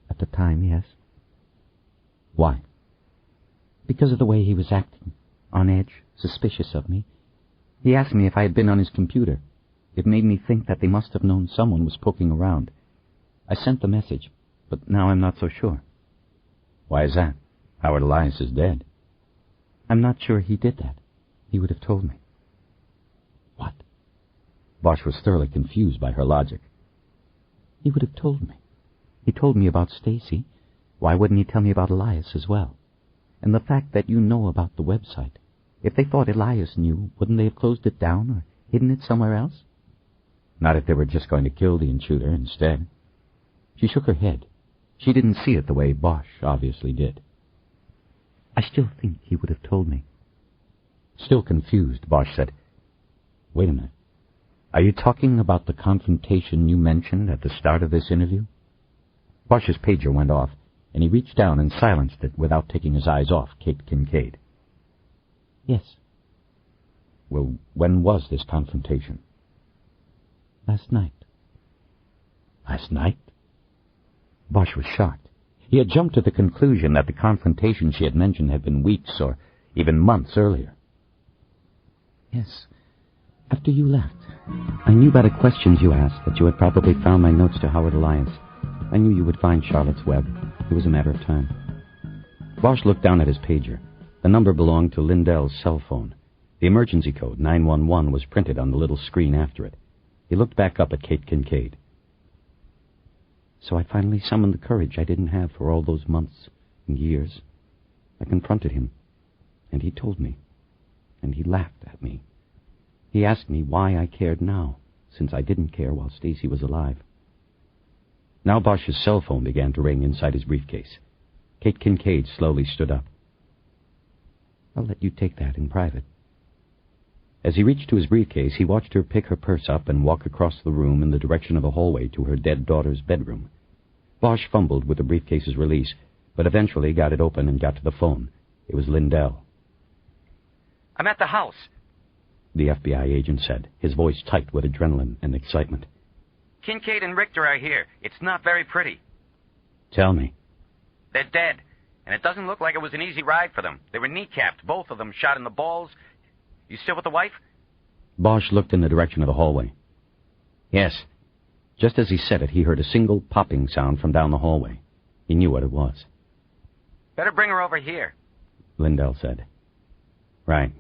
At the time, yes. Why? Because of the way he was acting. On edge, suspicious of me. He asked me if I had been on his computer. It made me think that they must have known someone was poking around. I sent the message, but now I'm not so sure. Why is that? Howard Elias is dead. I'm not sure he did that. He would have told me. What? Bosch was thoroughly confused by her logic. He would have told me. He told me about Stacy. Why wouldn't he tell me about Elias as well? And the fact that you know about the website. If they thought Elias knew, wouldn't they have closed it down or hidden it somewhere else? Not if they were just going to kill the intruder instead. She shook her head. She didn't see it the way Bosch obviously did. I still think he would have told me. Still confused, Bosch said, "Wait a minute. Are you talking about the confrontation you mentioned at the start of this interview?" Bosch's pager went off, and he reached down and silenced it without taking his eyes off Kate Kincaid. Yes. Well, when was this confrontation? Last night. Last night? Bosch was shocked. He had jumped to the conclusion that the confrontation she had mentioned had been weeks or even months earlier. Yes. After you left. I knew by the questions you asked that you had probably found my notes to Howard Elias. I knew you would find Charlotte's web. It was a matter of time. Bosch looked down at his pager. The number belonged to Lindell's cell phone. The emergency code, 911, was printed on the little screen after it. He looked back up at Kate Kincaid. So I finally summoned the courage I didn't have for all those months and years. I confronted him, and he told me, and he laughed at me. He asked me why I cared now, since I didn't care while Stacy was alive. Now Bosch's cell phone began to ring inside his briefcase. Kate Kincaid slowly stood up. I'll let you take that in private. As he reached to his briefcase, he watched her pick her purse up and walk across the room in the direction of the hallway to her dead daughter's bedroom. Bosch fumbled with the briefcase's release, but eventually got it open and got to the phone. It was Lindell. I'm at the house, the FBI agent said, his voice tight with adrenaline and excitement. Kincaid and Richter are here. It's not very pretty. Tell me. They're dead, and it doesn't look like it was an easy ride for them. They were kneecapped, both of them shot in the balls. You still with the wife? Bosch looked in the direction of the hallway. Yes. Just as he said it, he heard a single popping sound from down the hallway. He knew what it was. Better bring her over here, Lindell said. Right.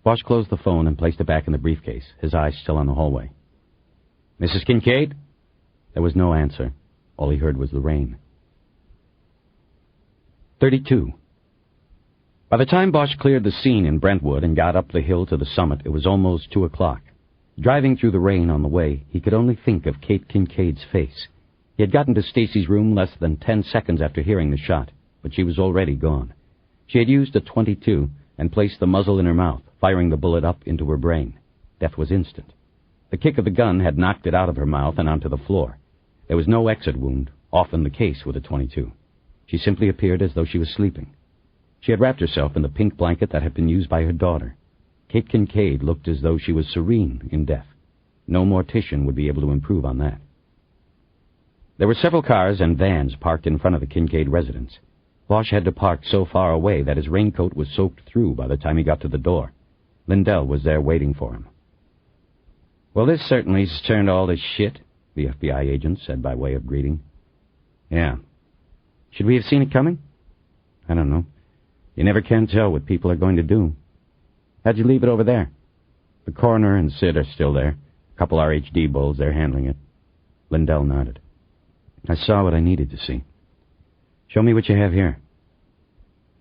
Bosch closed the phone and placed it back in the briefcase, his eyes still on the hallway. Mrs. Kincaid? There was no answer. All he heard was the rain. 32. By the time Bosch cleared the scene in Brentwood and got up the hill to the summit, it was almost 2 o'clock. Driving through the rain on the way, he could only think of Kate Kincaid's face. He had gotten to Stacy's room less than 10 seconds after hearing the shot, but she was already gone. She had used a .22 and placed the muzzle in her mouth, firing the bullet up into her brain. Death was instant. The kick of the gun had knocked it out of her mouth and onto the floor. There was no exit wound, often the case with a .22. She simply appeared as though she was sleeping. She had wrapped herself in the pink blanket that had been used by her daughter. Kate Kincaid looked as though she was serene in death. No mortician would be able to improve on that. There were several cars and vans parked in front of the Kincaid residence. Bosch had to park so far away that his raincoat was soaked through by the time he got to the door. Lindell was there waiting for him. Well, this certainly's turned all to shit, the FBI agent said by way of greeting. Yeah. Should we have seen it coming? I don't know. You never can tell what people are going to do. How'd you leave it over there? The coroner and Sid are still there. A couple RHD bulls, they're handling it. Lindell nodded. I saw what I needed to see. Show me what you have here.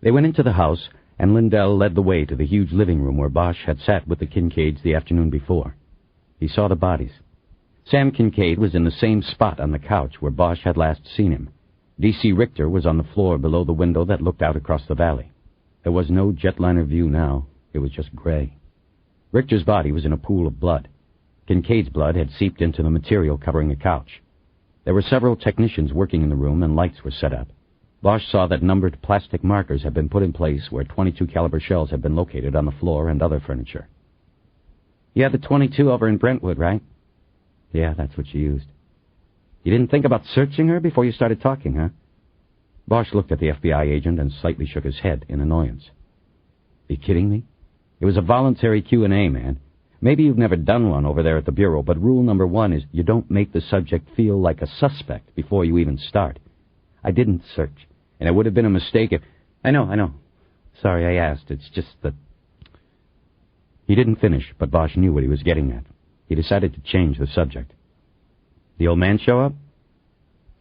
They went into the house, and Lindell led the way to the huge living room where Bosch had sat with the Kincaids the afternoon before. He saw the bodies. Sam Kincaid was in the same spot on the couch where Bosch had last seen him. D.C. Richter was on the floor below the window that looked out across the valley. There was no jetliner view now. It was just gray. Richter's body was in a pool of blood. Kincaid's blood had seeped into the material covering the couch. There were several technicians working in the room, and lights were set up. Bosch saw that numbered plastic markers had been put in place where .22 caliber shells had been located on the floor and other furniture. You had the .22 over in Brentwood, right? Yeah, that's what she used. You didn't think about searching her before you started talking, huh? Bosch looked at the FBI agent and slightly shook his head in annoyance. Are you kidding me? It was a voluntary Q&A, man. Maybe you've never done one over there at the Bureau, but rule number 1 is you don't make the subject feel like a suspect before you even start. I didn't search, and it would have been a mistake if... I know. Sorry I asked. It's just that... He didn't finish, but Bosch knew what he was getting at. He decided to change the subject. The old man show up?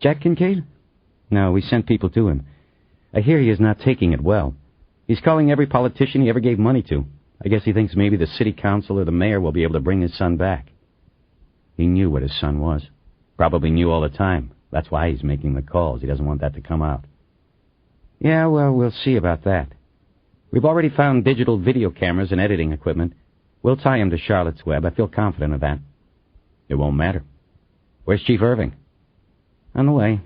Jack Kincaid? No, we sent people to him. I hear he is not taking it well. He's calling every politician he ever gave money to. I guess he thinks maybe the city council or the mayor will be able to bring his son back. He knew what his son was. Probably knew all the time. That's why he's making the calls. He doesn't want that to come out. Yeah, well, we'll see about that. We've already found digital video cameras and editing equipment. We'll tie him to Charlotte's Web. I feel confident of that. It won't matter. Where's Chief Irving? On the way.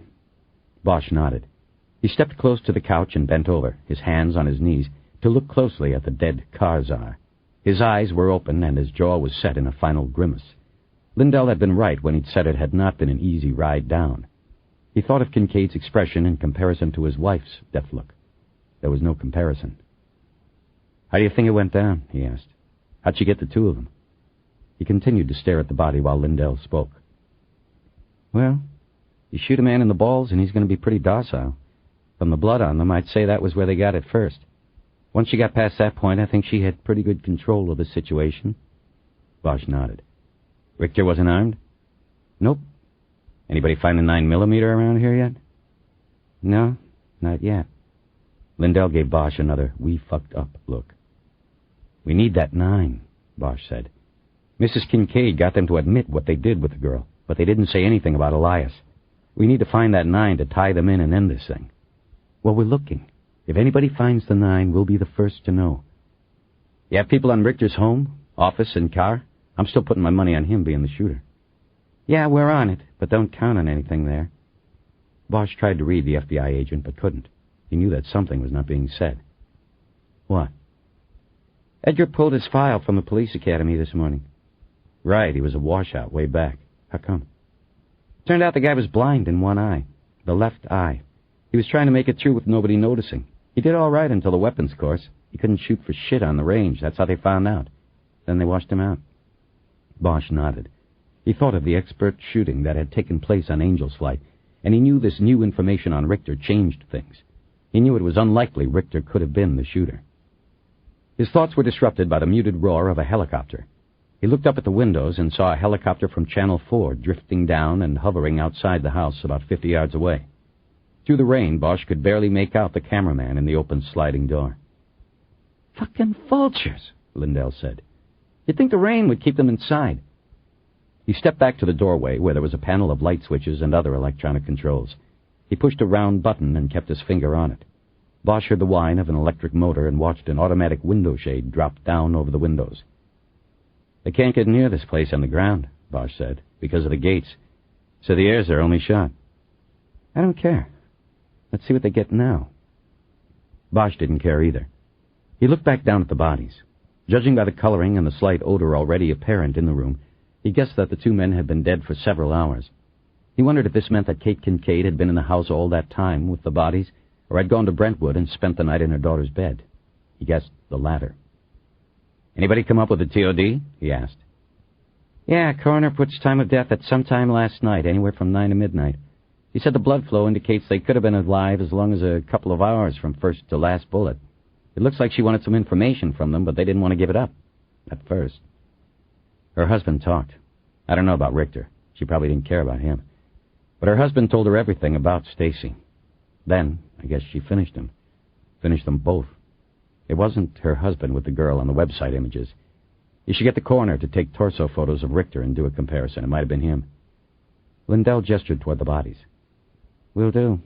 Bosch nodded. He stepped close to the couch and bent over, his hands on his knees, to look closely at the dead car czar. His eyes were open and his jaw was set in a final grimace. Lindell had been right when he'd said it had not been an easy ride down. He thought of Kincaid's expression in comparison to his wife's death look. There was no comparison. How do you think it went down? He asked. How'd she get the two of them? He continued to stare at the body while Lindell spoke. Well, you shoot a man in the balls and he's going to be pretty docile. From the blood on them, I'd say that was where they got it first. Once she got past that point, I think she had pretty good control of the situation. Bosch nodded. Richter wasn't armed? Nope. Anybody find a 9mm around here yet? No, not yet. Lindell gave Bosch another we fucked up look. We need that 9, Bosch said. Mrs. Kincaid got them to admit what they did with the girl, but they didn't say anything about Elias. We need to find that 9 to tie them in and end this thing. Well, we're looking. If anybody finds the 9, we'll be the first to know. You have people on Richter's home, office, and car? I'm still putting my money on him being the shooter. Yeah, we're on it, but don't count on anything there. Bosch tried to read the FBI agent, but couldn't. He knew that something was not being said. What? Edgar pulled his file from the police academy this morning. Right, he was a washout way back. How come? Turned out the guy was blind in one eye, the left eye. He was trying to make it through with nobody noticing. He did all right until the weapons course. He couldn't shoot for shit on the range. That's how they found out. Then they washed him out. Bosch nodded. He thought of the expert shooting that had taken place on Angel's Flight, and he knew this new information on Richter changed things. He knew it was unlikely Richter could have been the shooter. His thoughts were disrupted by the muted roar of a helicopter. He looked up at the windows and saw a helicopter from Channel 4 drifting down and hovering outside the house about 50 yards away. Through the rain, Bosch could barely make out the cameraman in the open sliding door. Fucking vultures, Lindell said. You'd think the rain would keep them inside. He stepped back to the doorway where there was a panel of light switches and other electronic controls. He pushed a round button and kept his finger on it. Bosch heard the whine of an electric motor and watched an automatic window shade drop down over the windows. They can't get near this place on the ground, Bosch said, because of the gates. So the air's their only shot. I don't care. Let's see what they get now. Bosch didn't care either. He looked back down at the bodies. Judging by the coloring and the slight odor already apparent in the room, he guessed that the two men had been dead for several hours. He wondered if this meant that Kate Kincaid had been in the house all that time with the bodies, or had gone to Brentwood and spent the night in her daughter's bed. He guessed the latter. Anybody come up with a TOD? He asked. Yeah, coroner puts time of death at sometime last night, anywhere from 9 to midnight. He said the blood flow indicates they could have been alive as long as a couple of hours from first to last bullet. It looks like she wanted some information from them, but they didn't want to give it up. At first. Her husband talked. I don't know about Richter. She probably didn't care about him. But her husband told her everything about Stacy. Then, I guess she finished him. Finished them both. It wasn't her husband with the girl on the website images. You should get the coroner to take torso photos of Richter and do a comparison. It might have been him. Lindell gestured toward the bodies. Will do.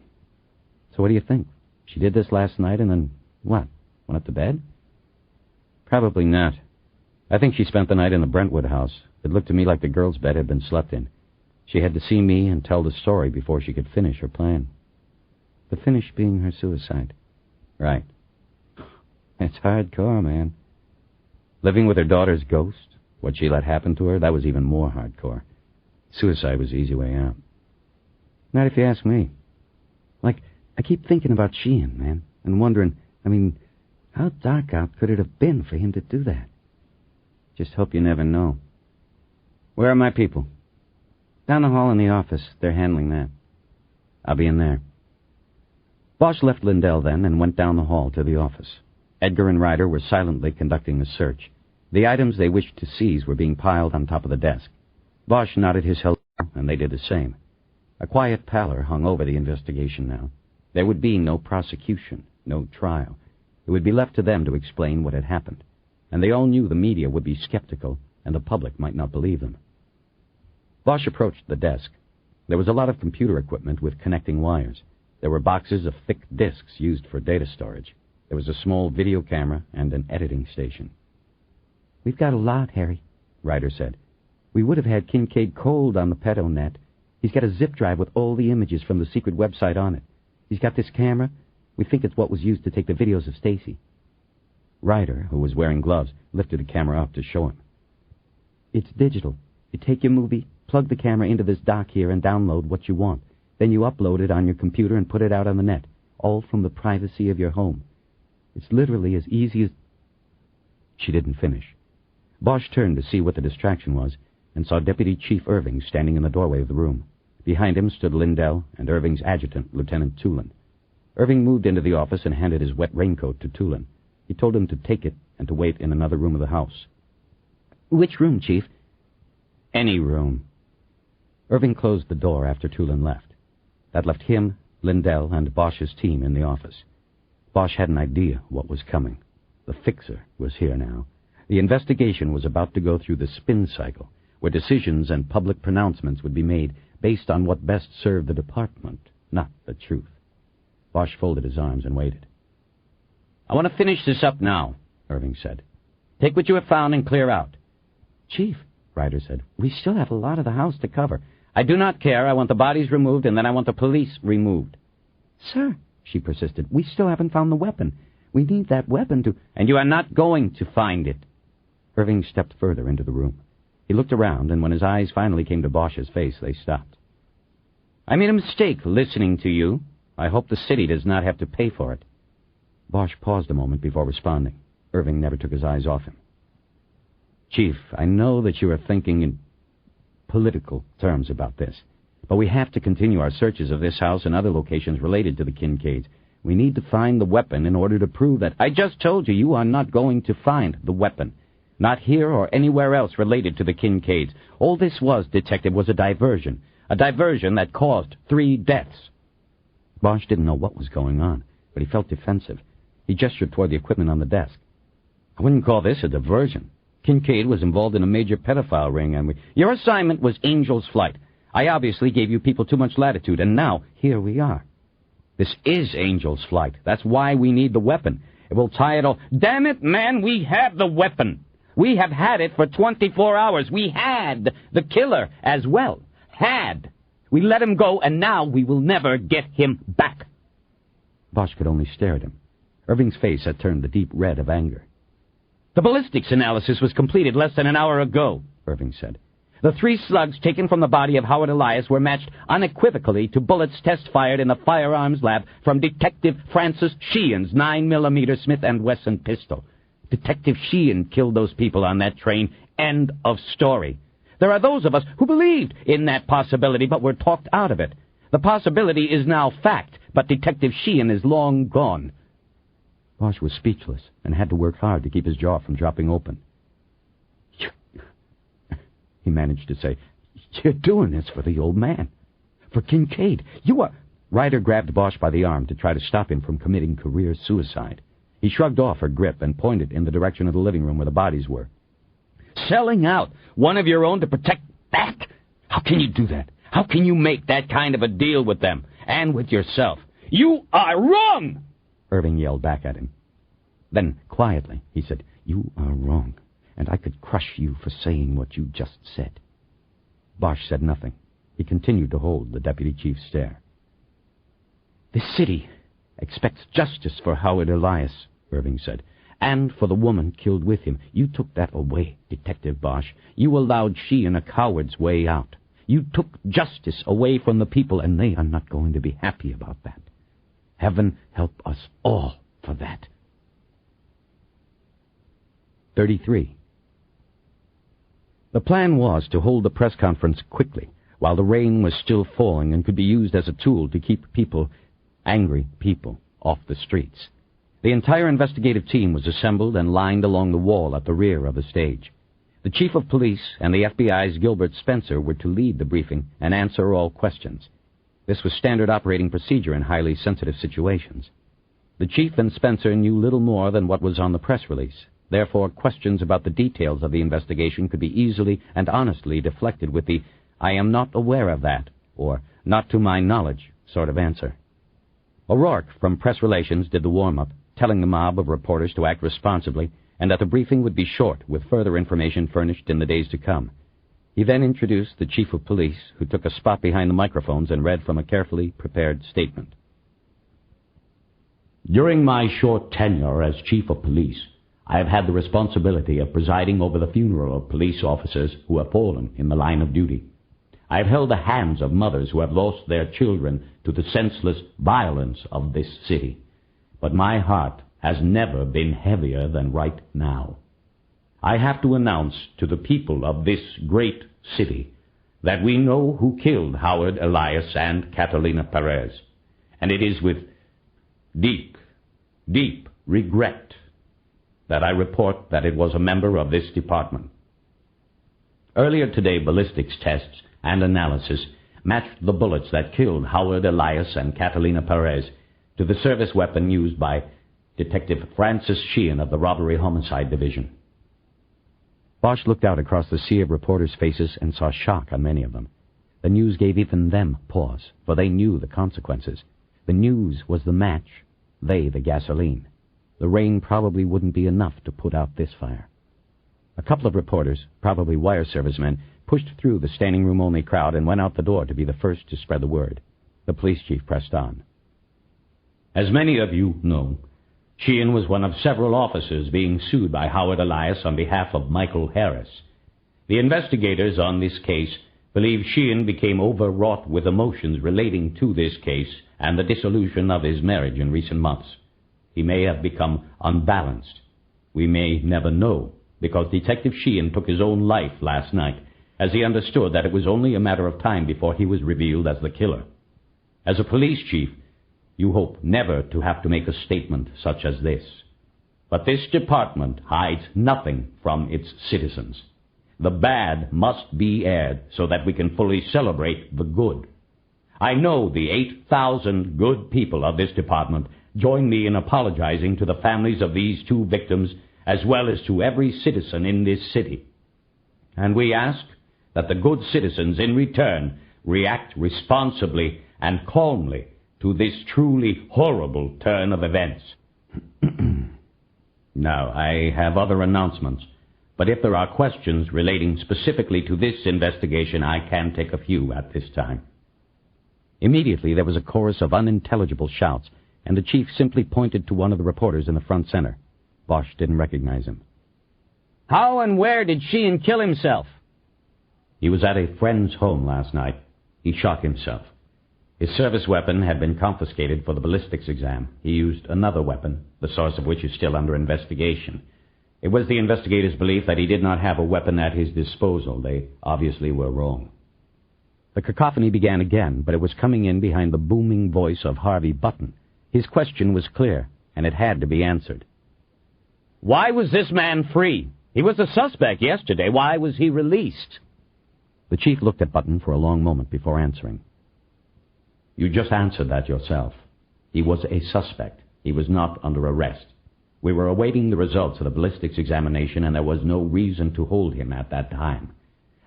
So what do you think? She did this last night and then, what, went up to bed? Probably not. I think she spent the night in the Brentwood house. It looked to me like the girl's bed had been slept in. She had to see me and tell the story before she could finish her plan. The finish being her suicide. Right. It's hardcore, man. Living with her daughter's ghost, what she let happen to her, that was even more hardcore. Suicide was the easy way out. Not if you ask me. Like, I keep thinking about Sheehan, man, and wondering, how dark out could it have been for him to do that? Just hope you never know. Where are my people? Down the hall in the office. They're handling that. I'll be in there. Bosch left Lindell then and went down the hall to the office. Edgar and Ryder were silently conducting a search. The items they wished to seize were being piled on top of the desk. Bosch nodded his hello, and they did the same. A quiet pallor hung over the investigation now. There would be no prosecution, no trial. It would be left to them to explain what had happened. And they all knew the media would be skeptical, and the public might not believe them. Bosch approached the desk. There was a lot of computer equipment with connecting wires. There were boxes of thick disks used for data storage. There was a small video camera and an editing station. We've got a lot, Harry, Ryder said. We would have had Kincaid cold on the pedonet. He's got a zip drive with all the images from the secret website on it. He's got this camera. We think it's what was used to take the videos of Stacy. Ryder, who was wearing gloves, lifted the camera up to show him. It's digital. You take your movie, plug the camera into this dock here, and download what you want. Then you upload it on your computer and put it out on the net, all from the privacy of your home. It's literally as easy as... She didn't finish. Bosch turned to see what the distraction was and saw Deputy Chief Irving standing in the doorway of the room. Behind him stood Lindell and Irving's adjutant, Lieutenant Tulin. Irving moved into the office and handed his wet raincoat to Tulin. He told him to take it and to wait in another room of the house. Which room, Chief? Any room. Irving closed the door after Tulin left. That left him, Lindell, and Bosch's team in the office. Bosch had an idea what was coming. The fixer was here now. The investigation was about to go through the spin cycle, where decisions and public pronouncements would be made based on what best served the department, not the truth. Bosch folded his arms and waited. I want to finish this up now, Irving said. Take what you have found and clear out. Chief, Ryder said, we still have a lot of the house to cover. I do not care. I want the bodies removed, and then I want the police removed. Sir, she persisted, we still haven't found the weapon. We need that weapon to... And you are not going to find it. Irving stepped further into the room. He looked around, and when his eyes finally came to Bosch's face, they stopped. I made a mistake listening to you. I hope the city does not have to pay for it. Bosch paused a moment before responding. Irving never took his eyes off him. Chief, I know that you are thinking in political terms about this, but we have to continue our searches of this house and other locations related to the Kincaids. We need to find the weapon in order to prove that... I just told you you are not going to find the weapon. Not here or anywhere else related to the Kincaids. All this was, Detective, was a diversion that caused 3 deaths. Bosch didn't know what was going on, but he felt defensive. He gestured toward the equipment on the desk. I wouldn't call this a diversion. Kincaid was involved in a major pedophile ring, and Your assignment was Angel's Flight. I obviously gave you people too much latitude, and now here we are. This is Angel's Flight. That's why we need the weapon. It will tie it all. Damn it, man, we have the weapon. We have had it for 24 hours. We had the killer as well. Had. We let him go, and now we will never get him back. Bosch could only stare at him. Irving's face had turned the deep red of anger. The ballistics analysis was completed less than an hour ago, Irving said. The 3 slugs taken from the body of Howard Elias were matched unequivocally to bullets test-fired in the firearms lab from Detective Francis Sheehan's 9mm Smith & Wesson pistol. Detective Sheehan killed those people on that train. End of story. There are those of us who believed in that possibility, but were talked out of it. The possibility is now fact, but Detective Sheehan is long gone." Bosch was speechless and had to work hard to keep his jaw from dropping open. He managed to say, "You're doing this for the old man. For Kincaid. You are—" Ryder grabbed Bosch by the arm to try to stop him from committing career suicide. He shrugged off her grip and pointed in the direction of the living room where the bodies were. "Selling out one of your own to protect that? How can you do that? How can you make that kind of a deal with them and with yourself? You are wrong!" Irving yelled back at him. Then, quietly, he said, "You are wrong, and I could crush you for saying what you just said." Bosch said nothing. He continued to hold the deputy chief's stare. "The city expects justice for Howard Elias," Irving said, "and for the woman killed with him. You took that away, Detective Bosch. You allowed Sheehan a coward's way out. You took justice away from the people, and they are not going to be happy about that. Heaven help us all for that." 33. The plan was to hold the press conference quickly, while the rain was still falling and could be used as a tool to keep people, angry people, off the streets. The entire investigative team was assembled and lined along the wall at the rear of the stage. The chief of police and the FBI's Gilbert Spencer were to lead the briefing and answer all questions. This was standard operating procedure in highly sensitive situations. The chief and Spencer knew little more than what was on the press release. Therefore, questions about the details of the investigation could be easily and honestly deflected with the "I am not aware of that," or "not to my knowledge" sort of answer. O'Rourke from Press Relations did the warm-up, telling the mob of reporters to act responsibly and that the briefing would be short, with further information furnished in the days to come. He then introduced the chief of police, who took a spot behind the microphones and read from a carefully prepared statement. "During my short tenure as chief of police, I have had the responsibility of presiding over the funeral of police officers who have fallen in the line of duty. I have held the hands of mothers who have lost their children to the senseless violence of this city. But my heart has never been heavier than right now. I have to announce to the people of this great city that we know who killed Howard Elias and Catalina Perez, and it is with deep, deep regret that I report that it was a member of this department. Earlier today, ballistics tests and analysis matched the bullets that killed Howard Elias and Catalina Perez to the service weapon used by Detective Francis Sheehan of the Robbery Homicide Division. Bosch looked out across the sea of reporters' faces and saw shock on many of them. The news gave even them pause, for they knew the consequences. The news was the match, they the gasoline. The rain probably wouldn't be enough to put out this fire. A couple of reporters, probably wire servicemen, pushed through the standing-room-only crowd and went out the door to be the first to spread the word. The police chief pressed on. As many of you know, Sheehan was one of several officers being sued by Howard Elias on behalf of Michael Harris. The investigators on this case believe Sheehan became overwrought with emotions relating to this case and the dissolution of his marriage in recent months. He may have become unbalanced. We may never know, because Detective Sheehan took his own life last night, as he understood that it was only a matter of time before he was revealed as the killer. As a police chief, you hope never to have to make a statement such as this. But this department hides nothing from its citizens. The bad must be aired so that we can fully celebrate the good. I know the 8,000 good people of this department join me in apologizing to the families of these two victims, as well as to every citizen in this city. And we ask that the good citizens in return react responsibly and calmly to this truly horrible turn of events. Now, I have other announcements, but if there are questions relating specifically to this investigation, I can take a few at this time. Immediately there was a chorus of unintelligible shouts, and the chief simply pointed to one of the reporters in the front center. Bosch didn't recognize him. "How and where did Sheehan kill himself?" He was at a friend's home last night. He shot himself. His service weapon had been confiscated for the ballistics exam. He used another weapon, the source of which is still under investigation. It was the investigators' belief that he did not have a weapon at his disposal. They obviously were wrong. The cacophony began again, but it was coming in behind the booming voice of Harvey Button. His question was clear, and it had to be answered. Why was this man free? He was a suspect yesterday. Why was he released? The chief looked at Button for a long moment before answering. You just answered that yourself. He was a suspect. He was not under arrest. We were awaiting the results of the ballistics examination, and there was no reason to hold him at that time.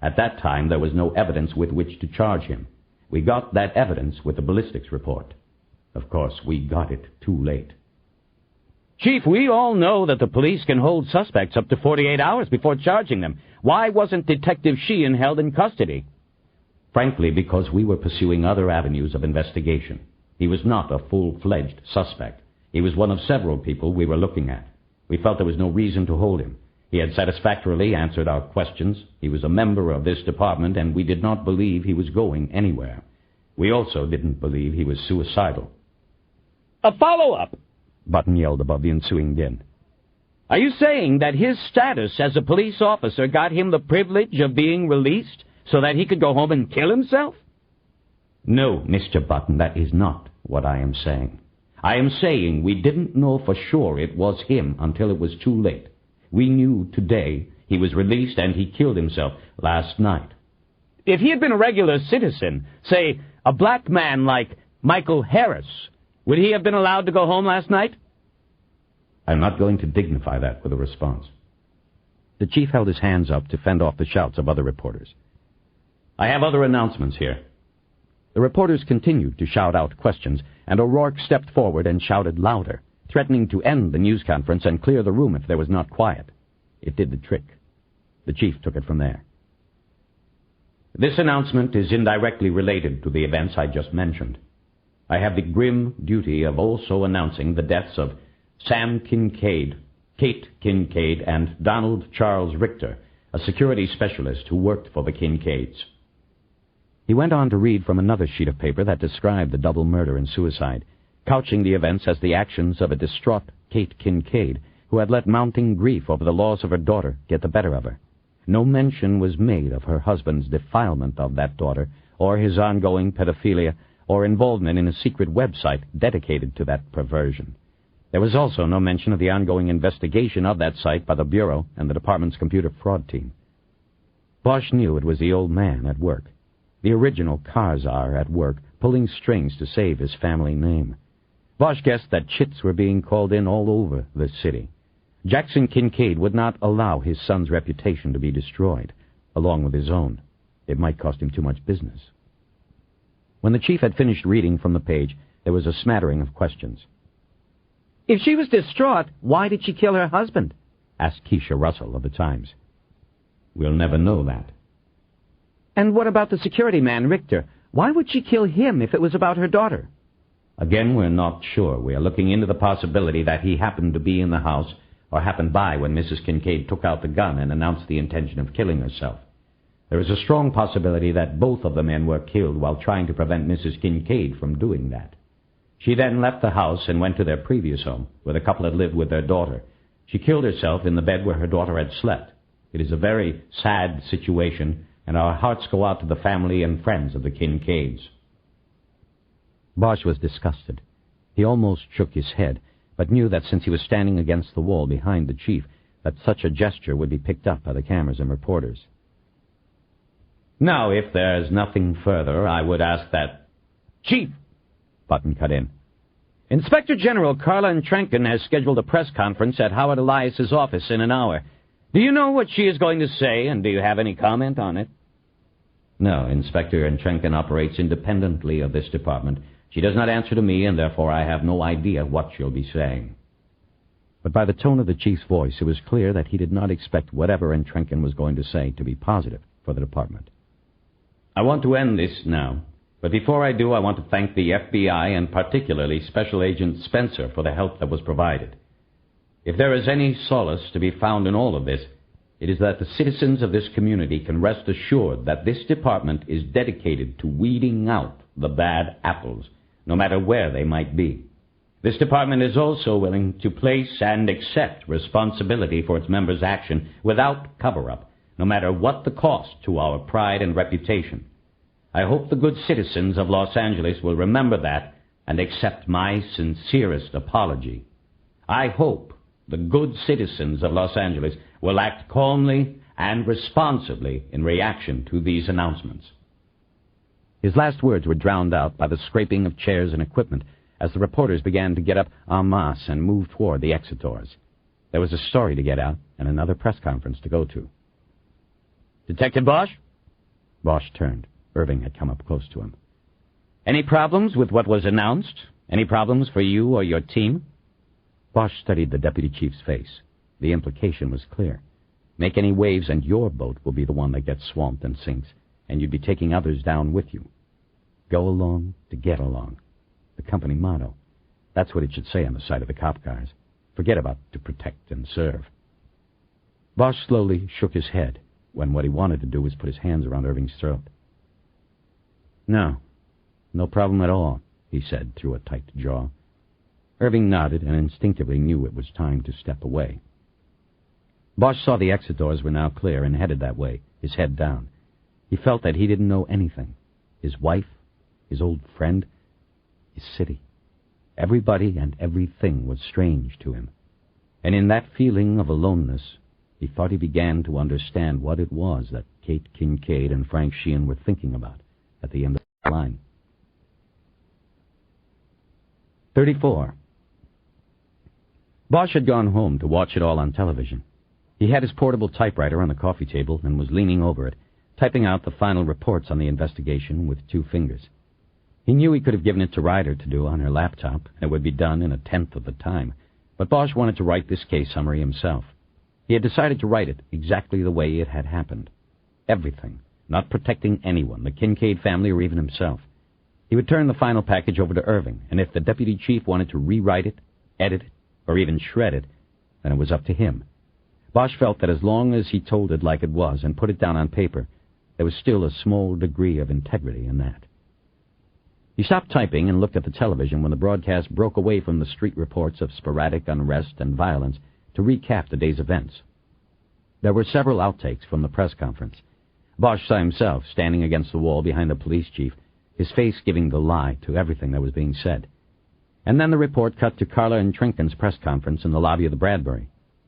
At that time, there was no evidence with which to charge him. We got that evidence with the ballistics report. Of course, we got it too late. Chief, we all know that the police can hold suspects up to 48 hours before charging them. Why wasn't Detective Sheehan held in custody? Frankly, because we were pursuing other avenues of investigation. He was not a full-fledged suspect. He was one of several people we were looking at. We felt there was no reason to hold him. He had satisfactorily answered our questions. He was a member of this department, and we did not believe he was going anywhere. We also didn't believe he was suicidal. A follow-up! Button yelled above the ensuing din. Are you saying that his status as a police officer got him the privilege of being released so that he could go home and kill himself? No, Mr. Button, that is not what I am saying. I am saying we didn't know for sure it was him until it was too late. We knew today he was released and he killed himself last night. If he had been a regular citizen, say, a black man like Michael Harris, would he have been allowed to go home last night? I'm not going to dignify that with a response. The chief held his hands up to fend off the shouts of other reporters. I have other announcements here. The reporters continued to shout out questions, and O'Rourke stepped forward and shouted louder, threatening to end the news conference and clear the room if there was not quiet. It did the trick. The chief took it from there. This announcement is indirectly related to the events I just mentioned. I have the grim duty of also announcing the deaths of Sam Kincaid, Kate Kincaid, and Donald Charles Richter, a security specialist who worked for the Kincaids. He went on to read from another sheet of paper that described the double murder and suicide, couching the events as the actions of a distraught Kate Kincaid, who had let mounting grief over the loss of her daughter get the better of her. No mention was made of her husband's defilement of that daughter, or his ongoing pedophilia, or involvement in a secret website dedicated to that perversion. There was also no mention of the ongoing investigation of that site by the Bureau and the department's computer fraud team. Bosch knew it was the old man at work, the original car czar at work, pulling strings to save his family name. Bosch guessed that chits were being called in all over the city. Jackson Kincaid would not allow his son's reputation to be destroyed, along with his own. It might cost him too much business. When the chief had finished reading from the page, there was a smattering of questions. If she was distraught, why did she kill her husband? Asked Keisha Russell of the Times. We'll never know that. And what about the security man, Richter? Why would she kill him if it was about her daughter? Again, we're not sure. We are looking into the possibility that he happened to be in the house or happened by when Mrs. Kincaid took out the gun and announced the intention of killing herself. There is a strong possibility that both of the men were killed while trying to prevent Mrs. Kincaid from doing that. She then left the house and went to their previous home, where the couple had lived with their daughter. She killed herself in the bed where her daughter had slept. It is a very sad situation, and our hearts go out to the family and friends of the Kincaids. Bosch was disgusted. He almost shook his head, but knew that since he was standing against the wall behind the chief, that such a gesture would be picked up by the cameras and reporters. Now, if there's nothing further, I would ask that... Chief! Button cut in. Inspector General Carlin Trenken has scheduled a press conference at Howard Elias's office in an hour. Do you know what she is going to say, and do you have any comment on it? No, Inspector Trenken operates independently of this department. She does not answer to me, and therefore I have no idea what she'll be saying. But by the tone of the chief's voice, it was clear that he did not expect whatever Trenken was going to say to be positive for the department. I want to end this now, but before I do, I want to thank the FBI and particularly Special Agent Spencer for the help that was provided. If there is any solace to be found in all of this, it is that the citizens of this community can rest assured that this department is dedicated to weeding out the bad apples, no matter where they might be. This department is also willing to place and accept responsibility for its members' action without cover-up, no matter what the cost to our pride and reputation. I hope the good citizens of Los Angeles will remember that and accept my sincerest apology. I hope the good citizens of Los Angeles will act calmly and responsibly in reaction to these announcements. His last words were drowned out by the scraping of chairs and equipment as the reporters began to get up en masse and move toward the exit doors. There was a story to get out and another press conference to go to. Detective Bosch? Bosch turned. Irving had come up close to him. Any problems with what was announced? Any problems for you or your team? Bosch studied the deputy chief's face. The implication was clear. Make any waves and your boat will be the one that gets swamped and sinks, and you'd be taking others down with you. Go along to get along. The company motto. That's what it should say on the side of the cop cars. Forget about to protect and serve. Bosch slowly shook his head when what he wanted to do was put his hands around Irving's throat. No problem at all, he said through a tight jaw. Irving nodded and instinctively knew it was time to step away. Bosch saw the exit doors were now clear and headed that way, his head down. He felt that he didn't know anything. His wife, his old friend, his city. Everybody and everything was strange to him. And in that feeling of aloneness, he thought he began to understand what it was that Kate Kincaid and Frank Sheehan were thinking about at the end of the line. 34. Bosch had gone home to watch it all on television. He had his portable typewriter on the coffee table and was leaning over it, typing out the final reports on the investigation with 2 fingers. He knew he could have given it to Ryder to do on her laptop, and it would be done in 1/10 of the time, but Bosch wanted to write this case summary himself. He had decided to write it exactly the way it had happened. Everything, not protecting anyone, the Kincaid family or even himself. He would turn the final package over to Irving, and if the deputy chief wanted to rewrite it, edit it, or even shred it, then it was up to him. Bosch felt that as long as he told it like it was and put it down on paper, there was still a small degree of integrity in that. He stopped typing and looked at the television when the broadcast broke away from the street reports of sporadic unrest and violence to recap the day's events. There were several outtakes from the press conference. Bosch saw himself standing against the wall behind the police chief, his face giving the lie to everything that was being said. And then the report cut to Carla and Trinken's press conference in the lobby of the Bradbury.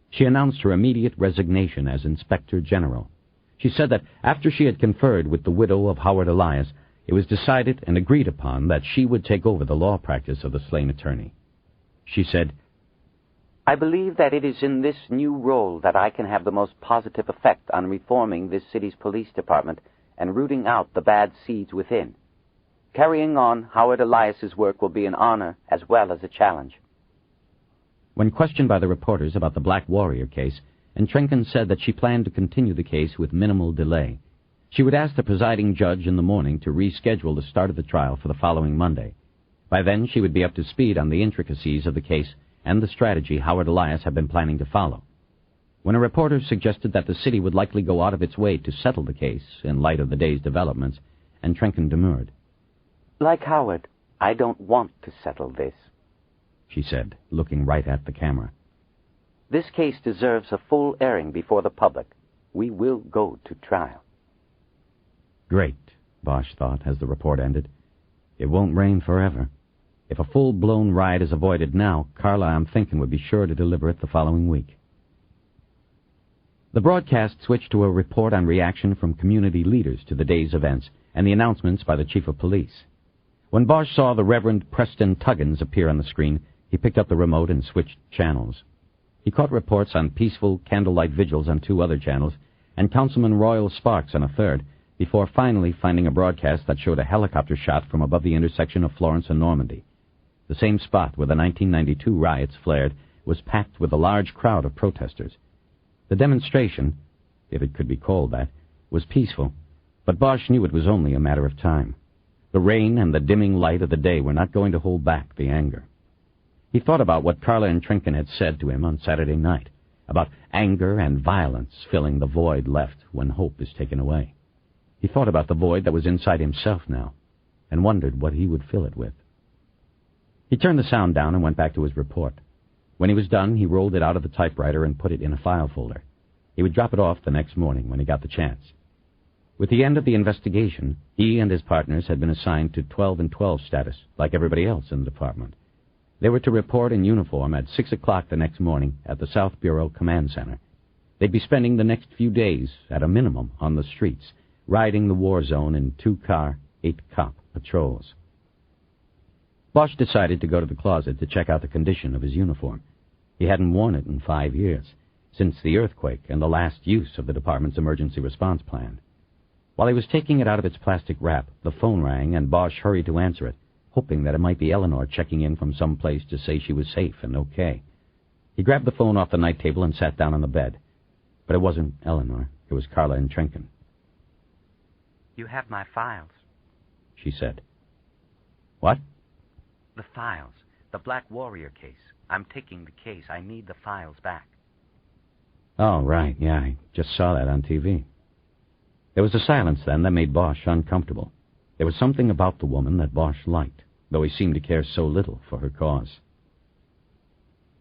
She announced her immediate resignation as Inspector General. She said that after she had conferred with the widow of Howard Elias, it was decided and agreed upon that she would take over the law practice of the slain attorney. She said, I believe that it is in this new role that I can have the most positive effect on reforming this city's police department and rooting out the bad seeds within. Carrying on Howard Elias's work will be an honor as well as a challenge. When questioned by the reporters about the Black Warrior case, and Trinken said that she planned to continue the case with minimal delay, she would ask the presiding judge in the morning to reschedule the start of the trial for the following Monday. By then, she would be up to speed on the intricacies of the case and the strategy Howard Elias had been planning to follow. When a reporter suggested that the city would likely go out of its way to settle the case in light of the day's developments, and Trinken demurred. Like Howard, I don't want to settle this, she said, looking right at the camera. This case deserves a full airing before the public. We will go to trial. Great, Bosch thought as the report ended. It won't rain forever. If a full-blown riot is avoided now, Carla, I'm thinking, would be sure to deliver it the following week. The broadcast switched to a report on reaction from community leaders to the day's events and the announcements by the chief of police. When Bosch saw the Reverend Preston Tuggins appear on the screen, he picked up the remote and switched channels. He caught reports on peaceful candlelight vigils on 2 other channels and Councilman Royal Sparks on a third, before finally finding a broadcast that showed a helicopter shot from above the intersection of Florence and Normandy. The same spot where the 1992 riots flared was packed with a large crowd of protesters. The demonstration, if it could be called that, was peaceful, but Bosch knew it was only a matter of time. The rain and the dimming light of the day were not going to hold back the anger. He thought about what Carla and Trinken had said to him on Saturday night, about anger and violence filling the void left when hope is taken away. He thought about the void that was inside himself now, and wondered what he would fill it with. He turned the sound down and went back to his report. When he was done, he rolled it out of the typewriter and put it in a file folder. He would drop it off the next morning when he got the chance. With the end of the investigation, he and his partners had been assigned to 12 and 12 status, like everybody else in the department. They were to report in uniform at 6 o'clock the next morning at the South Bureau Command Center. They'd be spending the next few days, at a minimum, on the streets, riding the war zone in 2-car, 8-cop patrols. Bosch decided to go to the closet to check out the condition of his uniform. He hadn't worn it in 5 years, since the earthquake and the last use of the department's emergency response plan. While he was taking it out of its plastic wrap, the phone rang and Bosch hurried to answer it, hoping that it might be Eleanor checking in from some place to say she was safe and okay. He grabbed the phone off the night table and sat down on the bed. But it wasn't Eleanor. It was Carla in Trenken. You have my files. She said. What? The files. The Black Warrior case. I'm taking the case. I need the files back. Oh, right. Yeah, I just saw that on TV. There was a silence then that made Bosch uncomfortable. There was something about the woman that Bosch liked, though he seemed to care so little for her cause.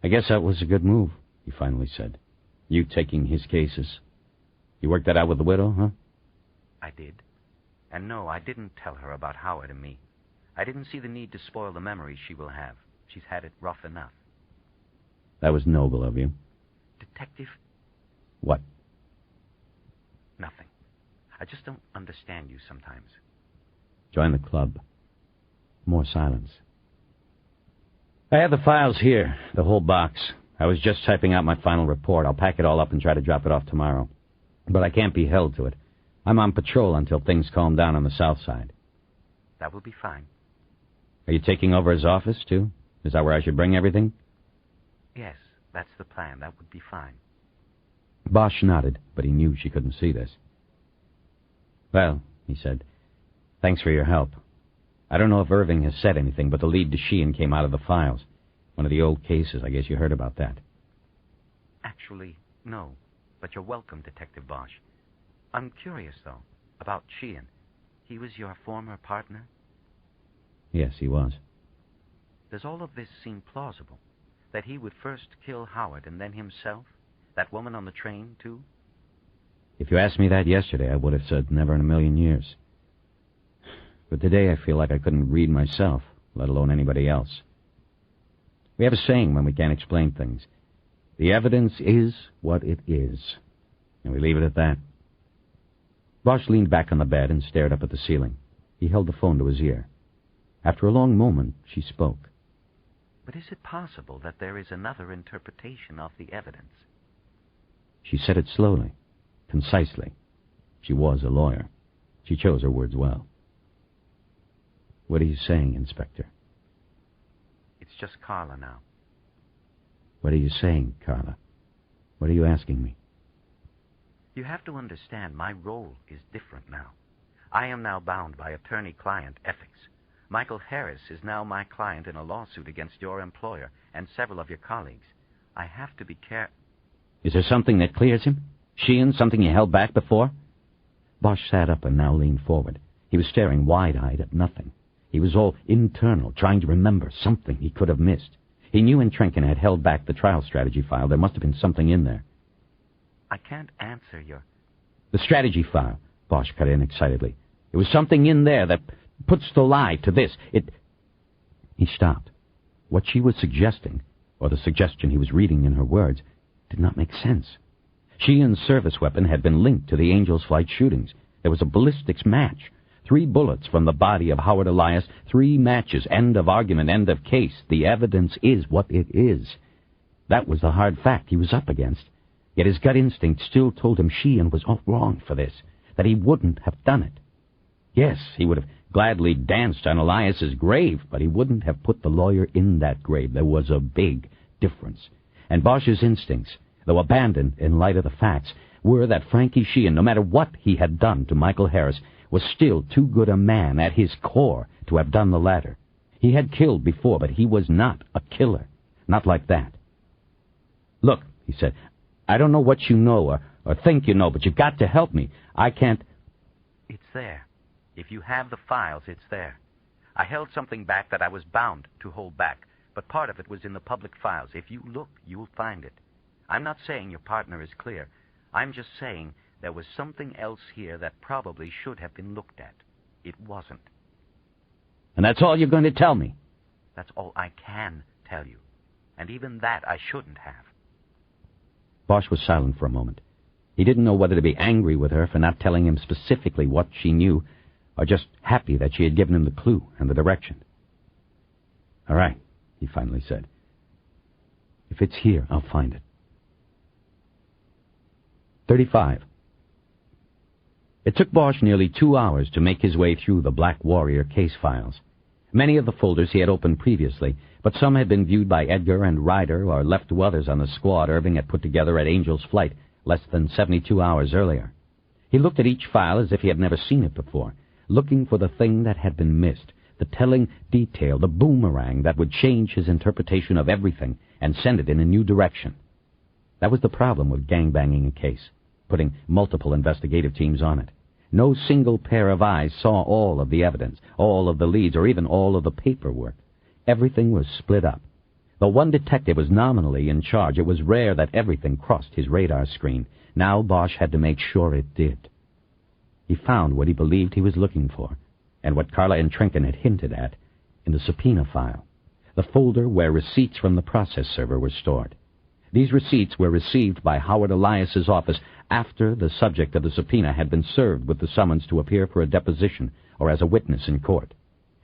I guess that was a good move, he finally said. You taking his cases. You worked that out with the widow, huh? I did. And no, I didn't tell her about Howard and me. I didn't see the need to spoil the memories she will have. She's had it rough enough. That was noble of you. Detective? What? Nothing. I just don't understand you sometimes. Join the club. More silence. I have the files here, the whole box. I was just typing out my final report. I'll pack it all up and try to drop it off tomorrow. But I can't be held to it. I'm on patrol until things calm down on the south side. That will be fine. Are you taking over his office, too? Is that where I should bring everything? Yes, that's the plan. That would be fine. Bosch nodded, but he knew she couldn't see this. Well, he said, thanks for your help. I don't know if Irving has said anything, but the lead to Sheehan came out of the files. One of the old cases. I guess you heard about that. Actually, no. But you're welcome, Detective Bosch. I'm curious, though, about Sheehan. He was your former partner? Yes, he was. Does all of this seem plausible? That he would first kill Howard and then himself? That woman on the train, too? If you asked me that yesterday, I would have said never in a million years. But today I feel like I couldn't read myself, let alone anybody else. We have a saying when we can't explain things. The evidence is what it is. And we leave it at that. Bosch leaned back on the bed and stared up at the ceiling. He held the phone to his ear. After a long moment, she spoke. But is it possible that there is another interpretation of the evidence? She said it slowly, concisely. She was a lawyer. She chose her words well. What are you saying, Inspector? It's just Carla now. What are you saying, Carla? What are you asking me? You have to understand my role is different now. I am now bound by attorney-client ethics. Michael Harris is now my client in a lawsuit against your employer and several of your colleagues. I have to be careful. Is there something that clears him? Sheehan, something you held back before? Bosch sat up and now leaned forward. He was staring wide-eyed at nothing. He was all internal, trying to remember something he could have missed. He knew when Trenken had held back the trial strategy file, there must have been something in there. I can't answer your... The strategy file, Bosch cut in excitedly. There was something in there that puts the lie to this. He stopped. What she was suggesting, or the suggestion he was reading in her words, did not make sense. Sheehan's service weapon had been linked to the Angel's Flight shootings. There was a ballistics match. 3 bullets from the body of Howard Elias, 3 matches, end of argument, end of case. The evidence is what it is. That was the hard fact he was up against. Yet his gut instinct still told him Sheehan was all wrong for this, that he wouldn't have done it. Yes, he would have gladly danced on Elias's grave, but he wouldn't have put the lawyer in that grave. There was a big difference. And Bosch's instincts, though abandoned in light of the facts, were that Frankie Sheehan, no matter what he had done to Michael Harris, was still too good a man at his core to have done the latter. He had killed before, but he was not a killer. Not like that. Look, he said, I don't know what you know or think you know, but you've got to help me. I can't... It's there. If you have the files, it's there. I held something back that I was bound to hold back, but part of it was in the public files. If you look, you'll find it. I'm not saying your partner is clear. I'm just saying there was something else here that probably should have been looked at. It wasn't. And that's all you're going to tell me? That's all I can tell you. And even that I shouldn't have. Bosch was silent for a moment. He didn't know whether to be angry with her for not telling him specifically what she knew, or just happy that she had given him the clue and the direction. All right, he finally said. If it's here, I'll find it. 35. It took Bosch nearly 2 hours to make his way through the Black Warrior case files. Many of the folders he had opened previously, but some had been viewed by Edgar and Ryder or left to others on the squad Irving had put together at Angel's Flight less than 72 hours earlier. He looked at each file as if he had never seen it before, looking for the thing that had been missed, the telling detail, the boomerang that would change his interpretation of everything and send it in a new direction. That was the problem with gangbanging a case, putting multiple investigative teams on it. No single pair of eyes saw all of the evidence, all of the leads, or even all of the paperwork. Everything was split up. Though one detective was nominally in charge, it was rare that everything crossed his radar screen. Now Bosch had to make sure it did. He found what he believed he was looking for, and what Carla and Trinken had hinted at, in the subpoena file, the folder where receipts from the process server were stored. These receipts were received by Howard Elias's office after the subject of the subpoena had been served with the summons to appear for a deposition or as a witness in court.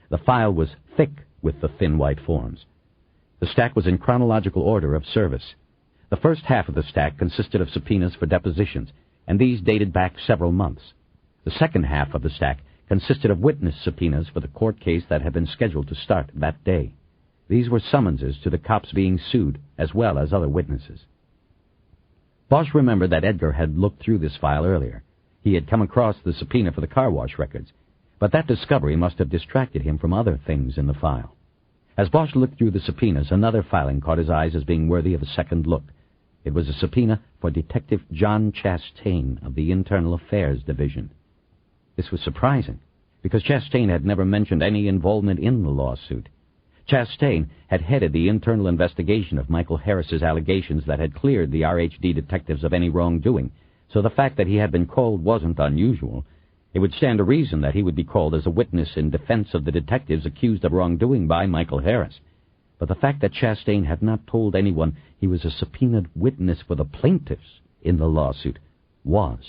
The file was thick with the thin white forms. The stack was in chronological order of service. The first half of the stack consisted of subpoenas for depositions, and these dated back several months. The second half of the stack consisted of witness subpoenas for the court case that had been scheduled to start that day. These were summonses to the cops being sued, as well as other witnesses. Bosch remembered that Edgar had looked through this file earlier. He had come across the subpoena for the car wash records, but that discovery must have distracted him from other things in the file. As Bosch looked through the subpoenas, another filing caught his eyes as being worthy of a second look. It was a subpoena for Detective John Chastain of the Internal Affairs Division. This was surprising, because Chastain had never mentioned any involvement in the lawsuit. Chastain had headed the internal investigation of Michael Harris's allegations that had cleared the RHD detectives of any wrongdoing, so the fact that he had been called wasn't unusual. It would stand to reason that he would be called as a witness in defense of the detectives accused of wrongdoing by Michael Harris. But the fact that Chastain had not told anyone he was a subpoenaed witness for the plaintiffs in the lawsuit was.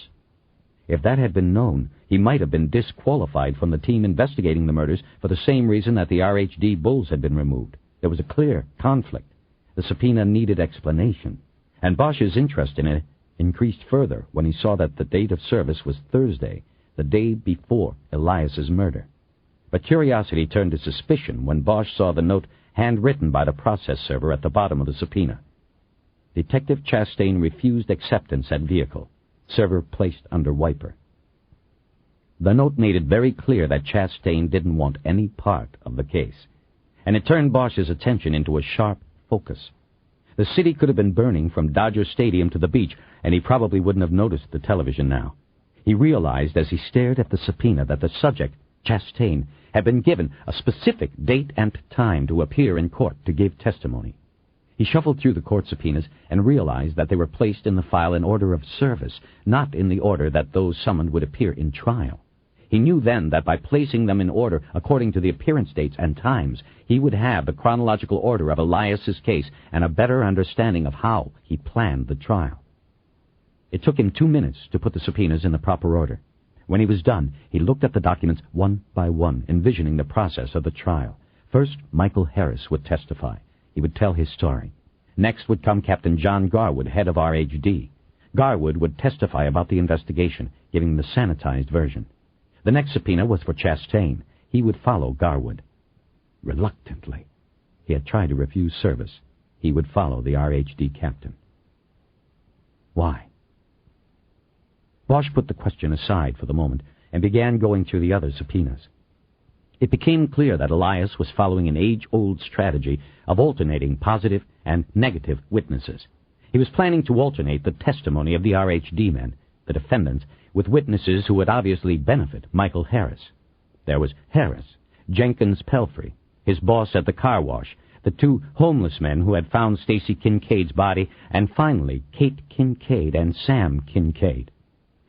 If that had been known, he might have been disqualified from the team investigating the murders for the same reason that the RHD bulls had been removed. There was a clear conflict. The subpoena needed explanation, and Bosch's interest in it increased further when he saw that the date of service was Thursday, the day before Elias's murder. But curiosity turned to suspicion when Bosch saw the note handwritten by the process server at the bottom of the subpoena. Detective Chastain refused acceptance at vehicle. Server placed under wiper. The note made it very clear that Chastain didn't want any part of the case, and it turned Bosch's attention into a sharp focus. The city could have been burning from Dodger Stadium to the beach, and he probably wouldn't have noticed the television now. He realized as he stared at the subpoena that the subject, Chastain, had been given a specific date and time to appear in court to give testimony. He shuffled through the court subpoenas and realized that they were placed in the file in order of service, not in the order that those summoned would appear in trial. He knew then that by placing them in order according to the appearance dates and times, he would have the chronological order of Elias's case and a better understanding of how he planned the trial. It took him 2 minutes to put the subpoenas in the proper order. When he was done, he looked at the documents one by one, envisioning the process of the trial. First, Michael Harris would testify. He would tell his story. Next would come Captain John Garwood, head of RHD. Garwood would testify about the investigation, giving the sanitized version. The next subpoena was for Chastain. He would follow Garwood. Reluctantly, he had tried to refuse service. He would follow the RHD captain. Why? Bosch put the question aside for the moment and began going through the other subpoenas. It became clear that Elias was following an age-old strategy of alternating positive and negative witnesses. He was planning to alternate the testimony of the RHD men, the defendants, with witnesses who would obviously benefit Michael Harris. There was Harris, Jenkins Pelfrey, his boss at the car wash, the two homeless men who had found Stacy Kincaid's body, and finally Kate Kincaid and Sam Kincaid.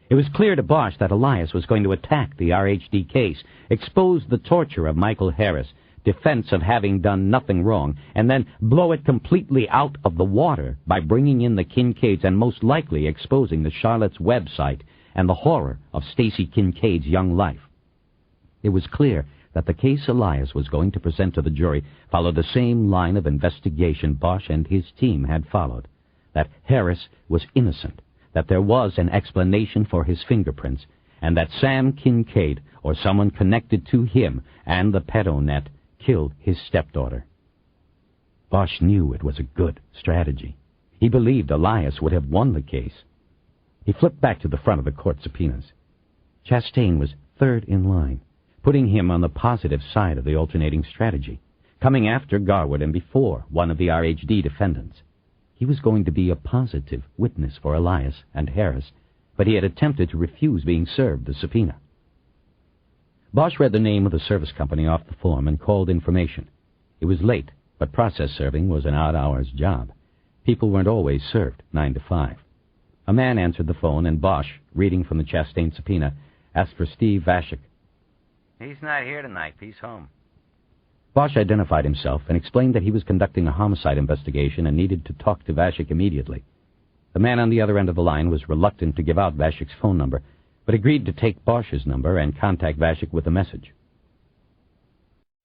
It was clear to Bosch that Elias was going to attack the RHD case, expose the torture of Michael Harris, defense of having done nothing wrong, and then blow it completely out of the water by bringing in the Kincaids and most likely exposing the Charlotte's website and the horror of Stacy Kincaid's young life. It was clear that the case Elias was going to present to the jury followed the same line of investigation Bosch and his team had followed, that Harris was innocent, that there was an explanation for his fingerprints, and that Sam Kincaid, or someone connected to him and the pedo net, killed his stepdaughter. Bosch knew it was a good strategy. He believed Elias would have won the case. He flipped back to the front of the court subpoenas. Chastain was third in line, putting him on the positive side of the alternating strategy, coming after Garwood and before one of the RHD defendants. He was going to be a positive witness for Elias and Harris, but he had attempted to refuse being served the subpoena. Bosch read the name of the service company off the form and called information. It was late, but process serving was an odd hours job. People weren't always served 9 to 5. A man answered the phone, and Bosch, reading from the Chastain subpoena, asked for Steve Vashik. He's not here tonight. He's home. Bosch identified himself and explained that he was conducting a homicide investigation and needed to talk to Vashik immediately. The man on the other end of the line was reluctant to give out Vashik's phone number, but agreed to take Bosch's number and contact Vashik with a message.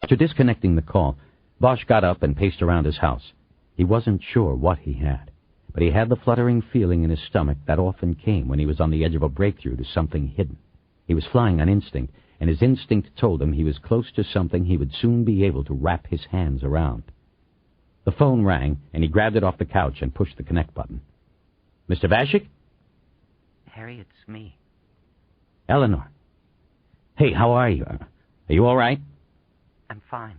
After disconnecting the call, Bosch got up and paced around his house. He wasn't sure what he had, but he had the fluttering feeling in his stomach that often came when he was on the edge of a breakthrough to something hidden. He was flying on instinct, and his instinct told him he was close to something he would soon be able to wrap his hands around. The phone rang, and he grabbed it off the couch and pushed the connect button. Mr. Vashik? Harry, it's me. Eleanor. Hey, how are you? Are you all right? I'm fine,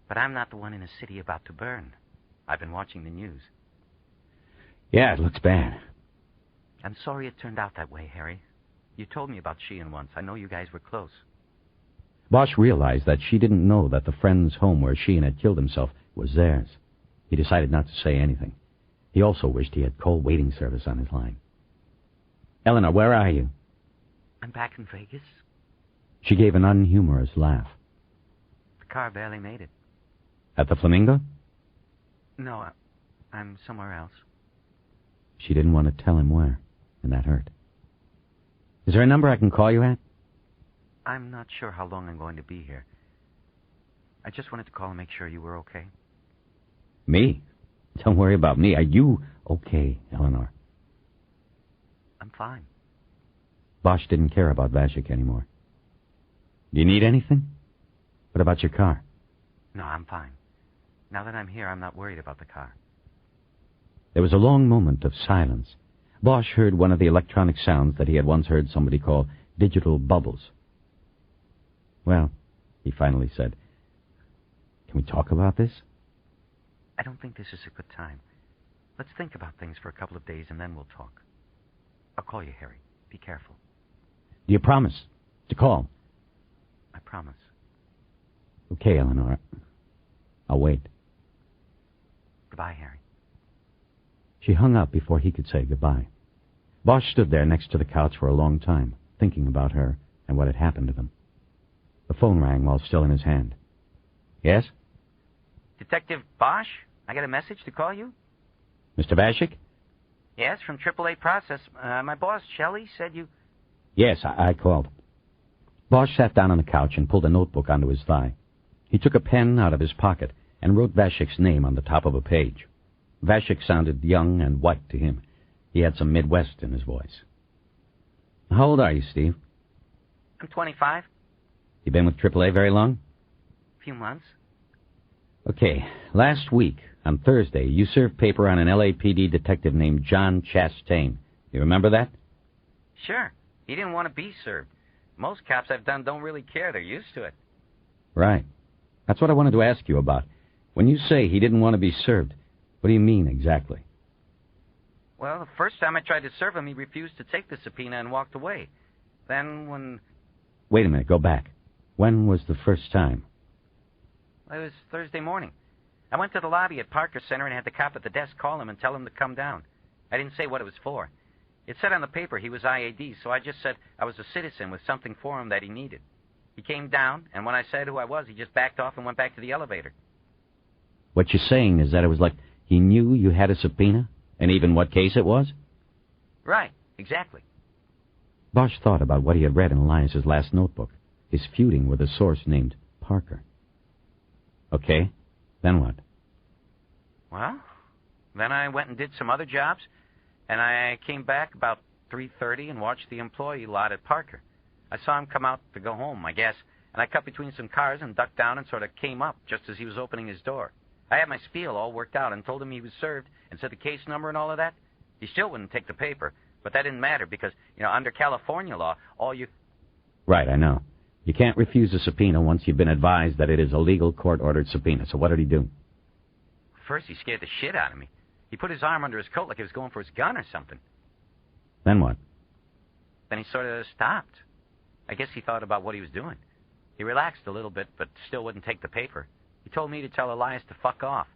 but I'm not the one in a city about to burn. I've been watching the news. Yeah, it looks bad. I'm sorry it turned out that way, Harry. You told me about Sheehan once. I know you guys were close. Bosch realized that she didn't know that the friend's home where Sheehan had killed himself was theirs. He decided not to say anything. He also wished he had call waiting service on his line. Eleanor, where are you? I'm back in Vegas. She gave an unhumorous laugh. The car barely made it. At the Flamingo? No, I'm somewhere else. She didn't want to tell him where, and that hurt. Is there a number I can call you at? I'm not sure how long I'm going to be here. I just wanted to call and make sure you were okay. Me? Don't worry about me. Are you okay, Eleanor? I'm fine. Bosch didn't care about Vashik anymore. Do you need anything? What about your car? No, I'm fine. Now that I'm here, I'm not worried about the car. There was a long moment of silence. Bosch heard one of the electronic sounds that he had once heard somebody call digital bubbles. Well, he finally said, can we talk about this? I don't think this is a good time. Let's think about things for a couple of days and then we'll talk. I'll call you, Harry. Be careful. Do you promise to call? I promise. Okay, Eleanor. I'll wait. Goodbye, Harry. She hung up before he could say goodbye. Bosch stood there next to the couch for a long time, thinking about her and what had happened to them. The phone rang while still in his hand. Yes? Detective Bosch, I got a message to call you. Mr. Vashik? Yes, from AAA Process. My boss, Shelley, said you... Yes, I called. Bosch sat down on the couch and pulled a notebook onto his thigh. He took a pen out of his pocket and wrote Vashik's name on the top of a page. Vashik sounded young and white to him. He had some Midwest in his voice. How old are you, Steve? I'm 25. You been with AAA very long? A few months. Okay, last week, on Thursday, you served paper on an LAPD detective named John Chastain. You remember that? Sure. He didn't want to be served. Most cops I've done don't really care. They're used to it. Right. That's what I wanted to ask you about. When you say he didn't want to be served, what do you mean exactly? Well, the first time I tried to serve him, he refused to take the subpoena and walked away. Then when... Wait a minute, go back. When was the first time? It was Thursday morning. I went to the lobby at Parker Center and had the cop at the desk call him and tell him to come down. I didn't say what it was for. It said on the paper he was IAD, so I just said I was a citizen with something for him that he needed. He came down, and when I said who I was, he just backed off and went back to the elevator. What you're saying is that it was like he knew you had a subpoena, and even what case it was? Right, exactly. Bosch thought about what he had read in Elias's last notebook, his feuding with a source named Parker. Okay, then what? Well, then I went and did some other jobs, and I came back about 3:30 and watched the employee lot at Parker. I saw him come out to go home, I guess, and I cut between some cars and ducked down and sort of came up just as he was opening his door. I had my spiel all worked out and told him he was served and said the case number and all of that. He still wouldn't take the paper, but that didn't matter because, under California law, all you... Right, I know. You can't refuse a subpoena once you've been advised that it is a legal court-ordered subpoena. So what did he do? First, he scared the shit out of me. He put his arm under his coat like he was going for his gun or something. Then what? Then he sort of stopped. I guess he thought about what he was doing. He relaxed a little bit, but still wouldn't take the paper. He told me to tell Elias to fuck off.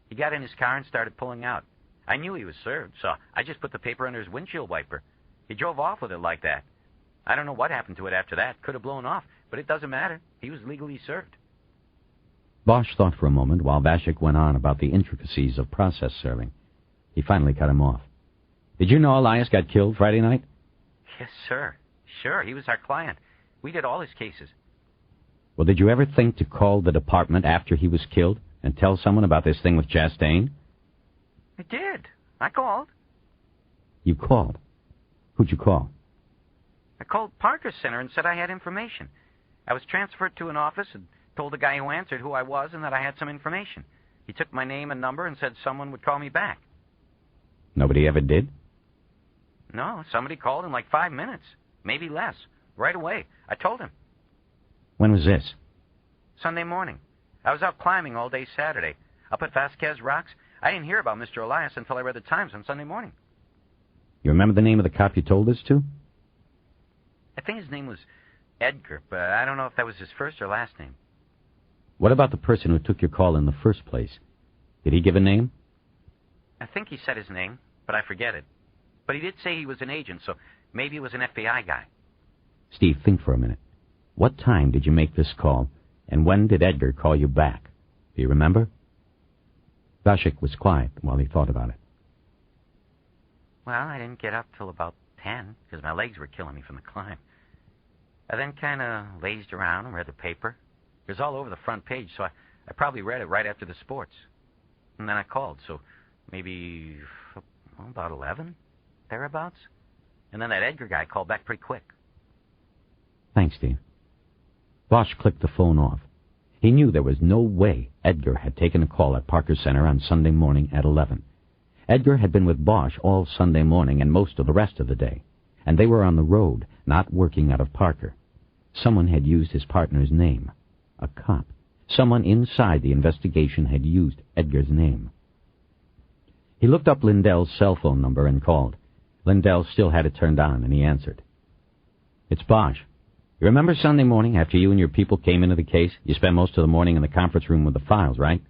He got in his car and started pulling out. I knew he was served, so I just put the paper under his windshield wiper. He drove off with it like that. I don't know what happened to it after that. Could have blown off, but it doesn't matter. He was legally served. Bosch thought for a moment while Vashik went on about the intricacies of process serving. He finally cut him off. Did you know Elias got killed Friday night? Yes, sir. Sure, he was our client. We did all his cases. Well, did you ever think to call the department after he was killed and tell someone about this thing with Chastain? I did. I called. You called? Who'd you call? I called Parker Center and said I had information. I was transferred to an office and told the guy who answered who I was and that I had some information. He took my name and number and said someone would call me back. Nobody ever did? No, somebody called in like 5 minutes. Maybe less. Right away. I told him. When was this? Sunday morning. I was out climbing all day Saturday. Up at Vasquez Rocks. I didn't hear about Mr. Elias until I read the Times on Sunday morning. You remember the name of the cop you told this to? I think his name was Edgar, but I don't know if that was his first or last name. What about the person who took your call in the first place? Did he give a name? I think he said his name, but I forget it. But he did say he was an agent, so maybe he was an FBI guy. Steve, think for a minute. What time did you make this call, and when did Edgar call you back? Do you remember? Vashik was quiet while he thought about it. Well, I didn't get up till about 10, because my legs were killing me from the climb. I then kind of lazed around and read the paper. It was all over the front page, so I probably read it right after the sports. And then I called, so maybe about 11, thereabouts. And then that Edgar guy called back pretty quick. Thanks, Steve. Bosch clicked the phone off. He knew there was no way Edgar had taken a call at Parker Center on Sunday morning at 11. Edgar had been with Bosch all Sunday morning and most of the rest of the day, and they were on the road, not working out of Parker. Someone had used his partner's name. A cop. Someone inside the investigation had used Edgar's name. He looked up Lindell's cell phone number and called. Lindell still had it turned on, and he answered. It's Bosch. You remember Sunday morning after you and your people came into the case? You spent most of the morning in the conference room with the files, right?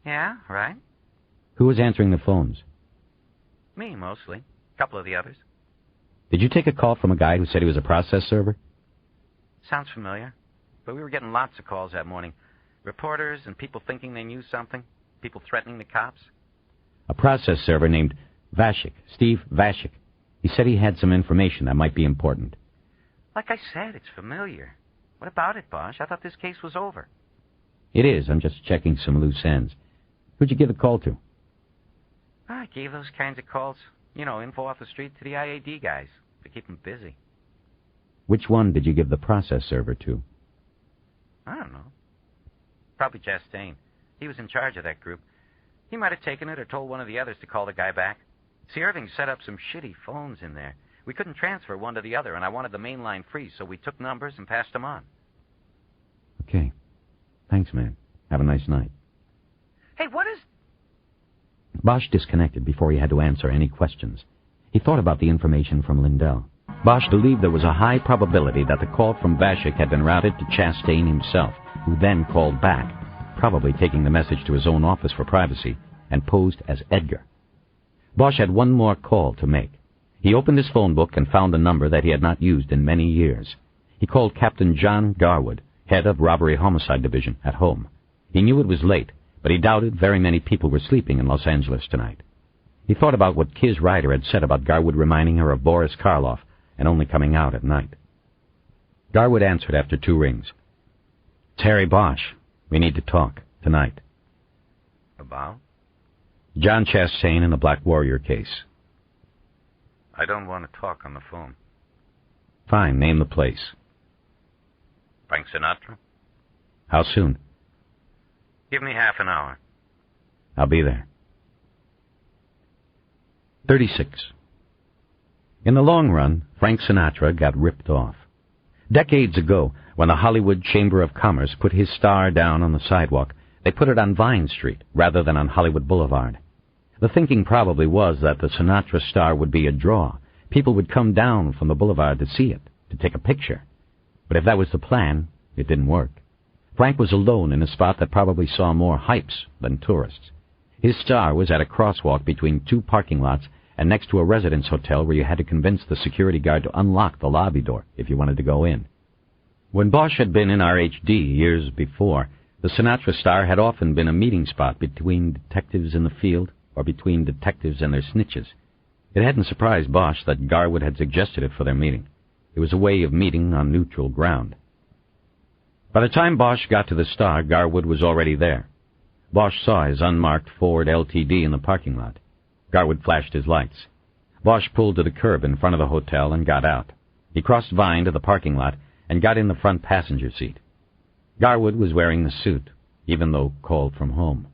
Yeah, right. Who was answering the phones? Me, mostly. A couple of the others. Did you take a call from a guy who said he was a process server? Sounds familiar. But we were getting lots of calls that morning. Reporters and people thinking they knew something. People threatening the cops. A process server named Vashik, Steve Vashik. He said he had some information that might be important. Like I said, it's familiar. What about it, Bosch? I thought this case was over. It is. I'm just checking some loose ends. Who'd you give the call to? I gave those kinds of calls, info off the street to the IAD guys to keep them busy. Which one did you give the process server to? I don't know. Probably Chastain. He was in charge of that group. He might have taken it or told one of the others to call the guy back. See, Irving set up some shitty phones in there. We couldn't transfer one to the other, and I wanted the main line free, so we took numbers and passed them on. Okay. Thanks, man. Have a nice night. Hey, what is... Bosch disconnected before he had to answer any questions. He thought about the information from Lindell. Bosch believed there was a high probability that the call from Vashik had been routed to Chastain himself, who then called back. probably taking the message to his own office for privacy, and posed as Edgar. Bosch had one more call to make. He opened his phone book and found a number that he had not used in many years. He called Captain John Garwood, head of Robbery Homicide Division, at home. He knew it was late, but he doubted very many people were sleeping in Los Angeles tonight. He thought about what Kiz Ryder had said about Garwood reminding her of Boris Karloff and only coming out at night. Garwood answered after 2 rings. "It's Harry Bosch. We need to talk, tonight." About? John Chastain in the Black Warrior case. I don't want to talk on the phone. Fine, name the place. Frank Sinatra? How soon? Give me half an hour. I'll be there. 36. In the long run, Frank Sinatra got ripped off. Decades ago, when the Hollywood Chamber of Commerce put his star down on the sidewalk, they put it on Vine Street rather than on Hollywood Boulevard. The thinking probably was that the Sinatra star would be a draw. People would come down from the boulevard to see it, to take a picture. But if that was the plan, it didn't work. Frank was alone in a spot that probably saw more hypes than tourists. His star was at a crosswalk between 2 parking lots and next to a residence hotel where you had to convince the security guard to unlock the lobby door if you wanted to go in. When Bosch had been in RHD years before, the Sinatra star had often been a meeting spot between detectives in the field or between detectives and their snitches. It hadn't surprised Bosch that Garwood had suggested it for their meeting. It was a way of meeting on neutral ground. By the time Bosch got to the star, Garwood was already there. Bosch saw his unmarked Ford LTD in the parking lot. Garwood flashed his lights. Bosch pulled to the curb in front of the hotel and got out. He crossed Vine to the parking lot and got in the front passenger seat. Garwood was wearing the suit, even though called from home.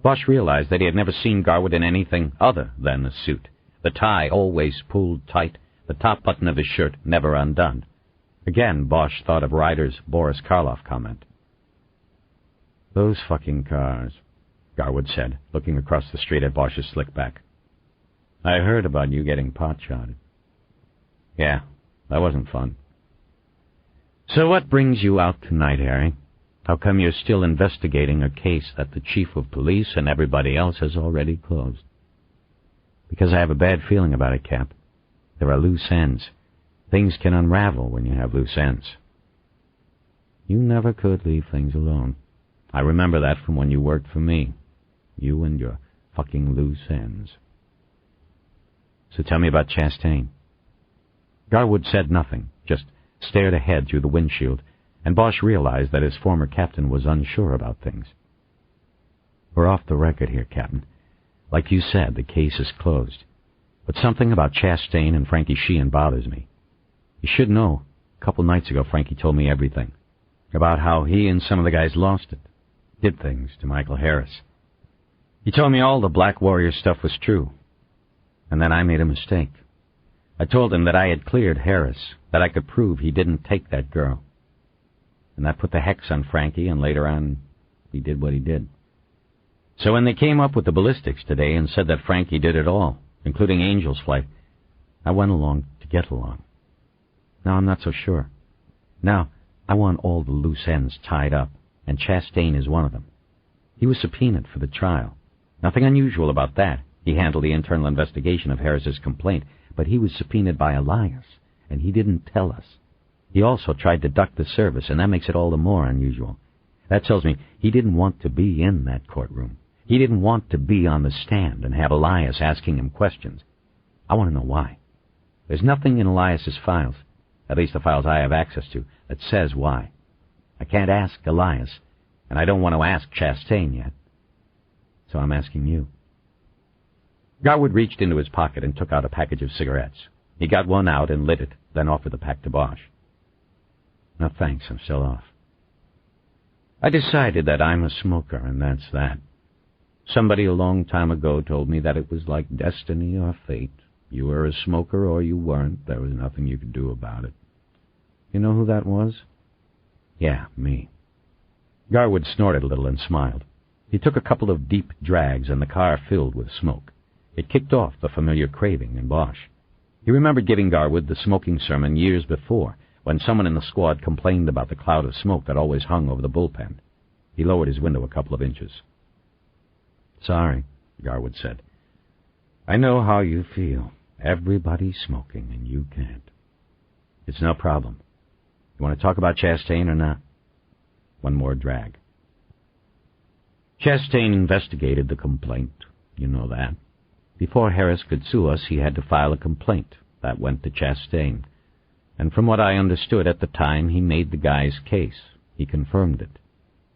Bosch realized that he had never seen Garwood in anything other than a suit. The tie always pulled tight, the top button of his shirt never undone. Again, Bosch thought of Ryder's Boris Karloff comment. "Those fucking cars," Garwood said, looking across the street at Bosch's slickback. "I heard about you getting pot-shotted." "Yeah, that wasn't fun." "So what brings you out tonight, Harry? How come you're still investigating a case that the chief of police and everybody else has already closed?" "Because I have a bad feeling about it, Cap. There are loose ends. Things can unravel when you have loose ends." "You never could leave things alone. I remember that from when you worked for me. You and your fucking loose ends." "So tell me about Chastain." Garwood said nothing, just stared ahead through the windshield, and Bosch realized that his former captain was unsure about things. "We're off the record here, Captain. Like you said, the case is closed. But something about Chastain and Frankie Sheehan bothers me. You should know, a couple nights ago Frankie told me everything. About how he and some of the guys lost it. Did things to Michael Harris. He told me all the Black Warrior stuff was true. And then I made a mistake. I told him that I had cleared Harris, that I could prove he didn't take that girl. And that put the hex on Frankie, and later on, he did what he did. So when they came up with the ballistics today and said that Frankie did it all, including Angel's flight, I went along to get along. Now I'm not so sure. Now I want all the loose ends tied up, and Chastain is one of them. He was subpoenaed for the trial. Nothing unusual about that. He handled the internal investigation of Harris's complaint, but he was subpoenaed by Elias, and he didn't tell us. He also tried to duck the service, and that makes it all the more unusual. That tells me he didn't want to be in that courtroom. He didn't want to be on the stand and have Elias asking him questions. I want to know why. There's nothing in Elias's files, at least the files I have access to, that says why. I can't ask Elias, and I don't want to ask Chastain yet. So I'm asking you. Garwood reached into his pocket and took out a package of cigarettes. He got one out and lit it, then offered the pack to Bosch. "No, thanks, I'm still off. I decided that I'm a smoker, and that's that. Somebody a long time ago told me that it was like destiny or fate. You were a smoker or you weren't. There was nothing you could do about it. You know who that was?" "Yeah, me." Garwood snorted a little and smiled. He took a couple of deep drags, and the car filled with smoke. It kicked off the familiar craving in Bosch. He remembered giving Garwood the smoking sermon years before, when someone in the squad complained about the cloud of smoke that always hung over the bullpen. He lowered his window a couple of inches. "Sorry," Garwood said. "I know how you feel. Everybody's smoking, and you can't. It's no problem. You want to talk about Chastain or not?" One more drag. Chastain investigated the complaint. You know that. Before Harris could sue us, he had to file a complaint. That went to Chastain. And from what I understood at the time, he made the guy's case. He confirmed it.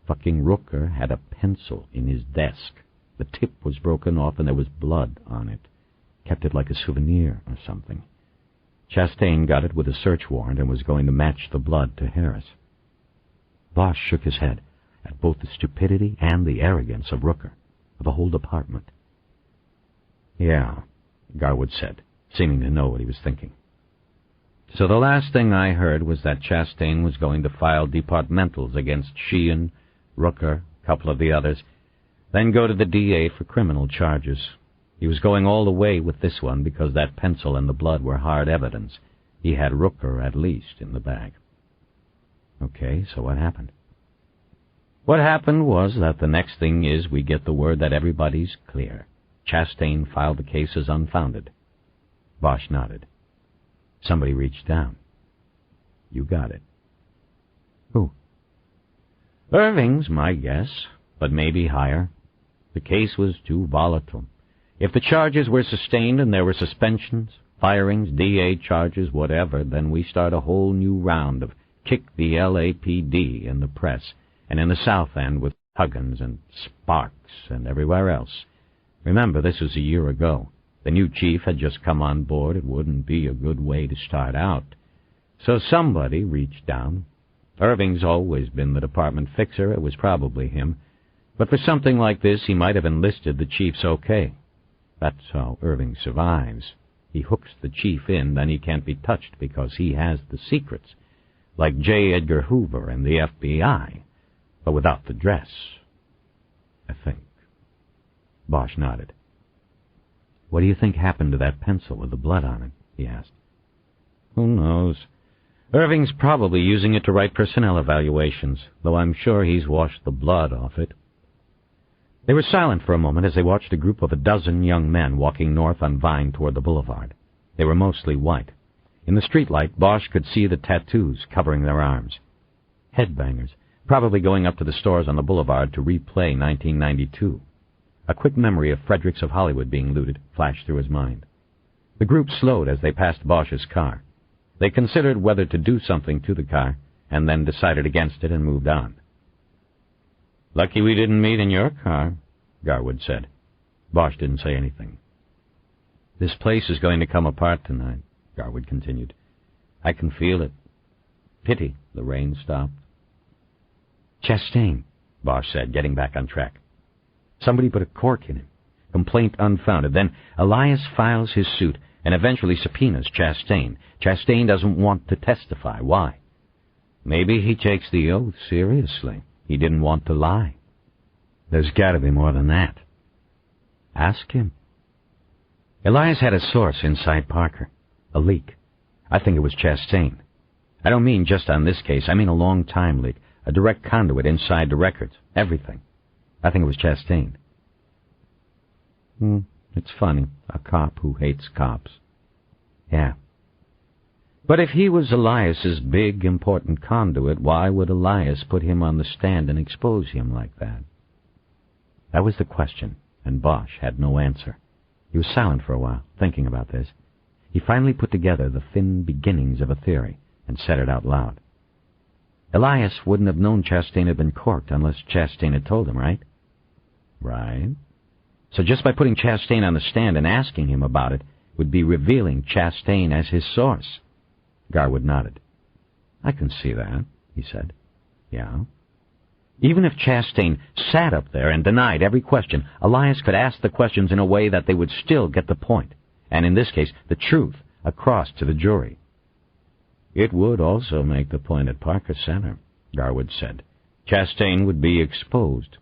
Fucking Rooker had a pencil in his desk. The tip was broken off and there was blood on it. Kept it like a souvenir or something. Chastain got it with a search warrant and was going to match the blood to Harris. Bosch shook his head at both the stupidity and the arrogance of Rooker, of the whole department. "Yeah," Garwood said, seeming to know what he was thinking. "So the last thing I heard was that Chastain was going to file departmentals against Sheehan, Rooker, a couple of the others, then go to the DA for criminal charges. He was going all the way with this one because that pencil and the blood were hard evidence. He had Rooker, at least, in the bag." "Okay, so what happened?" "What happened was that the next thing is we get the word that everybody's clear. Chastain filed the case as unfounded." Bosch nodded. "Somebody reached down." "You got it." "Who?" "Irving's my guess, but maybe higher. The case was too volatile. If the charges were sustained and there were suspensions, firings, DA charges, whatever, then we start a whole new round of kick the LAPD in the press, and in the South End with Huggins and Sparks and everywhere else. Remember, this was a year ago. The new chief had just come on board. It wouldn't be a good way to start out. So somebody reached down. Irving's always been the department fixer. It was probably him. But for something like this, he might have enlisted the chief's okay. That's how Irving survives. He hooks the chief in, then he can't be touched because he has the secrets, like J. Edgar Hoover and the FBI, but without the dress, I think." Bosch nodded. "What do you think happened to that pencil with the blood on it?" he asked. "Who knows? Irving's probably using it to write personnel evaluations, though I'm sure he's washed the blood off it." They were silent for a moment as they watched a group of a dozen young men walking north on Vine toward the boulevard. They were mostly white. In the streetlight, Bosch could see the tattoos covering their arms. Headbangers, probably going up to the stores on the boulevard to replay 1992. A quick memory of Fredericks of Hollywood being looted flashed through his mind. The group slowed as they passed Bosch's car. They considered whether to do something to the car, and then decided against it and moved on. "Lucky we didn't meet in your car," Garwood said. Bosch didn't say anything. "This place is going to come apart tonight," Garwood continued. "I can feel it. Pity the rain stopped." "Chastain," Bosch said, getting back on track. "Somebody put a cork in him. Complaint unfounded. Then Elias files his suit and eventually subpoenas Chastain. Chastain doesn't want to testify. Why? Maybe he takes the oath seriously. He didn't want to lie. There's got to be more than that. Ask him." Elias had a source inside Parker. A leak. I think it was Chastain. I don't mean just on this case. I mean a long-time leak. A direct conduit inside the records. Everything. I think it was Chastain. It's funny. A cop who hates cops. Yeah. But if he was Elias's big, important conduit, why would Elias put him on the stand and expose him like that? That was the question, and Bosch had no answer. He was silent for a while, thinking about this. He finally put together the thin beginnings of a theory and said it out loud. Elias wouldn't have known Chastain had been corked unless Chastain had told him, right? Right. So just by putting Chastain on the stand and asking him about it would be revealing Chastain as his source. Garwood nodded. "I can see that," he said. "Yeah." Even if Chastain sat up there and denied every question, Elias could ask the questions in a way that they would still get the point, and in this case, the truth, across to the jury. "It would also make the point at Parker Center," Garwood said. "Chastain would be exposed.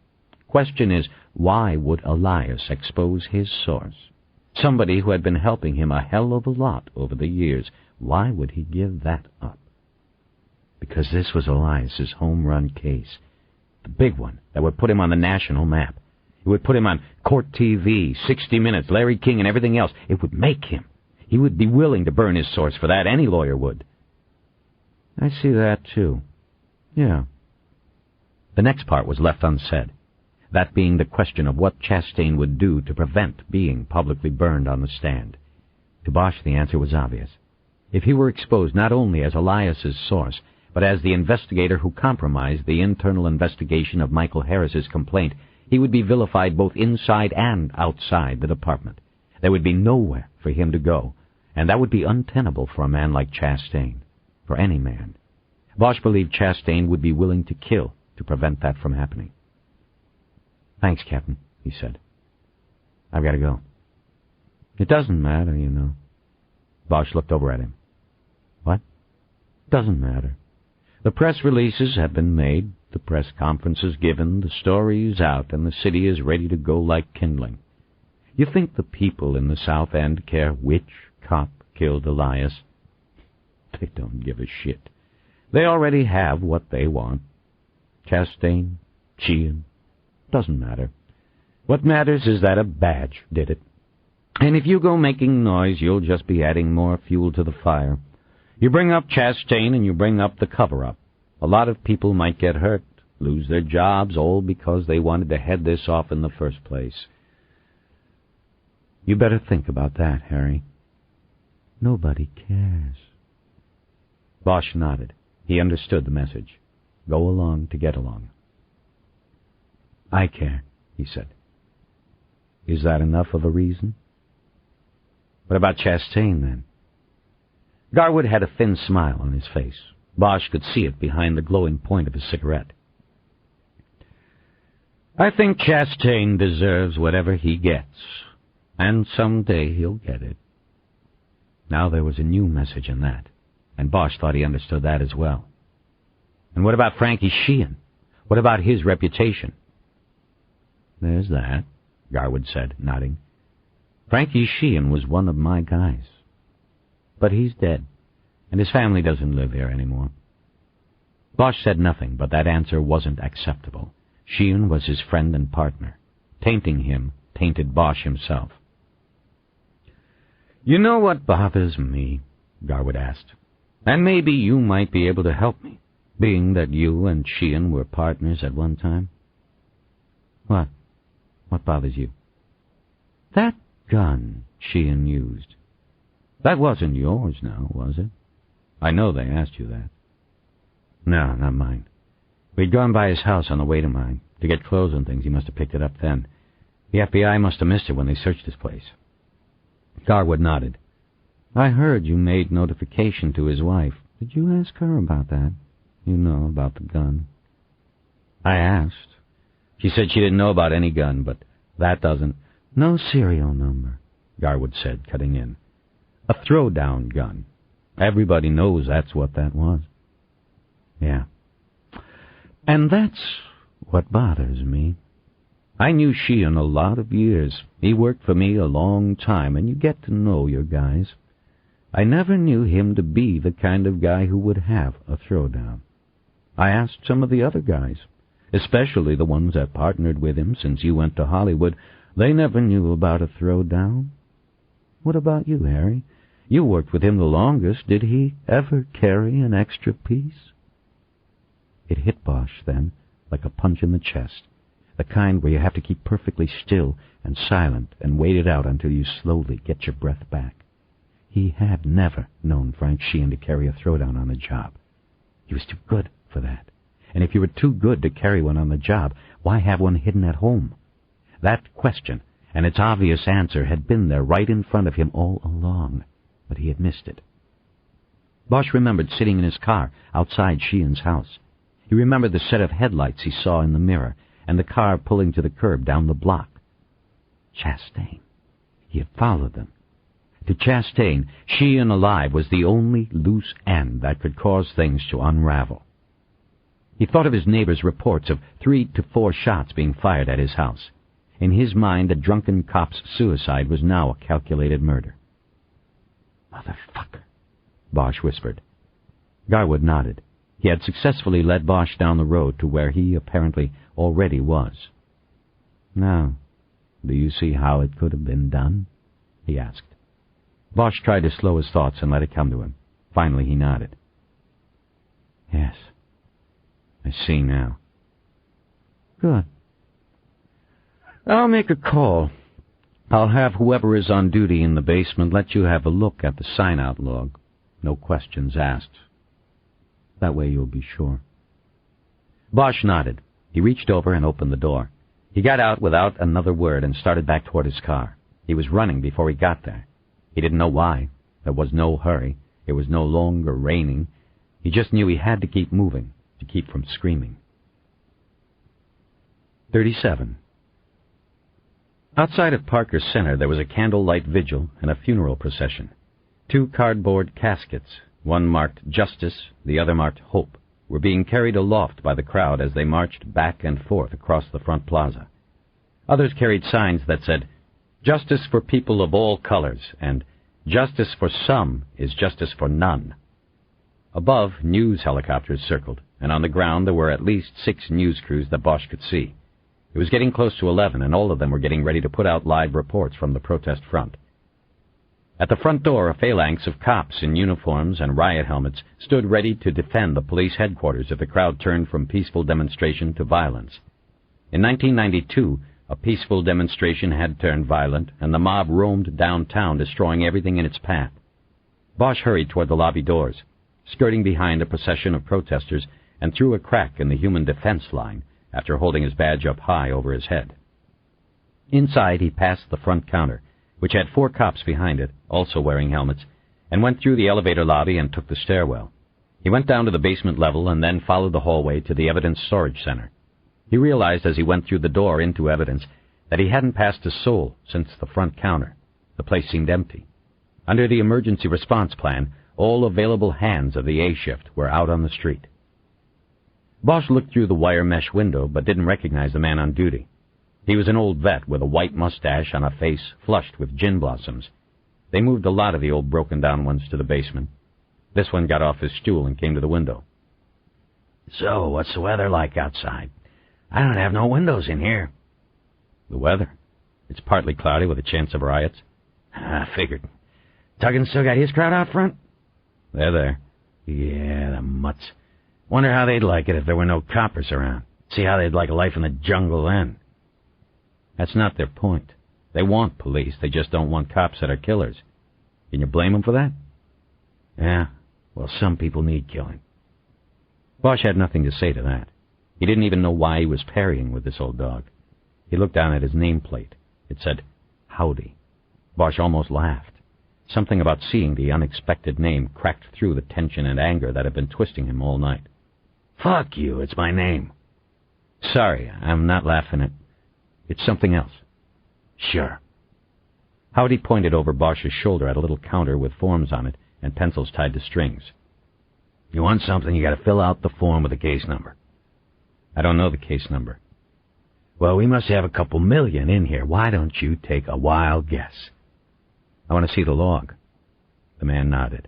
Question is, why would Elias expose his source? Somebody who had been helping him a hell of a lot over the years. Why would he give that up? Because this was Elias's home run case. The big one that would put him on the national map. It would put him on Court TV, 60 Minutes, Larry King, and everything else. It would make him. He would be willing to burn his source for that. Any lawyer would. I see that, too. Yeah. The next part was left unsaid, that being the question of what Chastain would do to prevent being publicly burned on the stand. To Bosch, the answer was obvious. If he were exposed not only as Elias's source, but as the investigator who compromised the internal investigation of Michael Harris's complaint, he would be vilified both inside and outside the department. There would be nowhere for him to go, and that would be untenable for a man like Chastain, for any man. Bosch believed Chastain would be willing to kill to prevent that from happening. Thanks, Captain, he said. I've got to go. It doesn't matter, you know. Bosch looked over at him. What? Doesn't matter. The press releases have been made, the press conferences given, the story's out, and the city is ready to go like kindling. You think the people in the South End care which cop killed Elias? They don't give a shit. They already have what they want. Chastain, Sheehan, doesn't matter. What matters is that a badge did it. And if you go making noise, you'll just be adding more fuel to the fire. You bring up Chastain and you bring up the cover-up. A lot of people might get hurt, lose their jobs, all because they wanted to head this off in the first place. You better think about that, Harry. Nobody cares. Bosch nodded. He understood the message. Go along to get along. I care, he said. Is that enough of a reason? What about Chastain, then? Garwood had a thin smile on his face. Bosch could see it behind the glowing point of his cigarette. I think Chastain deserves whatever he gets, and someday he'll get it. Now there was a new message in that, and Bosch thought he understood that as well. And what about Frankie Sheehan? What about his reputation? There's that, Garwood said, nodding. Frankie Sheehan was one of my guys. But he's dead, and his family doesn't live here anymore. Bosch said nothing, but that answer wasn't acceptable. Sheehan was his friend and partner. Tainting him tainted Bosch himself. You know what bothers me? Garwood asked. And maybe you might be able to help me, being that you and Sheehan were partners at one time. What? What bothers you? That gun Sheehan used. That wasn't yours now, was it? I know they asked you that. No, not mine. We'd gone by his house on the way to mine. To get clothes and things, he must have picked it up then. The FBI must have missed it when they searched his place. Garwood nodded. I heard you made notification to his wife. Did you ask her about that? You know, about the gun. I asked. She said she didn't know about any gun, but that doesn't... No serial number, Garwood said, cutting in. A throwdown gun. Everybody knows that's what that was. Yeah. And that's what bothers me. I knew Sheehan a lot of years. He worked for me a long time, and you get to know your guys. I never knew him to be the kind of guy who would have a throwdown. I asked some of the other guys, especially the ones that partnered with him since you went to Hollywood. They never knew about a throwdown. What about you, Harry? You worked with him the longest. Did he ever carry an extra piece? It hit Bosch then, like a punch in the chest, the kind where you have to keep perfectly still and silent and wait it out until you slowly get your breath back. He had never known Frank Sheehan to carry a throwdown on the job. He was too good for that. And if you were too good to carry one on the job, why have one hidden at home? That question, and its obvious answer, had been there right in front of him all along, but he had missed it. Bosch remembered sitting in his car outside Sheehan's house. He remembered the set of headlights he saw in the mirror, and the car pulling to the curb down the block. Chastain. He had followed them. To Chastain, Sheehan alive was the only loose end that could cause things to unravel. He thought of his neighbor's reports of 3 to 4 shots being fired at his house. In his mind, a drunken cop's suicide was now a calculated murder. Motherfucker, Bosch whispered. Garwood nodded. He had successfully led Bosch down the road to where he apparently already was. "Now, do you see how it could have been done?" he asked. Bosch tried to slow his thoughts and let it come to him. Finally he nodded. "Yes, I see now." "Good. I'll make a call. I'll have whoever is on duty in the basement let you have a look at the sign-out log. No questions asked. That way you'll be sure." Bosch nodded. He reached over and opened the door. He got out without another word and started back toward his car. He was running before he got there. He didn't know why. There was no hurry. It was no longer raining. He just knew he had to keep moving, to keep from screaming. 37. Outside of Parker Center, there was a candlelight vigil and a funeral procession. 2 cardboard caskets, one marked Justice, the other marked Hope, were being carried aloft by the crowd as they marched back and forth across the front plaza. Others carried signs that said, "Justice for people of all colors," and "Justice for some is justice for none." Above, news helicopters circled, and on the ground there were at least 6 news crews that Bosch could see. It was getting close to 11, and all of them were getting ready to put out live reports from the protest front. At the front door, a phalanx of cops in uniforms and riot helmets stood ready to defend the police headquarters if the crowd turned from peaceful demonstration to violence. In 1992, a peaceful demonstration had turned violent, and the mob roamed downtown, destroying everything in its path. Bosch hurried toward the lobby doors, skirting behind a procession of protesters, and through a crack in the human defense line, after holding his badge up high over his head. Inside, he passed the front counter, which had 4 cops behind it, also wearing helmets, and went through the elevator lobby and took the stairwell. He went down to the basement level and then followed the hallway to the evidence storage center. He realized as he went through the door into evidence that he hadn't passed a soul since the front counter. The place seemed empty. Under the emergency response plan, all available hands of the A shift were out on the street. Bosch looked through the wire mesh window, but didn't recognize the man on duty. He was an old vet with a white mustache on a face flushed with gin blossoms. They moved a lot of the old broken-down ones to the basement. This one got off his stool and came to the window. "So, what's the weather like outside? I don't have no windows in here." "The weather? It's partly cloudy with a chance of riots." "I figured. Tuggan still got his crowd out front?" "They're there." "Yeah, the mutts. Wonder how they'd like it if there were no coppers around. See how they'd like life in the jungle then." "That's not their point. They want police. They just don't want cops that are killers. Can you blame them for that?" "Yeah, well, some people need killing." Bosch had nothing to say to that. He didn't even know why he was parrying with this old dog. He looked down at his nameplate. It said, Howdy. Bosch almost laughed. Something about seeing the unexpected name cracked through the tension and anger that had been twisting him all night. "Fuck you, it's my name." "Sorry, I'm not laughing. It's something else." "Sure." Howdy pointed over Bosch's shoulder at a little counter with forms on it and pencils tied to strings. "You want something, you gotta fill out the form with the case number." "I don't know the case number." "Well, we must have a couple million in here. Why don't you take a wild guess?" "I want to see the log." The man nodded.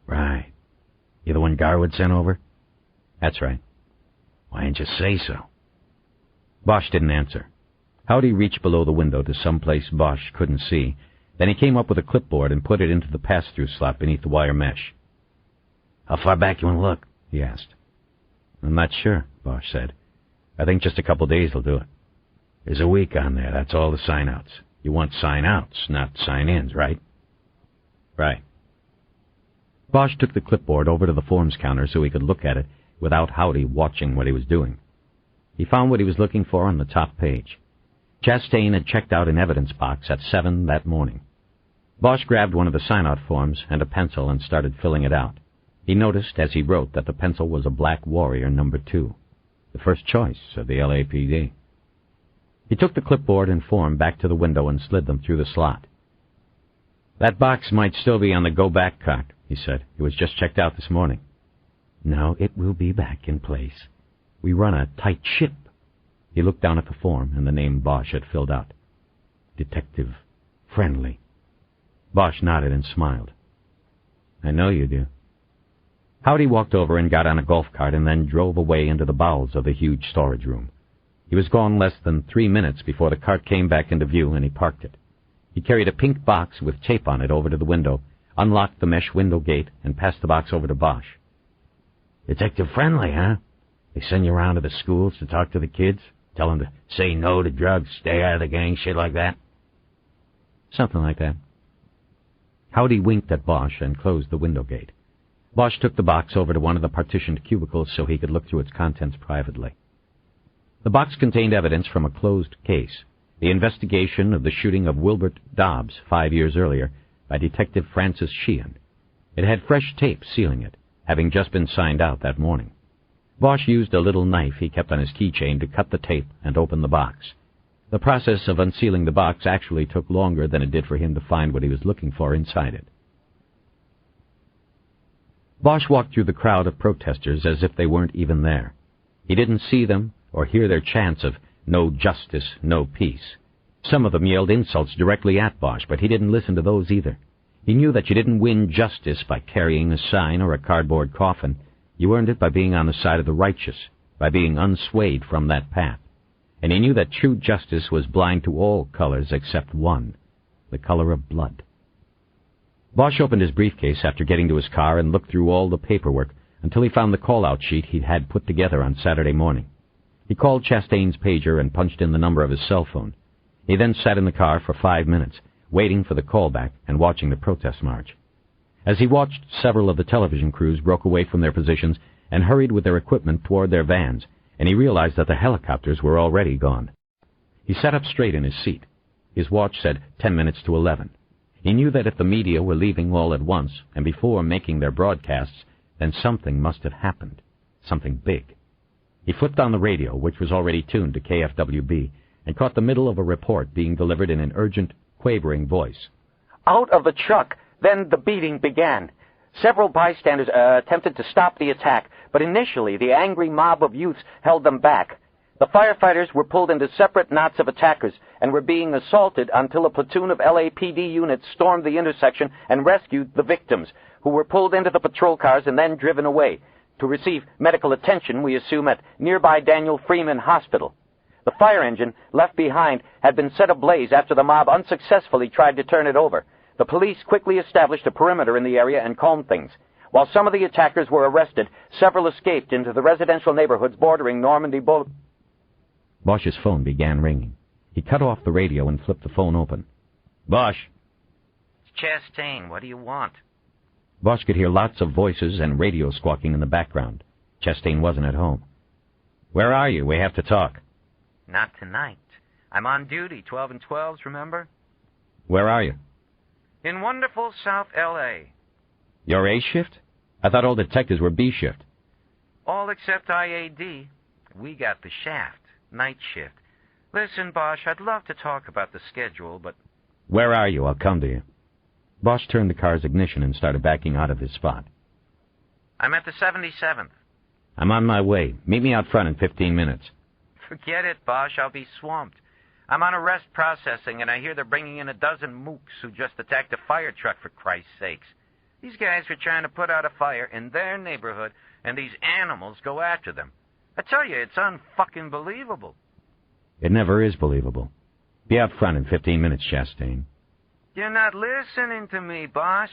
"Right. You the one Garwood sent over?" "That's right." "Why didn't you say so?" Bosch didn't answer. Howdy reached below the window to some place Bosch couldn't see. Then he came up with a clipboard and put it into the pass-through slot beneath the wire mesh. "How far back you want to look?" he asked. "I'm not sure," Bosch said. "I think just a couple days will do it." "There's a week on there. That's all the sign-outs. You want sign-outs, not sign-ins, right?" "Right." Bosch took the clipboard over to the forms counter so he could look at it without Howdy watching what he was doing. He found what he was looking for on the top page. Chastain had checked out an evidence box at 7 that morning. Bosch grabbed one of the sign-out forms and a pencil and started filling it out. He noticed as he wrote that the pencil was a Black Warrior No. 2, the first choice of the LAPD. He took the clipboard and form back to the window and slid them through the slot. "That box might still be on the go-back cart," he said. "It was just checked out this morning." "No, it will be back in place. We run a tight ship." He looked down at the form and the name Bosch had filled out. "Detective Friendly." Bosch nodded and smiled. "I know you do." Howdy walked over and got on a golf cart and then drove away into the bowels of the huge storage room. He was gone less than 3 minutes before the cart came back into view and he parked it. He carried a pink box with tape on it over to the window, unlocked the mesh window gate, and passed the box over to Bosch. Detective-friendly, huh? They send you around to the schools to talk to the kids? Tell them to say no to drugs, stay out of the gang, shit like that? Something like that. Howdy winked at Bosch and closed the window gate. Bosch took the box over to one of the partitioned cubicles so he could look through its contents privately. The box contained evidence from a closed case, the investigation of the shooting of Wilbert Dobbs 5 years earlier by Detective Francis Sheehan. It had fresh tape sealing it, having just been signed out that morning. Bosch used a little knife he kept on his keychain to cut the tape and open the box. The process of unsealing the box actually took longer than it did for him to find what he was looking for inside it. Bosch walked through the crowd of protesters as if they weren't even there. He didn't see them or hear their chants of "no justice, no peace." Some of them yelled insults directly at Bosch, but he didn't listen to those either. He knew that you didn't win justice by carrying a sign or a cardboard coffin. You earned it by being on the side of the righteous, by being unswayed from that path. And he knew that true justice was blind to all colors except one, the color of blood. Bosch opened his briefcase after getting to his car and looked through all the paperwork until he found the call-out sheet he'd had put together on Saturday morning. He called Chastain's pager and punched in the number of his cell phone. He then sat in the car for 5 minutes, waiting for the callback and watching the protest march. As he watched, several of the television crews broke away from their positions and hurried with their equipment toward their vans, and he realized that the helicopters were already gone. He sat up straight in his seat. His watch said 10 minutes to 11. He knew that if the media were leaving all at once and before making their broadcasts, then something must have happened, something big. He flipped on the radio, which was already tuned to KFWB, and caught the middle of a report being delivered in an urgent, quavering voice. Out of the truck, then the beating began. Several bystanders attempted to stop the attack, but initially the angry mob of youths held them back. The firefighters were pulled into separate knots of attackers and were being assaulted until a platoon of LAPD units stormed the intersection and rescued the victims, who were pulled into the patrol cars and then driven away to receive medical attention, we assume, at nearby Daniel Freeman Hospital. The fire engine left behind had been set ablaze after the mob unsuccessfully tried to turn it over. The police quickly established a perimeter in the area and calmed things. While some of the attackers were arrested, several escaped into the residential neighborhoods bordering Normandy Boulevard. Bosch's phone began ringing. He cut off the radio and flipped the phone open. Bosch. It's Chastain. What do you want? Bosch could hear lots of voices and radio squawking in the background. Chastain wasn't at home. Where are you? We have to talk. Not tonight. I'm on duty, 12 and 12s, remember? Where are you? In wonderful South L.A. You're A shift? I thought all detectives were B shift. All except IAD. We got the shaft, night shift. Listen, Bosch, I'd love to talk about the schedule, but... Where are you? I'll come to you. Bosch turned the car's ignition and started backing out of his spot. I'm at the 77th. I'm on my way. Meet me out front in 15 minutes. Forget it, Bosch. I'll be swamped. I'm on arrest processing, and I hear they're bringing in a dozen mooks who just attacked a fire truck, for Christ's sakes. These guys were trying to put out a fire in their neighborhood, and these animals go after them. I tell you, it's unfucking believable. It never is believable. Be out front in 15 minutes, Chastain. You're not listening to me, Bosch.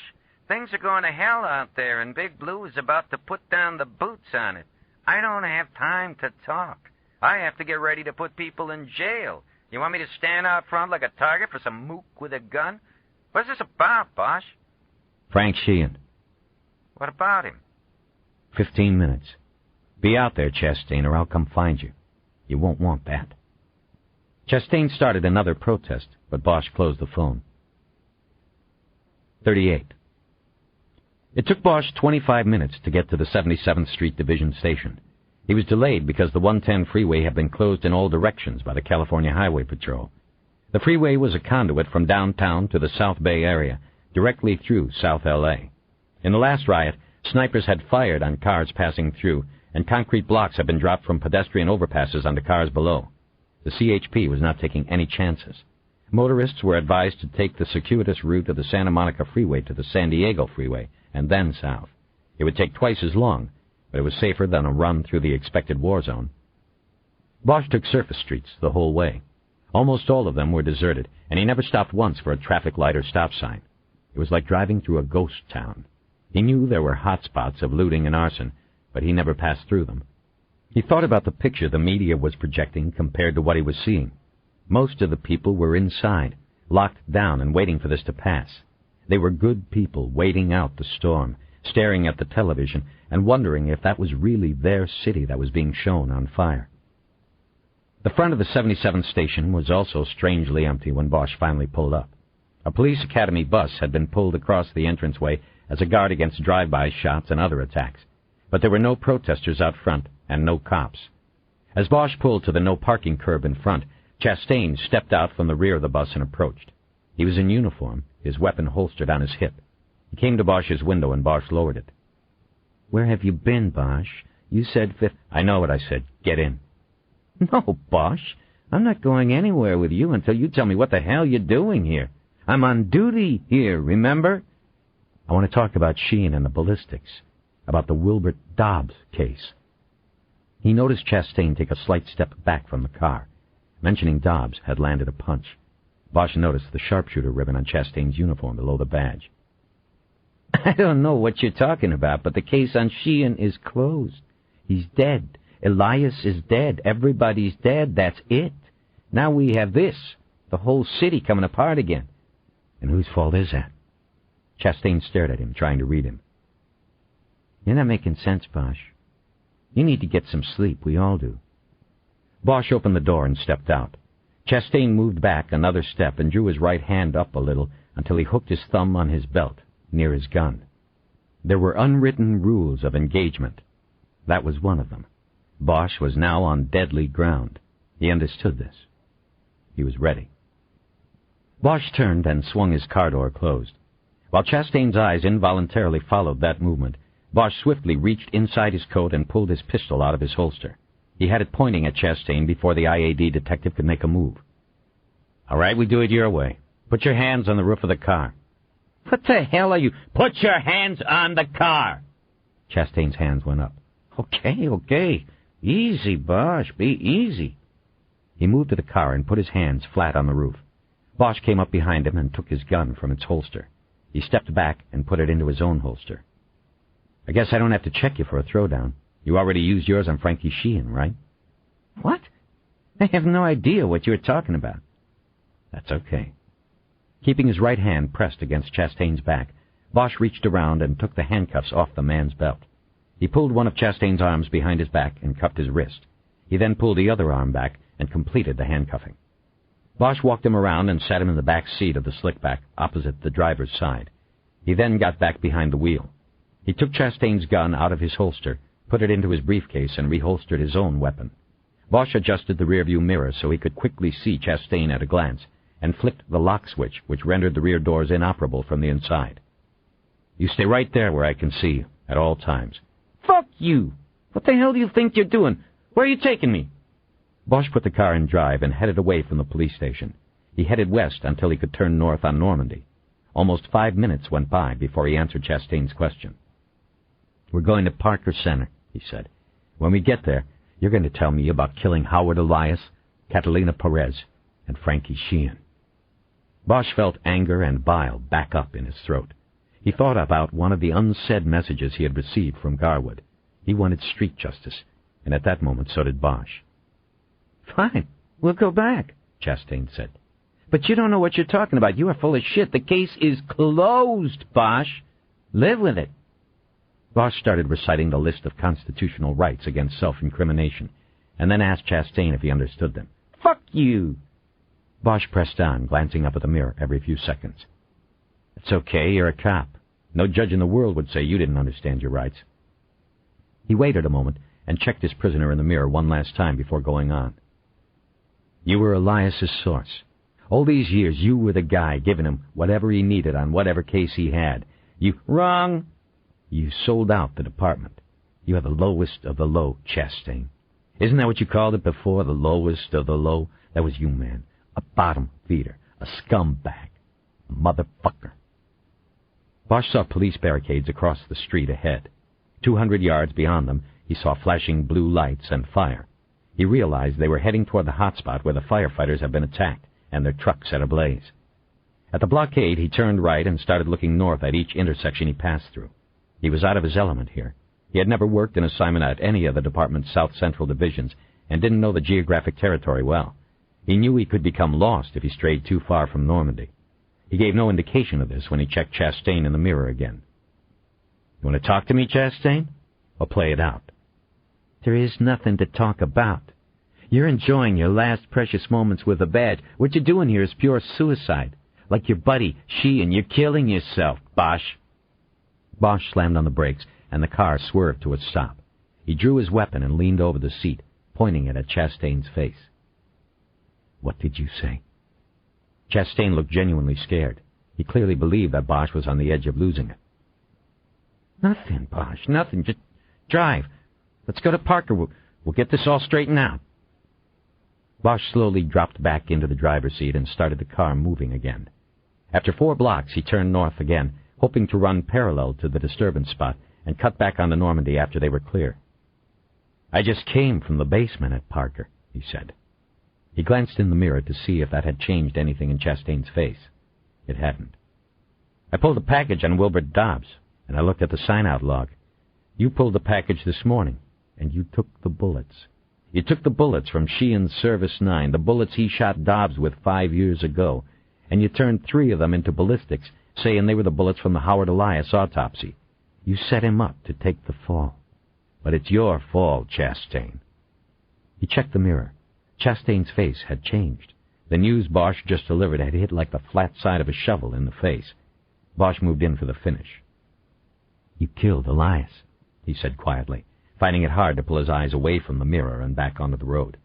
Things are going to hell out there, and Big Blue is about to put down the boots on it. I don't have time to talk. I have to get ready to put people in jail. You want me to stand out front like a target for some mook with a gun? What's this about, Bosch? Frank Sheehan. What about him? 15 minutes. Be out there, Chastain, or I'll come find you. You won't want that. Chastain started another protest, but Bosch closed the phone. 38. It took Bosch 25 minutes to get to the 77th Street Division Station. He was delayed because the 110 freeway had been closed in all directions by the California Highway Patrol. The freeway was a conduit from downtown to the South Bay area, directly through South L.A. In the last riot, snipers had fired on cars passing through, and concrete blocks had been dropped from pedestrian overpasses onto cars below. The CHP was not taking any chances. Motorists were advised to take the circuitous route of the Santa Monica Freeway to the San Diego Freeway, and then south. It would take twice as long, but it was safer than a run through the expected war zone. Bosch took surface streets the whole way. Almost all of them were deserted, and he never stopped once for a traffic light or stop sign. It was like driving through a ghost town. He knew there were hot spots of looting and arson, but he never passed through them. He thought about the picture the media was projecting compared to what he was seeing. Most of the people were inside, locked down and waiting for this to pass. They were good people waiting out the storm, staring at the television and wondering if that was really their city that was being shown on fire. The front of the 77th station was also strangely empty when Bosch finally pulled up. A police academy bus had been pulled across the entranceway as a guard against drive-by shots and other attacks, but there were no protesters out front and no cops. As Bosch pulled to the no-parking curb in front, Chastain stepped out from the rear of the bus and approached. He was in uniform, his weapon holstered on his hip. He came to Bosch's window and Bosch lowered it. "Where have you been, Bosch? You said fifth—" "I know what I said. Get in." "No, Bosch. I'm not going anywhere with you until you tell me what the hell you're doing here. I'm on duty here, remember? I want to talk about Sheehan and the ballistics, about the Wilbert Dobbs case." He noticed Chastain take a slight step back from the car. Mentioning Dobbs had landed a punch. Bosch noticed the sharpshooter ribbon on Chastain's uniform below the badge. "I don't know what you're talking about, but the case on Sheehan is closed. He's dead. Elias is dead. Everybody's dead. That's it. Now we have this, the whole city coming apart again." "And whose fault is that?" Chastain stared at him, trying to read him. "You're not making sense, Bosch. You need to get some sleep. We all do." Bosch opened the door and stepped out. Chastain moved back another step and drew his right hand up a little until he hooked his thumb on his belt, near his gun. There were unwritten rules of engagement. That was one of them. Bosch was now on deadly ground. He understood this. He was ready. Bosch turned and swung his car door closed. While Chastain's eyes involuntarily followed that movement, Bosch swiftly reached inside his coat and pulled his pistol out of his holster. He had it pointing at Chastain before the IAD detective could make a move. "All right, we do it your way. Put your hands on the roof of the car." "What the hell are you—" "Put your hands on the car!" Chastain's hands went up. Okay. Easy, Bosch, be easy." He moved to the car and put his hands flat on the roof. Bosch came up behind him and took his gun from its holster. He stepped back and put it into his own holster. "I guess I don't have to check you for a throwdown. You already used yours on Frankie Sheehan, right?" "What? I have no idea what you're talking about." "That's okay." Keeping his right hand pressed against Chastain's back, Bosch reached around and took the handcuffs off the man's belt. He pulled one of Chastain's arms behind his back and cuffed his wrist. He then pulled the other arm back and completed the handcuffing. Bosch walked him around and sat him in the back seat of the slickback, opposite the driver's side. He then got back behind the wheel. He took Chastain's gun out of his holster, put it into his briefcase, and reholstered his own weapon. Bosch adjusted the rearview mirror so he could quickly see Chastain at a glance, and flicked the lock switch, which rendered the rear doors inoperable from the inside. "You stay right there where I can see you, at all times." "Fuck you! What the hell do you think you're doing? Where are you taking me?" Bosch put the car in drive and headed away from the police station. He headed west until he could turn north on Normandy. Almost 5 minutes went by before he answered Chastain's question. "We're going to Parker Center," he said. "When we get there, you're going to tell me about killing Howard Elias, Catalina Perez, and Frankie Sheehan." Bosch felt anger and bile back up in his throat. He thought about one of the unsaid messages he had received from Garwood. He wanted street justice, and at that moment so did Bosch. "Fine, we'll go back," Chastain said. "But you don't know what you're talking about. You are full of shit. The case is closed, Bosch. Live with it." Bosch started reciting the list of constitutional rights against self-incrimination, and then asked Chastain if he understood them. "Fuck you!" Bosch pressed on, glancing up at the mirror every few seconds. "It's okay, you're a cop. No judge in the world would say you didn't understand your rights." He waited a moment and checked his prisoner in the mirror one last time before going on. "You were Elias's source. All these years you were the guy giving him whatever he needed on whatever case he had. You—" "Wrong!" "You sold out the department. You are the lowest of the low, Chastain. Isn't that what you called it before, the lowest of the low? That was you, man. A bottom feeder, a scumbag, a motherfucker." Bosch saw police barricades across the street ahead. 200 yards beyond them, he saw flashing blue lights and fire. He realized they were heading toward the hot spot where the firefighters had been attacked and their truck set ablaze. At the blockade, he turned right and started looking north at each intersection he passed through. He was out of his element here. He had never worked an assignment at any of the department's south-central divisions and didn't know the geographic territory well. He knew he could become lost if he strayed too far from Normandy. He gave no indication of this when he checked Chastain in the mirror again. "You want to talk to me, Chastain? Or play it out?" There is nothing to talk about. You're enjoying your last precious moments with a badge. What you're doing here is pure suicide. Like your buddy, Sheehan, you're killing yourself, Bosch. Bosch slammed on the brakes, and the car swerved to a stop. He drew his weapon and leaned over the seat, pointing it at Chastain's face. "What did you say?" Chastain looked genuinely scared. He clearly believed that Bosch was on the edge of losing it. "Nothing, Bosch, nothing. Just drive. Let's go to Parker. We'll get this all straightened out." Bosch slowly dropped back into the driver's seat and started the car moving again. After 4 blocks, he turned north again, hoping to run parallel to the disturbance spot and cut back onto Normandy after they were clear. "I just came from the basement at Parker," he said. He glanced in the mirror to see if that had changed anything in Chastain's face. It hadn't. "I pulled a package on Wilbert Dobbs, and I looked at the sign-out log. You pulled the package this morning, and you took the bullets. You took the bullets from Sheehan's Service 9, the bullets he shot Dobbs with 5 years ago, and you turned 3 of them into ballistics, saying they were the bullets from the Howard Elias autopsy. You set him up to take the fall. But it's your fall, Chastain." He checked the mirror. Chastain's face had changed. The news Bosch just delivered had hit like the flat side of a shovel in the face. Bosch moved in for the finish. "You killed Elias," he said quietly, finding it hard to pull his eyes away from the mirror and back onto the road.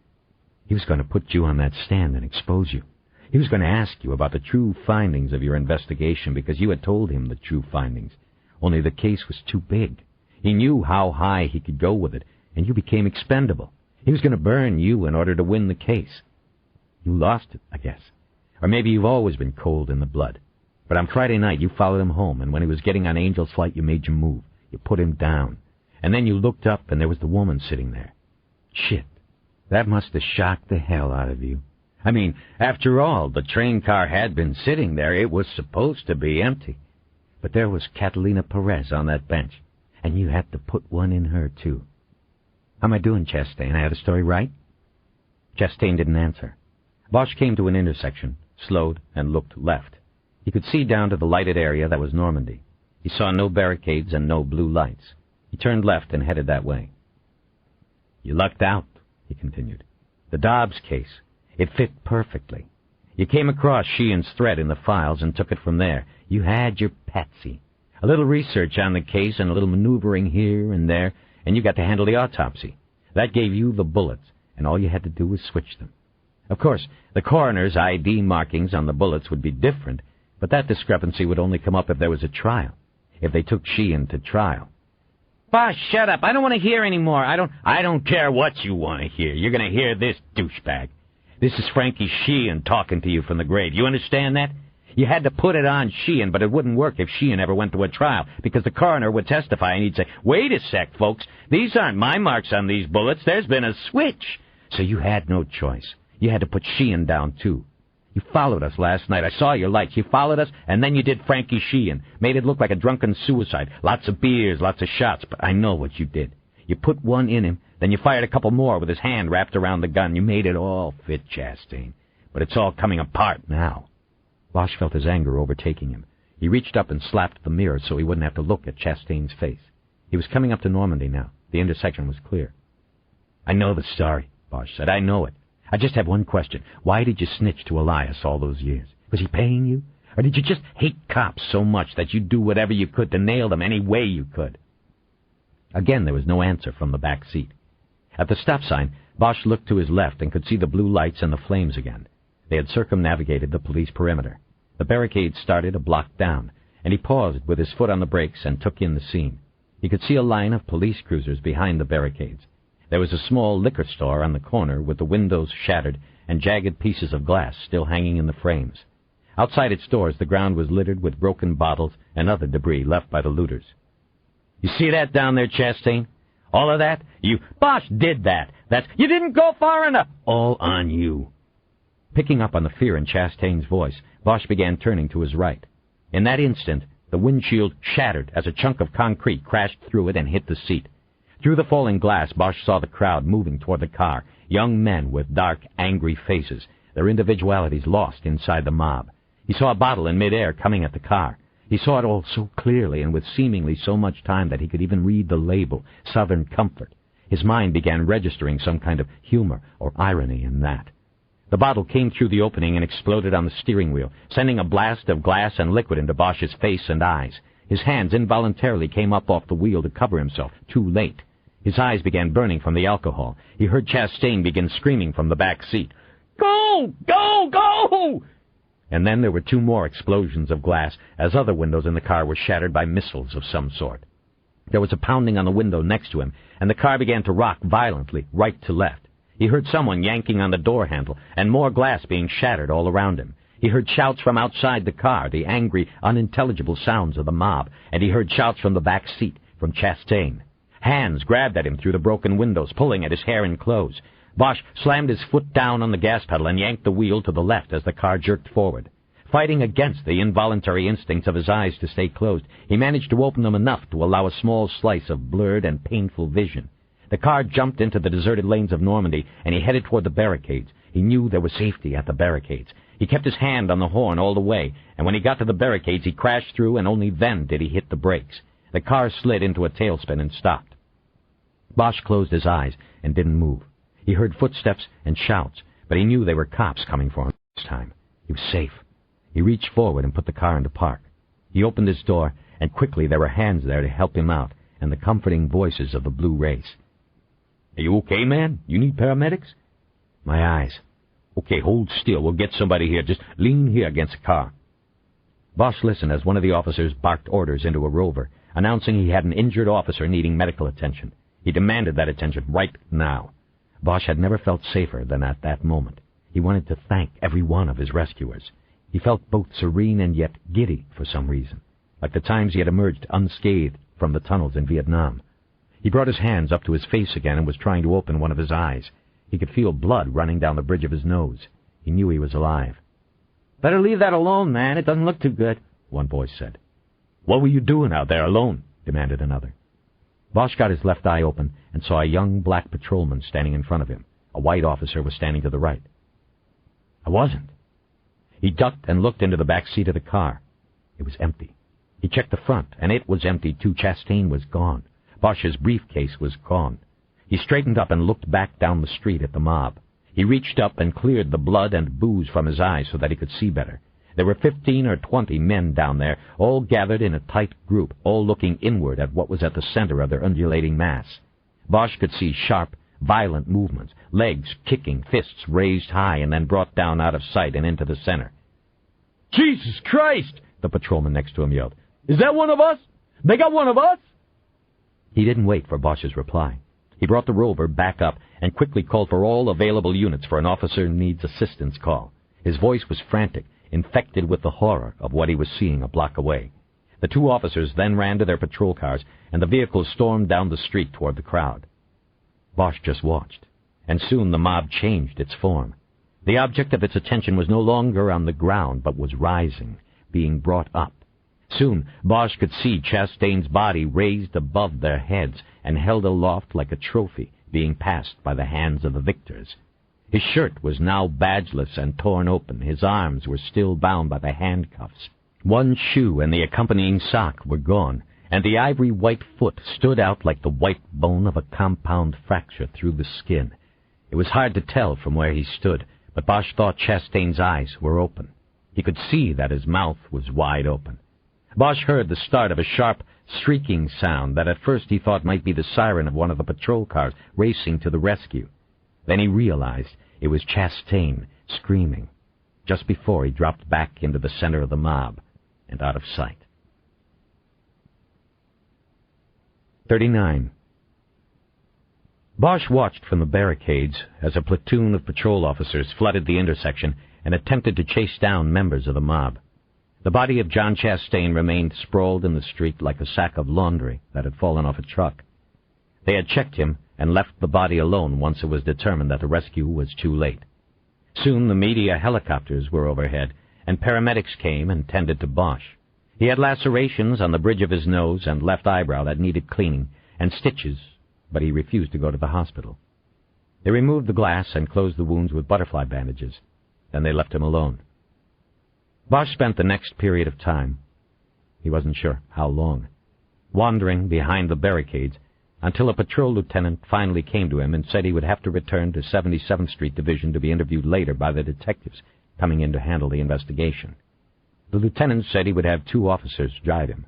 "He was going to put you on that stand and expose you. He was going to ask you about the true findings of your investigation because you had told him the true findings. Only the case was too big. He knew how high he could go with it, and you became expendable. He was going to burn you in order to win the case. You lost it, I guess. Or maybe you've always been cold in the blood. But on Friday night you followed him home, and when he was getting on Angel's flight you made your move. You put him down. And then you looked up, and there was the woman sitting there. Shit, that must have shocked the hell out of you. I mean, after all, the train car had been sitting there. It was supposed to be empty. But there was Catalina Perez on that bench, and you had to put one in her, too. How am I doing, Chastain? I had a story right?" Chastain didn't answer. Bosch came to an intersection, slowed, and looked left. He could see down to the lighted area that was Normandy. He saw no barricades and no blue lights. He turned left and headed that way. "You lucked out," he continued. "The Dobbs case. It fit perfectly. You came across Sheehan's thread in the files and took it from there. You had your patsy. A little research on the case and a little maneuvering here and there, and you got to handle the autopsy. That gave you the bullets, and all you had to do was switch them. Of course, the coroner's ID markings on the bullets would be different, but that discrepancy would only come up if there was a trial, if they took Sheehan to trial." "Boss, shut up. I don't want to hear any more. I don't care what you want to hear. You're going to hear this, douchebag. This is Frankie Sheehan talking to you from the grave. You understand that? You had to put it on Sheehan, but it wouldn't work if Sheehan ever went to a trial, because the coroner would testify, and he'd say, 'Wait a sec, folks. These aren't my marks on these bullets. There's been a switch.' So you had no choice. You had to put Sheehan down, too. You followed us last night. I saw your lights. You followed us, and then you did Frankie Sheehan. Made it look like a drunken suicide. Lots of beers, lots of shots, but I know what you did. You put one in him, then you fired a couple more with his hand wrapped around the gun. You made it all fit, Chastain. But it's all coming apart now." Bosch felt his anger overtaking him. He reached up and slapped the mirror so he wouldn't have to look at Chastain's face. He was coming up to Normandy now. The intersection was clear. "I know the story," Bosch said. "I know it. I just have one question. Why did you snitch to Elias all those years? Was he paying you? Or did you just hate cops so much that you'd do whatever you could to nail them any way you could?" Again, there was no answer from the back seat. At the stop sign, Bosch looked to his left and could see the blue lights and the flames again. They had circumnavigated the police perimeter. The barricade started a block down, and he paused with his foot on the brakes and took in the scene. He could see a line of police cruisers behind the barricades. There was a small liquor store on the corner with the windows shattered and jagged pieces of glass still hanging in the frames. Outside its doors, the ground was littered with broken bottles and other debris left by the looters. You see that down there, Chastain? All of that? Bosch did that. You didn't go far enough. All on you. Picking up on the fear in Chastain's voice, Bosch began turning to his right. In that instant, the windshield shattered as a chunk of concrete crashed through it and hit the seat. Through the falling glass, Bosch saw the crowd moving toward the car, young men with dark, angry faces, their individualities lost inside the mob. He saw a bottle in midair coming at the car. He saw it all so clearly and with seemingly so much time that he could even read the label, Southern Comfort. His mind began registering some kind of humor or irony in that. The bottle came through the opening and exploded on the steering wheel, sending a blast of glass and liquid into Bosch's face and eyes. His hands involuntarily came up off the wheel to cover himself, too late. His eyes began burning from the alcohol. He heard Chastain begin screaming from the back seat. "Go! Go! Go!" And then there were two more explosions of glass as other windows in the car were shattered by missiles of some sort. There was a pounding on the window next to him, and the car began to rock violently, right to left. He heard someone yanking on the door handle, and more glass being shattered all around him. He heard shouts from outside the car, the angry, unintelligible sounds of the mob, and he heard shouts from the back seat, from Chastain. Hands grabbed at him through the broken windows, pulling at his hair and clothes. Bosch slammed his foot down on the gas pedal and yanked the wheel to the left as the car jerked forward. Fighting against the involuntary instincts of his eyes to stay closed, he managed to open them enough to allow a small slice of blurred and painful vision. The car jumped into the deserted lanes of Normandy, and he headed toward the barricades. He knew there was safety at the barricades. He kept his hand on the horn all the way, and when he got to the barricades, he crashed through, and only then did he hit the brakes. The car slid into a tailspin and stopped. Bosch closed his eyes and didn't move. He heard footsteps and shouts, but he knew they were cops coming for him this time. He was safe. He reached forward and put the car into park. He opened his door, and quickly there were hands there to help him out, and the comforting voices of the blue race. "Are you okay, man? You need paramedics?" "My eyes." "Okay, hold still. We'll get somebody here. Just lean here against the car." Bosch listened as one of the officers barked orders into a rover, announcing he had an injured officer needing medical attention. He demanded that attention right now. Bosch had never felt safer than at that moment. He wanted to thank every one of his rescuers. He felt both serene and yet giddy for some reason, like the times he had emerged unscathed from the tunnels in Vietnam. He brought his hands up to his face again and was trying to open one of his eyes. He could feel blood running down the bridge of his nose. He knew he was alive. "Better leave that alone, man. It doesn't look too good," one voice said. "What were you doing out there alone?" demanded another. Bosch got his left eye open and saw a young black patrolman standing in front of him. A white officer was standing to the right. "I wasn't." He ducked and looked into the back seat of the car. It was empty. He checked the front, and it was empty too. Chastain was gone. Bosch's briefcase was gone. He straightened up and looked back down the street at the mob. He reached up and cleared the blood and booze from his eyes so that he could see better. There were 15 or 20 men down there, all gathered in a tight group, all looking inward at what was at the center of their undulating mass. Bosch could see sharp, violent movements, legs kicking, fists raised high and then brought down out of sight and into the center. "Jesus Christ!" the patrolman next to him yelled. "Is that one of us? They got one of us?" He didn't wait for Bosch's reply. He brought the rover back up and quickly called for all available units for an officer needs assistance call. His voice was frantic, infected with the horror of what he was seeing a block away. The two officers then ran to their patrol cars, and the vehicles stormed down the street toward the crowd. Bosch just watched, and soon the mob changed its form. The object of its attention was no longer on the ground, but was rising, being brought up. Soon Bosch could see Chastain's body raised above their heads and held aloft like a trophy, being passed by the hands of the victors. His shirt was now badgeless and torn open. His arms were still bound by the handcuffs. One shoe and the accompanying sock were gone, and the ivory white foot stood out like the white bone of a compound fracture through the skin. It was hard to tell from where he stood, but Bosch thought Chastain's eyes were open. He could see that his mouth was wide open. Bosch heard the start of a sharp, shrieking sound that at first he thought might be the siren of one of the patrol cars racing to the rescue. Then he realized it was Chastain screaming, just before he dropped back into the center of the mob and out of sight. 39. Bosch watched from the barricades as a platoon of patrol officers flooded the intersection and attempted to chase down members of the mob. The body of John Chastain remained sprawled in the street like a sack of laundry that had fallen off a truck. They had checked him and left the body alone once it was determined that the rescue was too late. Soon the media helicopters were overhead, and paramedics came and tended to Bosch. He had lacerations on the bridge of his nose and left eyebrow that needed cleaning, and stitches, but he refused to go to the hospital. They removed the glass and closed the wounds with butterfly bandages. Then they left him alone. Bosch spent the next period of time, he wasn't sure how long, wandering behind the barricades until a patrol lieutenant finally came to him and said he would have to return to 77th Street Division to be interviewed later by the detectives coming in to handle the investigation. The lieutenant said he would have 2 officers drive him.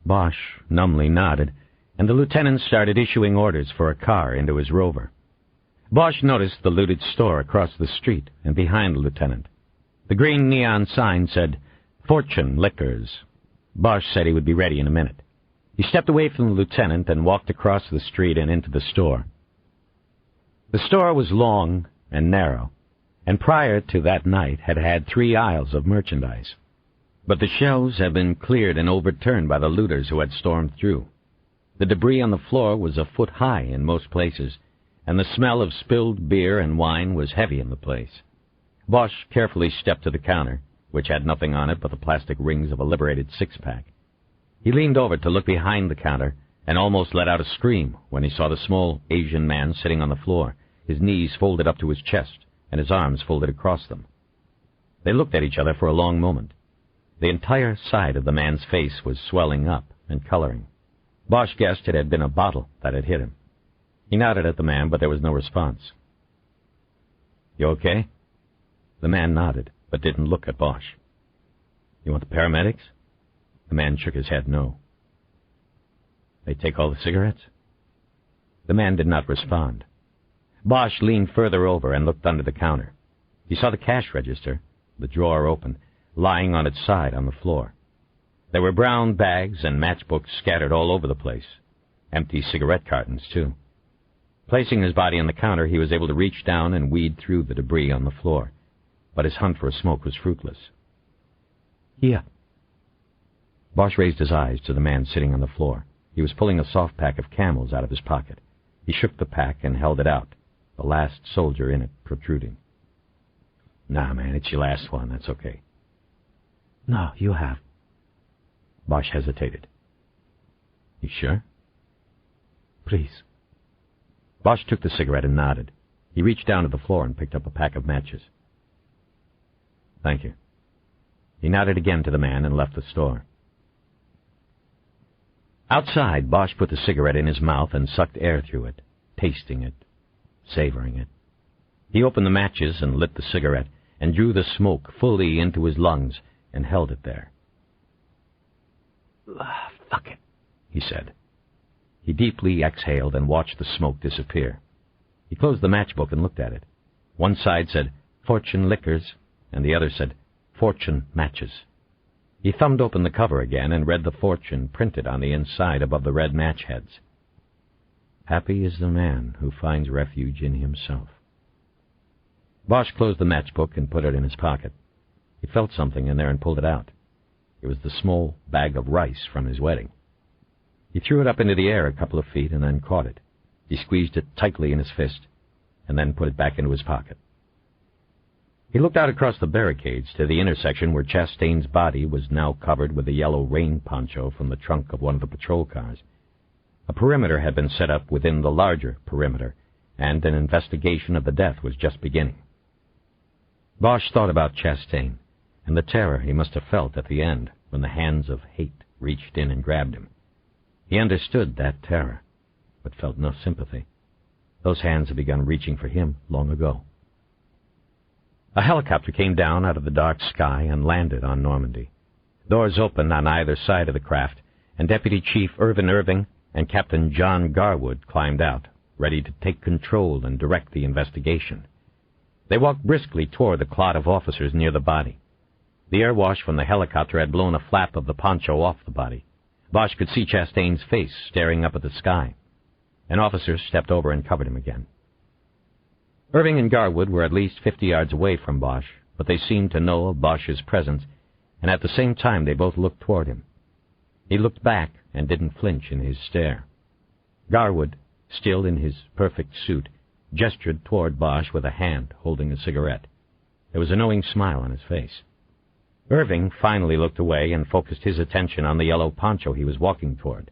Bosch numbly nodded, and the lieutenant started issuing orders for a car into his Rover. Bosch noticed the looted store across the street and behind the lieutenant. The green neon sign said, "Fortune Liquors." Bosch said he would be ready in a minute. He stepped away from the lieutenant and walked across the street and into the store. The store was long and narrow, and prior to that night had had 3 aisles of merchandise. But the shelves had been cleared and overturned by the looters who had stormed through. The debris on the floor was a foot high in most places, and the smell of spilled beer and wine was heavy in the place. Bosch carefully stepped to the counter, which had nothing on it but the plastic rings of a Liberated 6-pack. He leaned over to look behind the counter and almost let out a scream when he saw the small Asian man sitting on the floor, his knees folded up to his chest and his arms folded across them. They looked at each other for a long moment. The entire side of the man's face was swelling up and coloring. Bosch guessed it had been a bottle that had hit him. He nodded at the man, but there was no response. "You okay?" The man nodded, but didn't look at Bosch. "You want the paramedics?" The man shook his head no. "They take all the cigarettes?" The man did not respond. Bosch leaned further over and looked under the counter. He saw the cash register, the drawer open, lying on its side on the floor. There were brown bags and matchbooks scattered all over the place. Empty cigarette cartons, too. Placing his body on the counter, he was able to reach down and weed through the debris on the floor. But his hunt for a smoke was fruitless. "Here." Bosch raised his eyes to the man sitting on the floor. He was pulling a soft pack of Camels out of his pocket. He shook the pack and held it out, the last soldier in it protruding. "Nah, man, it's your last one. That's okay." "No, you have." Bosch hesitated. "You sure?" "Please." Bosch took the cigarette and nodded. He reached down to the floor and picked up a pack of matches. "Thank you." He nodded again to the man and left the store. Outside, Bosch put the cigarette in his mouth and sucked air through it, tasting it, savoring it. He opened the matches and lit the cigarette and drew the smoke fully into his lungs and held it there. "Fuck it," he said. He deeply exhaled and watched the smoke disappear. He closed the matchbook and looked at it. One side said, "Fortune Liquors," and the other said, "Fortune Matches." He thumbed open the cover again and read the fortune printed on the inside above the red match heads. "Happy is the man who finds refuge in himself." Bosch closed the matchbook and put it in his pocket. He felt something in there and pulled it out. It was the small bag of rice from his wedding. He threw it up into the air a couple of feet and then caught it. He squeezed it tightly in his fist and then put it back into his pocket. He looked out across the barricades to the intersection where Chastain's body was now covered with the yellow rain poncho from the trunk of one of the patrol cars. A perimeter had been set up within the larger perimeter, and an investigation of the death was just beginning. Bosch thought about Chastain and the terror he must have felt at the end when the hands of hate reached in and grabbed him. He understood that terror, but felt no sympathy. Those hands had begun reaching for him long ago. A helicopter came down out of the dark sky and landed on Normandy. Doors opened on either side of the craft, and Deputy Chief Irvin Irving and Captain John Garwood climbed out, ready to take control and direct the investigation. They walked briskly toward the clot of officers near the body. The air wash from the helicopter had blown a flap of the poncho off the body. Bosch could see Chastain's face staring up at the sky. An officer stepped over and covered him again. Irving and Garwood were at least 50 yards away from Bosch, but they seemed to know of Bosch's presence and at the same time they both looked toward him. He looked back and didn't flinch in his stare. Garwood, still in his perfect suit, gestured toward Bosch with a hand holding a cigarette. There was a knowing smile on his face. Irving finally looked away and focused his attention on the yellow poncho he was walking toward.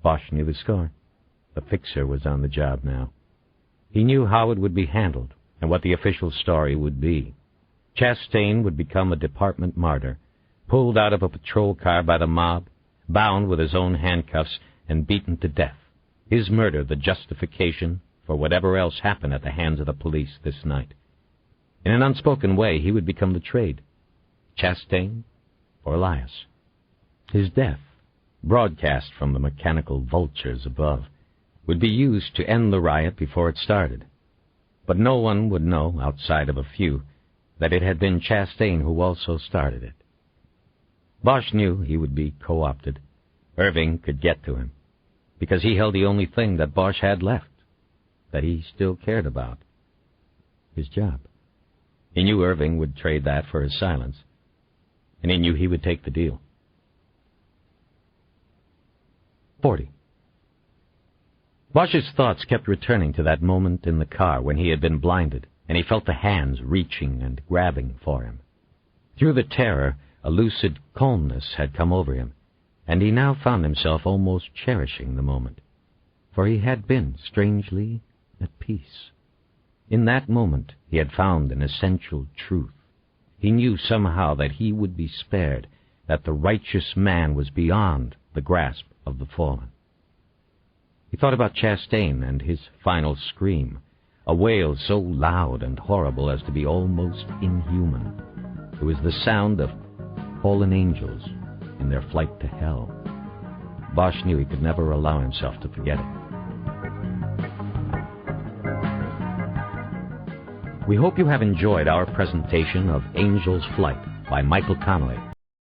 Bosch knew the score. The fixer was on the job now. He knew how it would be handled and what the official story would be. Chastain would become a department martyr, pulled out of a patrol car by the mob, bound with his own handcuffs, and beaten to death. His murder the justification for whatever else happened at the hands of the police this night. In an unspoken way, he would become the trade. Chastain or Elias. His death, broadcast from the mechanical vultures above, would be used to end the riot before it started. But no one would know, outside of a few, that it had been Chastain who also started it. Bosch knew he would be co-opted. Irving could get to him, because he held the only thing that Bosch had left, that he still cared about, his job. He knew Irving would trade that for his silence, and he knew he would take the deal. 40. Bosch's thoughts kept returning to that moment in the car when he had been blinded, and he felt the hands reaching and grabbing for him. Through the terror, a lucid calmness had come over him, and he now found himself almost cherishing the moment, for he had been strangely at peace. In that moment he had found an essential truth. He knew somehow that he would be spared, that the righteous man was beyond the grasp of the fallen. He thought about Chastain and his final scream, a wail so loud and horrible as to be almost inhuman. It was the sound of fallen angels in their flight to hell. Bosch knew he could never allow himself to forget it. We hope you have enjoyed our presentation of Angel's Flight by Michael Connelly.